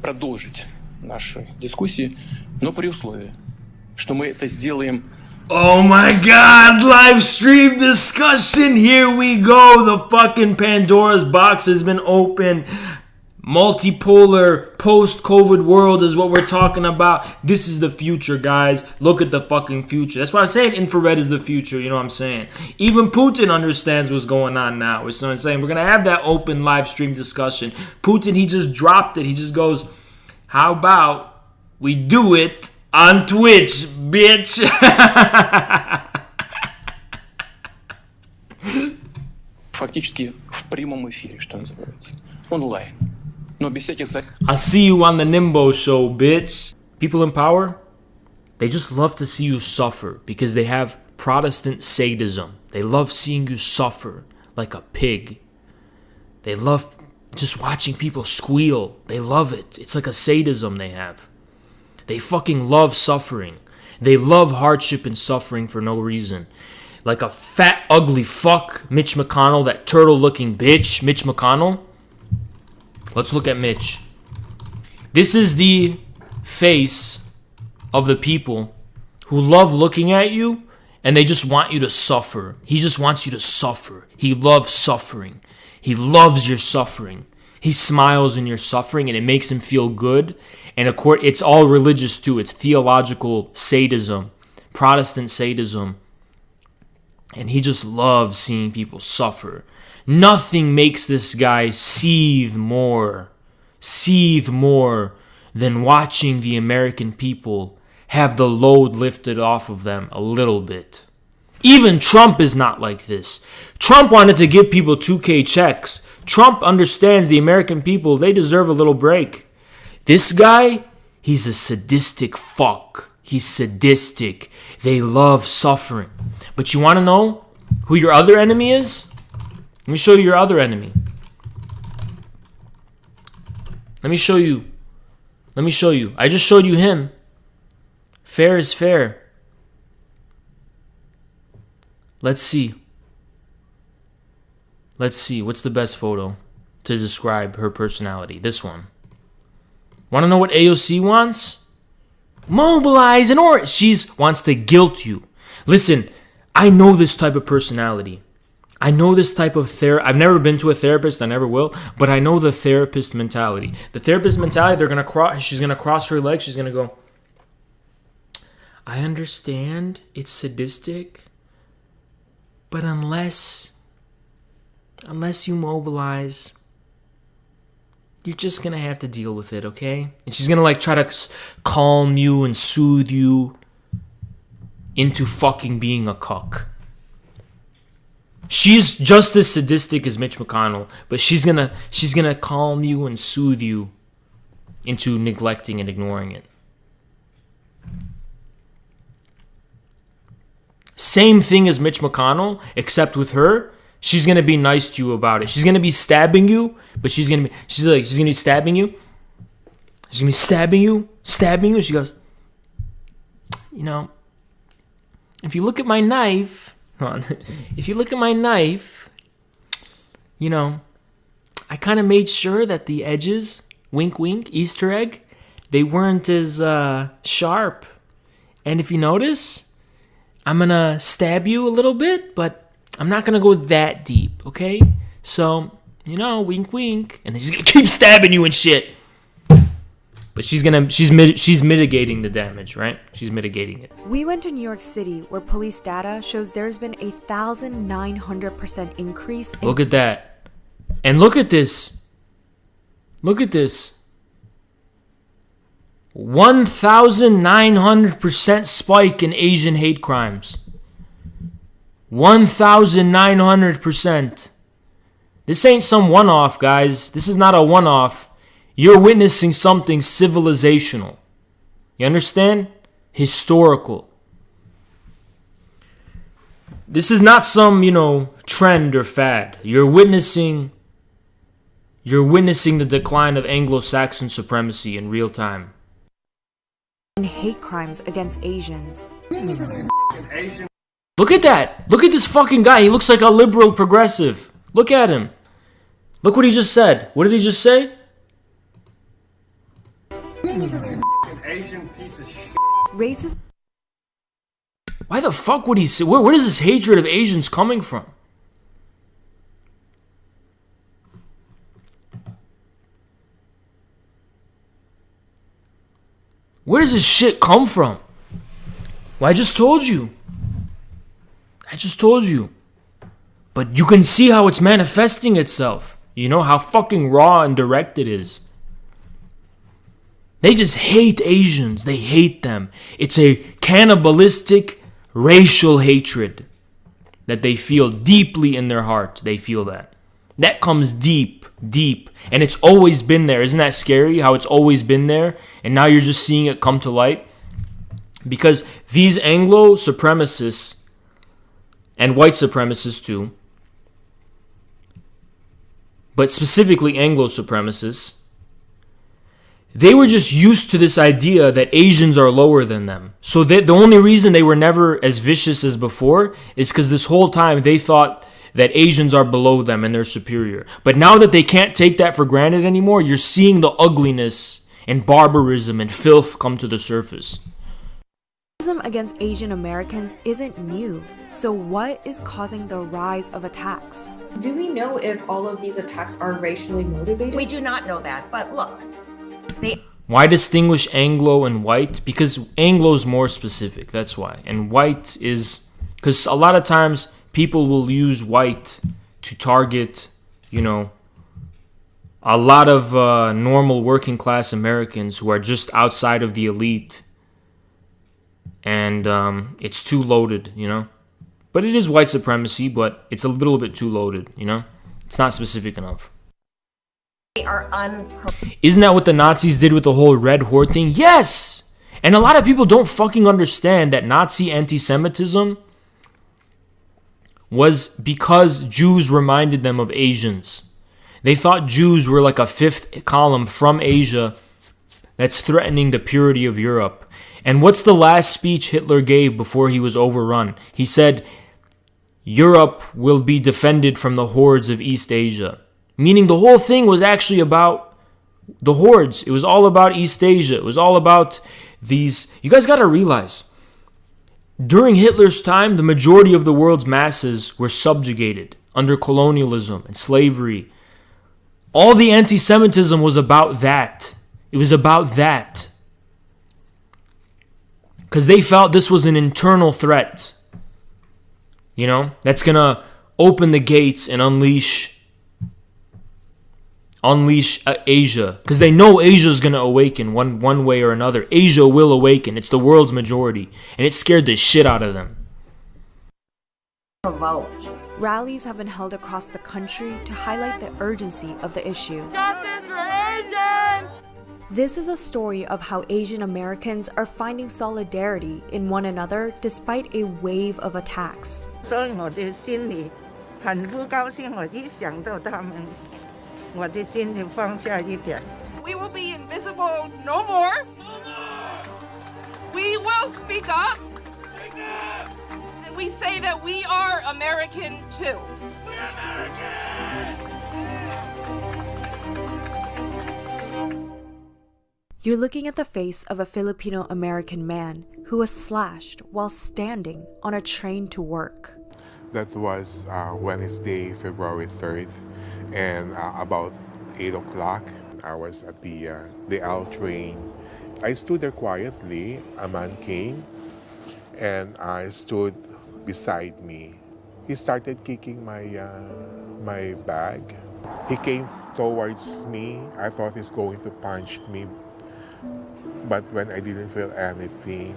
продолжить наши дискуссии, но при условии, что мы это сделаем. Oh my God, live stream discussion. Here we go. The fucking Pandora's box has been opened. Multipolar post-COVID world is what we're talking about. This is the future, guys. Look at the fucking future. That's why I'm saying infrared is the future. You know what I'm saying? Even Putin understands what's going on now. So I'm saying we're going to have that open live stream discussion. Putin, he just dropped it. He just goes, how about we do it on Twitch, bitch. Фактически в прямом эфире, что называется. Онлайн. Но без всяких... I see you on the Nimbo show, bitch. People in power, they just love to see you suffer because they have Protestant sadism. They love seeing you suffer like a pig. They love just watching people squeal. They love it. It's like a sadism they have. They fucking love suffering. They love hardship and suffering for no reason. Like a fat, ugly fuck, Mitch McConnell, that turtle-looking bitch, Mitch McConnell. Let's look at Mitch. This is the face of the people who love looking at you and they just want you to suffer. He just wants you to suffer. He loves suffering. He loves your suffering. He smiles in your suffering and it makes him feel good. And of course, it's all religious too. It's theological sadism, Protestant sadism. And he just loves seeing people suffer. Nothing makes this guy seethe more than watching the American people have the load lifted off of them a little bit. Even Trump is not like this. Trump wanted to give people 2K checks. Trump understands the American people, they deserve a little break. This guy, he's a sadistic fuck. He's sadistic. They love suffering. But you want to know who your other enemy is? Let me show you your other enemy. Let me show you. I just showed you him. Fair is fair. Let's see. What's the best photo to describe her personality? This one. Want to know what AOC wants? Mobilize and she wants to guilt you. Listen, I know this type of personality. I know this type of I've never been to a therapist, I never will, but I know the therapist mentality. The therapist mentality, she's gonna cross her legs, she's gonna go, I understand it's sadistic, But unless you mobilize, you're just gonna have to deal with it, okay? And she's gonna like try to calm you and soothe you into fucking being a cuck. She's just as sadistic as Mitch McConnell, but she's gonna calm you and soothe you into neglecting and ignoring it. Same thing as Mitch McConnell, except with her, she's gonna be nice to you about it. She's gonna be stabbing you, but she's gonna be stabbing you. She's gonna be stabbing you. She goes, you know, if you look at my knife, you know, I kind of made sure that the edges, wink wink, Easter egg, they weren't as sharp. And if you notice, I'm gonna stab you a little bit, but I'm not gonna go that deep, okay? So, you know, wink wink, and then she's gonna keep stabbing you and shit. But she's mitigating the damage, right? She's mitigating it. We went to New York City, where police data shows there's been a 1,900% increase in... Look at that. And look at this. Look at this. 1,900% spike in Asian hate crimes. 1,900%. This ain't some one-off, guys. This is not a one-off. You're witnessing something civilizational. You understand? Historical. This is not some, you know, trend or fad. You're witnessing the decline of Anglo-Saxon supremacy in real time. Hate crimes against Asians. Look at that. Look at this fucking guy. He looks like a liberal progressive. Look at him. Look what he just said. What did he just say? Asian piece of shit. Racist. Why the fuck would he say? Where is this hatred of Asians coming from? Where does this shit come from? Well, I just told you. But you can see how it's manifesting itself. You know how fucking raw and direct it is. They just hate Asians. They hate them. It's a cannibalistic racial hatred that they feel deeply in their heart. They feel that. That comes deep. And it's always been there. Isn't that scary how it's always been there? And now you're just seeing it come to light? Because these Anglo supremacists and white supremacists too, but specifically Anglo supremacists, they were just used to this idea that Asians are lower than them. So the only reason they were never as vicious as before is because this whole time they thought that Asians are below them and they're superior. But now that they can't take that for granted anymore, you're seeing the ugliness and barbarism and filth come to the surface. Racism against Asian Americans isn't new. So what is causing the rise of attacks? Do we know if all of these attacks are racially motivated? We do not know that, but look. Why distinguish Anglo and white? Because Anglo's more specific, that's why. And white is... Because a lot of times people will use white to target, you know, a lot of normal working class Americans who are just outside of the elite. And it's too loaded, you know. But it is white supremacy, but it's a little bit too loaded, you know. It's not specific enough. Isn't that what the Nazis did with the whole Red Horde thing? Yes! And a lot of people don't fucking understand that Nazi anti-Semitism was because Jews reminded them of Asians. They thought Jews were like a fifth column from Asia that's threatening the purity of Europe. And what's the last speech Hitler gave before he was overrun? He said, Europe will be defended from the hordes of East Asia. Meaning the whole thing was actually about the hordes. It was all about East Asia. It was all about these... You guys got to realize, during Hitler's time, the majority of the world's masses were subjugated under colonialism and slavery. All the anti-Semitism was about that. It was about that. Because they felt this was an internal threat. You know, that's gonna open the gates and unleash Asia, because they know Asia's gonna awaken one way or another. Asia will awaken. It's the world's majority, and it scared the shit out of them. Vote. Rallies have been held across the country to highlight the urgency of the issue. Justice for Asians! This is a story of how Asian Americans are finding solidarity in one another despite a wave of attacks. 所以我的心里很不高兴，我一想到他们，我的心就放下一点。We will be invisible no more. We will speak up. And we say that we are American too. We're American! You're looking at the face of a Filipino-American man who was slashed while standing on a train to work. That was Wednesday, February 3rd, and about 8 o'clock, I was at the L train. I stood there quietly. A man came, and I stood beside me. He started kicking my bag. He came towards me. I thought he's going to punch me. But when I didn't feel anything,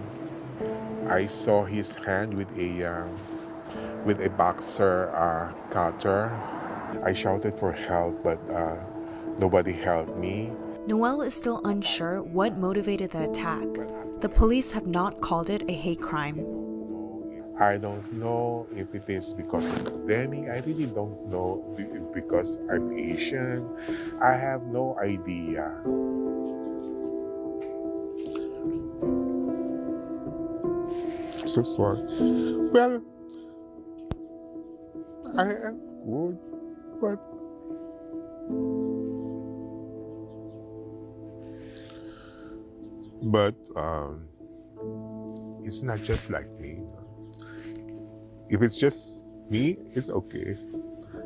I saw his hand with a boxer cutter. I shouted for help, but nobody helped me. Noel is still unsure what motivated the attack. The police have not called it a hate crime. I don't know if it is because of pandemic. I really don't know because I'm Asian. I have no idea. So sorry. Well, I am good, but it's not just like me. If it's just me, it's okay.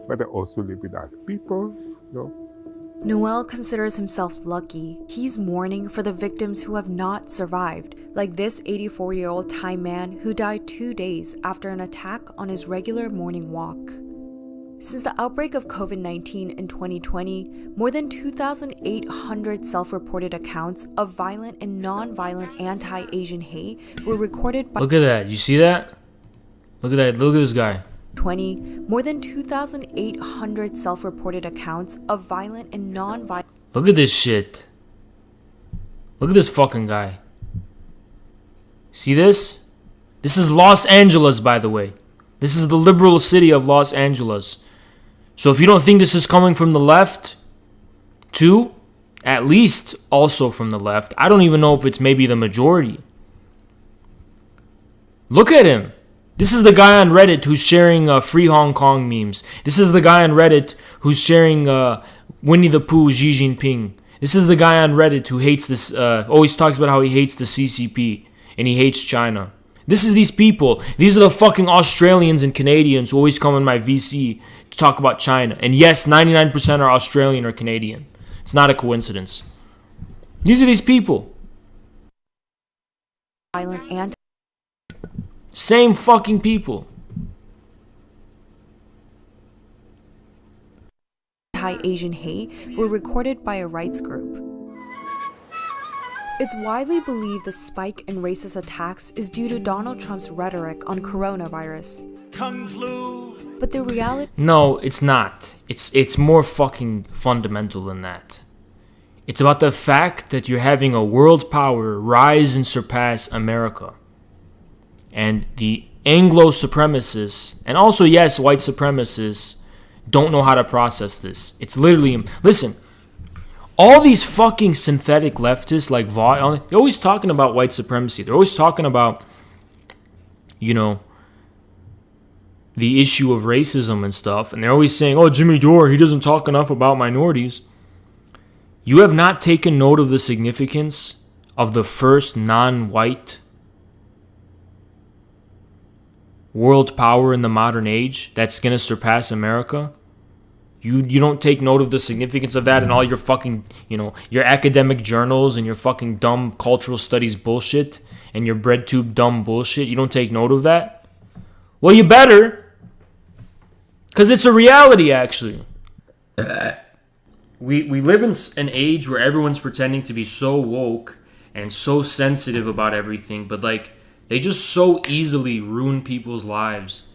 But I also live with other people, you know. Noel considers himself lucky. He's mourning for the victims who have not survived, like this 84-year-old Thai man who died 2 days after an attack on his regular morning walk. Since the outbreak of COVID-19 in 2020, more than 2,800 self-reported accounts of violent and non-violent anti-Asian hate were recorded by... Look at that. You see that? Look at that. Look at this guy. More than 2,800 self-reported accounts of violent and non-violent... Look at this shit. Look at this fucking guy. See this? This is Los Angeles, by the way. This is the liberal city of Los Angeles. So if you don't think this is coming from the left, too, at least also from the left. I don't even know if it's maybe the majority. Look at him. This is the guy on Reddit who's sharing free Hong Kong memes. This is the guy on Reddit who's sharing Winnie the Pooh, Xi Jinping. This is the guy on Reddit who hates this, always talks about how he hates the CCP and he hates China. This is these people. These are the fucking Australians and Canadians who always come in my VC to talk about China. And yes, 99% are Australian or Canadian. It's not a coincidence. These are these people. Violent and same fucking people. Anti-Asian hate were recorded by a rights group. It's widely believed the spike in racist attacks is due to Donald Trump's rhetoric on coronavirus. Kung flu. But the reality... No, it's not. It's more fucking fundamental than that. It's about the fact that you're having a world power rise and surpass America. And the Anglo supremacists, and also, yes, white supremacists, don't know how to process this. It's literally... Listen, all these fucking synthetic leftists like Vaush, they're always talking about white supremacy. They're always talking about, you know, the issue of racism and stuff. And they're always saying, oh, Jimmy Dore, he doesn't talk enough about minorities. You have not taken note of the significance of the first non-white world power in the modern age that's going to surpass America. You don't take note of the significance of that in all your fucking, you know, your academic journals and your fucking dumb cultural studies bullshit and your bread tube dumb bullshit. You don't take note of that? Well, you better. Because it's a reality, actually. We live in an age where everyone's pretending to be so woke and so sensitive about everything, but like they just so easily ruin people's lives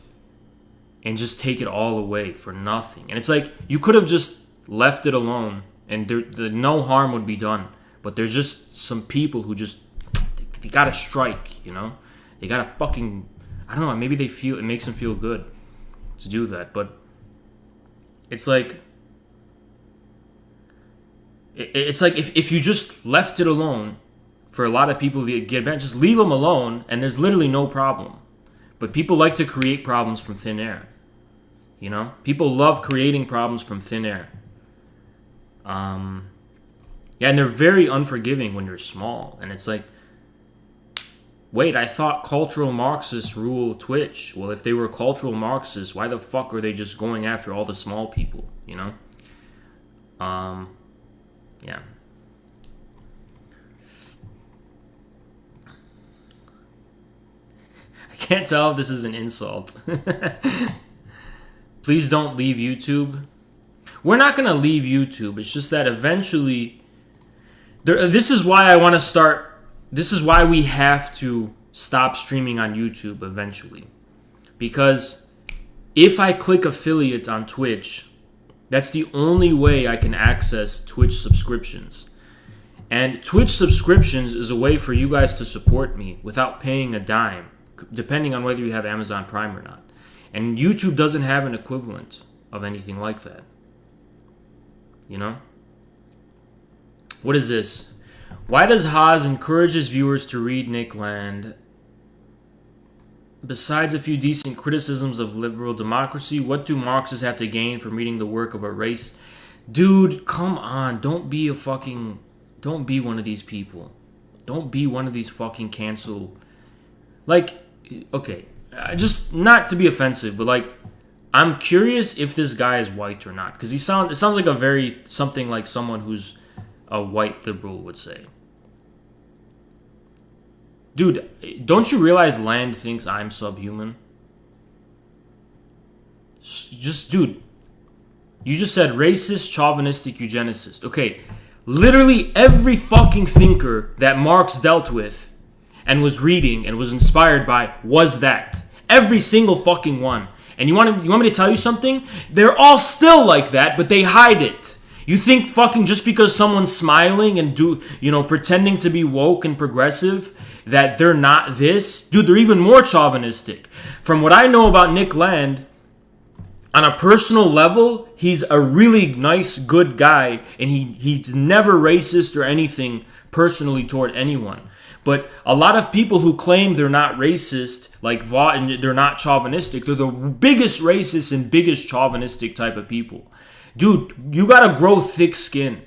and just take it all away for nothing. And it's like you could have just left it alone and no harm would be done. But there's just some people who just they gotta strike, you know? They gotta fucking, I don't know, maybe they feel it makes them feel good to do that, but it's like if you just left it alone for a lot of people to get banned, just leave them alone and there's literally no problem. But people like to create problems from thin air. You know? People love creating problems from thin air. Yeah, and they're very unforgiving when you're small. And it's like, wait, I thought cultural Marxists rule Twitch. Well, if they were cultural Marxists, why the fuck are they just going after all the small people, you know? Yeah. I can't tell if this is an insult. Please don't leave YouTube. We're not going to leave YouTube. It's just that eventually... This is why I want to start... This is why we have to stop streaming on YouTube eventually. Because if I click affiliate on Twitch, that's the only way I can access Twitch subscriptions. And Twitch subscriptions is a way for you guys to support me without paying a dime, depending on whether you have Amazon Prime or not. And YouTube doesn't have an equivalent of anything like that. You know? What is this? Why does Haas encourage his viewers to read Nick Land? Besides a few decent criticisms of liberal democracy, what do Marxists have to gain from reading the work of a race? Dude, come on. Don't be one of these people. Don't be one of these fucking cancel... Like, okay, just not to be offensive, but like, I'm curious if this guy is white or not. Because it sounds like something like someone who's a white liberal would say. Dude, don't you realize Land thinks I'm subhuman? Dude, you just said racist, chauvinistic, eugenicist. Okay, literally every fucking thinker that Marx dealt with and was reading and was inspired by was that. Every single fucking one. And you want me to tell you something? They're all still like that, but they hide it. You think fucking just because someone's smiling and pretending to be woke and progressive that they're not this? Dude, they're even more chauvinistic. From what I know about Nick Land, on a personal level, he's a really nice, good guy, and he's never racist or anything personally toward anyone. But a lot of people who claim they're not racist, like Vaush, and they're not chauvinistic, they're the biggest racist and biggest chauvinistic type of people. Dude, you gotta grow thick skin.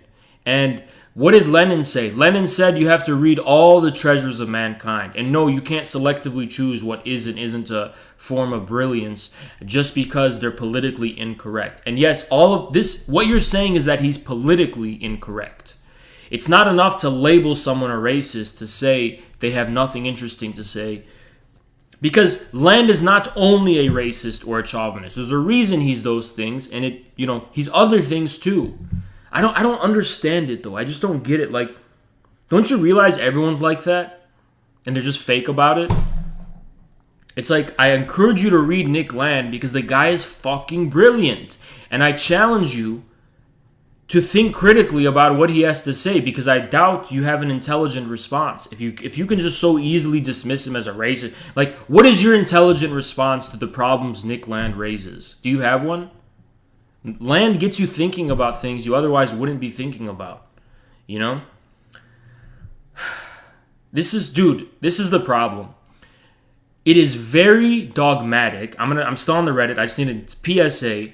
And what did Lenin say? Lenin said you have to read all the treasures of mankind. And no, you can't selectively choose what is and isn't a form of brilliance just because they're politically incorrect. And yes, all of this, what you're saying is that he's politically incorrect. It's not enough to label someone a racist to say they have nothing interesting to say. Because Land is not only a racist or a chauvinist. There's a reason he's those things, and he's other things too. I don't understand it though. I just don't get it. Like, don't you realize everyone's like that? And they're just fake about it? It's like, I encourage you to read Nick Land because the guy is fucking brilliant. And I challenge you to think critically about what he has to say, because I doubt you have an intelligent response. If you can just so easily dismiss him as a racist, like, what is your intelligent response to the problems Nick Land raises? Do you have one? Land gets you thinking about things you otherwise wouldn't be thinking about. You know? This is the problem. It is very dogmatic. I'm still on the Reddit. I just need a PSA.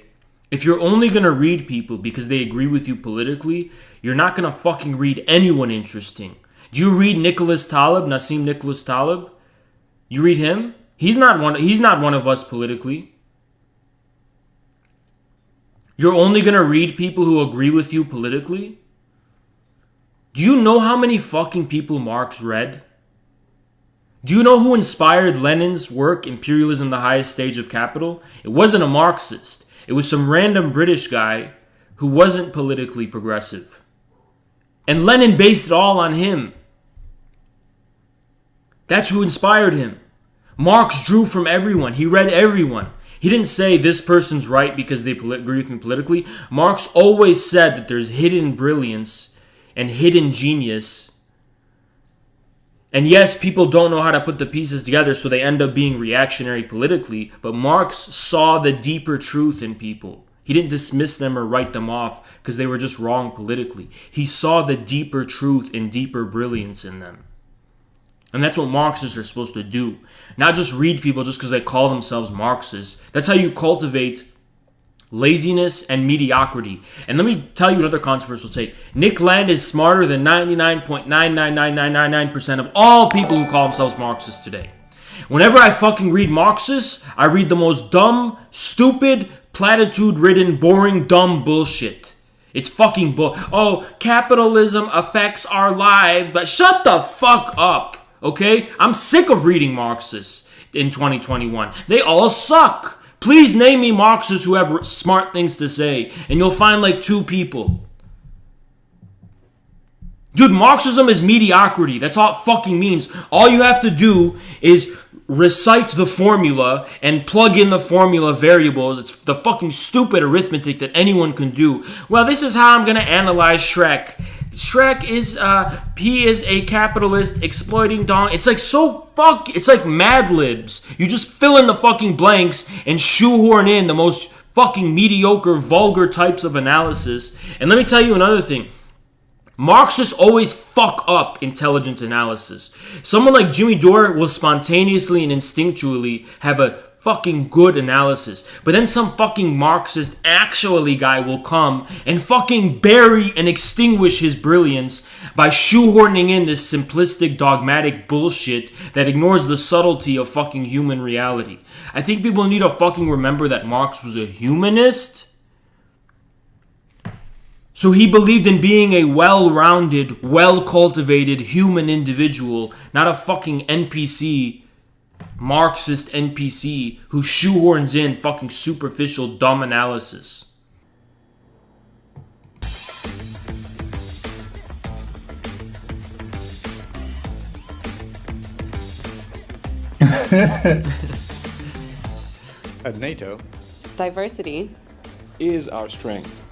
If you're only going to read people because they agree with you politically, you're not going to fucking read anyone interesting. Do you read Nassim Nicholas Taleb? You read him? He's not one of us politically. You're only going to read people who agree with you politically? Do you know how many fucking people Marx read? Do you know who inspired Lenin's work, Imperialism, the Highest Stage of Capital? It wasn't a Marxist. It was some random British guy who wasn't politically progressive. And Lenin based it all on him. That's who inspired him. Marx drew from everyone. He read everyone. He didn't say this person's right because they agree with me politically. Marx always said that there's hidden brilliance and hidden genius. And yes, people don't know how to put the pieces together, so they end up being reactionary politically. But Marx saw the deeper truth in people. He didn't dismiss them or write them off because they were just wrong politically. He saw the deeper truth and deeper brilliance in them. And that's what Marxists are supposed to do. Not just read people just because they call themselves Marxists. That's how you cultivate laziness and mediocrity. And let me tell you another controversial take. Nick Land is smarter than 99.9999999% of all people who call themselves Marxists today. Whenever I fucking read Marxists, I read the most dumb, stupid, platitude-ridden, boring, dumb bullshit. It's fucking oh, capitalism affects our lives, but shut the fuck up, okay? I'm sick of reading Marxists in 2021. They all suck. Please name me Marxists who have smart things to say, and you'll find like 2 people. Dude, Marxism is mediocrity. That's all it fucking means. All you have to do is recite the formula and plug in the formula variables. It's the fucking stupid arithmetic that anyone can do. Well, this is how I'm going to analyze Shrek. Shrek is, he is a capitalist exploiting dong. It's like it's like Mad Libs. You just fill in the fucking blanks and shoehorn in the most fucking mediocre, vulgar types of analysis. And let me tell you another thing. Marxists always fuck up intelligent analysis. Someone like Jimmy Dore will spontaneously and instinctually have a fucking good analysis. But then some fucking Marxist actually guy will come and fucking bury and extinguish his brilliance by shoehorning in this simplistic dogmatic bullshit that ignores the subtlety of fucking human reality. I think people need to fucking remember that Marx was a humanist. So he believed in being a well-rounded, well-cultivated human individual, not a fucking NPC, Marxist NPC who shoehorns in fucking superficial, dumb analysis. At NATO, diversity is our strength.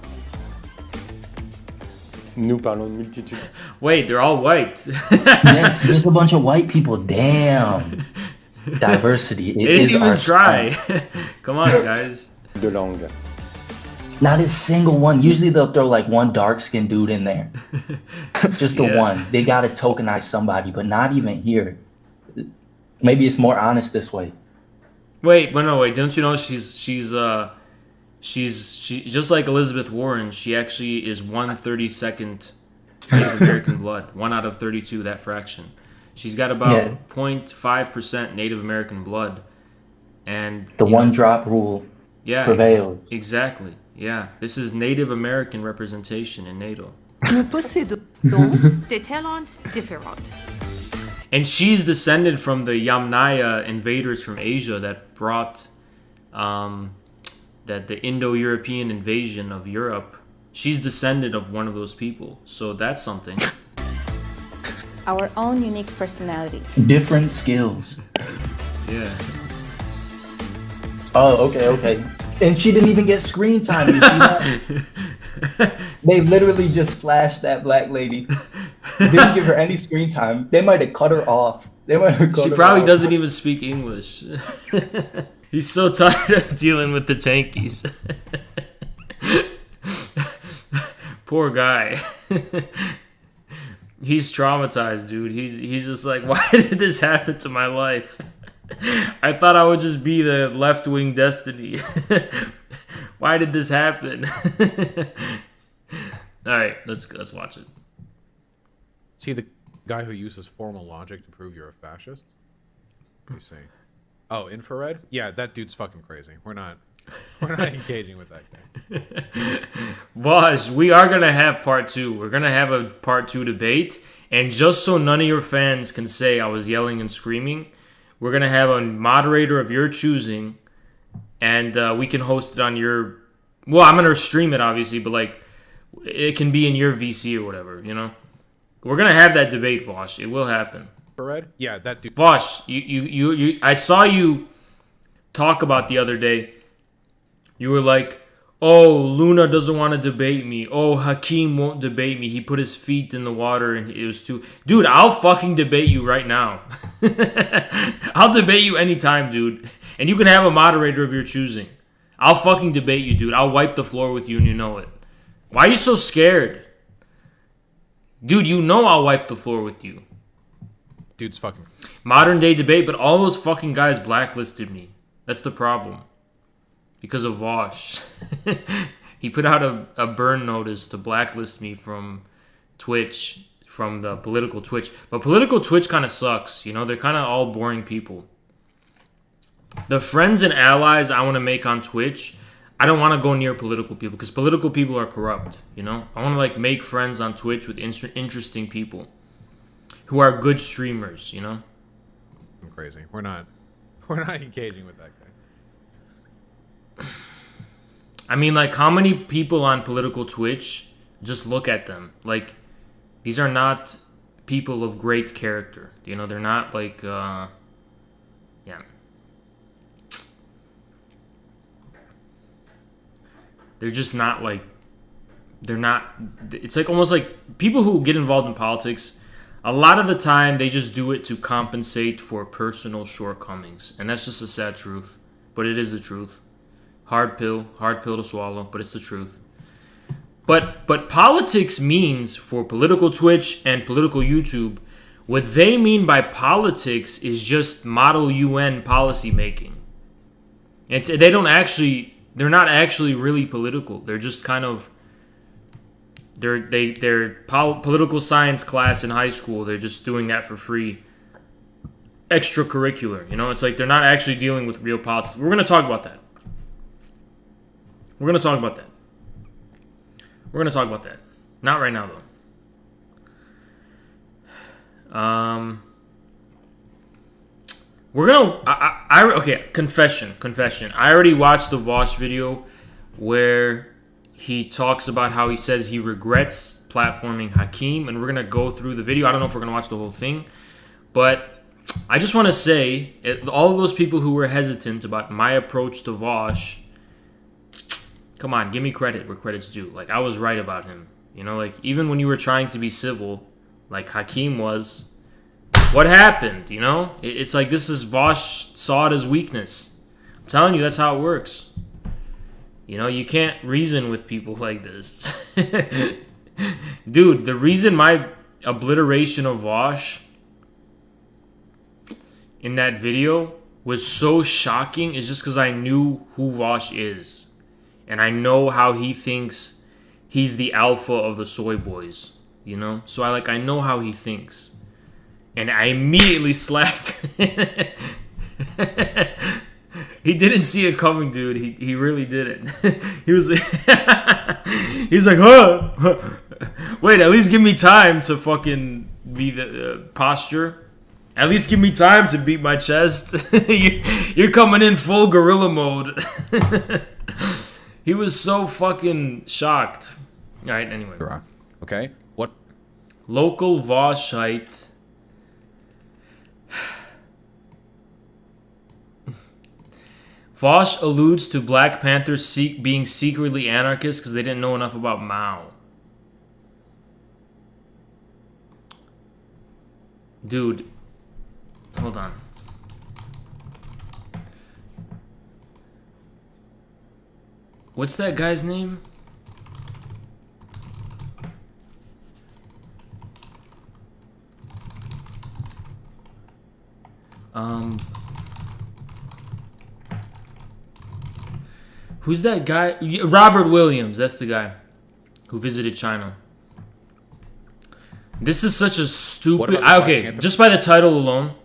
Nous parlons de multitude. Wait, they're all white. Yes, there's a bunch of white people. Damn. Diversity. They didn't even try. Come on, guys. De langue. Not a single one. Usually they'll throw like one dark-skinned dude in there. Just the one. They gotta tokenize somebody, but not even here. Maybe it's more honest this way. Wait, but no, wait. Don't you know she's just like Elizabeth Warren. She actually is 1/32 Native American blood. 1 out of 32, that fraction. She's got about 0.5% Native American blood, and the one drop rule prevails. Exactly. Yeah, this is Native American representation in NATO. Nous possédons des talents différents. And she's descended from the Yamnaya invaders from Asia that brought that the Indo-European invasion of Europe. She's descended of one of those people, so that's something. Our own unique personalities. Different skills. Yeah. Oh, okay. And she didn't even get screen time. You see that? They literally just flashed that black lady. Didn't give her any screen time. They might have cut her off. She probably doesn't even speak English. He's so tired of dealing with the tankies. Poor guy. He's traumatized, dude. He's just like, why did this happen to my life? I thought I would just be the left-wing destiny. Why did this happen? All right, let's watch it. See the guy who uses formal logic to prove you're a fascist? What are you saying? Oh, infrared? Yeah, that dude's fucking crazy. We're not engaging with that guy. Vaush, we are gonna have part 2. We're gonna have a part 2 debate, and just so none of your fans can say I was yelling and screaming, we're gonna have a moderator of your choosing and we can host it on your. Well, I'm gonna stream it obviously, but like it can be in your VC or whatever. You know, we're gonna have that debate, Vaush. It will happen. Red? Yeah, that dude. Vaush, you. I saw you talk about the other day. You were like, "Oh, Luna doesn't want to debate me. Oh, Hakeem won't debate me. He put his feet in the water and it was too..." Dude, I'll fucking debate you right now. I'll debate you anytime, dude. And you can have a moderator of your choosing. I'll fucking debate you, dude. I'll wipe the floor with you and you know it. Why are you so scared? Dude, you know I'll wipe the floor with you. Dude's fucking... Modern day debate, but all those fucking guys blacklisted me. That's the problem. Because of Vaush. He put out a burn notice to blacklist me from Twitch, from the political Twitch. But political Twitch kind of sucks, you know? They're kind of all boring people. The friends and allies I want to make on Twitch, I don't want to go near political people because political people are corrupt, you know? I want to like make friends on Twitch with interesting people who are good streamers, you know? I'm crazy. We're not engaging with that guy. I mean, like, how many people on political Twitch, just look at them. Like, these are not people of great character. You know, they're not, like, yeah. They're just not, like, they're not, it's like almost like people who get involved in politics, a lot of the time they just do it to compensate for personal shortcomings. And that's just a sad truth. But it is the truth. Hard pill to swallow, but it's the truth. But politics means, for political Twitch and political YouTube, what they mean by politics is just model UN policy making. They're not actually really political. They're just kind of, they're political science class in high school. They're just doing that for free. Extracurricular, you know? It's like they're not actually dealing with real politics. We're going to talk about that. We're going to talk about that. We're going to talk about that. Not right now, though. We're going to... Okay, confession. I already watched the Vaush video where he talks about how he says he regrets platforming Hakeem, and we're going to go through the video. I don't know if we're going to watch the whole thing, but I just want to say, all of those people who were hesitant about my approach to Vaush, come on, give me credit where credit's due. Like, I was right about him. You know, like, even when you were trying to be civil, like Hakeem was, what happened, you know? It's like, this is Vaush saw it as weakness. I'm telling you, that's how it works. You know, you can't reason with people like this. Dude, the reason my obliteration of Vaush in that video was so shocking is just because I knew who Vaush is. And I know how he thinks he's the alpha of the soy boys, you know? So I know how he thinks. And I immediately slapped. He didn't see it coming, dude. He really didn't. He was like, huh? Wait, at least give me time to fucking be the posture. At least give me time to beat my chest. You're coming in full gorilla mode. He was so fucking shocked. All right, anyway. Okay, what? Local Vaushite. Vaush alludes to Black Panthers being secretly anarchists because they didn't know enough about Mao. Dude, hold on. What's that guy's name? Who's that guy? Robert Williams, that's the guy who visited China. This is such a stupid... Okay, just by the title alone,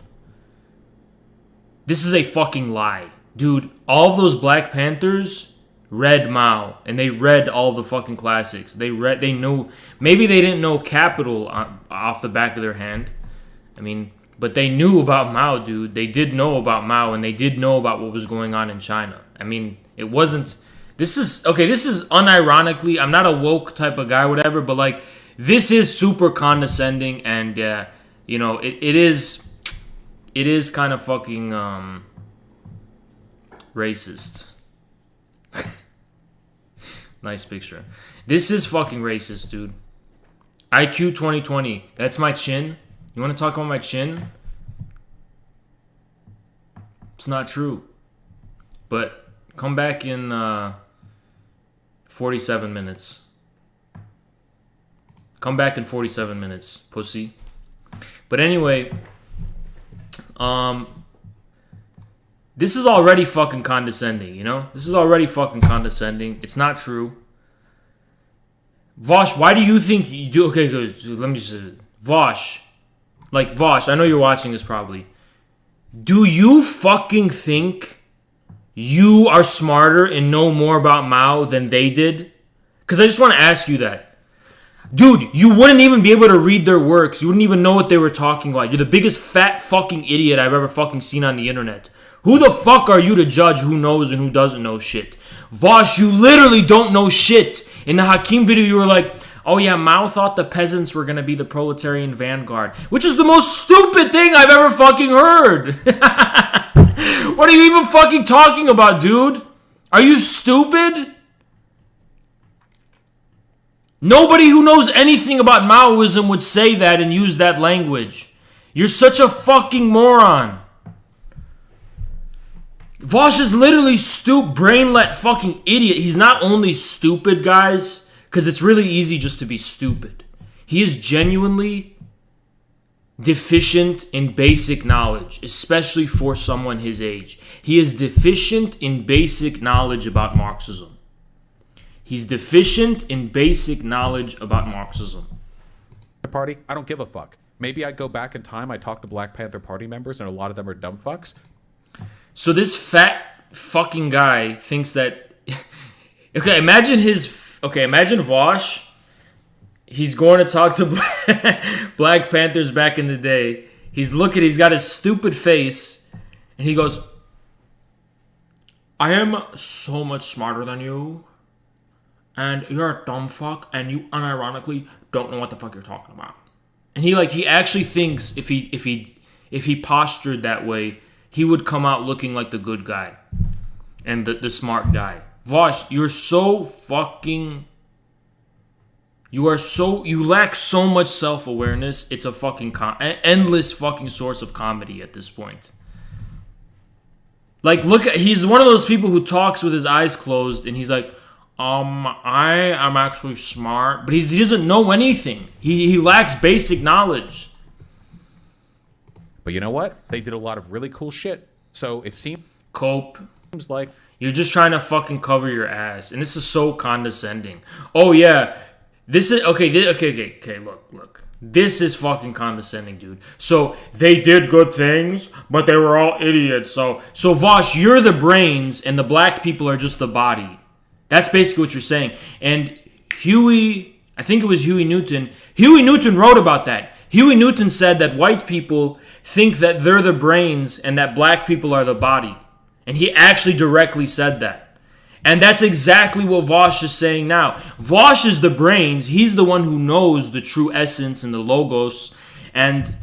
this is a fucking lie. Dude, all of those Black Panthers read Mao, and they read all the fucking classics. They know... Maybe they didn't know Capital off the back of their hand. I mean, but they knew about Mao, dude. They did know about Mao, and they did know about what was going on in China. I mean, it wasn't. This is unironically, I'm not a woke type of guy, whatever, but like, this is super condescending, and you know, it is kind of fucking racist. Nice picture. This is fucking racist, dude. IQ 2020. That's my chin. You want to talk about my chin? It's not true. But come back in 47 minutes. Come back in 47 minutes, pussy. But anyway, this is already fucking condescending, you know? This is already fucking condescending. It's not true. Vaush, why do you think you do? Okay, good. Let me just... Vaush, I know you're watching this probably. Do you fucking think you are smarter and know more about Mao than they did? Because I just want to ask you that. Dude, you wouldn't even be able to read their works. You wouldn't even know what they were talking about. You're the biggest fat fucking idiot I've ever fucking seen on the internet. Who the fuck are you to judge who knows and who doesn't know shit? Vaush, you literally don't know shit. In the Hakim video, you were like, oh yeah, Mao thought the peasants were going to be the proletarian vanguard. Which is the most stupid thing I've ever fucking heard. What are you even fucking talking about, dude? Are you stupid? Nobody who knows anything about Maoism would say that and use that language. You're such a fucking moron. Vaush is literally brainlet fucking idiot. He's not only stupid, guys, because it's really easy just to be stupid. He is genuinely deficient in basic knowledge, especially for someone his age. He is deficient in basic knowledge about Marxism. He's deficient in basic knowledge about Marxism. Party, I don't give a fuck. Maybe I'd go back in time, I'd talk to Black Panther Party members, and a lot of them are dumb fucks. So this fat fucking guy thinks that... Okay, imagine Vaush. He's going to talk to Black Panthers back in the day. He's got his stupid face, and he goes, I am so much smarter than you, and you're a dumb fuck, and you unironically don't know what the fuck you're talking about. And he actually thinks if he postured that way, he would come out looking like the good guy and the smart guy. Vaush, you lack so much self-awareness. It's a fucking endless fucking source of comedy at this point. Like, he's one of those people who talks with his eyes closed, and he's like, I am actually smart, but he doesn't know anything. He lacks basic knowledge. But you know what? They did a lot of really cool shit. So it seems like you're just trying to fucking cover your ass, and this is so condescending. Oh yeah, this is okay. Look. This is fucking condescending, dude. So they did good things, but they were all idiots. So Vaush, you're the brains, and the black people are just the body. That's basically what you're saying. And I think it was Huey Newton. Huey Newton wrote about that. Huey Newton said that white people think that they're the brains and that black people are the body. And he actually directly said that. And that's exactly what Vaush is saying now. Vaush is the brains. He's the one who knows the true essence and the logos. And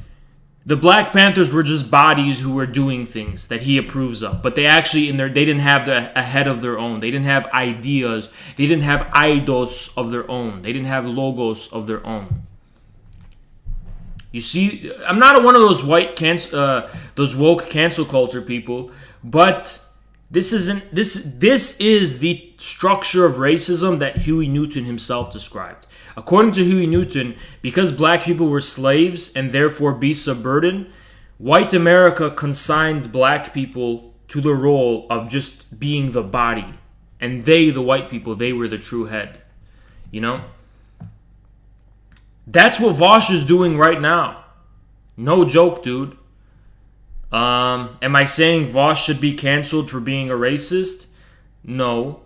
the Black Panthers were just bodies who were doing things that he approves of. But they actually, they didn't have a head of their own. They didn't have ideas. They didn't have eidos of their own. They didn't have logos of their own. You see, I'm not one of those those woke cancel culture people, but this is the structure of racism that Huey Newton himself described. According to Huey Newton, because black people were slaves and therefore beasts of burden, white America consigned black people to the role of just being the body, and the white people, they were the true head. You know? That's what Vaush is doing right now. No joke, dude. Am I saying Vaush should be canceled for being a racist? No.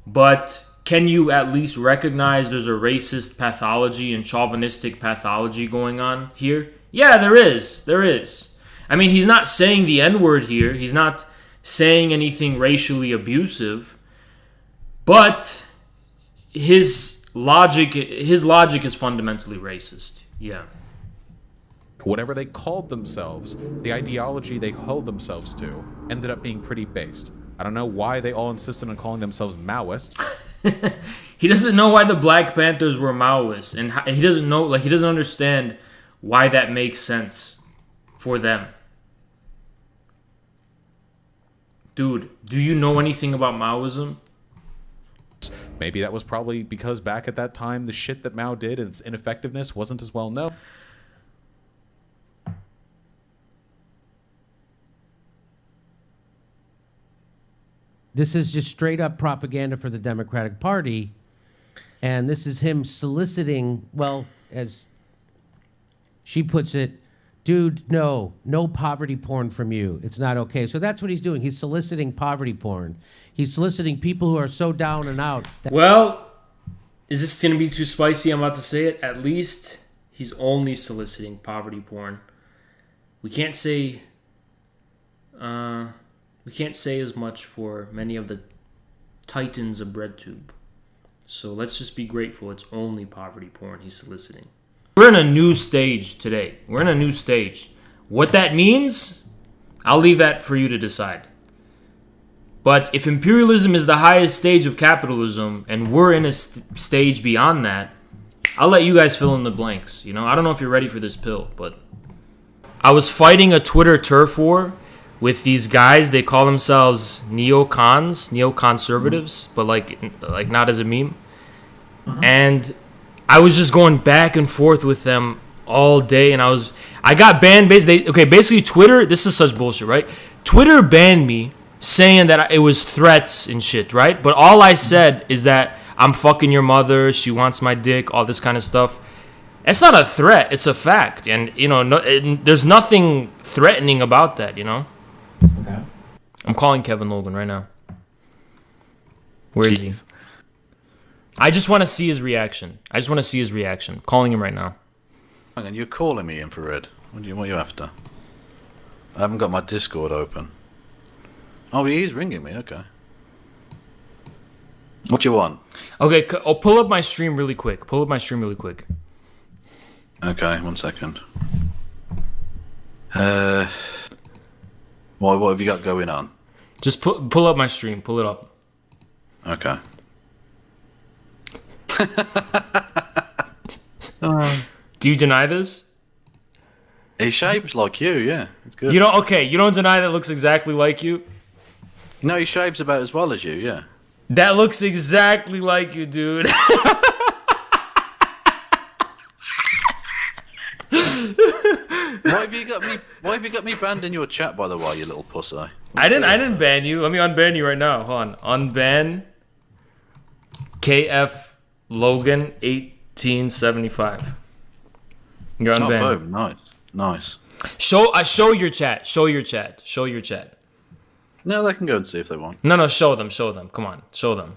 But can you at least recognize there's a racist pathology and chauvinistic pathology going on here? Yeah, there is. There is. I mean, he's not saying the N-word here. He's not saying anything racially abusive, but his logic is fundamentally racist. Yeah. Whatever they called themselves, the ideology they held themselves to, ended up being pretty based. I don't know why they all insisted on calling themselves Maoists. He doesn't know why the Black Panthers were Maoists, and he doesn't know, like, he doesn't understand why that makes sense for them. Dude, do you know anything about Maoism? Maybe that was probably because back at that time, the shit that Mao did and its ineffectiveness wasn't as well known. This is just straight up propaganda for the Democratic Party. And this is him soliciting, well, as she puts it, dude, no poverty porn from you. It's not okay. So that's what he's doing. He's soliciting poverty porn. He's soliciting people who are so down and out. Well, is this going to be too spicy? I'm about to say it. At least he's only soliciting poverty porn. We can't say as much for many of the titans of BreadTube. So let's just be grateful it's only poverty porn he's soliciting. We're in a new stage today. We're in a new stage. What that means, I'll leave that for you to decide. But if imperialism is the highest stage of capitalism and we're in a stage beyond that, I'll let you guys fill in the blanks. You know, I don't know if you're ready for this pill, but I was fighting a Twitter turf war with these guys. They call themselves neoconservatives, but like not as a meme. And I was just going back and forth with them all day, and I got banned. Basically Twitter, this is such bullshit, right? Twitter banned me saying that it was threats and shit, right? But all I said is that I'm fucking your mother, she wants my dick, all this kind of stuff. It's not a threat, it's a fact. And, you know, there's nothing threatening about that, you know? Okay. I'm calling Kevin Logan right now. Where is he? I just want to see his reaction. I'm calling him right now. Hang on, you're calling me, Infrared. What are you after? I haven't got my Discord open. Oh, he is ringing me, okay. What do you want? Okay, I'll pull up my stream really quick. Okay, 1 second. What have you got going on? Just pull up my stream. Pull it up. Okay. Do you deny this? He shaves like you, yeah. It's good. You don't deny that looks exactly like you? No, he shaves about as well as you, yeah. That looks exactly like you, dude. Why have you got me banned in your chat, by the way, you little pussy? I didn't ban you. Let me unban you right now. Hold on. Unban KF Logan 1875. You're unbanned. Oh, nice. Show your chat. Show your chat. No, they can go and see if they want. No, show them. Come on, show them.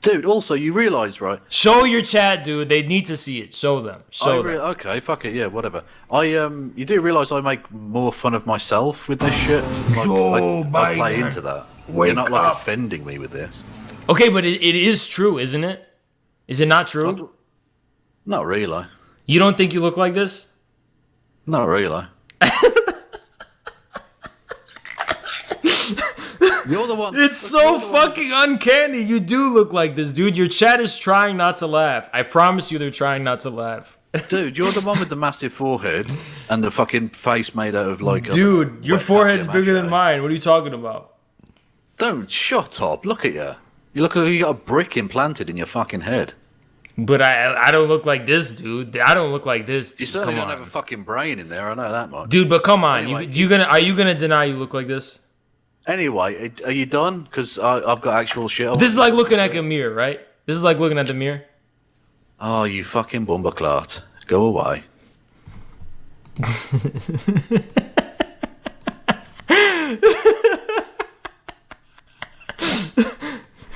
Dude, also, you realise, right? Show your chat, dude. They need to see it. Show them. Okay, fuck it, yeah, whatever. You do realise I make more fun of myself with this shit? I play into that. You're not, offending me with this. Okay, but it is true, isn't it? Is it not true? Not really. You don't think you look like this? Not really. You're the one. It's so fucking uncanny. You do look like this, dude. Your chat is trying not to laugh. I promise you they're trying not to laugh. Dude, you're the one with the massive forehead and the fucking face made out of like... Dude, your forehead's bigger than mine. What are you talking about? Don't shut up. Look at you. You look like you got a brick implanted in your fucking head. But I don't look like this, dude. I don't look like this, dude. You certainly don't have a fucking brain in there. I know that much. Dude, but come on. Anyway, are you gonna deny you look like this? Anyway, are you done? Because I've got actual shit. This is like looking at a mirror, right? This is like looking at the mirror. Oh, you fucking bumberclart. Go away.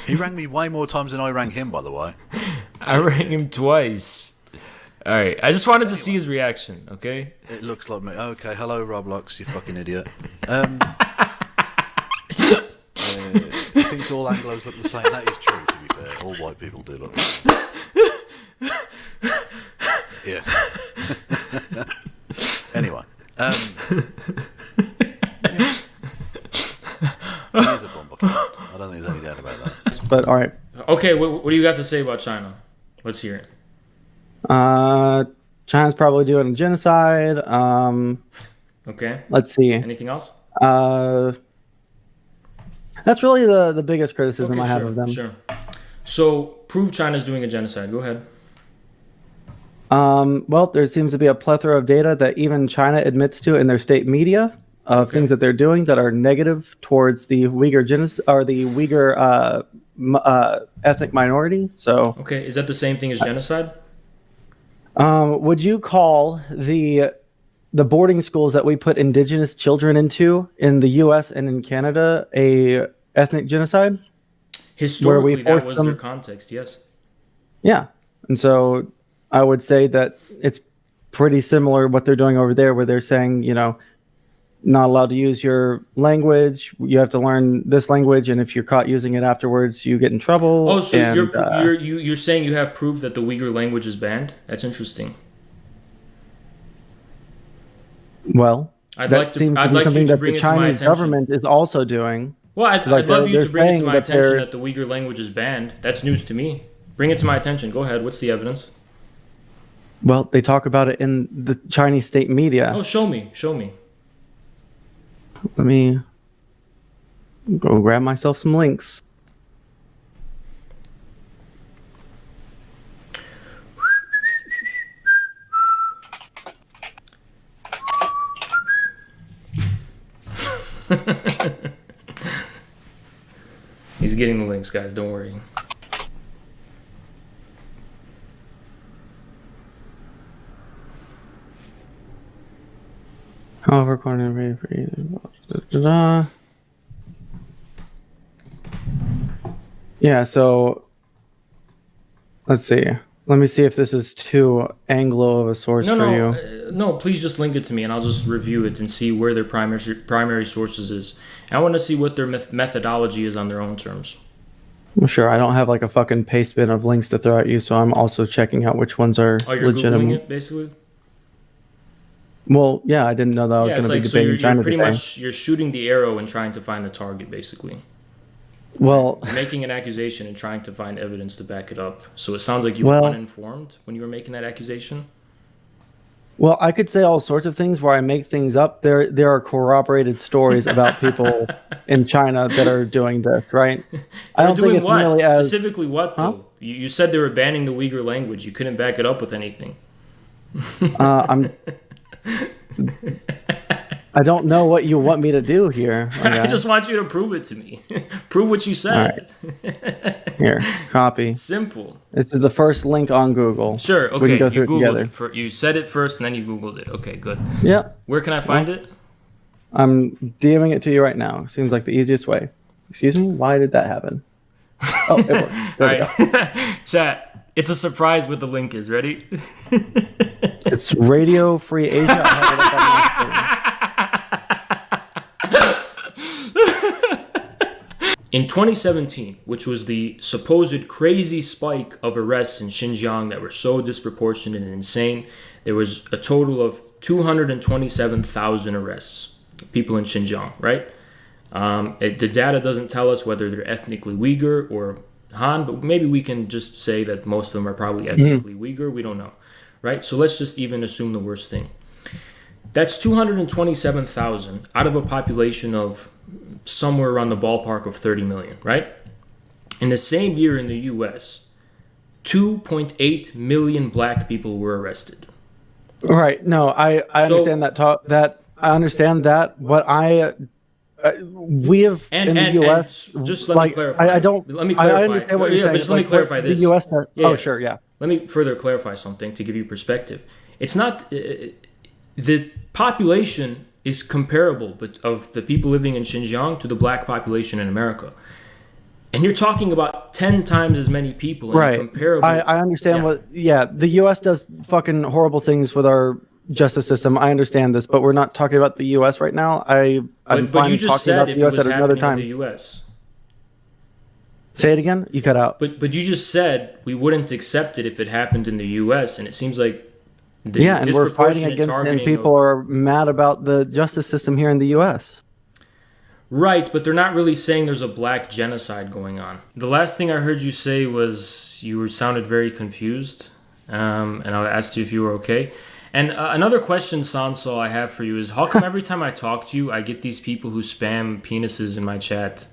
He rang me way more times than I rang him, by the way. I rang him twice. Alright, I just wanted to see his reaction, okay? It looks like me. Okay, hello Roblox, you fucking idiot. He thinks all Anglos look the same. That is true, to be fair. All white people do look the same. Yeah. Anyway. He's a bomber. I don't think there's any doubt about that. But all right. Okay, what do you got to say about China? Let's hear it. China's probably doing a genocide. Okay. Let's see. Anything else? That's really the biggest criticism I have of them. Sure. So, prove China's doing a genocide. Go ahead. Well, there seems to be a plethora of data that even China admits to in their state media of things that they're doing that are negative towards the Uyghur or the Uyghur ethnic minority. So, okay, is that the same thing as genocide? Would you call the boarding schools that we put indigenous children into in the U.S. and in Canada a ethnic genocide? Historically, that was their context. Yes. Yeah, and so I would say that it's pretty similar what they're doing over there, where they're saying, not allowed to use your language. You have to learn this language, and if you're caught using it afterwards, you get in trouble. Oh, so you're saying you have proof that the Uyghur language is banned? That's interesting. Well, I'd like you to bring it to my attention. The Chinese government is also doing. Well, I'd love you to bring it to my attention that the Uyghur language is banned. That's news to me. Bring it to my attention. Go ahead. What's the evidence? Well, they talk about it in the Chinese state media. Oh, show me. Show me. Let me go grab myself some links. He's getting the links, guys. Don't worry. However, according to yeah, so let's see. Let me see if this is too Anglo of a source for you. No, please just link it to me and I'll just review it and see where their primary sources is. And I want to see what their methodology is on their own terms. Well, sure, I don't have like a fucking paste bin of links to throw at you, so I'm also checking out which ones are you're legitimate. Googling it, basically? Well, yeah, I didn't know that I was going to be debating China pretty much you're shooting the arrow and trying to find the target, basically. Well, you're making an accusation and trying to find evidence to back it up. So it sounds like you were uninformed when you were making that accusation. Well, I could say all sorts of things where I make things up. There are corroborated stories about people in China that are doing this, right? I don't think it's nearly as specifically what though. Huh? You said they were banning the Uyghur language. You couldn't back it up with anything. I don't know what you want me to do here. Okay. I just want you to prove it to me. Prove what you said. Right. Here, copy. Simple. This is the first link on Google. Sure, okay. We can go through you Googled it together. you said it first and then you Googled it. Okay, good. Yeah. Where can I find it? I'm DMing it to you right now. Seems like the easiest way. Excuse me? Why did that happen? Oh, it worked. All right. Chat, it's a surprise what the link is. Ready? It's Radio Free Asia. I have it up on my screen. In 2017, which was the supposed crazy spike of arrests in Xinjiang that were so disproportionate and insane, there was a total of 227,000 arrests, people in Xinjiang, right? The data doesn't tell us whether they're ethnically Uyghur or Han, but maybe we can just say that most of them are probably ethnically Uyghur. We don't know, right? So let's just even assume the worst thing. That's 227,000 out of a population of somewhere around the ballpark of 30 million, right? In the same year in the US, 2.8 million black people were arrested. Right. No, I understand that. I understand that. What we have in the US. Just let me clarify. I don't. Let me clarify. I understand what you're saying. But just let me clarify this. The US. Oh, sure. Yeah. Let me further clarify something to give you perspective. It's not the population is comparable, but of the people living in Xinjiang to the black population in America. And you're talking about 10 times as many people. Right. Comparable. I understand the US does fucking horrible things with our justice system. I understand this, but we're not talking about the US right now. But you just said if it was happening in the US. Say it again. You cut out. But you just said we wouldn't accept it if it happened in the U.S. and it seems like and we're fighting against it, and people are mad about the justice system here in the U.S. Right, but they're not really saying there's a black genocide going on. The last thing I heard you say was you sounded very confused, and I asked you if you were okay. And another question, Sanso, I have for you is, how come every time I talk to you, I get these people who spam penises in my chat?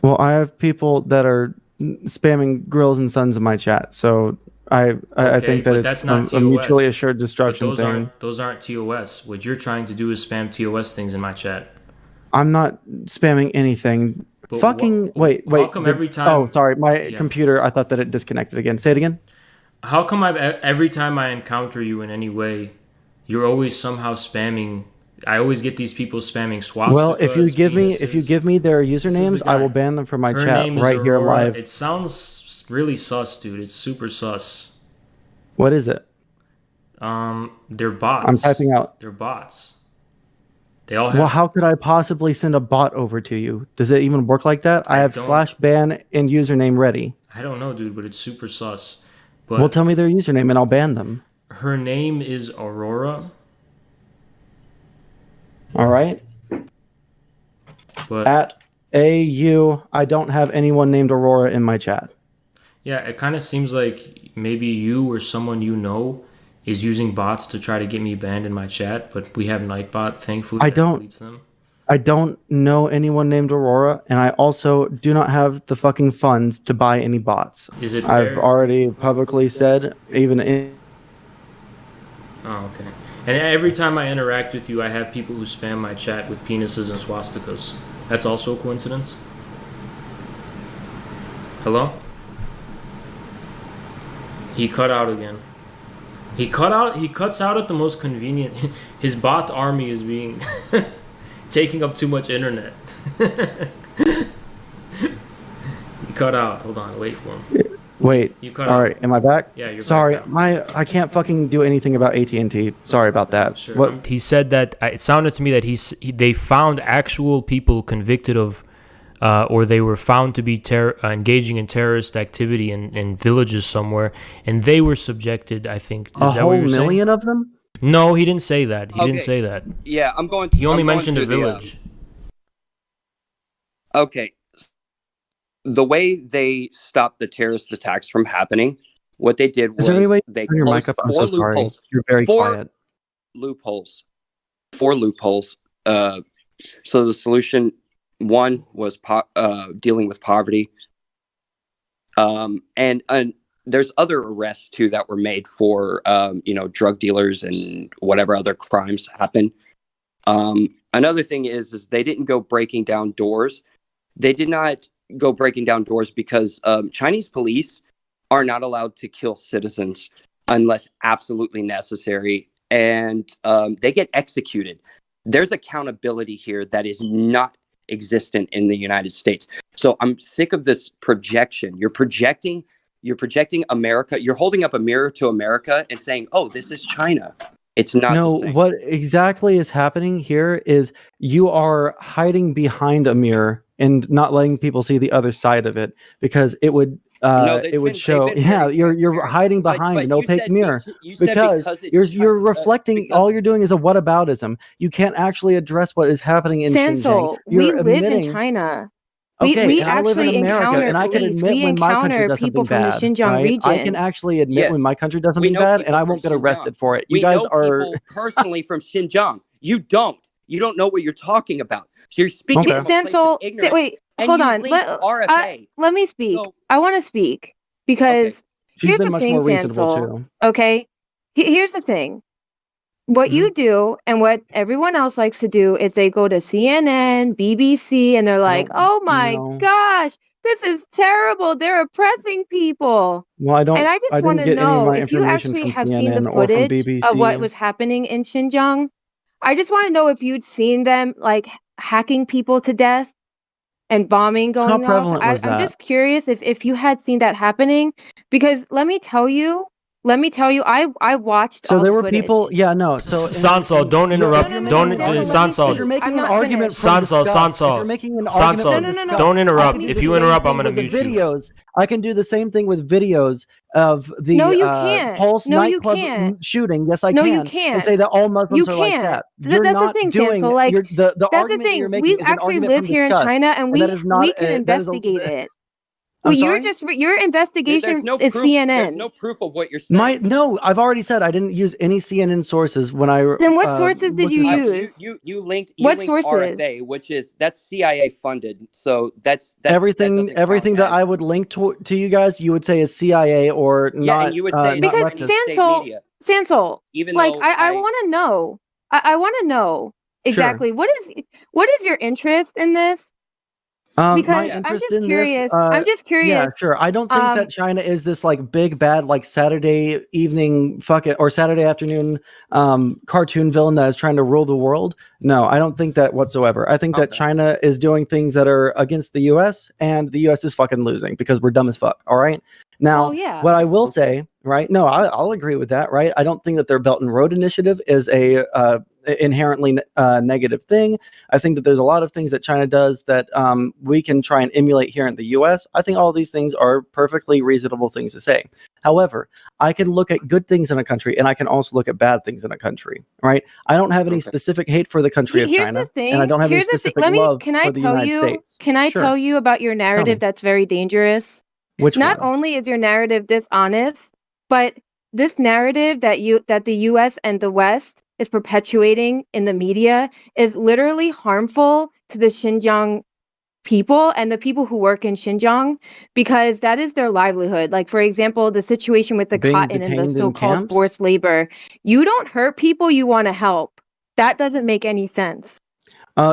Well, I have people that are spamming grills and sons in my chat, so I think that it's a mutually assured destruction thing. Those aren't TOS. What you're trying to do is spam TOS things in my chat. I'm not spamming anything. But wait. How come every time? Oh, sorry, my computer. I thought that it disconnected again. Say it again. How come every time I encounter you in any way, you're always somehow spamming? I always get these people spamming swastikas. Well, if you give me their usernames, I will ban them from my chat right here live. It sounds really sus, dude. It's super sus. What is it? They're bots. I'm typing out. They're bots. They all have. Well, how could I possibly send a bot over to you? Does it even work like that? I have /ban and username ready. I don't know, dude, but it's super sus. But well, tell me their username and I'll ban them. Her name is Aurora. All right. But at AU, I don't have anyone named Aurora in my chat. Yeah, it kind of seems like maybe you or someone you know is using bots to try to get me banned in my chat, but we have Nightbot, thankfully. I don't know anyone named Aurora, and I also do not have the fucking funds to buy any bots. Is it I've fair? already publicly said, even in... Oh, okay. And every time I interact with you, I have people who spam my chat with penises and swastikas. That's also a coincidence? Hello? He cut out again. He cuts out at the most convenient. His bot army is being taking up too much internet. He cut out. Hold on, wait for him. Wait. You cut all out. right, am I back? Yeah, you're sorry, back. I can't fucking do anything about AT&T. Sorry about that. Sure. What? He said that it sounded to me that they found actual people convicted of, or they were found to be engaging in terrorist activity in villages somewhere, and they were subjected. I think a whole million of them. No, he didn't say that. He didn't say that. Yeah, I'm going. He only mentioned a village. Okay. The way they stopped the terrorist attacks from happening, what they did was they closed four loopholes. You're very quiet. Four loopholes. So the solution one was dealing with poverty. And there's other arrests too that were made for drug dealers and whatever other crimes happen. Another thing is they didn't go breaking down doors. They did not go breaking down doors because Chinese police are not allowed to kill citizens unless absolutely necessary, and they get executed. There's accountability here that is not existent in the United States. So I'm sick of this projection. You're projecting America. You're holding up a mirror to America and saying, "Oh, this is China." It's not. No, the same. what exactly is happening here is you are hiding behind a mirror and not letting people see the other side of it, because it would show. Yeah, you're hiding behind an opaque mirror because you're reflecting. All you're doing is a whataboutism. You can't actually address what is happening in Xinjiang. We live in China. Okay, we and I live in actually America, and I can admit when my country does something bad. Right? I can actually admit when my country does something bad, and I won't get arrested for it. You guys are people personally from Xinjiang. You don't. You don't know what you're talking about. So you're speaking from a place of ignorance. Wait, hold on. Let me speak. I want to speak because she's been much more reasonable too. Okay, here's the thing. What you do and what everyone else likes to do is they go to CNN, BBC, and they're like, "Oh my gosh, this is terrible. They're oppressing people." Well, I don't. And I just want to know if you actually have seen the footage of what was happening in Xinjiang. I just want to know if you'd seen them like hacking people to death and bombing going off. I'm just curious if you had seen that happening, because let me tell you, let me tell you, I watched So all there the were footage. people. Yeah, no. So Sansol, don't interrupt. Don't Sansol. If you're making I'm an not argument finished. from Sansol, disgust, if Sansol. you're making an argument Sansol, from disgust, don't I interrupt. can do If the you same interrupt, thing I'm gonna with the mute you. videos. I can do the same thing with videos of the No, you can't. Pulse No, you nightclub can't. shooting. Yes, I No, can. you And can't. say that all You Muslims are like can't. that. You're That's the not thing, doing. Sansol. Like, The that's the argument that you're thing. making We is an actually argument live from here in disgust, China, and and that is not. we can That is a. investigate it. I'm Well, you're sorry. just your There's investigation no is proof. There's CNN. no proof of what you're saying. No, I've already said I didn't use any CNN sources when I. Then what sources did looked you this up. use? You linked What linked sources? RFA, which is that's CIA funded. So that's Everything that I would link to you guys, you would say is CIA or not. and you would say not Because Chinese leftist. state Sansol, media. Sansol, Even like though I want to know. I want to know exactly what is your interest in this? My Because I'm interest just in curious. this, I'm just curious. yeah, sure. I don't think that China is this like big bad like Saturday evening or Saturday afternoon cartoon villain that is trying to rule the world. No, I don't think that whatsoever. I think that China is doing things that are against the U.S. and the U.S. is fucking losing because we're dumb as fuck. All right. Now, Oh, yeah. what I will say, right? No, I'll agree with that, right? I don't think that their Belt and Road Initiative is a inherently negative thing. I think that there's a lot of things that China does that we can try and emulate here in the U.S. I think all these things are perfectly reasonable things to say. However, I can look at good things in a country and I can also look at bad things in a country, right? I don't have any specific hate for the country of Here's China, the thing. and I don't have any Here's the thing. specific love Can I for the tell United you? States. Can I Sure. tell you about your narrative that's very dangerous? Which Not one? only is your narrative dishonest, but this narrative that the US and the West is perpetuating in the media is literally harmful to the Xinjiang people and the people who work in Xinjiang because that is their livelihood. Like, for example, the situation with the Being cotton and the detained in so-called camps? forced labor. You don't hurt people, you want to help. That doesn't make any sense.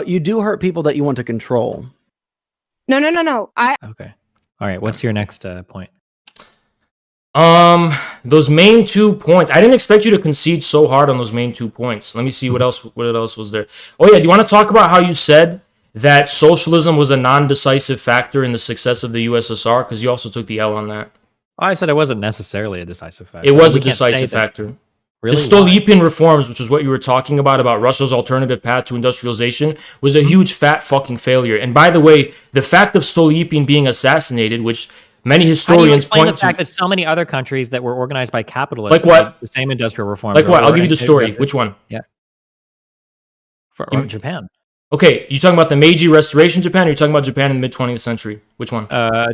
You do hurt people that you want to control. No. Okay. All right. What's your next point? Those main 2 points. I didn't expect you to concede so hard on those main 2 points. Let me see what else was there. Oh yeah, do you want to talk about how you said that socialism was a non-decisive factor in the success of the USSR? Because you also took the L on that. I said it wasn't necessarily a decisive factor. It was We a can't say decisive that. factor. Really? The Stolypin reforms, which is what you were talking about Russia's alternative path to industrialization, was a huge fat fucking failure. And by the way, the fact of Stolypin being assassinated, which many historians How do you explain point the fact to, that so many other countries that were organized by capitalists Like what? made the same industrial reforms? like what? I'll give you the Or- story. Which one? Yeah. Give me- Japan. Okay, you talking about the Meiji Restoration Japan, or you talking about Japan in the mid 20th century? Which one?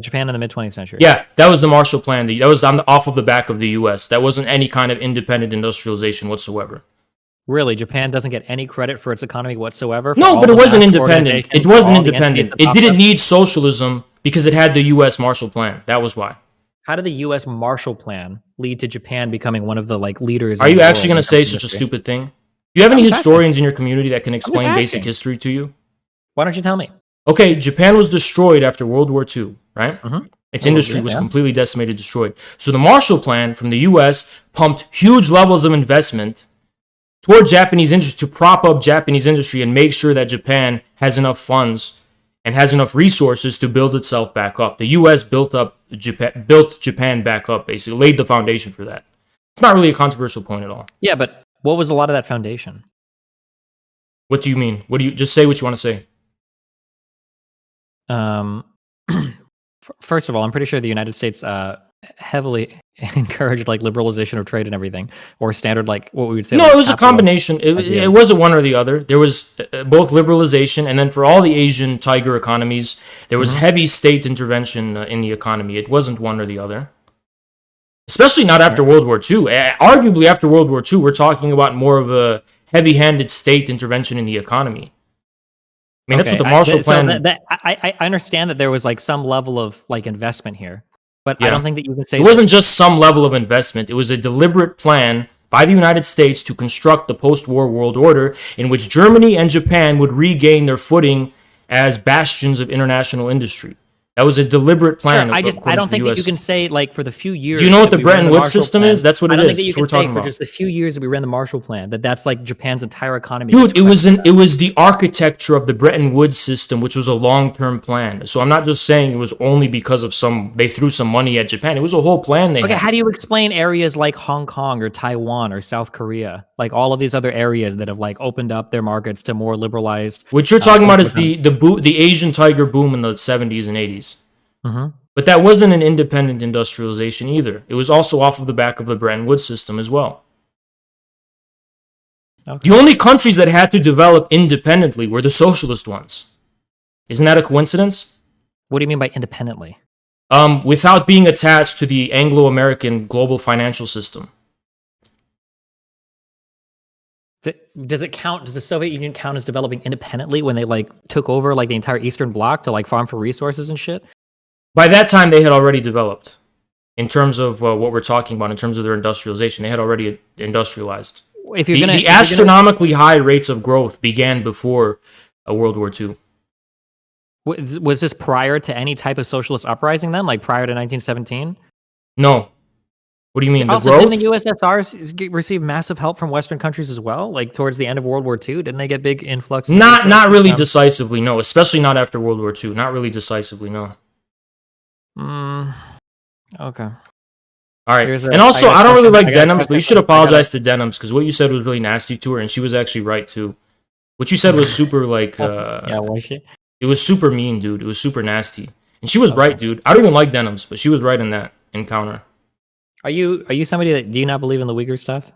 Japan in the mid 20th century. Yeah, that was the Marshall Plan. That was off of the back of the U.S. That wasn't any kind of independent industrialization whatsoever. Really, Japan doesn't get any credit for its economy whatsoever? For No, all but it the wasn't mass independent. organizations, It wasn't all the entities independent. that It popped didn't up? need socialism because it had the U.S. Marshall Plan. That was why. How did the U.S. Marshall Plan lead to Japan becoming one of the leaders? Are in you the actually going world to say in terms of such a industry? stupid thing? Do you have any I'm just historians in your community that can explain asking. basic history to you? Why don't you tell me? Okay, Japan was destroyed after World War II, right? Its industry was yeah. completely decimated, destroyed. So the Marshall Plan from the U.S. pumped huge levels of investment toward Japanese industry to prop up Japanese industry and make sure that Japan has enough funds and has enough resources to build itself back up. The U.S. built Japan back up, basically laid the foundation for that. It's not really a controversial point at all. Yeah, but what was a lot of that foundation? What do you mean? What do you just say? What you want to say? First of all, I'm pretty sure the United States heavily encouraged liberalization of trade and everything, or standard what we would say. No, it was a combination. It wasn't one or the other. There was both liberalization, and then for all the Asian tiger economies, there was heavy state intervention in the economy. It wasn't one or the other. Especially not after World War II. Arguably after World War II, we're talking about more of a heavy-handed state intervention in the economy. I mean, that's what the Marshall Plan... I understand that there was some level of investment here, but I don't think that you can say... It wasn't just some level of investment. It was a deliberate plan by the United States to construct the post-war world order in which Germany and Japan would regain their footing as bastions of international industry. That was a deliberate plan. Sure, I don't think that you can say like for the few years. Do you know what the Bretton Woods system is? That's what it is. I don't think you can say for just the few years that we ran the Marshall Plan that's like Japan's entire economy. Dude, it was the architecture of the Bretton Woods system, which was a long-term plan. So I'm not just saying it was only because of they threw some money at Japan. It was a whole plan they had. How do you explain areas like Hong Kong or Taiwan or South Korea, like all of these other areas that have like opened up their markets to more liberalized? What you're talking about is the Asian tiger boom in the 70s and 80s. But that wasn't an independent industrialization either. It was also off of the back of the Bretton Woods system as well. Okay. The only countries that had to develop independently were the socialist ones. Isn't that a coincidence? What do you mean by independently? Without being attached to the Anglo-American global financial system. Does it count? Does the Soviet Union count as developing independently when they like took over like the entire Eastern Bloc to like farm for resources and shit? By that time, they had already developed. In terms of what we're talking about, in terms of their industrialization, they had already industrialized. The astronomically high rates of growth began before World War II. Was this prior to any type of socialist uprising then, like prior to 1917? No. What do you mean? Also, the growth? Didn't the USSR receive massive help from Western countries as well? Like towards the end of World War II, didn't they get big influx? Not really decisively, no. Especially not after World War II. Not really decisively, no. Okay. All right. And also, I don't really like Denims, but you should apologize to Denims because what you said was really nasty to her, and she was actually right too. What you said was super like. Yeah, was she? It was super mean, dude. It was super nasty, and she was right, dude. I don't even like Denims, but she was right in that encounter. Are you somebody that do you not believe in the Uyghur stuff?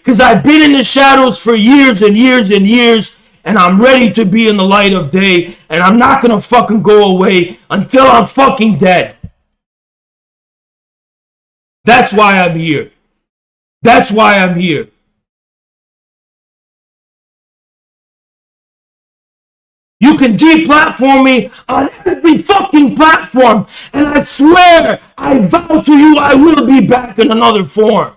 because I've been in the shadows for years and years and years, and I'm ready to be in the light of day, and I'm not gonna fucking go away until I'm fucking dead. That's why I'm here. That's why I'm here. You can deplatform me on every fucking platform, and I swear, I vow to you, I will be back in another form.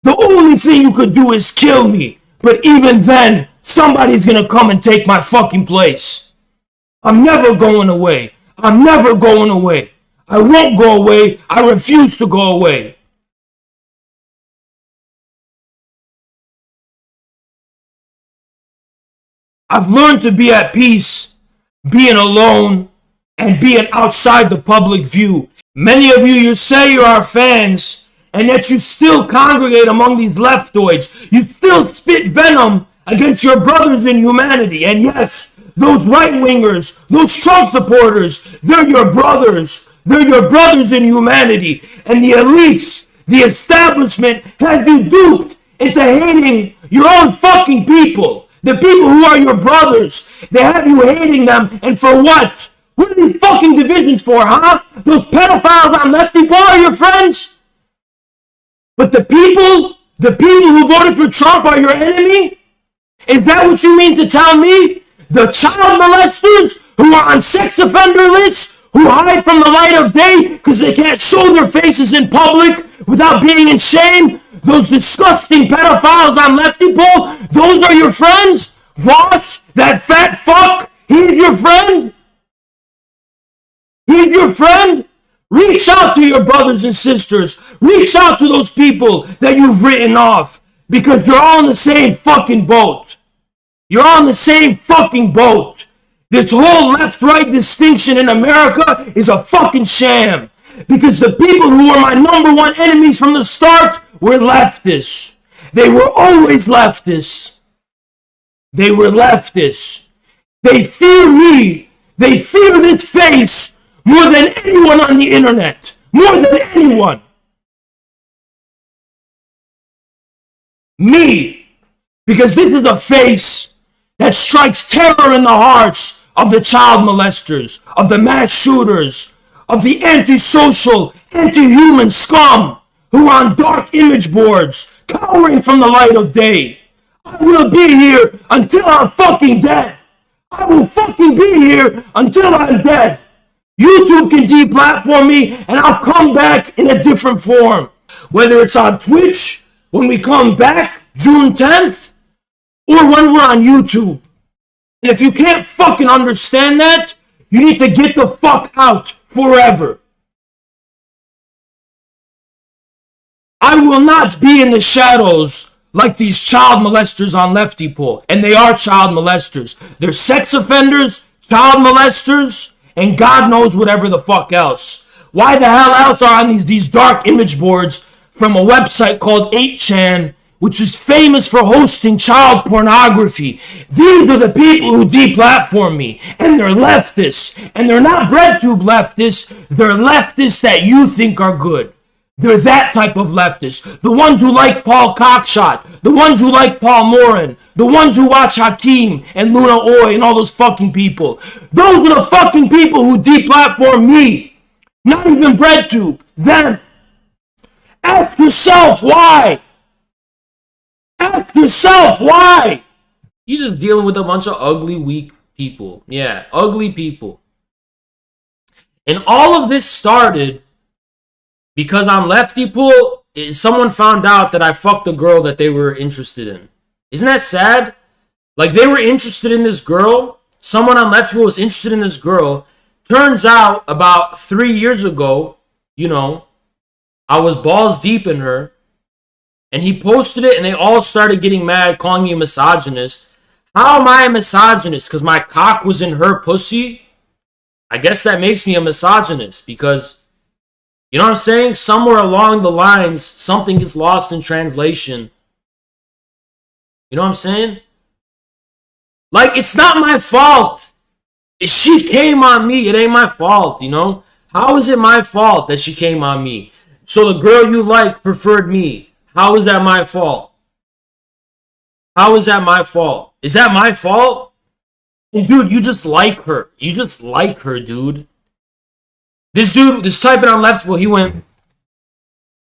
The only thing you could do is kill me, but even then, somebody's gonna come and take my fucking place. I'm never going away. I'm never going away. I won't go away. I refuse to go away. I've learned to be at peace, being alone, and being outside the public view. Many of you say you are fans, and yet you still congregate among these leftoids. You still spit venom against your brothers in humanity. And yes, those right-wingers, those Trump supporters, they're your brothers. They're your brothers in humanity. And the elites, the establishment, has you duped into hating your own fucking people. The people who are your brothers, they have you hating them, and for what? What are these fucking divisions for, huh? Those pedophiles on Leftypol are your friends? But the people who voted for Trump are your enemy? Is that what you mean to tell me? The child molesters who are on sex offender lists, who hide from the light of day because they can't show their faces in public without being in shame? Those disgusting pedophiles on Leftypol, those are your friends? Vaush, that fat fuck, he's your friend? He's your friend? Reach out to your brothers and sisters. Reach out to those people that you've written off, because you're all in the same fucking boat. You're all in the same fucking boat. This whole left-right distinction in America is a fucking sham, because the people who were my number one enemies from the start were leftists. They were always leftists. They were leftists. They fear me. They fear this face more than anyone on the internet. More than anyone. Me. Because this is a face that strikes terror in the hearts of the child molesters, of the mass shooters, of the antisocial, anti-human scum who are on dark image boards, cowering from the light of day. I will be here until I'm fucking dead. I will fucking be here until I'm dead. YouTube can deplatform me, and I'll come back in a different form. Whether it's on Twitch, when we come back, June 10th, or when we're on YouTube. And if you can't fucking understand that, you need to get the fuck out forever. I will not be in the shadows like these child molesters on Leftypol. And they are child molesters. They're sex offenders, child molesters, and God knows whatever the fuck else. Why the hell else are on these dark image boards from a website called 8chan, which is famous for hosting child pornography? These are the people who deplatform me, and they're leftists, and they're not breadtube leftists, they're leftists that you think are good. They're that type of leftists. The ones who like Paul Cockshot, the ones who like Paul Morin, the ones who watch Hakeem and Luna Oy and all those fucking people. Those are the fucking people who deplatform me. Not even breadtube, them. Ask yourself why. Ask yourself why. You're just dealing with a bunch of ugly, weak people. Yeah, ugly people. And all of this started because on Leftypol, someone found out that I fucked a girl that they were interested in. Isn't that sad? Like, they were interested in this girl. Someone on Leftypol was interested in this girl. Turns out, about 3 years ago, I was balls deep in her. And he posted it, and they all started getting mad, calling me a misogynist. How am I a misogynist? Because my cock was in her pussy? I guess that makes me a misogynist, because, you know what I'm saying? Somewhere along the lines, something gets lost in translation. You know what I'm saying? Like, it's not my fault. If she came on me, it ain't my fault, How is it my fault that she came on me? So the girl you like preferred me. How is that my fault? How is that my fault? Is that my fault? And dude, you just like her. You just like her, dude. This dude, this typing on Leftypol, he went,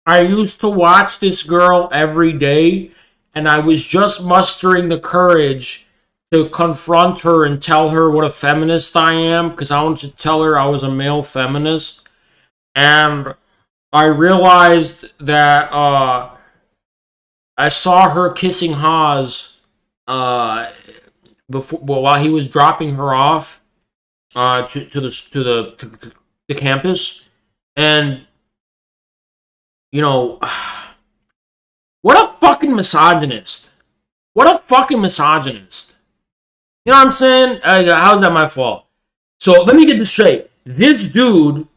I used to watch this girl every day, and I was just mustering the courage to confront her and tell her what a feminist I am, because I wanted to tell her I was a male feminist. And I realized that I saw her kissing Haas before, while he was dropping her off to the campus, and you know, what a fucking misogynist! What a fucking misogynist! You know what I'm saying? How's that my fault? So let me get this straight. This dude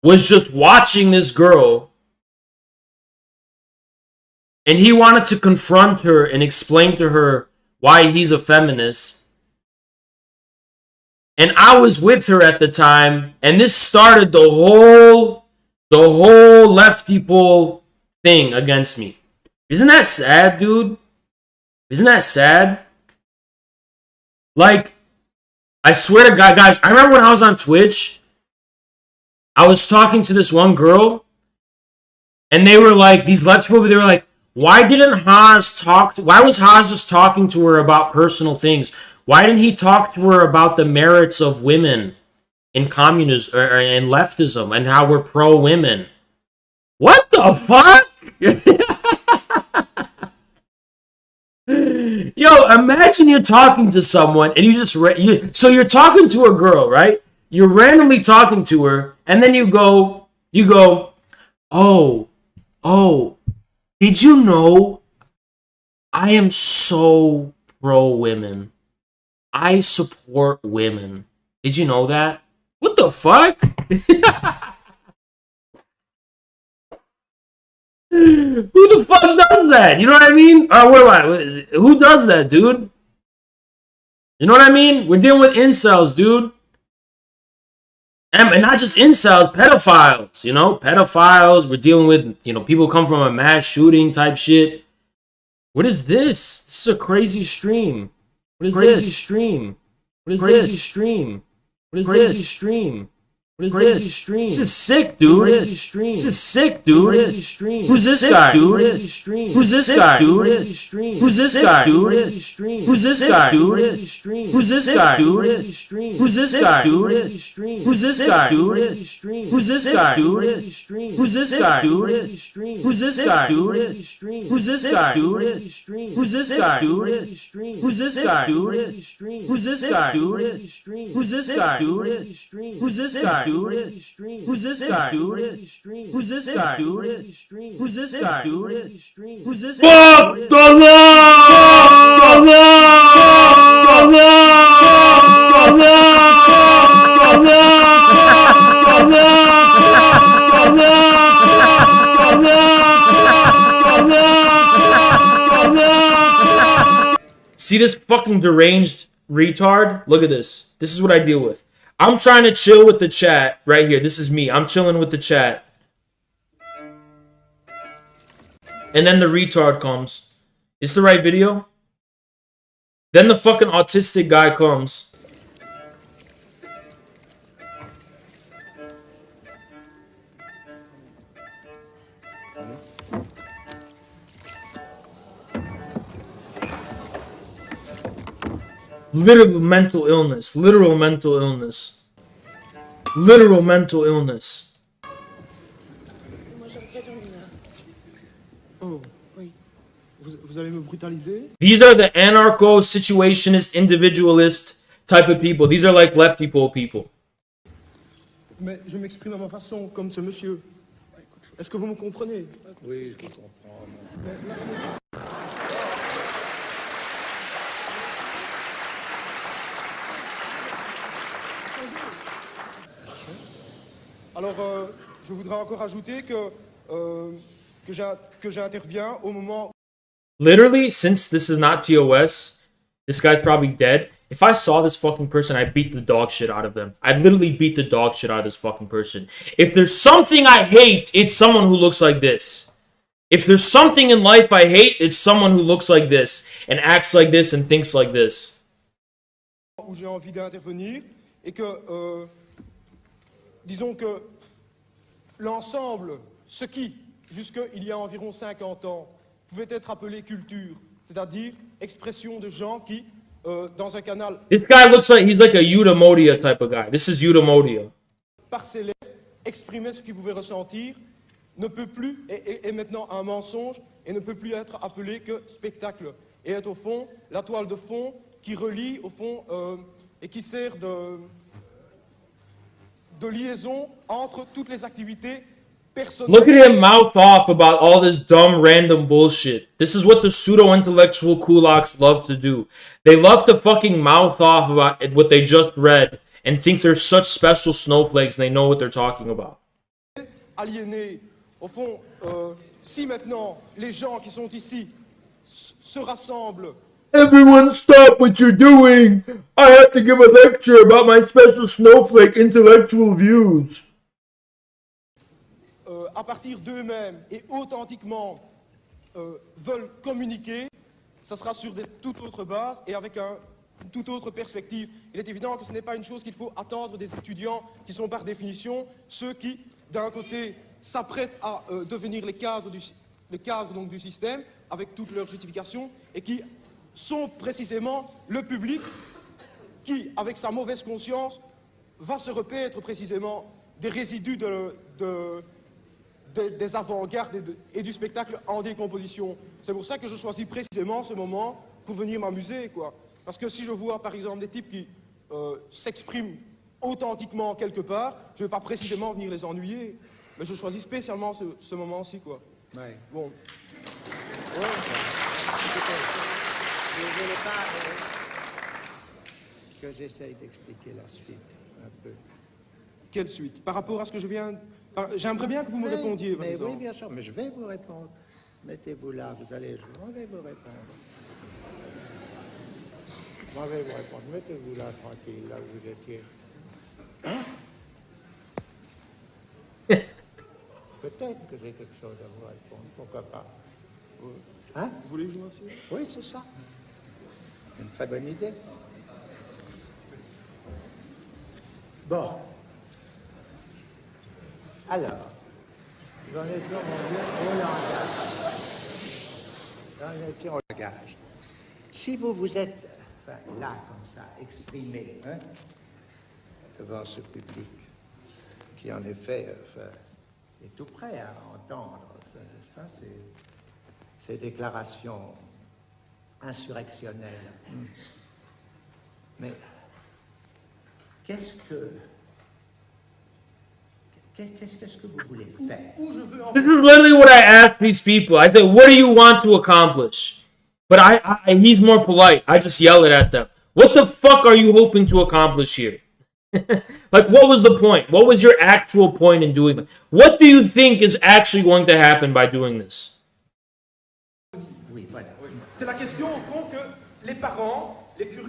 was just watching this girl, and he wanted to confront her and explain to her why he's a feminist. And I was with her at the time, and this started the whole Leftypol thing against me. Isn't that sad, dude? Isn't that sad? Like, I swear to God, guys, I remember when I was on Twitch, I was talking to this one girl, and they were like, these Leftypol, they were like, why didn't Haas why was Haas just talking to her about personal things? Why didn't he talk to her about the merits of women in communism or in leftism and how we're pro-women? What the fuck? Yo, imagine you're talking to someone and you just so you're talking to a girl, right? You're randomly talking to her, and then you go, oh, did you know I am so pro-women? I support women. Did you know that? What the fuck? Who the fuck does that? You know what I mean? Who does that, dude? You know what I mean? We're dealing with incels, dude. And not just incels, pedophiles, you know? Pedophiles, we're dealing with, you know, people come from a mass shooting type shit. What is this? This is a crazy stream. What is crazy this? Stream? What is crazy this? Stream? What is crazy stream? What is crazy stream? This is sick, dude. Crazy stream. This is sick, dude. Crazy stream. Who's this guy, dude? Who's this guy, dude? Who's this guy, dude? Who's this guy, dude? Who's this guy, dude? Who's this guy, dude? Who's this guy, dude? Who's this guy, dude? Who's this guy, dude? Who's this guy, dude? Who's this guy, dude? Who's this guy, dude? Who's this guy, dude? Who's this guy, dude? Who's this guy, dude? Who's this guy, dude? Who's this guy, dude? Who's this guy, dude? Who's this guy, dude? Who's this guy? Fuck the See this fucking deranged retard? Look at this. This is what I deal with. I'm trying to chill with the chat right here. This is me. I'm chilling with the chat. And then the retard comes. Is the right video? Then the fucking autistic guy comes. Literal mental illness. Literal mental illness. Literal mental illness. These are the anarcho-situationist, individualist type of people. These are like Leftypol people. Mais je m'exprime à ma façon, comme ce monsieur. Est-ce que vous me comprenez? Oui, je comprends. Alors, je voudrais encore ajouter que j'interviens au moment. Literally, since this is not TOS, this guy's probably dead. If I saw this fucking person, I'd beat the dog shit out of them. I'd literally beat the dog shit out of this fucking person. If there's something I hate, it's someone who looks like this. If there's something in life I hate, it's someone who looks like this and acts like this and thinks like this. Où j'ai envie d'intervenir et que, disons que l'ensemble, ce qui, jusqu'il y a environ 50 ans, pouvait être appelé culture, c'est-à-dire expression de gens qui, dans un canal... This guy looks like he's like a Eudaimonia type of guy. This is Eudaimonia. Parcellaire, exprimer ce qu'il pouvait ressentir, ne peut plus, est maintenant un mensonge et ne peut plus être appelé que spectacle. Et est au fond la toile de fond qui relie, au fond, et qui sert de liaison entre toutes les activités personnelles. Look at him mouth off about all this dumb random bullshit. This is what the pseudo-intellectual kulaks love to do. They love to fucking mouth off about what they just read and think they're such special snowflakes and they know what they're talking about. Aliénés, au fond, si maintenant les gens qui sont ici se rassemblent. Everyone stop what you're doing! I have to give a lecture about my special snowflake intellectual views. À partir d'eux-mêmes et authentiquement veulent communiquer, ça sera sur des toute autres bases et avec une toute autre perspective. Il est évident que ce n'est pas une chose qu'il faut attendre des étudiants qui sont par définition ceux qui, d'un côté, s'apprêtent à devenir les cadres donc, du système avec toutes leurs justifications et qui sont précisément le public qui, avec sa mauvaise conscience, va se repaître précisément des résidus des avant-gardes et du spectacle en décomposition. C'est pour ça que je choisis précisément ce moment pour venir m'amuser, quoi. Parce que si je vois, par exemple, des types qui s'expriment authentiquement quelque part, je ne vais pas précisément venir les ennuyer. Mais je choisis spécialement ce moment-ci, quoi. Ouais. Bon. Ouais. Je ne voulais pas que j'essaye d'expliquer la suite un peu. Quelle suite? Par rapport à ce que je viens... J'aimerais bien que vous me répondiez, par exemple. Oui, bien sûr, mais je vais vous répondre. Mettez-vous là, vous allez... Je vais vous répondre. Je vais vous répondre. Mettez-vous là, tranquille, là où vous étiez. Hein? Peut-être que j'ai quelque chose à vous répondre, pourquoi pas. Hein? Vous voulez jouer aussi? Oui, c'est ça. Une très bonne idée. Bon. Alors, j'en étais au langage. J'en étais au langage. Si vous vous êtes, enfin, là, comme ça, exprimé, hein, devant ce public, qui en effet est tout prêt à entendre, n'est-ce pas, ces déclarations insurrectionnelles. Mais qu'est-ce que vous voulez faire? This is literally what I ask these people. I say, what do you want to accomplish? But he's more polite. I just yell it at them. What the fuck are you hoping to accomplish here? Like, what was the point? What was your actual point in doing that? What do you think is actually going to happen by doing this? C'est la question, au fond, que les parents, les curés...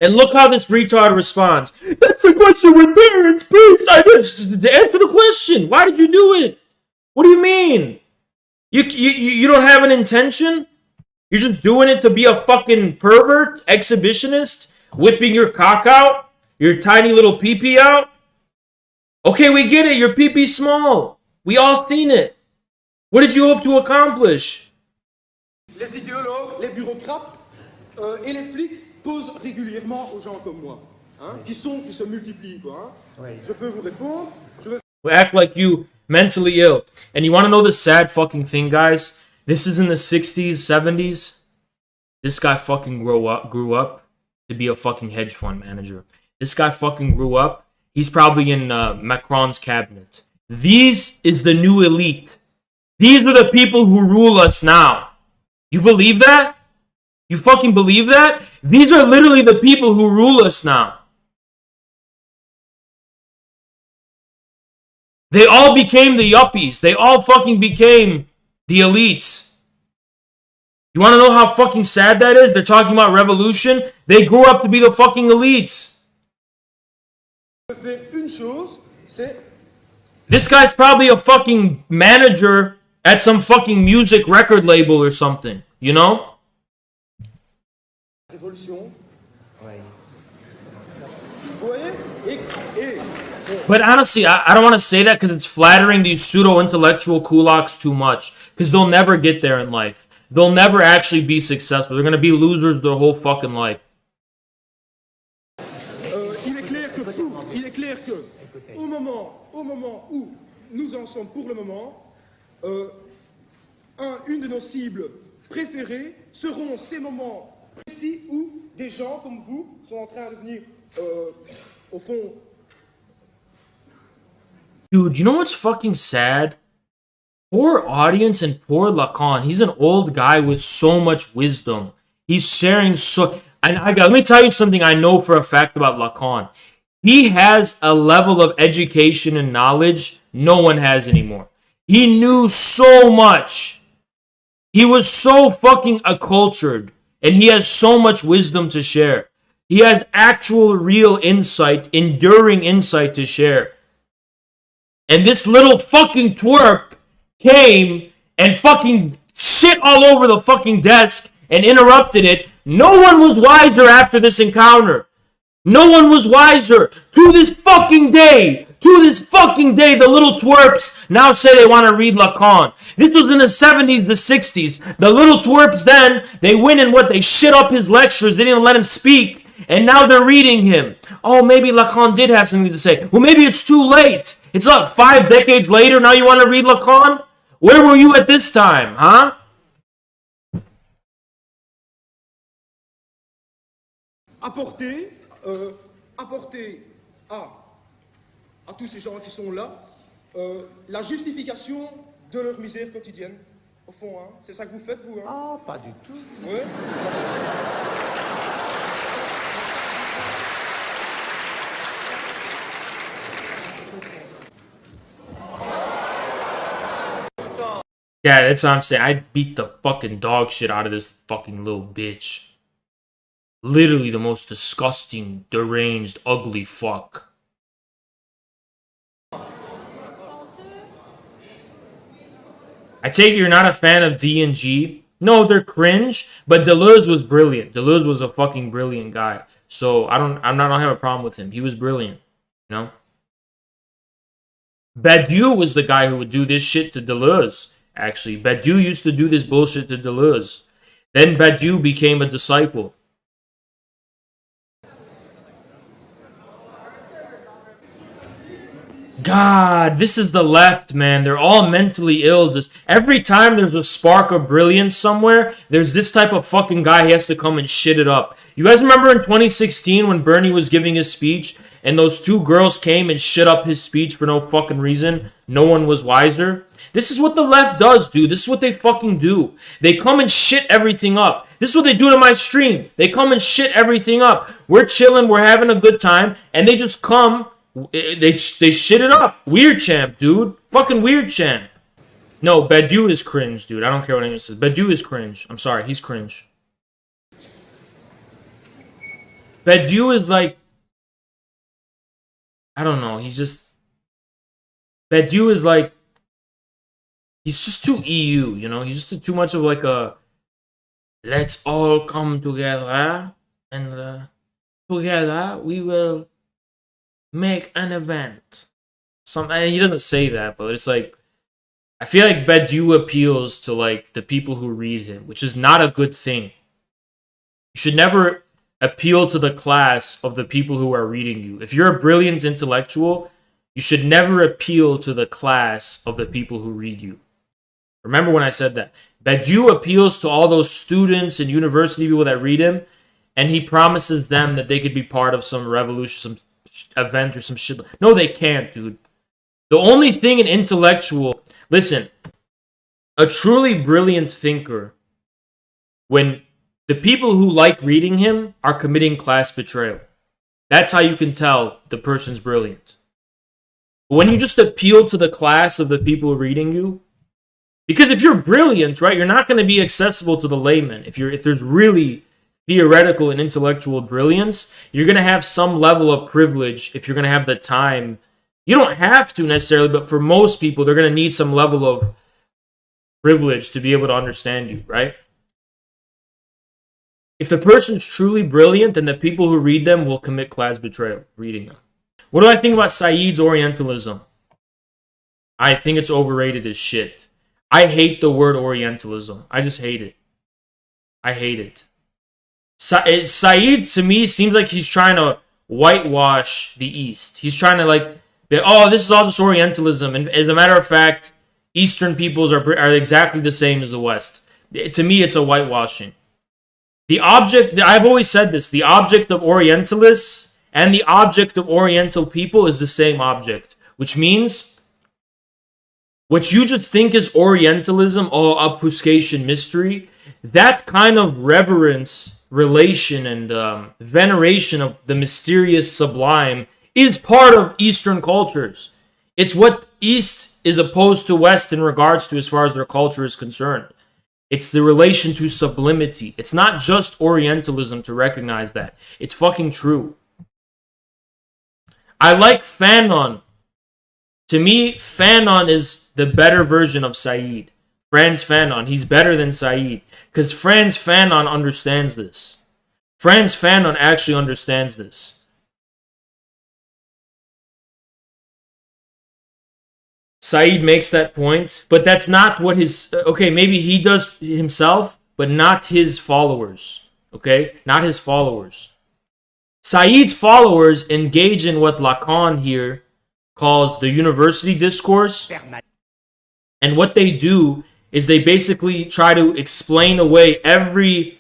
And look how this retard responds. That's the question with parents, please. I just answer the question. Why did you do it? What do you mean? You don't have an intention? You're just doing it to be a fucking pervert, exhibitionist, whipping your cock out, your tiny little pee-pee out? Okay, we get it. Your pee-pee's small. We all seen it. What did you hope to accomplish? Les idéologues, les bureaucrates et les flics posent régulièrement aux gens comme moi, hein, qui se multiplient, quoi. Hein. Oui. Je peux vous répondre. We act like you mentally ill. And you want to know the sad fucking thing, guys? This is in the 60s, 70s. This guy fucking grew up to be a fucking hedge fund manager. This guy fucking grew up. He's probably in Macron's cabinet. These is the new elite. These are the people who rule us now. You believe that? You fucking believe that? These are literally the people who rule us now. They all became the yuppies. They all fucking became the elites. You want to know how fucking sad that is? They're talking about revolution. They grew up to be the fucking elites. This guy's probably a fucking manager at some fucking music record label or something, you know? Révolution. But honestly, I don't want to say that because it's flattering these pseudo-intellectual kulaks too much. Because they'll never get there in life. They'll never actually be successful. They're going to be losers their whole fucking life. Il est clair que au moment où nous en sommes pour le moment, une de nos cibles préférées seront ces moments précis où des gens comme vous sont en train de venir, au fond. Dude, you know what's fucking sad? Poor audience and poor Lacan. He's an old guy with so much wisdom. He's sharing so... And let me tell you something I know for a fact about Lacan. He has a level of education and knowledge no one has anymore. He knew so much. He was so fucking accultured. And he has so much wisdom to share. He has actual real insight, enduring insight to share. And this little fucking twerp came and fucking shit all over the fucking desk and interrupted it. No one was wiser after this encounter. No one was wiser. To this fucking day, the little twerps now say they want to read Lacan. This was in the 70s, the 60s. The little twerps then, they went and they shit up his lectures. They didn't let him speak. And now they're reading him. Oh, maybe Lacan did have something to say. Well, maybe it's too late. It's not 5 decades later, now you want to read Lacan? Where were you at this time, huh? Apporter à tous ces gens qui sont là la justification de leur misère quotidienne. Au fond, hein? C'est ça que vous faites, vous, hein? Ah, pas du tout. Ouais. Yeah, that's what I'm saying. I beat the fucking dog shit out of this fucking little bitch. Literally the most disgusting, deranged, ugly fuck. I take it you're not a fan of D and G. No, they're cringe, but Deleuze was brilliant. Deleuze was a fucking brilliant guy. So I don't have a problem with him. He was brilliant, you know? Badiou was the guy who would do this shit to Deleuze, actually. Badiou used to do this bullshit to Deleuze. Then Badiou became a disciple. God, this is the left, man. They're all mentally ill. Just every time there's a spark of brilliance somewhere, there's this type of fucking guy. He has to come and shit it up. You guys remember in 2016 when Bernie was giving his speech and those two girls came and shit up his speech for no fucking reason? No one was wiser. This is what the left does, dude. This is what they fucking do. They come and shit everything up. This is what they do to my stream. They come and shit everything up. We're chilling. We're having a good time. And they just come... They shit it up. Weird champ, dude. Fucking weird champ. No, Badiou is cringe, dude. I don't care what anyone says. Badiou is cringe. I'm sorry, he's cringe. Badiou is like... I don't know, he's just... Badiou is like... He's just too EU, you know? He's just too much of like a... Let's all come together and together we will... make an event. He doesn't say that, but it's like I feel like Badiou appeals to like the people who read him, which is not a good thing. You should never appeal to the class of the people who are reading you. If you're a brilliant intellectual, you should never appeal to the class of the people who read you. Remember when I said that? Badiou appeals to all those students and university people that read him, and he promises them that they could be part of some revolution, some event or some shit. No, they can't, dude. The only thing an intellectual... Listen, a truly brilliant thinker, when the people who like reading him are committing class betrayal, that's how you can tell the person's brilliant. When you just appeal to the class of the people reading you, because if you're brilliant, right, you're not going to be accessible to the layman. If there's really theoretical and intellectual brilliance, you're going to have some level of privilege if you're going to have the time. You don't have to necessarily, but for most people, they're going to need some level of privilege to be able to understand you, right? If the person's truly brilliant, then the people who read them will commit class betrayal reading them. What do I think about Saeed's Orientalism? I think it's overrated as shit. I hate the word Orientalism. I just hate it. I hate it. Saeed, to me, seems like he's trying to whitewash the East. He's trying to like, oh, this is all just Orientalism. And as a matter of fact, Eastern peoples are exactly the same as the West. To me, it's a whitewashing. The object, I've always said this, the object of Orientalists and the object of Oriental people is the same object, which means what you just think is Orientalism, or obfuscation, mystery, that kind of reverence, relation, and veneration of the mysterious sublime is part of Eastern cultures. It's what East is opposed to West in regards to as far as their culture is concerned. It's the relation to sublimity. It's not just Orientalism to recognize that. It's fucking true. I like Fanon. To me, Fanon is the better version of Saeed. Franz Fanon. He's better than Saeed. Because Franz Fanon understands this. Franz Fanon actually understands this. Saeed makes that point, but that's not what his... Okay, maybe he does himself, but not his followers. Okay? Not his followers. Saeed's followers engage in what Lacan here calls the university discourse. And what they do is they basically try to explain away every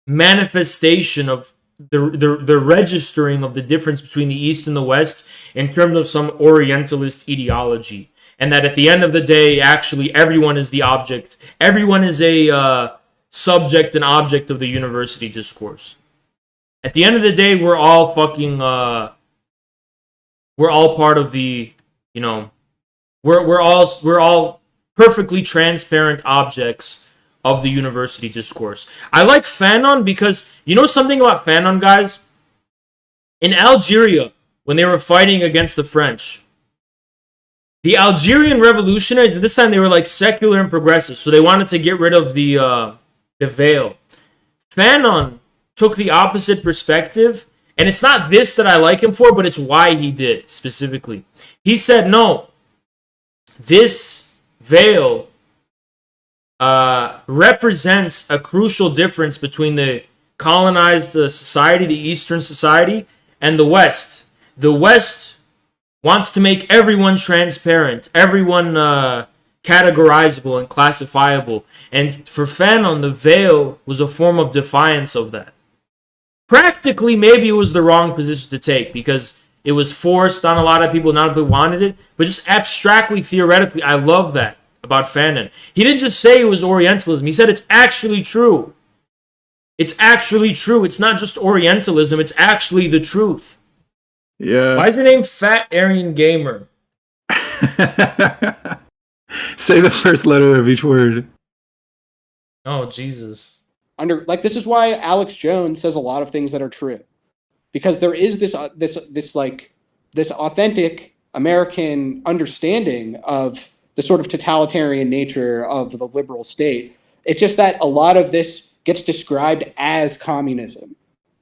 manifestation of the registering of the difference between the East and the West in terms of some Orientalist ideology. And that at the end of the day, actually, everyone is the object. Everyone is a subject and object of the university discourse. At the end of the day, we're all fucking... we're all part of the... You know... We're all perfectly transparent objects of the university discourse. I like Fanon because... You know something about Fanon, guys? In Algeria, when they were fighting against the French... The Algerian revolutionaries, and this time they were like secular and progressive, so they wanted to get rid of the veil. Fanon took the opposite perspective, and it's not this that I like him for, but it's why he did, specifically. He said, no, this veil represents a crucial difference between the colonized society, the Eastern society, and the West. The West wants to make everyone transparent, everyone categorizable and classifiable. And for Fanon, the veil was a form of defiance of that. Practically, maybe it was the wrong position to take because it was forced on a lot of people, not everybody wanted it. But just abstractly, theoretically, I love that about Fanon. He didn't just say it was Orientalism. He said it's actually true. It's actually true. It's not just Orientalism. It's actually the truth. Yeah. Why is your name Fat Aryan Gamer? Say the first letter of each word. Oh, Jesus. This is why Alex Jones says a lot of things that are true. Because there is this authentic American understanding of the sort of totalitarian nature of the liberal state. It's just that a lot of this gets described as communism.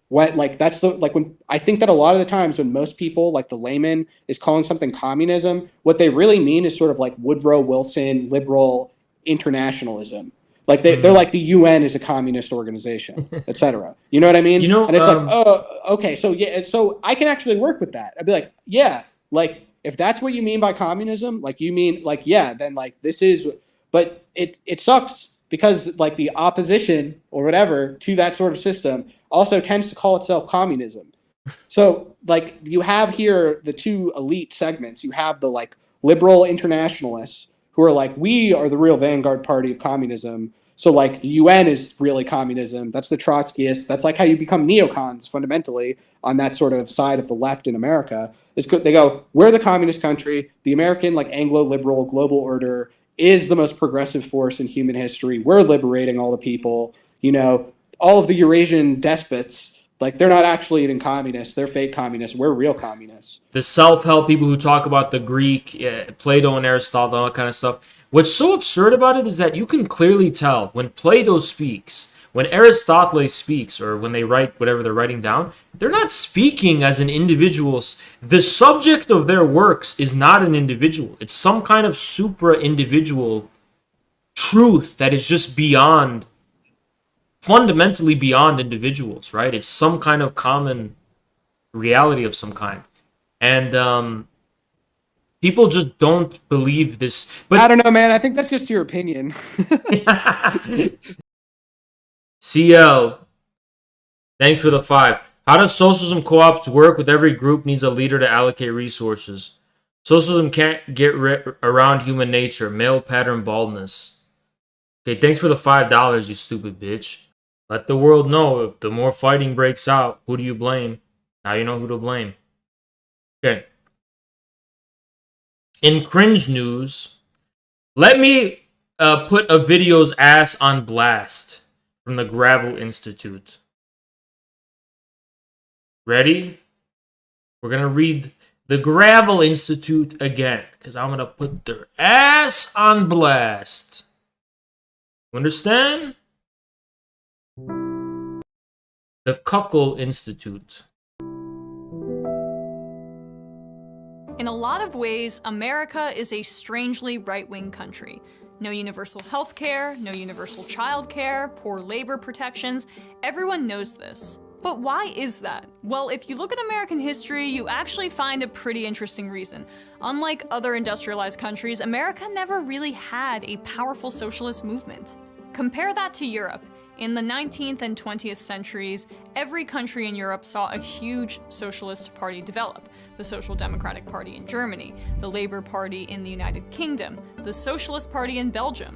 When I think that a lot of the times when most people, like the layman, is calling something communism, what they really mean is sort of like Woodrow Wilson liberal internationalism. Like they're like the UN is a communist organization, etc. You know what I mean? You know, and it's like, oh, okay, so yeah, so I can actually work with that. I'd be like, yeah, like if that's what you mean by communism, like you mean like yeah, then like this is, but it sucks because like the opposition or whatever to that sort of system also tends to call itself communism. So like you have here the two elite segments. You have the like liberal internationalists who are like, we are the real vanguard party of communism. So like the UN is really communism. That's the Trotskyists. That's like how you become neocons fundamentally on that sort of side of the left in America. They go, we're the communist country. The American like Anglo-liberal global order is the most progressive force in human history. We're liberating all the people. You know, all of the Eurasian despots, like they're not actually even communists. They're fake communists. We're real communists. The self-help people who talk about the Greek, Plato and Aristotle, all that kind of stuff. What's so absurd about it is that you can clearly tell when Plato speaks, when Aristotle speaks, or when they write whatever they're writing down, they're not speaking as an individual. The subject of their works is not an individual. It's some kind of supra-individual truth that is just beyond, fundamentally beyond individuals, right? It's some kind of common reality of some kind. And people just don't believe this. But I don't know, man. I think that's just your opinion. CL, thanks for the 5. How does socialism co-ops work with every group needs a leader to allocate resources? Socialism can't get around human nature, male pattern baldness. Okay, thanks for the $5, you stupid bitch. Let the world know if the more fighting breaks out, who do you blame? Now you know who to blame. Okay. In cringe news, let me put a video's ass on blast from the Gravel Institute. Ready? We're going to read the Gravel Institute again, because I'm going to put their ass on blast. Understand? The Cuckle Institute. In a lot of ways, America is a strangely right-wing country. No universal health care, no universal child care, poor labor protections. Everyone knows this. But why is that? Well, if you look at American history, you actually find a pretty interesting reason. Unlike other industrialized countries, America never really had a powerful socialist movement. Compare that to Europe. In the 19th and 20th centuries, every country in Europe saw a huge socialist party develop. The Social Democratic Party in Germany, the Labour Party in the United Kingdom, the Socialist Party in Belgium.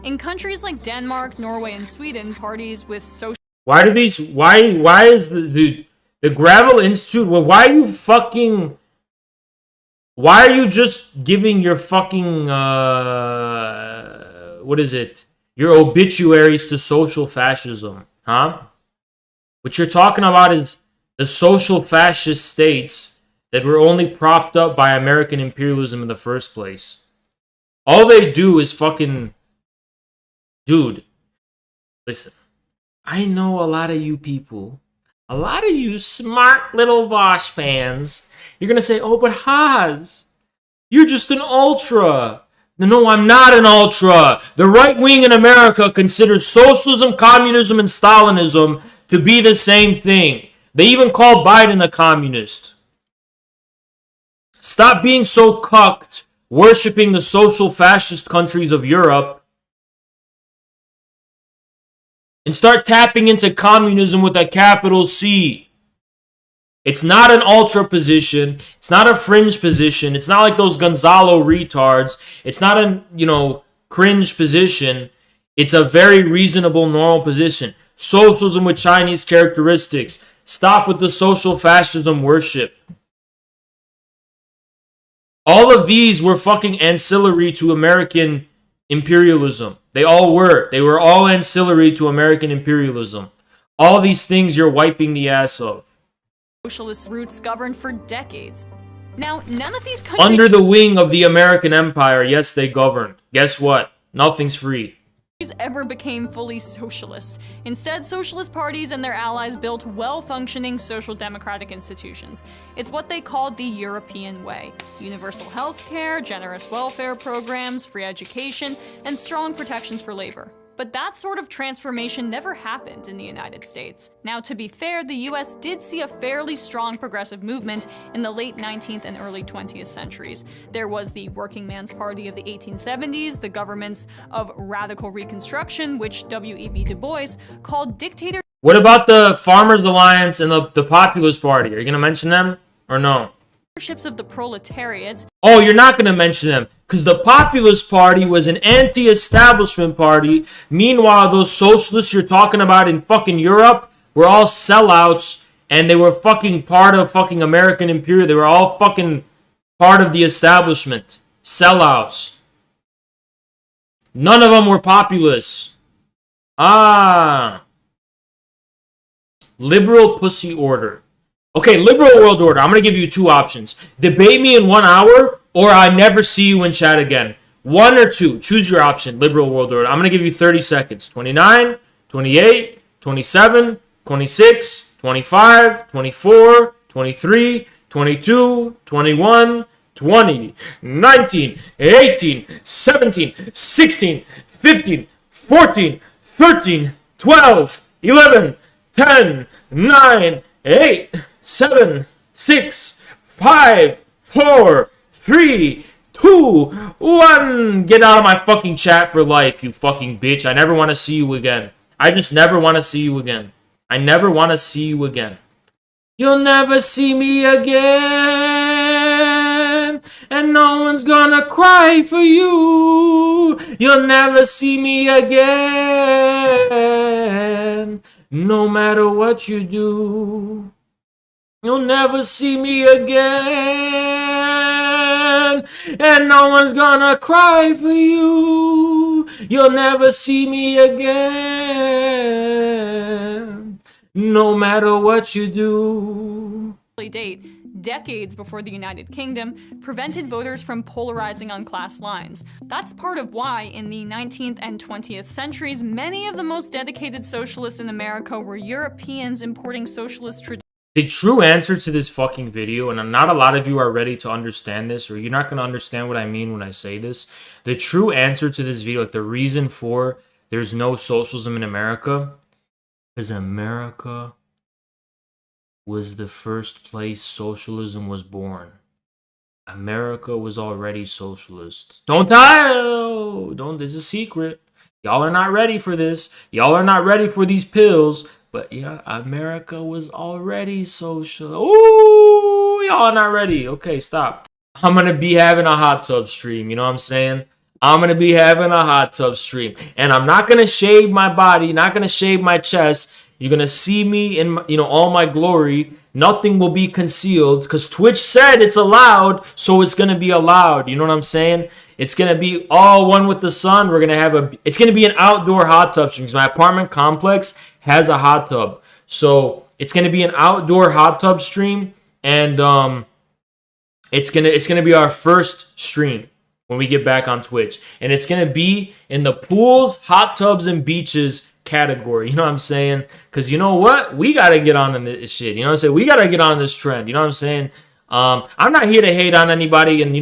In countries like Denmark, Norway, and Sweden, parties with social... Why is the Gravel Institute, well, why are you just giving your fucking, what is it? Your obituaries to social fascism, huh? What you're talking about is the social fascist states that were only propped up by American imperialism in the first place. All they do is fucking... Dude, listen. I know a lot of you people, a lot of you smart little Vaush fans, you're gonna say, oh, but Haas, you're just an ultra. No, I'm not an ultra. The right wing in America considers socialism, communism, and Stalinism to be the same thing. They even call Biden a communist. Stop being so cucked, worshipping the social fascist countries of Europe, and start tapping into communism with a capital C. It's not an ultra position. It's not a fringe position. It's not like those Gonzalo retards. It's not a, cringe position. It's a very reasonable, normal position. Socialism with Chinese characteristics. Stop with the social fascism worship. All of these were fucking ancillary to American imperialism. They all were. They were all ancillary to American imperialism. All these things you're wiping the ass of. Socialist roots governed for decades. Now, none of these countries... Under the wing of the American Empire, yes, they governed. Guess what? Nothing's free. ...ever became fully socialist. Instead, socialist parties and their allies built well-functioning social democratic institutions. It's what they called the European way. Universal health care, generous welfare programs, free education, and strong protections for labor. But that sort of transformation never happened in the United States. Now, to be fair, the US did see a fairly strong progressive movement in the late 19th and early 20th centuries. There was the Working Man's Party of the 1870s, the governments of Radical Reconstruction, which W.E.B. Du Bois called dictator. What about the Farmers Alliance and the Populist Party? Are you going to mention them or no? Of the proletariat. Oh, you're not going to mention them because the Populist Party was an anti-establishment party. Meanwhile, those socialists you're talking about in fucking Europe were all sellouts and they were fucking part of fucking American imperial. They were all fucking part of the establishment. Sellouts. None of them were populists. Liberal pussy order. Okay, liberal world order. I'm going to give you two options. Debate me in 1 hour, or I never see you in chat again. 1 or 2. Choose your option. Liberal world order. I'm going to give you 30 seconds. 29, 28, 27, 26, 25, 24, 23, 22, 21, 20, 19, 18, 17, 16, 15, 14, 13, 12, 11, 10, 9, 8, 7, 6, 5, 4, 3, 2, 1. Get out of my fucking chat for life, you fucking bitch. I never want to see you again. I just never want to see you again. I never want to see you again. You'll never see me again, and no one's gonna cry for you. You'll never see me again, no matter what you do. You'll never see me again, and no one's gonna cry for you. You'll never see me again, no matter what you do. Date, decades before the United Kingdom, prevented voters from polarizing on class lines. That's part of why, in the 19th and 20th centuries, many of the most dedicated socialists in America were Europeans importing socialist traditions. The true answer to this fucking video, and not a lot of you are ready to understand this, or you're not going to understand what I mean when I say this. The true answer to this video, like the reason for there's no socialism in America, is America was the first place socialism was born. America was already socialist. Don't tell! This is a secret. Y'all are not ready for this. Y'all are not ready for these pills. But yeah, America was already social. Ooh, y'all are not ready. Okay, stop. I'm going to be having a hot tub stream. You know what I'm saying? I'm going to be having a hot tub stream. And I'm not going to shave my body, not going to shave my chest. You're going to see me in, all my glory. Nothing will be concealed because Twitch said it's allowed, so it's going to be allowed. You know what I'm saying? It's going to be all one with the sun. We're going to have it's going to be an outdoor hot tub stream because my apartment complex has a hot tub. So it's going to be an outdoor hot tub stream, and it's going to be our first stream when we get back on Twitch. And it's going to be in the pools, hot tubs, and beaches category. You know what I'm saying? Because you know what? We got to get on this shit. You know what I'm saying? We got to get on this trend. You know what I'm saying? I'm not here to hate on anybody and,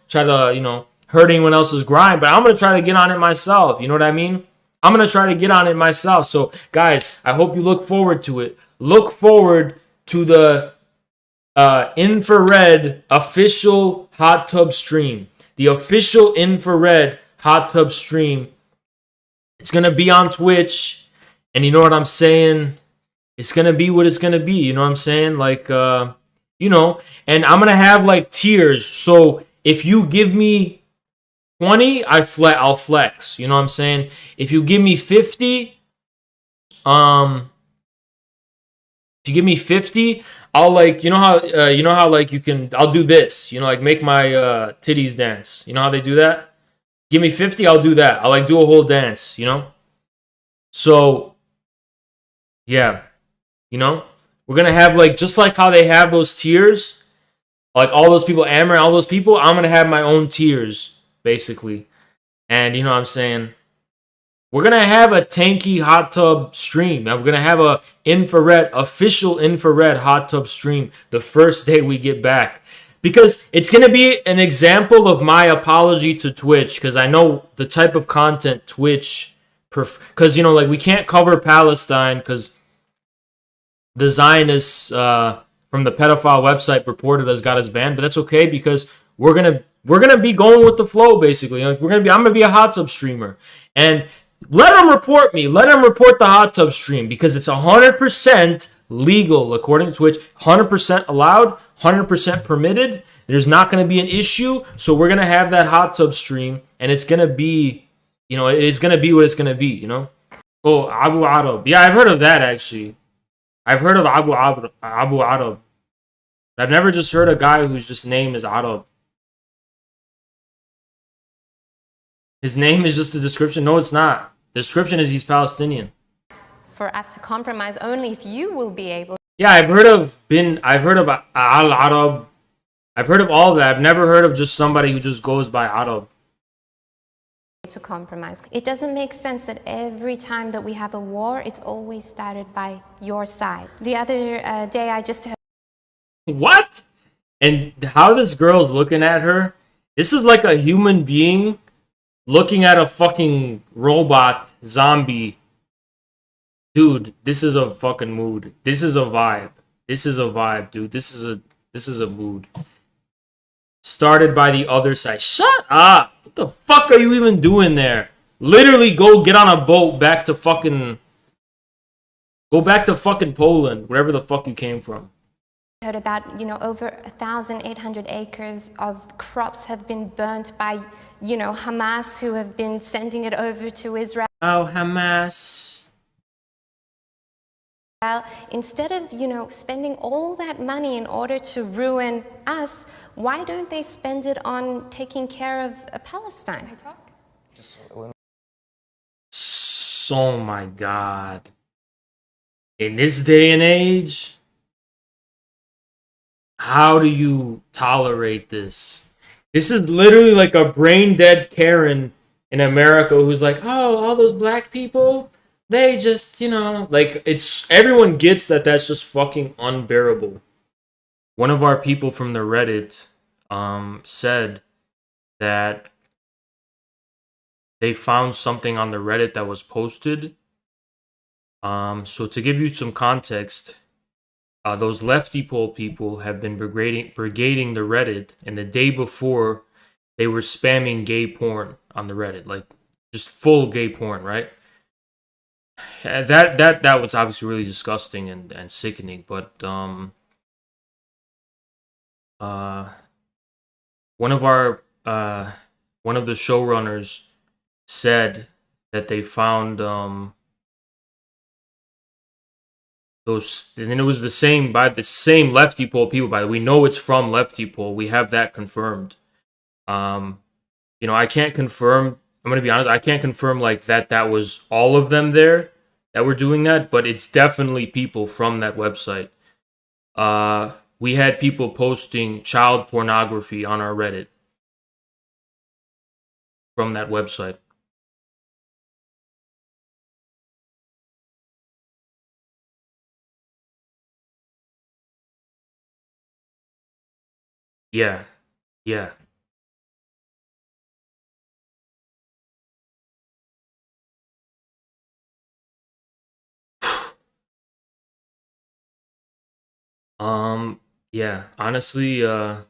try to, hurt anyone else's grind, but I'm going to try to get on it myself. You know what I mean? I'm going to try to get on it myself. So, guys, I hope you look forward to it. Look forward to the infrared official hot tub stream. The official infrared hot tub stream. It's going to be on Twitch. And you know what I'm saying? It's going to be what it's going to be. You know what I'm saying? Like, and I'm going to have, tiers. So, if you give me 20, I'll flex. You know what I'm saying? If you give me 50, I'll I'll do this. Make my titties dance. You know how they do that? Give me 50, I'll do that. I'll do a whole dance, So, yeah. We're going to have just like how they have those tiers, all those people, Amber, all those people, I'm going to have my own tiers. Basically. And you know what I'm saying? We're going to have a tanky hot tub stream. And we're going to have a official infrared hot tub stream the first day we get back. Because it's going to be an example of my apology to Twitch. Because I know the type of content Twitch... Because, we can't cover Palestine because the Zionists from the pedophile website reported us got us banned. But that's okay because we're gonna be going with the flow, basically. I'm gonna be a hot tub streamer, and let them report me. Let them report the hot tub stream because it's 100% legal according to Twitch. 100% allowed, 100% permitted. There's not gonna be an issue, so we're gonna have that hot tub stream, and it's gonna be, it is gonna be what it's gonna be. Oh, Abu Arab. Yeah, I've heard of that actually. I've heard of Abu Arab. I've never just heard a guy whose just name is Arab. His name is just the description. No, it's not. The description is he's Palestinian. For us to compromise only if you will be able. Yeah, I've heard of Al-Arab. I've heard of all of that. I've never heard of just somebody who just goes by Arab. to compromise. It doesn't make sense that every time that we have a war, it's always started by your side. The other day I just heard... What? And how this girl's looking at her, this is like a human being looking at a fucking robot zombie. Dude, this is a fucking mood. This is a vibe. This is a vibe, dude. This is a mood. Started by the other side. Shut up! What the fuck are you even doing there? Literally go get on a boat back to fucking... Go back to fucking Poland, wherever the fuck you came from. Heard about, you know, over 1,800 acres of crops have been burnt by, you know, Hamas, who have been sending it over to Israel. Oh, Hamas. Instead of, you know, spending all that money in order to ruin us, why don't they spend it on taking care of Palestine? Oh my god. In this day and age, how do you tolerate this? This is literally like a brain dead Karen in America who's like, oh, all those black people, they just, you know, like, it's, everyone gets that that's just fucking unbearable. One of our people from the Reddit said that they found something on the Reddit that was posted. So to give you some context, those Leftypol people have been brigading the Reddit, and the day before, they were spamming gay porn on the Reddit, like just full gay porn, right? That was obviously really disgusting and sickening, but one of the showrunners said that they found those, and it was the same Leftypol people. By the way, we know it's from Leftypol. We have that confirmed. You know, I can't confirm. I'm gonna be honest. I can't confirm like that was all of them there that were doing that, but it's definitely people from that website. We had people posting child pornography on our Reddit from that website. Yeah, yeah. Yeah, honestly, I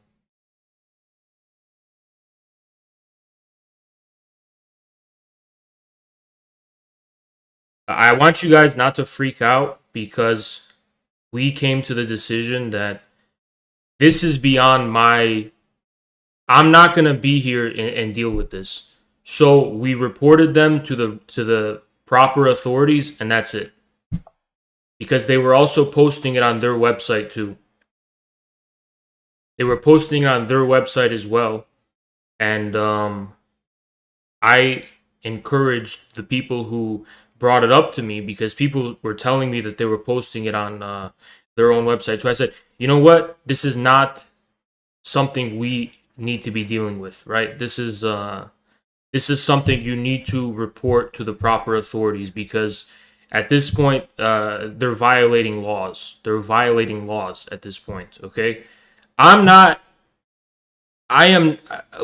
want you guys not to freak out because we came to the decision that this is beyond I'm not gonna be here and deal with this. So we reported them to the proper authorities, and that's it. Because they were also posting it on their website too. They were posting it on their website as well, and I encouraged the people who brought it up to me, because people were telling me that they were posting it on their own website too. I said, you know what? This is not something we need to be dealing with, right? This is something you need to report to the proper authorities, because at this point, they're violating laws. They're violating laws at this point, okay?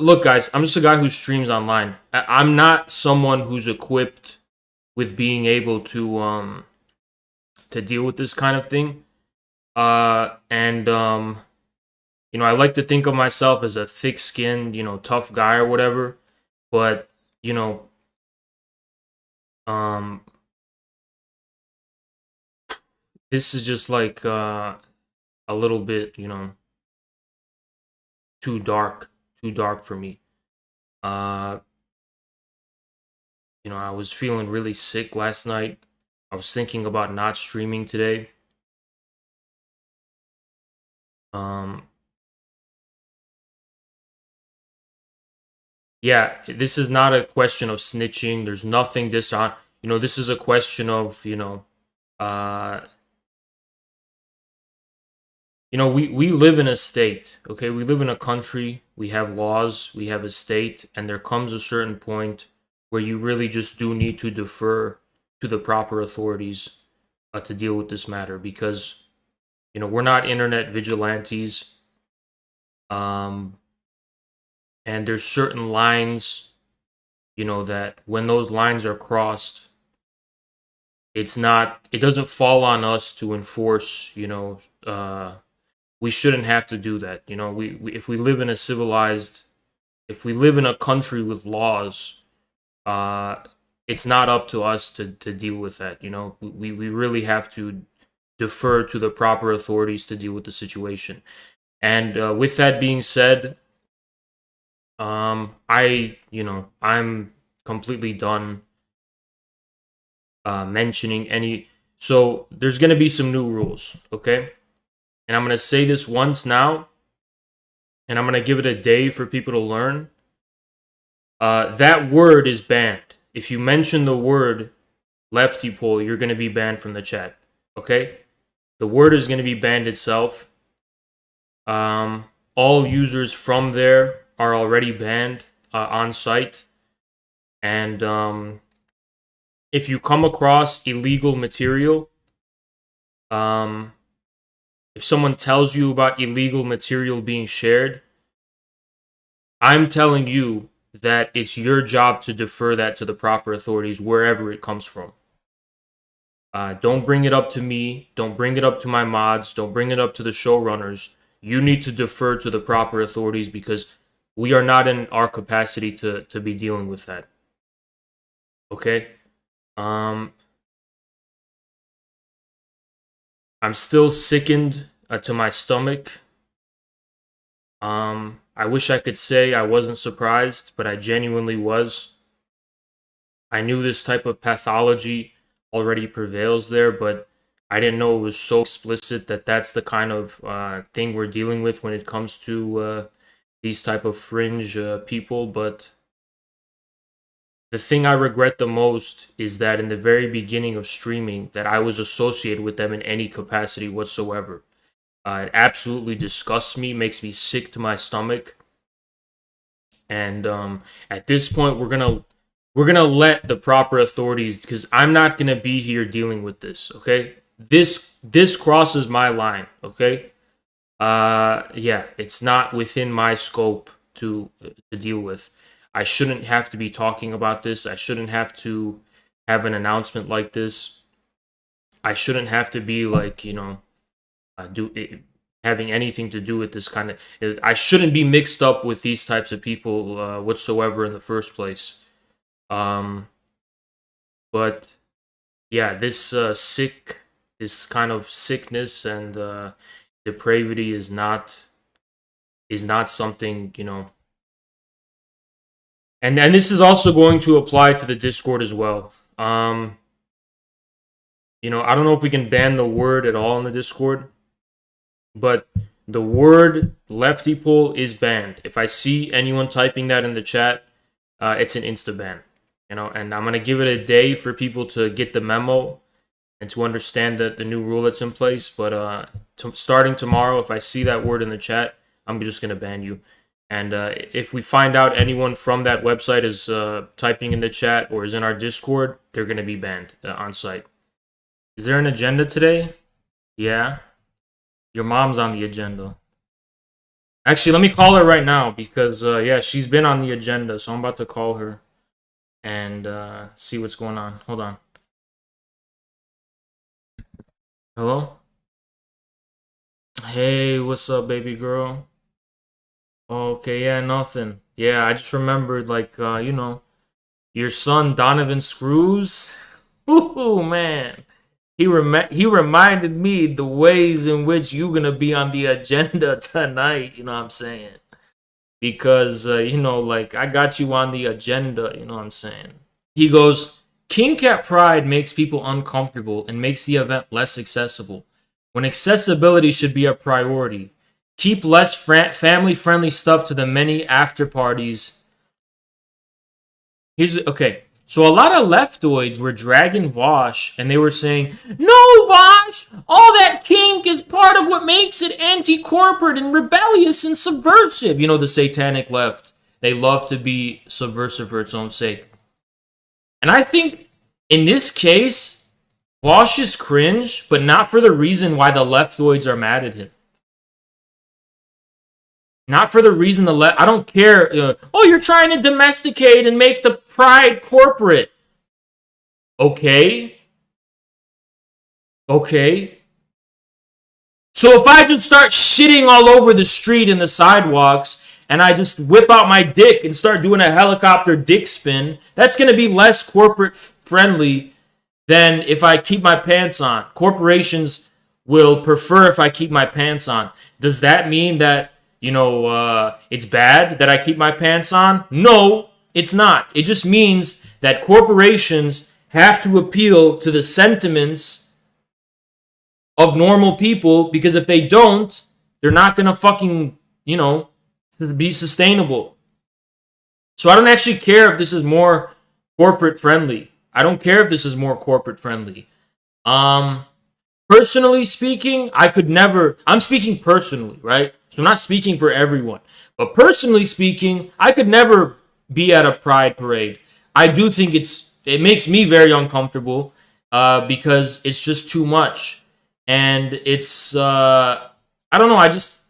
Look, guys, I'm just a guy who streams online. I'm not someone who's equipped with being able to deal with this kind of thing. You know, I like to think of myself as a thick-skinned, you know, tough guy or whatever. But, you know, this is just like a little bit, you know, too dark for me. You know, I was feeling really sick last night. I was thinking about not streaming today. Yeah, this is not a question of snitching. There's nothing you know, this is a question of, you know, we live in a state, okay? We live in a country, we have laws, we have a state, and there comes a certain point where you really just do need to defer to the proper authorities to deal with this matter, because we're not internet vigilantes, and there's certain lines, that when those lines are crossed, it doesn't fall on us to enforce. We shouldn't have to do that. If we live in a country with laws, it's not up to us to deal with that. We really have to defer to the proper authorities to deal with the situation. And with that being said, I'm completely done mentioning any. So there's going to be some new rules, okay? And I'm going to say this once now, and I'm going to give it a day for people to learn. That word is banned. If you mention the word Leftypol, you're going to be banned from the chat, okay? The word is going to be banned itself. All users from there are already banned on site. And if you come across illegal material, if someone tells you about illegal material being shared, I'm telling you that it's your job to defer that to the proper authorities wherever it comes from. Don't bring it up to me. Don't bring it up to my mods. Don't bring it up to the showrunners. You need to defer to the proper authorities, because we are not in our capacity to be dealing with that. Okay? I'm still sickened to my stomach. I wish I could say I wasn't surprised, but I genuinely was. I knew this type of pathology already prevails there, but I didn't know it was so explicit that that's the kind of thing we're dealing with when it comes to these type of fringe people. But the thing I regret the most is that in the very beginning of streaming, that I was associated with them in any capacity whatsoever. It absolutely disgusts me, makes me sick to my stomach. And at this point, we're gonna let the proper authorities, because I'm not gonna be here dealing with this. Okay, this crosses my line. Okay, yeah, it's not within my scope to deal with. I shouldn't have to be talking about this. I shouldn't have to have an announcement like this. I shouldn't have to be like, having anything to do with this kind of. I shouldn't be mixed up with these types of people whatsoever in the first place. But yeah, this kind of sickness and depravity is not something, And this is also going to apply to the Discord as well. I don't know if we can ban the word at all in the Discord, but the word Leftypol is banned. If I see anyone typing that in the chat, it's an insta ban. And I'm gonna give it a day for people to get the memo and to understand the new rule that's in place. But starting tomorrow, if I see that word in the chat, I'm just gonna ban you. And if we find out anyone from that website is typing in the chat or is in our Discord, they're going to be banned on site. Is there an agenda today? Yeah. Your mom's on the agenda. Actually, let me call her right now because, yeah, she's been on the agenda. So I'm about to call her and see what's going on. Hold on. Hello? Hey, what's up, baby girl? Okay, yeah, nothing. Yeah, I just remembered, like, your son Donovan Screws. Ooh, man. He reminded me the ways in which you're gonna be on the agenda tonight, you know what I'm saying? Because, like, I got you on the agenda, you know what I'm saying? He goes, King Cat Pride makes people uncomfortable and makes the event less accessible, when accessibility should be a priority. Keep less family-friendly stuff to the many after parties. Okay, so a lot of leftoids were dragging Vaush, and they were saying, "No, Vaush! All that kink is part of what makes it anti-corporate and rebellious and subversive." The satanic left. They love to be subversive for its own sake. And I think in this case, Vaush is cringe, but not for the reason why the leftoids are mad at him. Not for the reason I don't care. Oh, you're trying to domesticate and make the pride corporate. Okay. Okay. So if I just start shitting all over the street and the sidewalks, and I just whip out my dick and start doing a helicopter dick spin, that's going to be less corporate friendly than if I keep my pants on. Corporations will prefer if I keep my pants on. Does that mean that, it's bad that I keep my pants on? No, it's not. It just means that corporations have to appeal to the sentiments of normal people, because if they don't, they're not going to fucking, be sustainable. So I don't actually care if this is more corporate friendly. I don't care if this is more corporate friendly. Personally speaking, I could never, I'm speaking personally, right? So I'm not speaking for everyone. But personally speaking, I could never be at a pride parade. I do think it makes me very uncomfortable because it's just too much. And it's, I don't know, I just,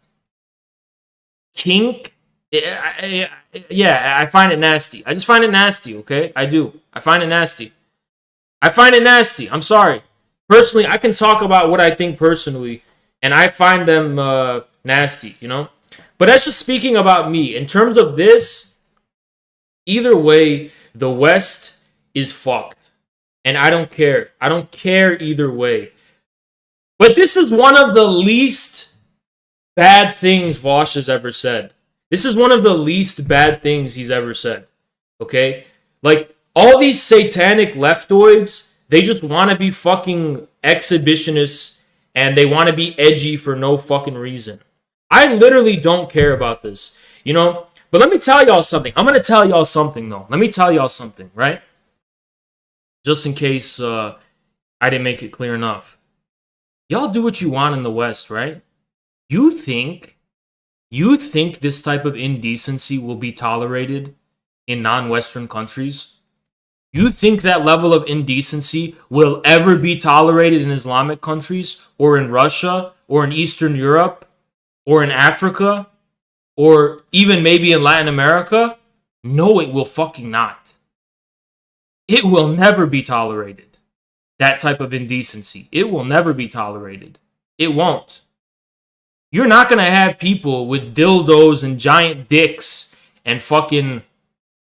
kink, I find it nasty. I just find it nasty, okay? I do. I find it nasty. I'm sorry. Personally, I can talk about what I think personally, and I find them nasty, But that's just speaking about me. In terms of this, either way, the West is fucked. And I don't care. I don't care either way. But this is one of the least bad things Vaush has ever said. This is one of the least bad things he's ever said. Okay? Like, all these satanic leftoids, they just want to be fucking exhibitionists and they want to be edgy for no fucking reason. I literally don't care about this, But let me tell y'all something. I'm going to tell y'all something, though. Let me tell y'all something, right? Just in case I didn't make it clear enough. Y'all do what you want in the West, right? You think this type of indecency will be tolerated in non-Western countries? You think that level of indecency will ever be tolerated in Islamic countries, or in Russia, or in Eastern Europe, or in Africa, or even maybe in Latin America? No, it will fucking not. It will never be tolerated. That type of indecency. It will never be tolerated. It won't. You're not going to have people with dildos and giant dicks and fucking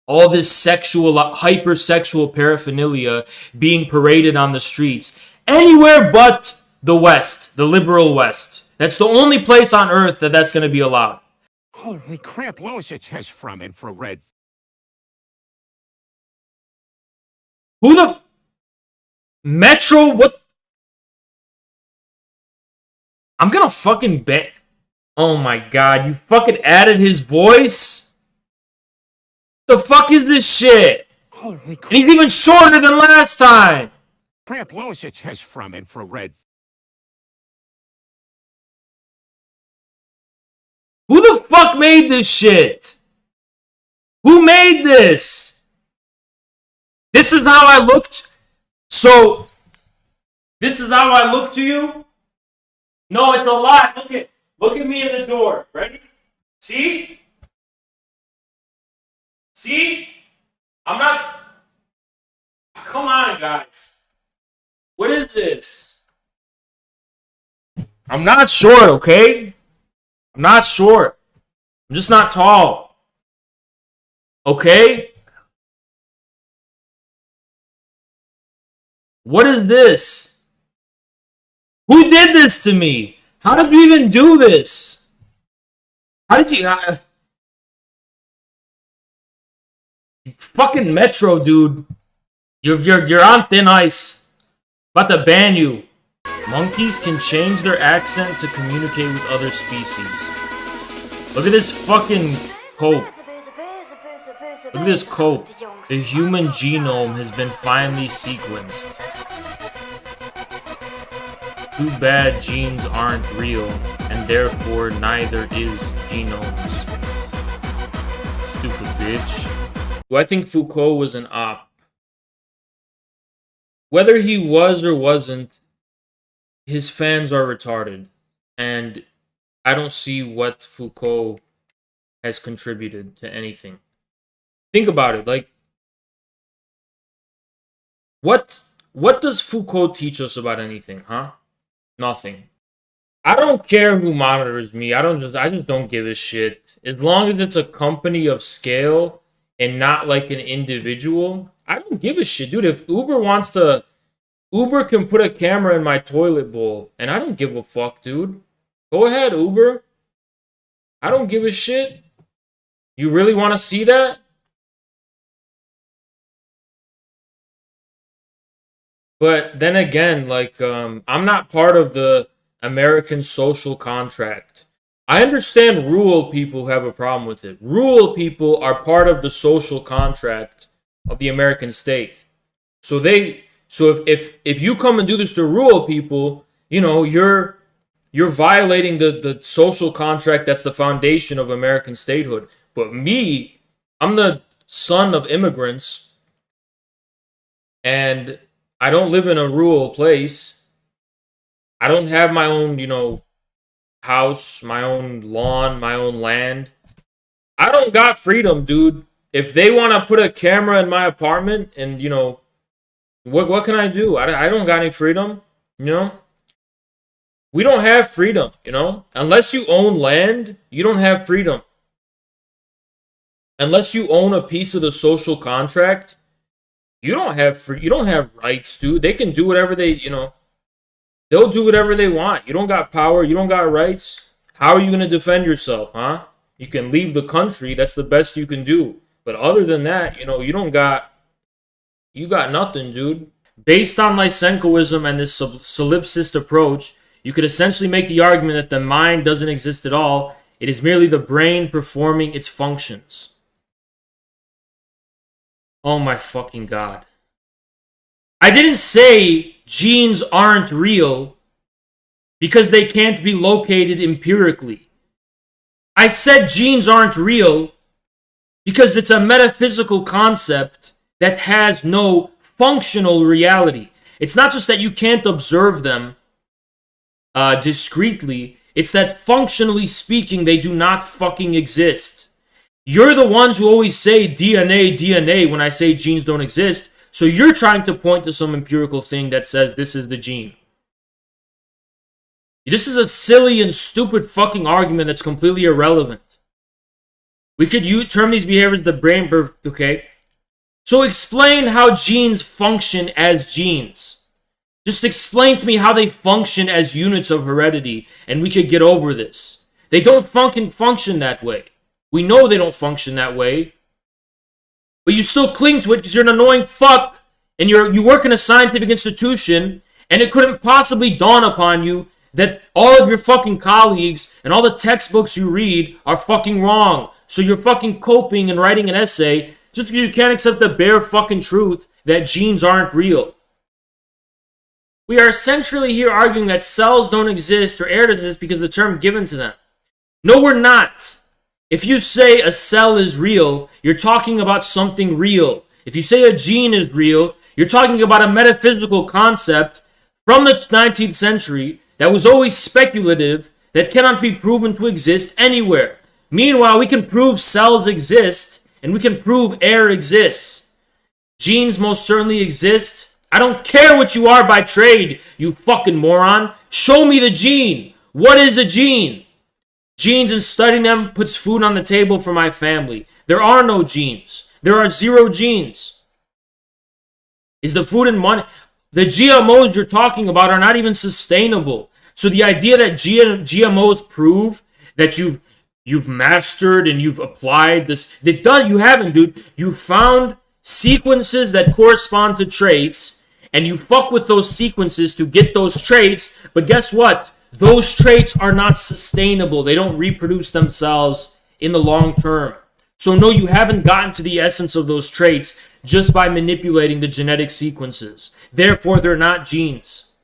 all this sexual, hypersexual paraphernalia being paraded on the streets anywhere but the West, the liberal West. That's the only place on earth that's going to be allowed. Holy crap, Losich has from infrared. Who the... Metro, what? I'm gonna fucking bet. Oh my god, you fucking added his voice? The fuck is this shit? Holy crap. And he's even shorter than last time. Crap, Losich has from infrared. Who the fuck made this shit? Who made this? This is how I looked. So, this is how I look to you? No, it's a lie. Look at me in the door. Ready? See? See? I'm not... Come on, guys. What is this? I'm not short, okay? I'm not short. I'm just not tall. Okay? What is this? Who did this to me? How did you even do this? How did you... Fucking Metro, dude. You're on thin ice. About to ban you. Monkeys can change their accent to communicate with other species. Look at this fucking cope. Look at this cope. The human genome has been finally sequenced. Too bad genes aren't real, and therefore neither is genomes. Stupid bitch. Do I think Foucault was an op? whether he was or wasn't, his fans are retarded. And I don't see what Foucault has contributed to anything. Think about it. Like, what does Foucault teach us about anything, huh? Nothing. I don't care who monitors me. I just don't give a shit. As long as it's a company of scale and not like an individual, I don't give a shit. Dude, if Uber can put a camera in my toilet bowl, and I don't give a fuck, dude. Go ahead, Uber. I don't give a shit. You really want to see that? But then again, like, I'm not part of the American social contract. I understand rural people have a problem with it. Rural people are part of the social contract of the American state. So if you come and do this to rural people, you know, you're violating the social contract that's the foundation of American statehood. But me, I'm the son of immigrants, and I don't live in a rural place. I don't have my own, you know, house, my own lawn, my own land. I don't got freedom, dude. If they want to put a camera in my apartment and, you know, what can I do? I don't got any freedom, you know? We don't have freedom, you know? Unless you own land, you don't have freedom. Unless you own a piece of the social contract, you don't have rights, dude. They can do whatever they, you know, they'll do whatever they want. You don't got power, you don't got rights. How are you going to defend yourself, huh? You can leave the country, that's the best you can do. But other than that, you know, you got nothing, dude. Based on Lysenkoism and this solipsist approach, you could essentially make the argument that the mind doesn't exist at all. It is merely the brain performing its functions. Oh my fucking god. I didn't say genes aren't real because they can't be located empirically. I said genes aren't real because it's a metaphysical concept that has no functional reality. It's not just that you can't observe them discreetly. It's that functionally speaking, they do not fucking exist. You're the ones who always say DNA when I say genes don't exist. So you're trying to point to some empirical thing that says this is the gene. This is a silly and stupid fucking argument that's completely irrelevant. We could term these behaviors the brain birth, okay? So explain how genes function as genes. Just explain to me how they function as units of heredity, and we could get over this. They don't fucking function that way. We know they don't function that way. But you still cling to it because you're an annoying fuck, and you work in a scientific institution, and it couldn't possibly dawn upon you that all of your fucking colleagues and all the textbooks you read are fucking wrong. So you're fucking coping and writing an essay just because you can't accept the bare fucking truth that genes aren't real. We are essentially here arguing that cells don't exist or air doesn't exist because of the term given to them. No, we're not. If you say a cell is real, you're talking about something real. If you say a gene is real, you're talking about a metaphysical concept from the 19th century that was always speculative, that cannot be proven to exist anywhere. Meanwhile, we can prove cells exist, and we can prove air exists. Genes most certainly exist. I don't care what you are by trade, you fucking moron. Show me the gene. What is a gene? Genes, and studying them puts food on the table for my family. There are no genes. There are 0 genes. Is the food and money... The GMOs you're talking about are not even sustainable. So the idea that GMOs prove that you've mastered and you've applied this... You haven't, dude. You found sequences that correspond to traits, and you fuck with those sequences to get those traits, but guess what? Those traits are not sustainable. They don't reproduce themselves in the long term. So no, you haven't gotten to the essence of those traits just by manipulating the genetic sequences. Therefore, they're not genes.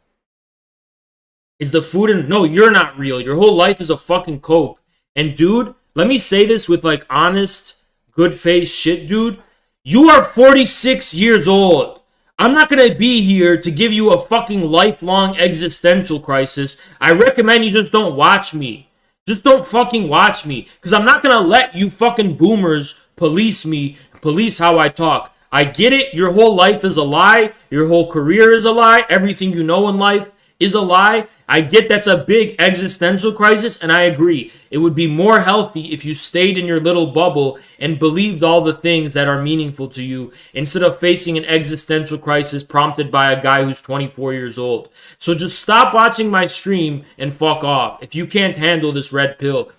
Is the food and... No, you're not real. Your whole life is a fucking cope. And dude, let me say this with like honest, good faith shit, dude. You are 46 years old. I'm not going to be here to give you a fucking lifelong existential crisis. I recommend you just don't watch me. Just don't fucking watch me. Because I'm not going to let you fucking boomers police me, police how I talk. I get it. Your whole life is a lie. Your whole career is a lie. Everything you know in life is a lie. I get that's a big existential crisis, and I agree. It would be more healthy if you stayed in your little bubble and believed all the things that are meaningful to you instead of facing an existential crisis prompted by a guy who's 24 years old. So just stop watching my stream and fuck off if you can't handle this red pill.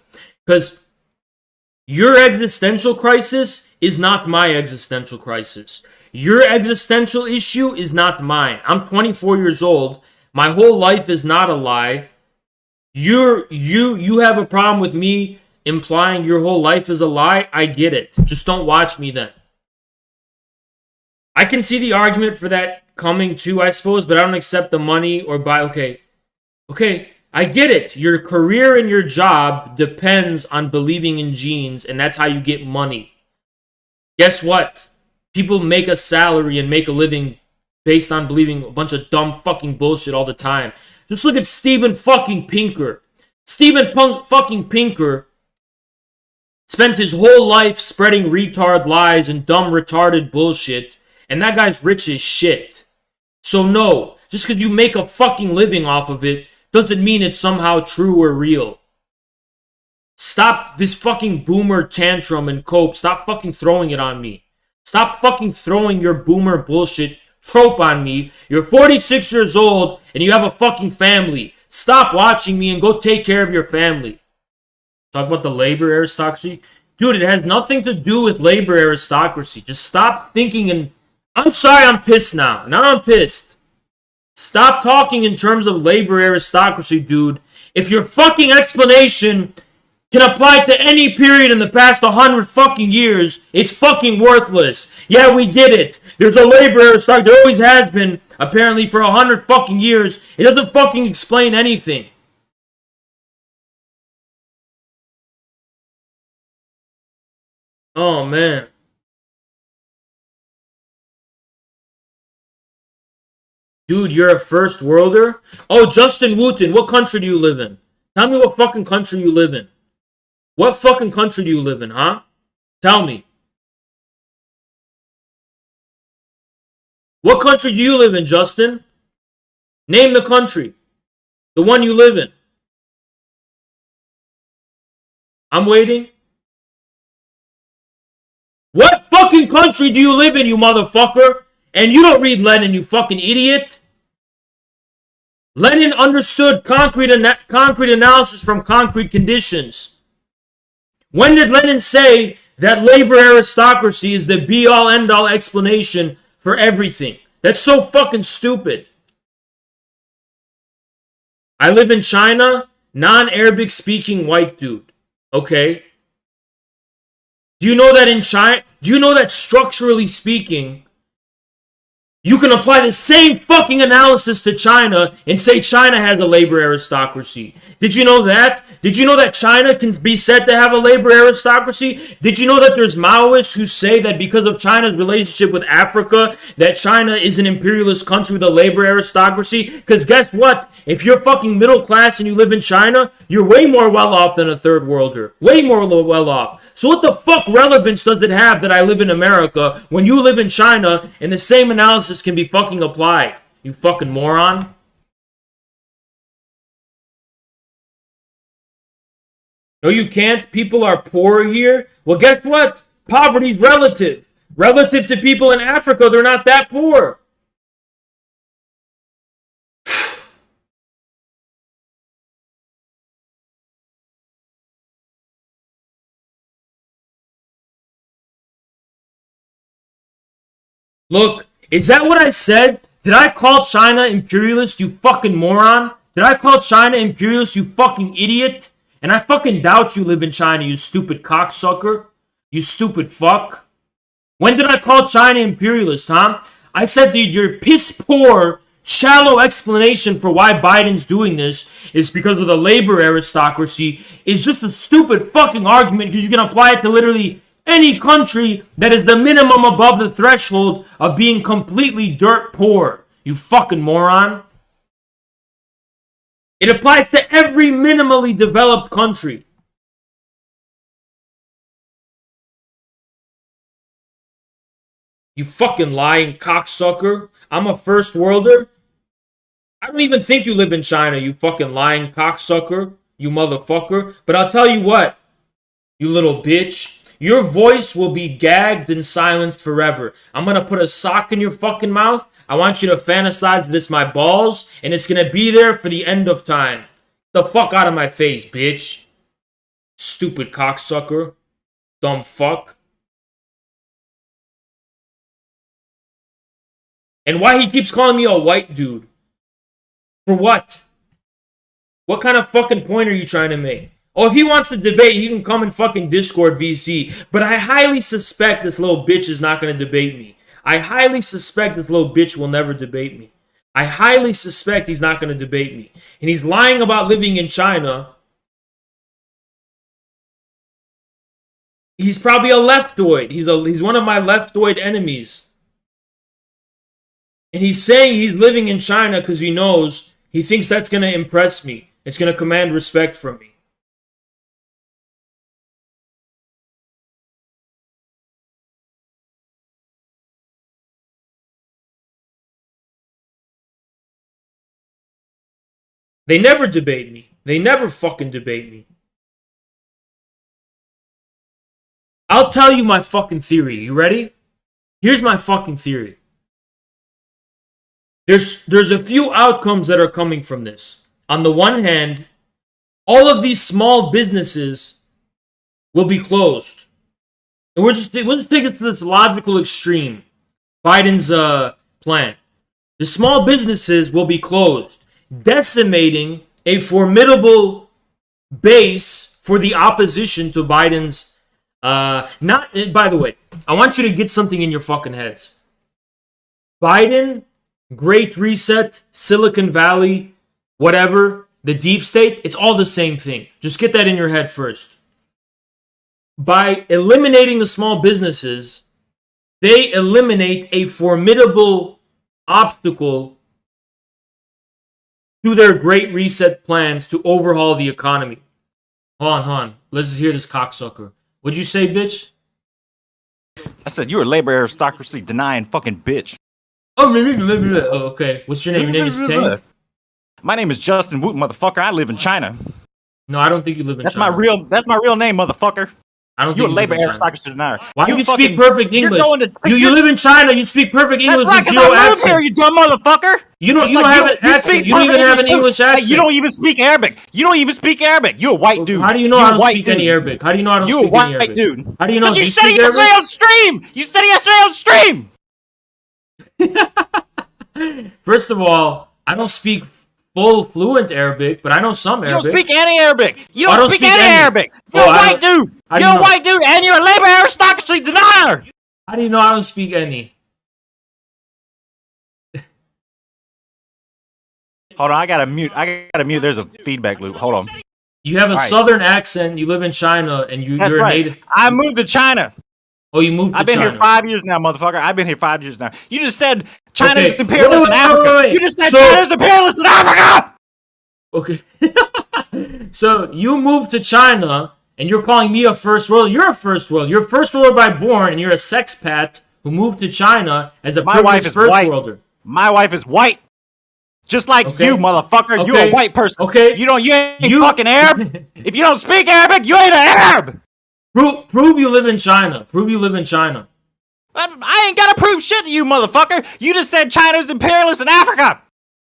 Because your existential crisis is not my existential crisis. Your existential issue is not mine. I'm 24 years old. My whole life is not a lie. You have a problem with me implying your whole life is a lie. I get it. Just don't watch me then. I can see the argument for that coming too, I suppose, but I don't accept the money or buy. Okay, I get it. Your career and your job depends on believing in genes, and that's how you get money. Guess what? People make a salary and make a living based on believing a bunch of dumb fucking bullshit all the time. Just look at Steven fucking Pinker. Steven fucking Pinker spent his whole life spreading retard lies and dumb retarded bullshit, and that guy's rich as shit. So no, just because you make a fucking living off of it doesn't mean it's somehow true or real. Stop this fucking boomer tantrum and cope. Stop fucking throwing it on me. Stop fucking throwing your boomer bullshit trope on me. You're 46 years old and you have a fucking family. Stop watching me and go take care of your family. Talk about the labor aristocracy. Dude, it has nothing to do with labor aristocracy. Just stop thinking and... I'm sorry, I'm pissed now. Now I'm pissed. Stop talking in terms of labor aristocracy, dude. If your fucking explanation can apply to any period in the past 100 fucking years, it's fucking worthless. Yeah, we get it. There's a labor aristocracy. There always has been, apparently, for 100 fucking years. It doesn't fucking explain anything. Oh, man. Dude, you're a first worlder? Oh, Justin Wooten, what country do you live in? Tell me what fucking country you live in. What fucking country do you live in, huh? Tell me. What country do you live in, Justin? Name the country. The one you live in. I'm waiting. What fucking country do you live in, you motherfucker? And you don't read Lenin, you fucking idiot. Lenin understood concrete analysis from concrete conditions. When did Lenin say that labor aristocracy is the be-all, end-all explanation for everything? That's so fucking stupid. I live in China, non-Arabic speaking white dude. Okay. Do you know that in China, structurally speaking, you can apply the same fucking analysis to China and say China has a labor aristocracy? Did you know that? Did you know that China can be said to have a labor aristocracy? Did you know that there's Maoists who say that because of China's relationship with Africa, that China is an imperialist country with a labor aristocracy? Because guess what? If you're fucking middle class and you live in China, you're way more well off than a third worlder. Way more well off. So what the fuck relevance does it have that I live in America when you live in China and the same analysis can be fucking applied? You fucking moron. No, you can't. People are poor here. Well, guess what? Poverty's relative. Relative to people in Africa, they're not that poor. Look, is that what I said? Did I call China imperialist, you fucking moron? Did I call China imperialist, you fucking idiot? And I fucking doubt you live in China, you stupid cocksucker. You stupid fuck. When did I call China imperialist, huh? I said that your piss-poor, shallow explanation for why Biden's doing this is because of the labor aristocracy is just a stupid fucking argument because you can apply it to literally Any country that is the minimum above the threshold of being completely dirt poor. You fucking moron. It applies to every minimally developed country. You fucking lying cocksucker. I'm a first worlder. I don't even think you live in China, you fucking lying cocksucker. You motherfucker. But I'll tell you what, you little bitch. Your voice will be gagged and silenced forever. I'm gonna put a sock in your fucking mouth. I want you to fantasize that it's my balls, and it's gonna be there for the end of time. The fuck out of my face, bitch. Stupid cocksucker. Dumb fuck. And why he keeps calling me a white dude? For what? What kind of fucking point are you trying to make? Oh, if he wants to debate, he can come in fucking Discord VC. But I highly suspect this little bitch is not going to debate me. I highly suspect this little bitch will never debate me. I highly suspect he's not going to debate me. And he's lying about living in China. He's probably a leftoid. He's one of my leftoid enemies. And he's saying he's living in China because he thinks that's going to impress me. It's going to command respect from me. They never debate me. They never fucking debate me. I'll tell you my fucking theory. You ready? Here's my fucking theory. There's a few outcomes that are coming from this. On the one hand, all of these small businesses will be closed. And we'll just take it to this logical extreme. Biden's plan. The small businesses will be closed, decimating a formidable base for the opposition to Biden's by the way, I want you to get something in your fucking heads. Biden, Great Reset, Silicon Valley, whatever, the deep state, it's all the same thing. Just get that in your head first. By eliminating the small businesses, they eliminate a formidable obstacle to their Great Reset plans to overhaul the economy. Hold on. Let's just hear this cocksucker. What'd you say, bitch? I said you're a labor aristocracy denying fucking bitch. Oh, okay. What's your name? Your name is Tank? My name is Justin Wooten, motherfucker. I live in China. No, I don't think you live in That's China. That's my real name, motherfucker. I don't You're think a labor aristocracy denier. Why do you speak perfect English? You live in China. You speak perfect English That's right, with zero I live accent. here, you dumb motherfucker. You don't have an accent. You don't even have an English accent. Hey, you don't even speak Arabic. You are a white dude. How do you know I don't speak any Arabic? How do you know I don't speak any Arabic? You're a white dude. How do you know? You said it yesterday on stream. You said it yesterday on stream. First of all, I don't speak full fluent Arabic, but I know some Arabic. You don't speak any Arabic. You I don't speak any Arabic. You're a white dude. You're a white dude, and you're a labor aristocracy denier. How do you know I don't speak any? Hold on, I gotta mute. There's a feedback loop. Hold on. You have a southern accent. You live in China, and you're a native. I moved to China. Oh, you moved to China. I've been here 5 years now, motherfucker. I've been here 5 years now. You just said China's imperialist in Africa. You just said China's imperialist in Africa. Okay. So you moved to China, and you're calling me a first world. You're a first world. You're a first world by born, and you're a sexpat who moved to China as a privileged first worlder. My wife is white. Just like you, motherfucker. Okay. You're a white person. Okay. You ain't fucking Arab. If you don't speak Arabic, you ain't an Arab. Prove you live in China. Prove you live in China. I ain't gotta prove shit to you, motherfucker. You just said China's imperialist in Africa.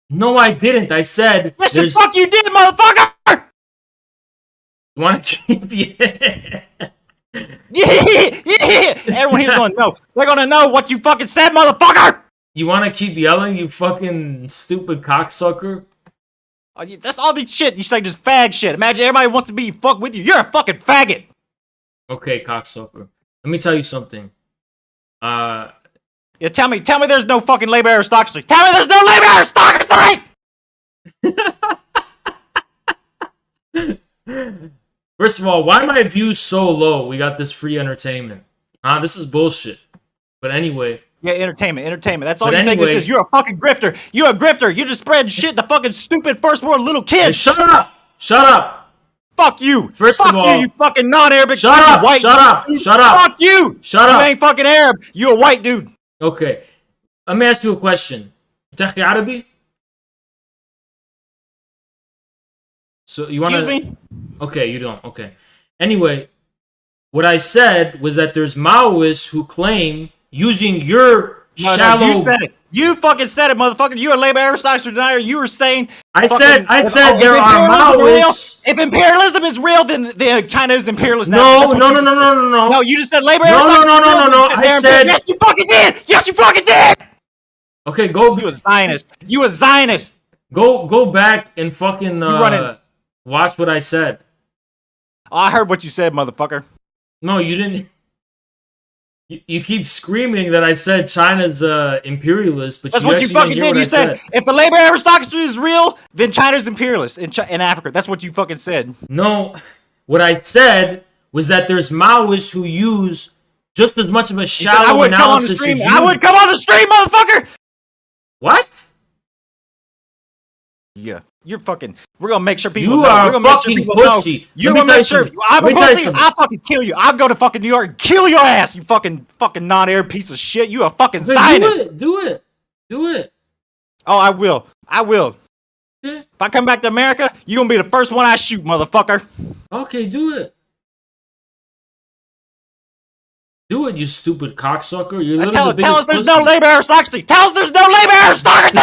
No, I didn't. I said yes, the fuck you did, motherfucker. You want to keep yeah. Everyone here's gonna know. They're gonna know what you fucking said, motherfucker. You want to keep yelling, you fucking stupid cocksucker? That's all the shit. You say just fag shit. Imagine everybody wants to be fuck with you. You're a fucking faggot. Okay, cocksucker. Let me tell you something. Yeah, tell me there's no fucking labor aristocracy. Tell me there's no labor aristocracy! First of all, why are my views so low? We got this free entertainment. This is bullshit. But anyway. Yeah, entertainment. That's all But you think anyway- this is. You're a fucking grifter. You're a grifter. You're just spreading shit to fucking stupid first world little kids. Hey, shut up! Shut up! Fuck you. First Fuck of all, you fucking non-Arabic. shut fucking up! White Shut up! dude. Shut up! Fuck you. Shut up! You ain't fucking Arab. You a white dude. Okay. Let me ask you a question. بتحكي عربي? So you want to? Excuse me? Okay, you don't. Okay. Anyway, what I said was that there's Maoists who claim using your shallow. No, you said it. You fucking said it, motherfucker. You're a labor aristocracy denier. You were saying. I said there are Maoists. If imperialism is real, then China is imperialist now. No, That's what no, you no, said. no, no, no, no. No, you just said labor No, aristocracy. no, no, no, no, no. I said. Yes, you fucking did. Yes, you fucking did. Okay, go. You a Zionist. You a Zionist. Go back and fucking watch what I said. Oh, I heard what you said, motherfucker. No, you didn't. You keep screaming that I said China's imperialist, but That's you what you actually didn't fucking hear did. what You I said if the labor aristocracy is real, then China's imperialist in Africa. That's what you fucking said. No, what I said was that there's Maoists who use just as much of a shallow analysis as you. I would come on the stream, motherfucker. What? Yeah, you're fucking. We're gonna make sure people You know. are We're gonna make sure fucking people pussy. know. You're Let me gonna tell make you sure. something. I'm a Let me tell you pussy. something. I'll fucking kill you. I'll go to fucking New York and kill your ass. You fucking non-Arab piece of shit. You a fucking Zionist. Do it. Oh, I will. If I come back to America, you gonna be the first one I shoot, motherfucker. Okay, do it. Do it, you stupid cocksucker. You're literally the Tell biggest us there's pussy. no labor aristocracy. Tell us there's no labor aristocracy.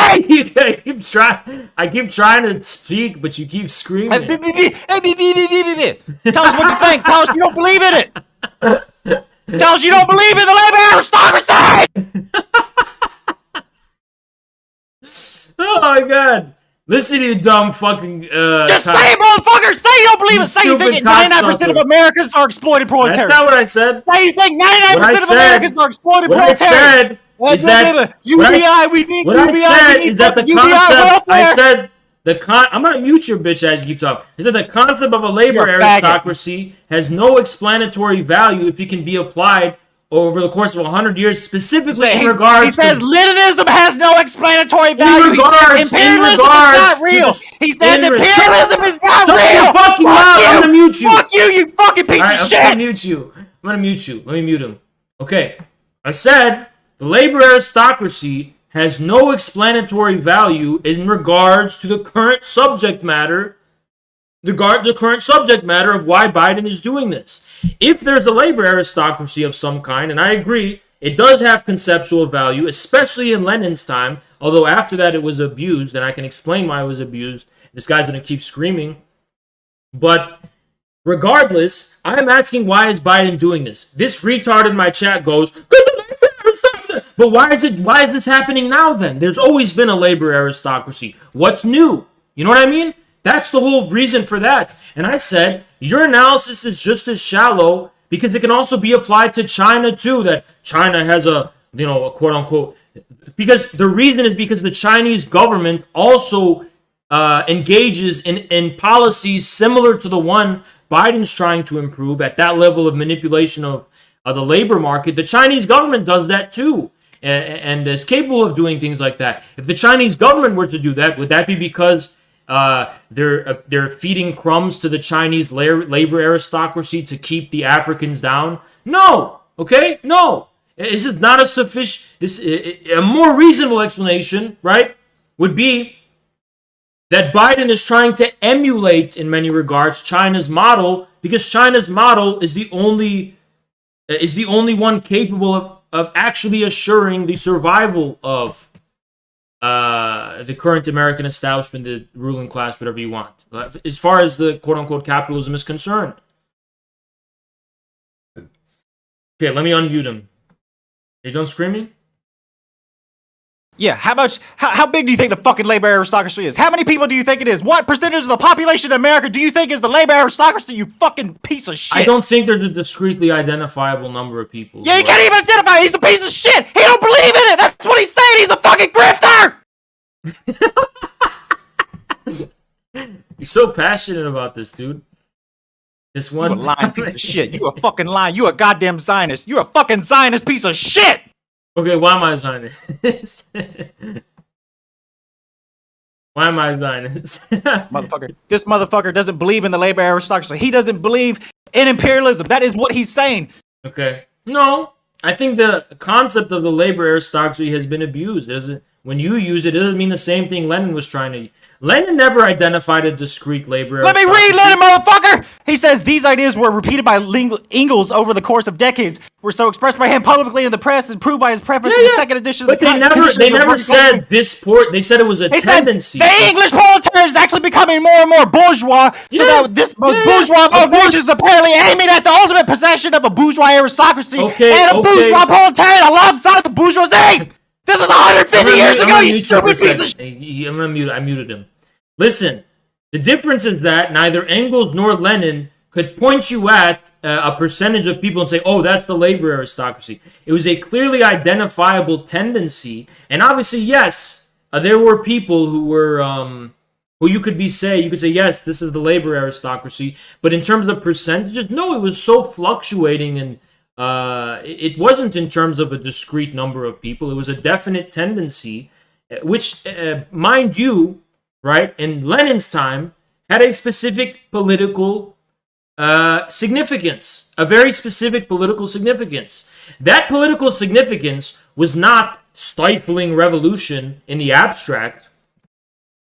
I keep trying to speak, but you keep screaming. Tell us what you think. Tell us you don't believe in it. Tell us you don't believe in the labor aristocracy. Oh my god. Listen to you dumb fucking Just say it, motherfucker! Say you don't believe it! Say you think 99% of Americans are exploited proletariat! That's not what I said. Say you think 99% of Americans are exploited What I proletariat! said is that UBI, we need what UBI, I said we need is that the UBI concept. I welfare. said I'm gonna mute your bitch as you keep talking. I said the concept of a labor You're a faggot. aristocracy has no explanatory value if it can be applied over the course of 100 years, specifically in regards He says to Leninism has no explanatory value. regards- He says in imperialism regards is not to real. the- He says in imperialism is not Shut real. your fucking mouth! I'm gonna mute you. Fuck you fucking piece All right, of I'm shit. gonna mute you. I'm gonna mute you. Let me mute him. Okay. I said the labor aristocracy has no explanatory value in regards to the current subject matter. The current subject matter of why Biden is doing this. If there's a labor aristocracy of some kind, and I agree, it does have conceptual value, especially in Lenin's time, although after that it was abused, and I can explain why it was abused. This guy's going to keep screaming. But regardless, I'm asking, why is Biden doing this? This retard in my chat goes, but why is this happening now then? There's always been a labor aristocracy. What's new? You know what I mean? That's the whole reason for that. And I said, your analysis is just as shallow because it can also be applied to China too, that China has a quote unquote, because the reason is because the Chinese government also engages in policies similar to the one Biden's trying to improve at that level of manipulation of the labor market. The Chinese government does that too, and is capable of doing things like that. If the Chinese government were to do that, would that be because they're feeding crumbs to the Chinese labor aristocracy to keep the Africans down? No. Okay? No. This is not a sufficient... a more reasonable explanation, right, would be that Biden is trying to emulate, in many regards, China's model, because China's model is the only one capable of actually assuring the survival of the current American establishment, the ruling class, whatever you want, as far as the quote-unquote capitalism is concerned. Okay, let me unmute him. Are you done screaming? Yeah, how big do you think the fucking labor aristocracy is? How many people do you think it is? What percentage of the population of America do you think is the labor aristocracy, you fucking piece of shit? I don't think there's a discretely identifiable number of people. Yeah, you can't even identify it. He's a piece of shit. He don't believe in it. That's what he's saying. He's a fucking grifter. You're so passionate about this, dude. This You a one lying piece of shit. You a fucking lying. You a goddamn Zionist. You a fucking Zionist piece of shit. Okay, why am I a Zionist? Why am I a Zionist? Motherfucker. This motherfucker doesn't believe in the labor aristocracy. He doesn't believe in imperialism. That is what he's saying. Okay. No, I think the concept of the labor aristocracy has been abused. It doesn't, when you use it, it doesn't mean the same thing Lenin was trying to. Lenin never identified a discrete labor Let me aristocracy. read Lenin, motherfucker! He says these ideas were repeated by Engels over the course of decades, were so expressed by him publicly in the press and proved by his preface in the second edition of But the they never said this port. They said it was a tendency. The English proletariat is actually becoming more and more bourgeois, so that this bourgeois motivation is apparently aiming at the ultimate possession of a bourgeois aristocracy and a bourgeois proletariat alongside the bourgeoisie! This is 150 years ago, you stupid piece of shit! I'm gonna mute. I muted him. Listen, the difference is that neither Engels nor Lenin could point you at a percentage of people and say, "Oh, that's the labor aristocracy." It was a clearly identifiable tendency, and obviously, yes, there were people who were who you could say, yes, this is the labor aristocracy. But in terms of percentages, no, it was so fluctuating and. It wasn't in terms of a discrete number of people. It was a definite tendency, which, mind you, right, in Lenin's time, had a specific political significance, a very specific political significance. That political significance was not stifling revolution in the abstract.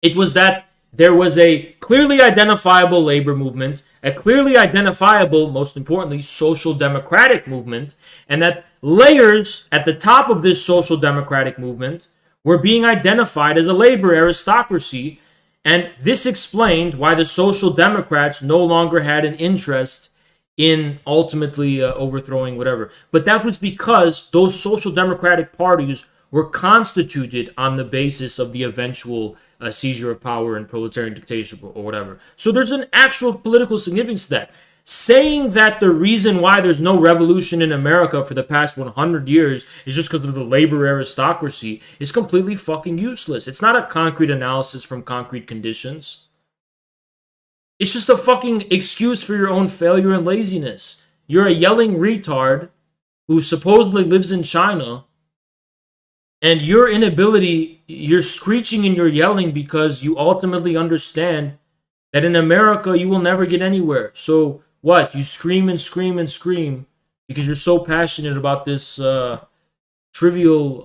It was that there was a clearly identifiable labor movement, a clearly identifiable, most importantly, social democratic movement, and that layers at the top of this social democratic movement were being identified as a labor aristocracy, and this explained why the social democrats no longer had an interest in ultimately overthrowing whatever. But that was because those social democratic parties were constituted on the basis of the eventual seizure of power and proletarian dictatorship or whatever. So there's an actual political significance to that. Saying that the reason why there's no revolution in America for the past 100 years is just because of the labor aristocracy is completely fucking useless. It's not a concrete analysis from concrete conditions. It's just a fucking excuse for your own failure and laziness. You're a yelling retard who supposedly lives in China, and your inability, you're screeching and you're yelling because you ultimately understand that in America you will never get anywhere. So what? You scream and scream and scream because you're so passionate about this trivial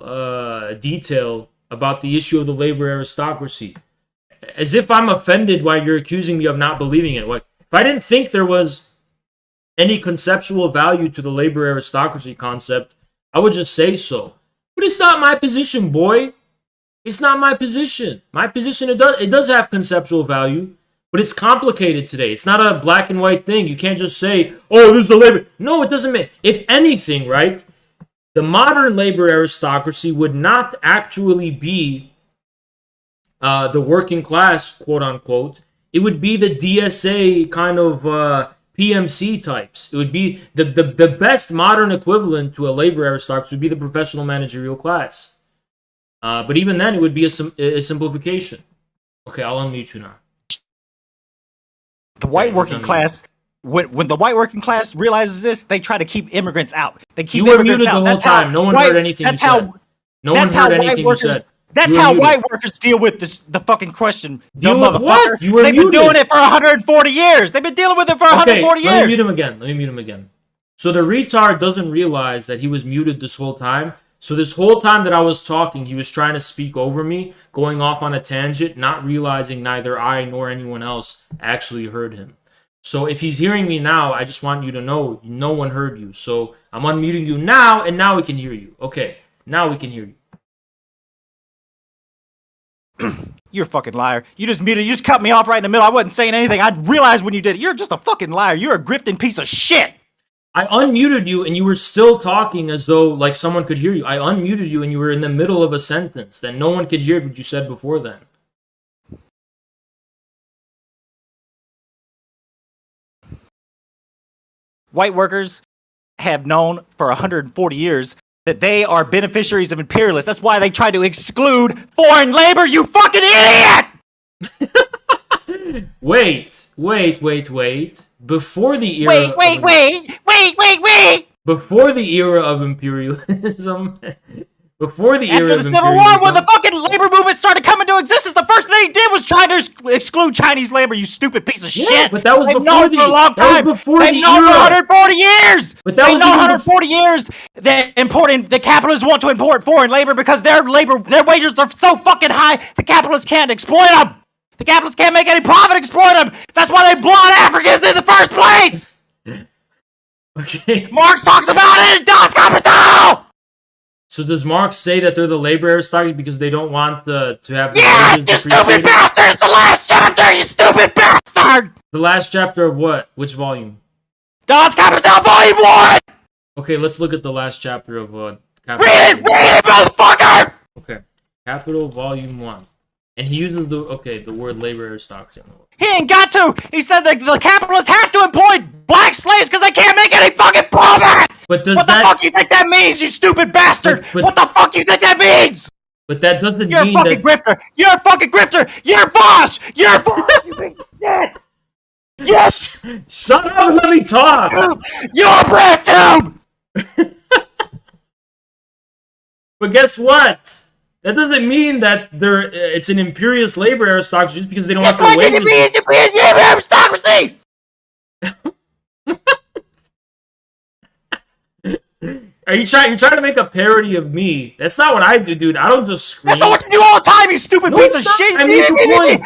detail about the issue of the labor aristocracy. As if I'm offended while you're accusing me of not believing it. Like, if I didn't think there was any conceptual value to the labor aristocracy concept, I would just say so. But it's not my position, boy. It's not my position. My position, it does have conceptual value, but it's complicated today. It's not a black and white thing. You can't just say, oh, this is the labor. No, it doesn't make. If anything, right, the modern labor aristocracy would not actually be the working class, quote unquote. It would be the DSA kind of PMC types. It would be the best modern equivalent to a labor aristocracy would be the professional managerial class. But even then, it would be a simplification. Okay, I'll unmute you now. The white working class, when the white working class realizes this, they try to keep immigrants out. They keep you were immigrants muted out. the whole time. No one heard anything you said. No one heard anything you said. That's how white workers deal with this, the fucking question. Deal Dumb with motherfucker. what? You were They've muted. been doing it for 140 years. They've been dealing with it for 140 years. Let me mute him again. So the retard doesn't realize that he was muted this whole time. So this whole time that I was talking, he was trying to speak over me, going off on a tangent, not realizing neither I nor anyone else actually heard him. So if he's hearing me now, I just want you to know no one heard you. So I'm unmuting you now, and now we can hear you. Okay, now we can hear you. You're a fucking liar. You just muted. You just cut me off right in the middle. I wasn't saying anything. I realized when you did it. You're just a fucking liar. You're a grifting piece of shit. I unmuted you and you were still talking as though like someone could hear you. I unmuted you and you were in the middle of a sentence that no one could hear what you said before then. White workers have known for 140 years that they are beneficiaries of imperialists. That's why they try to exclude foreign labor, you fucking idiot! Wait. Before the era. Wait. Before the era of imperialism. Before the After era the of Civil War, when imperialism. the fucking labor movement started coming into existence, the first thing they did was try to exclude Chinese labor. You stupid piece of shit! But that was They've before known the. for a long That time. was before They've the known for era. 140 years. But that They've was known even 140 years that the capitalists want to import foreign labor because their wages are so fucking high. The capitalists can't exploit them. The capitalists can't make any profit exploit them. That's why they brought Africans in the first place. Okay. Marx talks about it in Das Kapital. So does Marx say that they're the labor aristocracy because they don't want to have the Yeah, wages you stupid depreciated? bastard! It's the last chapter, you stupid bastard! The last chapter of what? Which volume? Das Kapital Volume 1! Okay, let's look at the last chapter of Capital. Read it, motherfucker! Okay, Capital Volume 1. And he uses the word labor aristocracy. He ain't got to! He said that the capitalists have to employ black slaves because they can't make any fucking profit! But does what the fuck you think that means, you stupid bastard? What the fuck you think that means? But that doesn't You're mean a fucking that... grifter! You're a fucking grifter! You're Vaush! You're Vaush, you piece of shit! Yes! Shut up and let me talk! You're a bread tube! But guess what? That doesn't mean that it's an imperialist labor aristocracy just because they don't want their wages. Aristocracy! Are you trying? You're trying to make a parody of me. That's not what I do, dude. I don't just scream. That's not what you do all the time, you stupid piece of shit! I make a point.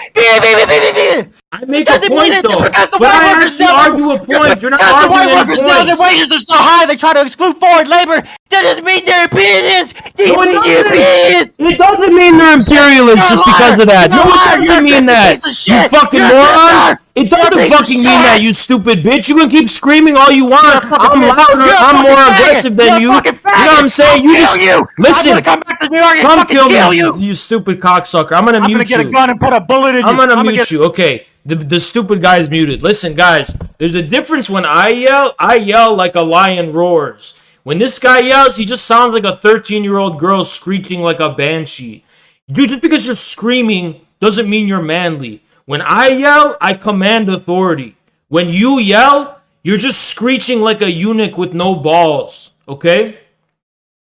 I make a point, though. But I actually argue a point. You're not because the white arguing workers know any their points. wages are so high, they try to exclude foreign labor. That doesn't mean they're imperialists. No, it doesn't mean they're imperialists just because of that. No, it doesn't mean that. You fucking moron. It doesn't fucking mean that, you stupid bitch. You can keep screaming all you want. I'm louder. I'm more aggressive than you. You know what I'm saying? You just listen. I'm gonna come back to New York and Come fucking kill kill me, you. you stupid cocksucker. I'm gonna mute you. I'm gonna get a gun and put a bullet in you. I'm gonna mute you. Okay, the stupid guy's muted. Listen, guys, there's a difference when I yell like a lion roars. When this guy yells, he just sounds like a 13-year-old girl screeching like a banshee. Dude, just because you're screaming doesn't mean you're manly. When I yell, I command authority. When you yell, you're just screeching like a eunuch with no balls. Okay?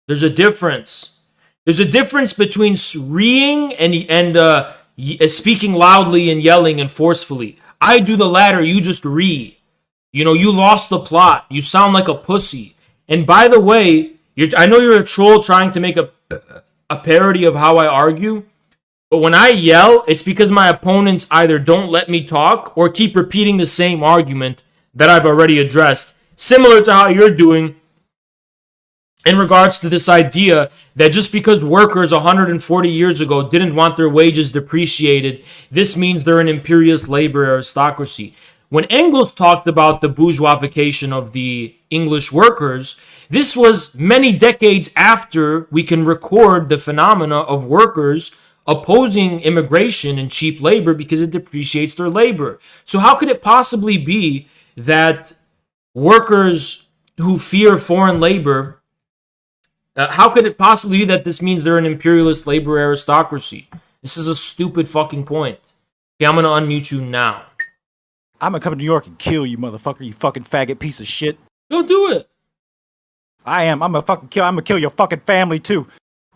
There's a difference. There's a difference between reeing and speaking loudly and yelling and forcefully. I do the latter, you just ree. You know, you lost the plot. You sound like a pussy. And by the way, I know you're a troll trying to make a parody of how I argue, but when I yell, it's because my opponents either don't let me talk or keep repeating the same argument that I've already addressed, similar to how you're doing in regards to this idea that just because workers 140 years ago didn't want their wages depreciated, this means they're an imperialist labor aristocracy. When Engels talked about the bourgeoisification of the English workers, this was many decades after we can record the phenomena of workers opposing immigration and cheap labor because it depreciates their labor. So how could it possibly be that workers who fear foreign labor, how could it possibly be that this means they're an imperialist labor aristocracy? This is a stupid fucking point. Okay, I'm going to unmute you now. I'm gonna come to New York and kill you, motherfucker, you fucking faggot piece of shit. Go do it. I am. I'm gonna kill your fucking family too.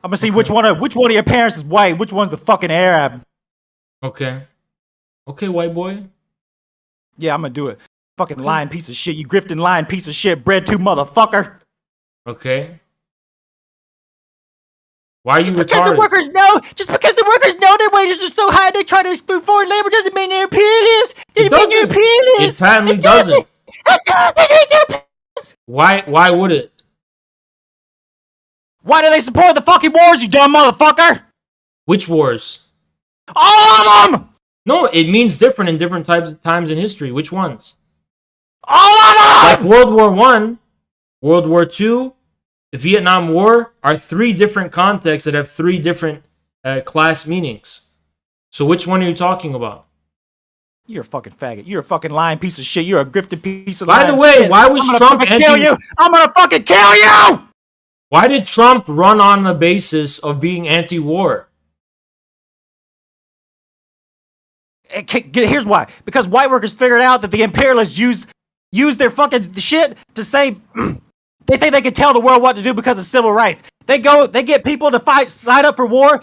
I'm gonna see which one of your parents is white, which one's the fucking Arab. Okay. Okay, white boy. Yeah, I'm gonna do it. Fucking lying piece of shit, you grifting lying piece of shit, bread tube motherfucker. Okay. Why are you Just retarded? because the workers know their wages are so high they try to exclude foreign labor doesn't mean they're imperialists. Doesn't mean they're imperialists. It patently doesn't. Why would it? Why do they support the fucking wars, you dumb motherfucker? Which wars? All of them! No, it means different in different times in history. Which ones? All of them! Like World War I, World War II, the Vietnam War are three different contexts that have three different class meanings. So which one are you talking about? You're a fucking faggot. You're a fucking lying piece of shit. You're a grifted piece of By the way, shit. why was Trump kill you? I'm gonna fucking kill you! Why did Trump run on the basis of being anti-war? here's why. Because white workers figured out that the imperialists use their fucking shit to say they think they can tell the world what to do because of civil rights. They get people to sign up for war.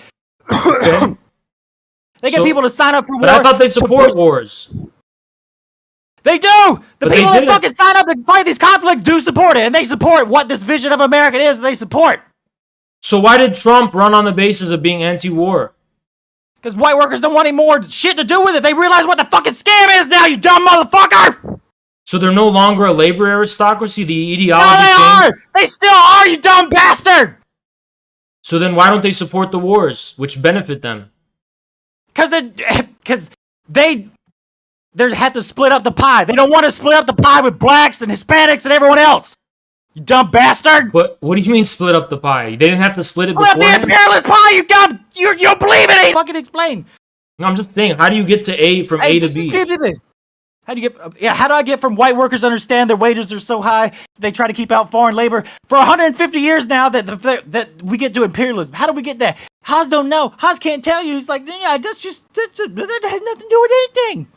They get people to sign up for war. But I thought they support wars. They do! The people that fucking sign up to fight these conflicts do support it, and they support what this vision of America is, they support. So why did Trump run on the basis of being anti-war? Because white workers don't want any more shit to do with it. They realize what the fucking scam is now, you dumb motherfucker! So they're no longer a labor aristocracy? The ideology changed? changed? They still are, you dumb bastard! So then why don't they support the wars, which benefit them? Because they have to split up the pie. They don't want to split up the pie with blacks and Hispanics and everyone else. You dumb bastard! But what do you mean split up the pie? They didn't have to split it Split up the beforehand? imperialist pie, you dumb... You don't believe it! Fucking explain. No, I'm just saying, how do you get to A from A to B? How do you get? Yeah, how do I get from white workers understand their wages are so high they try to keep out foreign labor for 150 years now that we get to imperialism? How do we get there? Haas don't know. Haas can't tell you. He's like, yeah, that has nothing to do with anything.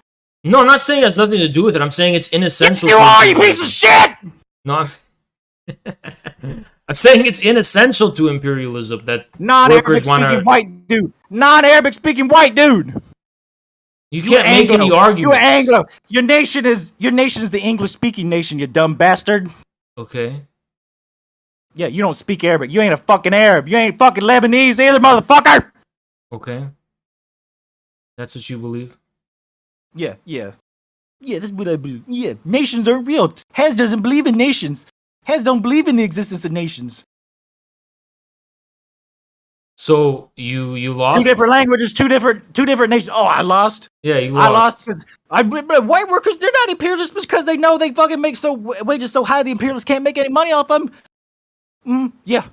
No, I'm not saying it has nothing to do with it. I'm saying it's inessential. Yes, you are, you piece of shit! No, I'm saying it's inessential to imperialism that non-Arabic speaking white dude. Non-Arabic speaking white dude. You can't make any arguments. You're Anglo. Your nation is the English speaking nation, you dumb bastard. Okay. Yeah, you don't speak Arabic. You ain't a fucking Arab. You ain't fucking Lebanese either, motherfucker. Okay. That's what you believe? Yeah. Yeah, that's what I believe. Yeah, nations aren't real. Hez doesn't believe in nations. Hez don't believe in the existence of nations. So you lost? Two different languages, two different nations. Oh, I lost. Yeah, you lost. I lost because white workers, they're not imperialists because they know they fucking make wages so high the imperialists can't make any money off them. Yeah.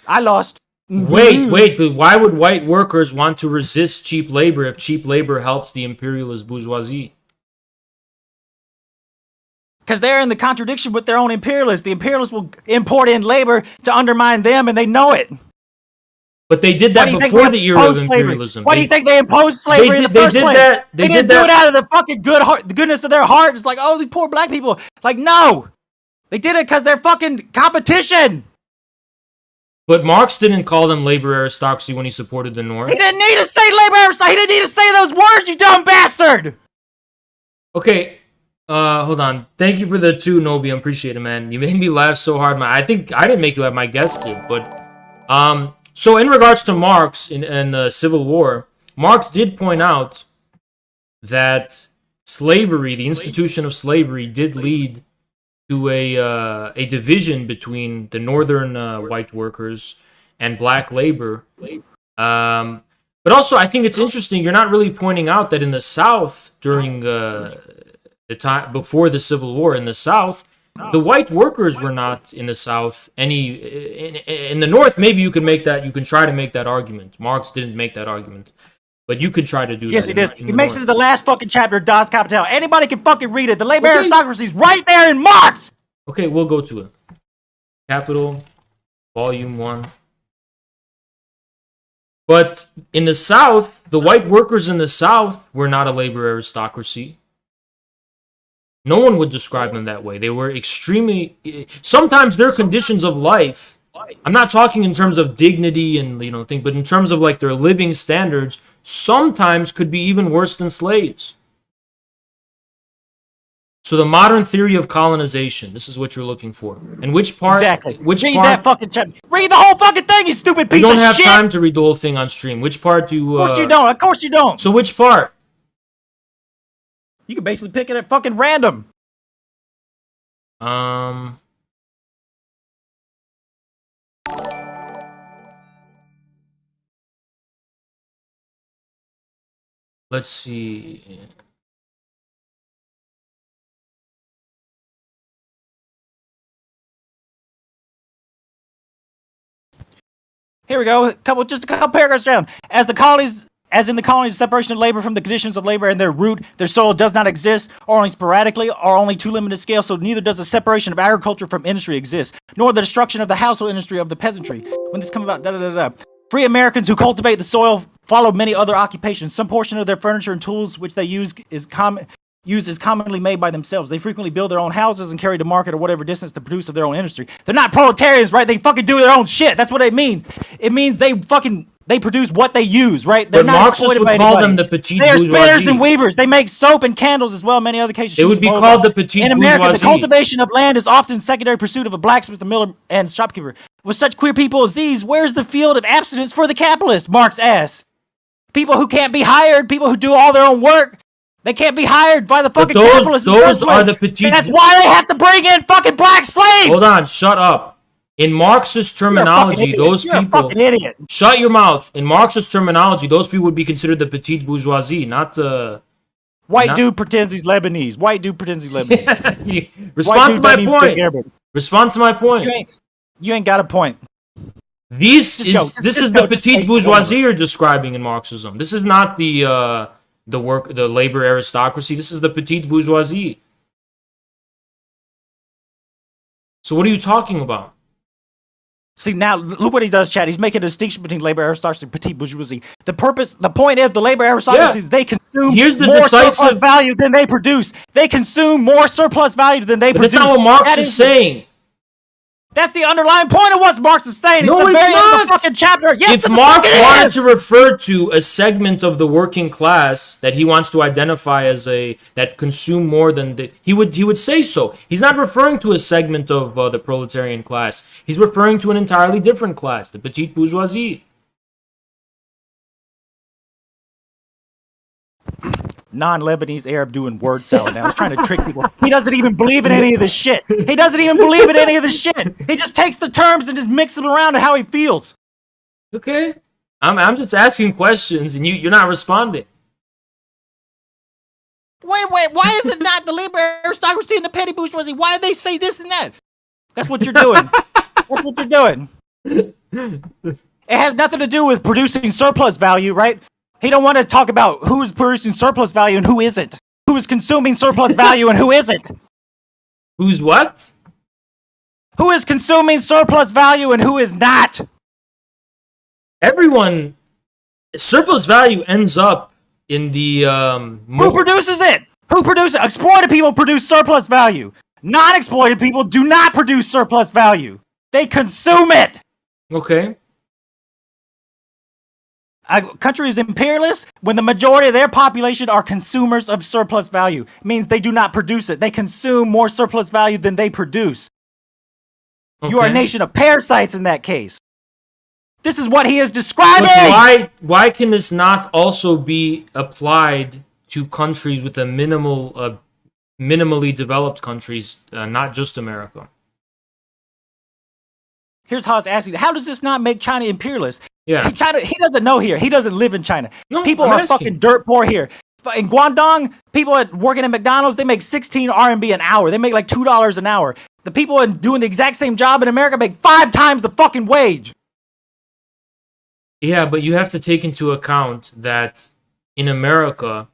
I lost. Wait, but why would white workers want to resist cheap labor if cheap labor helps the imperialist bourgeoisie? Because they're in the contradiction with their own imperialists. The imperialists will import in labor to undermine them, and they know it. But they did that before the era of imperialism. Why do you think they imposed slavery in the first place? They didn't do it out of the fucking the goodness of their heart. It's like, oh, these poor black people. Like, no. They did it because they're fucking competition. But Marx didn't call them labor aristocracy when he supported the North. He didn't need to say labor aristocracy. He didn't need to say those words, you dumb bastard. Okay, hold on. Thank you for the 2, Nobi. I appreciate it, man. You made me laugh so hard. I think I didn't make you laugh. My guest did. But so in regards to Marx in the Civil War, Marx did point out that slavery, the institution of slavery, did lead to a division between the northern white workers and black labor. But also, I think it's interesting, you're not really pointing out that in the South, during the time before the Civil War in the South, the white workers were not in the South. In the North, maybe you can try to make that argument. Marx didn't make that argument. But you could try to do that. Yes, he does. He makes it the last fucking chapter of Das Kapital. Anybody can fucking read it. The labor aristocracy's right there in Marx! Okay, we'll go to it. Capital, Volume 1. But in the South, the white workers in the South were not a labor aristocracy. No one would describe them that way. They were extremely... Sometimes their conditions of life... I'm not talking in terms of dignity and, thing, but in terms of, like, their living standards, sometimes could be even worse than slaves. So the modern theory of colonization, this is what you're looking for. And which part... Exactly. Read that fucking chapter. Read the whole fucking thing, you stupid piece of shit! You don't have time to read the whole thing on stream. Which part do you... Of course you don't. Of course you don't. So which part? You can basically pick it at fucking random. Let's see. Here we go. Just a couple paragraphs down. As in the colonies, separation of labor from the conditions of labor and their root, their soil does not exist, or only sporadically, or only to limited scale, so neither does the separation of agriculture from industry exist, nor the destruction of the household industry of the peasantry. When this comes about, Free Americans who cultivate the soil follow many other occupations. Some portion of their furniture and tools which they use is commonly made by themselves. They frequently build their own houses and carry to market or whatever distance to produce of their own industry. They're not proletarians, right? They fucking do their own shit. That's what they mean. It means they produce what they use, right? They're But not Marxists exploited would by call anybody. them the petite They are bourgeoisie. spinners and weavers. They make soap and candles as well. In many other cases, It would shoes be and called clothes. the petite In America, bourgeoisie. the cultivation of land is often secondary pursuit of a blacksmith, a miller, and shopkeeper. With such queer people as these, where's the field of abstinence for the capitalist? Marx asks. People who can't be hired, people who do all their own work, they can't be hired by the fucking capitalists. Those are the petite. And that's why they have to bring in fucking black slaves. Hold on, shut up. In Marxist terminology, those You're people. a fucking idiot. Shut your mouth. In Marxist terminology, those people would be considered the petite bourgeoisie, not the. White dude pretends he's Lebanese. White dude pretends he's Lebanese. Respond to my doesn't even speak point. Arabic. Respond to my point. You ain't got a point. This Just is go. the Just say petite bourgeoisie you're describing in Marxism. This is not the labor aristocracy. This is the petite bourgeoisie. So what are you talking about? See, now look what he does, Chad. He's making a distinction between labor aristocracy and petite bourgeoisie. The point of the labor aristocracy is they consume more surplus value than they produce. They consume more surplus value than they produce. That's not what Marx is saying. That's the underlying point of what Marx is saying. No, it's the it's very end of not. the fucking chapter. Yes, If Marx wanted to refer to a segment of the working class that he wants to identify as that consume more than he would say so. He's not referring to a segment of the proletarian class. He's referring to an entirely different class, the petite bourgeoisie. Non-Lebanese Arab doing word salad now. He's trying to trick people. He doesn't even believe in any of this shit. He doesn't even believe in any of this shit. He just takes the terms and just mixes it around to how he feels. Okay. I'm just asking questions and you're not responding. Wait, why is it not the labor aristocracy and the petty bourgeoisie? Why do they say this and that? That's what you're doing. That's what you're doing. It has nothing to do with producing surplus value, right? He don't want to talk about who is producing surplus value and who isn't. Who is consuming surplus value and who isn't. Who's what? Who is consuming surplus value and who is not. Everyone, surplus value ends up in the... Who produces it? Who produces it? Exploited people produce surplus value. Non-exploited people do not produce surplus value. They consume it. Okay. A country is imperialist when the majority of their population are consumers of surplus value. It means they do not produce it. They consume more surplus value than they produce. Okay. You are a nation of parasites in that case. This is what he is describing. But why can this not also be applied to countries with a minimally developed countries, not just America? Here's how I was asking. How does this not make China imperialist? Yeah. He doesn't know here. He doesn't live in China. No, people I'm are asking. fucking dirt poor here. In Guangdong, people working at McDonald's, they make 16 RMB an hour. They make like $2 an hour. The people doing the exact same job in America make 5 times the fucking wage. Yeah, but you have to take into account that in America,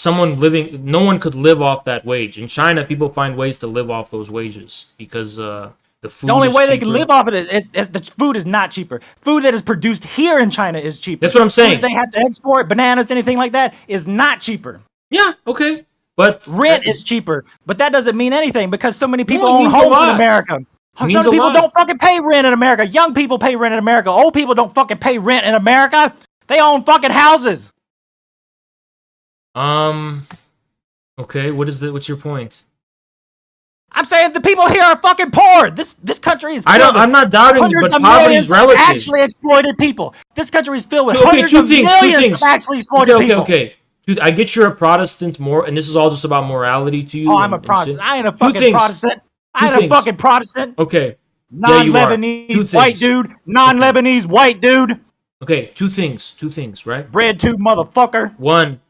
no one could live off that wage. In China, people find ways to live off those wages because the food. The only is way cheaper. they can live off it is the food is not cheaper. Food that is produced here in China is cheaper. That's what I'm saying. Food they have to export, bananas, anything like that, is not cheaper. Yeah, okay. But rent is cheaper, but that doesn't mean anything because so many people it own means a homes lot. in America. It means Some a people lot. don't fucking pay rent in America. Young people pay rent in America. Old people don't fucking pay rent in America. They own fucking houses. Okay, what's your point? I'm saying the people here are fucking poor. This country is filled I'm not doubting, hundreds but of poverty is millions of relative. actually exploited people. This country is filled with Okay, hundreds of millions of actually exploited people. Okay. Dude, I get you're a Protestant more, and this is all just about morality to you. Oh, I'm a Protestant. I ain't a Two fucking things. Protestant. I Two ain't a things. fucking Protestant. Okay. Yeah, you are. Two Non-Lebanese white things. dude. Non-Lebanese white dude. Okay, two things, right? Bread tube motherfucker. One,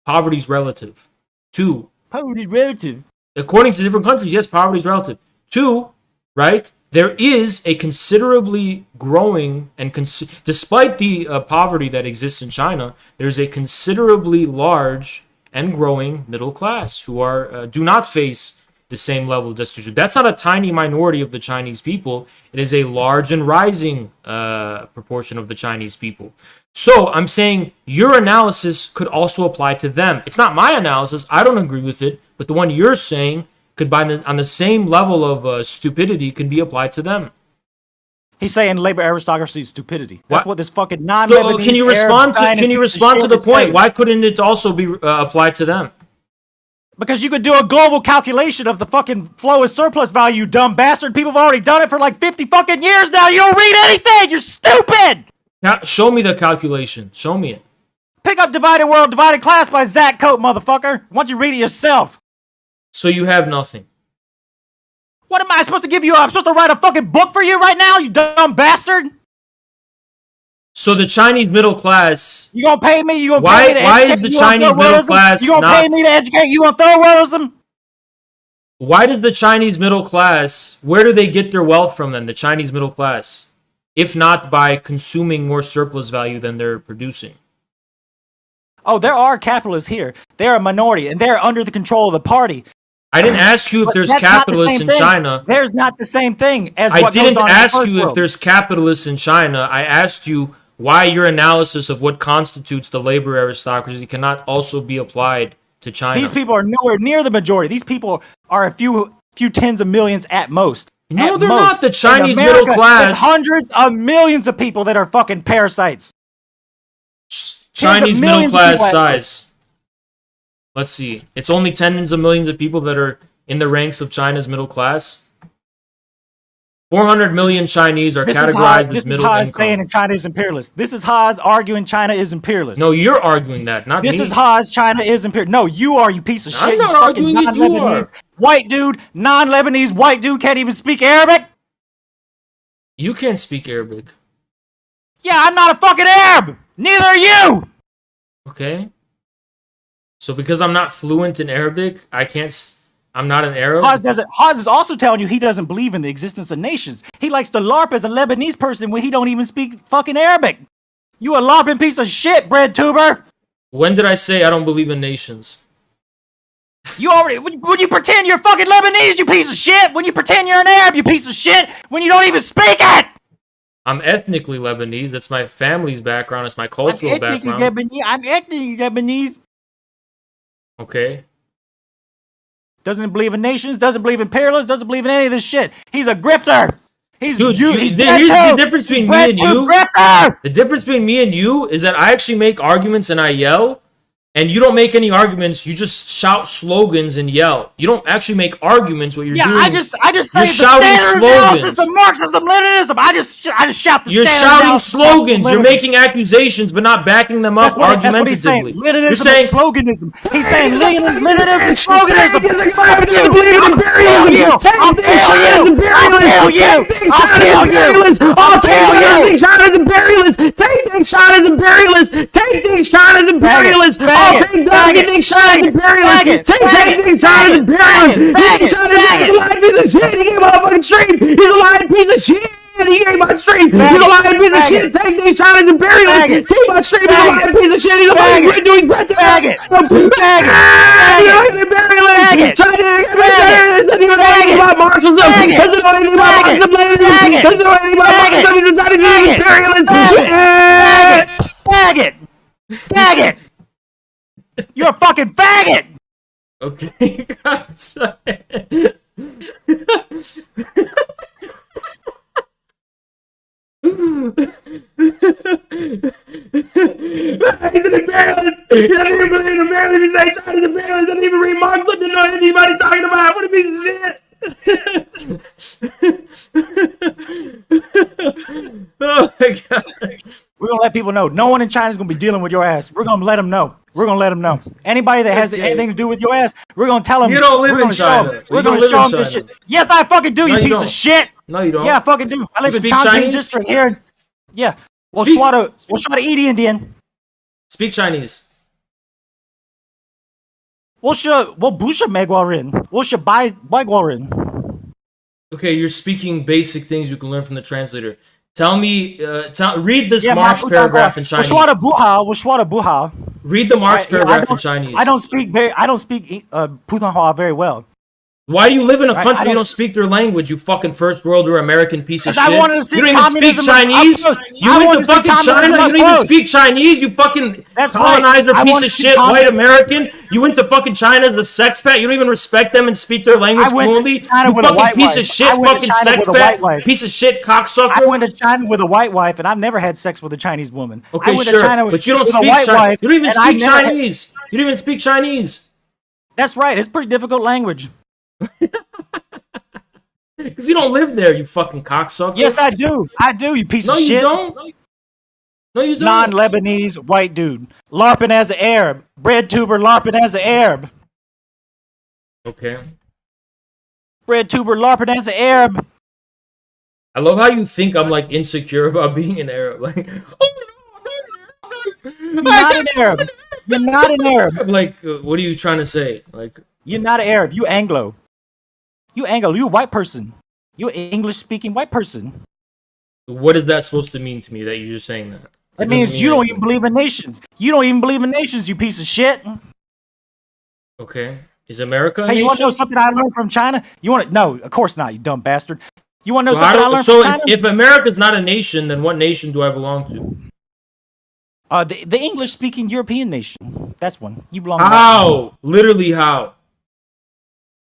poverty's relative. Two, Poverty relative. according to different countries, yes, poverty is relative. Two, right? There is a considerably growing and despite the poverty that exists in China, there's a considerably large and growing middle class who are do not face the same level of destitution. That's not a tiny minority of the Chinese people. It is a large and rising proportion of the Chinese people. So I'm saying your analysis could also apply to them. It's not my analysis. I don't agree with it. But the one you're saying could, on the same level of stupidity, could be applied to them. He's saying labor aristocracy is stupidity. That's what this fucking So can you respond to the point? Why couldn't it also be applied to them? Because you could do a global calculation of the fucking flow of surplus value, you dumb bastard. People have already done it for like 50 fucking years now. You don't read anything. You're stupid. Now, show me the calculation. Show me it. Pick up Divided World, Divided Class by Zach Cope, motherfucker. Why don't you read it yourself? So you have nothing. What am I supposed to give you? I'm supposed to write a fucking book for you right now, you dumb bastard? So the Chinese middle class... You gonna pay me? You gonna pay me to Why educate is the you Chinese on middle class You gonna pay me to educate you on thoroughwism? Why does the Chinese middle class... Where do they get their wealth from then, the Chinese middle class? If not by consuming more surplus value than they're producing. Oh, there are capitalists here. They're a minority, and they're under the control of the party. I didn't ask you if there's capitalists in China. There's not the same thing as what goes on in the first world. I didn't ask you if there's capitalists in China. I asked you why your analysis of what constitutes the labor aristocracy cannot also be applied to China. These people are nowhere near the majority. These people are a few tens of millions at most. No, they're not. The Chinese middle class. There's hundreds of millions of people that are fucking parasites. Chinese middle class size. Let's see. It's only tens of millions of people that are in the ranks of China's middle class. 400 million Chinese are categorized as middle income. This is Haas saying China is imperialist. This is Haas arguing China is imperialist. No, you're arguing that, not me. This is Haas, China is imperialist. No, you are, you piece of shit. I'm not arguing it, you are. White dude, non-Lebanese white dude, can't even speak Arabic. You can't speak Arabic. Yeah, I'm not a fucking Arab. Neither are you. Okay. So because I'm not fluent in Arabic, I'm not an Arab? Haas is also telling you he doesn't believe in the existence of nations. He likes to LARP as a Lebanese person when he don't even speak fucking Arabic. You a LARPing piece of shit, bread tuber. When did I say I don't believe in nations? You already, when you pretend you're fucking Lebanese, you piece of shit. When you pretend you're an Arab, you piece of shit. When you don't even speak it. I'm ethnically Lebanese. That's my family's background. It's my cultural background. I'm ethnically Lebanese. Okay. Doesn't believe in nations, doesn't believe in imperialists, doesn't believe in any of this shit. He's a grifter. Here's the difference between me and you. Grifter. The difference between me and you is that I actually make arguments and I yell, and you don't make any arguments. You just shout slogans and yell. You don't actually make arguments. What you're doing? I just say you're shouting slogans. Of Marxism, Leninism. I just shout the. You're shouting slogans. You're making accusations, but not backing them up argumentatively. You're saying sloganism. He's saying Leninism, sloganism. I'll kill you. I'll take China's imperialists. Take things China's imperialists. Take things China's imperialists. I'll take Dugin things China's imperialists. Take things China's imperialists. He's a lying piece of shit. He gave my fucking stream. He's a lying piece of shit. He gave my stream. He's a lying piece of shit. Take these China's imperialists. Take my stream. He's a lying piece of shit. He's a lying doing imperialist. China doesn't even know anything about Marxism. Doesn't know anything about Marxism. Doesn't know anything about Marxism. He's a Chinese imperialist. Faggot. Faggot. You're a fucking faggot. Okay. He's an imperialist. He doesn't even believe in imperialism. He says China's imperialist. He doesn't even read Marxism. Didn't know anything about he's talking about. What a piece of shit. Oh my god. We're gonna let people know. No one in China is gonna be dealing with your ass. We're gonna let them know. We're gonna let them know. Anybody that has anything to do with your ass, we're gonna tell them. You don't live in China. We're gonna show them this shit. Yes, I fucking do. You piece of shit. No, you don't. Yeah, I fucking do. I live in Chongqing district here. Yeah. We'll try to eat Indian. Speak Chinese. 我不是美国人，我是外国人。 Okay, you're speaking basic things you can learn from the translator. Tell me, read this Marx paragraph in Chinese. 我说的不好。 Read the Marx paragraph in Chinese. I don't speak 普通话 very well. Why do you live in a Right, country you don't speak their language, you fucking first world or American piece of shit? I wanted to see You don't even speak communism Chinese? up close. You I went wanted to fucking see China? You communism don't up even close. speak Chinese, you fucking That's colonizer right. I piece wanted of to see shit, white communism. American. You went to fucking China as a sex pet? You don't even respect them and speak their language I went to fluently? China You with a fucking white piece wife. of shit, I went to fucking China sex with a white pet, wife. piece of shit cocksucker. I went to China with a white wife, and I've never had sex with a Chinese woman. I Okay, went sure, to China but you don't with a speak white Chinese. wife, You don't even and I speak never had- Chinese. You don't even speak Chinese. That's right. It's a pretty difficult language. Because you don't live there, you fucking cocksucker. Yes, I do. I do, you piece No, of you shit. don't. No, you don't. Non-Lebanese white dude. LARPing as an Arab. Bread tuber LARPing as an Arab. Okay. Bread tuber LARPing as an Arab. I love how you think I'm like insecure about being an Arab. Like, You're not an Arab. You're not an Arab. Like, what are you trying to say? Like, you're not an Arab. You Anglo. You Anglo. You a white person. You an English-speaking white person. what is that supposed to mean to me that you're just saying that? That means you don't even believe in nations. You don't even believe in nations, you piece of shit. Okay. Is America a Hey, you want to nation? know something I learned from China? You want to? No, of course not, you dumb bastard. You want to know Well, something I learned so from China? if America's not a nation, then what nation do I belong to? The English-speaking European nation. That's one. You belong to that. How? Literally how?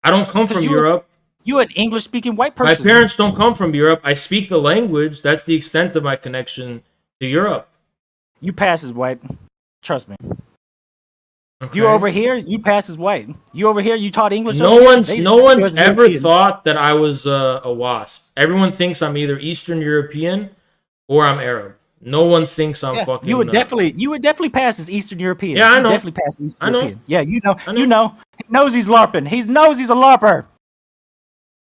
I don't come from you- Europe. You an English-speaking white My person. parents don't come from Europe. I speak the language. That's the extent of my connection to Europe. You pass as white. Trust me. Okay. You over here, you pass as white. You over here, you taught English. No over here, one's they no just one's think you're ever European. thought that I was a wasp. Everyone thinks I'm either Eastern European or I'm Arab. No one thinks I'm Yeah, fucking. you would definitely pass as Eastern European. Yeah, I You know. definitely pass as Eastern I know. European. Yeah, you know. He knows he's LARPing. He knows he's a LARPer.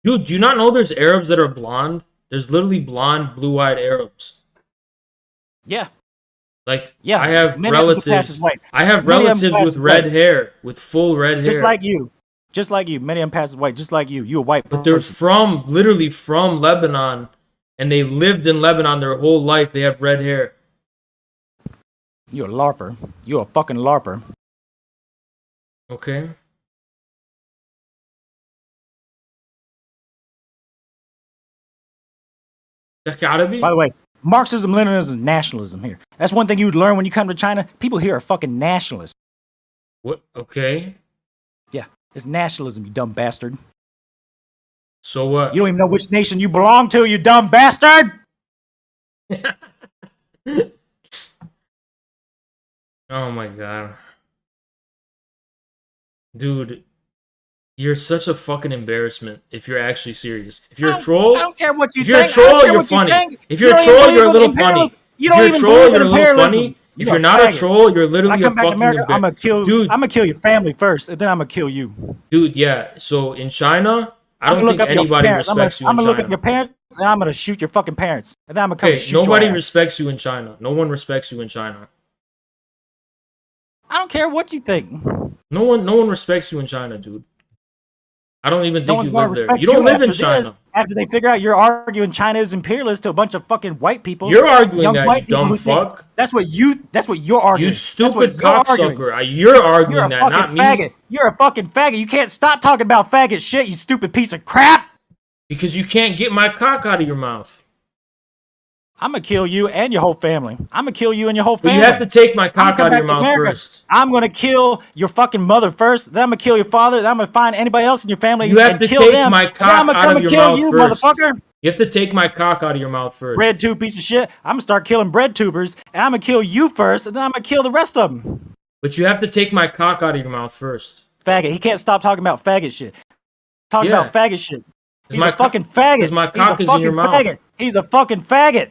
Dude, do you not know there's Arabs that are blonde? There's literally blonde, blue-eyed Arabs. Yeah. Like, Yeah, I have many of them pass as relatives. white. I have Many of them relatives pass with as red white. hair, with full red hair. Just like you. Just like you. Many of them pass as white. Just like you. You a white But they're person. literally from Lebanon, and they lived in Lebanon their whole life. They have red hair. You a LARPer. You a fucking LARPer. Okay. By the way, Marxism, Leninism, nationalism here. That's one thing you would learn when you come to China. People here are fucking nationalists. What? Okay. Yeah, it's nationalism, you dumb bastard. So what? You don't even know which nation you belong to, you dumb bastard! Oh my god. Dude, you're such a fucking embarrassment if you're actually serious. If you're a troll, I don't care what you if you're a think. I don't troll, care you're what you funny. think. If You you're a don't even troll, believe you're a in little funny. imperialism. You If don't you're a even troll, believe in you're a little imperialism. funny. If You're you're a not a faggot. troll, you're When I literally a come back to fucking America, I'm gonna kill. dude. I'm gonna kill your family first, and then I'm gonna kill you. Dude, yeah. So in China, I I'm don't gonna think look up your anybody parents. respects you I'm in gonna look China. at your parents, and I'm gonna shoot your fucking parents, and then I'm gonna come Okay, shoot nobody your ass. respects you in China. No one respects you in China. I don't care what you think. No one respects you in China, dude. I don't even No think one's you gonna live there. respect You don't live in after this, China. After they figure out you're arguing China is imperialist to a bunch of fucking white people. You're arguing young that, white you people dumb who think- fuck. That's what you're arguing. You That's what stupid you're arguing. cocksucker. You're arguing You're a that, fucking not me. faggot. You're a fucking faggot. You can't stop talking about faggot shit, you stupid piece of crap. Because you can't get my cock out of your mouth. I'm gonna kill you and your whole family. I'm gonna kill you and your whole But family. you have to take my I'm cock gonna out of come your back to mouth America. first. I'm gonna kill your fucking mother first. Then I'm gonna kill your father. Then I'm gonna find anybody else in your family You have and to kill take them. my Then cock I'm gonna out come of and your kill mouth you, first. motherfucker. You have to take my cock out of your mouth first. Bread tube piece of shit. I'm gonna start killing bread tubers, and I'm gonna kill you first, and then I'm gonna kill the rest of them. But you have to take my cock out of your mouth first. Faggot. He can't stop talking about faggot shit. Talking Yeah. about faggot shit. He's my a fucking faggot. Because my He's cock a is in your fucking mouth. faggot. He's a fucking faggot.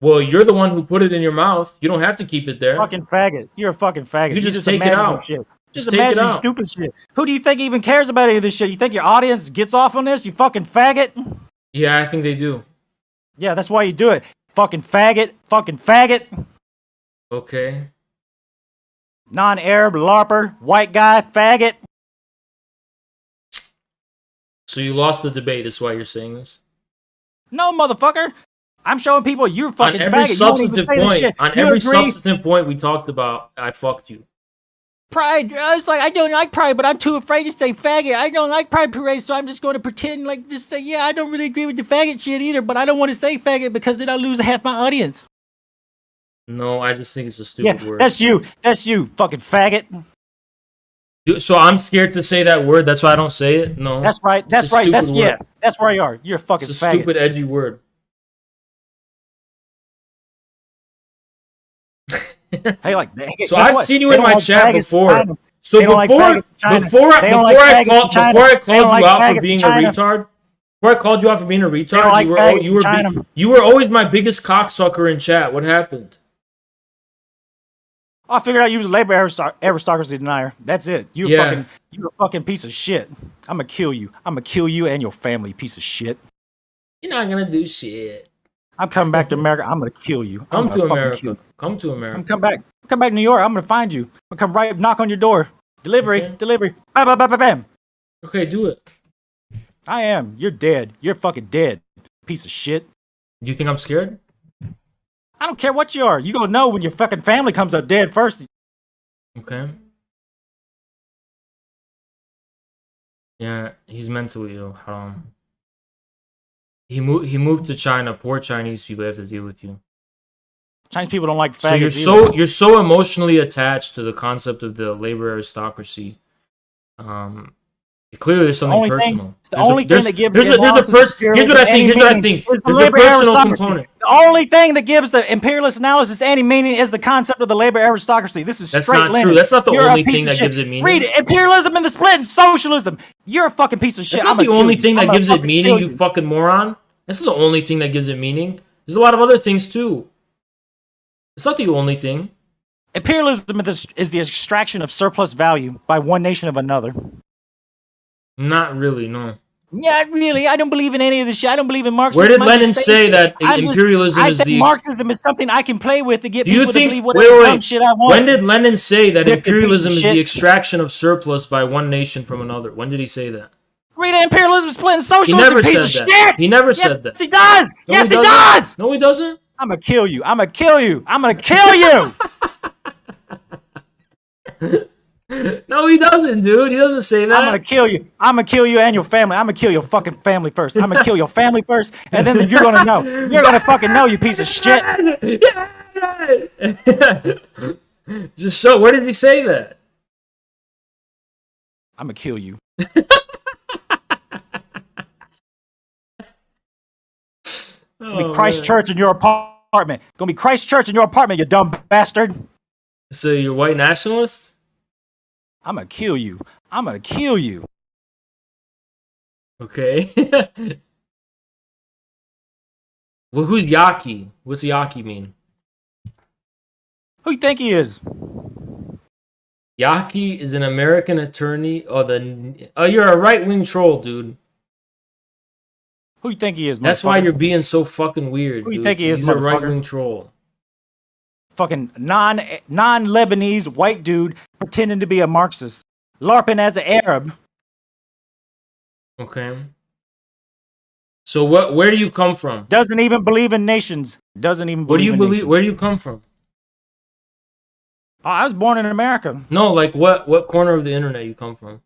Well, you're the one who put it in your mouth. You don't have to keep it there. Fucking faggot. You're a fucking faggot. You just take it imagine out. Shit. Just Just take it imagine out. stupid shit. Who do you think even cares about any of this shit? You think your audience gets off on this? You fucking faggot. Yeah, I think they do. Yeah, that's why you do it. Fucking faggot. Fucking faggot. Okay. Non-Arab LARPer. White guy. Faggot. So you lost the debate. That's why you're saying this. No, motherfucker. I'm showing people you're fucking On every faggot. You won't even substantive say this point, shit. on You every agree? substantive point we talked about, I fucked you. Pride. It's like, I don't like pride, but I'm too afraid to say faggot. I don't like pride parades, so I'm just going to pretend like just say, yeah, I don't really agree with the faggot shit either, but I don't want to say faggot because then I'll lose half my audience. No, I just think it's a stupid word. That's you. That's you, fucking faggot. So I'm scared to say that word. That's why I don't say it. No. That's right. That's right. That's word. That's where you are. You're a fucking it's a faggot. stupid, edgy word. Hey, like, so I've seen you in my chat before. So before I called you out for being a retard, before I called you out for being a retard, you were always my biggest cocksucker in chat. What happened? I figured out you was a labor aristocracy denier. That's it. You're a fucking piece of shit. I'm gonna kill you. I'm gonna kill you and your family, piece of shit. You're not gonna do shit. I'm coming back to America. I'm gonna kill you. Come to America. Come to America. Come back. Come back to New York. I'm gonna find you. I'm gonna come right knock on your door. Delivery. Okay. Delivery. Bam, bam, bam, bam, bam. Okay, do it. I am. You're dead. You're fucking dead. Piece of shit. You think I'm scared? I don't care what you are. You gonna know when your fucking family comes up dead first. Okay. Yeah, he's mentally ill. He moved to China. Poor Chinese people have to deal with you. Chinese people don't like faggots. So you're so emotionally attached to the concept of the labor aristocracy. Clearly, there's something personal. The only thing that gives here's what I think. There's a personal component. The only thing that gives the imperialist analysis any meaning is the concept of the labor aristocracy. This is That's straight not Lenin. true. That's not the You're only a piece thing of that shit. gives it meaning. Read it. Imperialism and the split and socialism. You're a fucking piece of shit. That's not the only thing that gives it meaning, you fucking moron. That's not the only thing that gives it meaning. There's a lot of other things too. It's not the only thing. Imperialism is the extraction of surplus value by one nation of another. Not really, no. Yeah, really. I don't believe in any of this shit. I don't believe in Marxism. Where did Lenin say that imperialism I is think the... Marxism is something I can play with to get Do you people to think... believe whatever dumb shit I want. When did Lenin say that Different imperialism piece is of the shit. extraction of surplus by one nation from another? When did he say that? Read it. Imperialism, split, and He socialism. never Piece said of that. shit. He never Yes, said that. Yes, he does. No, Yes, he he doesn't. does. No, he doesn't. I'm gonna kill you. I'm gonna kill you. I'm gonna kill you. No, he doesn't, dude. He doesn't say that. I'm gonna kill you. I'm gonna kill you and your family. I'm gonna kill your fucking family first. I'm gonna kill your family first, and then you're gonna know. You're gonna fucking know, you piece of shit. Just show. Where does he say that? I'm gonna kill you. Gonna be Christchurch in your apartment. Gonna be Christchurch in your apartment, you dumb bastard. So you're white nationalist? I'm gonna kill you. I'm gonna kill you. Okay. Well, who's Yaki? What's Yaki mean? Who you think he is? Yaki is an American attorney. Oh, you're a right-wing troll, dude. Who you think he is? That's why you're being so fucking weird. Who you dude, think he is? He's a motherfucker? right-wing troll. Fucking non-Lebanese white dude pretending to be a Marxist, LARPing as an Arab. Okay. So where do you come from? Doesn't even believe in nations. Doesn't even. What do you believe? nations. Where do you come from? Oh, I was born in America. No, like what corner of the internet you come from?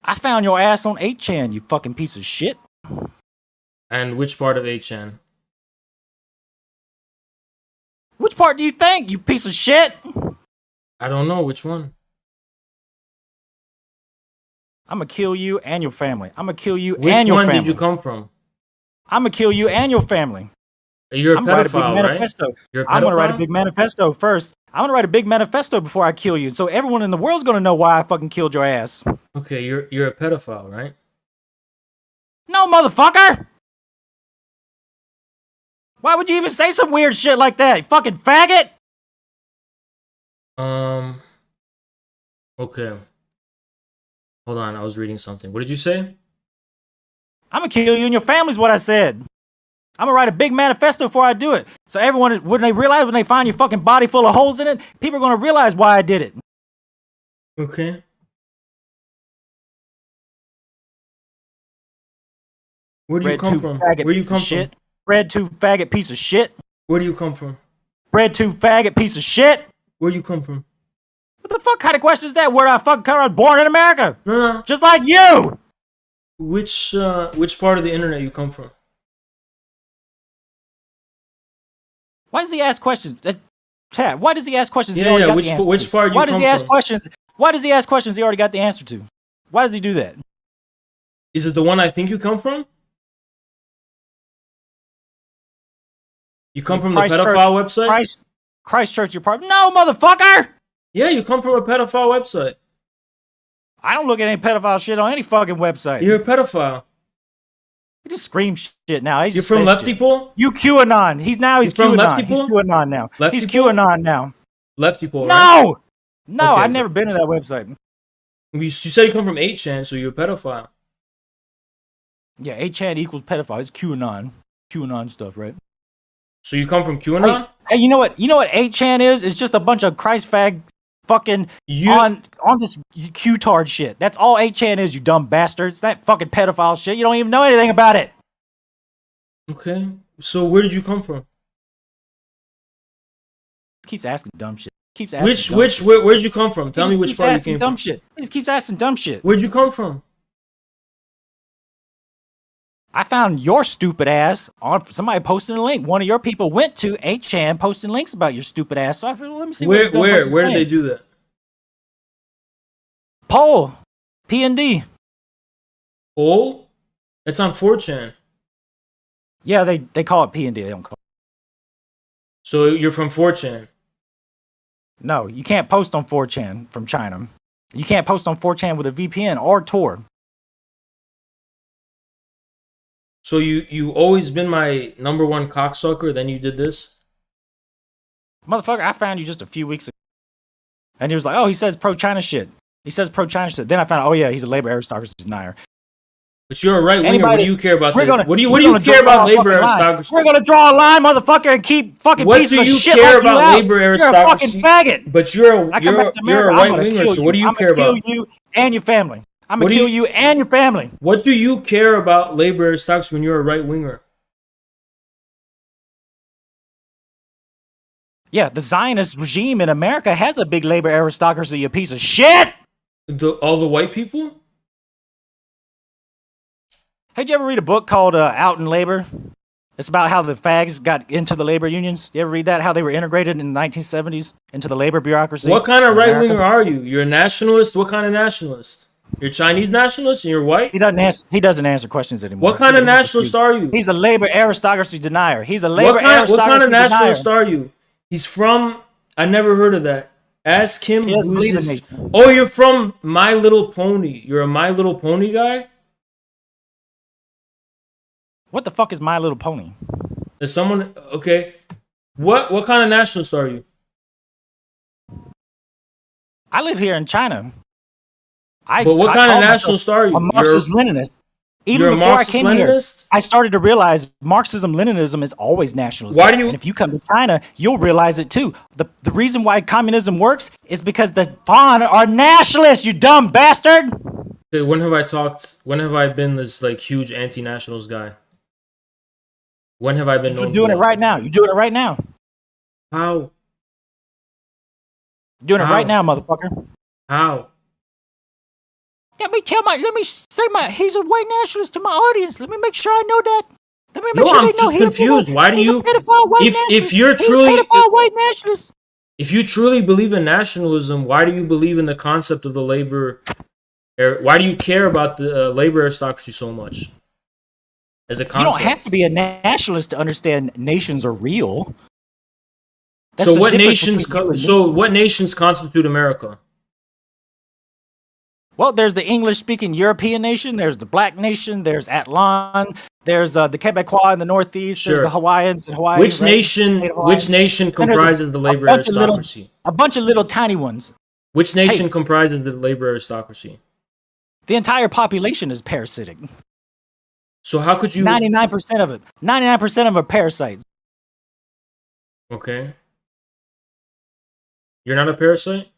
I found your ass on 8chan, you fucking piece of shit. And which part of 8chan? Which part do you think, you piece of shit? I don't know which one. I'm gonna kill you and your family. I'm gonna kill you Which and your one family. did you come from? I'm gonna kill you and your family. You're a I'm gonna write a big pedophile, right? manifesto. You're a I'm gonna write a pedophile? big manifesto first. I'm gonna write a big manifesto before I kill you, so everyone in the world's gonna know why I fucking killed your ass. Okay, you're a pedophile, right? No, motherfucker! Why would you even say some weird shit like that, you fucking faggot? Okay. Hold on, I was reading something. What did you say? I'm gonna kill you and your family's what I said. I'm gonna write a big manifesto before I do it. So everyone, when they find your fucking body full of holes in it, people are gonna realize why I did it. Okay. Where do you Red come tooth from? faggot Where do you piece come of from? shit. Red tooth faggot piece of shit. Where do you come from? Red tooth faggot piece of shit. Where do you come from? What the fuck kind of question is that? Where I fucking come from? Born in America. No. Just like you. Which part of the internet you come from? Why does he ask questions? Chad, why does he ask questions? Yeah, which part you Why does come he ask from? questions? Why does he ask questions he already got the answer to? Why does he do that? Is it the one I think you come from? You come from the pedophile website? Christchurch, you're part. No, motherfucker! Yeah, you come from a pedophile website. I don't look at any pedophile shit on any fucking website. You're a pedophile. He just screams shit now. You're from Leftypol? You QAnon. He's from QAnon. Leftypol? He's QAnon now. He's Leftypol? QAnon now. Leftypol, No! right? No, Okay. I've never been to that website. You said you come from 8chan, so you're a pedophile. Yeah, 8chan equals pedophile. It's QAnon. QAnon stuff, right? So you come from QAnon? Hey, you know what? You know what 8chan is? It's just a bunch of Christ fag fucking on this Q-tard shit. That's all 8chan is, you dumb bastards. That fucking pedophile shit. You don't even know anything about it. Okay. So where did you come from? Keeps asking dumb shit. Keeps asking Where'd you come from? Tell me which part you came dumb from. shit. He just keeps asking dumb shit. Where'd you come from? I found your stupid ass on somebody posting a link. One of your people went to 8chan posting links about your stupid ass. So I figured, let me see Where where did they do that? Poll. P&D. Poll? It's on 4chan. Yeah, they call it P&D. They don't call it. So you're from 4chan. No, you can't post on 4chan from China. You can't post on 4chan with a VPN or Tor. So you always been my number one cocksucker, then you did this? Motherfucker, I found you just a few weeks ago. And he was like, oh, he says pro-China shit. He says pro-China shit. Then I found out, oh yeah, he's a labor aristocracy denier. But you're a right winger. What do you care about? What do you gonna care draw about a labor fucking line. aristocracy? We're gonna draw a line, motherfucker, and keep fucking What pieces do of you shit care like about you out. labor You're a aristocracy? fucking faggot. But you're I come back to a America, I'm right gonna winger. kill So what do you I'm care gonna about? kill you and your family. I'm gonna kill you and your family. What do you care about labor aristocracy when you're a right winger? Yeah, the Zionist regime in America has a big labor aristocracy, you piece of shit! All the white people? Hey, did you ever read a book called Out in Labor? It's about how the fags got into the labor unions. You ever read that? How they were integrated in the 1970s into the labor bureaucracy? What kind of in right America? winger are you? You're a nationalist? What kind of nationalist? You're Chinese nationalist and you're white? He doesn't answer questions anymore. What kind of nationalist are you? He's a labor aristocracy denier. He's a labor What aristocracy kind of denier. nationalist are you? He's from... I never heard of that. Ask him He doesn't who's believe in this... me. Oh, you're from My Little Pony. You're a My Little Pony guy? What the fuck is My Little Pony? Is someone... Okay. What kind of nationalist are you? I live here in China. But what kind of nationalist are you? A Marxist-Leninist. Even you're a before I came here, Marxist-Leninist? I started to realize Marxism-Leninism is always nationalism. Why do you... And if you come to China, you'll realize it too. The reason why communism works is because the Han are nationalists, you dumb bastard! Okay, when have I been this like huge anti-nationals guy? When have I been known You're doing for it that? right now. You're doing it right now. How? You're doing it How? right now, motherfucker. How? Let me say he's a white nationalist to my audience. Let me make sure I know that. Let me make No, sure I'm they know just confused. Why do he's you... a pedophile white nationalist. If you're He's truly... a pedophile white nationalist. If you truly believe in nationalism, why do you believe in the concept of the labor... Why do you care about the labor aristocracy so much? As a concept. You don't have to be a nationalist to understand nations are real. That's So the what difference nations? between you and me. What nations constitute America? Well, there's the English-speaking European nation. There's the Black nation. There's Atlan. There's the Quebecois in the Northeast. Sure. There's the Hawaiians in Hawaii. Which right? nation? State of Hawaii. Which nation And there's comprises the labor bunch of little- aristocracy? A bunch of little tiny ones. Which nation comprises the labor aristocracy? The entire population is parasitic. So how could you? 99% of it. 99% of them are parasites. Okay. You're not a parasite?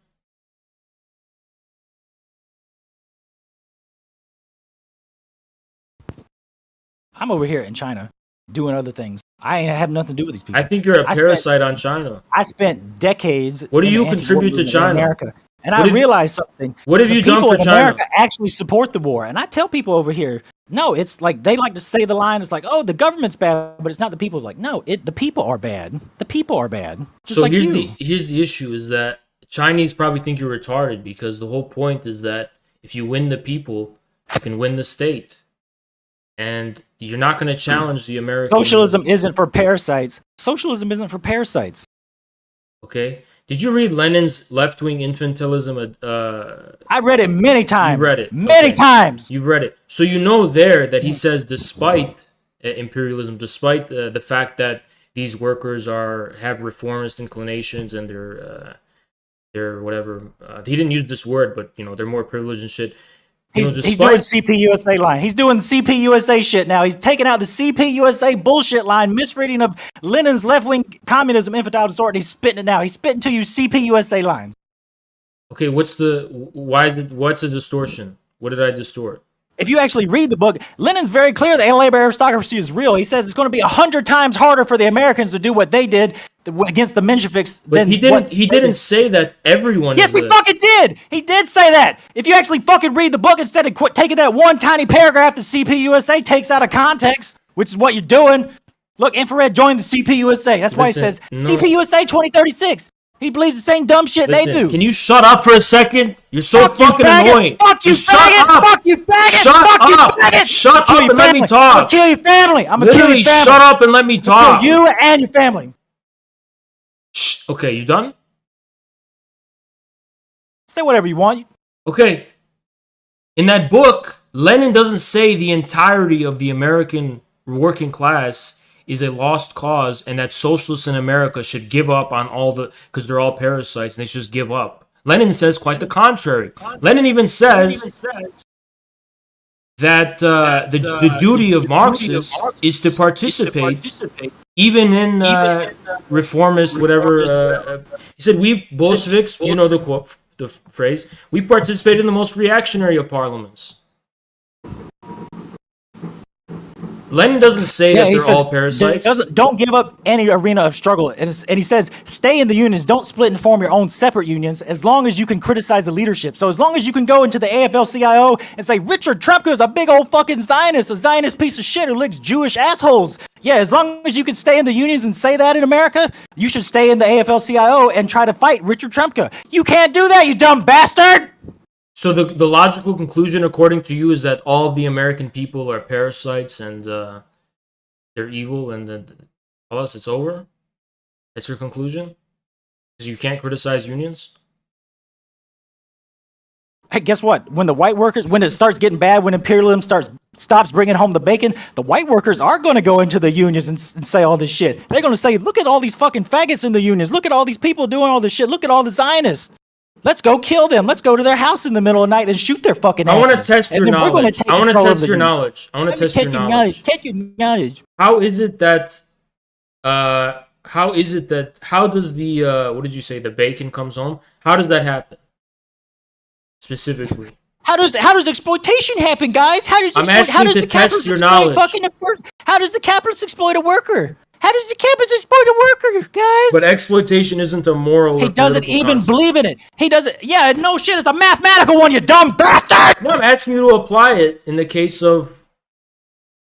I'm over here in China doing other things. I ain't have nothing to do with these people. I think you're a parasite on China. I spent decades. What do in you the contribute to anti-war movement in China? America. And I realized something. What have you done for People in China? America actually support the war. And I tell people over here, no, it's like they like to say the line, it's like, oh, the government's bad, but it's not the people. Like, no, the people are bad. The people are bad. Just So like here's the issue is that Chinese probably think you're retarded because the whole point is that if you win the people, you can win the state. And you're not going to challenge the American... Socialism isn't for parasites. Socialism isn't for parasites. Okay? Did you read Lenin's left-wing infantilism? I read it many times. You read it. Many times. You read it. So you know there that he says despite imperialism, despite the fact that these workers have reformist inclinations and they're whatever. He didn't use this word, but they're more privileged and shit. He's doing CPUSA line. He's doing CPUSA shit now. He's taking out the CPUSA bullshit line, misreading of Lenin's left-wing communism, infantile disorder, and he's spitting it now. He's spitting to you CPUSA lines. Okay, what's the distortion? What did I distort? If you actually read the book, Lenin's very clear that labor aristocracy is real. He says it's going to be 100 times harder for the Americans to do what they did against the Mensheviks But he didn't say that everyone. Yes, he fucking did. He did say that. If you actually fucking read the book instead of taking that one tiny paragraph the CPUSA takes out of context, which is what you're doing. Look, Infrared joined the CPUSA. That's why he says CPUSA 2036. He believes the same dumb shit they do. Can you shut up for a second? You're so fucking annoying. Fuck you, Just shut faggot. up. Fuck you, faggot. Shut Fuck you, up. faggot. Shut I'll up kill your and let me family. talk. I'll kill your family. I'm gonna kill Literally, your family. shut up and let me talk. I'll kill you and your family. Shh. Okay, you done? Say whatever you want. Okay. In that book, Lenin doesn't say the entirety of the American working class is a lost cause and that socialists in America should give up on because they're all parasites and they should just give up. Lenin says quite the contrary. Lenin even says that the duty of Marxists is to participate even in reformist whatever. He said, we Bolsheviks, you know the quote, the phrase, we participate in the most reactionary of parliaments. Lenin doesn't say that they're all parasites. Don't give up any arena of struggle. And he says, stay in the unions. Don't split and form your own separate unions as long as you can criticize the leadership. So as long as you can go into the AFL-CIO and say, Richard Trumka is a big old fucking Zionist, a Zionist piece of shit who licks Jewish assholes. Yeah, as long as you can stay in the unions and say that in America, you should stay in the AFL-CIO and try to fight Richard Trumka. You can't do that, you dumb bastard! So the logical conclusion, according to you, is that all of the American people are parasites and they're evil, and then tell us it's over? That's your conclusion? Because you can't criticize unions? Hey, guess what? When the white workers, when it starts getting bad, when imperialism stops bringing home the bacon, the white workers are going to go into the unions and say all this shit. They're going to say, look at all these fucking faggots in the unions. Look at all these people doing all this shit. Look at all the Zionists. Let's go kill them. Let's go to their house in the middle of the night and shoot their fucking asses. I want to test your knowledge. I want to test your knowledge. I want to test your knowledge. Take your knowledge. How is it that how does the what did you say, the bacon comes home? How does that happen? Specifically. How does exploitation happen, guys? How does I'm asking you to test your knowledge. How does the capitalist exploit a worker? How does the capitalist exploit a worker, guys? But exploitation isn't a moral. He doesn't even believe in it. He doesn't. Yeah, no shit. It's a mathematical one, you dumb bastard. No, I'm asking you to apply it in the case of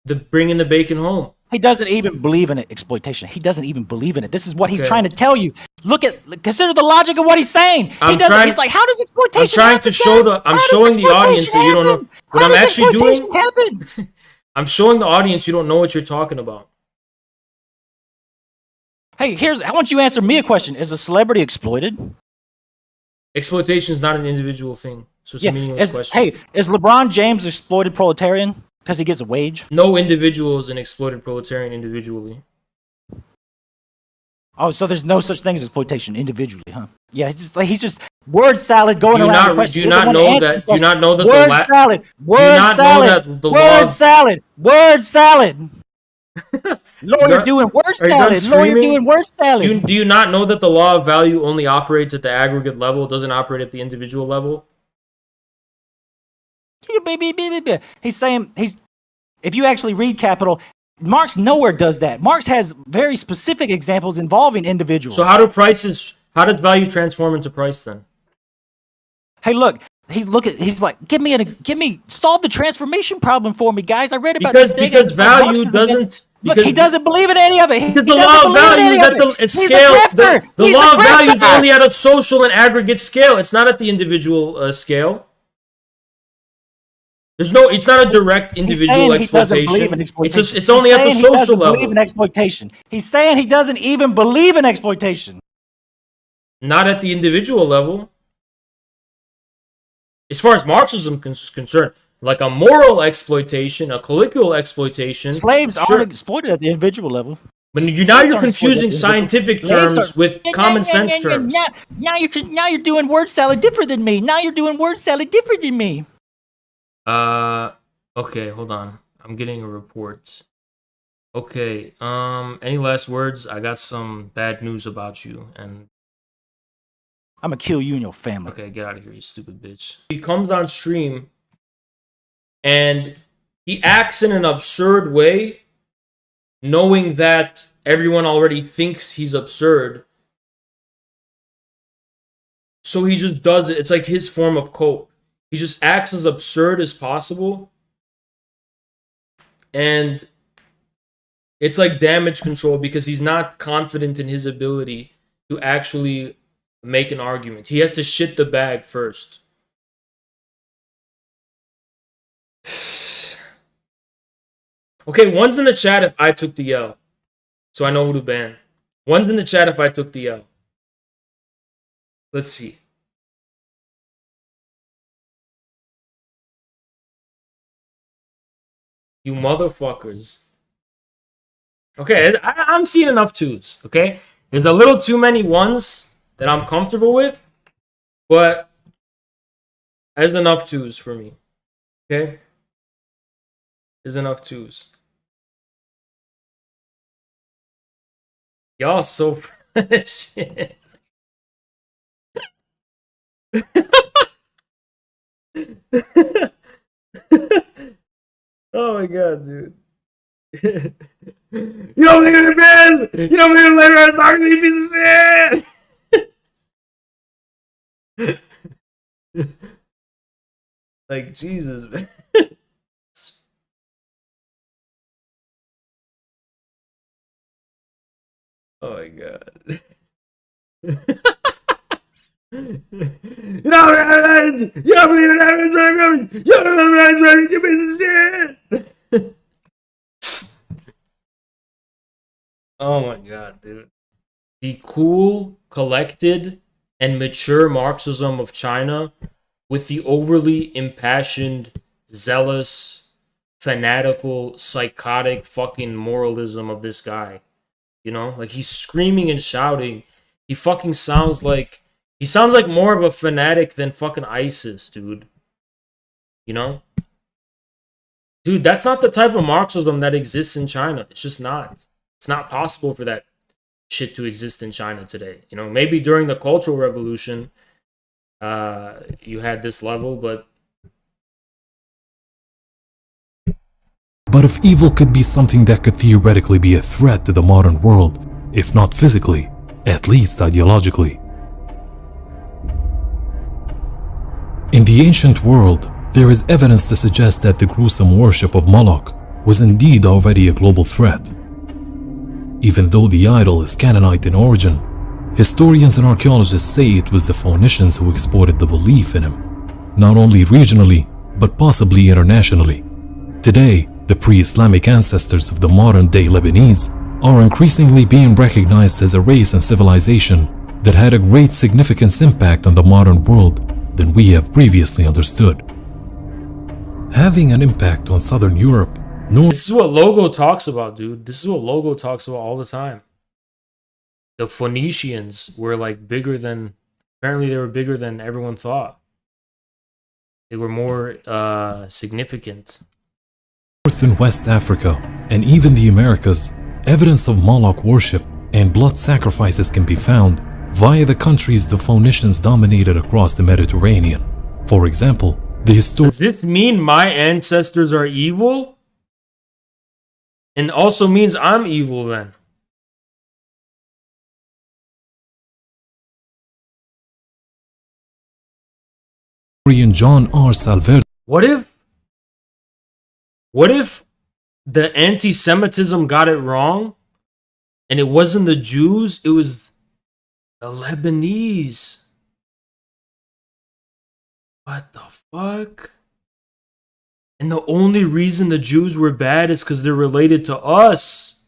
the bringing the bacon home. He doesn't even believe in it. Exploitation. He doesn't even believe in it. This is what he's trying to tell you. Consider the logic of what he's saying. He's like, how does exploitation? I'm trying to show I'm showing the audience that you don't know what I'm actually doing. I'm showing the audience you don't know what you're talking about. Hey, I want you to answer me a question. Is a celebrity exploited? Exploitation is not an individual thing, so it's a meaningless question. Hey, is LeBron James exploited proletarian because he gets a wage? No individual is an exploited proletarian individually. Oh, so there's no such thing as exploitation individually, huh? Yeah, he's just word salad going around the question. Do you not know that? Do you not know that word salad? Word salad. Lawyer doing word salad. Do you not know that the law of value only operates at the aggregate level? It doesn't operate at the individual level? He's saying if you actually read Capital, Marx nowhere does that. Marx has very specific examples involving individuals. So how does value transform into price then? Hey, look. He's like, solve the transformation problem for me, guys. I read about because this thing. because value doesn't. Look, he doesn't believe in any of it. Because the law of value is at the scale. The law of value is only at a social and aggregate scale. It's not at the individual scale. There's no. It's not a direct individual exploitation. It's only at the social level. Believe in exploitation. He's saying he doesn't even believe in exploitation. Not at the individual level. As far as Marxism is concerned, like a moral exploitation, a colloquial exploitation. Slaves aren't exploited at the individual level. But you're confusing scientific terms with common sense terms. Now you're doing word salad different than me. Okay, hold on. I'm getting a report. Okay, any last words? I got some bad news about you, and I'm gonna kill you and your family. Okay, get out of here, you stupid bitch. He comes on stream, and he acts in an absurd way, knowing that everyone already thinks he's absurd. So he just does it. It's like his form of cope. He just acts as absurd as possible. And it's like damage control because he's not confident in his ability to actually make an argument. He has to shit the bag first. Okay, one's in the chat if I took the L. So I know who to ban. One's in the chat if I took the L. Let's see. You motherfuckers. Okay, I'm seeing enough twos, okay? There's a little too many ones that I'm comfortable with, but there's enough twos for me, okay? There's enough twos. Y'all so shit. Oh my god, dude. You don't believe in the fans! You don't believe in the labor talking to you, piece of shit! Like, Jesus, man. Oh my god. You don't believe in evidence, you don't believe in you piece of shit! Oh my god, dude. The cool, collected, and mature Marxism of China with the overly impassioned, zealous, fanatical, psychotic fucking moralism of this guy. You know? Like, he's screaming and shouting. He fucking sounds like... He sounds like more of a fanatic than fucking ISIS, dude. You know? Dude, that's not the type of Marxism that exists in China. It's just not. It's not possible for that shit to exist in China today. You know, maybe during the Cultural Revolution, you had this level, but... But if evil could be something that could theoretically be a threat to the modern world, if not physically, at least ideologically. In the ancient world, there is evidence to suggest that the gruesome worship of Moloch was indeed already a global threat. Even though the idol is Canaanite in origin, historians and archaeologists say it was the Phoenicians who exported the belief in him, not only regionally, but possibly internationally. Today, the pre-Islamic ancestors of the modern-day Lebanese are increasingly being recognized as a race and civilization that had a great significant impact on the modern world than we have previously understood. Having an impact on Southern Europe, This is what Logo talks about, dude. This is what Logo talks about all the time. The Phoenicians were like bigger than... Apparently they were bigger than everyone thought. They were more significant. North and West Africa, and even the Americas, evidence of Moloch worship and blood sacrifices can be found via the countries the Phoenicians dominated across the Mediterranean. For example, the Does this mean my ancestors are evil? And also means I'm evil then. historian John R. Salverde. What if the anti-Semitism got it wrong, and it wasn't the Jews, it was the Lebanese? What the fuck? And the only reason the Jews were bad is because they're related to us.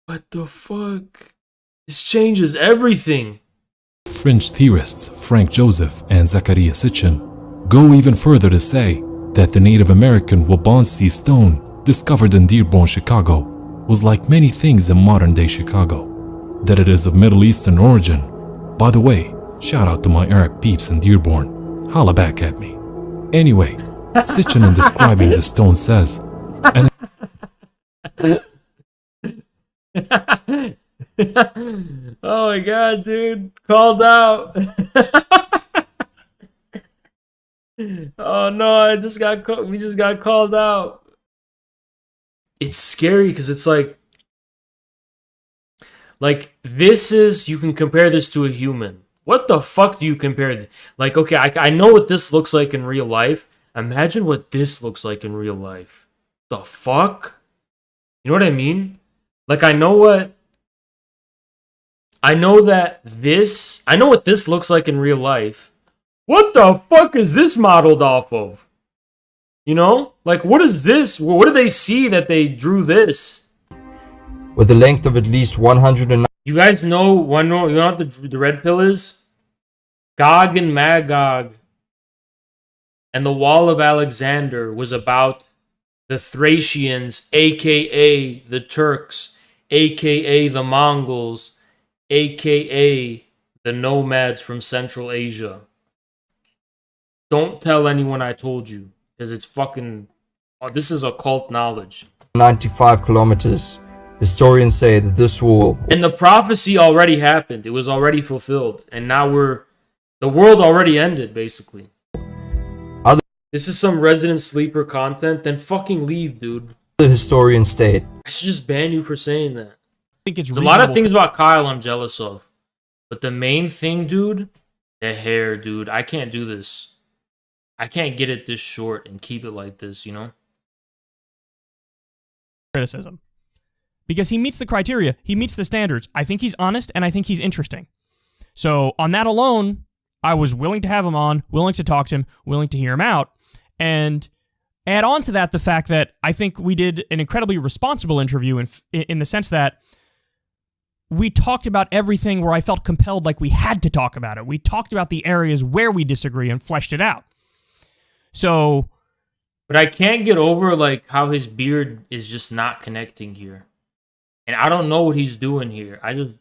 What the fuck? This changes everything. Fringe theorists Frank Joseph and Zachariah Sitchin go even further to say that the Native American Waubonsee stone discovered in Dearborn, Chicago, was like many things in modern-day Chicago, that it is of Middle Eastern origin. By the way, shout out to my Arab peeps in Dearborn. Holla back at me. Anyway, Sitchin in describing the stone says, Oh my god, dude. Called out. Oh no, we just got called out. It's scary because it's like this is, you can compare this to a human. What the fuck do you compare? Like, okay, I know what this looks like in real life. Imagine what this looks like in real life. The fuck? You know what I mean? Like, I know what this looks like in real life. What the fuck is this modeled off of? You know? Like, what is this? What did they see that they drew this? With a length of at least 109. You guys know you know what the red pill is? Gog and Magog and the Wall of Alexander was about the Thracians, aka the Turks, aka the Mongols, aka the nomads from Central Asia. Don't tell anyone I told you, because it's fucking... this is occult knowledge. 95 kilometers. Historians say that this wall... And the prophecy already happened. It was already fulfilled. And now the world already ended, basically. This is some Resident Sleeper content, then fucking leave, dude. The historians state. I should just ban you for saying that. I think it's There's a lot of things about Kyle I'm jealous of. But the main thing, dude, the hair, dude. I can't do this. I can't get it this short and keep it like this, you know? Criticism. Because he meets the criteria, he meets the standards. I think he's honest, and I think he's interesting. So on that alone, I was willing to have him on, willing to talk to him, willing to hear him out. And add on to that the fact that I think we did an incredibly responsible interview in the sense that we talked about everything where I felt compelled like we had to talk about it. We talked about the areas where we disagree and fleshed it out. So... But I can't get over like how his beard is just not connecting here. And I don't know what he's doing here. I just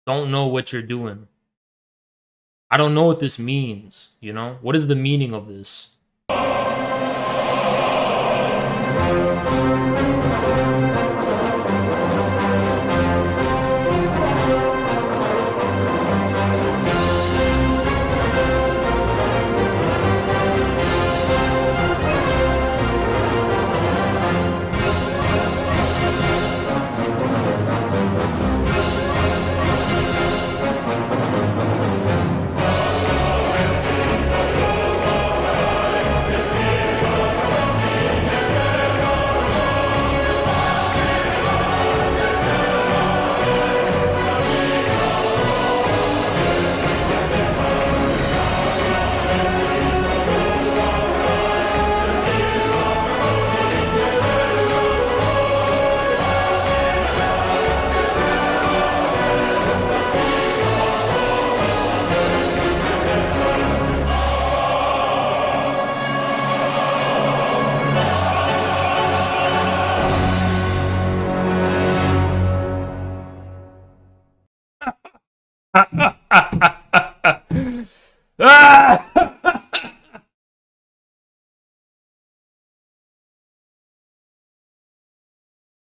don't know what you're doing. I don't know what this means, you know? What is the meaning of this?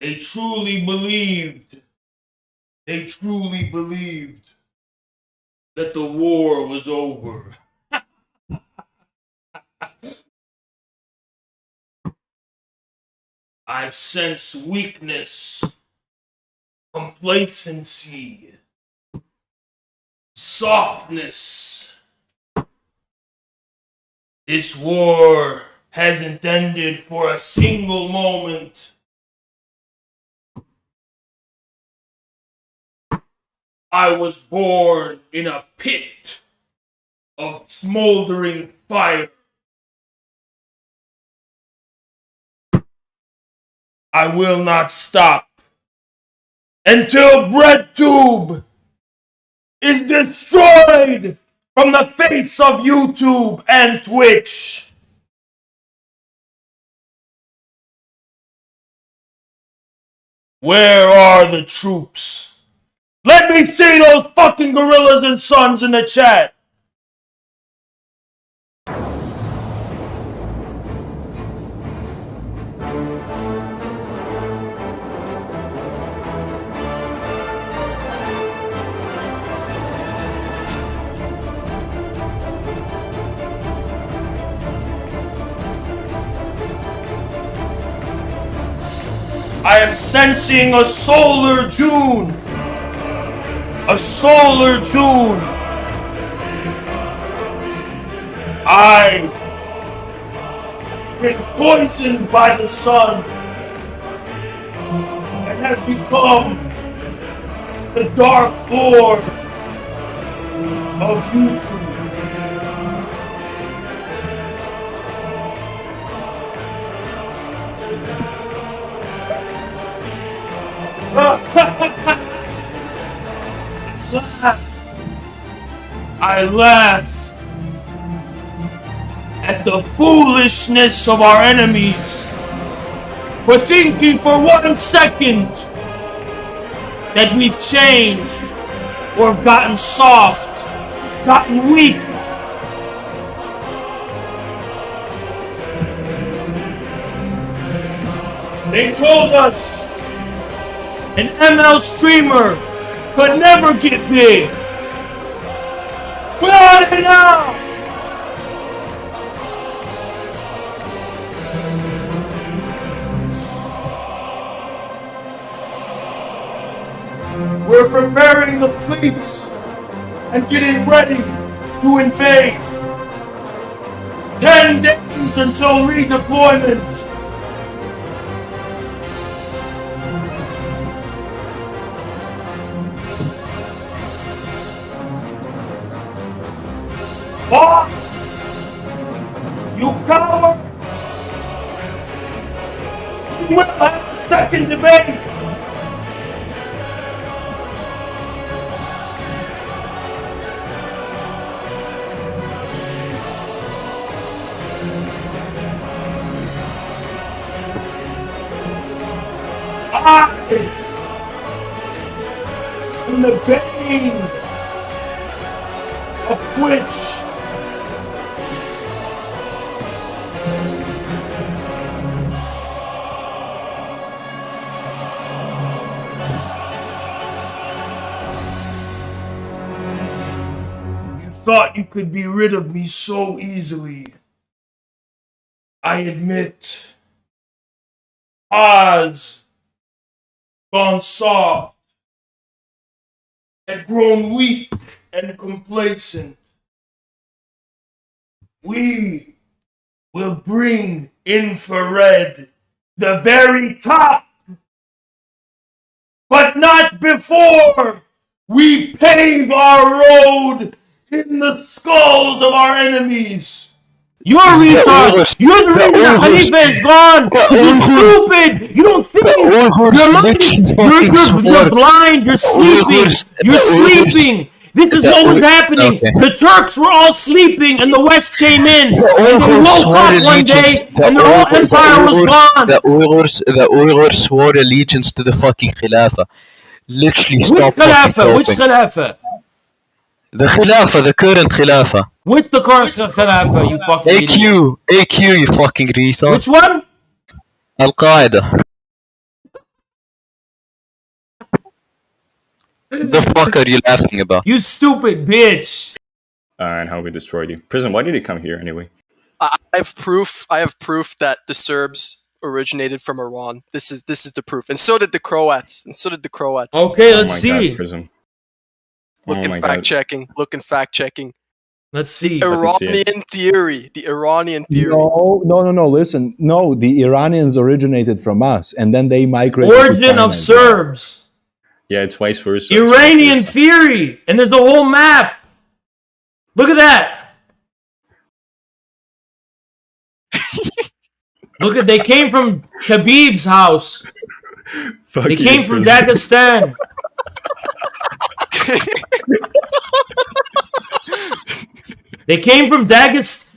They truly believed that the war was over. I've sensed weakness, complacency, softness. This war hasn't ended for a single moment. I was born in a pit of smoldering fire. I will not stop until BreadTube is destroyed from the face of YouTube and Twitch. Where are the troops? Let me see those fucking gorillas and sons in the chat. I am sensing a solar June. A solar June. I been poisoned by the sun and have become the dark lord of YouTube. I laugh at the foolishness of our enemies for thinking for 1 second that we've changed or have gotten soft, gotten weak. They told us an ML streamer could never get big. Where are they now? We're preparing the fleets and getting ready to invade. 10 days until redeployment. Boss! You coward! We will have a second debate! In the bane of Twitch. You thought you could be rid of me so easily. I admit. Oz gone soft, had grown weak and complacent. We will bring infrared the very top, but not before we pave our road in the skulls of our enemies. You're a retard! You're the reason that Khalifa is gone! You're stupid! You don't think! You're blind! You're sleeping! You're sleeping! This is what was happening! The Turks were all sleeping and the West came in! And they woke up one day and the whole empire was gone! The Uyghurs swore allegiance to the fucking Khilafah. Literally stop fucking talking. Which Khilafah? The Khilafah, the current Khilafah. What's the current Khilafah, you fucking idiot? AQ, you fucking retard. Which one? Al-Qaeda. The fuck are you laughing about? You stupid bitch! And how we destroyed you. Prison, why did you come here anyway? I have proof that the Serbs originated from Iran. This is the proof. And so did the Croats. Okay, let's see. God, Prison. Looking fact checking. Looking fact checking. Let's see. Iranian theory. The Iranian theory. No. Listen, no. The Iranians originated from us, and then they migrated. Origin of Serbs. Yeah, it's vice versa. Iranian theory, and there's the whole map. Look at that. Look at, they came from Khabib's house. They came from Dagestan. They came from Dagestan.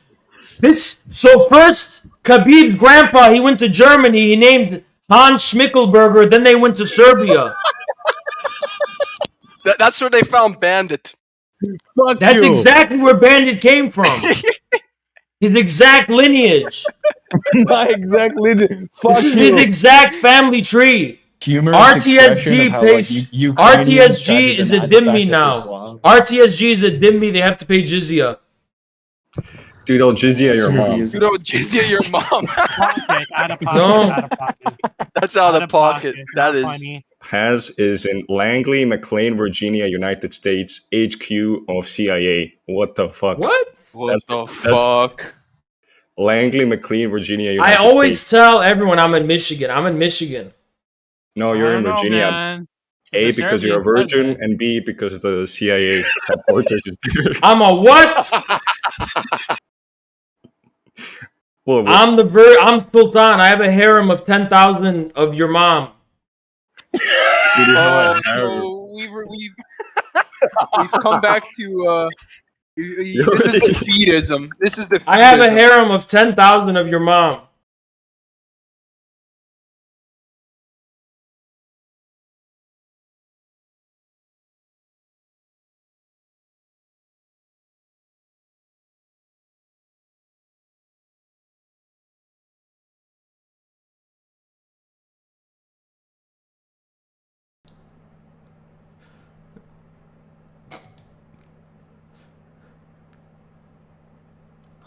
So first, Khabib's grandpa, he went to Germany. He named Hans Schmickelberger. Then they went to Serbia. That's where they found Bandit. That's exactly where Bandit came from. His exact lineage. My exact lineage. This is his exact family tree. RTSG RTSG is a dhimmi now. RTSG is a dhimmi. They have to pay jizya. Dude, I'll jizya your mom. Dude, I'll jizya your mom. Out of pocket. No. Out of pocket. That's out of pocket. That is. Funny. Has is in Langley, McLean, Virginia, United States, HQ of CIA. What the fuck? What? What the fuck? Langley, McLean, Virginia, United I States. always tell everyone I'm in Michigan. I'm in Michigan. No, you're in Virginia. Man. A, because you're a virgin, and B, because the CIA headquarters is there. I'm a what? Well, I'm Sultan. I have a harem of 10,000 of your mom. So we've come back to this is defeatism. This is defeatism. I have a harem of 10,000 of your mom.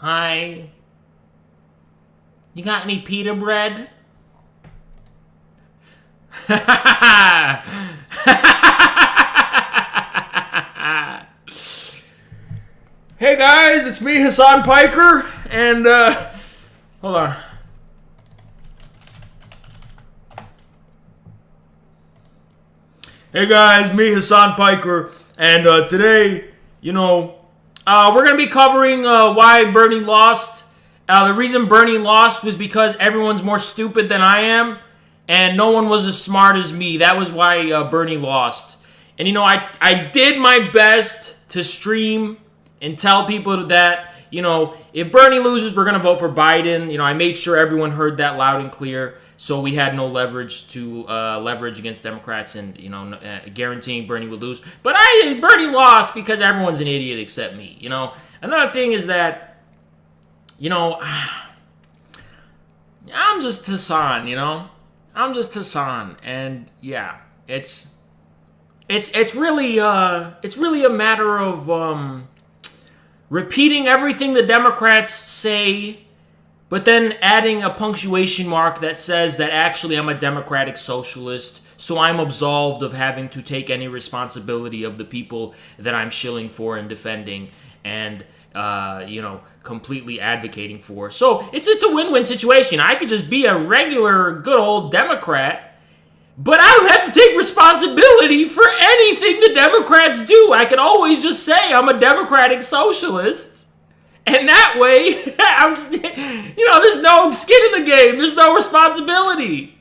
Hi. You got any pita bread? Hey guys, it's me, Hassan Piker, and hold on. Hey guys, me, Hassan Piker, and today, we're going to be covering why Bernie lost. The reason Bernie lost was because everyone's more stupid than I am, and no one was as smart as me. That was why Bernie lost. And, I did my best to stream and tell people that, if Bernie loses, we're going to vote for Biden. I made sure everyone heard that loud and clear, so we had no leverage to leverage against Democrats and, guaranteeing Bernie would lose. But Bernie lost because everyone's an idiot except me, Another thing is that, I'm just Hassan, I'm just Hassan, and yeah, it's really a matter of repeating everything the Democrats say, but then adding a punctuation mark that says that actually I'm a democratic socialist, so I'm absolved of having to take any responsibility of the people that I'm shilling for and defending and, completely advocating for. So it's a win-win situation. I could just be a regular good old Democrat, but I don't have to take responsibility for anything the Democrats do. I can always just say I'm a democratic socialist. And that way, I'm just, there's no skin in the game. There's no responsibility.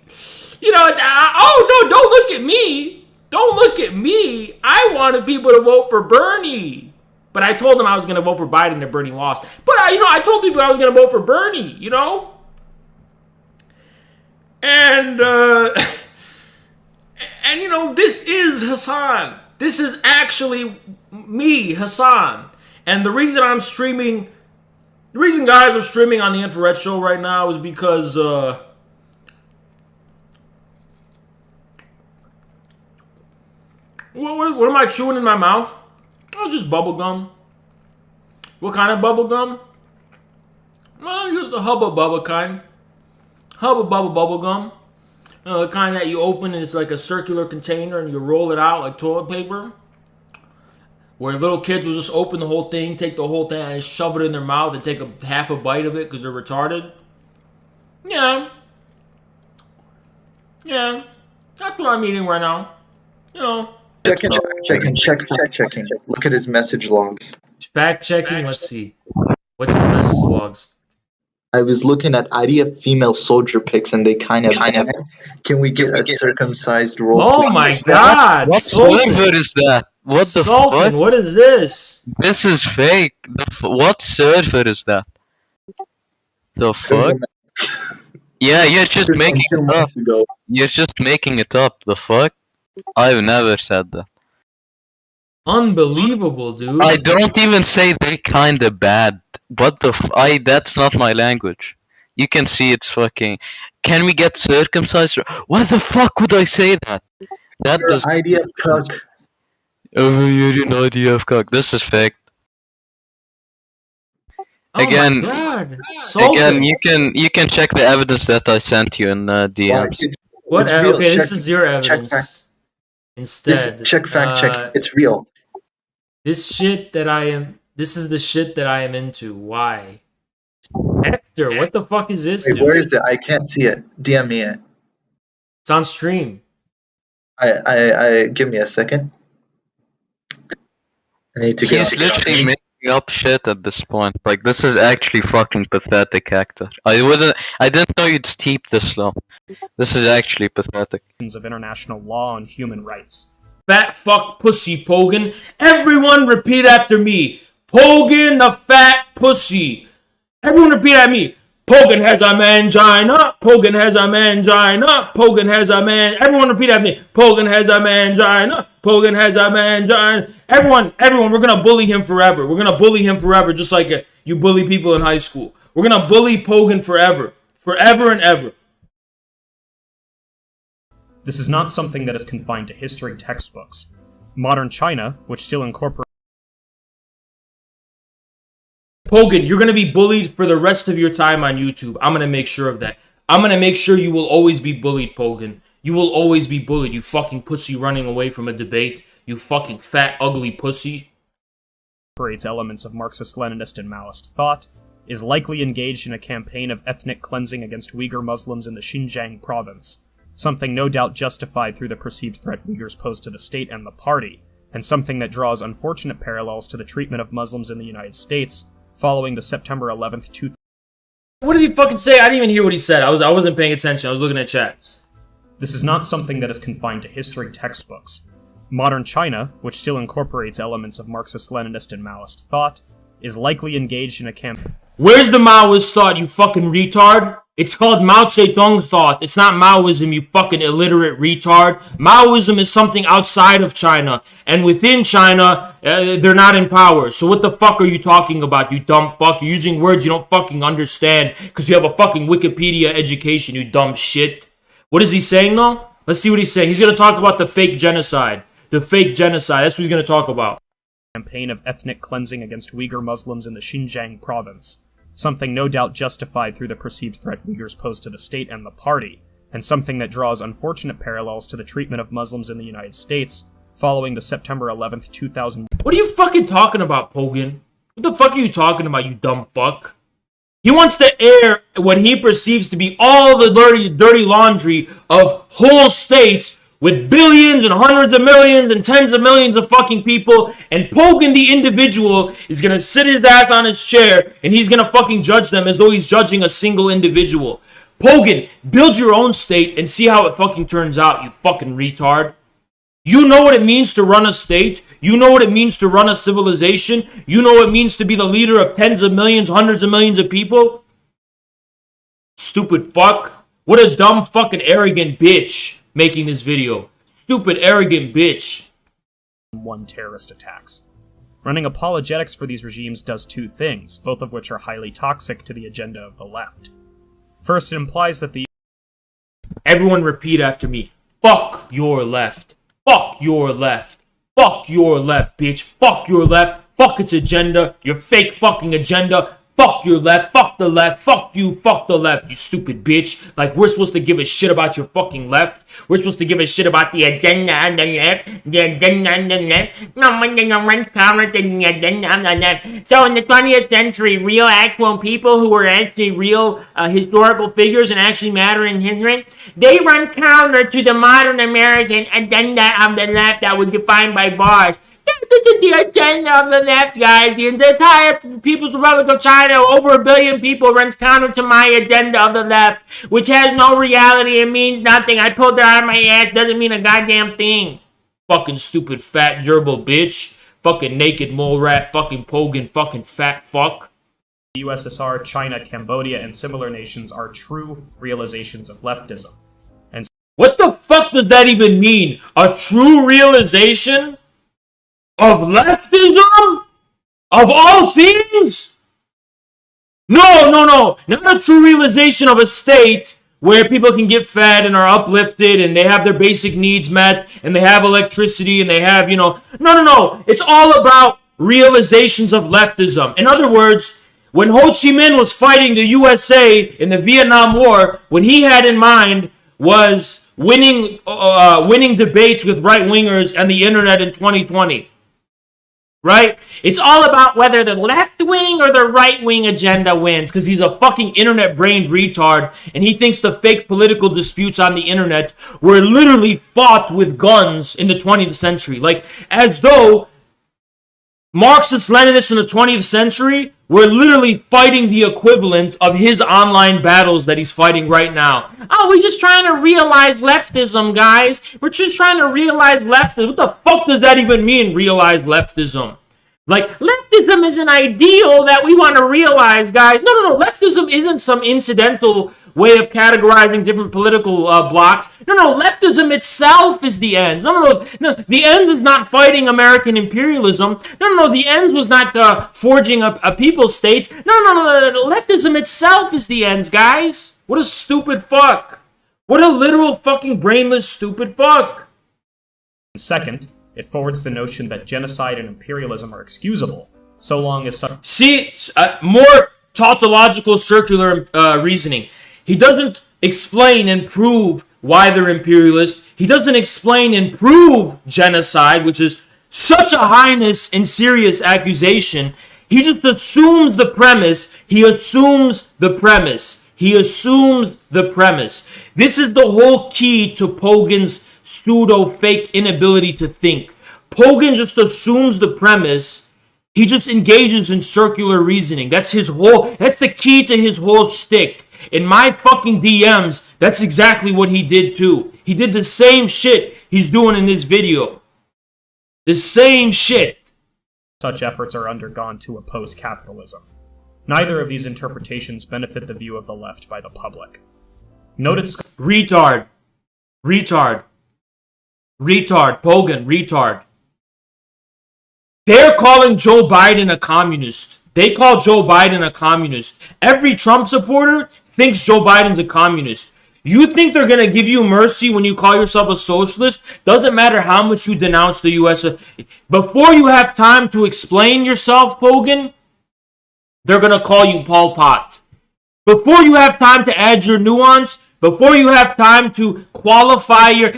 Oh, no, don't look at me. Don't look at me. I wanted people to vote for Bernie. But I told them I was going to vote for Biden and Bernie lost. But, I told people I was going to vote for Bernie, And, this is Hassan. This is actually me, Hassan. And the reason I'm streaming on the Infrared Show right now is because, what am I chewing in my mouth? Oh, it's just bubble gum. What kind of bubble gum? Well, the Hubba Bubba kind. Hubba Bubba bubble gum. The kind that you open and it's like a circular container and you roll it out like toilet paper. where little kids will just open the whole thing, take the whole thing, and shove it in their mouth and take half a bite of it because they're retarded? Yeah. Yeah. That's what I'm eating right now. You know. Checking. Look at his message logs. Fact checking. Let's see. What's his message logs? I was looking at IDF female soldier pics, and they kind of. Can we get a circumcised role? Oh please? my God! What server is that? What the fuck? What is this? This is fake. What server is that? The fuck? Yeah, you're just making it up. You're just making it up. The fuck? I've never said that. Unbelievable, dude. I don't even say they kinda bad. What the that's not my language. You can see it's fucking. Can we get circumcised? Why the fuck would I say that? That does. IDF cuck. Oh, you're an IDF cuck. This is fake. Oh Again, my God. again, you can check the evidence that I sent you in DMs. What? It's real. Okay, this Check- is your check evidence. fact. Instead, Check fact check. It's real. This shit that I am. This is the shit that I am into. Why? Hector, what the fuck is this? Wait, dude? where is it? I can't see it. DM me it. It's on stream. I give me a second. I need to get. He's literally making up shit at this point. Like, this is actually fucking pathetic, Hector. I didn't know you'd steep this low. This is actually pathetic. Of international law and human rights. Fat fuck pussy Pogan. Everyone repeat after me. Pogan the fat pussy. Everyone repeat after me. Pogan has a mangina. Pogan has a mangina. Pogan has a man. Everyone repeat after me. Pogan has a mangina. Pogan has a mangina. Everyone, we're gonna bully him forever. We're gonna bully him forever, just like you bully people in high school. We're gonna bully Pogan forever. Forever and ever. This is not something that is confined to history textbooks. Modern China, which still incorporates Pogan, you're gonna be bullied for the rest of your time on YouTube. I'm gonna make sure of that. I'm gonna make sure you will always be bullied, Pogan. You will always be bullied, you fucking pussy running away from a debate. You fucking fat, ugly pussy. Elements of Marxist, Leninist, and Maoist thought, is likely engaged in a campaign of ethnic cleansing against Uyghur Muslims in the Xinjiang province. Something no doubt justified through the perceived threat Uyghurs pose to the state and the party, and something that draws unfortunate parallels to the treatment of Muslims in the United States following the September 11th, What did he fucking say? I didn't even hear what he said. I wasn't paying attention. I was looking at chats. This is not something that is confined to history textbooks. Modern China, which still incorporates elements of Marxist, Leninist, and Maoist thought, is likely engaged in a campaign. Where's the Maoist thought, you fucking retard? It's called Mao Zedong thought. It's not Maoism, you fucking illiterate retard. Maoism is something outside of China. And within China, they're not in power. So what the fuck are you talking about, you dumb fuck? You're using words you don't fucking understand because you have a fucking Wikipedia education, you dumb shit. What is he saying, though? Let's see what he's saying. He's going to talk about the fake genocide. The fake genocide. That's what he's going to talk about. Campaign of ethnic cleansing against Uyghur Muslims in the Xinjiang province. Something no doubt justified through the perceived threat Uyghurs pose to the state and the party, and something that draws unfortunate parallels to the treatment of Muslims in the United States following the September 11th, 2000. What are you fucking talking about, Pogan? What the fuck are you talking about, you dumb fuck? He wants to air what he perceives to be all the dirty laundry of whole states with billions and hundreds of millions and tens of millions of fucking people, and Pogan the individual is gonna sit his ass on his chair and he's gonna fucking judge them as though he's judging a single individual. Pogan, build your own state and see how it fucking turns out, you fucking retard. You know what it means to run a state. You know what it means to run a civilization. You know what it means to be the leader of tens of millions, hundreds of millions of people. Stupid fuck. What a dumb fucking arrogant bitch making this video. Stupid arrogant bitch. One terrorist attacks. Running apologetics for these regimes does two things, both of which are highly toxic to the agenda of the left. First, it implies that the... Everyone repeat after me. Fuck your left. Fuck your left. Fuck your left, bitch. Fuck your left. Fuck its agenda. Your fake fucking agenda. Fuck your left, fuck the left, fuck you, fuck the left, you stupid bitch. Like, we're supposed to give a shit about your fucking left. We're supposed to give a shit about the agenda on the left. The agenda on the left. No one gonna run counter to the agenda on the left. So in the 20th century, real actual people who were actually real historical figures and actually matter in history, they run counter to the modern American agenda of the left that was defined by Vaush. This is the agenda of the left, guys. The entire People's Republic of China, over 1 billion people, runs counter to my agenda of the left, which has no reality. It means nothing. I pulled it out of my ass. Doesn't mean a goddamn thing. Fucking stupid fat gerbil bitch. Fucking naked mole rat. Fucking Pogan. Fucking fat fuck. The USSR, China, Cambodia, and similar nations are true realizations of leftism. And what the fuck does that even mean? A true realization of leftism? Of all things? No. Not a true realization of a state where people can get fed and are uplifted and they have their basic needs met and they have electricity and they have, No. It's all about realizations of leftism. In other words, when Ho Chi Minh was fighting the USA in the Vietnam War, what he had in mind was winning debates with right-wingers and the internet in 2020. Right? It's all about whether the left wing or the right wing agenda wins, because he's a fucking internet-brained retard, and he thinks the fake political disputes on the internet were literally fought with guns in the 20th century. Like, as though Marxist-Leninists in the 20th century were literally fighting the equivalent of his online battles that he's fighting right now. Oh, we're just trying to realize leftism, guys. We're just trying to realize leftism. What the fuck does that even mean, realize leftism? Like, leftism is an ideal that we want to realize, guys. No. Leftism isn't some incidental way of categorizing different political blocks. No. Leftism itself is the ends. No. The ends is not fighting American imperialism. No. The ends was not forging a people state. No. Leftism itself is the ends, guys. What a stupid fuck. What a literal fucking brainless stupid fuck. Second, it forwards the notion that genocide and imperialism are excusable, so long as some... See, more tautological circular reasoning. He doesn't explain and prove why they're imperialist. He doesn't explain and prove genocide, which is such a heinous and serious accusation. He just assumes the premise. He assumes the premise. He assumes the premise. This is the whole key to Pogan's pseudo-fake inability to think. Pogan just assumes the premise. He just engages in circular reasoning. That's the key to his whole shtick. In my fucking DMs, that's exactly what he did too. He did the same shit he's doing in this video. The same shit. Such efforts are undergone to oppose capitalism. Neither of these interpretations benefit the view of the left by the public. Noted retard. Pogan, retard. They're calling Joe Biden a communist. They call Joe Biden a communist. Every Trump supporter thinks Joe Biden's a communist. You think they're going to give you mercy when you call yourself a socialist? Doesn't matter how much you denounce the U.S. Before you have time to explain yourself, Pogan, they're going to call you Pol Pot. Before you have time to add your nuance, before you have time to qualify your...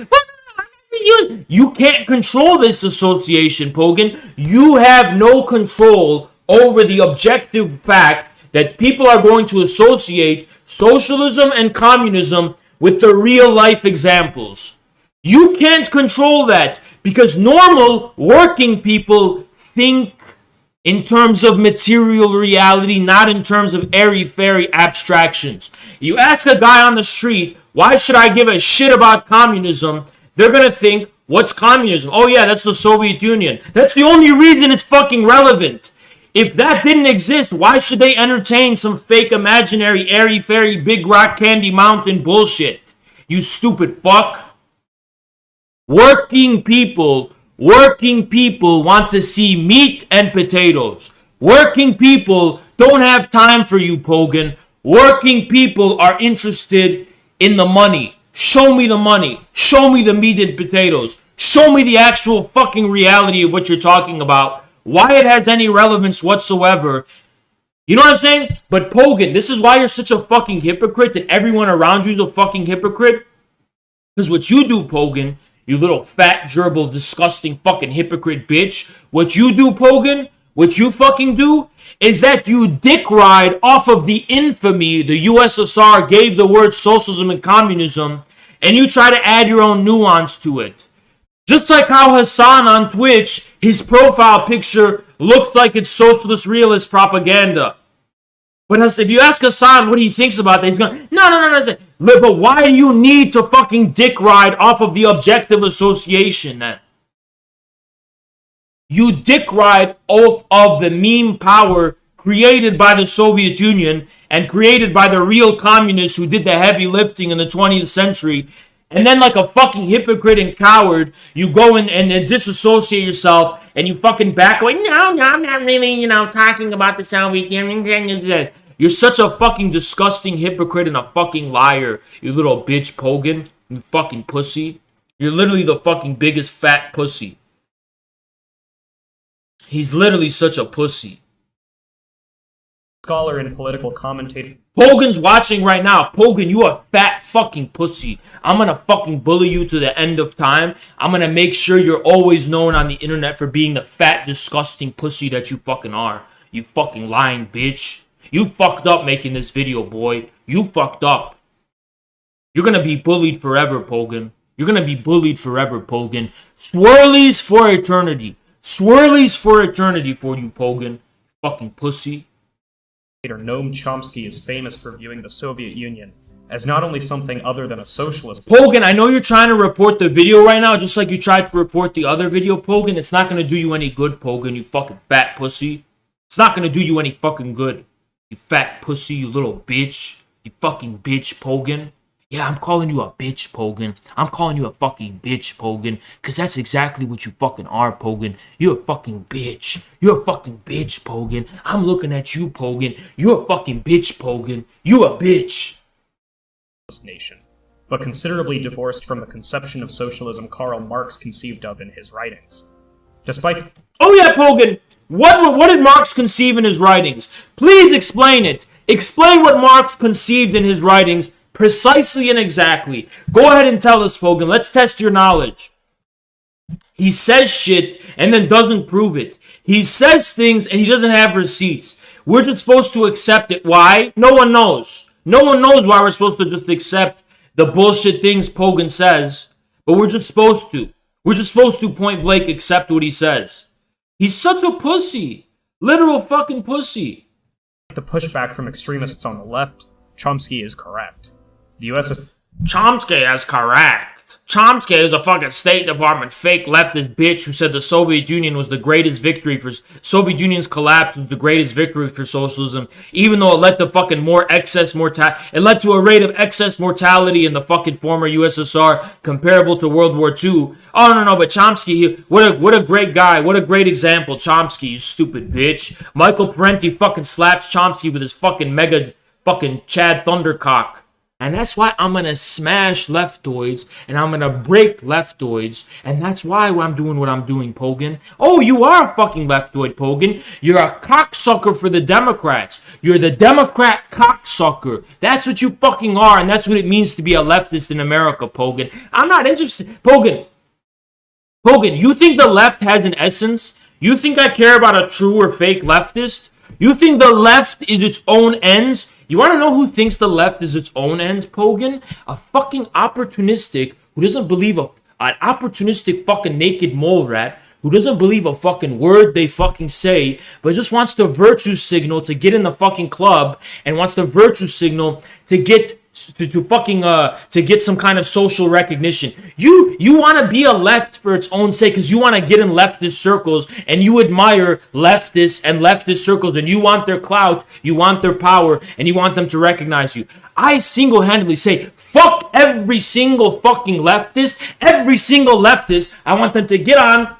You can't control this association, Pogan. You have no control over the objective fact that people are going to associate socialism and communism with the real life examples. You can't control that because normal working people think in terms of material reality, not in terms of airy-fairy abstractions. You ask a guy on the street, why should I give a shit about communism? They're going to think, what's communism? Oh yeah, that's the Soviet Union. That's the only reason it's fucking relevant. If that didn't exist, why should they entertain some fake imaginary airy-fairy big rock candy mountain bullshit? You stupid fuck. Working people want to see meat and potatoes. Working people don't have time for you, Pogan. Working people are interested in the money. Show me the money. Show me the meat and potatoes. Show me the actual fucking reality of what you're talking about. Why it has any relevance whatsoever. You know what I'm saying? But Pogan, this is why you're such a fucking hypocrite and everyone around you is a fucking hypocrite. Because what you do, Pogan, you little fat, gerbil, disgusting fucking hypocrite bitch. What you do, Pogan, what you fucking do is that you dick ride off of the infamy the USSR gave the word socialism and communism, and you try to add your own nuance to it. Just like how Hassan on Twitch, his profile picture looks like it's socialist realist propaganda. But if you ask Hassan what he thinks about that, he's going, no. But why do you need to fucking dick ride off of the objective association then? You dick ride off of the meme power created by the Soviet Union and created by the real communists who did the heavy lifting in the 20th century. And then like a fucking hypocrite and coward, you go in and disassociate yourself and you fucking back away. No, I'm not really, talking about the Soviet Union. You're such a fucking disgusting hypocrite and a fucking liar, you little bitch Pogan, you fucking pussy. You're literally the fucking biggest fat pussy. He's literally such a pussy. Scholar and political commentator. Pogan's watching right now. Pogan, you a fat fucking pussy. I'm gonna fucking bully you to the end of time. I'm gonna make sure you're always known on the internet for being the fat, disgusting pussy that you fucking are. You fucking lying bitch. You fucked up making this video, boy. You fucked up. You're gonna be bullied forever, Pogan. You're gonna be bullied forever, Pogan. Swirlies for eternity. Swirlies for eternity for you, Pogan. Fucking pussy. Noam Chomsky is famous for viewing the Soviet Union as not only something other than a socialist... Pogan, I know you're trying to report the video right now, just like you tried to report the other video, Pogan. It's not gonna do you any good, Pogan, you fucking fat pussy. It's not gonna do you any fucking good. You fat pussy, you little bitch. You fucking bitch, Pogan. Yeah, I'm calling you a bitch, Pogan. I'm calling you a fucking bitch, Pogan. Because that's exactly what you fucking are, Pogan. You're a fucking bitch. You're a fucking bitch, Pogan. I'm looking at you, Pogan. You're a fucking bitch, Pogan. You a bitch. Nation, but considerably divorced from the conception of socialism Karl Marx conceived of in his writings. Despite... Oh yeah, Pogan. What did Marx conceive in his writings? Please explain it. Explain what Marx conceived in his writings precisely and exactly. Go ahead and tell us, Pogan. Let's test your knowledge. He says shit and then doesn't prove it. He says things and he doesn't have receipts. We're just supposed to accept it. Why? No one knows. No one knows why we're supposed to just accept the bullshit things Pogan says. But we're just supposed to. We're just supposed to point blank accept what he says. He's such a pussy. Literal fucking pussy. The pushback from extremists on the left, Chomsky is correct. The U.S. is... Chomsky is correct. Chomsky is a fucking State Department fake leftist bitch who said the Soviet Union was the greatest victory for... Soviet Union's collapse was the greatest victory for socialism, even though it led to fucking more excess mortality. It led to a rate of excess mortality in the fucking former USSR comparable to World War II. Oh, no, but Chomsky, what a great guy. What a great example, Chomsky, you stupid bitch. Michael Parenti fucking slaps Chomsky with his fucking mega fucking Chad Thundercock. And that's why I'm going to smash leftoids, and I'm going to break leftoids, and that's why I'm doing what I'm doing, Pogan. Oh, you are a fucking leftoid, Pogan. You're a cocksucker for the Democrats. You're the Democrat cocksucker. That's what you fucking are, and that's what it means to be a leftist in America, Pogan. I'm not interested. Pogan, you think the left has an essence? You think I care about a true or fake leftist? You think the left is its own ends? You want to know who thinks the left is its own ends, Pogan? A fucking opportunistic who doesn't believe an opportunistic fucking naked mole rat who doesn't believe a fucking word they fucking say, but just wants the virtue signal to get in the fucking club and wants the virtue signal to get to get some kind of social recognition. You want to be a left for its own sake because you want to get in leftist circles and you admire leftists and leftist circles and you want their clout, you want their power, and you want them to recognize you. I single-handedly say, fuck every single fucking leftist. Every single leftist, I want them to get on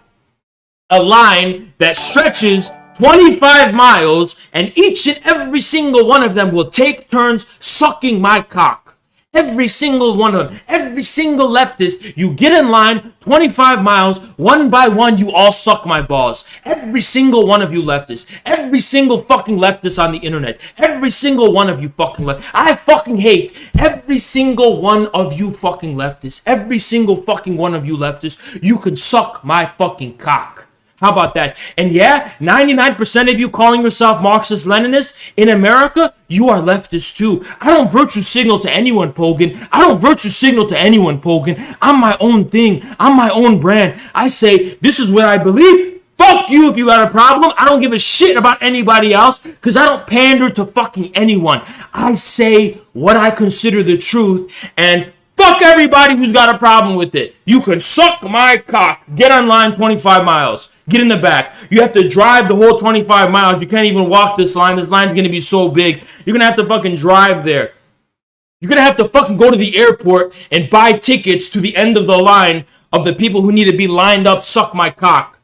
a line that stretches 25 miles, and each and every single one of them will take turns sucking my cock. Every single one of them. Every single leftist. You get in line, 25 miles, one by one, you all suck my balls. Every single one of you leftists. Every single fucking leftist on the internet. Every single one of you fucking leftists. I fucking hate every single one of you fucking leftists. Every single fucking one of you leftists. You can suck my fucking cock. How about that? And yeah, 99% of you calling yourself Marxist-Leninists in America, you are leftists too. I don't virtue signal to anyone, Pogan. I don't virtue signal to anyone, Pogan. I'm my own thing. I'm my own brand. I say, this is what I believe. Fuck you if you got a problem. I don't give a shit about anybody else because I don't pander to fucking anyone. I say what I consider the truth and fuck everybody who's got a problem with it. You can suck my cock. Get online 25 miles. Get in the back. You have to drive the whole 25 miles. You can't even walk this line. This line's going to be so big. You're going to have to fucking drive there. You're going to have to fucking go to the airport and buy tickets to the end of the line of the people who need to be lined up. Suck my cock.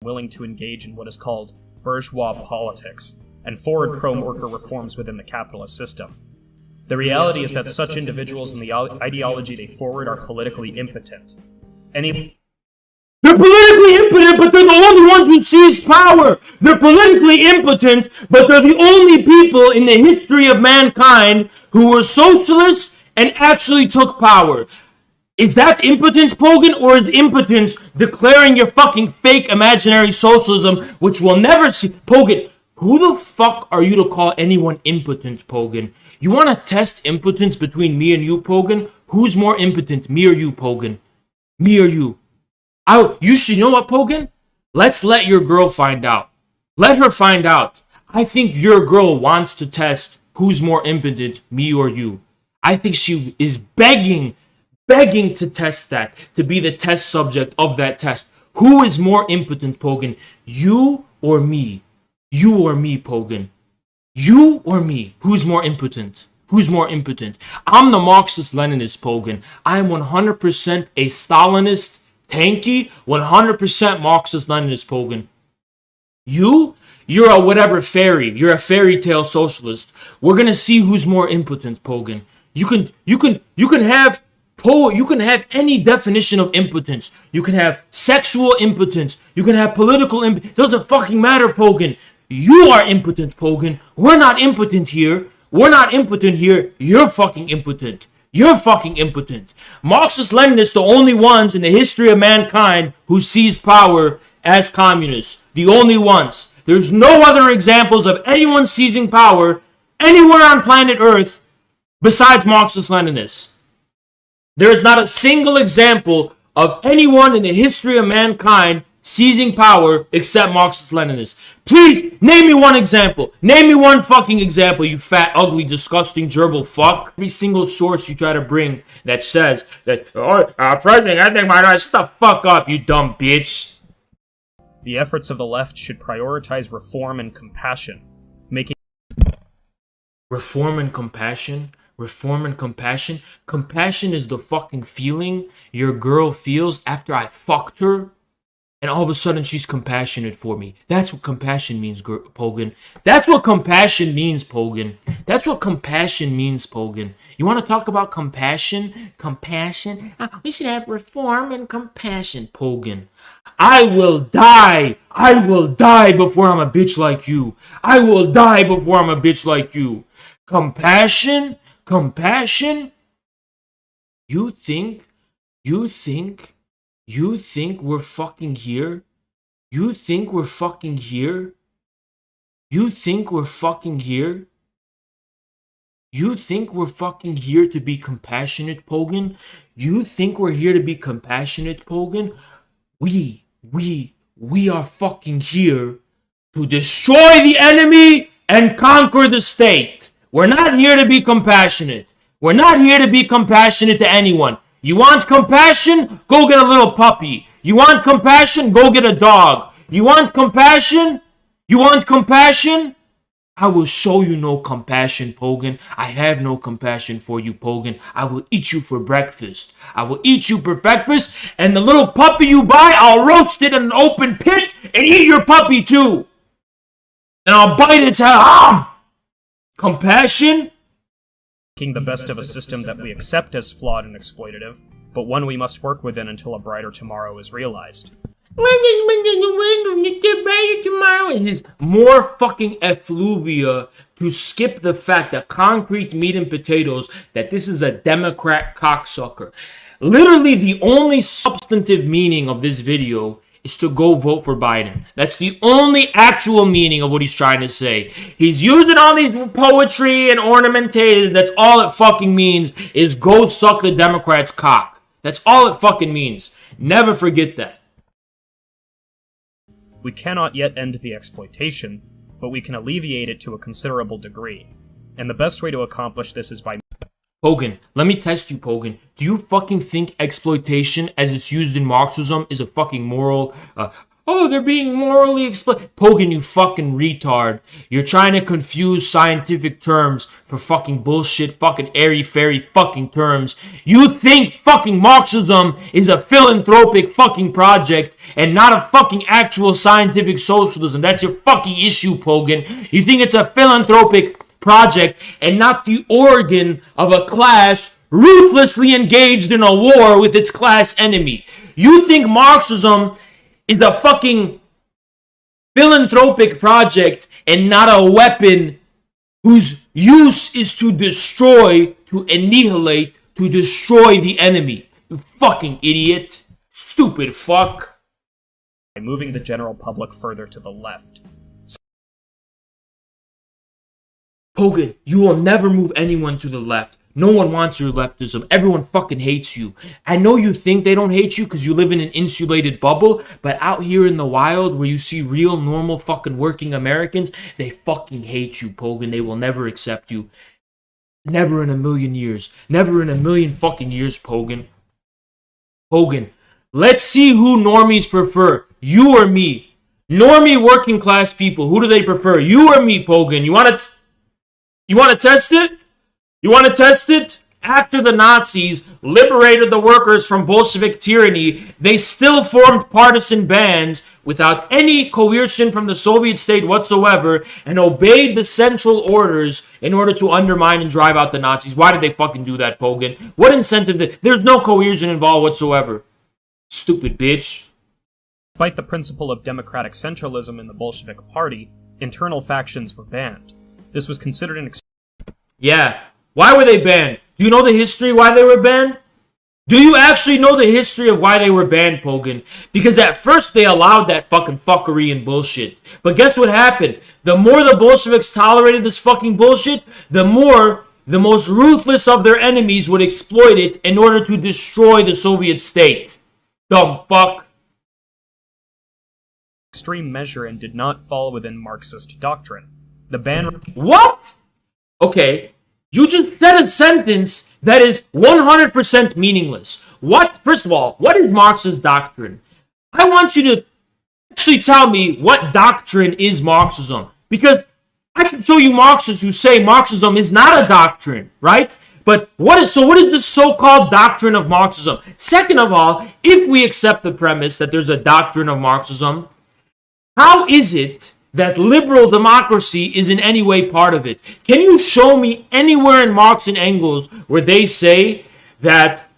Willing to engage in what is called bourgeois politics and forward pro-worker reforms within the capitalist system. The reality is that such individuals and the ideology they forward are politically impotent. They're politically impotent, but they're the only ones who seize power. They're politically impotent, but they're the only people in the history of mankind who were socialists and actually took power. Is that impotence, Pogan, or is impotence declaring your fucking fake imaginary socialism, which will never see? Pogan, who the fuck are you to call anyone impotent, Pogan? You want to test impotence between me and you, Pogan? Who's more impotent, me or you, Pogan? Me or you? You should know what, Pogan? Let's let your girl find out. Let her find out. I think your girl wants to test who's more impotent, me or you. I think she is begging to test that, to be the test subject of that test. Who is more impotent, Pogan? You or me? You or me, Pogan? You or me? Who's more impotent? Who's more impotent? I'm the Marxist-Leninist, Pogan. I am 100% a Stalinist, tanky, 100% Marxist-Leninist, Pogan. You're a whatever fairy. You're a fairy tale socialist. We're gonna see who's more impotent, Pogan. You can have any definition of impotence. You can have sexual impotence. You can have political impotence. Doesn't fucking matter, Pogan. You are impotent, Pogan. We're not impotent here. We're not impotent here. You're fucking impotent. You're fucking impotent. Marxist-Leninists, the only ones in the history of mankind who seized power as communists. The only ones. There's no other examples of anyone seizing power anywhere on planet Earth besides Marxist-Leninists. There is not a single example of anyone in the history of mankind seizing power except Marxist-Leninists. Please, name me one example. Name me one fucking example, you fat, ugly, disgusting, gerbil fuck. Every single source you try to bring that says that, President, I think my shut the fuck up, you dumb bitch. The efforts of the left should prioritize reform and compassion, making... Reform and compassion? Reform and compassion? Compassion is the fucking feeling your girl feels after I fucked her, and all of a sudden she's compassionate for me. That's what compassion means, Pogan. That's what compassion means, Pogan. That's what compassion means, Pogan. You want to talk about compassion? Compassion? We should have reform and compassion, Pogan. I will die. I will die before I'm a bitch like you. I will die before I'm a bitch like you. Compassion? Compassion? You think we're fucking here? You think we're fucking here? You think we're fucking here? You think we're fucking here to be compassionate, Pogan? You think we're here to be compassionate, Pogan? We are fucking here to destroy the enemy and conquer the state. We're not here to be compassionate. We're not here to be compassionate to anyone. You want compassion? Go get a little puppy. You want compassion? Go get a dog. You want compassion? You want compassion? I will show you no compassion, Pogan. I have no compassion for you, Pogan. I will eat you for breakfast. I will eat you for breakfast, and the little puppy you buy, I'll roast it in an open pit and eat your puppy too. And I'll bite its head. Compassion? making the best of a system that we accept as flawed and exploitative, but one we must work within until a brighter tomorrow is realized. It is more fucking effluvia to skip the fact that concrete meat and potatoes that this is a Democrat cocksucker. Literally the only substantive meaning of this video is to go vote for Biden. That's the only actual meaning of what he's trying to say. He's using all these poetry and ornamentated. That's all it fucking means is go suck the Democrats' cock. That's all it fucking means. Never forget that. We cannot yet end the exploitation, but we can alleviate it to a considerable degree. And the best way to accomplish this is by... Pogan, let me test you, Pogan. Do you fucking think exploitation as it's used in Marxism is a fucking moral... they're being morally exploited. Pogan, you fucking retard. You're trying to confuse scientific terms for fucking bullshit, fucking airy-fairy fucking terms. You think fucking Marxism is a philanthropic fucking project and not a fucking actual scientific socialism. That's your fucking issue, Pogan. You think it's a philanthropic project and not the organ of a class ruthlessly engaged in a war with its class enemy. You think Marxism is a fucking philanthropic project and not a weapon whose use is to destroy, to annihilate, to destroy the enemy. You fucking idiot. Stupid fuck. By moving the general public further to the left. Pogan, you will never move anyone to the left. No one wants your leftism. Everyone fucking hates you. I know you think they don't hate you because you live in an insulated bubble, but out here in the wild where you see real, normal, fucking working Americans, they fucking hate you, Pogan. They will never accept you. Never in a million years. Never in a million fucking years, Pogan. Pogan, let's see who normies prefer. You or me? Normie working class people, who do they prefer? You or me, Pogan? You want to test it? You want to test it? After the Nazis liberated the workers from Bolshevik tyranny, they still formed partisan bands without any coercion from the Soviet state whatsoever and obeyed the central orders in order to undermine and drive out the Nazis. Why did they fucking do that, Pogan? What incentive? There's no coercion involved whatsoever. Stupid bitch. Despite the principle of democratic centralism in the Bolshevik party, internal factions were banned. This was considered an... Yeah. Why were they banned? Do you know the history why they were banned? Do you actually know the history of why they were banned, Pogan? Because at first they allowed that fucking fuckery and bullshit. But guess what happened? The more the Bolsheviks tolerated this fucking bullshit, the more the most ruthless of their enemies would exploit it in order to destroy the Soviet state. Dumb fuck. Extreme measure and did not fall within Marxist doctrine. The ban... What? Okay. You just said a sentence that is 100% meaningless. What? First of all, what is Marxist doctrine? I want you to actually tell me what doctrine is Marxism. Because I can show you Marxists who say Marxism is not a doctrine, right? But what is this so-called doctrine of Marxism? Second of all, if we accept the premise that there's a doctrine of Marxism, how is it that liberal democracy is in any way part of it? Can you show me anywhere in Marx and Engels where they say that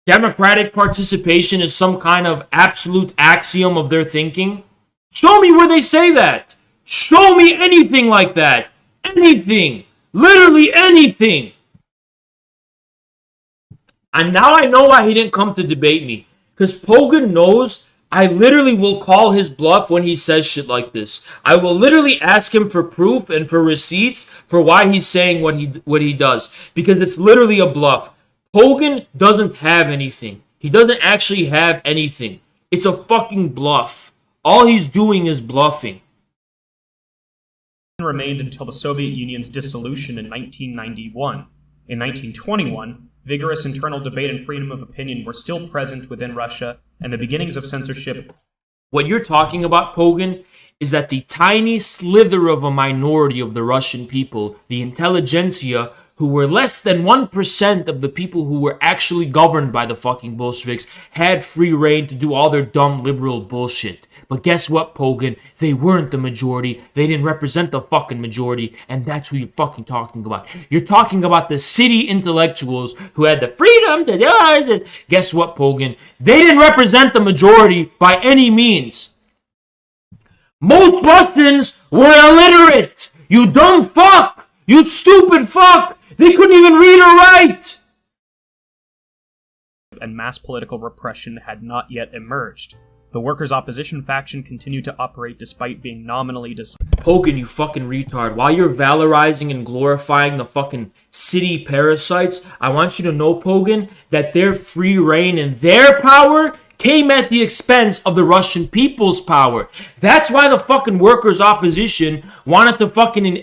democratic participation is some kind of absolute axiom of their thinking? Show me where they say that. Show me anything like that. Anything. Literally anything. And now I know why he didn't come to debate me. Because Pogan knows I literally will call his bluff when he says shit like this. I will literally ask him for proof and for receipts for why he's saying what he does. Because it's literally a bluff. Pogan doesn't have anything. He doesn't actually have anything. It's a fucking bluff. All he's doing is bluffing. Remained until the Soviet Union's dissolution in 1991. In 1921, vigorous internal debate and freedom of opinion were still present within Russia, and the beginnings of censorship. What you're talking about, Pogan, is that the tiny slither of a minority of the Russian people, the intelligentsia, who were less than 1% of the people who were actually governed by the fucking Bolsheviks, had free reign to do all their dumb liberal bullshit. But guess what, Pogan? They weren't the majority. They didn't represent the fucking majority. And that's who you're fucking talking about. You're talking about the city intellectuals who had the freedom to... Guess what, Pogan? They didn't represent the majority by any means. Most Russians were illiterate. You dumb fuck. You stupid fuck. They couldn't even read or write. And mass political repression had not yet emerged. The workers' opposition faction continued to operate despite being nominally Pogan, you fucking retard. While you're valorizing and glorifying the fucking city parasites, I want you to know, Pogan, that their free reign and their power came at the expense of the Russian people's power. That's why the fucking workers' opposition wanted to fucking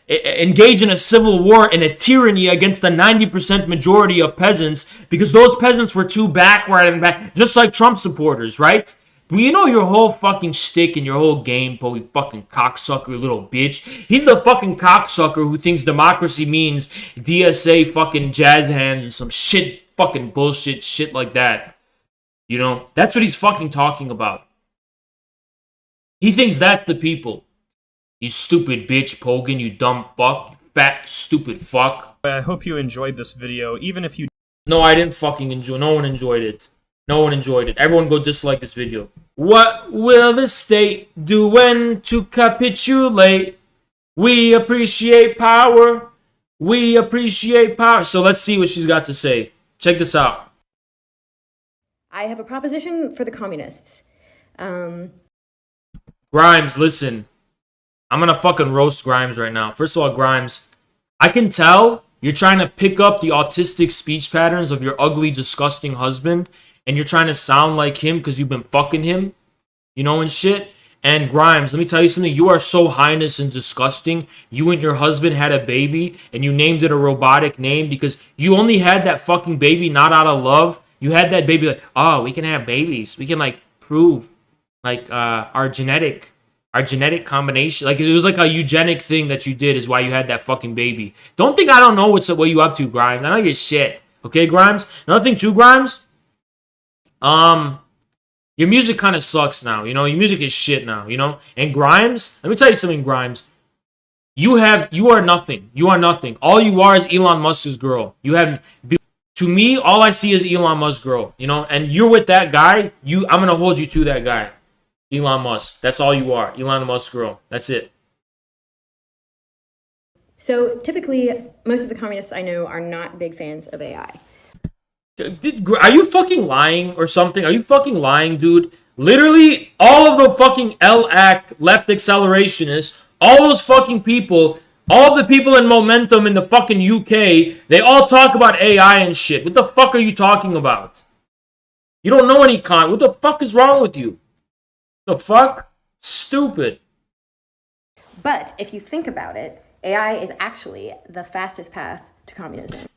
engage in a civil war and a tyranny against the 90% majority of peasants, because those peasants were too backward and back, just like Trump supporters, right? Well, you know your whole fucking shtick and your whole game, Poe, you fucking cocksucker, you little bitch. He's the fucking cocksucker who thinks democracy means DSA fucking jazz hands and some shit, fucking bullshit shit like that. You know, that's what he's fucking talking about. He thinks that's the people. You stupid bitch, Pogan, you dumb fuck, you fat, stupid fuck. I hope you enjoyed this video, even if you... No, I didn't fucking enjoy. No one enjoyed it. No one enjoyed it. Everyone go dislike this video. What will the state do when to capitulate? We appreciate power. We appreciate power. So let's see what she's got to say. Check this out. I have a proposition for the communists. Grimes, listen. I'm gonna fucking roast Grimes right now. First of all, Grimes, I can tell you're trying to pick up the autistic speech patterns of your ugly, disgusting husband, and you're trying to sound like him because you've been fucking him, you know, and shit. And Grimes, let me tell you something. You are so heinous and disgusting. You and your husband had a baby, and you named it a robotic name because you only had that fucking baby not out of love. You had that baby like, oh, we can have babies. We can, like, prove, like, our genetic combination. Like, it was like a eugenic thing that you did is why you had that fucking baby. Don't think I don't know what you up to, Grimes. I know your shit. Okay, Grimes? Another thing too, Grimes? Your music kind of sucks now, you know? Your music is shit now, you know? And Grimes, let me tell you something, Grimes. You are nothing. You are nothing. All you are is Elon Musk's girl. To me, all I see is Elon Musk's girl, you know? And you're with that guy, I'm gonna hold you to that guy. Elon Musk. That's all you are. Elon Musk's girl. That's it. So typically, most of the communists I know are not big fans of AI. Are you fucking lying or something? Are you fucking lying, dude? Literally, all of the fucking LAC left accelerationists, all those fucking people, all the people in Momentum in the fucking UK, they all talk about AI and shit. What the fuck are you talking about? You don't know any What the fuck is wrong with you? The fuck? Stupid. But if you think about it, AI is actually the fastest path to communism.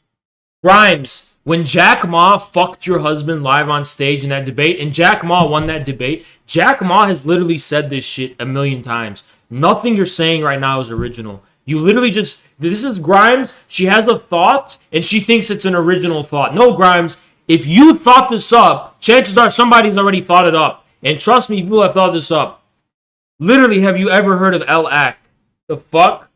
Grimes, when Jack Ma fucked your husband live on stage in that debate, and Jack Ma won that debate, Jack Ma has literally said this shit a million times. Nothing you're saying right now is original. You literally just... This is Grimes. She has a thought, and she thinks it's an original thought. No, Grimes, if you thought this up, chances are somebody's already thought it up. And trust me, people have thought this up. Literally, have you ever heard of LAC? The fuck?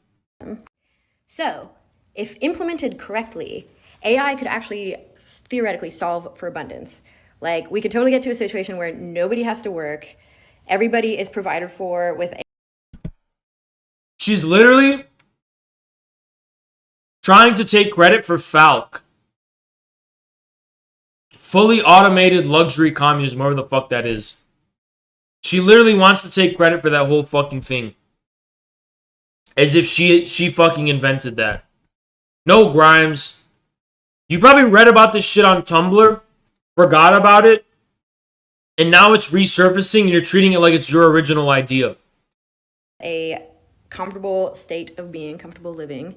So, if implemented correctly, AI could actually theoretically solve for abundance. Like, we could totally get to a situation where nobody has to work, everybody is provided for with AI. She's literally trying to take credit for Falk. Fully automated luxury communism, whatever the fuck that is. She literally wants to take credit for that whole fucking thing. As if she fucking invented that. No, Grimes. You probably read about this shit on Tumblr, forgot about it, and now it's resurfacing and you're treating it like it's your original idea. A comfortable state of being, comfortable living.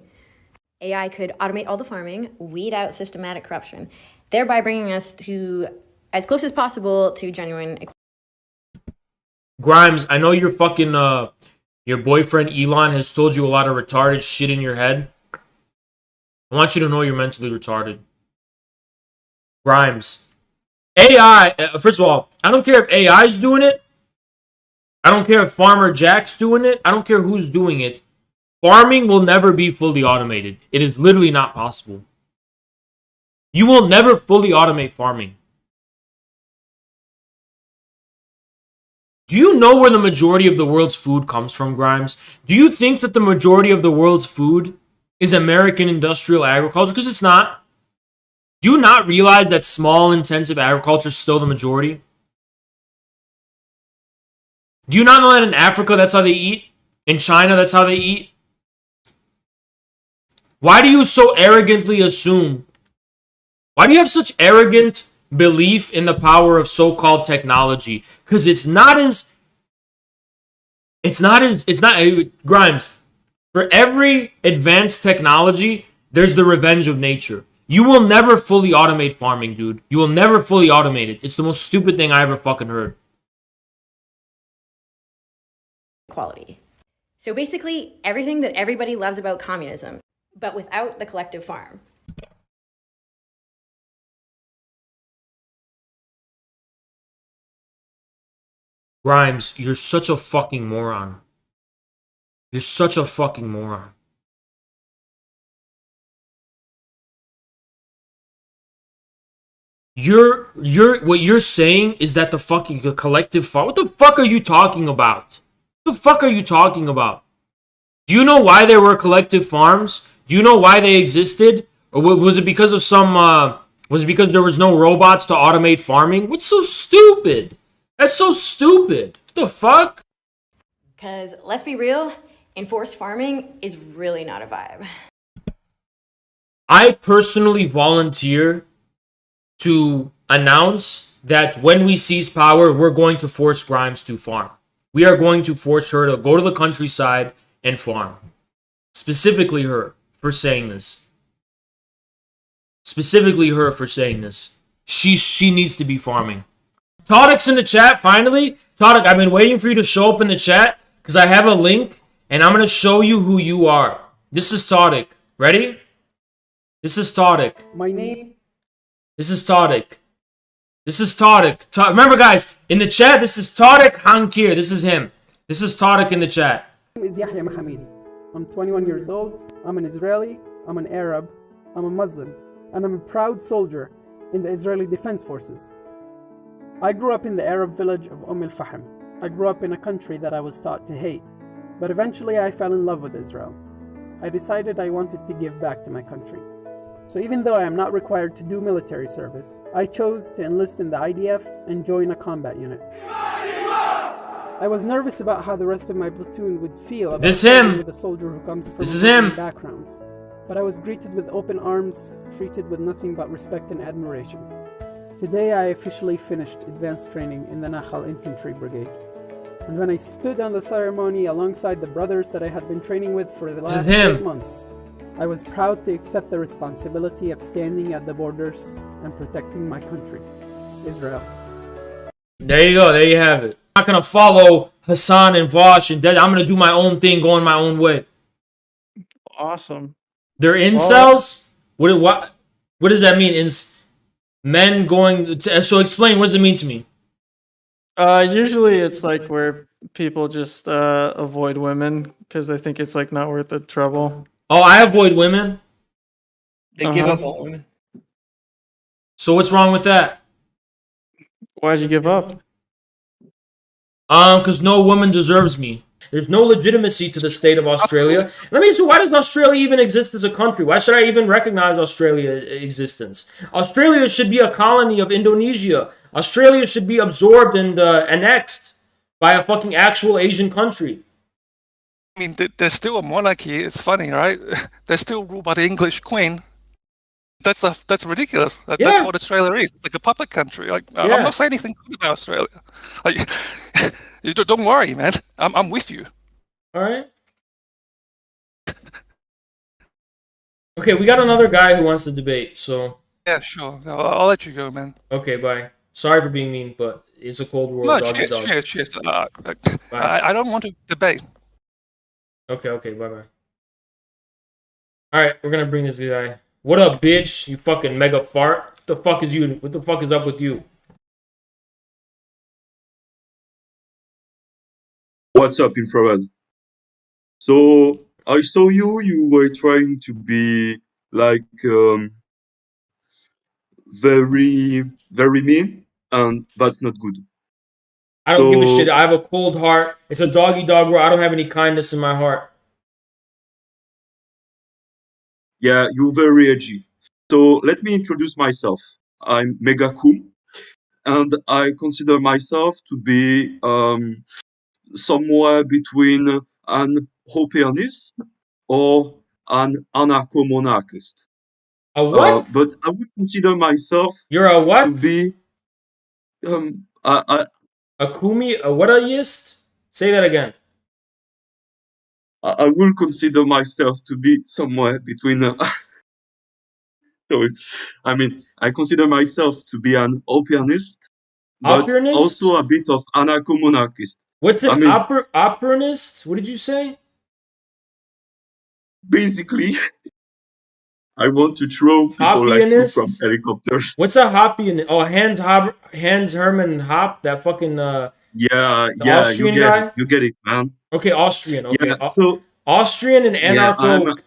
AI could automate all the farming, weed out systematic corruption, thereby bringing us to as close as possible to genuine equality. Grimes, I know your fucking, your boyfriend Elon has told you a lot of retarded shit in your head. I want you to know you're mentally retarded. Grimes. AI, first of all, I don't care if AI is doing it. I don't care if Farmer Jack's doing it. I don't care who's doing it. Farming will never be fully automated. It is literally not possible. You will never fully automate farming. Do you know where the majority of the world's food comes from, Grimes? Do you think that the majority of the world's food is American industrial agriculture? Because it's not. Do you not realize that small, intensive agriculture is still the majority? Do you not know that in Africa, that's how they eat? In China, that's how they eat? Why do you so arrogantly assume? Why do you have such arrogant belief in the power of so-called technology? Because Grimes, for every advanced technology, there's the revenge of nature. You will never fully automate farming, dude. You will never fully automate it. It's the most stupid thing I ever fucking heard. Equality. So basically, everything that everybody loves about communism, but without the collective farm. Grimes, you're such a fucking moron. You're such a fucking moron. What you're saying is that the collective farm. What the fuck are you talking about? What the fuck are you talking about? Do you know why there were collective farms? Do you know why they existed? Or was it because of was it because there was no robots to automate farming? What's so stupid? That's so stupid. What the fuck? Because let's be real, enforced farming is really not a vibe. I personally volunteer to announce that when we seize power, we're going to force Grimes to farm. We are going to force her to go to the countryside and farm. Specifically her for saying this. Specifically her for saying this. She needs to be farming. Todic's in the chat, finally. Todic, I've been waiting for you to show up in the chat because I have a link and I'm going to show you who you are. This is Todic. Ready? This is Todic. My name? This is Todic. This is Todic. Remember, guys, in the chat, this is Todic Hankir. This is him. This is Todic in the chat. My name is Yahya Mohammed. I'm 21 years old. I'm an Israeli. I'm an Arab. I'm a Muslim. And I'm a proud soldier in the Israeli Defense Forces. I grew up in the Arab village of al-Fahm. I grew up in a country that I was taught to hate. But eventually I fell in love with Israel. I decided I wanted to give back to my country. So even though I am not required to do military service, I chose to enlist in the IDF and join a combat unit. I was nervous about how the rest of my platoon would feel about fighting with a soldier who comes from a Muslim background. But I was greeted with open arms, treated with nothing but respect and admiration. Today I officially finished advanced training in the Nakhal Infantry Brigade. And when I stood on the ceremony alongside the brothers that I had been training with for the last 8 months, I was proud to accept the responsibility of standing at the borders and protecting my country, Israel. There you go. There you have it. I'm not going to follow Hassan and Vaush and I'm going to do my own thing, going my own way. Awesome. They're incels? What does that mean? Men going... So explain, what does it mean to me? Usually it's like where people just avoid women because they think it's like not worth the trouble. Oh, I avoid women? They give up on women. So what's wrong with that? Why'd you give up? Because no woman deserves me. There's no legitimacy to the state of Australia. Let me ask you, why does Australia even exist as a country? Why should I even recognize Australia's existence? Australia should be a colony of Indonesia. Australia should be absorbed and annexed by a fucking actual Asian country. I mean, there's still a monarchy. It's funny, right? They're still ruled by the English Queen. That's ridiculous. That's what Australia is. It's like a puppet country. Like I'm not saying anything good about Australia. Like, you don't worry, man. I'm with you. All right. Okay, we got another guy who wants to debate. So yeah, sure. I'll let you go, man. Okay, bye. Sorry for being mean, but it's a cold war. No, cheers. I don't want to debate. Okay, bye-bye. Alright, we're gonna bring this guy. What up, bitch? You fucking mega fart. What the fuck is you? What the fuck is up with you? What's up, infrared? So I saw you were trying to be like very mean, and that's not good. I don't give a shit. I have a cold heart. It's a dog-eat-dog world. I don't have any kindness in my heart. Yeah, you're very edgy. So let me introduce myself. I'm Mega Kum, and I consider myself to be somewhere between an Hopianist or an anarcho-monarchist. A what? But I would consider myself You're a what? to be a Kumi? A what-a-ist? Say that again. I will consider myself to be somewhere between. Sorry, I mean I consider myself to be an Opianist, but also a bit of anarcho-monarchist. What's an operanist? What did you say? Basically, I want to throw people like you from helicopters. What's a Hoppianist? Oh, Hans Hermann Hoppe, that fucking yeah, Austrian guy. You get it, man. Okay, Austrian. Okay, yeah, so Austrian and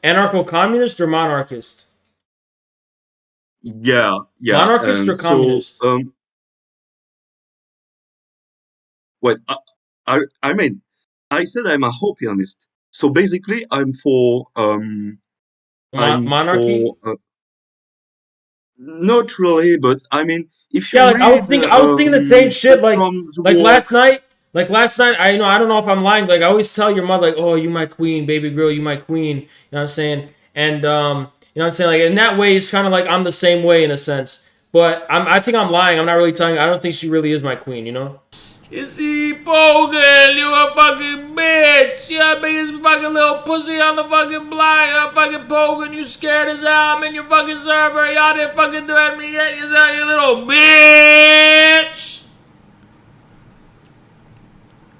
anarcho-communist or monarchist? Yeah. Monarchist or communist? So, what I mean, I said I'm a Hopianist. So basically, I'm for monarchy. Not really, but I mean, if you read, I was thinking the same shit. Like last night. Like last night, I don't know if I'm lying. Like I always tell your mother, like, "Oh, you my queen, baby girl, you my queen." You know what I'm saying? And you know what I'm saying? Like in that way, it's kind of like I'm the same way in a sense. But I think I'm lying. I'm not really telling. I don't think she really is my queen. You know? You see, Bogan, you a fucking bitch. You the biggest fucking little pussy on the fucking block. You fucking Bogan, you scared as hell. I'm in your fucking server. Y'all didn't fucking threaten me yet. You little bitch.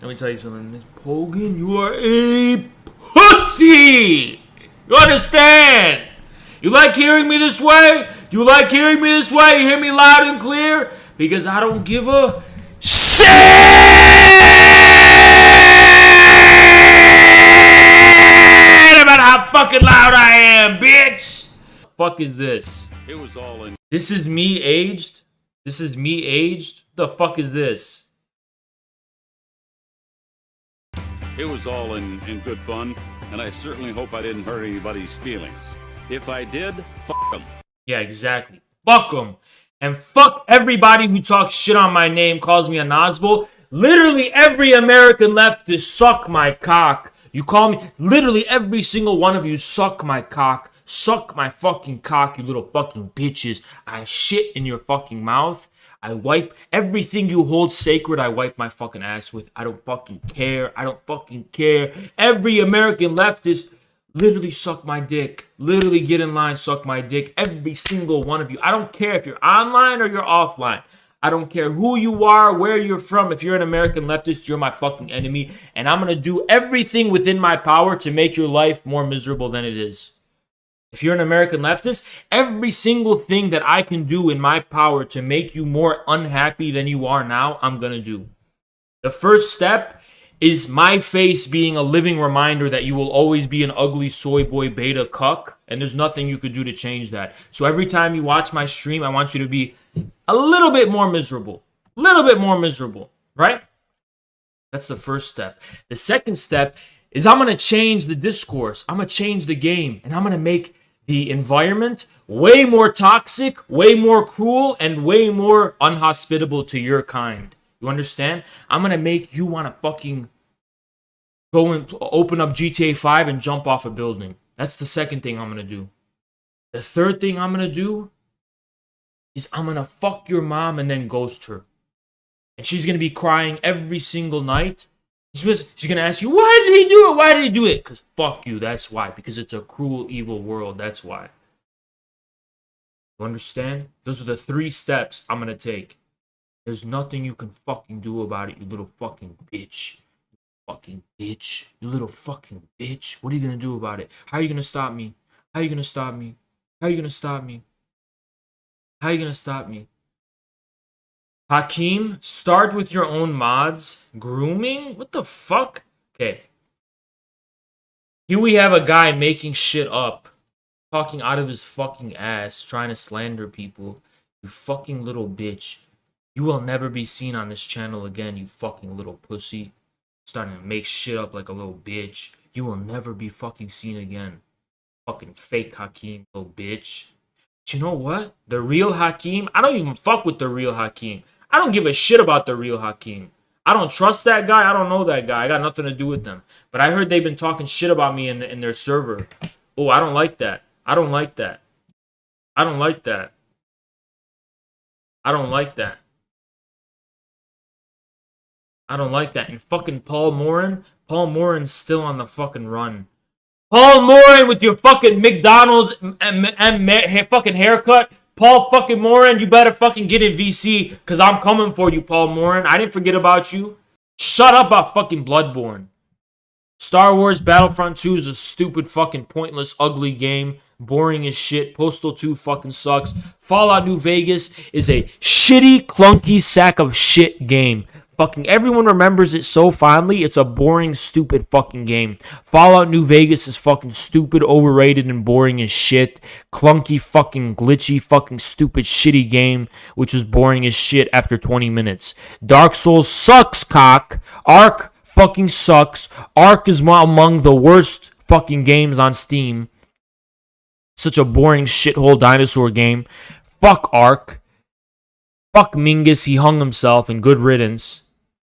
Let me tell you something, Miss Pogan, you are a pussy! You understand? You like hearing me this way? Do you like hearing me this way? You hear me loud and clear? Because I don't give a shit about how fucking loud I am, bitch! The fuck is this? It was all in. This is me aged? This is me aged? The fuck is this? It was all in good fun, and I certainly hope I didn't hurt anybody's feelings. If I did, fuck them. Yeah, exactly. Fuck them. And fuck everybody who talks shit on my name, calls me a Nazbol. Literally every American leftist suck my cock. You call me, literally every single one of you suck my cock. Suck my fucking cock, you little fucking bitches. I shit in your fucking mouth. I wipe everything you hold sacred. I wipe my fucking ass with. I don't fucking care. I don't fucking care. Every American leftist literally suck my dick. Literally get in line, suck my dick. Every single one of you. I don't care if you're online or you're offline. I don't care who you are, where you're from. If you're an American leftist, you're my fucking enemy. And I'm going to do everything within my power to make your life more miserable than it is. If you're an American leftist, every single thing that I can do in my power to make you more unhappy than you are now, I'm going to do. The first step is my face being a living reminder that you will always be an ugly soy boy beta cuck, and there's nothing you could do to change that. So every time you watch my stream, I want you to be a little bit more miserable. A little bit more miserable, right? That's the first step. The second step is I'm going to change the discourse. I'm going to change the game, and I'm going to make the environment way more toxic, way more cruel, and way more unhospitable to your kind. You understand? I'm going to make you want to fucking go and open up GTA 5 and jump off a building. That's the second thing I'm going to do. The third thing I'm going to do is I'm going to fuck your mom and then ghost her. And she's going to be crying every single night. She's going to ask you, why did he do it? Why did he do it? Because fuck you, that's why. Because it's a cruel, evil world, that's why. You understand? Those are the 3 steps I'm going to take. There's nothing you can fucking do about it, you little fucking bitch. Fucking bitch. You little fucking bitch. What are you going to do about it? How are you going to stop me? How are you going to stop me? How are you going to stop me? How are you going to stop me? Hakeem, start with your own mods. Grooming? What the fuck? Okay. Here we have a guy making shit up, talking out of his fucking ass, trying to slander people. You fucking little bitch. You will never be seen on this channel again, you fucking little pussy. Starting to make shit up like a little bitch. You will never be fucking seen again. Fucking fake Hakeem, little bitch. But you know what? The real Hakeem, I don't even fuck with the real Hakeem. I don't give a shit about the real Hakeem. I don't trust that guy. I don't know that guy. I got nothing to do with them. But I heard they've been talking shit about me in their server. Oh, I don't like that. I don't like that. I don't like that. I don't like that. I don't like that. And fucking Paul Morin's still on the fucking run. Paul Morin with your fucking McDonald's and fucking haircut. Paul fucking Morin, you better fucking get in VC, because I'm coming for you, Paul Morin. I didn't forget about you. Shut up about fucking Bloodborne. Star Wars Battlefront 2 is a stupid fucking pointless ugly game. Boring as shit. Postal 2 fucking sucks. Fallout New Vegas is a shitty, clunky sack of shit game. Fucking everyone remembers it so fondly. It's a boring, stupid fucking game. Fallout New Vegas is fucking stupid, overrated, and boring as shit. Clunky, fucking glitchy, fucking stupid, shitty game, which was boring as shit after 20 minutes. Dark Souls sucks, cock. Ark fucking sucks. Ark is among the worst fucking games on Steam. Such a boring shithole dinosaur game. Fuck Ark. Fuck Mingus, he hung himself, and good riddance.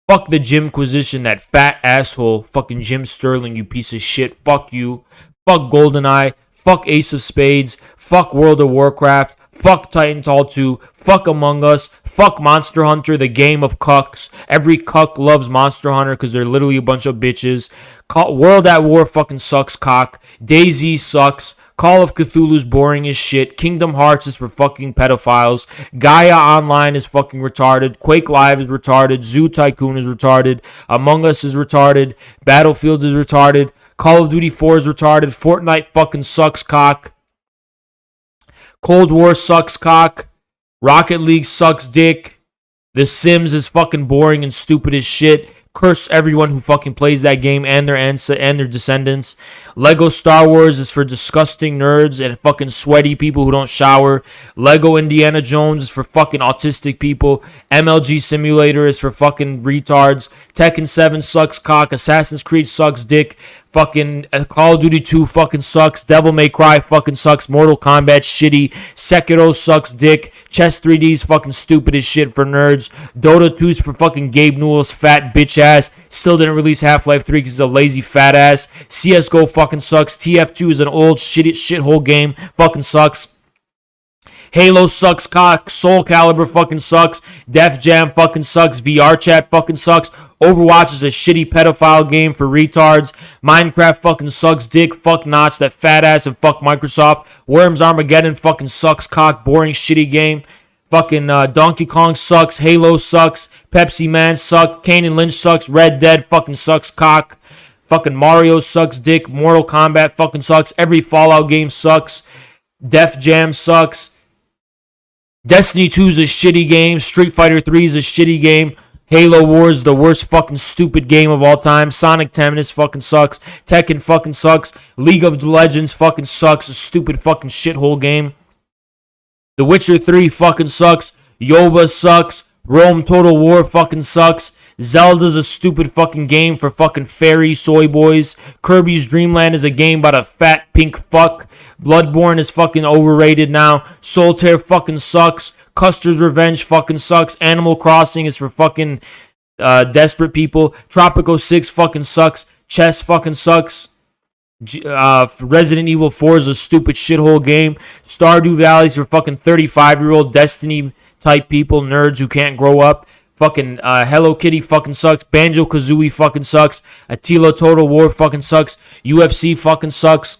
Fuck the Jimquisition, that fat asshole. Fucking Jim Sterling, you piece of shit. Fuck you. Fuck GoldenEye. Fuck Ace of Spades. Fuck World of Warcraft. Fuck Titanfall 2. Fuck Among Us. Fuck Monster Hunter, the game of cucks. Every cuck loves Monster Hunter because they're literally a bunch of bitches. World at War fucking sucks, cock. DayZ sucks. Call of Cthulhu's boring as shit. Kingdom Hearts is for fucking pedophiles. Gaia Online is fucking retarded. Quake Live is retarded. Zoo Tycoon is retarded. Among Us is retarded. Battlefield is retarded. Call of Duty 4 is retarded. Fortnite fucking sucks, cock. Cold War sucks, cock. Rocket League sucks, dick. The Sims is fucking boring and stupid as shit. Curse everyone who fucking plays that game and their descendants. Lego Star Wars is for disgusting nerds and fucking sweaty people who don't shower. Lego Indiana Jones is for fucking autistic people. MLG Simulator is for fucking retards. Tekken 7 sucks, cock. Assassin's Creed sucks, dick. Fucking Call of Duty 2 fucking sucks. Devil May Cry fucking sucks. Mortal Kombat shitty. Sekiro sucks, dick. Chess 3D's fucking stupid as shit for nerds. Dota 2's for fucking Gabe Newell's fat bitch ass. Still didn't release Half-Life 3 because he's a lazy fat ass. CSGO fucking sucks. TF2 is an old shithole game. Fucking sucks. Halo sucks, cock. Soul Calibur fucking sucks. Def Jam fucking sucks. VR Chat fucking sucks. Overwatch is a shitty pedophile game for retards. Minecraft fucking sucks, dick. Fuck Notch, that fat ass, and fuck Microsoft. Worms Armageddon fucking sucks, cock. Boring, shitty game. Fucking Donkey Kong sucks. Halo sucks. Pepsi Man sucks. Kane and Lynch sucks. Red Dead fucking sucks, cock. Fucking Mario sucks, dick. Mortal Kombat fucking sucks. Every Fallout game sucks. Def Jam sucks. Destiny 2 is a shitty game. Street Fighter 3 is a shitty game. Halo Wars is the worst fucking stupid game of all time. Sonic Tennis fucking sucks. Tekken fucking sucks. League of Legends fucking sucks. A stupid fucking shithole game. The Witcher 3 fucking sucks. Yoba sucks. Rome Total War fucking sucks. Zelda's a stupid fucking game for fucking fairy soy boys. Kirby's Dream Land is a game about a fat pink fuck. Bloodborne is fucking overrated now. Solitaire fucking sucks. Custer's Revenge fucking sucks. Animal Crossing is for fucking desperate people. Tropico 6 fucking sucks. Chess fucking sucks. Resident Evil 4 is a stupid shithole game. Stardew Valley is for fucking 35-year-old Destiny type people, nerds who can't grow up. Fucking Hello Kitty fucking sucks. Banjo-Kazooie fucking sucks. Attila Total War fucking sucks. UFC fucking sucks.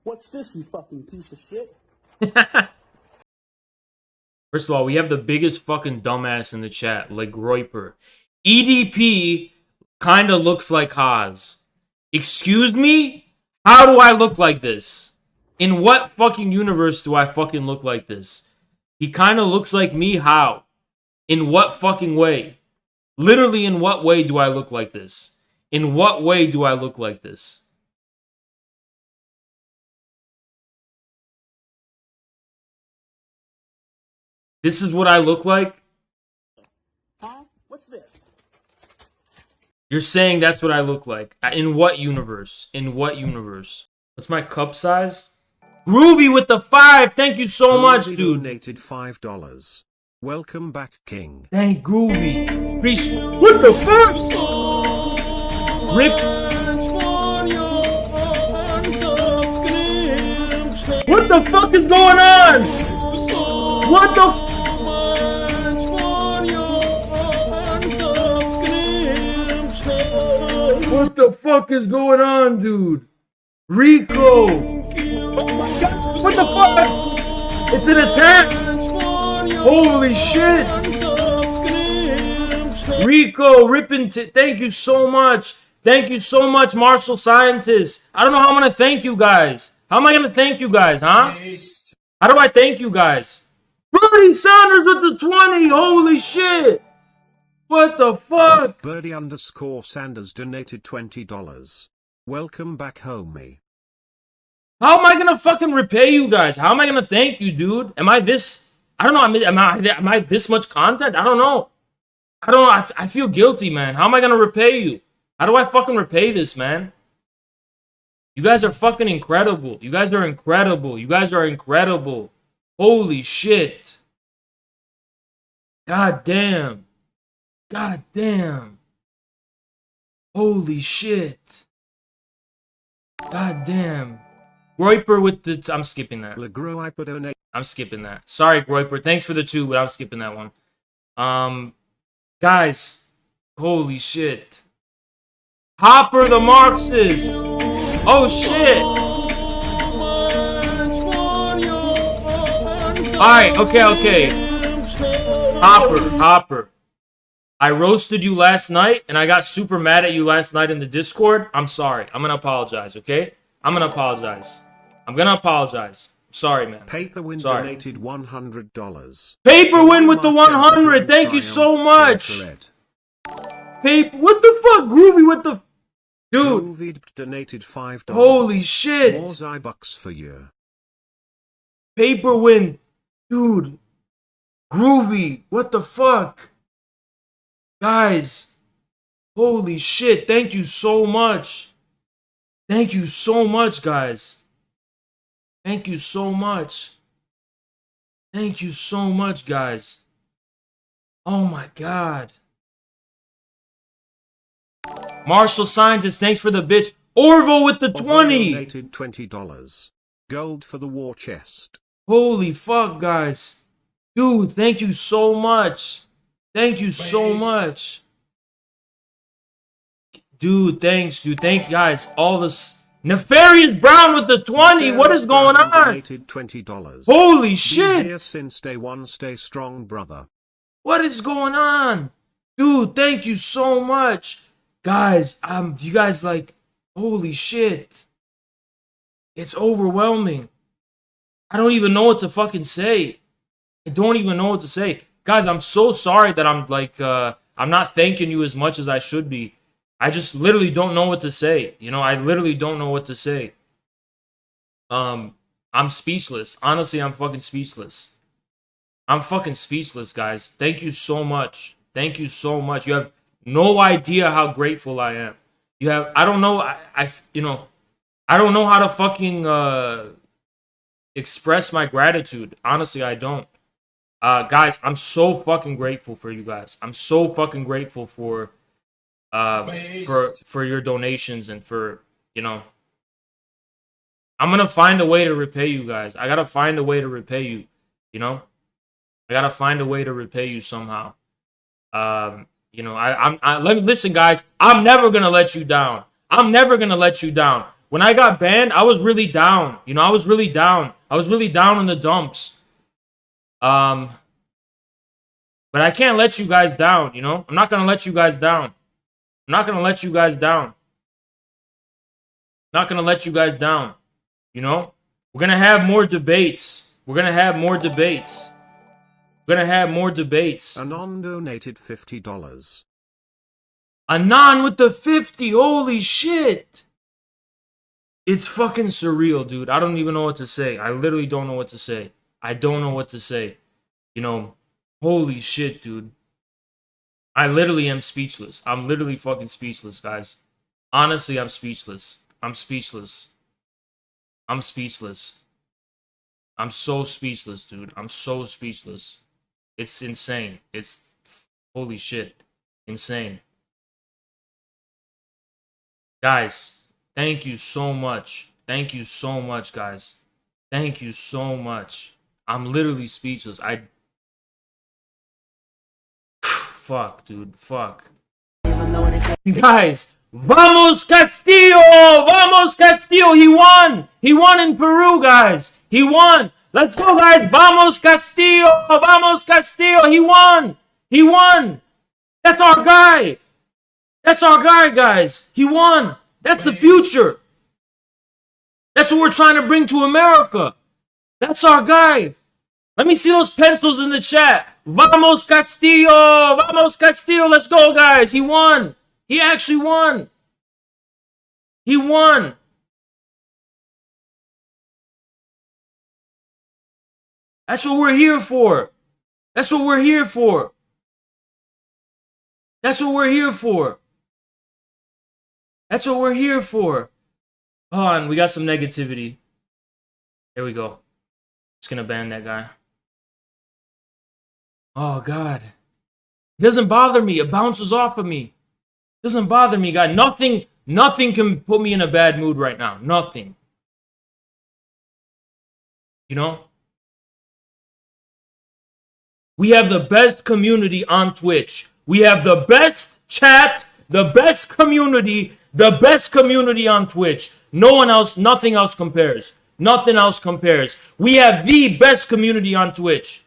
What's this, you fucking piece of shit? First of all, we have the biggest fucking dumbass in the chat, like Groiper. EDP kind of looks like Haas. Excuse me? How do I look like this? In what fucking universe do I fucking look like this? He kind of looks like me. How? In what fucking way? Literally, in what way do I look like this? In what way do I look like this? This is what I look like? Huh? What's this? You're saying that's what I look like. In what universe? In what universe? What's my cup size? Groovy with the 5. Thank you so much, dude. Donated $5. Welcome back, King. Thank Groovy. Appreciate. What the fuck? Rip. What the fuck is going on? What the? What the fuck is going on, dude? Rico! What the fuck? It's an attack! Holy shit! Rico, ripping thank you so much. Thank you so much, Martial Scientist. I don't know how I'm gonna thank you guys. How am I gonna thank you guys, huh? How do I thank you guys? Bernie Sanders with the 20! Holy shit! What the fuck? Birdie_Sanders donated $20. Welcome back, homie. How am I gonna fucking repay you guys? How am I gonna thank you, dude? Am I this? I don't know. Am I this much content? I don't know. I don't know. I feel guilty, man. How am I gonna repay you? How do I fucking repay this, man? You guys are fucking incredible. You guys are incredible. You guys are incredible. Holy shit. God damn. God damn. Holy shit. God damn. Groiper with the... I'm skipping that. I'm skipping that. Sorry, Groiper. Thanks for the 2, but I'm skipping that one. Guys. Holy shit. Hopper the Marxist. Oh, shit. Alright, okay. Hopper. I roasted you last night, and I got super mad at you last night in the Discord. I'm sorry. I'm gonna apologize, okay? I'm gonna apologize. Sorry, man. Paperwin donated $100. Paperwin with the 100. Thank you so much. What the fuck? Groovy with the... Dude. Groovy donated $5. Holy shit. More Zybucks for you. Paperwin. Dude. Groovy. What the fuck? Guys, holy shit, thank you so much. Thank you so much, guys. Thank you so much. Thank you so much, guys. Oh my god. Martial Scientist, thanks for the bitch. Orvo with the 20. Donated $20. Gold for the war chest. Holy fuck, guys. Dude, thank you so much. Thank you so much. Dude, thanks, dude. Thank you guys. All this Nefarious Brown with the 20. What is going on? Donated $20. Holy shit. Been here since day one. Stay strong, brother. What is going on? Dude, thank you so much. Guys, you guys like, holy shit. It's overwhelming. I don't even know what to fucking say. I don't even know what to say. Guys, I'm so sorry that I'm like, I'm not thanking you as much as I should be. I just literally don't know what to say. You know, I literally don't know what to say. I'm speechless. Honestly, I'm fucking speechless. I'm fucking speechless, guys. Thank you so much. Thank you so much. You have no idea how grateful I am. You have, I don't know, you know, I don't know how to fucking express my gratitude. Honestly, I don't. Guys, I'm so fucking grateful for you guys. I'm so fucking grateful for your donations and for, you know, I'm gonna find a way to repay you guys. I gotta find a way to repay you, you know? I gotta find a way to repay you somehow. You know, listen, guys, I'm never gonna let you down. I'm never gonna let you down. when I got banned, I was really down. You know, I was really down. I was really down in the dumps. But I can't let you guys down, you know? I'm not gonna let you guys down. I'm not gonna let you guys down. Not gonna let you guys down. You know? We're gonna have more debates. We're gonna have more debates. We're gonna have more debates. Anon donated $50. Anon with the 50. Holy shit. It's fucking surreal, dude. I don't even know what to say. I literally don't know what to say. I don't know what to say. You know, holy shit, dude. I literally am speechless. I'm literally fucking speechless, guys. Honestly, I'm speechless. I'm speechless. I'm speechless. I'm so speechless, dude. I'm so speechless. It's insane. It's holy shit. Insane. Guys, thank you so much. Thank you so much, guys. Thank you so much. I'm literally speechless. Fuck, dude. Fuck. Guys, vamos Castillo! Vamos Castillo! He won! He won in Peru, guys! He won! Let's go, guys! Vamos Castillo! Vamos Castillo! He won! He won! That's our guy! That's our guy, guys! He won! That's the future! That's what we're trying to bring to America! That's our guy! Let me see those pencils in the chat! Vamos Castillo! Vamos Castillo! Let's go, guys! He won! He actually won! He won! That's what we're here for! That's what we're here for! That's what we're here for! That's what we're here for! Hold on, we got some negativity. There we go. Just gonna ban that guy. Oh, God. It doesn't bother me. It bounces off of me. It doesn't bother me, God. Nothing can put me in a bad mood right now. Nothing. You know? We have the best community on Twitch. We have the best chat, the best community on Twitch. No one else, nothing else compares. Nothing else compares. We have the best community on Twitch.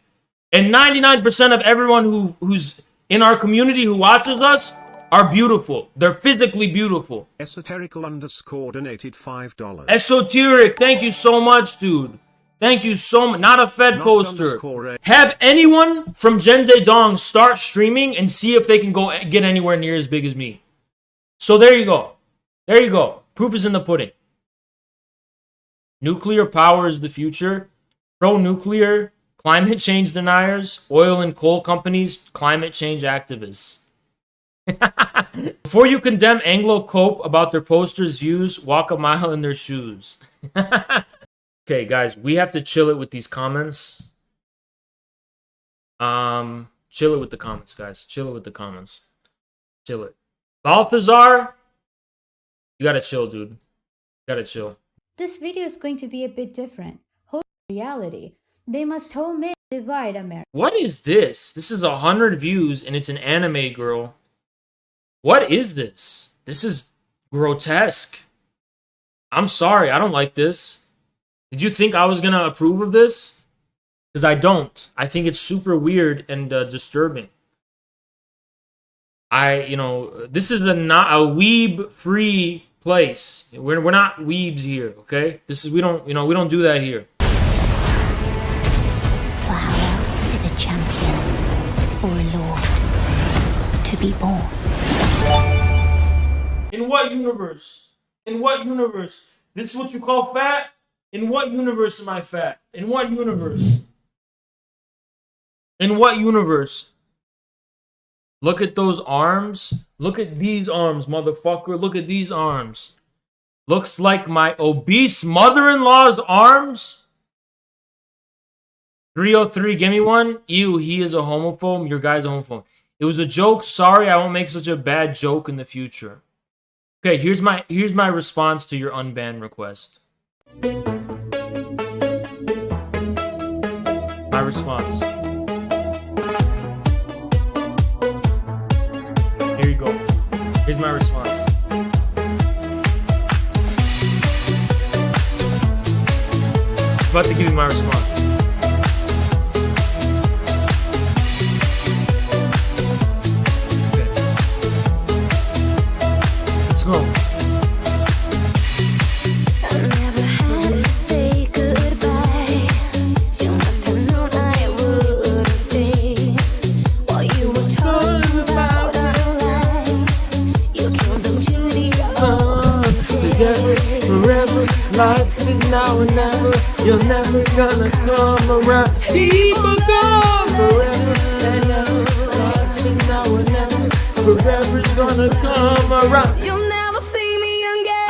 And 99% of everyone who's in our community who watches us are beautiful. They're physically beautiful. Esoterical _ donated $5. Esoteric, thank you so much, dude. Thank you so much. Not a Fed poster. Have anyone from Gen Z Dong start streaming and see if they can go get anywhere near as big as me. So there you go. There you go. Proof is in the pudding. Nuclear power is the future. Pro-nuclear. Climate change deniers, oil and coal companies, climate change activists. Before you condemn Anglo-Cope about their posters' views, walk a mile in their shoes. Okay, guys, we have to chill it with these comments. Chill it with the comments, guys. Chill it with the comments. Chill it. Balthazar, you gotta chill, dude. You gotta chill. This video is going to be a bit different. Hold reality. They must home in, divide America. What is this? This is 100 views and it's an anime girl. What is this? This is grotesque. I'm sorry, I don't like this. Did you think I was gonna approve of this? Because I don't. I think it's super weird and disturbing. This is not a weeb-free place. We're not weebs here, okay? We don't do that here. Champion or lord to be born. In what universe? In what universe? This is what you call fat? In what universe am I fat? In what universe? In what universe? Look at those arms. Look at these arms, motherfucker. Look at these arms. Looks like my obese mother-in-law's arms. 303, give me one. Ew, he is a homophobe. Your guy's a homophobe. It was a joke. Sorry, I won't make such a bad joke in the future. Okay, here's my response to your unban request. My response. Here you go. Here's my response. About to give you my response. Okay. Let's go. Life is now or never. You're never gonna come around. People go forever and ever. Life is now or never. Forever's gonna come around. You'll never see me again.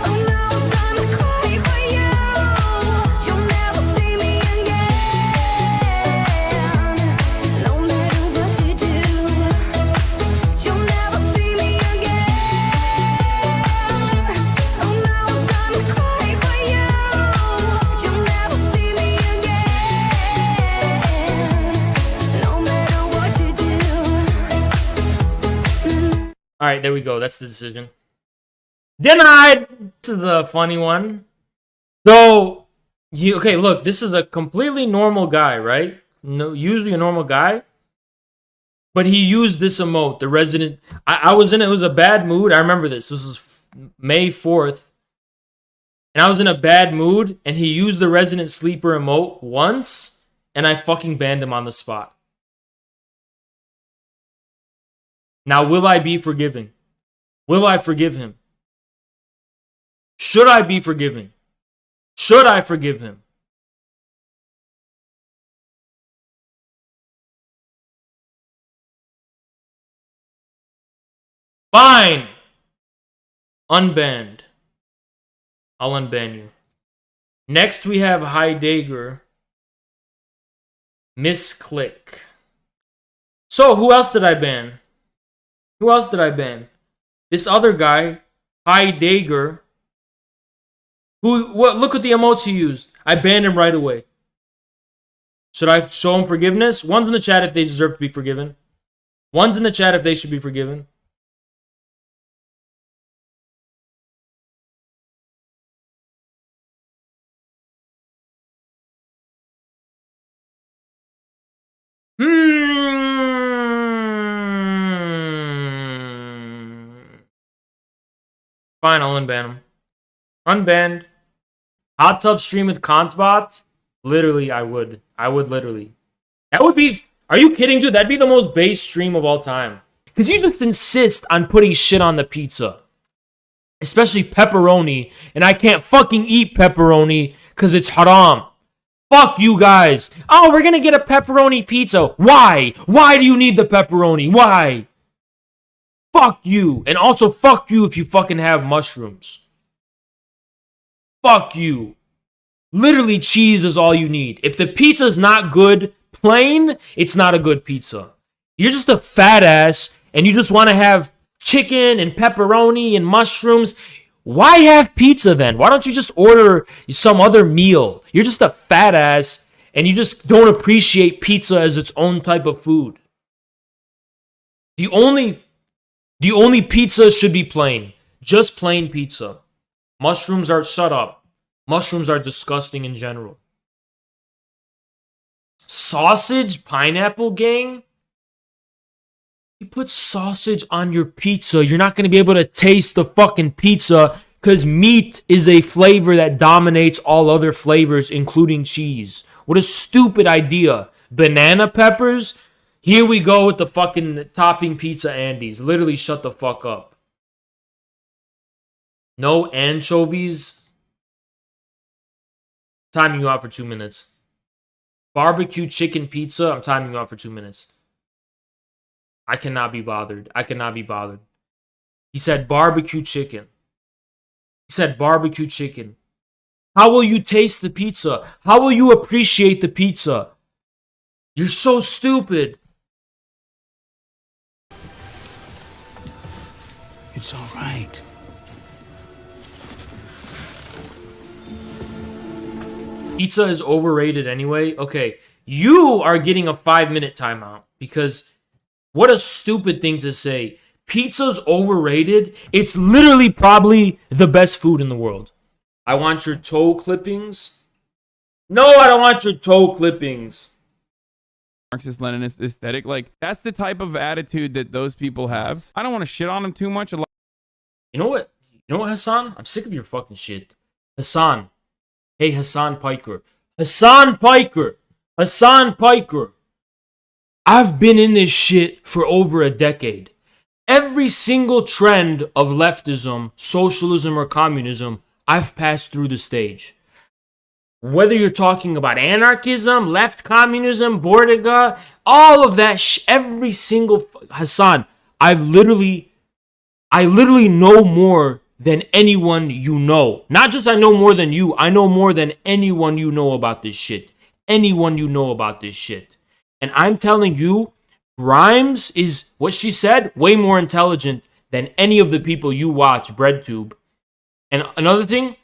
So now I'm gonna cry for you. You'll never see me again. No matter what you do. You'll never see me again. All right, there we go. That's the decision. Denied. This is the funny one. So, okay, look, this is a completely normal guy, right? No, usually a normal guy. But he used this emote, the resident. I was in it. It was a bad mood. I remember this. This was May 4th. And I was in a bad mood, and he used the resident sleeper emote once, and I fucking banned him on the spot. Now, will I be forgiving? Will I forgive him? Should I be forgiving? Should I forgive him? Fine! Unbanned. I'll unban you. Next, we have Heidegger. Misclick. So, who else did I ban? Who else did I ban? This other guy, Heidegger. Look at the emotes he used. I banned him right away. Should I show him forgiveness? One's in the chat if they deserve to be forgiven. One's in the chat if they should be forgiven. Fine, I'll unban him. Unbanned. Hot tub stream with Kantbot? Literally, I would. I would literally. That would be... Are you kidding, dude? That'd be the most base stream of all time. Because you just insist on putting shit on the pizza. Especially pepperoni. And I can't fucking eat pepperoni because it's haram. Fuck you guys. Oh, we're going to get a pepperoni pizza. Why? Why do you need the pepperoni? Why? Fuck you. And also fuck you if you fucking have mushrooms. Fuck you. Literally, cheese is all you need. If the pizza's not good, plain, it's not a good pizza. You're just a fat ass, and you just want to have chicken and pepperoni and mushrooms. Why have pizza then? Why don't you just order some other meal? You're just a fat ass, and you just don't appreciate pizza as its own type of food. The only pizza should be plain. Just plain pizza. Mushrooms are... Shut up. Mushrooms are disgusting in general. Sausage? Pineapple gang? You put sausage on your pizza, you're not going to be able to taste the fucking pizza because meat is a flavor that dominates all other flavors, including cheese. What a stupid idea. Banana peppers? Here we go with the fucking topping pizza Andes. Literally shut the fuck up. No anchovies. Timing you out for 2 minutes. Barbecue chicken pizza. I'm timing you out for 2 minutes. I cannot be bothered. I cannot be bothered. He said barbecue chicken. He said barbecue chicken. How will you taste the pizza? How will you appreciate the pizza? You're so stupid. It's all right. Pizza is overrated anyway. Okay, you are getting a 5-minute timeout because what a stupid thing to say. Pizza's overrated. It's literally probably the best food in the world. I want your toe clippings. No, I don't want your toe clippings. Marxist-Leninist aesthetic. Like, that's the type of attitude that those people have. I don't want to shit on them too much. You know what? You know what, Hassan? I'm sick of your fucking shit. Hassan. Hey, Hassan Piker. Hassan Piker. Hassan Piker. I've been in this shit for over a decade. Every single trend of leftism, socialism, or communism, I've passed through the stage. Whether you're talking about anarchism, left communism, Bordiga, all of that, every single Hassan, I literally know more than anyone you know. Not just I know more than you, I know more than anyone you know about this shit. Anyone you know about this shit. And I'm telling you, Grimes is, what she said, way more intelligent than any of the people you watch, BreadTube. And another thing,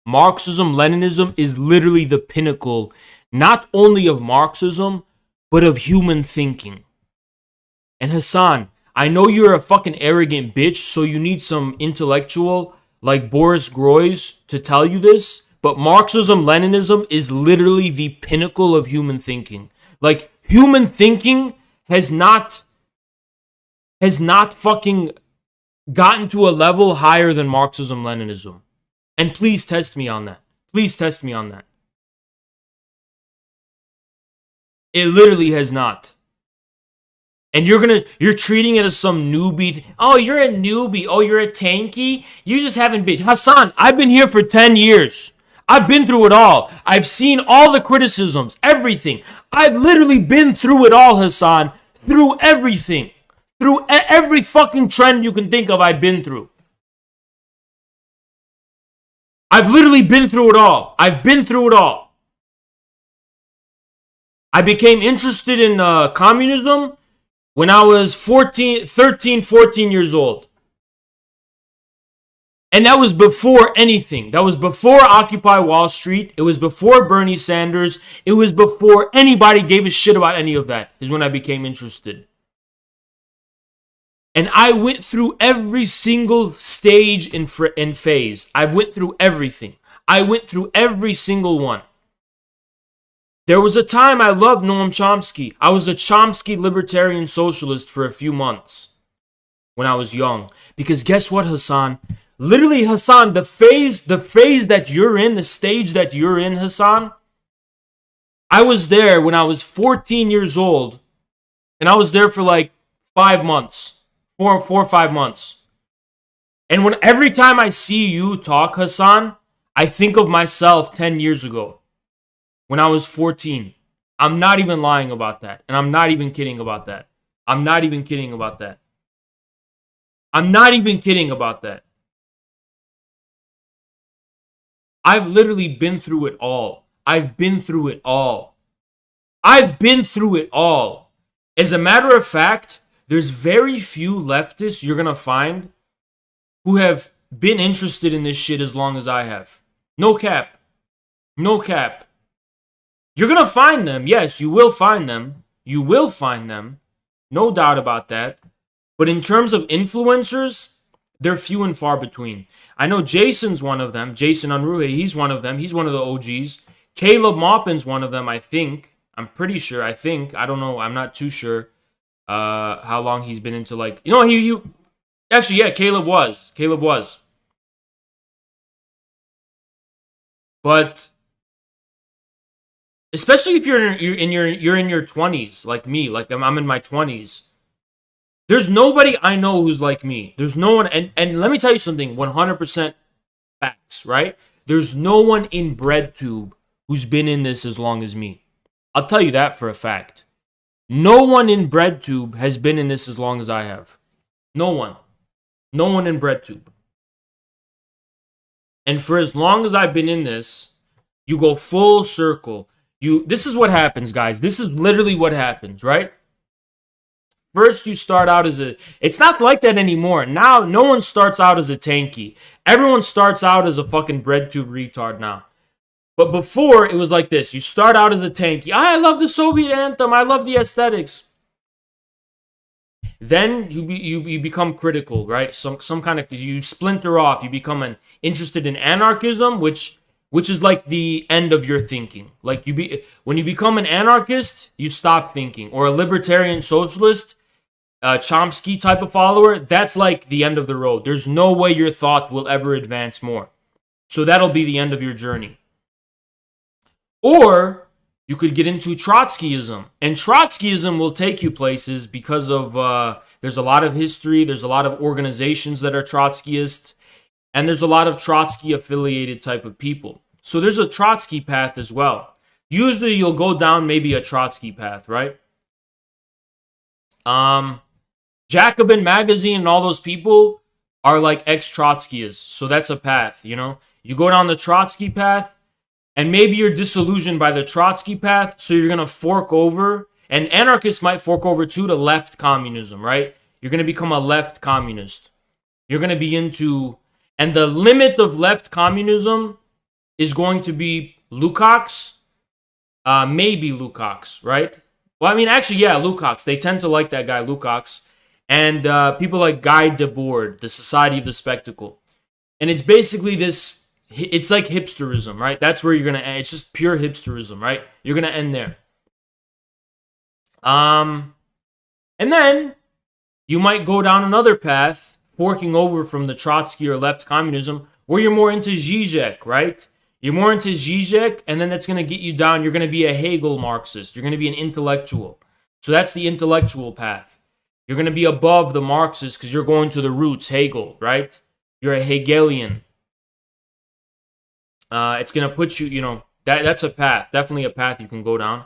Marxism, Leninism is literally the pinnacle, not only of Marxism, but of human thinking. And Hassan, I know you're a fucking arrogant bitch, so you need some intellectual like Boris Groys to tell you this, but Marxism, Leninism is literally the pinnacle of human thinking. Like, human thinking has not fucking gotten to a level higher than Marxism, Leninism. And please test me on that. Please test me on that. It literally has not. And you're treating it as some newbie. Oh, you're a newbie. Oh, you're a tanky. You just haven't been. Hassan, I've been here for 10 years. I've been through it all. I've seen all the criticisms, everything. I've literally been through it all, Hassan. Through everything. Through every fucking trend you can think of, I've been through. I've literally been through it all. I've been through it all. I became interested in communism when I was 13, 14 years old. And that was before anything. That was before Occupy Wall Street. It was before Bernie Sanders. It was before anybody gave a shit about any of that, is when I became interested. And I went through every single stage and phase. I went through everything. I went through every single one. There was a time I loved Noam Chomsky. I was a Chomsky libertarian socialist for a few months when I was young. Because guess what, Hassan? Literally, Hassan, the phase that you're in, the stage that you're in, Hassan, I was there when I was 14 years old. And I was there for like 5 months. 4 or 5 months. And every time I see you talk, Hassan, I think of myself 10 years ago when I was 14. I'm not even lying about that. And I'm not even kidding about that. I'm not even kidding about that. I'm not even kidding about that. I've literally been through it all. I've been through it all. I've been through it all. As a matter of fact, there's very few leftists you're going to find who have been interested in this shit as long as I have. No cap. No cap. You're going to find them. Yes, you will find them. You will find them. No doubt about that. But in terms of influencers, they're few and far between. I know Jason's one of them. Jason Unruhe, he's one of them. He's one of the OGs. Caleb Maupin's one of them, I think. I'm pretty sure. I think. I don't know. I'm not too sure. How long he's been into, like, you know, he actually, yeah, Caleb was. But especially if you're in your 20s, like me, like I'm in my 20s. There's nobody I know who's like me. There's no one, and let me tell you something, 100% facts, right? There's no one in BreadTube who's been in this as long as me. I'll tell you that for a fact. No one in BreadTube has been in this as long as I have. No one. No one in BreadTube. And for as long as I've been in this, you go full circle. This is what happens, guys. This is literally what happens, right? First, you start out as it's not like that anymore. Now, no one starts out as a tanky. Everyone starts out as a fucking BreadTube retard now. But before, it was like this. You start out as a tanky. I love the Soviet anthem. I love the aesthetics. Then you become critical, right? Some kind of, you splinter off. You become interested in anarchism, which is like the end of your thinking. Like when you become an anarchist, you stop thinking, or a libertarian socialist, Chomsky type of follower. That's like the end of the road. There's no way your thought will ever advance more. So that'll be the end of your journey. Or you could get into Trotskyism. And Trotskyism will take you places because of, there's a lot of history, there's a lot of organizations that are Trotskyist, and there's a lot of Trotsky-affiliated type of people. So there's a Trotsky path as well. Usually you'll go down maybe a Trotsky path, right? Jacobin Magazine and all those people are like ex-Trotskyists. So that's a path, you know? You go down the Trotsky path, and maybe you're disillusioned by the Trotsky path, so you're going to fork over. And anarchists might fork over too to left communism, right? You're going to become a left communist. You're going to be into... And the limit of left communism is going to be Lukács. Maybe Lukács, right? Well, I mean, actually, yeah, Lukács. They tend to like that guy, Lukács. And people like Guy Debord, the Society of the Spectacle. And it's basically this... It's like hipsterism, right? That's where you're going to end. It's just pure hipsterism, right? You're going to end there. And then you might go down another path, forking over from the Trotsky or left communism, where you're more into Zizek, right? You're more into Zizek, and then that's going to get you down. You're going to be a Hegel Marxist. You're going to be an intellectual. So that's the intellectual path. You're going to be above the Marxist because you're going to the roots, Hegel, right? You're a Hegelian. It's going to put you, you know, that's a path. Definitely a path you can go down.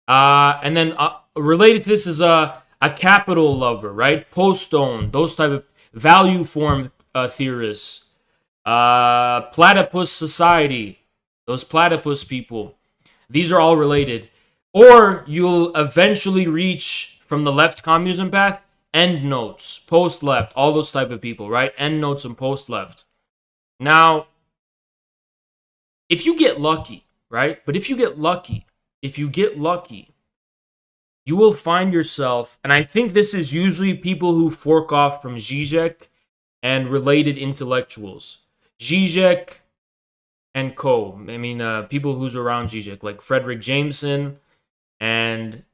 And then related to this is a capital lover, right? Postone, those type of value form theorists. Platypus society, those platypus people. These are all related. Or you'll eventually reach, from the left communism path, end notes, post left, all those type of people, right? End notes and post left. Now, if you get lucky, right? But if you get lucky, you will find yourself, and I think this is usually people who fork off from Zizek and related intellectuals. Zizek and co. I mean, people who's around Zizek, like Frederick Jameson and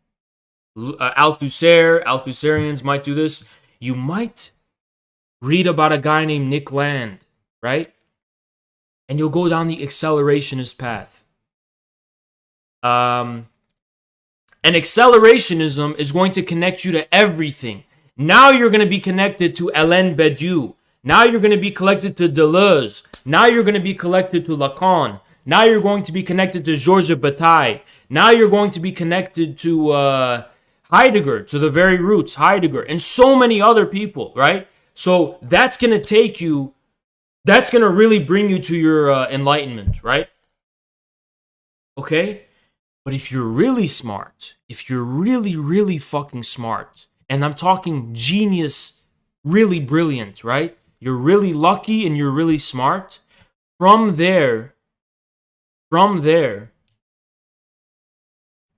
Althusser. Althusserians might do this. You might read about a guy named Nick Land, right? And you'll go down the accelerationist path. And accelerationism is going to connect you to everything. Now you're going to be connected to Alain Badiou. Now you're going to be connected to Deleuze. Now you're going to be connected to Lacan. Now you're going to be connected to Georges Bataille. Now you're going to be connected to Heidegger, to the very roots, Heidegger, and so many other people, right? So that's going to take you, that's going to really bring you to your enlightenment, right? Okay? But if you're really smart, if you're really, really fucking smart, and I'm talking genius, really brilliant, right? You're really lucky and you're really smart. From there,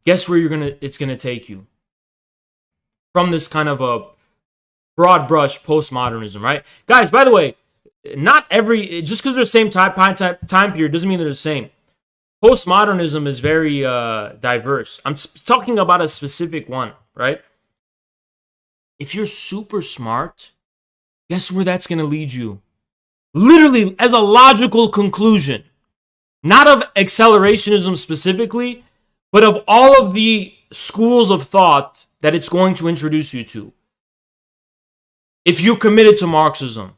guess where it's gonna take you? From this kind of a broad brush postmodernism, right? Guys, by the way, not every, just because they're the same time period doesn't mean they're the same. Postmodernism is very diverse. I'm talking about a specific one, right? If you're super smart, guess where that's going to lead you? Literally, as a logical conclusion. Not of accelerationism specifically, but of all of the schools of thought that it's going to introduce you to. If you're committed to Marxism.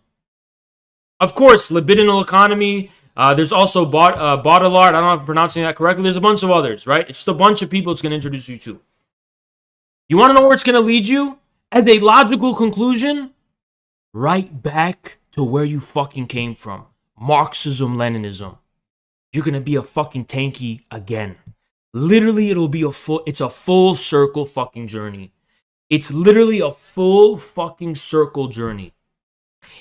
Of course, libidinal economy. There's also Baudrillard. I don't know if I'm pronouncing that correctly. There's a bunch of others, right? It's just a bunch of people it's going to introduce you to. You want to know where it's going to lead you? As a logical conclusion, right back to where you fucking came from. Marxism, Leninism. You're going to be a fucking tanky again. Literally, it's a full circle fucking journey. It's literally a full fucking circle journey.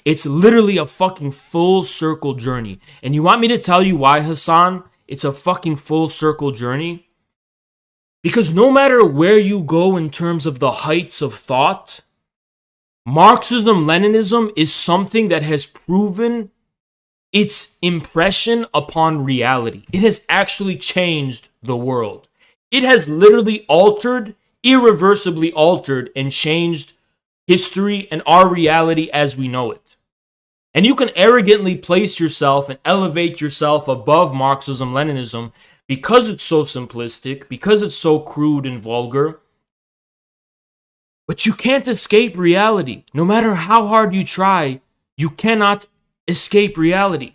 It's literally a fucking full circle journey. And you want me to tell you why, Hassan, it's a fucking full circle journey? Because no matter where you go in terms of the heights of thought, Marxism-Leninism is something that has proven its impression upon reality. It has actually changed the world. It has literally altered, irreversibly altered, and changed history and our reality as we know it. And you can arrogantly place yourself and elevate yourself above Marxism-Leninism because it's so simplistic, because it's so crude and vulgar. But you can't escape reality. No matter how hard you try, you cannot escape reality.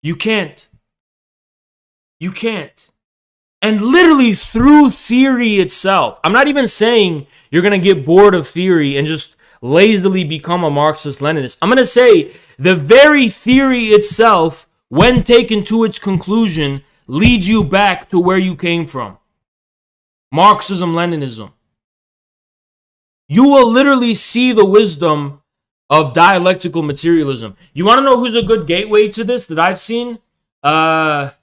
You can't. You can't. And literally through theory itself, I'm not even saying you're going to get bored of theory and just lazily become a Marxist-Leninist. I'm going to say the very theory itself, when taken to its conclusion, leads you back to where you came from. Marxism-Leninism. You will literally see the wisdom of dialectical materialism. You want to know who's a good gateway to this that I've seen? The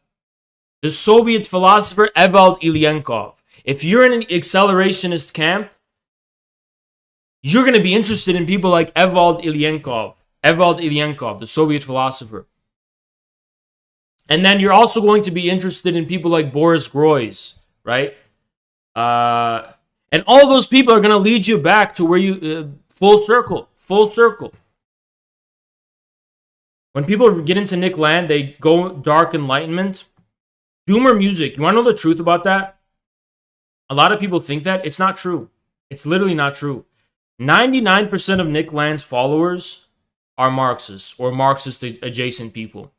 Soviet philosopher Evald Ilyenkov. If you're in an accelerationist camp, you're going to be interested in people like Evald Ilyenkov. Evald Ilyenkov, the Soviet philosopher. And then you're also going to be interested in people like Boris Groys, right? And all those people are going to lead you back to where you, full circle. When people get into Nick Land, they go dark enlightenment. Doomer music. You want to know the truth about that? A lot of people think that. It's not true. It's literally not true. 99% of Nick Land's followers are Marxists or Marxist adjacent people.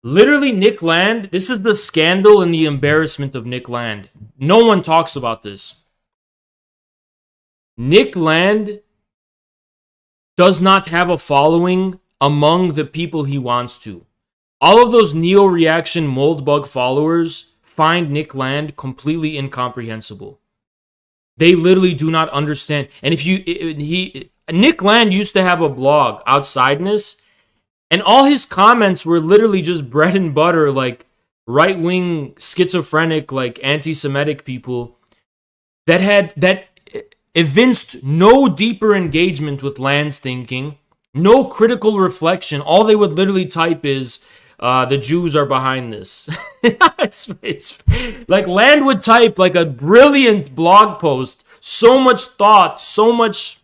Literally, Nick Land, this is the scandal and the embarrassment of Nick Land. No one talks about this. Nick Land does not have a following among the people he wants to. All of those neo-reaction moldbug followers find Nick Land completely incomprehensible. They literally do not understand. And Nick Land used to have a blog, Outsideness, and all his comments were literally just bread and butter, like right-wing, schizophrenic, like anti-Semitic people that evinced no deeper engagement with Land's thinking, no critical reflection. All they would literally type is, the Jews are behind this. it's like Land would type like a brilliant blog post, so much thought, so much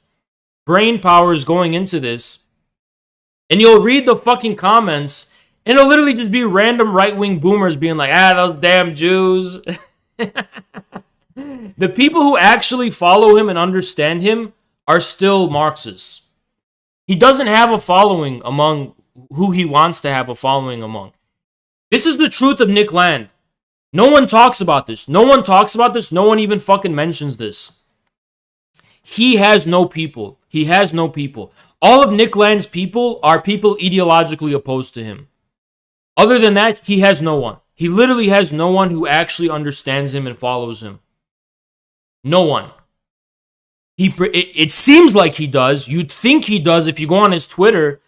brain power is going into this. And you'll read the fucking comments, and it'll literally just be random right-wing boomers being like, those damn Jews. The people who actually follow him and understand him are still Marxists. He doesn't have a following among who he wants to have a following among. This is the truth of Nick Land. No one talks about this. No one even fucking mentions this. He has no people. All of Nick Land's people are people ideologically opposed to him. Other than that, he has no one. He literally has no one who actually understands him and follows him. No one. It seems like he does. You'd think he does if you go on his Twitter,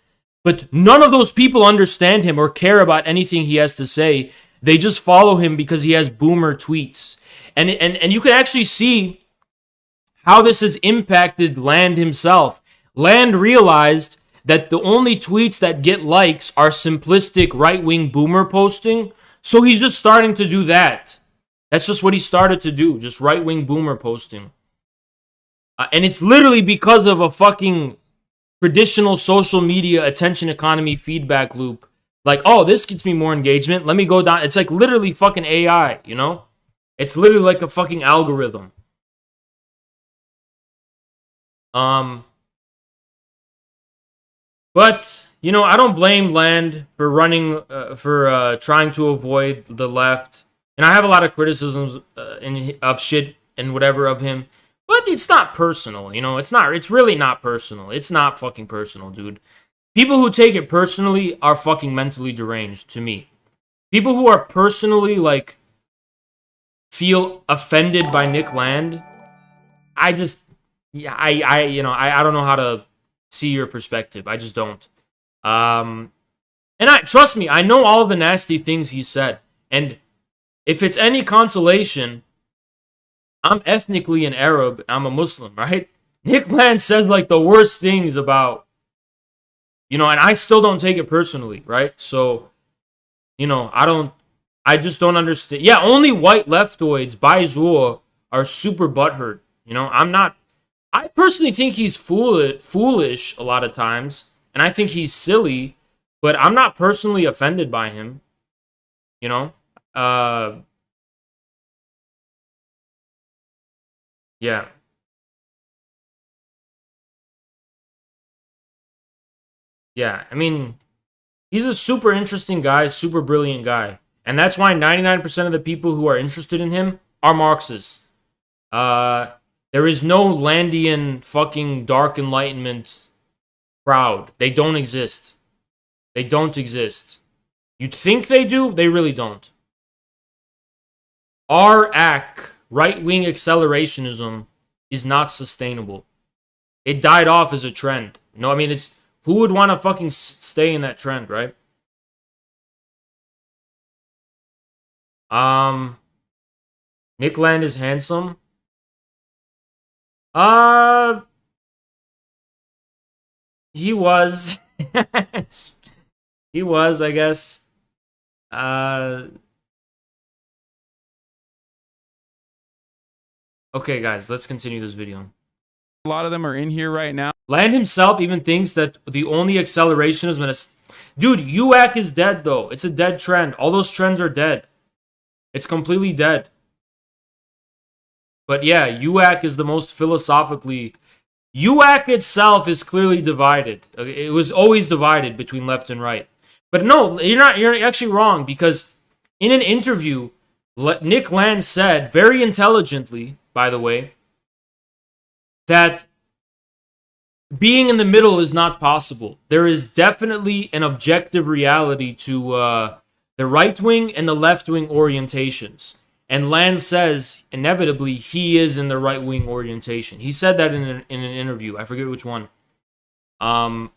but none of those people understand him or care about anything he has to say. They just follow him because he has boomer tweets. And you can actually see how this has impacted Land himself. Land realized that the only tweets that get likes are simplistic right-wing boomer posting, so he's just starting to do that. That's just what he started to do, just right-wing boomer posting. And it's literally because of a fucking traditional social media attention economy feedback loop. Like, oh, this gets me more engagement. Let me go down. It's like literally fucking AI, you know? It's literally like a fucking algorithm. But, you know, I don't blame Land for trying to avoid the left. And I have a lot of criticisms of shit and whatever of him. But it's not personal, you know? It's really not personal. It's not fucking personal, dude. People who take it personally are fucking mentally deranged, to me. People who are personally, like, feel offended by Nick Land, I don't know how to see your perspective. I just don't. And trust me, I know all of the nasty things he said. And if it's any consolation, I'm ethnically an Arab. I'm a Muslim, right? Nick Land says like the worst things about, and I still don't take it personally, right? So, I just don't understand. Yeah, only white leftoids by Zur are super butthurt. I personally think he's foolish a lot of times, and I think he's silly, but I'm not personally offended by him. Yeah. Yeah, I mean, he's a super interesting guy, super brilliant guy. And that's why 99% of the people who are interested in him are Marxists. There is no Landian fucking dark enlightenment crowd. They don't exist. They don't exist. You'd think they do, they really don't. Our right-wing accelerationism, is not sustainable. It died off as a trend. No, I mean, who would want to fucking stay in that trend, right? Nick Land is handsome. He was. He was, I guess. Okay, guys, let's continue this video. A lot of them are in here right now. Land himself even thinks that the only acceleration is when Dude, UAC is dead, though. It's a dead trend. All those trends are dead. It's completely dead. But yeah, UAC is the most philosophically... UAC itself is clearly divided. It was always divided between left and right. But no, you're actually wrong, because in an interview, Nick Land said, very intelligently, by the way, that being in the middle is not possible. There is definitely an objective reality to the right-wing and the left-wing orientations. And Land says, inevitably, he is in the right-wing orientation. He said that in an interview. I forget which one. And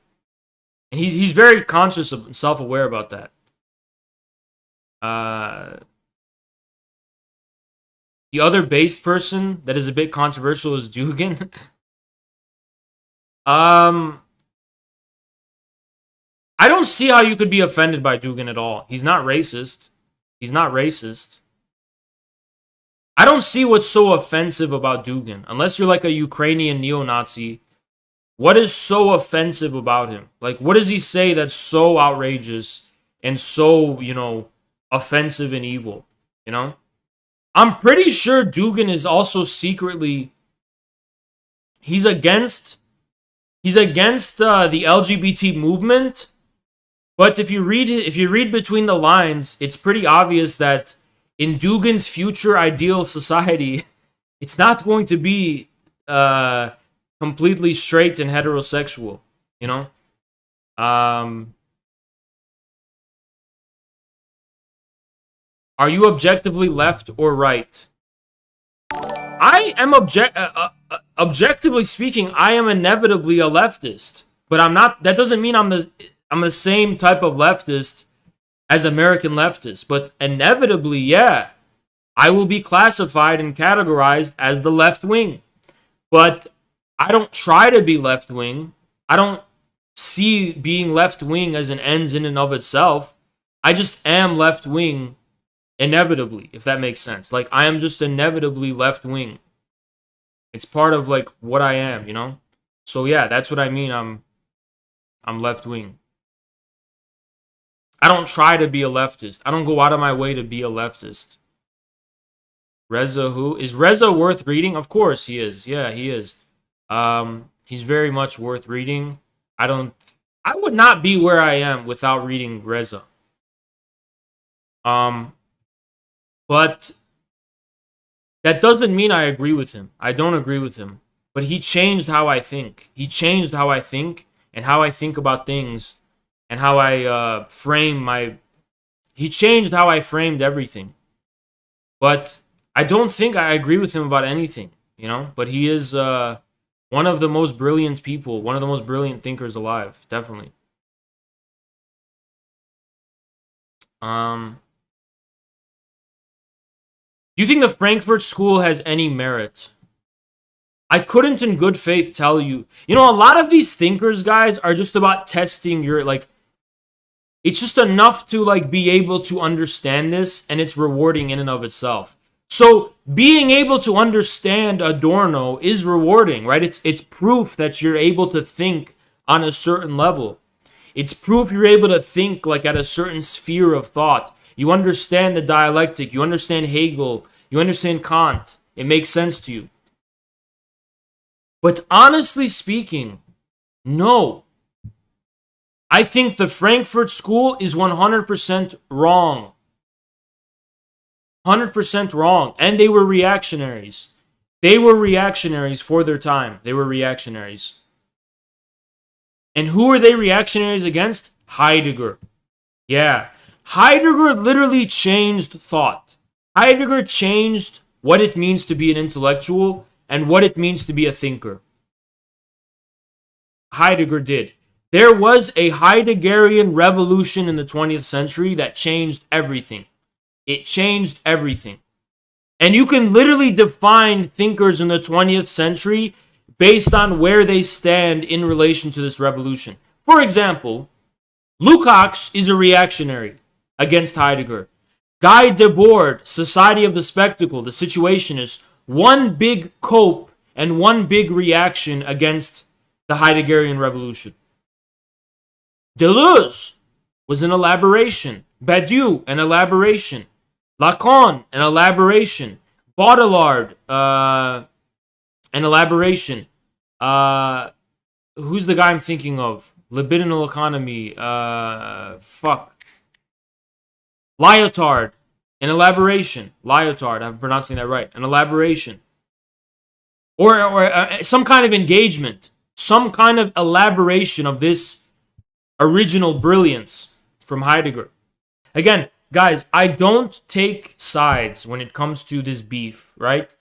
he's very conscious of, self-aware about that. The other based person that is a bit controversial is Dugin. I don't see how you could be offended by Dugin at all. He's not racist. He's not racist. I don't see what's so offensive about Dugin. Unless you're like a Ukrainian neo-Nazi. What is so offensive about him? Like, what does he say that's so outrageous and so, offensive and evil? I'm pretty sure Dugin is also secretly... He's against the LGBT movement. But if you read between the lines, it's pretty obvious that in Dugin's future ideal society, it's not going to be completely straight and heterosexual, Are you objectively left or right? I am objectively speaking, I am inevitably a leftist, but I'm not. That doesn't mean I'm the same type of leftist as American leftists, but inevitably, yeah, I will be classified and categorized as the left wing. But I don't try to be left wing. I don't see being left wing as an ends in and of itself. I just am left wing inevitably, if that makes sense. Like, I am just inevitably left wing. It's part of like what I am, So yeah, that's what I mean. I'm left wing. I don't try to be a leftist. I don't go out of my way to be a leftist. Reza, who? Is Reza worth reading? Of course he is. Yeah, he is. He's very much worth reading. I would not be where I am without reading Reza. But that doesn't mean I agree with him. I don't agree with him. But he changed how I think. He changed how I think and how I think about things and how I frame my... He changed how I framed everything. But I don't think I agree with him about anything, But he is one of the most brilliant people, one of the most brilliant thinkers alive, definitely. Do you think the Frankfurt School has any merit? I couldn't in good faith tell you. You know, a lot of these thinkers, guys, are just about testing your, like, it's just enough to, like, be able to understand this, and it's rewarding in and of itself. So being able to understand Adorno is rewarding, right? It's proof that you're able to think on a certain level. It's proof you're able to think, like, at a certain sphere of thought. You understand the dialectic. You understand Hegel. You understand Kant. It makes sense to you. But honestly speaking, no. I think the Frankfurt School is 100% wrong. 100% wrong. And they were reactionaries. They were reactionaries for their time. They were reactionaries. And who are they reactionaries against? Heidegger. Yeah. Heidegger literally changed thought. Heidegger changed what it means to be an intellectual and what it means to be a thinker. Heidegger did. There was a Heideggerian revolution in the 20th century that changed everything. It changed everything. And you can literally define thinkers in the 20th century based on where they stand in relation to this revolution. For example, Lukács is a reactionary against Heidegger. Guy Debord, Society of the Spectacle, the Situationists, one big cope and one big reaction against the Heideggerian revolution. Deleuze was an elaboration. Badiou, an elaboration. Lacan, an elaboration. Baudrillard, an elaboration. Who's the guy I'm thinking of? Libidinal economy. Lyotard, an elaboration. Lyotard, I'm pronouncing that right. An elaboration. Or some kind of engagement. Some kind of elaboration of this original brilliance from Heidegger. Again, guys, I don't take sides when it comes to this beef, right?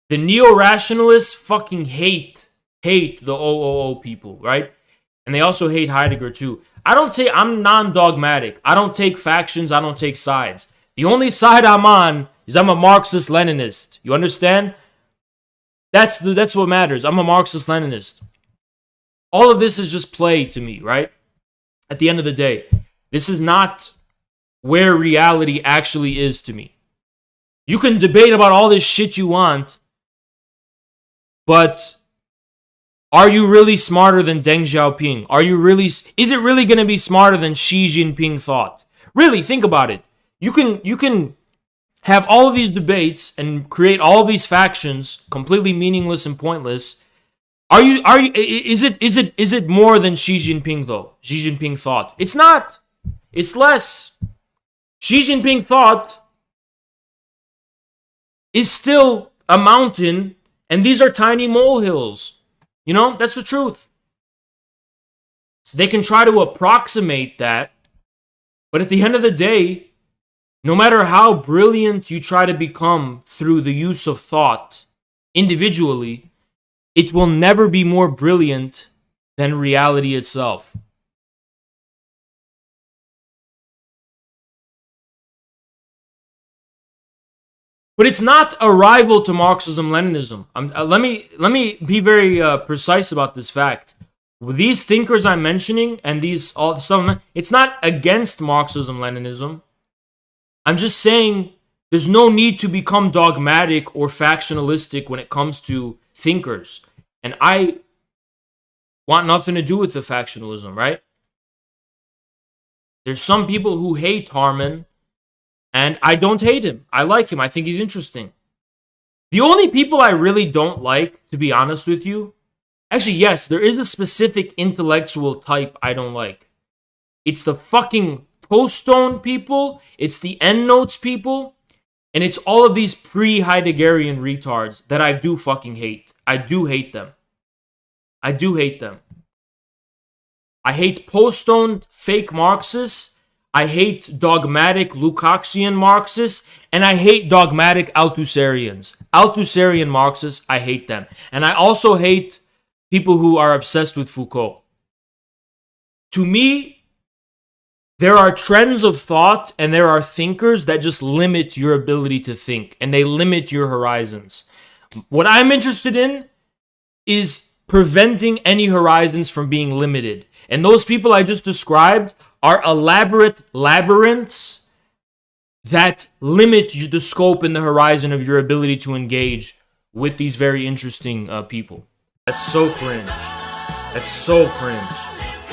The neo-rationalists fucking hate the OOO people, right? And they also hate Heidegger too. I'm non-dogmatic. I don't take factions, I don't take sides. The only side I'm on is I'm a Marxist-Leninist. You understand? That's what matters. I'm a Marxist-Leninist. All of this is just play to me, right? At the end of the day, this is not where reality actually is to me. You can debate about all this shit you want, but are you really smarter than Deng Xiaoping? Is it really going to be smarter than Xi Jinping thought? Really, think about it. You can have all of these debates and create all of these factions completely meaningless and pointless. Is it more than Xi Jinping though? Xi Jinping thought. It's not. It's less. Xi Jinping thought is still a mountain, and these are tiny molehills. You know, that's the truth. They can try to approximate that, but at the end of the day, no matter how brilliant you try to become through the use of thought individually, it will never be more brilliant than reality itself. But it's not a rival to Marxism-Leninism. Let me be very precise about this fact. These thinkers I'm mentioning and all the stuff, it's not against Marxism-Leninism. I'm just saying there's no need to become dogmatic or factionalistic when it comes to thinkers. And I want nothing to do with the factionalism, right? There's some people who hate Harman, and I don't hate him. I like him. I think he's interesting. The only people I really don't like, to be honest with you, actually, yes, there is a specific intellectual type I don't like. It's the fucking post-stone people, it's the endnotes people, and it's all of these pre-Heideggerian retards that I do fucking hate. I do hate them. I do hate them. I hate post-stone fake Marxists. I hate dogmatic Lukácsian Marxists. And I hate dogmatic Althusserians. Althusserian Marxists, I hate them. And I also hate people who are obsessed with Foucault. To me, there are trends of thought and there are thinkers that just limit your ability to think. And they limit your horizons. What I'm interested in is preventing any horizons from being limited. And those people I just described are elaborate labyrinths that limit the scope and the horizon of your ability to engage with these very interesting people. That's so cringe. That's so cringe.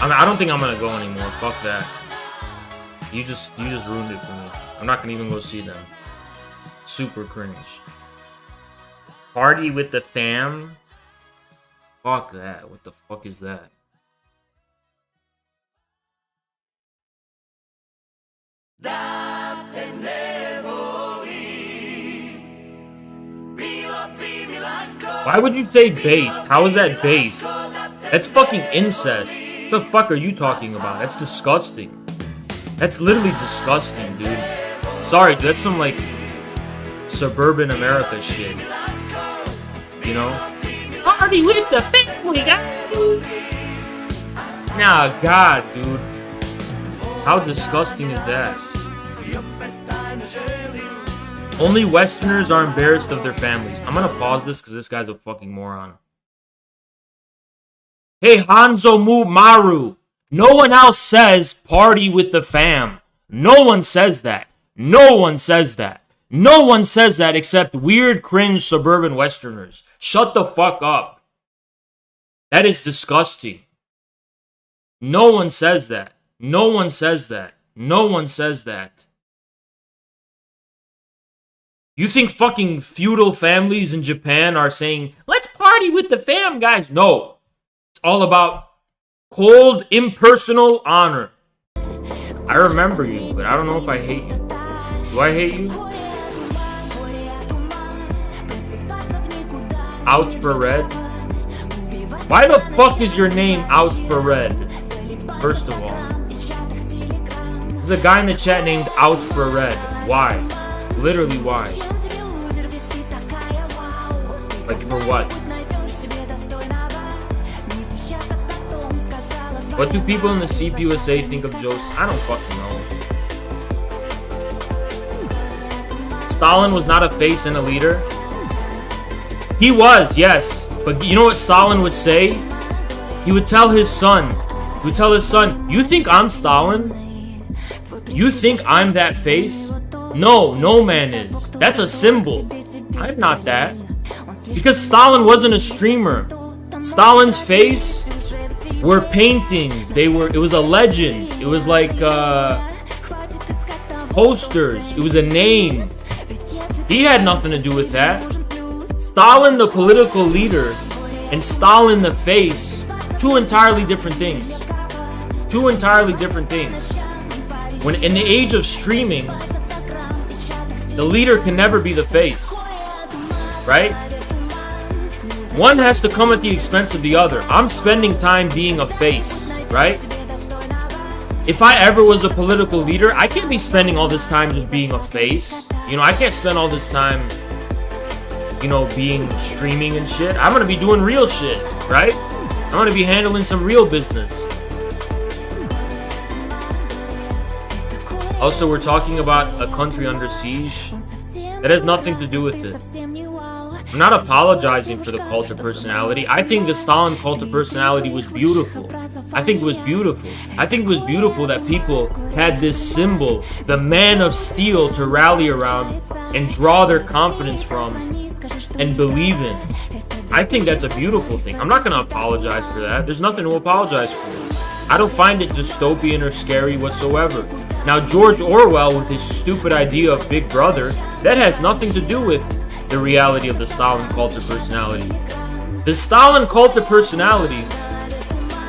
I don't think I'm gonna go anymore. Fuck that. You just ruined it for me. I'm not gonna even go see them. Super cringe. Party with the fam? Fuck that. What the fuck is that? Why would you say based? How is that based? That's fucking incest. What the fuck are you talking about? That's disgusting. That's literally disgusting, dude. Sorry, dude, that's some like suburban America shit. You know? Party with the family, guys! Nah, God, dude. How disgusting is that? Only Westerners are embarrassed of their families. I'm gonna pause this because this guy's a fucking moron. Hey, Hanzo Maru. No one else says party with the fam. No one says that. No one says that. No one says that except weird, cringe, suburban Westerners. Shut the fuck up. That is disgusting. No one says that. No one says that. No one says that. You think fucking feudal families in Japan are saying, let's party with the fam, guys? No. It's all about cold, impersonal honor. I remember you, but I don't know if I hate you. Do I hate you? Out for Red? Why the fuck is your name Out for Red? First of all. There's a guy in the chat named Out for Red. Why? Literally why? Like for what? What do people in the CPUSA think of Joseph? I don't fucking know. Stalin was not a face and a leader. He was, yes. But you know what Stalin would say? He would tell his son. He would tell his son, you think I'm Stalin? You think I'm that face? No, no man is. That's a symbol. I'm not that. Because Stalin wasn't a streamer. Stalin's face were paintings. It was a legend. It was like posters. It was a name. He had nothing to do with that. Stalin the political leader and Stalin the face, two entirely different things. Two entirely different things. When in the age of streaming, the leader can never be the face, right? One has to come at the expense of the other. I'm spending time being a face, right? If I ever was a political leader, I can't be spending all this time just being a face. You know, I can't spend all this time, you know, being streaming and shit. I'm gonna be doing real shit, right? I'm gonna be handling some real business. Also, we're talking about a country under siege. That has nothing to do with it. I'm not apologizing for the cult of personality. I think the Stalin cult of personality was beautiful. I think it was beautiful. I think it was beautiful that people had this symbol, the man of steel, to rally around and draw their confidence from and believe in. I think that's a beautiful thing. I'm not going to apologize for that. There's nothing to apologize for. I don't find it dystopian or scary whatsoever. Now, George Orwell, with his stupid idea of Big Brother, that has nothing to do with the reality of the Stalin cult of personality. The Stalin cult of personality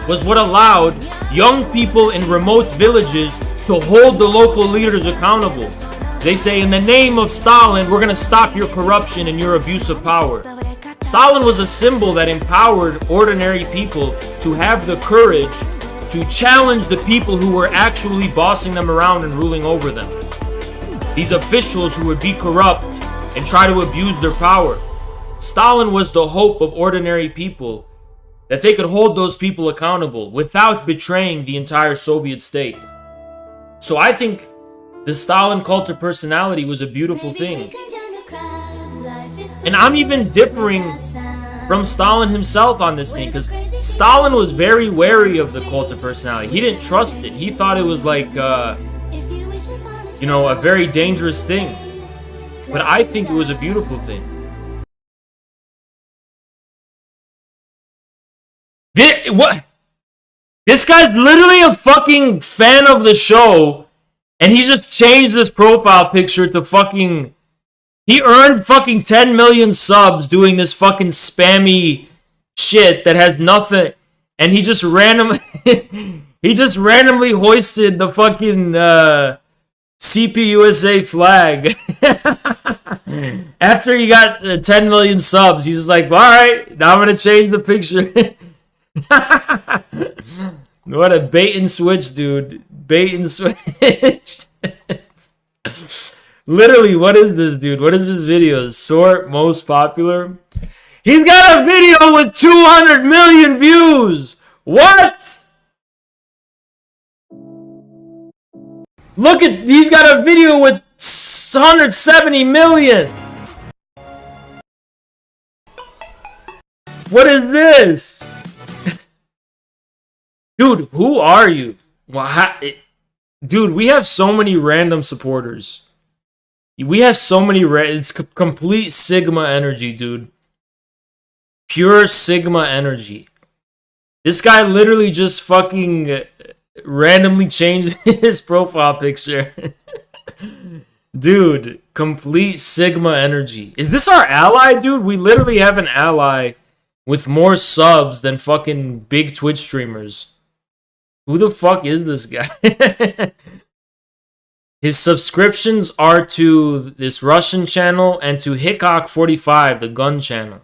was what allowed young people in remote villages to hold the local leaders accountable. They say, in the name of Stalin, we're going to stop your corruption and your abuse of power. Stalin was a symbol that empowered ordinary people to have the courage to challenge the people who were actually bossing them around and ruling over them. These officials who would be corrupt and try to abuse their power. Stalin was the hope of ordinary people, that they could hold those people accountable without betraying the entire Soviet state. So I think the Stalin cult of personality was a beautiful thing. And I'm even differing from Stalin himself on this thing, because Stalin was very wary of the cult of personality. He didn't trust it. He thought it was like, you know, a very dangerous thing. But I think it was a beautiful thing. What? This guy's literally a fucking fan of the show, and he just changed this profile picture to fucking... He earned fucking 10 million subs doing this fucking spammy shit that has nothing, and he just randomly hoisted the fucking CPUSA flag. After he got 10 million subs, he's just like, alright, now I'm gonna change the picture. What a bait and switch, dude. Bait and switch. Literally, what is this, dude? What is this video? Sort most popular? He's got a video with 200 million views! What? Look at, he's got a video with 170 million! What is this? Dude, who are you? Well, dude, we have so many random supporters. We have so many it's complete Sigma energy, dude. Pure Sigma energy. This guy literally just fucking randomly changed his profile picture. Dude, complete Sigma energy. Is this our ally, dude? We literally have an ally with more subs than fucking big Twitch streamers. Who the fuck is this guy? His subscriptions are to this Russian channel and to Hickok45, the gun channel.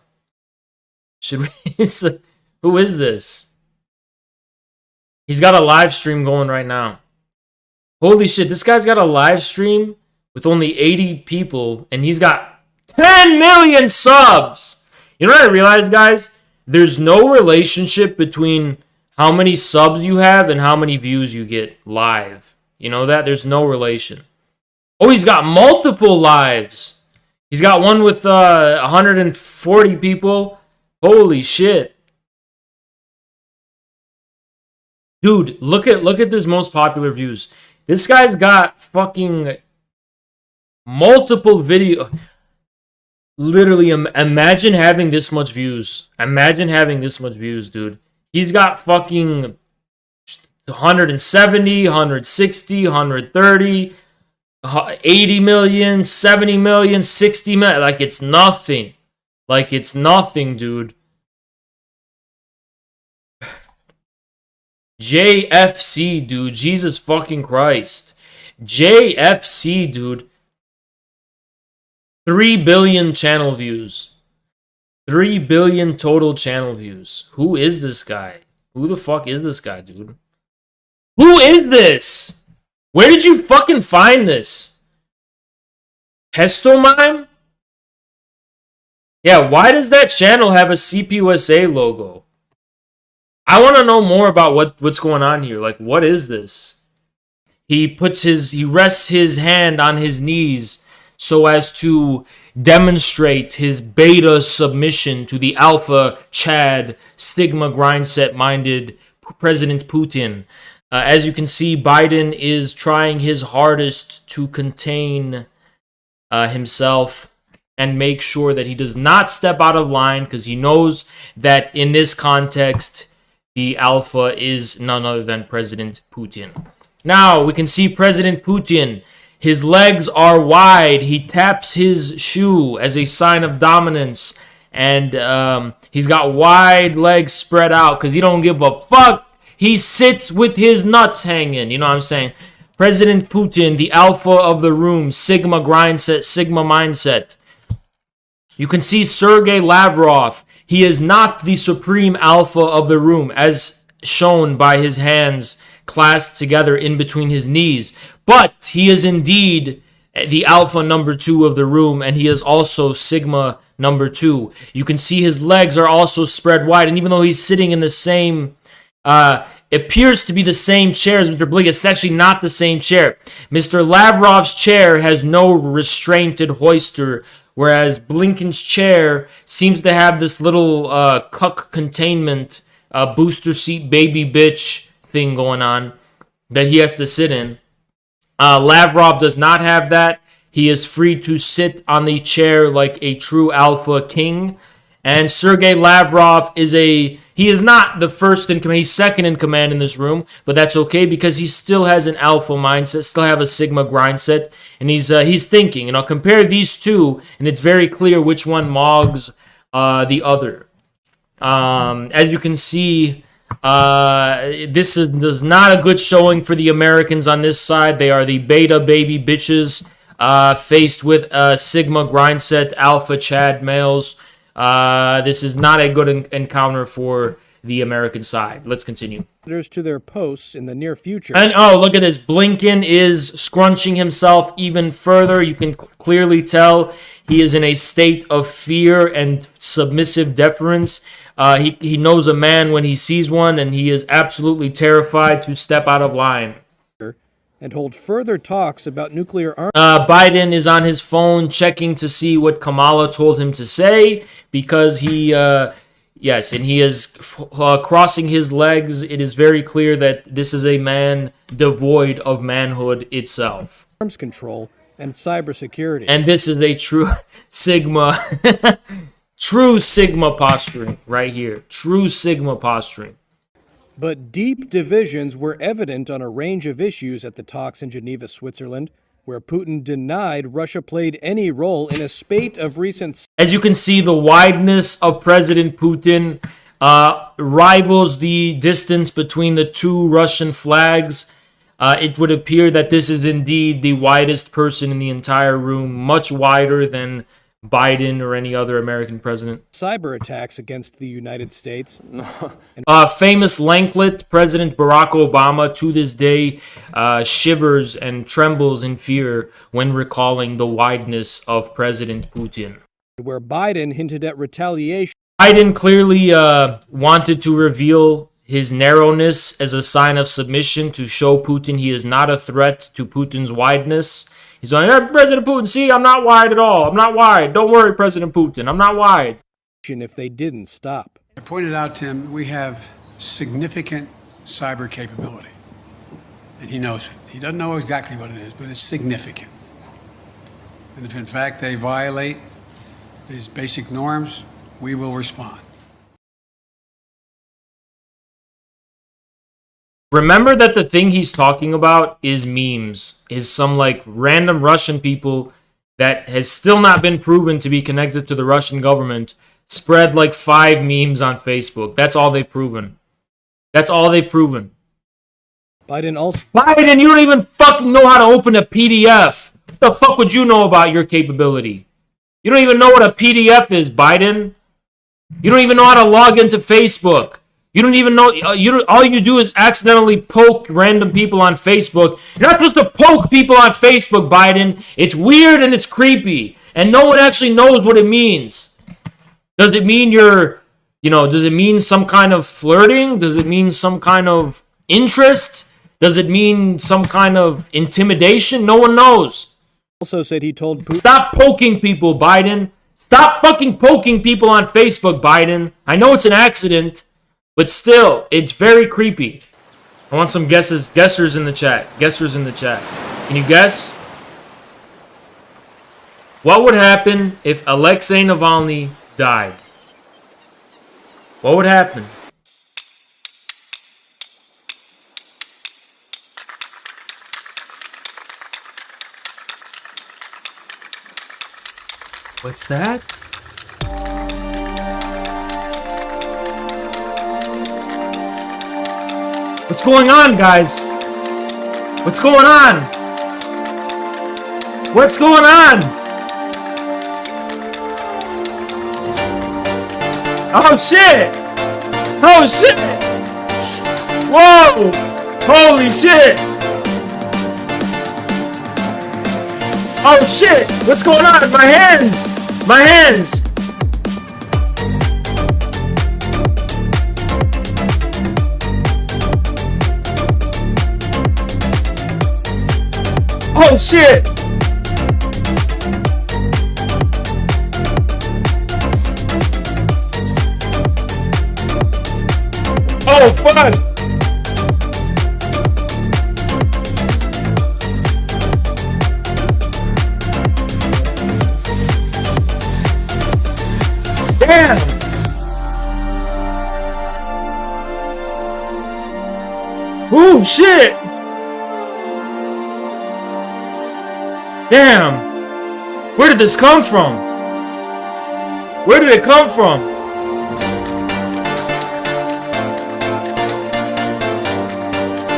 Should we... Who is this? He's got a live stream going right now. Holy shit, this guy's got a live stream with only 80 people, and he's got 10 million subs! You know what I realized, guys? There's no relationship between how many subs you have and how many views you get live. You know that? There's no relation. Oh, he's got multiple lives. He's got one with 140 people. Holy shit. Dude, look at this most popular views. This guy's got fucking multiple video. Literally, imagine having this much views. Imagine having this much views, dude. He's got fucking 170, 160, 130, 80 million, 70 million, 60 million. Like it's nothing. Like it's nothing, dude. JFC, dude. Jesus fucking Christ. JFC, dude. 3 billion channel views. 3 billion total channel views. Who is this guy? Who the fuck is this guy, dude? Who is this? Where did you fucking find this? Pestomime? Yeah, why does that channel have a CPUSA logo? I want to know more about what's going on here. Like, what is this? He rests his hand on his knees so as to demonstrate his beta submission to the alpha Chad Sigma grindset minded President Putin. As you can see, Biden is trying his hardest to contain himself and make sure that he does not step out of line, because he knows that in this context, the alpha is none other than President Putin. Now, we can see President Putin. His legs are wide. He taps his shoe as a sign of dominance. And he's got wide legs spread out because he don't give a fuck. He sits with his nuts hanging. You know what I'm saying? President Putin, the alpha of the room. Sigma grindset, Sigma mindset. You can see Sergei Lavrov. He is not the supreme alpha of the room, as shown by his hands clasped together in between his knees. But he is indeed the alpha number 2 of the room, and he is also Sigma number 2. You can see his legs are also spread wide, and even though he's sitting in the same, appears to be the same chair as Mr. Blink, it's actually not the same chair. Mr. Lavrov's chair has no restrainted hoister whereas Blinken's chair seems to have this little cuck containment booster seat baby bitch thing going on that he has to sit in. Lavrov does not have that. He is free to sit on the chair like a true alpha king. And Sergei Lavrov he is not the first in command. He's second in command in this room, but that's okay because he still has an alpha mindset, still have a sigma grind set, and he's thinking. And I'll compare these two, and it's very clear which one mogs the other. As you can see, this is not a good showing for the Americans on this side. They are the beta baby bitches faced with sigma grind set alpha Chad males. This is not a good encounter for the American side. Let's continue. To their posts in the near future. And oh, look at this. Blinken is scrunching himself even further. You can clearly tell he is in a state of fear and submissive deference. He knows a man when he sees one, and he is absolutely terrified to step out of line. And hold further talks about nuclear arms. Biden is on his phone checking to see what Kamala told him to say because he is crossing his legs. It is very clear that this is a man devoid of manhood itself. Arms control and cybersecurity. And this is a true Sigma, true Sigma posturing right here. True Sigma posturing. But deep divisions were evident on a range of issues at the talks in Geneva, Switzerland, where Putin denied Russia played any role in a spate of recent... As you can see, the wideness of President Putin rivals the distance between the two Russian flags. It would appear that this is indeed the widest person in the entire room, much wider than Biden or any other American president. Cyber attacks against the United States. Famous Lanklet, President Barack Obama, to this day, shivers and trembles in fear when recalling the wideness of President Putin. Where Biden hinted at retaliation. Biden clearly wanted to reveal his narrowness as a sign of submission to show Putin he is not a threat to Putin's wideness. He's like, hey, President Putin, see, I'm not wide at all. I'm not wide. Don't worry, President Putin. I'm not wide. If they didn't stop. I pointed out to him, we have significant cyber capability. And he knows it. He doesn't know exactly what it is, but it's significant. And if in fact they violate these basic norms, we will respond. Remember that the thing he's talking about is memes, is some like random Russian people that has still not been proven to be connected to the Russian government spread like 5 memes on Facebook. That's all they've proven. That's all they've proven. Biden, you don't even fucking know how to open a PDF. What the fuck would you know about your capability? You don't even know what a PDF is, Biden. You don't even know how to log into Facebook. You don't even know, all you do is accidentally poke random people on Facebook. You're not supposed to poke people on Facebook, Biden. It's weird and it's creepy. And no one actually knows what it means. Does it mean does it mean some kind of flirting? Does it mean some kind of interest? Does it mean some kind of intimidation? No one knows. Also said he told Putin. Stop poking people, Biden. Stop fucking poking people on Facebook, Biden. I know it's an accident. But still, it's very creepy. I want some guessers in the chat. Guessers in the chat. Can you guess? What would happen if Alexei Navalny died? What would happen? What's that? What's going on, guys? What's going on? What's going on? Oh shit! Oh shit! Whoa! Holy shit! Oh shit! What's going on? My hands! My hands! Oh shit! fuck? Damn! Oh shit! Damn! Where did this come from? Where did it come from?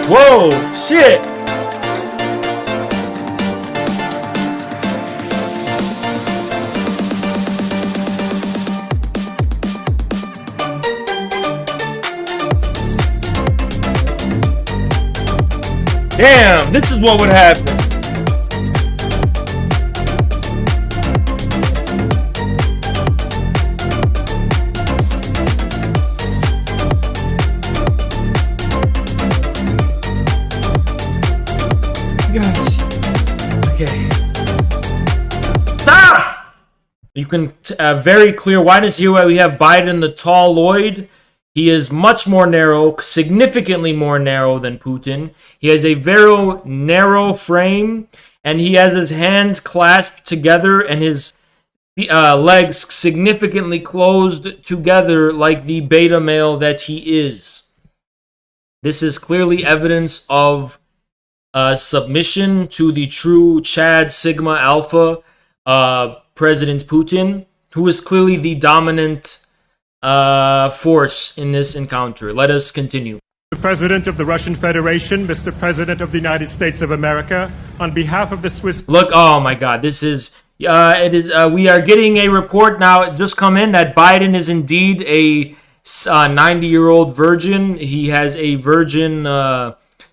Whoa, shit! Damn, this is what would happen. Gosh. Okay. Stop! You can very clear wideness here where we have Biden the tall Lloyd. He is much more narrow, significantly more narrow than Putin. He has a very narrow frame, and he has his hands clasped together and his legs significantly closed together like the beta male that he is. This is clearly evidence of submission to the true Chad Sigma Alpha President Putin, who is clearly the dominant force in this encounter. Let us continue. Mr. President of the Russian Federation, Mr. President of the United States of America, on behalf of the Swiss... Look, oh my god, this is... we are getting a report now, it just come in, that Biden is indeed a 90-year-old virgin. He has a virgin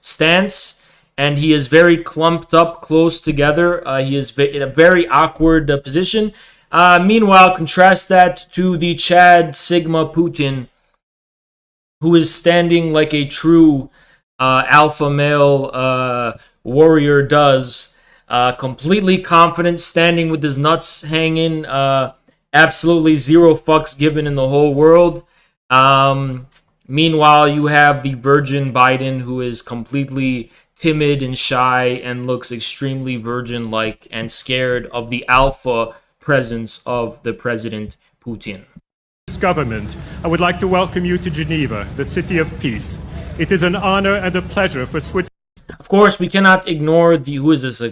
stance, and he is very clumped up close together. He is in a very awkward position. Meanwhile, contrast that to the Chad Sigma Putin, who is standing like a true alpha male warrior does, completely confident, standing with his nuts hanging, absolutely zero fucks given in the whole world. Meanwhile, you have the virgin Biden, who is completely timid and shy and looks extremely virgin-like and scared of the alpha presence of the President Putin. Government, I would like to welcome you to Geneva, the city of peace. It is an honor and a pleasure for Switzerland. Of course, we cannot ignore the, who is this?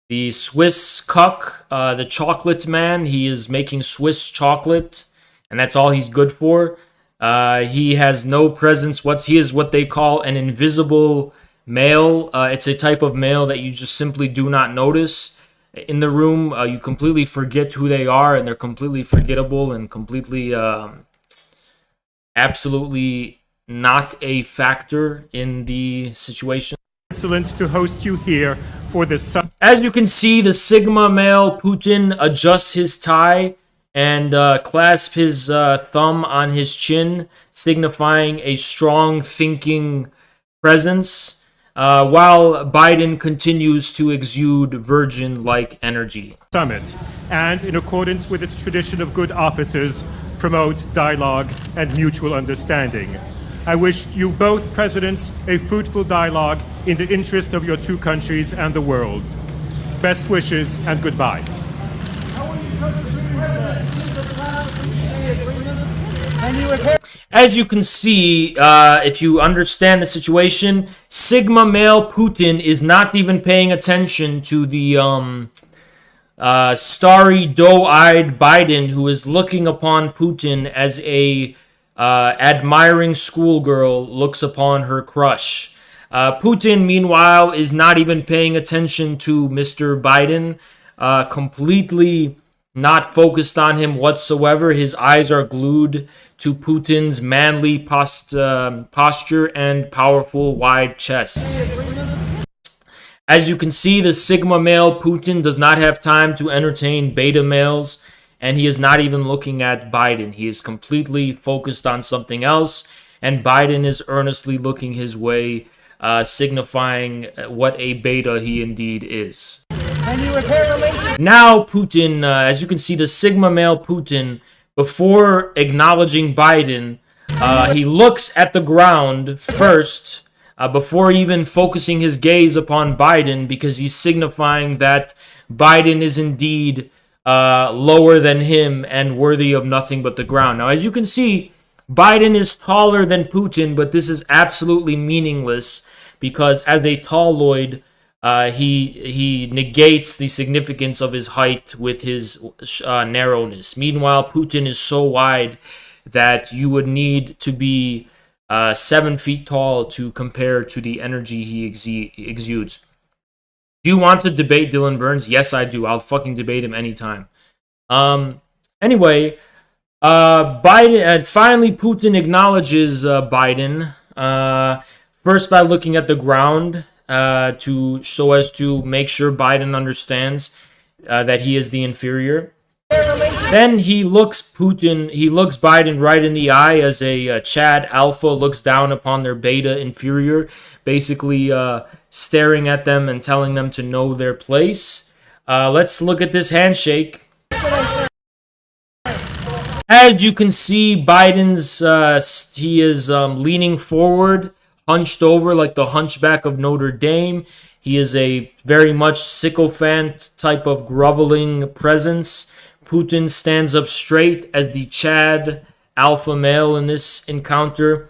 The Swiss cuck, the chocolate man. He is making Swiss chocolate, and that's all he's good for. He has no presence. He is what they call an invisible male. It's a type of male that you just simply do not notice in the room. You completely forget who they are, and they're completely forgettable and completely absolutely not a factor in the situation. Excellent to host you here for this. As you can see, the Sigma male Putin adjusts his tie and clasps his thumb on his chin, signifying a strong thinking presence. While Biden continues to exude virgin-like energy. Summit, and in accordance with its tradition of good offices, promote dialogue and mutual understanding. I wish you both presidents a fruitful dialogue in the interest of your two countries and the world. Best wishes and goodbye. As you can see, if you understand the situation, Sigma male Putin is not even paying attention to the starry, doe-eyed Biden, who is looking upon Putin as a admiring schoolgirl looks upon her crush. Putin, meanwhile, is not even paying attention to Mr. Biden, completely not focused on him whatsoever. His eyes are glued to Putin's manly posture and powerful wide chest. As you can see, the Sigma male Putin does not have time to entertain beta males, and he is not even looking at Biden. He is completely focused on something else, and Biden is earnestly looking his way, signifying what a beta he indeed is. Now Putin, as you can see, the Sigma male Putin, before acknowledging Biden, He looks at the ground first before even focusing his gaze upon Biden, because he's signifying that Biden is indeed lower than him and worthy of nothing but the ground. Now, as you can see, Biden is taller than Putin, but this is absolutely meaningless because as a talloid, he negates the significance of his height with his narrowness. Meanwhile, Putin is so wide that you would need to be 7 feet tall to compare to the energy he exudes. Do you want to debate Dylan Burns? Yes, I do. I'll fucking debate him anytime. Anyway, Biden, and finally Putin acknowledges Biden, first by looking at the ground so as to make sure Biden understands that he is the inferior. Then he looks Biden right in the eye as a Chad alpha looks down upon their beta inferior, basically staring at them and telling them to know their place. Let's look at this handshake. As you can see, Biden's he is leaning forward, hunched over like the hunchback of Notre Dame. He is a very much sycophant type of groveling presence. Putin stands up straight as the Chad alpha male in this encounter.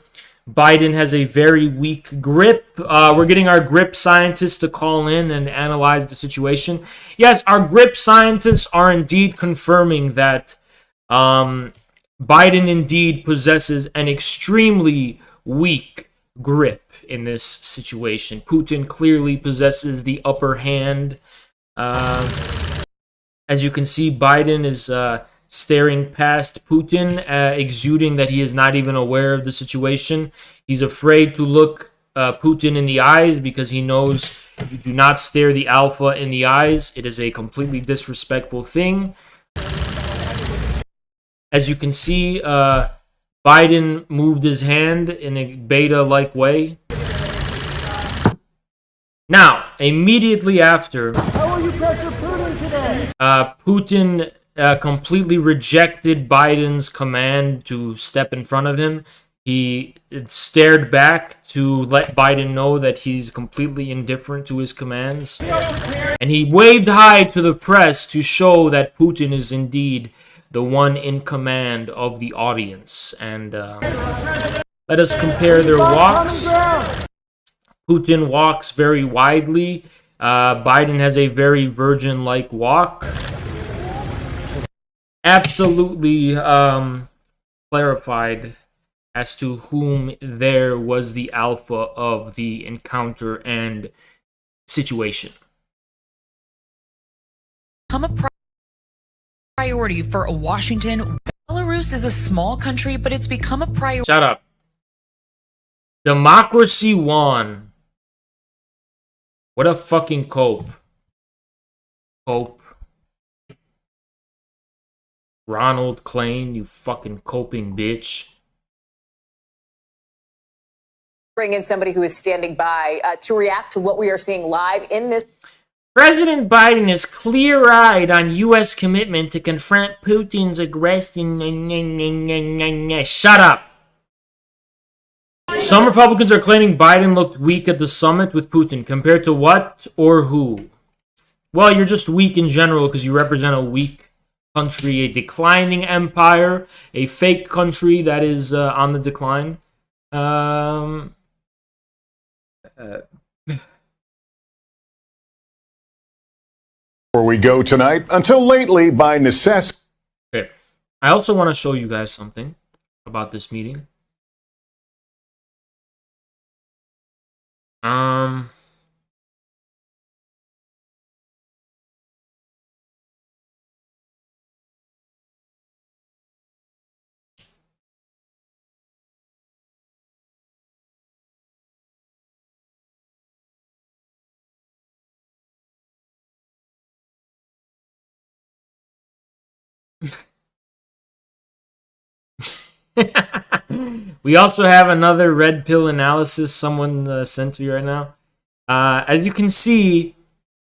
Biden has a very weak grip. We're getting our grip scientists to call in and analyze the situation. Yes, our grip scientists are indeed confirming that Biden indeed possesses an extremely weak grip in this situation. Putin clearly possesses the upper hand. As you can see, Biden is staring past Putin, exuding that he is not even aware of the situation. He's afraid to look Putin in the eyes because he knows you do not stare the alpha in the eyes. It is a completely disrespectful thing. As you can see, Biden moved his hand in a beta-like way. Now, immediately after, How will you pressure Putin today? Putin completely rejected Biden's command to step in front of him. He stared back to let Biden know that he's completely indifferent to his commands. And he waved high to the press to show that Putin is indeed the one in command of the audience. And let us compare their walks. Putin walks very widely. Biden has a very virgin-like walk. Absolutely clarified as to whom there was the alpha of the encounter and situation. Become a priority for Washington. Belarus is a small country, but it's become a priority. Shut up. Democracy won. What a fucking cope. Cope. Ronald Klain, you fucking coping bitch. Bring in somebody who is standing by to react to what we are seeing live in this. President Biden is clear-eyed on U.S. commitment to confront Putin's aggression. Shut up. Some Republicans are claiming Biden looked weak at the summit with Putin. Compared to what or who? Well, you're just weak in general because you represent a weak country, a declining empire, a fake country that is on the decline. Where we go tonight, until lately by necessity. Okay. I also want to show you guys something about this meeting. We also have another red pill analysis someone sent to me right now. As you can see,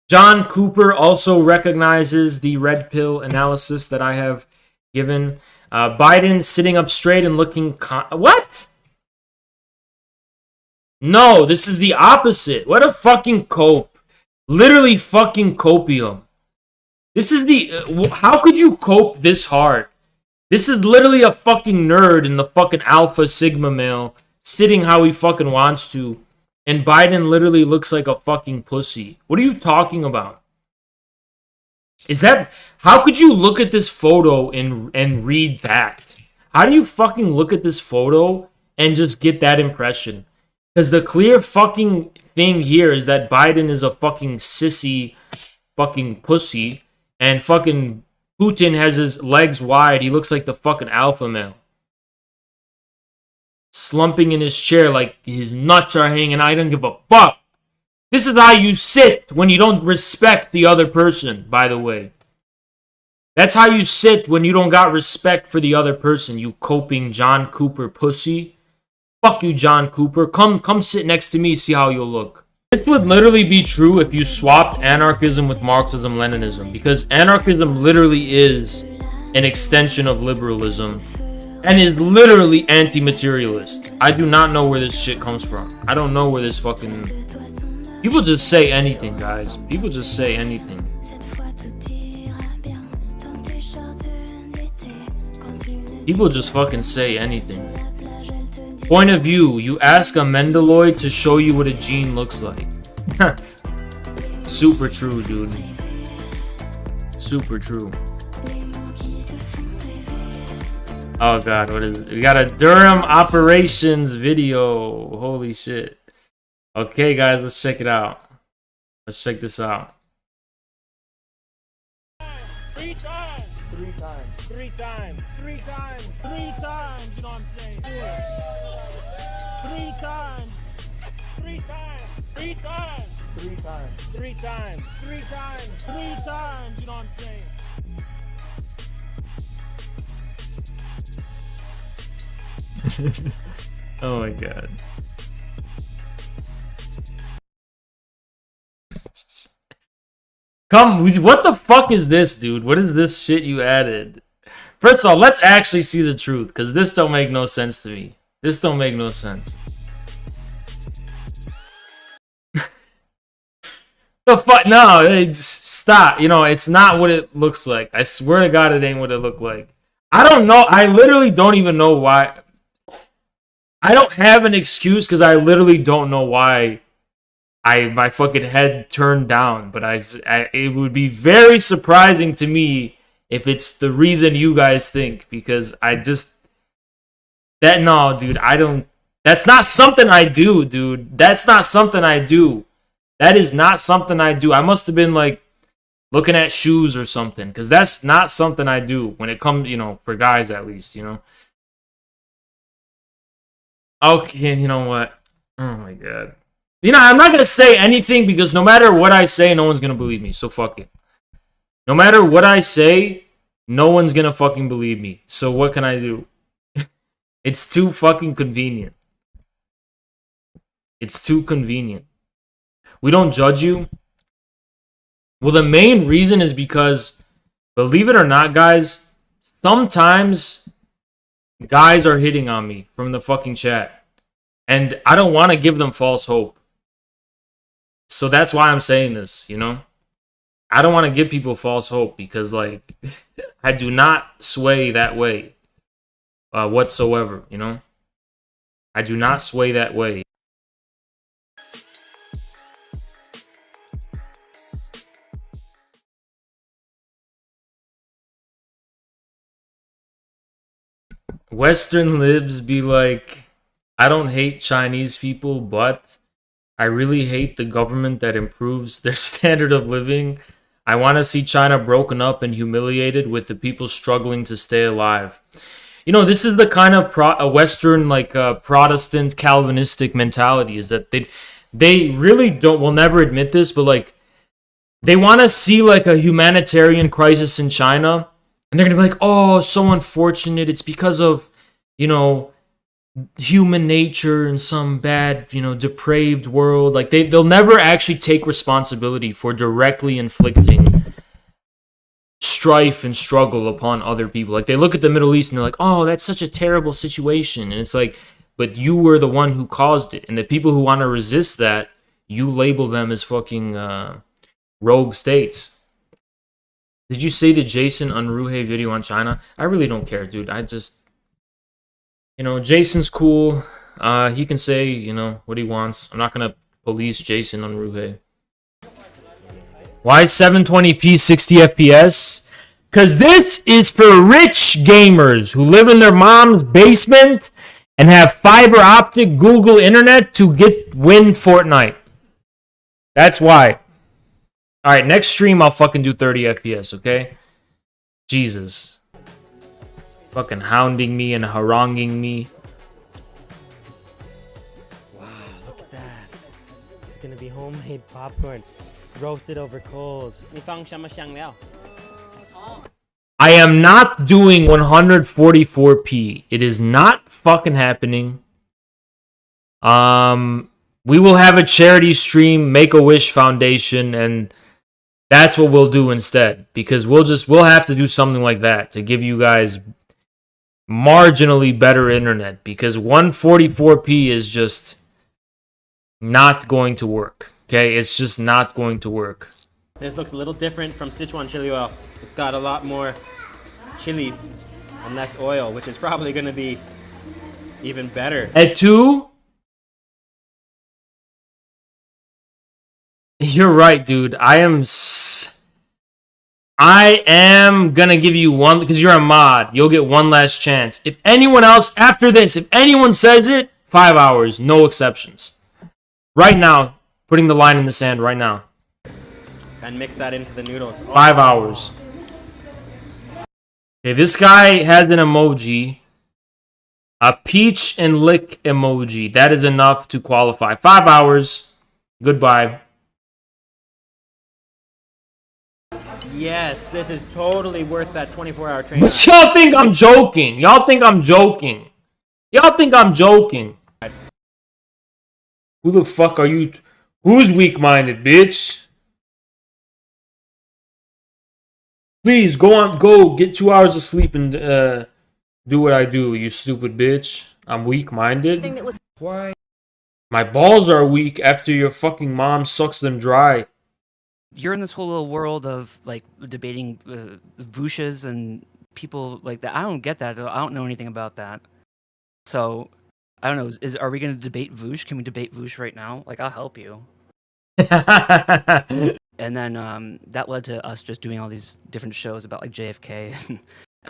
John Cooper also recognizes the red pill analysis that I have given. Biden sitting up straight and looking... What? No, this is the opposite. What a fucking cope. Literally fucking copium. This is the... how could you cope this hard? This is literally a fucking nerd in the fucking alpha sigma male sitting how he fucking wants to. And Biden literally looks like a fucking pussy. What are you talking about? Is that... how could you look at this photo and read that? How do you fucking look at this photo and just get that impression? Because the clear fucking thing here is that Biden is a fucking sissy fucking pussy. And fucking Putin has his legs wide. He looks like the fucking alpha male. Slumping in his chair like his nuts are hanging. I don't give a fuck. This is how you sit when you don't respect the other person, by the way. That's how you sit when you don't got respect for the other person, you coping John Cooper pussy. Fuck you, John Cooper. Come sit next to me, see how you'll look. This would literally be true if you swapped anarchism with Marxism-Leninism, because anarchism literally is an extension of liberalism and is literally anti-materialist. I do not know where this shit comes from. I don't know where this fucking... people just say anything, guys. People just say anything. People just fucking say anything. Point of view, you ask a Mendeleoid to show you what a gene looks like. Super true, dude. Super true. Oh god, what is it? We got a Durham operations video. Holy shit. Okay, guys, let's check it out. Let's check this out. Three times. You know what I'm saying? Three times, you know what I'm saying? Oh my god. What the fuck is this, dude? What is this shit you added? First of all, let's actually see the truth, because this don't make no sense to me. This don't make no sense. The fuck? No, stop. You know, it's not what it looks like. I swear to God, it ain't what it looked like. I don't know. I literally don't even know why. I don't have an excuse because I literally don't know why my fucking head turned down. But it would be very surprising to me if it's the reason you guys think, because no, dude, I don't. That's not something I do, dude. That's not something I do. That is not something I do. I must have been like looking at shoes or something, because that's not something I do when it comes, you know, for guys at least, you know. Okay, you know what? Oh my god. You know, I'm not going to say anything because no matter what I say, no one's going to believe me. So fuck it. No matter what I say, no one's going to fucking believe me. So what can I do? It's too fucking convenient. It's too convenient. We don't judge you. Well, the main reason is because, believe it or not, guys, sometimes guys are hitting on me from the fucking chat. And I don't want to give them false hope. So that's why I'm saying this, you know? I don't want to give people false hope because, like, I do not sway that way whatsoever, you know? I do not sway that way. Western libs be like, I don't hate Chinese people, but I really hate the government that improves their standard of living. I want to see China broken up and humiliated with the people struggling to stay alive. You know, this is the kind of Western, like, Protestant Calvinistic mentality, is that they really will never admit this, but, like, they want to see, like, a humanitarian crisis in China, and they're going to be like, oh, so unfortunate, it's because of, you know, human nature in some bad, you know, depraved world. Like, they'll never actually take responsibility for directly inflicting strife and struggle upon other people. Like, they look at the Middle East and they're like, oh, that's such a terrible situation. And it's like, but you were the one who caused it. And the people who want to resist that, you label them as fucking rogue states. Did you say the Jason Unruhe video on China? I really don't care, dude. I just, Jason's cool. He can say, what he wants. I'm not going to police Jason Unruhe. Why 720p 60 FPS? Because this is for rich gamers who live in their mom's basement and have fiber optic Google internet to win Fortnite. That's why. Alright, next stream I'll fucking do 30 FPS, okay? Jesus. Fucking hounding me and haranguing me. Wow, look at that. This is gonna be homemade popcorn. Roasted over coals. I am not doing 144p. It is not fucking happening. We will have a charity stream, Make-A-Wish Foundation, and that's what we'll do instead. Because we'll have to do something like that to give you guys marginally better internet. Because 144p is just not going to work. Okay, it's just not going to work. This looks a little different from Sichuan chili oil. It's got a lot more chilies and less oil, which is probably going to be even better. At 2? You're right, dude. I am gonna give you one, because you're a mod. You'll get one last chance. If anyone else, after this, if anyone says it, 5 hours, no exceptions. Right now. Putting the line in the sand right now. And mix that into the noodles. 5 hours. Okay, this guy has an emoji. A peach and lick emoji. That is enough to qualify. 5 hours. Goodbye. Yes, this is totally worth that 24-hour training. But y'all think I'm joking. Y'all think I'm joking. Y'all think I'm joking. Who the fuck are you? Who's weak-minded, bitch? Please, go get 2 hours of sleep and do what I do, you stupid bitch. I'm weak-minded. Why? My balls are weak after your fucking mom sucks them dry. You're in this whole little world of, like, debating Vaush's and people like that. I don't get that. I don't know anything about that. So, I don't know. Are we going to debate Vaush? Can we debate Vaush right now? Like, I'll help you. And then that led to us just doing all these different shows about, like, JFK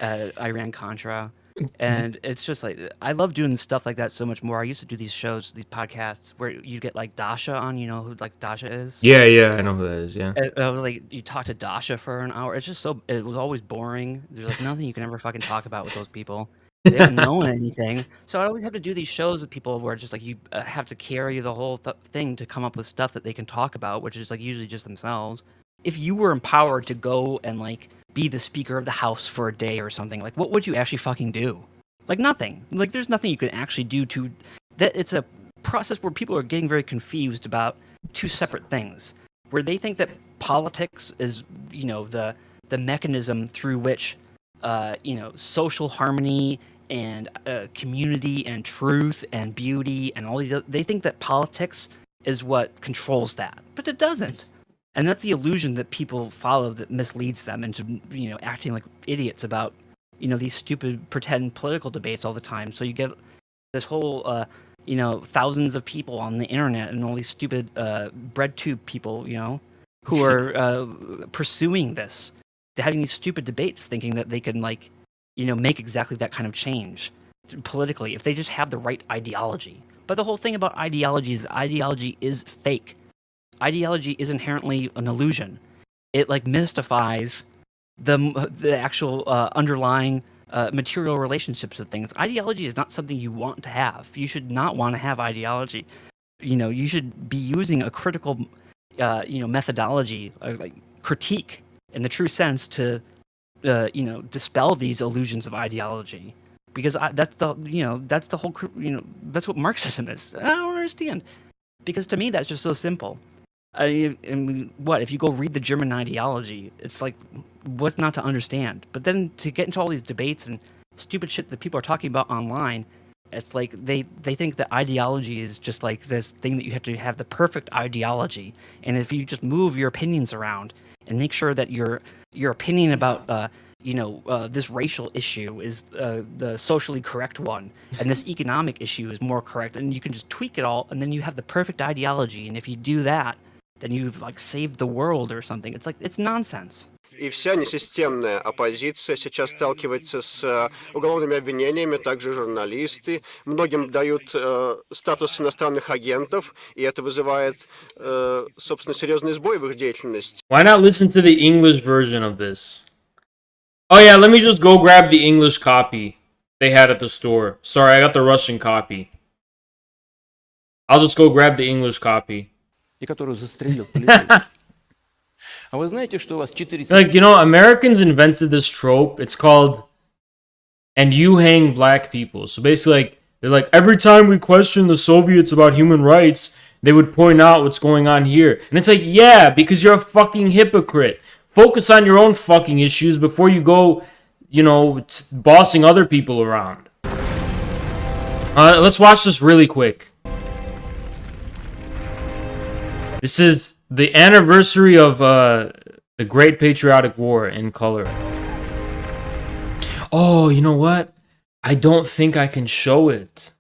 and Iran-Contra. And it's just like, I love doing stuff like that so much more. I used to do these shows, these podcasts, where you get, like, Dasha on. You know who, like, Dasha is? Yeah, I know who that is, yeah. Like, you talk to Dasha for an hour. It's just it was always boring. There's, like, nothing you can ever fucking talk about with those people. They don't know anything. So I always have to do these shows with people where it's just like you have to carry the whole thing to come up with stuff that they can talk about, which is like usually just themselves. If you were empowered to go and like be the Speaker of the House for a day or something, like what would you actually fucking do? Like nothing. Like there's nothing you can actually do to that. It's a process where people are getting very confused about two separate things, where they think that politics is, the mechanism through which social harmony and community and truth and beauty and all these they think that politics is what controls that, but it doesn't. And that's the illusion that people follow that misleads them into acting like idiots about these stupid pretend political debates all the time. So you get this whole thousands of people on the internet and all these stupid bread tube people who are pursuing this, having these stupid debates thinking that they can make exactly that kind of change politically if they just have the right ideology. But the whole thing about ideology is fake. Ideology is inherently an illusion. It mystifies the actual underlying material relationships of things. Ideology is not something you want to have. You should not want to have ideology. You should be using a critical methodology, like critique in the true sense to dispel these illusions of ideology, because that's the whole that's what Marxism is. I don't understand, because to me that's just so simple. What if you go read the German ideology? It's like, what's not to understand? But then to get into all these debates and stupid shit that people are talking about online, it's like they think that ideology is just like this thing that you have to have the perfect ideology, and if you just move your opinions around and make sure that your opinion about this racial issue is the socially correct one, and this economic issue is more correct, and you can just tweak it all, and then you have the perfect ideology, and if you do that, then you've like saved the world or something. It's like, it's nonsense. И вся несистемная оппозиция сейчас сталкивается с уголовными обвинениями, также журналисты. Многим дают статус иностранных агентов, и это вызывает, собственно, серьезный сбой в их деятельности. Why not listen to the English version of this? Oh yeah, let me just go grab the English copy they had at the store. Sorry, I got the Russian copy. I'll just go grab the English copy. И которую застрелил полицейский. А вы знаете, что у вас 4... Like, Americans invented this trope. It's called, and you hang black people. So basically, like, they're like, every time we question the Soviets about human rights, they would point out what's going on here. And it's like, yeah, because you're a fucking hypocrite. Focus on your own fucking issues before you go, bossing other people around. Let's watch this really quick. This is the anniversary of the Great Patriotic War in color. Oh, you know what? I don't think I can show it.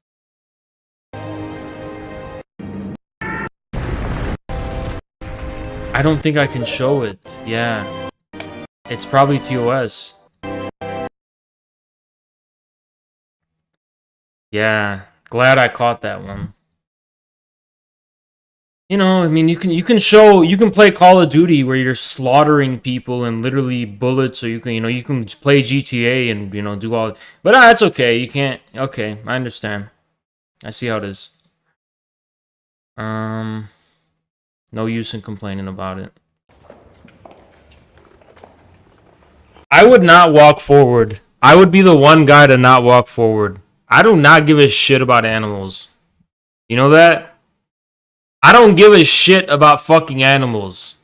I don't think I can show it. Yeah. It's probably TOS. Yeah. Glad I caught that one. You can play Call of Duty where you're slaughtering people and literally bullets, or you can play GTA and, do all, but that's okay. You can't, okay, I understand. I see how it is. No use in complaining about it. I would not walk forward. I would be the one guy to not walk forward. I do not give a shit about animals. You know that? I don't give a shit about fucking animals.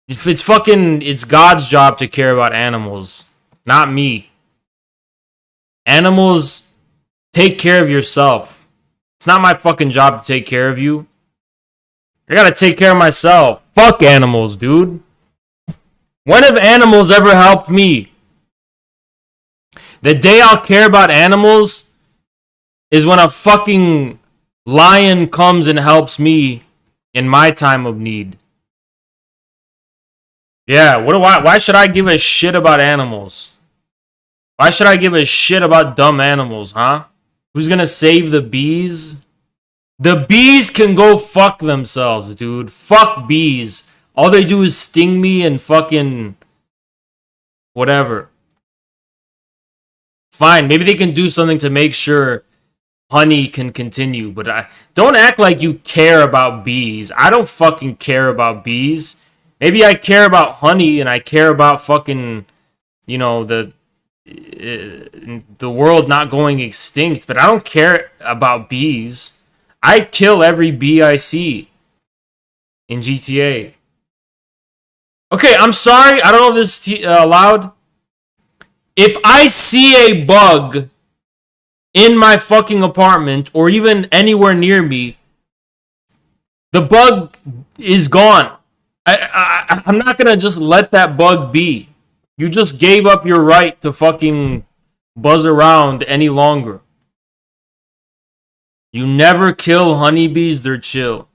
It's God's job to care about animals, not me. Animals, take care of yourself. It's not my fucking job to take care of you. I gotta take care of myself. Fuck animals, dude. When have animals ever helped me? The day I'll care about animals is when a fucking lion comes and helps me in my time of need. Yeah, why should I give a shit about animals? Why should I give a shit about dumb animals, huh? Who's gonna save the bees? The bees can go fuck themselves, dude. Fuck bees. All they do is sting me and fucking whatever. Fine, maybe they can do something to make sure honey can continue, but don't act like you care about bees. I don't fucking care about bees. Maybe I care about honey and I care about fucking, the world not going extinct, but I don't care about bees. I kill every bee I see in GTA. Okay, I'm sorry. I don't know if this is allowed. If I see a bug in my fucking apartment or even anywhere near me, the bug is gone. I'm not gonna just let that bug be. You just gave up your right to fucking buzz around any longer. You never kill honeybees, they're chill.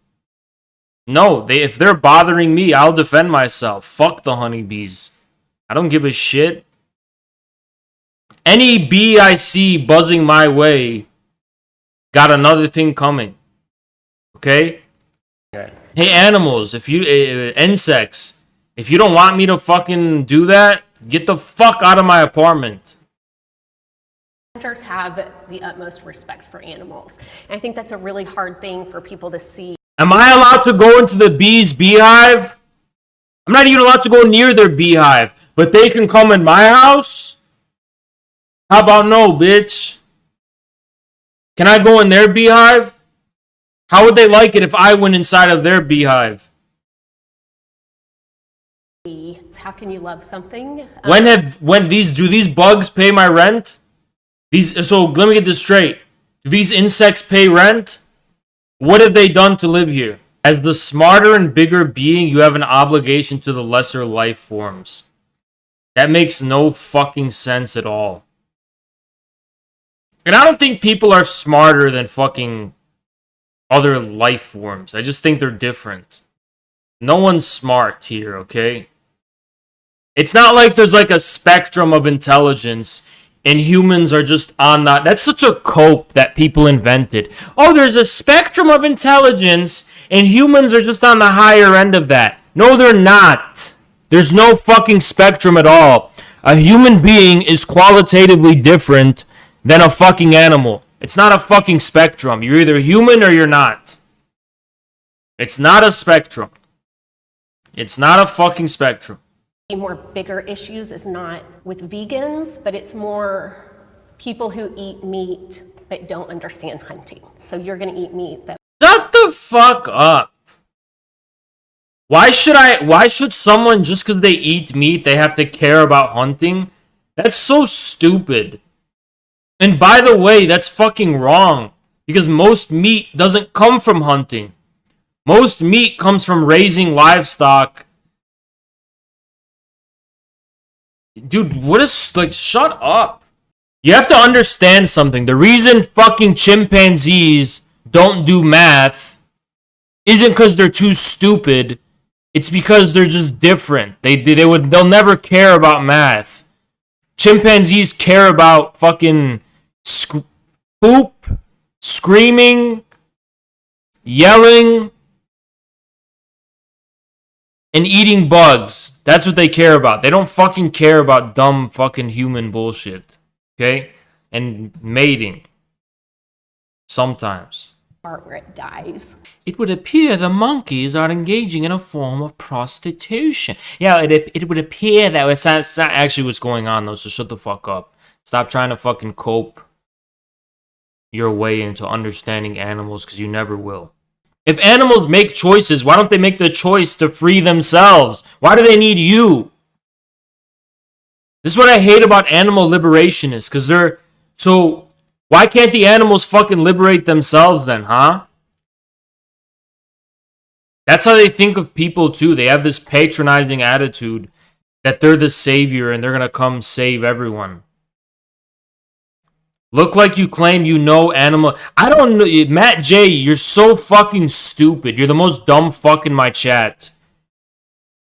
No, if they're bothering me, I'll defend myself. Fuck the honeybees. I don't give a shit. Any bee I see buzzing my way got another thing coming. Okay? Hey, animals, insects, if you don't want me to fucking do that, get the fuck out of my apartment. Hunters have the utmost respect for animals. And I think that's a really hard thing for people to see. Am I allowed to go into the bee's beehive? I'm not even allowed to go near their beehive, but they can come in my house? How about no, bitch? Can I go in their beehive? How would they like it if I went inside of their beehive? How can you love something? When these bugs pay my rent? So let me get this straight. Do these insects pay rent? What have they done to live here? As the smarter and bigger being, you have an obligation to the lesser life forms. That makes no fucking sense at all. And I don't think people are smarter than fucking other life forms. I just think they're different. No one's smart here, okay? It's not like there's like a spectrum of intelligence and humans are just on that. That's such a cope that people invented. Oh, there's a spectrum of intelligence and humans are just on the higher end of that. No, they're not. There's no fucking spectrum at all. A human being is qualitatively different than a fucking animal. It's not a fucking spectrum. You're either human or you're not. It's not a spectrum. It's not a fucking spectrum. More bigger issues is not with vegans, but it's more people who eat meat but don't understand hunting. So you're going to eat meat that... Shut the fuck up. Why should someone, just because they eat meat, they have to care about hunting? That's so stupid. And by the way, that's fucking wrong. Because most meat doesn't come from hunting. Most meat comes from raising livestock. Dude, what is, like, shut up. You have to understand something. The reason fucking chimpanzees don't do math isn't because they're too stupid. It's because they're just different. They'll never care about math. Chimpanzees care about fucking poop, screaming, yelling, and eating bugs. That's what they care about. They don't fucking care about dumb fucking human bullshit. Okay? And mating. Sometimes. Part where it dies. It would appear the monkeys are engaging in a form of prostitution. Yeah, it would appear that it's not actually what's going on, though, so shut the fuck up. Stop trying to fucking cope your way into understanding animals, because you never will. If animals make choices, why don't they make the choice to free themselves? Why do they need you? This is what I hate about animal liberationists, because they're... So, why can't the animals fucking liberate themselves then, huh? That's how they think of people too. They have this patronizing attitude that they're the savior and they're gonna come save everyone. Look like you claim you know animal. I don't know. Matt J, you're so fucking stupid. You're the most dumb fuck in my chat.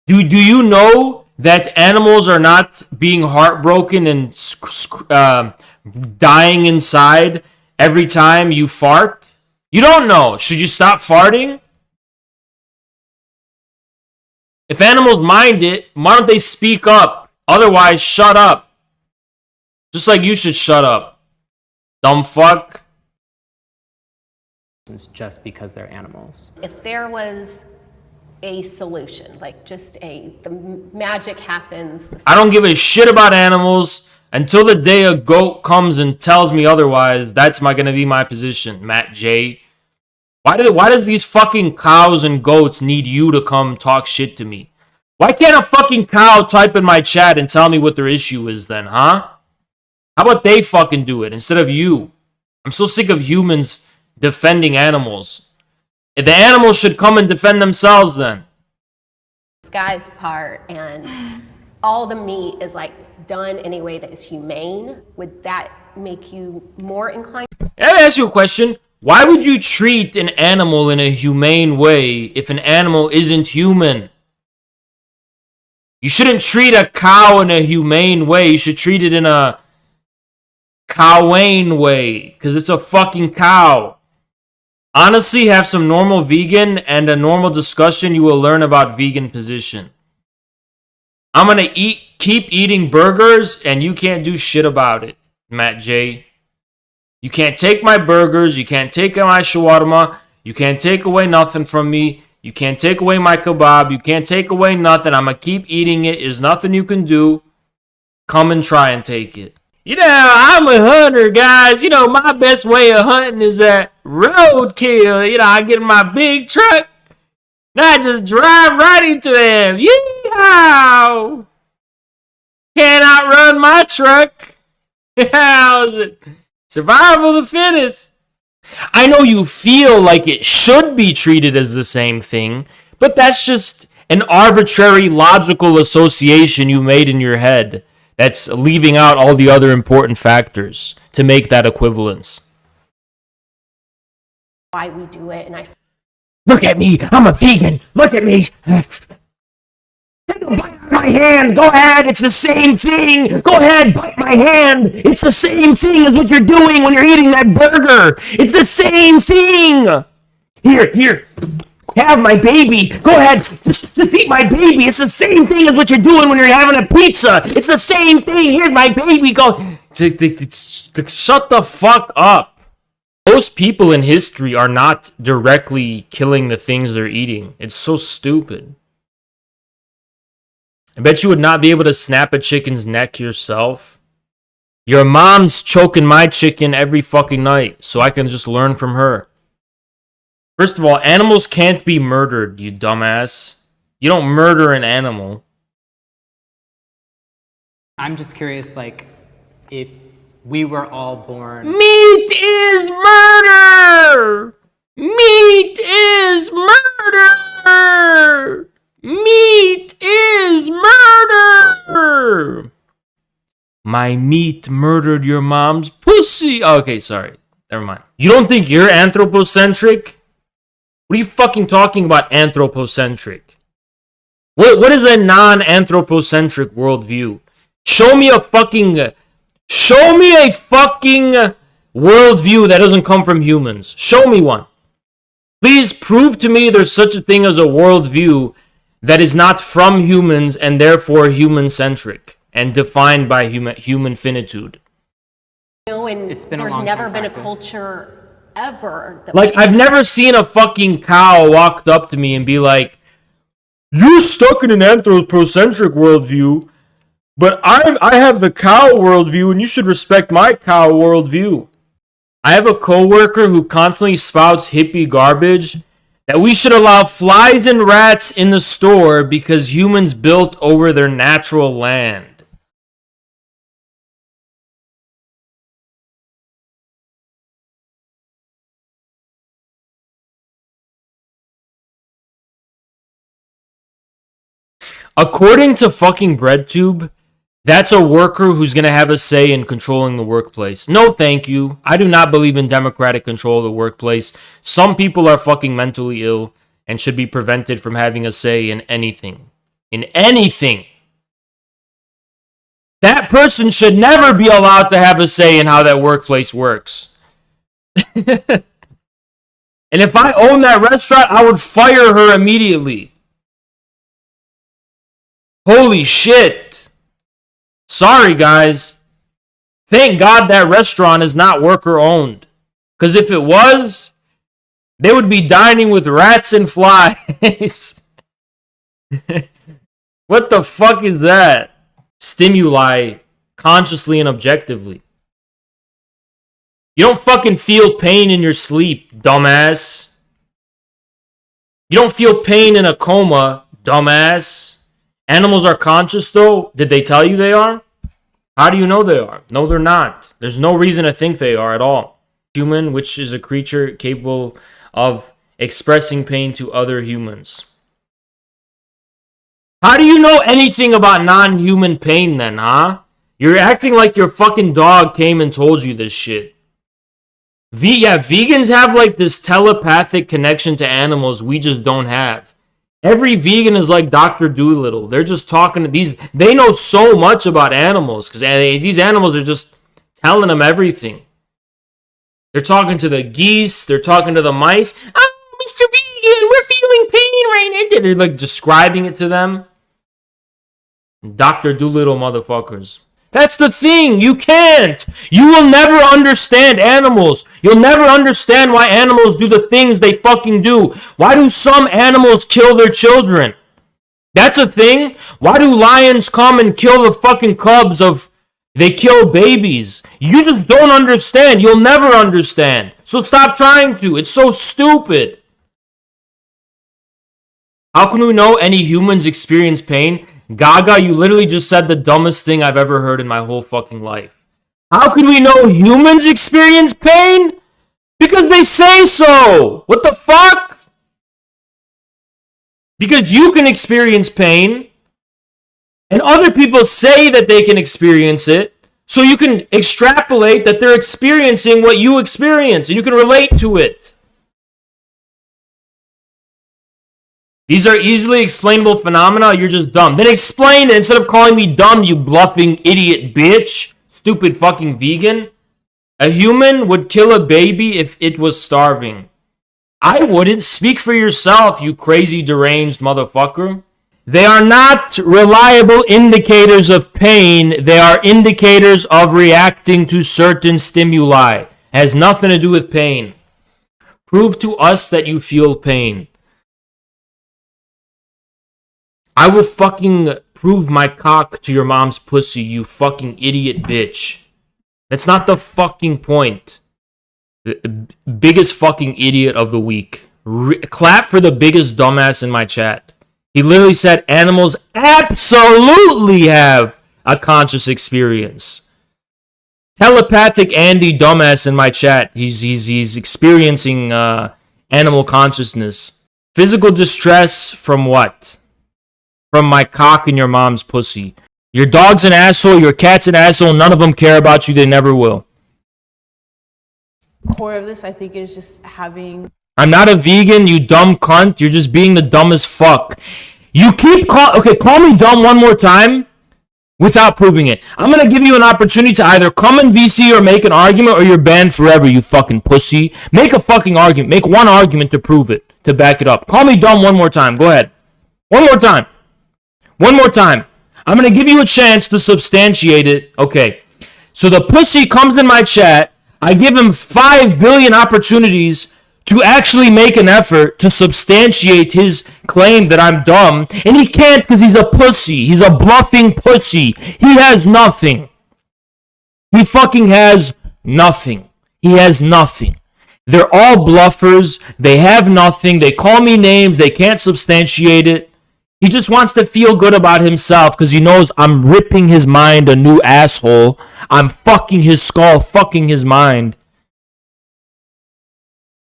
Do you know that animals are not being heartbroken and dying inside every time you fart? You don't know. Should you stop farting? If animals mind it, why don't they speak up? Otherwise, shut up. Just like you should shut up. Dumb fuck. Just because they're animals. If there was a solution, like just the magic happens. I don't give a shit about animals until the day a goat comes and tells me otherwise. That's gonna be my position, Matt J. Why does these fucking cows and goats need you to come talk shit to me? Why can't a fucking cow type in my chat and tell me what their issue is then, huh? How about they fucking do it instead of you? I'm so sick of humans defending animals. If the animals should come and defend themselves then. This guy's part, and all the meat is like done in a way that is humane. Would that make you more inclined? Let me ask you a question. Why would you treat an animal in a humane way if an animal isn't human? You shouldn't treat a cow in a humane way. You should treat it in a cowane way, because it's a fucking cow. Honestly, have some normal vegan and a normal discussion. You will learn about vegan position. I'm gonna keep eating burgers, and you can't do shit about it, Matt J. You can't take my burgers. You can't take my shawarma. You can't take away nothing from me. You can't take away my kebab. You can't take away nothing. I'm gonna keep eating it. There's nothing you can do. Come and try and take it. You know, I'm a hunter, guys. You know, my best way of hunting is at roadkill. You know, I get in my big truck. I just drive right into them. Yeehaw! Can't outrun my truck. How's it? Survival of the fittest. I know you feel like it should be treated as the same thing, but that's just an arbitrary logical association you made in your head that's leaving out all the other important factors to make that equivalence. Why we do it, and I Look at me, I'm a vegan. Look at me. Take a bite out of my hand. Go ahead, it's the same thing. Go ahead, bite my hand. It's the same thing as what you're doing when you're eating that burger. It's the same thing. Here. Have my baby. Go ahead, just eat my baby. It's the same thing as what you're doing when you're having a pizza. It's the same thing. Here's my baby. Go. Shut the fuck up. Most people in history are not directly killing the things they're eating. It's so stupid. I bet you would not be able to snap a chicken's neck yourself. Your mom's choking my chicken every fucking night, so I can just learn from her. First of all, animals can't be murdered, you dumbass. You don't murder an animal. I'm just curious, like, if we were all born... Meat is murder! Meat is murder! Meat is murder! My meat murdered your mom's pussy! Okay, sorry. Never mind. You don't think you're anthropocentric? What are you fucking talking about anthropocentric? What is a non-anthropocentric worldview? Show me a fucking worldview that doesn't come from humans. Show me one. Please prove to me there's such a thing as a worldview that is not from humans and therefore human-centric and defined by human finitude. and It's been a there's long never time been a practice. culture ever that Like, I've never seen a fucking cow walked up to me and be like, "You're stuck in an anthropocentric worldview, but I have the cow worldview and you should respect my cow worldview." I have a coworker who constantly spouts hippie garbage that we should allow flies and rats in the store because humans built over their natural land. According to fucking BreadTube, that's a worker who's going to have a say in controlling the workplace. No, thank you. I do not believe in democratic control of the workplace. Some people are fucking mentally ill and should be prevented from having a say in anything. In anything. That person should never be allowed to have a say in how that workplace works. And if I owned that restaurant, I would fire her immediately. Holy shit. Sorry, guys. Thank God that restaurant is not worker owned. Because if it was, they would be dining with rats and flies. What the fuck is that? Stimuli, consciously and objectively. You don't fucking feel pain in your sleep, dumbass. You don't feel pain in a coma, dumbass. Animals are conscious, though. Did they tell you they are? How do you know they are? No, they're not. There's no reason to think they are at all. Human, which is a creature capable of expressing pain to other humans. How do you know anything about non-human pain then, huh? You're acting like your fucking dog came and told you this shit. Vegans have like this telepathic connection to animals we just don't have. Every vegan is like Dr. Doolittle. They're just talking to these. They know so much about animals because these animals are just telling them everything. They're talking to the geese. They're talking to the mice. "Oh, Mr. Vegan, we're feeling pain right now." They're like describing it to them. Dr. Doolittle motherfuckers. That's the thing. You can't. You will never understand animals. You'll never understand why animals do the things they fucking do. Why do some animals kill their children? That's a thing. Why do lions come and kill the fucking cubs of... They kill babies. You just don't understand. You'll never understand. So stop trying to. It's so stupid. How can we know any humans experience pain? Gaga, you literally just said the dumbest thing I've ever heard in my whole fucking life. How can we know humans experience pain? Because they say so. What the fuck? Because you can experience pain, and other people say that they can experience it, so you can extrapolate that they're experiencing what you experience, and you can relate to it. These are easily explainable phenomena. You're just dumb. Then explain it instead of calling me dumb, you bluffing idiot bitch. Stupid fucking vegan. A human would kill a baby if it was starving. I wouldn't. Speak for yourself, you crazy deranged motherfucker. They are not reliable indicators of pain. They are indicators of reacting to certain stimuli. It has nothing to do with pain. Prove to us that you feel pain. I will fucking prove my cock to your mom's pussy, you fucking idiot bitch. That's not the fucking point. The biggest fucking idiot of the week. Clap for the biggest dumbass in my chat. He literally said animals absolutely have a conscious experience. Telepathic Andy dumbass in my chat. He's experiencing animal consciousness. Physical distress from what? From my cock in your mom's pussy. Your dog's an asshole, your cat's an asshole, none of them care about you, they never will. Core of this, I think, is just having... I'm not a vegan, you dumb cunt, you're just being the dumbest fuck. You keep call me dumb one more time without proving it. I'm gonna give you an opportunity to either come in VC or make an argument, or you're banned forever, you fucking pussy. Make a fucking argument, make one argument to prove it, to back it up. Call me dumb one more time, go ahead. One more time. One more time. I'm going to give you a chance to substantiate it. Okay. So the pussy comes in my chat. I give him 5 billion opportunities to actually make an effort to substantiate his claim that I'm dumb. And he can't because he's a pussy. He's a bluffing pussy. He has nothing. He fucking has nothing. He has nothing. They're all bluffers. They have nothing. They call me names. They can't substantiate it. He just wants to feel good about himself because he knows I'm ripping his mind a new asshole. I'm fucking his skull, fucking his mind.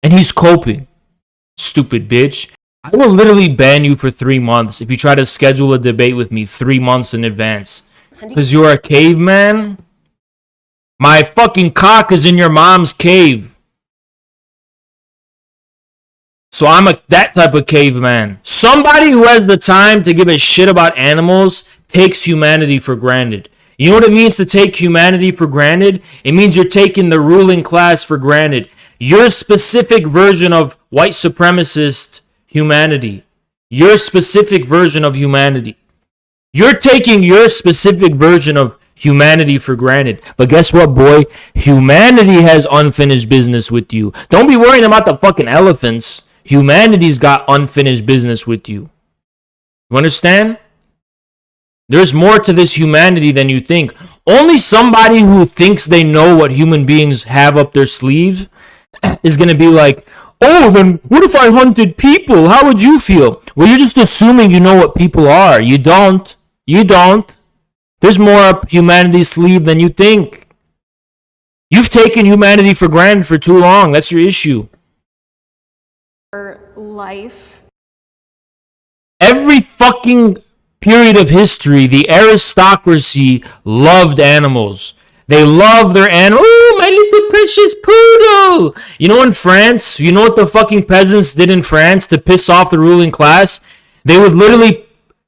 And he's coping. Stupid bitch. I will literally ban you for 3 months if you try to schedule a debate with me 3 months in advance. Because you're a caveman? My fucking cock is in your mom's cave. So I'm that type of caveman. Somebody who has the time to give a shit about animals takes humanity for granted. You know what it means to take humanity for granted? It means you're taking the ruling class for granted. Your specific version of white supremacist humanity. Your specific version of humanity. You're taking your specific version of humanity for granted. But guess what, boy? Humanity has unfinished business with you. Don't be worrying about the fucking elephants. Humanity's got unfinished business with you. You understand? There's more to this humanity than you think. Only somebody who thinks they know what human beings have up their sleeves is going to be like, oh, then what if I hunted people? How would you feel? Well, you're just assuming you know what people are. You don't. You don't. There's more up humanity's sleeve than you think. You've taken humanity for granted for too long. That's your issue. Life. Every fucking period of history, the aristocracy loved animals. They love their animal. Oh, my little precious poodle. You know, in France, you know what the fucking peasants did in France to piss off the ruling class? They would literally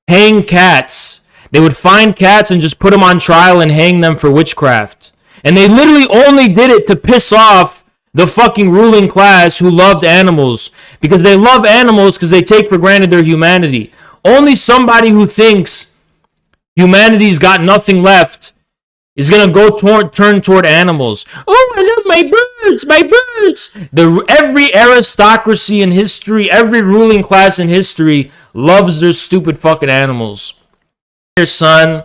hang cats. They would find cats and just put them on trial and hang them for witchcraft. And they literally only did it to piss off the fucking ruling class who loved animals. Because they love animals because they take for granted their humanity. Only somebody who thinks humanity's got nothing left is going to go turn toward animals. Oh, I love my birds, my birds. Every aristocracy in history, every ruling class in history loves their stupid fucking animals. Here, son,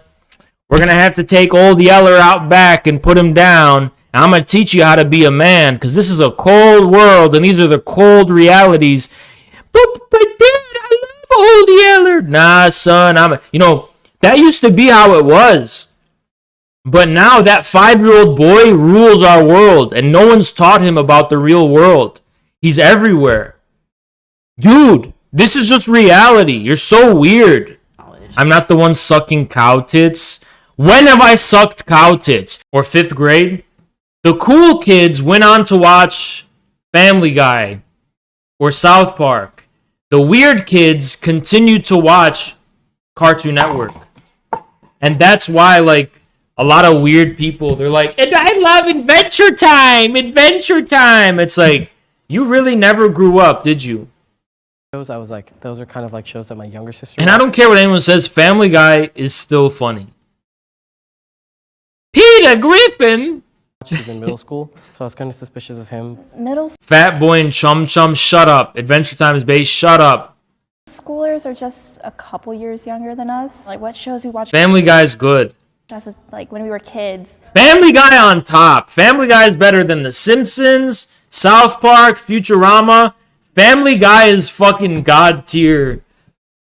we're going to have to take old Yeller out back and put him down. And I'm going to teach you how to be a man, because this is a cold world, and these are the cold realities. But Dad, I love old Yeller. Nah, son, that used to be how it was. But now that 5-year-old boy rules our world, and no one's taught him about the real world. He's everywhere. Dude, this is just reality. You're so weird. I'm not the one sucking cow tits. When have I sucked cow tits? Or 5th grade? The cool kids went on to watch Family Guy or South Park. The weird kids continued to watch Cartoon Network. And that's why, like, a lot of weird people, they're like, and I love Adventure Time! Adventure Time! It's like, you really never grew up, did you? I was like, those are kind of like shows that my younger sister And I don't care what anyone says, Family Guy is still funny. Peter Griffin! watched in middle school, so I was kind of suspicious of him. Middle Fat Boy and Chum Chum, shut up. Adventure Time is based, shut up. schoolers are just a couple years younger than us. Like what shows we watch? Family Guy's good. Like when we were kids. Family Guy on top. Family Guy is better than The Simpsons, South Park, Futurama. Family Guy is fucking god tier.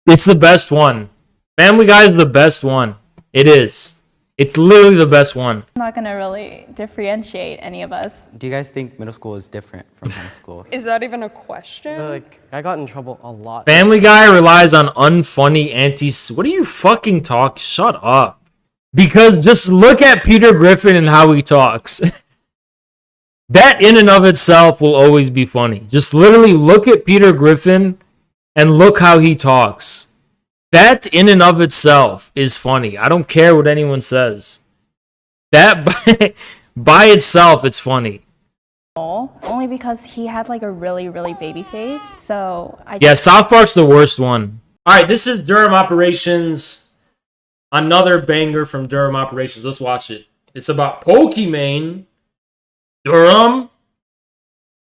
It's the best one. Family Guy is the best one. It is. It's literally the best one. I'm not gonna really differentiate any of us. Do you guys think middle school is different from high school? Is that even a question? Like, I got in trouble a lot. Family Guy relies on unfunny What are you fucking talk? Shut up. Because just look at Peter Griffin and how he talks. That in and of itself will always be funny. Just literally look at Peter Griffin and look how he talks. That in and of itself is funny. I don't care what anyone says. That by itself, it's funny. Only because he had like a really, really baby face. So Yeah, South Park's the worst one. All right, this is Durham Operations. Another banger from Durham Operations. Let's watch it. It's about Pokimane. Durham,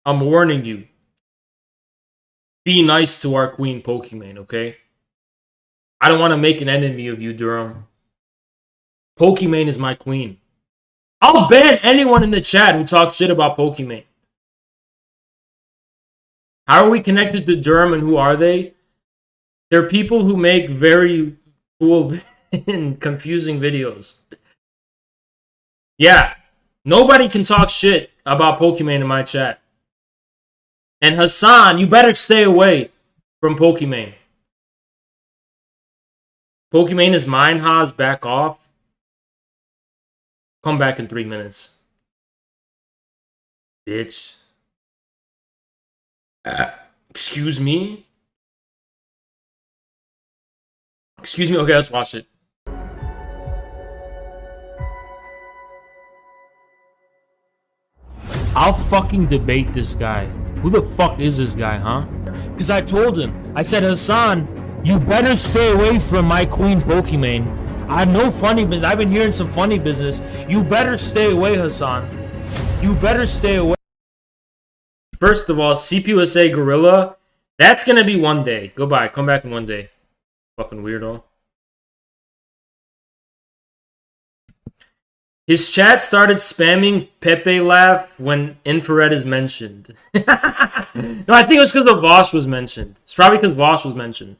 I'm warning you. Be nice to our queen Pokimane, okay? I don't want to make an enemy of you, Durham. Pokimane is my queen. I'll ban anyone in the chat who talks shit about Pokimane. How are we connected to Durham and who are they? They're people who make very cool and confusing videos. Yeah. Nobody can talk shit about Pokimane in my chat. And Hassan, you better stay away from Pokimane. Pokimane is mine, Haas. Back off. Come back in 3 minutes. Bitch. Excuse me? Excuse me? Okay, let's watch it. I'll fucking debate this guy. Who the fuck is this guy, huh? Because I told him. I said, Hassan, you better stay away from my queen Pokimane. I know funny business. I've been hearing some funny business. You better stay away, Hassan. You better stay away. First of all, CPUSA Gorilla. That's going to be one day. Goodbye. Come back in one day. Fucking weirdo. His chat started spamming Pepe laugh when infrared is mentioned. No, I think it was because the Vaush was mentioned. It's probably because Vaush was mentioned.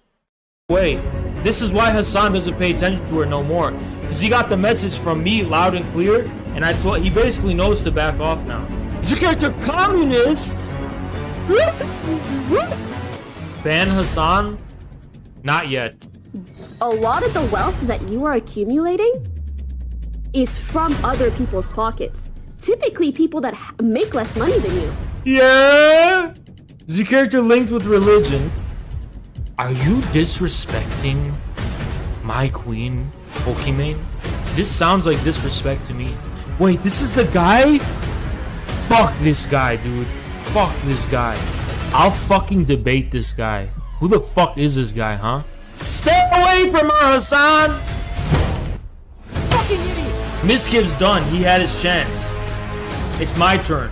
Wait, this is why Hassan doesn't pay attention to her no more. Because he got the message from me loud and clear, and I thought he basically knows to back off now. Is your character communist? Ban Hassan? Not yet. A lot of the wealth that you are accumulating is from other people's pockets. Typically people that make less money than you. Yeah! Is your character linked with religion? Are you disrespecting my queen, Pokimane? This sounds like disrespect to me. Wait, this is the guy? Fuck this guy, dude. Fuck this guy. I'll fucking debate this guy. Who the fuck is this guy, huh? Stay away from her, Hassan! Fucking idiot! Miskiv's done. He had his chance. It's my turn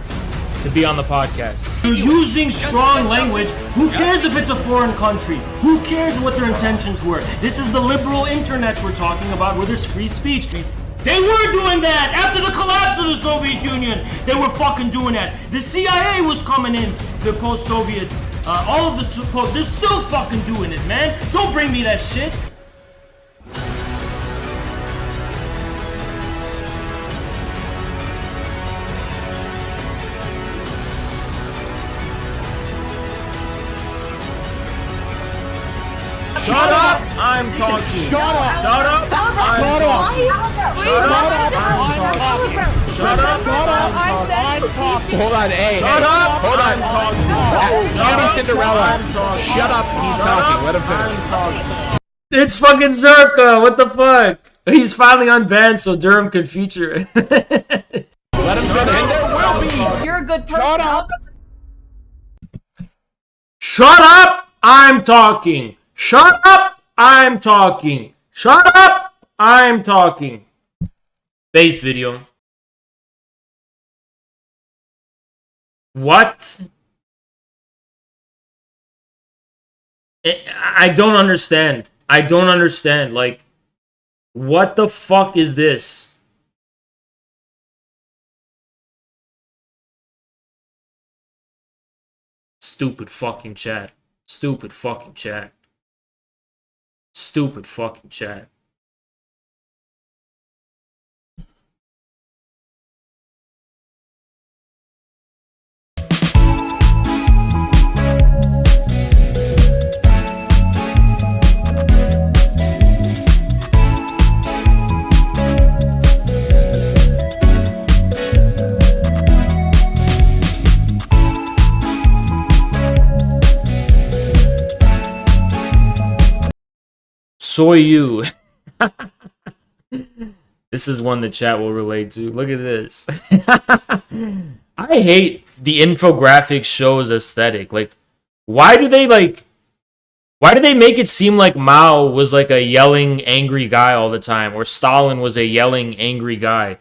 to be on the podcast. You're using strong language. Who cares if it's a foreign country? Who cares what their intentions were? This is the liberal internet we're talking about where there's free speech. They were doing that after the collapse of the Soviet Union. They were fucking doing that. The CIA was coming in, the post-Soviet all of the support, they're still fucking doing it, man. Don't bring me that shit. Shut up! I'm talking. Shut up! Shut up! I'm talking. Shut up! I'm talking. Hold on, hey. Shut up! Hold on. I'm talking. Beauty Cinderella. Shut up. He's talking. Let him finish. It's fucking Zerka. What the fuck? He's finally unbanned, so Durham can feature it. Let him finish. And there will be. You're a good person. Shut up. Shut up! I'm talking. Shut up! I'm talking. Shut up! I'm talking. Based video. What? I don't understand. I don't understand. Like, what the fuck is this? Stupid fucking chat. Stupid fucking chat. Stupid fucking chat. Soy you. This is one the chat will relate to. Look at this. I hate the infographics show's aesthetic. Like, why do they make it seem like Mao was like a yelling, angry guy all the time, or Stalin was a yelling, angry guy?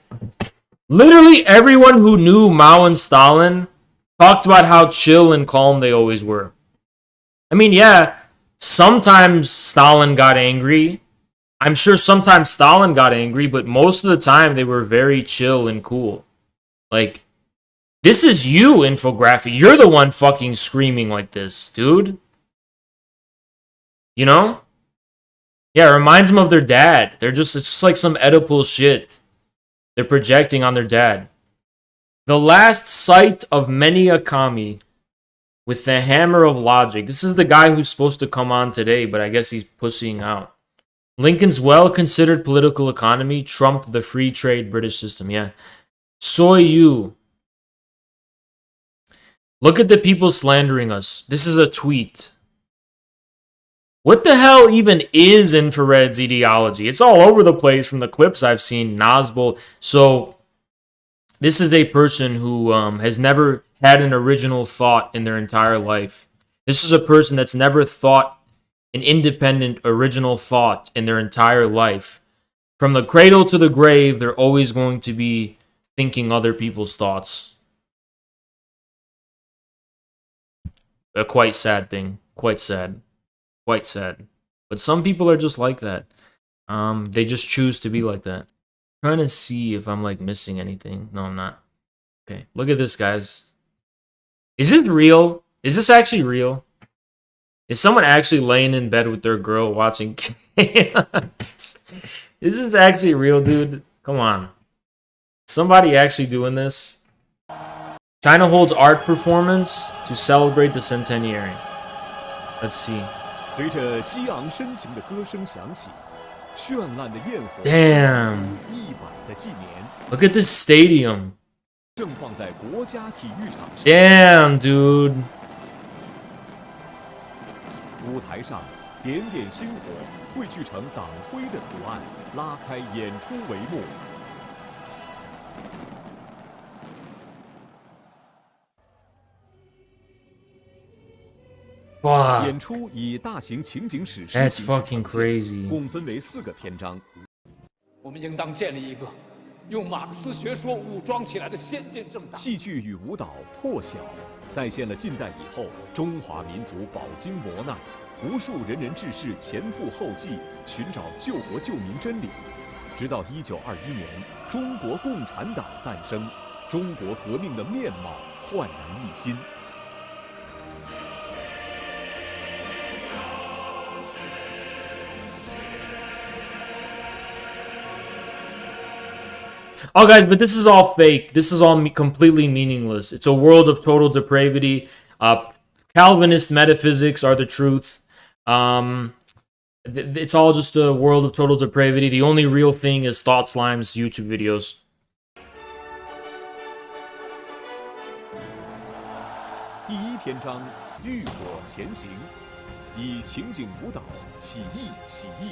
Literally everyone who knew Mao and Stalin talked about how chill and calm they always were. I mean, yeah, sometimes Stalin got angry. I'm sure sometimes Stalin got angry, but most of the time they were very chill and cool. Like, this is you, infographic. You're the one fucking screaming like this, dude. You know? Yeah, it reminds them of their dad. It's just like some Oedipal shit they're projecting on their dad. The last sight of many a kami with the hammer of logic. This is the guy who's supposed to come on today, but I guess he's pussying out. Lincoln's well-considered political economy trumped the free trade British system. Yeah. Soy you. Look at the people slandering us. This is a tweet. What the hell even is Infrared's ideology? It's all over the place from the clips I've seen. Nazbol. So, this is a person who has never had an original thought in their entire life. This is a person that's never thought an independent, original thought in their entire life. From the cradle to the grave, they're always going to be thinking other people's thoughts. A quite sad thing. Quite sad. Quite sad. But some people are just like that. They just choose to be like that. I'm trying to see if I'm like missing anything. No, I'm not. Okay, look at this, guys. Is it real? Is this actually real? Is someone actually laying in bed with their girl watching chaos? Is this actually real, dude? Come on. Somebody actually doing this? China holds art performance to celebrate the centenary. Let's see. Damn. Look at this stadium. Damn, dude. 舞台上，点点星火汇聚成党徽的图案，拉开演出帷幕。哇！演出以大型情景史诗 That's fucking crazy. 共分为4个篇章。我们应当建立一个用马克思学说武装起来的先进政党。戏剧与舞蹈破晓，再现了近代以后中华民族饱经磨难，无数仁人志士前赴后继，寻找救国救民真理。直到1921年，中国共产党诞生，中国革命的面貌焕然一新。Oh, guys, but this is all fake. This is all completely meaningless. It's a world of total depravity. Calvinist metaphysics are the truth. It's all just a world of total depravity. The only real thing is Thought Slime's YouTube videos. 第一篇章浴火前行，以情景舞蹈起义起义。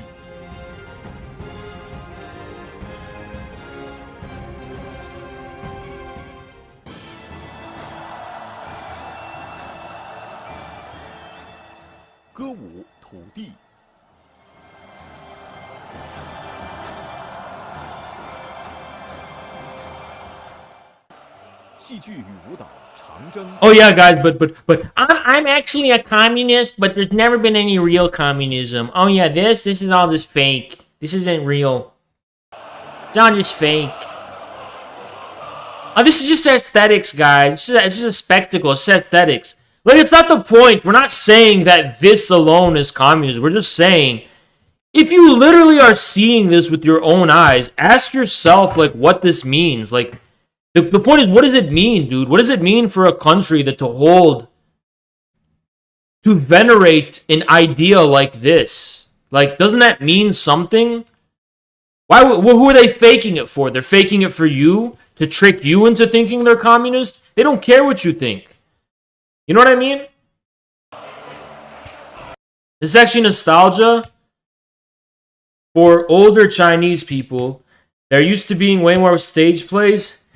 歌舞土地。 戏剧与舞蹈长征。 Oh yeah, guys, but I'm actually a communist, but there's never been any real communism. Oh yeah, this is all just fake. This isn't real. It's all just fake. Oh, this is just aesthetics, guys. This is a spectacle. It's aesthetics. Like, it's not the point. We're not saying that this alone is communism. We're just saying, if you literally are seeing this with your own eyes, ask yourself, like, what this means. Like, the point is, what does it mean, dude? What does it mean for a country that to venerate an idea like this? Like, doesn't that mean something? Who are they faking it for? They're faking it for you, to trick you into thinking they're communist? They don't care what you think. You know what I mean? This is actually nostalgia for older Chinese people. There used to being way more stage plays.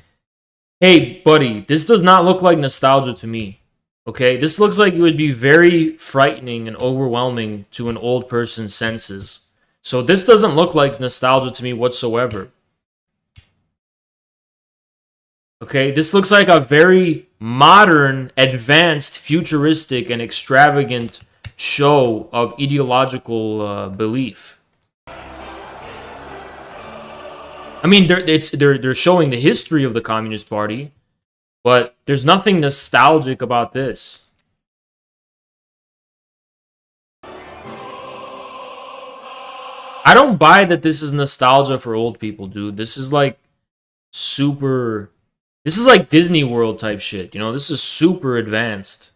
Hey, buddy, this does not look like nostalgia to me. Okay? This looks like it would be very frightening and overwhelming to an old person's senses. So this doesn't look like nostalgia to me whatsoever. Okay, this looks like a very modern, advanced, futuristic, and extravagant show of ideological belief. I mean, they're showing the history of the Communist Party, but there's nothing nostalgic about this. I don't buy that this is nostalgia for old people, dude. This is like super... This is like Disney World type shit, you know? This is super advanced.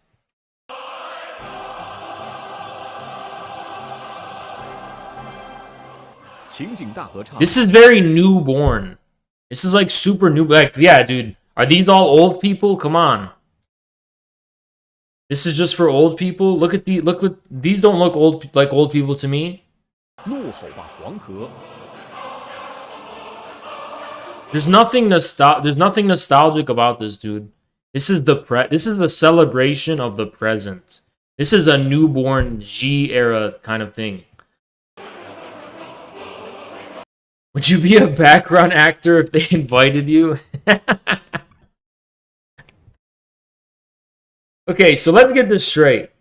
This is very newborn. This is like super new. Like, yeah, dude. Are these all old people? Come on. This is just for old people. Look at these. Don't look old people to me. There's nothing nostalgic about this, dude. This is the celebration of the present. This is a newborn G era kind of thing. Would you be a background actor if they invited you? Okay, so let's get this straight.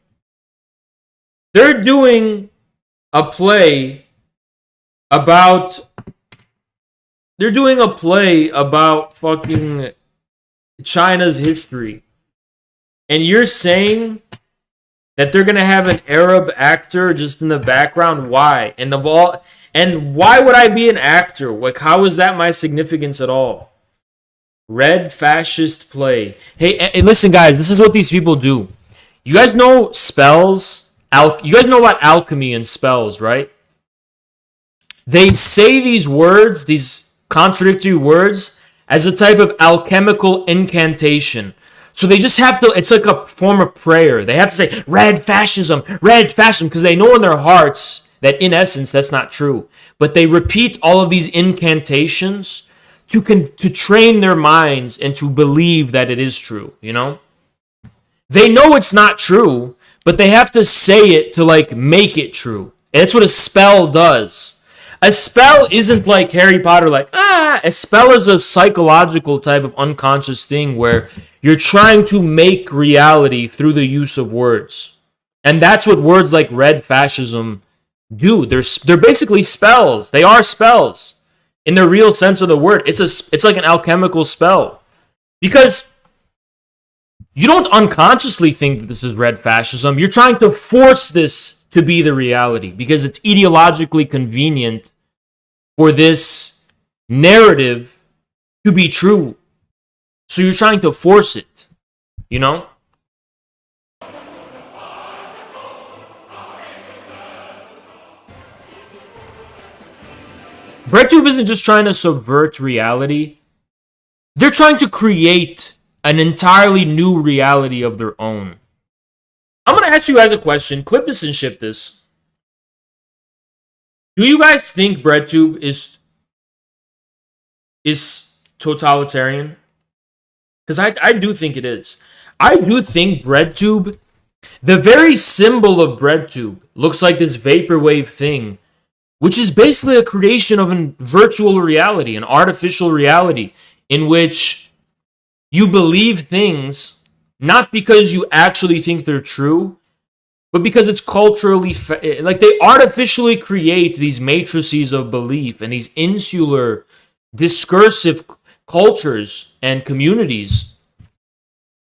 They're doing a play about fucking China's history. And you're saying that they're gonna have an Arab actor just in the background? Why? And why would I be an actor? Like, how is that my significance at all? Red fascist play. Hey, listen, guys, this is what these people do. You guys know spells? You guys know about alchemy and spells, right? They say these words, these contradictory words, as a type of alchemical incantation. So they just have to, it's like a form of prayer. They have to say, red fascism, because they know in their hearts that in essence, that's not true. But they repeat all of these incantations to train their minds and to believe that it is true, you know? They know it's not true, but they have to say it to, like, make it true. And that's what a spell does. A spell isn't like Harry Potter, like, a spell is a psychological type of unconscious thing where you're trying to make reality through the use of words. And that's what words like red fascism do. They're basically spells. They are spells in the real sense of the word. It's like an alchemical spell, because you don't unconsciously think that this is red fascism. You're trying to force this to be the reality because it's ideologically convenient for this narrative to be true. So you're trying to force it, you know? BreadTube isn't just trying to subvert reality. They're trying to create an entirely new reality of their own. I'm going to ask you guys a question. Clip this and ship this. Do you guys think BreadTube is totalitarian? Because I do think it is. I do think BreadTube, the very symbol of BreadTube, looks like this vaporwave thing, which is basically a creation of a virtual reality, an artificial reality, in which you believe things not because you actually think they're true, but because it's culturally, like they artificially create these matrices of belief and these insular, discursive cultures and communities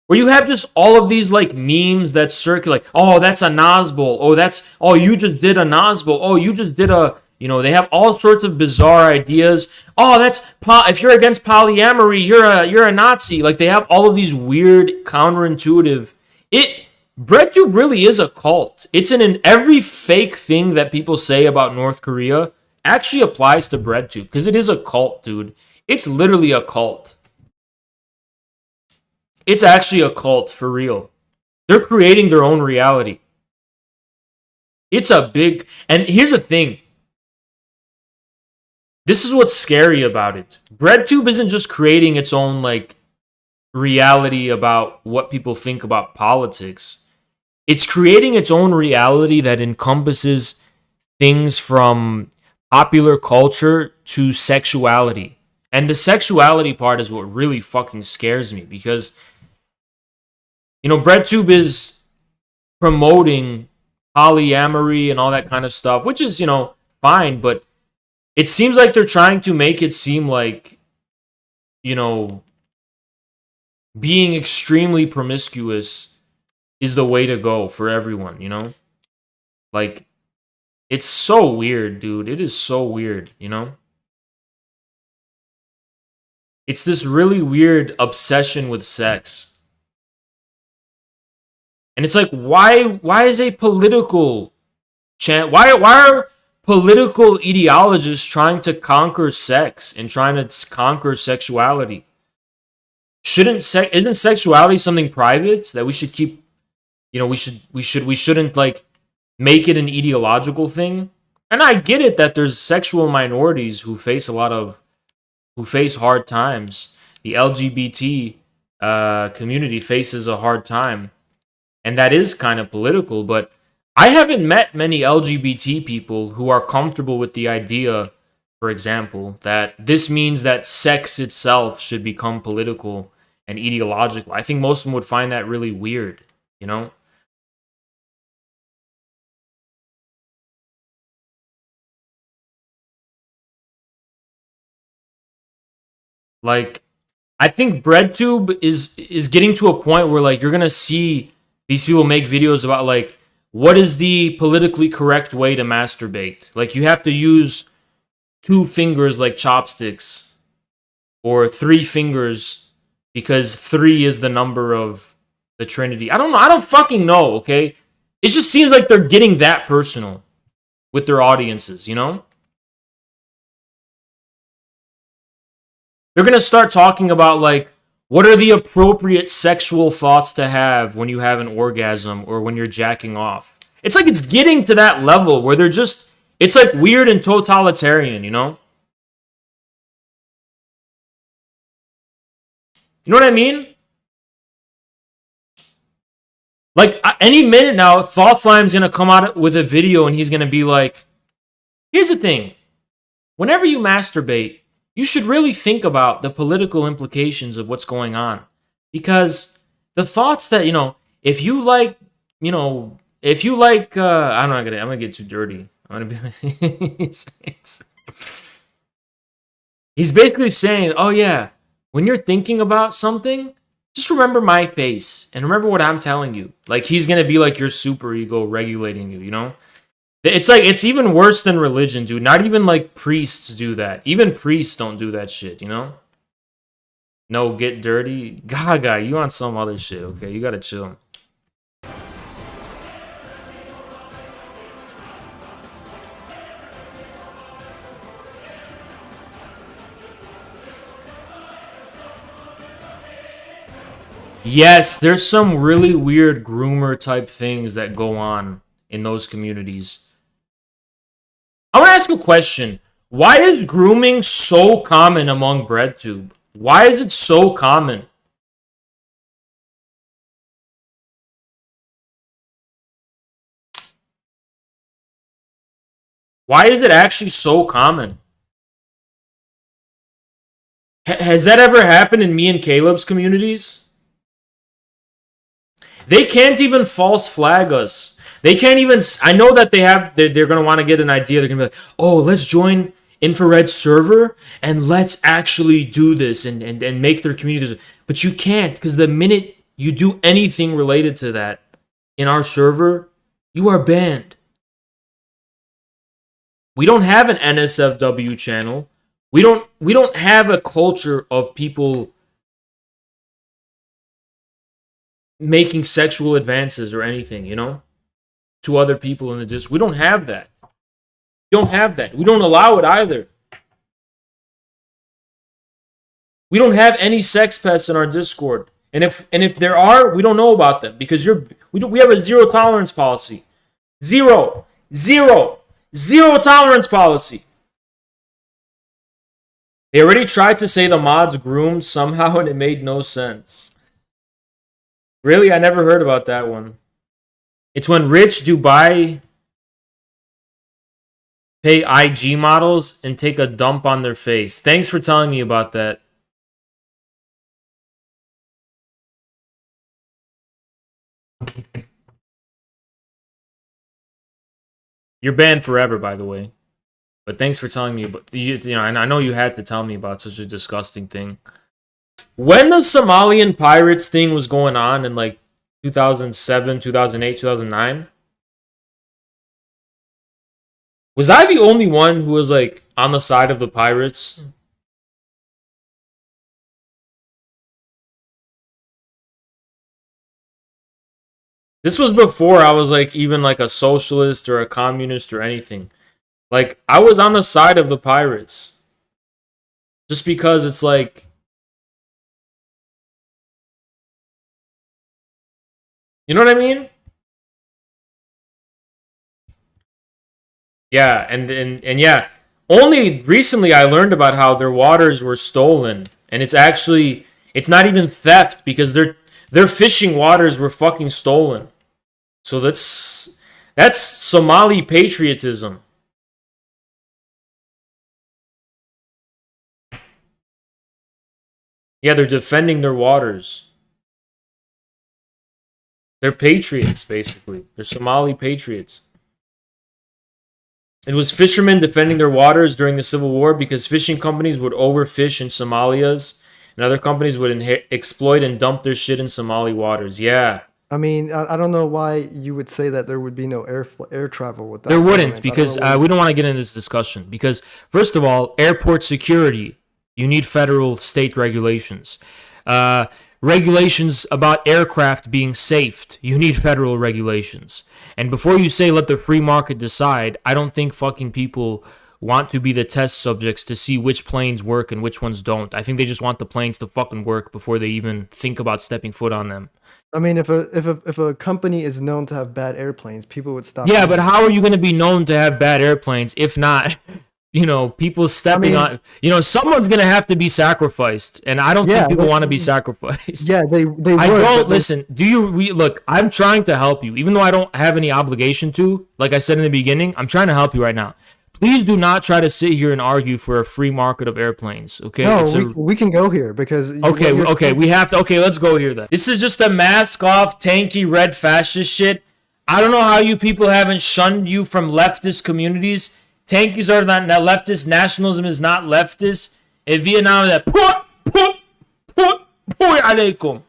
where you have just all of these like memes that circulate. Oh, that's a Nazbol. Oh, you just did a Nazbol. Oh, you just did a, they have all sorts of bizarre ideas. Oh, if you're against polyamory, you're a Nazi. Like they have all of these weird, counterintuitive. BreadTube really is a cult. It's in every fake thing that people say about North Korea actually applies to BreadTube because it is a cult, dude. It's literally a cult. It's actually a cult for real. They're creating their own reality. It's a big, and here's the thing. This is what's scary about it. BreadTube isn't just creating its own like reality about what people think about politics. It's creating its own reality that encompasses things from popular culture to sexuality. And the sexuality part is what really fucking scares me because, BreadTube is promoting polyamory and all that kind of stuff, which is, fine, but it seems like they're trying to make it seem like, being extremely promiscuous is the way to go for everyone, Like, it's so weird, dude. It is so weird, It's this really weird obsession with sex. And it's like, why is a political why are political ideologists trying to conquer sex and trying to conquer sexuality? Isn't sexuality something private that we should keep, we shouldn't like make it an ideological thing? And I get it that there's sexual minorities who face hard times. The LGBT community faces a hard time. And that is kind of political, but I haven't met many LGBT people who are comfortable with the idea, for example, that this means that sex itself should become political and ideological. I think most of them would find that really weird, Like, I think BreadTube is getting to a point where like you're gonna see these people make videos about like what is the politically correct way to masturbate. Like you have to use 2 fingers like chopsticks, or 3 fingers because 3 is the number of the Trinity. I don't know. I don't fucking know. Okay, it just seems like they're getting that personal with their audiences. They're going to start talking about, like, what are the appropriate sexual thoughts to have when you have an orgasm or when you're jacking off. It's like it's getting to that level where they're just, it's like weird and totalitarian, You know what I mean? Like, any minute now, ThoughtSlime's going to come out with a video and he's going to be like, here's the thing. Whenever you masturbate, you should really think about the political implications of what's going on. Because the thoughts that, if you like, I'm going to get too dirty. I'm going to be he's basically saying, oh yeah, when you're thinking about something, just remember my face and remember what I'm telling you. Like, he's going to be like your super ego regulating you, It's like, it's even worse than religion, dude. Not even like priests do that. Even priests don't do that shit, No, get dirty. Gaga, you on some other shit, okay? You gotta chill. Yes, there's some really weird groomer type things that go on in those communities. I want to ask a question. Why is grooming so common among BreadTube? Why is it so common? Why is it actually so common? Has that ever happened in me and Caleb's communities? They can't even false flag us. They can't even... I know that they're going to want to get an idea. They're going to be like, oh, let's join Infrared server and let's actually do this and make their communities. But you can't, because the minute you do anything related to that in our server, you are banned. We don't have an NSFW channel. We don't have a culture of people making sexual advances or anything, you know, to other people in the Discord. We don't have that. We don't have that. We don't allow it either. We don't have any sex pests in our Discord. And if there are, we don't know about them because we have a zero tolerance policy. Zero tolerance policy. They already tried to say the mods groomed somehow and it made no sense. Really? I never heard about that one. It's when rich Dubai pay IG models and take a dump on their face. Thanks for telling me about that. You're banned forever, by the way. But thanks for telling me about, you know, and I know you had to tell me about such a disgusting thing. When the Somalian pirates thing was going on in like 2007, 2008, 2009, was I the only one who was like on the side of the pirates? This was before I was like even like a socialist or a communist or anything. Like I was on the side of the pirates. Just because it's like, you know what I mean? Yeah, and yeah, only recently I learned about how their waters were stolen, and it's not even theft because their fishing waters were fucking stolen. So that's Somali patriotism. Yeah, they're defending their waters. They're patriots, basically. They're Somali patriots. It was fishermen defending their waters during the Civil War because fishing companies would overfish in Somalia's and other companies would exploit and dump their shit in Somali waters. Yeah. I mean, I don't know why you would say that there would be no air travel with that. There wouldn't, because we don't want to get into this discussion. Because, first of all, airport security, you need federal state regulations. Regulations about aircraft being safed, you need federal regulations. And before you say let the free market decide, I don't think fucking people want to be the test subjects to see which planes work and which ones don't. I think they just want the planes to fucking work before they even think about stepping foot on them. I mean, if a company is known to have bad airplanes, people would stop. Yeah, but how are you going to be known to have bad airplanes if not, you know, people stepping on, you know, someone's going to have to be sacrificed, and I don't think people want to be sacrificed. Yeah, they I don't listen. Look, I'm trying to help you, even though I don't have any obligation to. Like I said in the beginning, I'm trying to help you right now. Please do not try to sit here and argue for a free market of airplanes, okay? No, we can go here because... Okay, we have to... Okay, let's go here then. This is just a mask-off, tanky, red fascist shit. I don't know how you people haven't shunned you from leftist communities. Tankies are not leftist. Nationalism is not leftist. In Vietnam, that... alaikum.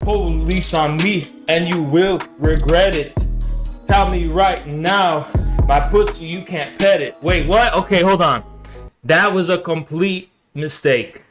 police on me, and you will regret it. Tell me right now, my pussy, you can't pet it. Wait, what? Okay, hold on. That was a complete mistake.